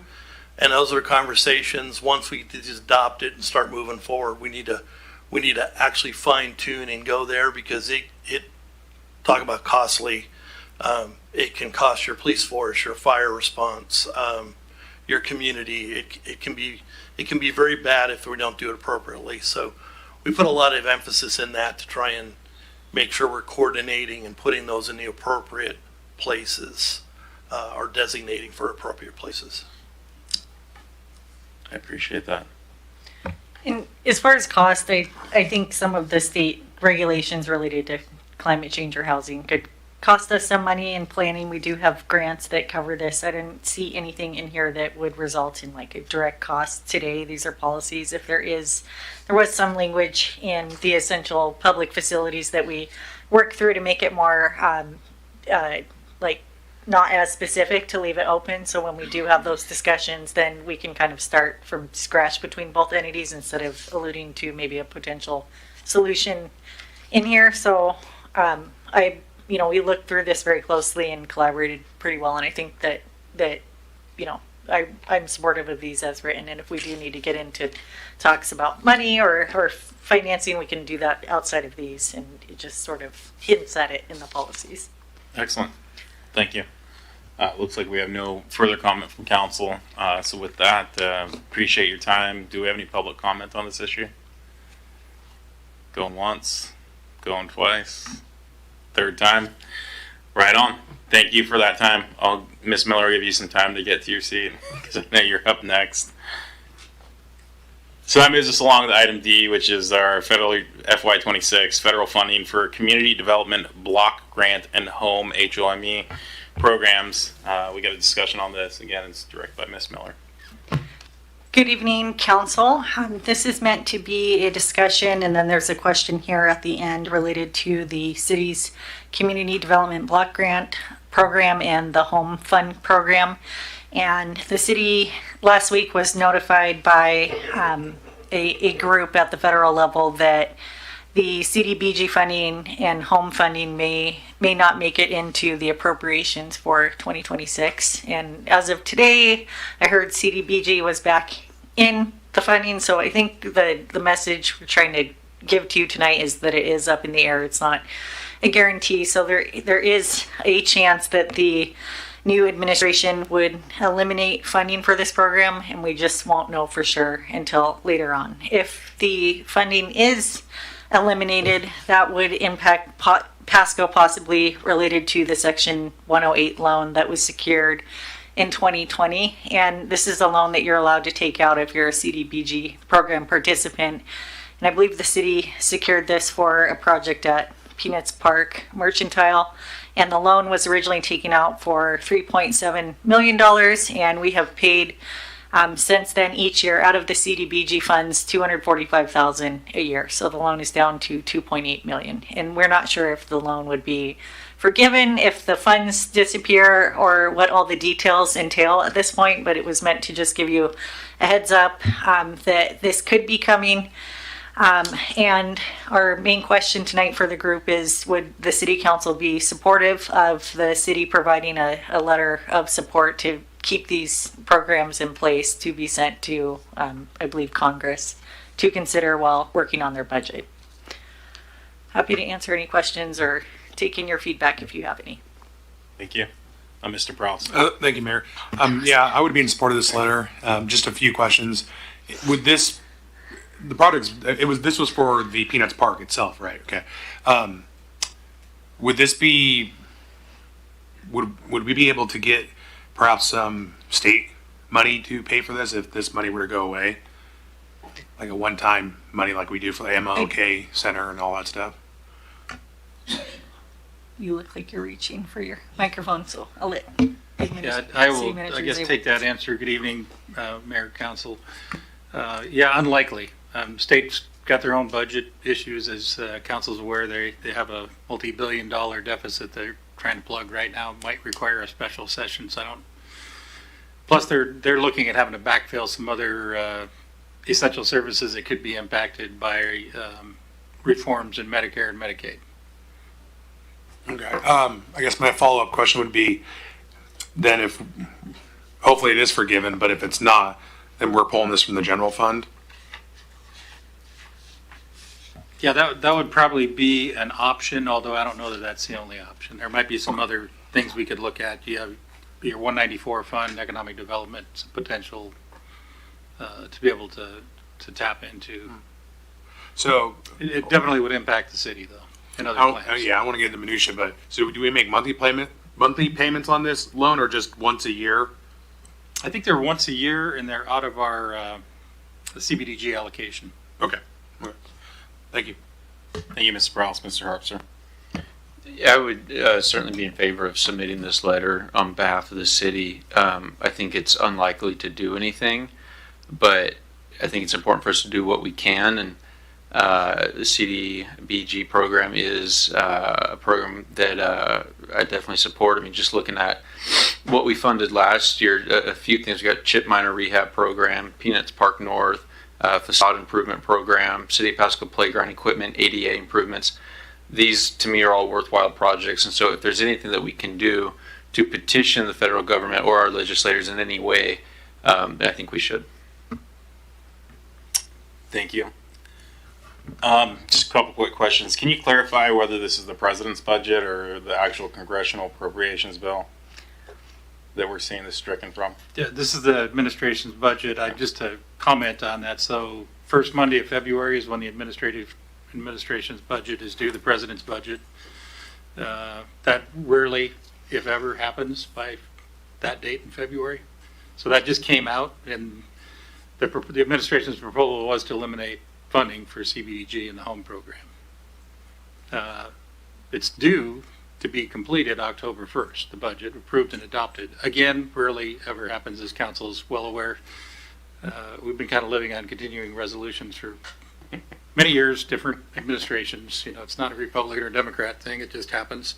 And those are conversations, once we just adopt it and start moving forward, we need to we need to actually fine tune and go there because it talk about costly. It can cost your police force, your fire response, your community. It can be very bad if we don't do it appropriately. So we put a lot of emphasis in that to try and make sure we're coordinating and putting those in the appropriate places, or designating for appropriate places. I appreciate that. And as far as cost, I think some of the state regulations related to climate change or housing could cost us some money in planning. We do have grants that cover this. I didn't see anything in here that would result in like a direct cost today. These are policies. If there was some language in the essential public facilities that we work through to make it more like not as specific, to leave it open. So when we do have those discussions, then we can kind of start from scratch between both entities instead of alluding to maybe a potential solution in here. So we looked through this very closely and collaborated pretty well. And I think that I'm supportive of these as written. And if we do need to get into talks about money or financing, we can do that outside of these. And it just sort of hints at it in the policies. Excellent. Thank you. Looks like we have no further comment from council. So with that, appreciate your time. Do we have any public comment on this issue? Going once, going twice, third time. Right on. Thank you for that time. Miss Miller, give you some time to get to your seat because I know you're up next. So that moves us along to item D, which is our federal FY26 federal funding for community development block grant and home HOME programs. We got a discussion on this. Again, it's directed by Miss Miller. Good evening, council. This is meant to be a discussion, and then there's a question here at the end related to the city's community development block grant program and the home fund program. And the city last week was notified by a group at the federal level that the CDBG funding and home funding may not make it into the appropriations for 2026. And as of today, I heard CDBG was back in the funding. So I think the message we're trying to give to you tonight is that it is up in the air. It's not a guarantee. So there is a chance that the new administration would eliminate funding for this program, and we just won't know for sure until later on. If the funding is eliminated, that would impact Pasco, possibly related to the Section 108 loan that was secured in 2020. And this is a loan that you're allowed to take out if you're a CDBG program participant. And I believe the city secured this for a project at Peanuts Park Mercantile. And the loan was originally taken out for $3.7 million. And we have paid since then each year out of the CDBG funds $245,000 a year. So the loan is down to $2.8 million. And we're not sure if the loan would be forgiven if the funds disappear or what all the details entail at this point. But it was meant to just give you a heads up that this could be coming. And our main question tonight for the group is, would the city council be supportive of the city providing a letter of support to keep these programs in place to be sent to, I believe, Congress to consider while working on their budget? Happy to answer any questions or take in your feedback if you have any. Thank you. Mr. Prowse. Thank you, Mayor. Yeah, I would be in support of this letter. Just a few questions. Would this, the project, this was for the Peanuts Park itself, right? Okay. Would this be, would we be able to get perhaps some state money to pay for this if this money were to go away? Like a one-time money like we do for the MLK Center and all that stuff? You look like you're reaching for your microphone, so I'll let Yeah, I will, I guess, take that answer. Good evening, Mayor, Council. Yeah, unlikely. States got their own budget issues, as Council's aware. They have a multi-billion-dollar deficit they're trying to plug right now. It might require a special session, so I don't. Plus, they're looking at having to backfill some other essential services that could be impacted by reforms in Medicare and Medicaid. Okay. I guess my follow-up question would be, then if, hopefully it is forgiven, but if it's not, then we're pulling this from the general fund? Yeah, that would probably be an option, although I don't know that that's the only option. There might be some other things we could look at. You have your 194 fund, economic development potential to be able to tap into. So it definitely would impact the city, though, and other plans. Yeah, I want to get into minutia, but so do we make monthly payments on this loan, or just once a year? I think they're once a year, and they're out of our the CBDG allocation. Okay. Thank you. Thank you, Mr. Prowse. Mr. Harpster. Yeah, I would certainly be in favor of submitting this letter on behalf of the city. I think it's unlikely to do anything, but I think it's important for us to do what we can. And the CDBG program is a program that I definitely support. I mean, just looking at what we funded last year, a few things. We got chip miner rehab program, Peanuts Park North, facade improvement program, City of Pasco playground equipment, ADA improvements. These, to me, are all worthwhile projects. And so if there's anything that we can do to petition the federal government or our legislators in any way, I think we should. Thank you. Just a couple quick questions. Can you clarify whether this is the president's budget or the actual congressional appropriations bill that we're seeing this stricken from? Yeah, this is the administration's budget. Just to comment on that. So first Monday of February is when the administration's budget is due, the president's budget. That rarely, if ever, happens by that date in February. So that just came out, and the administration's proposal was to eliminate funding for CBDG in the home program. It's due to be completed October 1st, the budget approved and adopted. Again, rarely ever happens, as council is well aware. We've been kind of living on continuing resolutions for many years, different administrations. You know, it's not a Republican or Democrat thing, it just happens.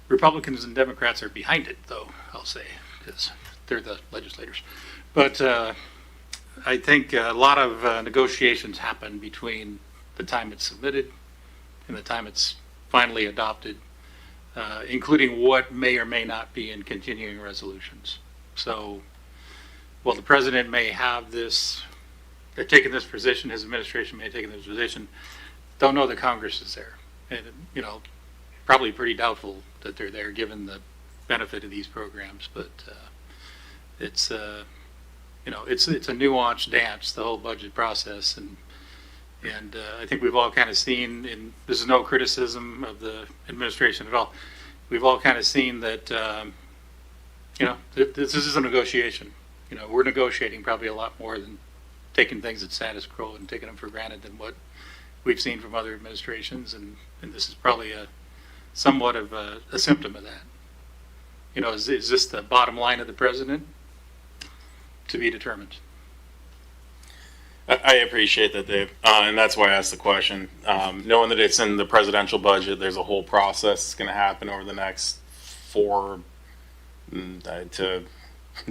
Republicans and Democrats are behind it, though, I'll say, because they're the legislators. But I think a lot of negotiations happen between the time it's submitted and the time it's finally adopted, including what may or may not be in continuing resolutions. So, while the president may have this, they're taking this position, his administration may have taken this position, don't know that Congress is there. And, you know, probably pretty doubtful that they're there given the benefit of these programs, but it's you know, it's a nuanced dance, the whole budget process, and I think we've all kind of seen, and this is no criticism of the administration at all, we've all kind of seen that, you know, this is a negotiation. You know, we're negotiating probably a lot more than taking things at status quo and taking them for granted than what we've seen from other administrations, and this is probably somewhat of a symptom of that. You know, is this the bottom line of the president? To be determined. I appreciate that, Dave, and that's why I asked the question. Knowing that it's in the presidential budget, there's a whole process that's going to happen over the next 4 to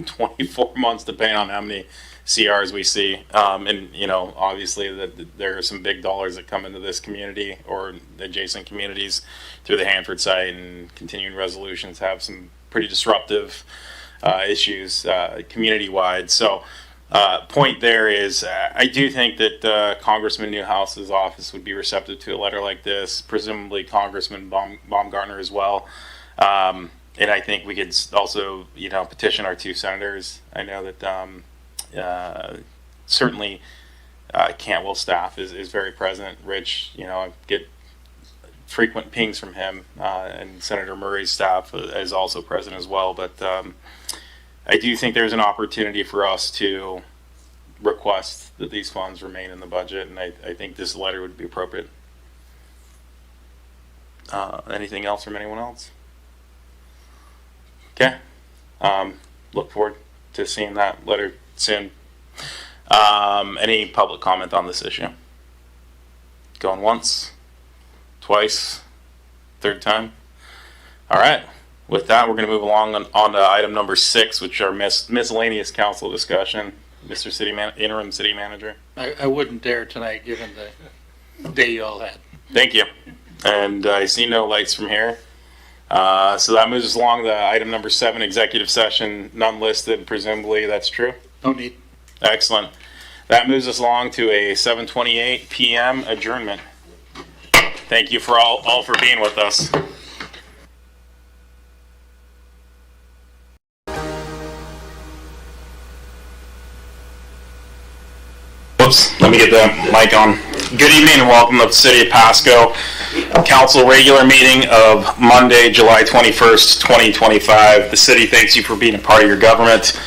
24 months, depending on how many CRs we see. And, you know, obviously that there are some big dollars that come into this community or adjacent communities through the Hanford site, and continuing resolutions have some pretty disruptive issues community-wide. So point there is I do think that Congressman Newhouse's office would be receptive to a letter like this, presumably Congressman Baumgartner as well. And I think we could also, you know, petition our 2 senators. I know that certainly Cantwell staff is very present. Rich, you know, I get frequent pings from him, and Senator Murray's staff is also present as well. But I do think there's an opportunity for us to request that these funds remain in the budget, and I think this letter would be appropriate. Anything else from anyone else? Okay. Look forward to seeing that letter soon. Any public comment on this issue? Going once, twice, third time? All right. With that, we're going to move along on to item number 6, which are miscellaneous council discussion. Mr. Interim City Manager. I wouldn't dare tonight, given the day you all had. Thank you. And I see no lights from here. So that moves us along to item number 7, executive session, none listed. Presumably that's true? No need. Excellent. That moves us along to a 7:28 p.m. adjournment. Thank you for all for being with us. Whoops, let me get the mic on. Good evening and welcome to the City of Pasco Council regular meeting of Monday, July 21st, 2025. The city thanks you for being a part of your government.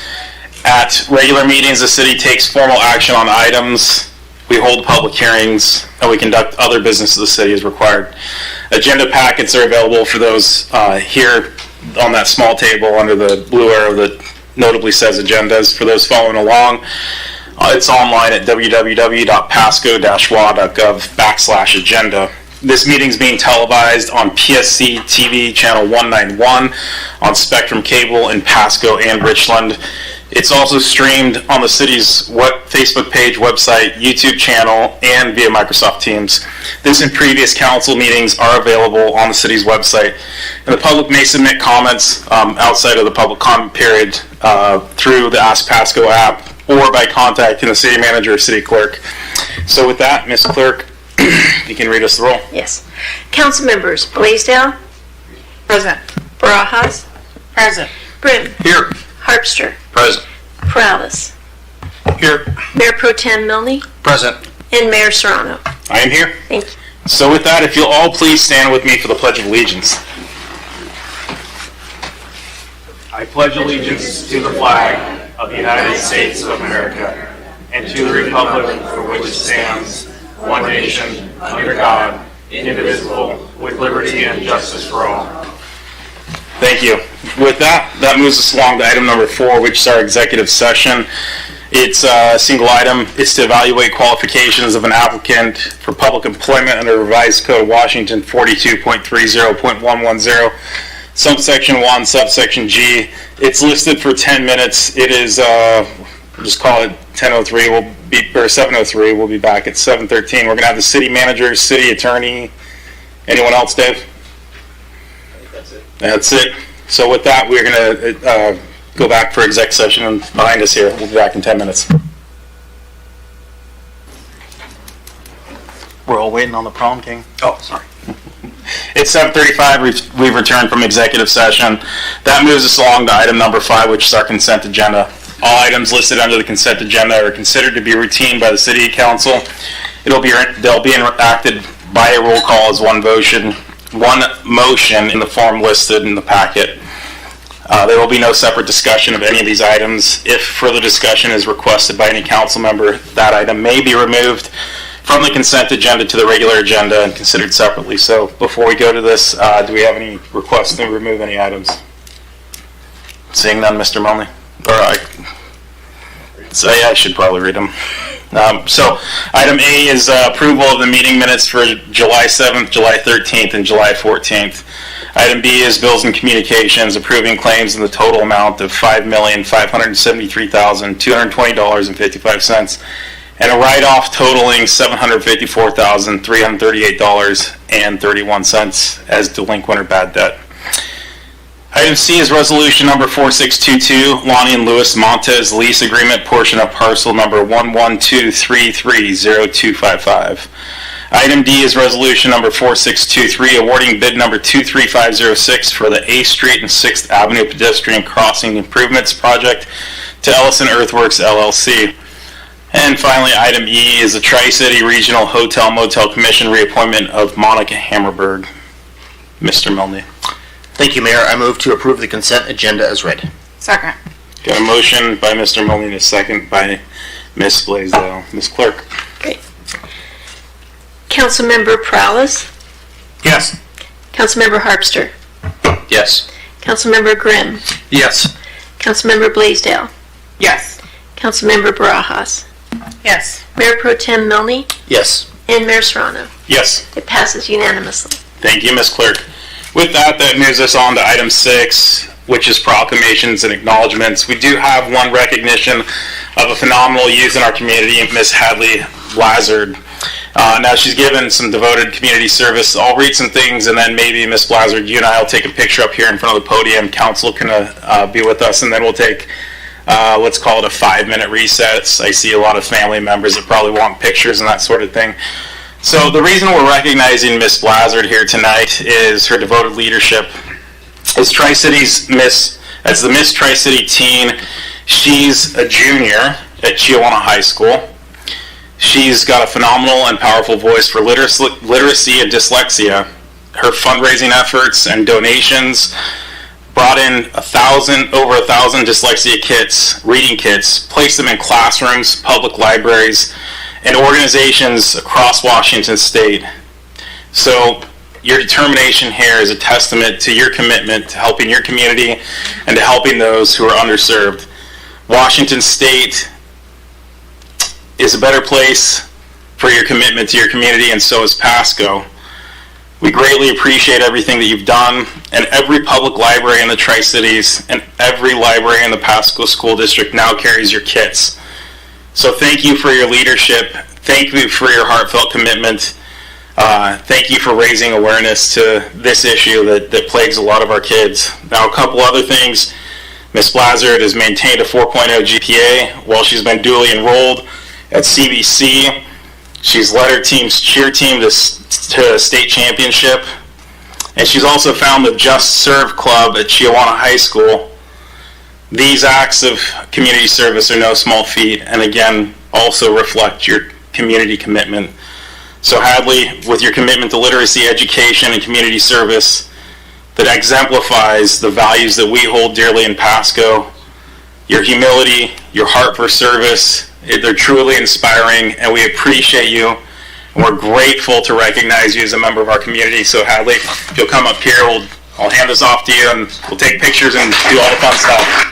At regular meetings, the city takes formal action on items. We hold public hearings, and we conduct other business of the city as required. Agenda packets are available for those here on that small table under the blue arrow that notably says agendas. For those following along, it's online at www.pasco-wa.gov/agenda. This meeting is being televised on PSC-TV channel 191 on Spectrum Cable in Pasco and Richland. It's also streamed on the city's Facebook page, website, YouTube channel, and via Microsoft Teams. This and previous council meetings are available on the city's website. And the public may submit comments outside of the public comment period through the Ask Pasco app or by contacting the city manager or city clerk. So with that, Ms. Clerk, you can read us the roll. Yes. Council members: Blaisdell. Present. Barajas. Present. Grimm. Here. Harpster. Present. Perales. Here. Mayor Pro Tem Milne. Present. And Mayor Serrano. I am here. Thank you. So with that, if you'll all please stand with me for the Pledge of Allegiance. I pledge allegiance to the flag of the United States of America and to the republic for which it stands, one nation, under God, indivisible, with liberty and justice for all. Thank you. With that, that moves us along to item number 4, which is our executive session. It's a single item. It's to evaluate qualifications of an applicant for public employment under Revised Code of Washington 42.30.110, subsection 1, subsection G. It's listed for 10 minutes. It is, we'll just call it 10:03. We'll be, or 7:03. We'll be back at 7:13. We're going to have the city manager, city attorney. Anyone else, Dave? That's it. So with that, we're going to go back for exec session and behind us here. We'll be back in 10 minutes. We're all waiting on the prom king. Oh, sorry. It's 7:35. We've returned from executive session. That moves us along to item number 5, which is our consent agenda. All items listed under the consent agenda are considered to be routine by the City Council. They'll be enacted by a roll call as one motion in the form listed in the packet. There will be no separate discussion of any of these items. If further discussion is requested by any council member, that item may be removed from the consent agenda to the regular agenda and considered separately. So before we go to this, do we have any requests to remove any items? Seeing none, Mr. Mulney? So yeah, I should probably read them. So item A is approval of the meeting minutes for July 7th, July 13th, and July 14th. Item B is bills and communications, approving claims in the total amount of $5,573,220.55 and a write-off totaling $754,338.31 as delinquent or bad debt. Item C is resolution number 4622, Lonnie and Louis Montez lease agreement, portion of parcel number 112330255. Item D is resolution number 4623, awarding bid number 23506 for the 8th Street and 6th Avenue pedestrian crossing improvements project to Ellison Earthworks LLC. And finally, item E is the Tri-City Regional Hotel Motel Commission reappointment of Monica Hammerberg. Mr. Milne. Thank you, Mayor. I move to approve the consent agenda as read. Second. Got a motion by Mr. Milne and a second by Ms. Blaisdell. Ms. Clerk. Great. Councilmember Perales. Yes. Councilmember Harpster. Yes. Councilmember Grimm. Yes. Councilmember Blaisdell. Yes. Councilmember Barajas. Yes. Mayor Pro Tem Milne. Yes. And Mayor Serrano. Yes. It passes unanimously. Thank you, Ms. Clerk. With that, that moves us on to item 6, which is proclamations and acknowledgements. We do have one recognition of a phenomenal youth in our community, Ms. Hadley Lazard. Now she's given some devoted community service. I'll read some things, and then maybe Ms. Lazard, you and I will take a picture up here in front of the podium. Council can be with us, and then we'll take let's call it a 5-minute recess. I see a lot of family members that probably want pictures and that sort of thing. So the reason we're recognizing Miss Blazard here tonight is her devoted leadership as Tri-City's Miss, as the Miss Tri-City teen. She's a junior at Chiawana High School. She's got a phenomenal and powerful voice for literacy and dyslexia. Her fundraising efforts and donations brought in over 1,000 dyslexia kits, reading kits, placed them in classrooms, public libraries, and organizations across Washington State. So your determination here is a testament to your commitment to helping your community and to helping those who are underserved. Washington State is a better place for your commitment to your community, and so is Pasco. We greatly appreciate everything that you've done, and every public library in the Tri-Cities and every library in the Pasco School District now carries your kits. So thank you for your leadership. Thank you for your heartfelt commitment. Thank you for raising awareness to this issue that plagues a lot of our kids. Now, a couple other things. Ms. Blazard has maintained a 4.0 GPA while she's been duly enrolled at CBC. She's led her team's cheer team to state championship. And she's also found the Just Serve Club at Chiawana High School. These acts of community service are no small feat, and again, also reflect your community commitment. So Hadley, with your commitment to literacy, education, and community service that exemplifies the values that we hold dearly in Pasco, your humility, your heart for service, they're truly inspiring, and we appreciate you. And we're grateful to recognize you as a member of our community. So Hadley, if you'll come up here, I'll hand this off to you, and we'll take pictures and do all the fun stuff.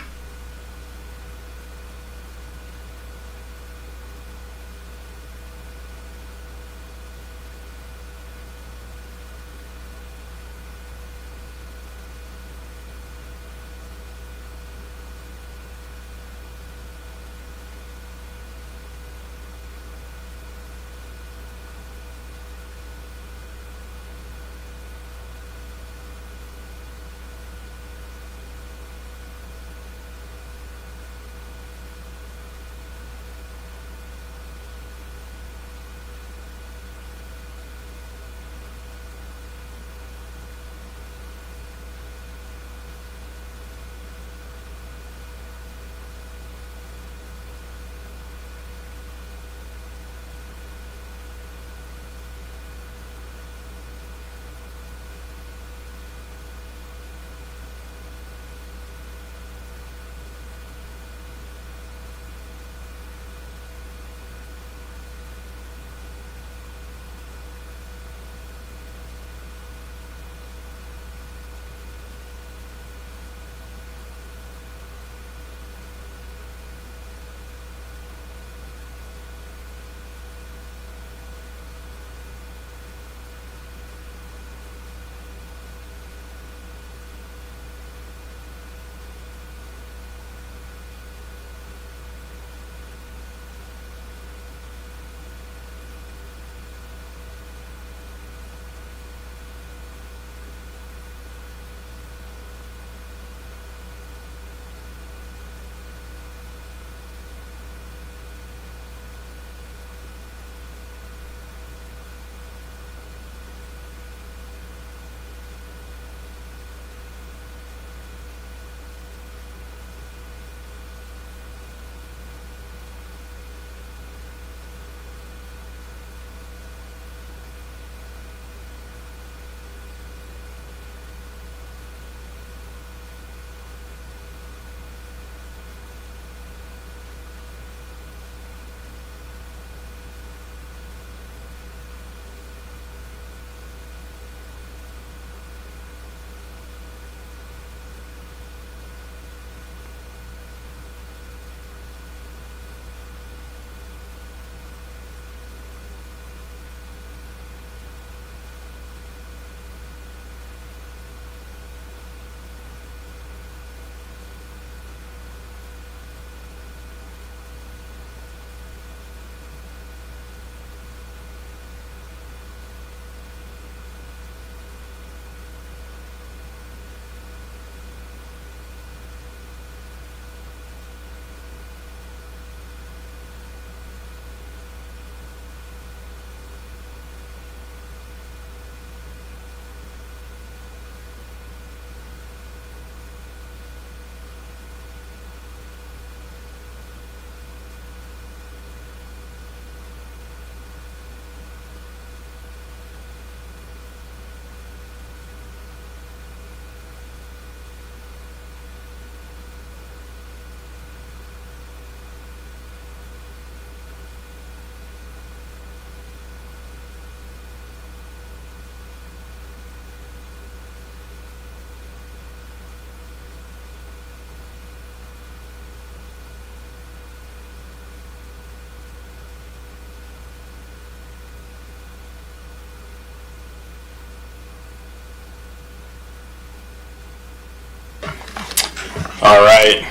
All right.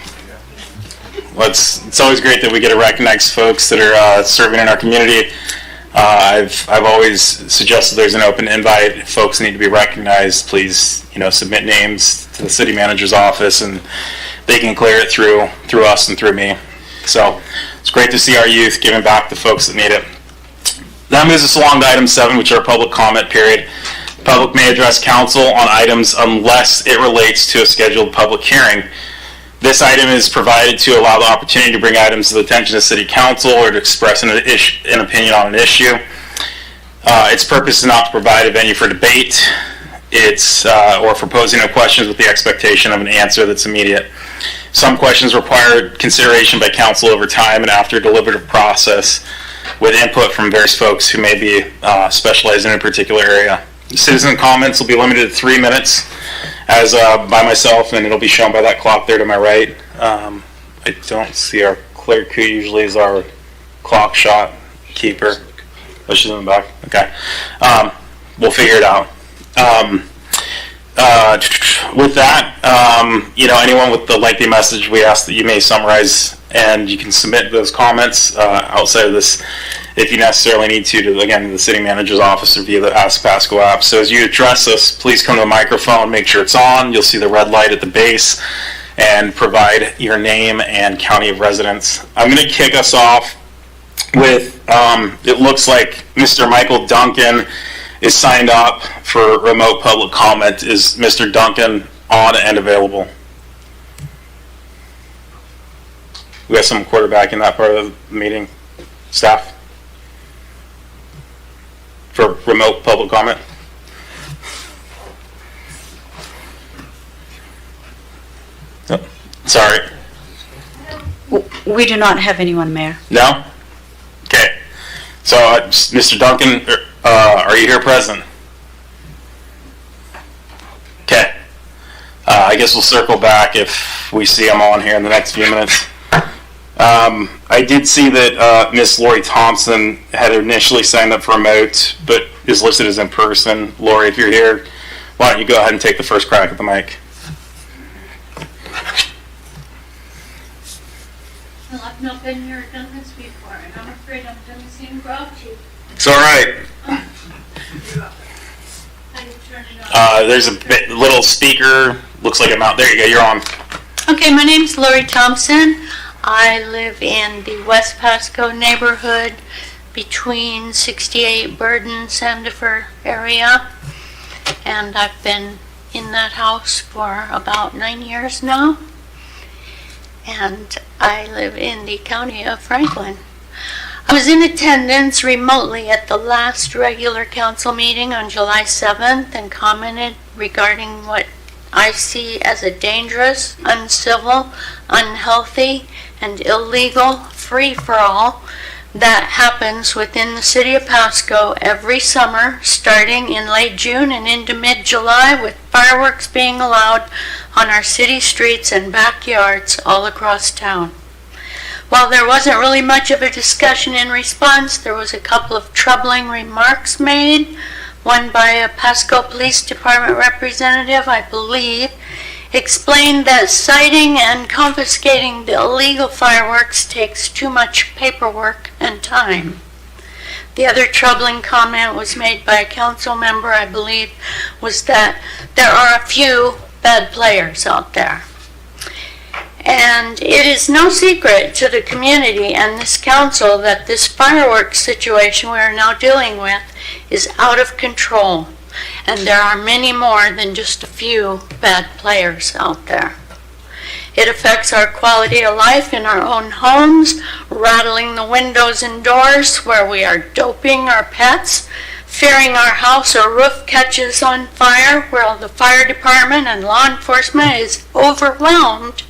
It's always great that we get to recognize folks that are serving in our community. I've always suggested there's an open invite. If folks need to be recognized, please, submit names to the city manager's office, and they can clear it through us and through me. So it's great to see our youth giving back to folks that need it. That moves us along to item 7, which is our public comment period. The public may address council on items unless it relates to a scheduled public hearing. This item is provided to allow the opportunity to bring items to the attention of City Council or to express an opinion on an issue. Its purpose is not to provide a venue for debate. Or for posing of questions with the expectation of an answer that's immediate. Some questions require consideration by council over time and after a deliberative process with input from various folks who may be specialized in a particular area. Citizen comments will be limited to 3 minutes as by myself, and it'll be shown by that clock there to my right. I don't see our clerk, who usually is our clock shot keeper. Oh, she's in the back. Okay. We'll figure it out. With that, anyone with the lengthy message, we ask that you may summarize, and you can submit those comments outside of this if you necessarily need to the city manager's office or via the Ask Pasco app. So as you address us, please come to the microphone, make sure it's on. You'll see the red light at the base, and provide your name and county of residence. I'm going to kick us off with, it looks like Mr. Michael Duncan is signed up for remote public comment. Is Mr. Duncan on and available? We got some quarterback in that part of the meeting. Staff? For remote public comment? Oh, sorry. We do not have anyone, Mayor. No? Okay. So, Mr. Duncan, are you here present? Okay. I guess we'll circle back if we see him on here in the next few minutes. I did see that Miss Lori Thompson had initially signed up for remote, but is listed as in person. Lori, if you're here, why don't you go ahead and take the first crack at the mic? Well, I've not been here or done this before, and I'm afraid I'm going to seem grouchy. It's all right. There's a little speaker. Looks like I'm out. There you go. You're on. Okay, my name's Lori Thompson. I live in the West Pasco neighborhood between 68 Burden, Sandifer area, and I've been in that house for about 9 years now, and I live in the county of Franklin. I was in attendance remotely at the last regular council meeting on July 7th and commented regarding what I see as a dangerous, uncivil, unhealthy, and illegal free-for-all that happens within the city of Pasco every summer, starting in late June and into mid-July, with fireworks being allowed on our city streets and backyards all across town. While there wasn't really much of a discussion in response, there was a couple of troubling remarks made, one by a Pasco Police Department representative, I believe, explained that citing and confiscating the illegal fireworks takes too much paperwork and time. The other troubling comment was made by a council member, I believe, was that there are a few bad players out there. And it is no secret to the community and this council that this fireworks situation we are now dealing with is out of control. And there are many more than just a few bad players out there. It affects our quality of life in our own homes, rattling the windows and doors where we are doping our pets, fearing our house or roof catches on fire, where the fire department and law enforcement is overwhelmed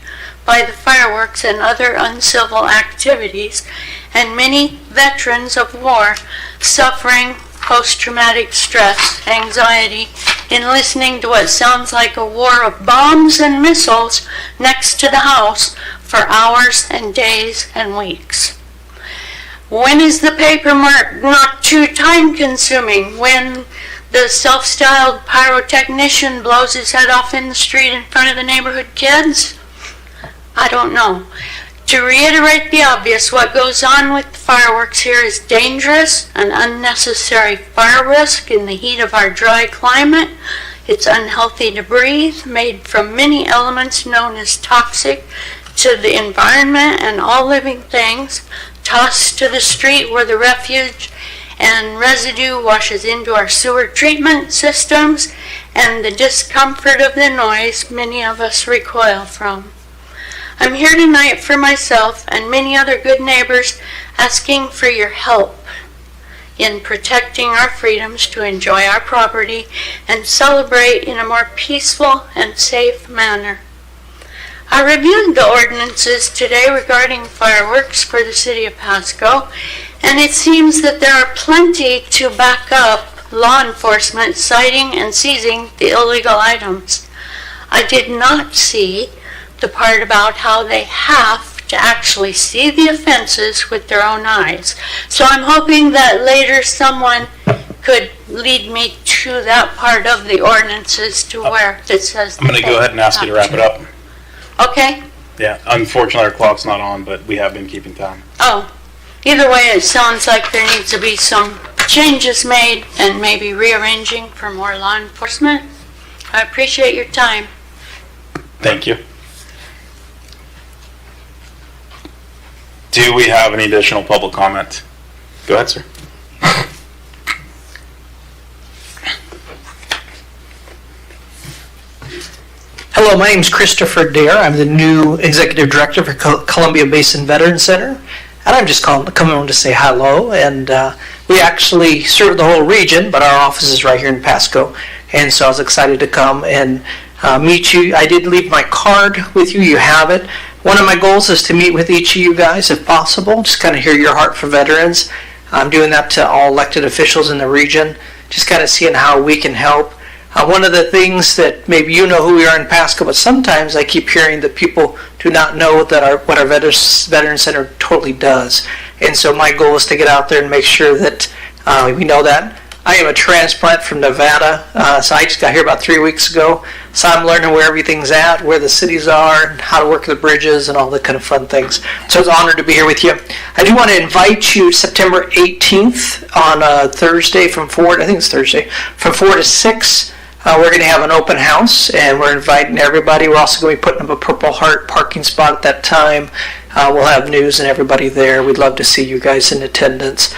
by the fireworks and other uncivil activities, and many veterans of war suffering post-traumatic stress, anxiety, in listening to what sounds like a war of bombs and missiles next to the house for hours and days and weeks. When is the paperwork not too time-consuming? When the self-styled pyrotechnician blows his head off in the street in front of the neighborhood kids? I don't know. To reiterate the obvious, what goes on with the fireworks here is dangerous and unnecessary fire risk in the heat of our dry climate. It's unhealthy to breathe, made from many elements known as toxic to the environment and all living things, tossed to the street where the refuse and residue washes into our sewer treatment systems, and the discomfort of the noise many of us recoil from. I'm here tonight for myself and many other good neighbors asking for your help in protecting our freedoms to enjoy our property and celebrate in a more peaceful and safe manner. I reviewed the ordinances today regarding fireworks for the city of Pasco, and it seems that there are plenty to back up law enforcement citing and seizing the illegal items. I did not see the part about how they have to actually see the offenses with their own eyes. So I'm hoping that later someone could lead me to that part of the ordinances to where it says. I'm going to go ahead and ask you to wrap it up. Okay. Yeah, unfortunately our clock's not on, but we have been keeping time. Oh, either way, it sounds like there needs to be some changes made and maybe rearranging for more law enforcement. I appreciate your time. Thank you. Do we have any additional public comment? Go ahead, sir. Hello, my name is Christopher Dare. I'm the new Executive Director for Columbia Basin Veterans Center. And I'm just coming to say hello. And we actually serve the whole region, but our office is right here in Pasco. And so I was excited to come and meet you. I did leave my card with you. You have it. One of my goals is to meet with each of you guys, if possible, just kind of hear your heart for veterans. I'm doing that to all elected officials in the region, just kind of seeing how we can help. One of the things that maybe you know who we are in Pasco, but sometimes I keep hearing that people do not know that what our Veteran Center totally does. And so my goal is to get out there and make sure that we know that. I am a transplant from Nevada, so I just got here about 3 weeks ago. So I'm learning where everything's at, where the cities are, and how to work the bridges and all the kind of fun things. So it's an honor to be here with you. I do want to invite you September 18th on Thursday from 4 to 6. We're going to have an open house, and we're inviting everybody. We're also going to be putting up a Purple Heart parking spot at that time. We'll have news and everybody there. We'd love to see you guys in attendance.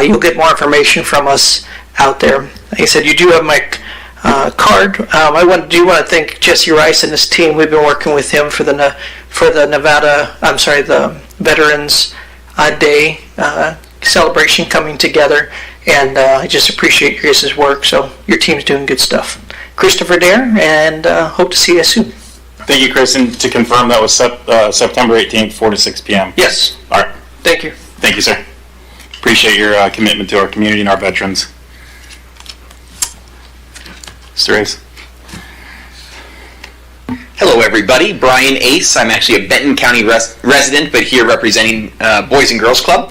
You'll get more information from us out there. Like I said, you do have my card. Do want to thank Jesse Rice and his team. We've been working with him for the Veterans Day celebration coming together, and I just appreciate your guys' work. So your team's doing good stuff. Christopher Dare, and hope to see you soon. Thank you, Chris. And to confirm, that was September 18th, 4 to 6 p.m. Yes. All right. Thank you. Thank you, sir. Appreciate your commitment to our community and our veterans. Mr. Ace. Hello, everybody. Brian Ace. I'm actually a Benton County resident, but here representing Boys and Girls Club.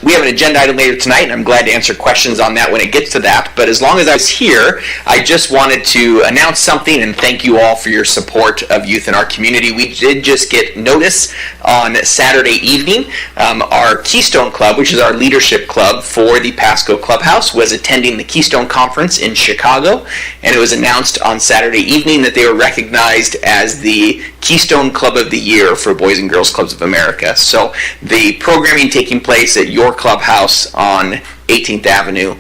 We have an agenda item later tonight, and I'm glad to answer questions on that when it gets to that. But as long as I was here, I just wanted to announce something and thank you all for your support of youth in our community. We did just get notice on Saturday evening. Our Keystone Club, which is our leadership club for the Pasco Clubhouse, was attending the Keystone Conference in Chicago, and it was announced on Saturday evening that they were recognized as the Keystone Club of the Year for Boys and Girls Clubs of America. So the programming taking place at your clubhouse on 18th Avenue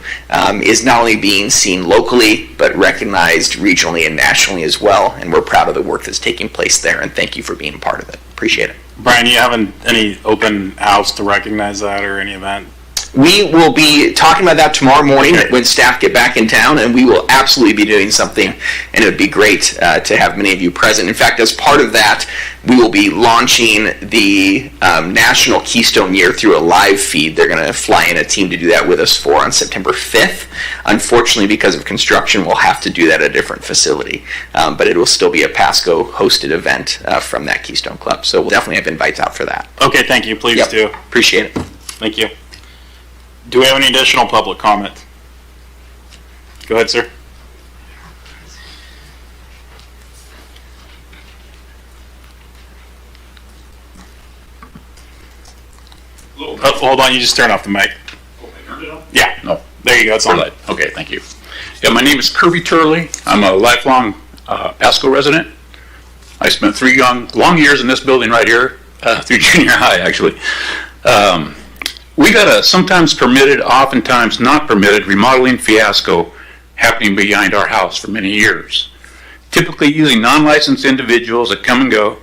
is not only being seen locally, but recognized regionally and nationally as well. And we're proud of the work that's taking place there, and thank you for being a part of it. Appreciate it. Brian, you having any open house to recognize that or any event? We will be talking about that tomorrow morning when staff get back in town, and we will absolutely be doing something, and it would be great to have many of you present. In fact, as part of that, we will be launching the National Keystone Year through a live feed. They're going to fly in a team to do that with us on September 5th. Unfortunately, because of construction, we'll have to do that at a different facility, but it will still be a Pasco-hosted event from that Keystone Club. So we'll definitely have invites out for that. Okay, thank you. Please do. Appreciate it. Thank you. Do we have any additional public comment? Go ahead, sir. Oh, hold on, you just turned off the mic. Yeah, no, there you go, it's on. Okay, thank you. Yeah, my name is Kirby Turley. I'm a lifelong Pasco resident. I spent 3 long years in this building right here, through junior high, actually. We got a sometimes permitted, oftentimes not permitted remodeling fiasco happening behind our house for many years, typically using non-licensed individuals that come and go.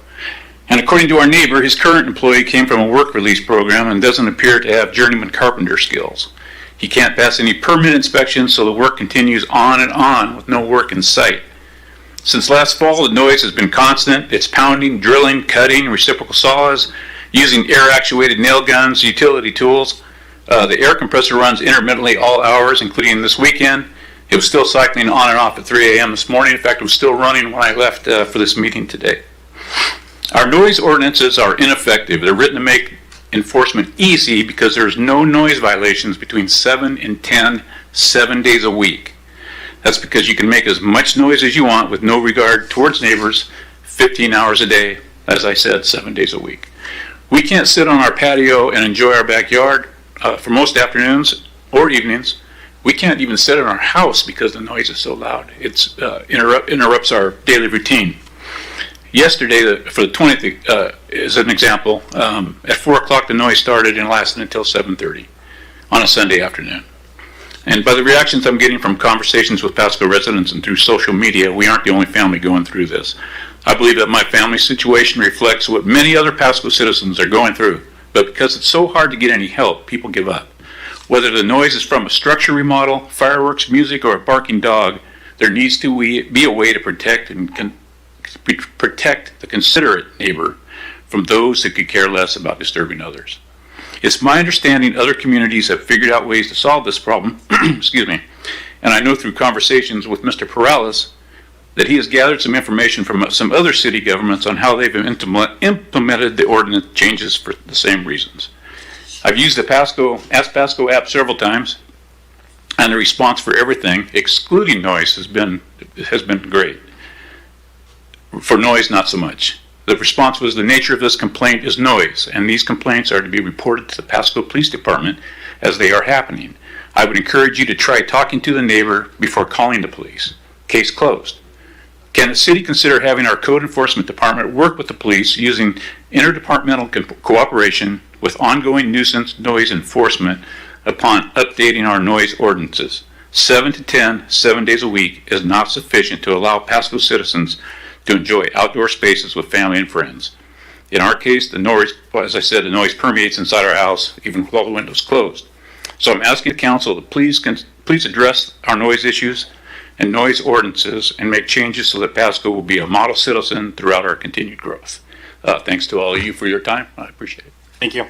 And according to our neighbor, his current employee came from a work release program and doesn't appear to have journeyman carpenter skills. He can't pass any permit inspections, so the work continues on and on with no work in sight. Since last fall, the noise has been constant. It's pounding, drilling, cutting, reciprocal saws, using air-actuated nail guns, utility tools. The air compressor runs intermittently all hours, including this weekend. It was still cycling on and off at 3 a.m. this morning. In fact, it was still running when I left for this meeting today. Our noise ordinances are ineffective. They're written to make enforcement easy because there's no noise violations between 7 and 10, 7 days a week. That's because you can make as much noise as you want with no regard towards neighbors, 15 hours a day, as I said, 7 days a week. We can't sit on our patio and enjoy our backyard for most afternoons or evenings. We can't even sit in our house because the noise is so loud. It interrupts our daily routine. Yesterday, for the 20th, as an example, at 4 o'clock the noise started and lasted until 7:30 on a Sunday afternoon. And by the reactions I'm getting from conversations with Pasco residents and through social media, we aren't the only family going through this. I believe that my family's situation reflects what many other Pasco citizens are going through, but because it's so hard to get any help, people give up. Whether the noise is from a structure remodel, fireworks, music, or a barking dog, there needs to be a way to protect the considerate neighbor from those who could care less about disturbing others. It's my understanding other communities have figured out ways to solve this problem, excuse me, and I know through conversations with Mr. Perales that he has gathered some information from some other city governments on how they've implemented the ordinance changes for the same reasons. I've used the Ask Pasco app several times, and the response for everything, excluding noise, has been great. For noise, not so much. The response was the nature of this complaint is noise, and these complaints are to be reported to the Pasco Police Department as they are happening. I would encourage you to try talking to the neighbor before calling the police. Case closed. Can the city consider having our code enforcement department work with the police using interdepartmental cooperation with ongoing nuisance noise enforcement upon updating our noise ordinances? 7 to 10, 7 days a week is not sufficient to allow Pasco citizens to enjoy outdoor spaces with family and friends. In our case, the noise, as I said, the noise permeates inside our house, even with all the windows closed. So I'm asking the council to please address our noise issues and noise ordinances and make changes so that Pasco will be a model citizen throughout our continued growth. Thanks to all of you for your time. I appreciate it. Thank you.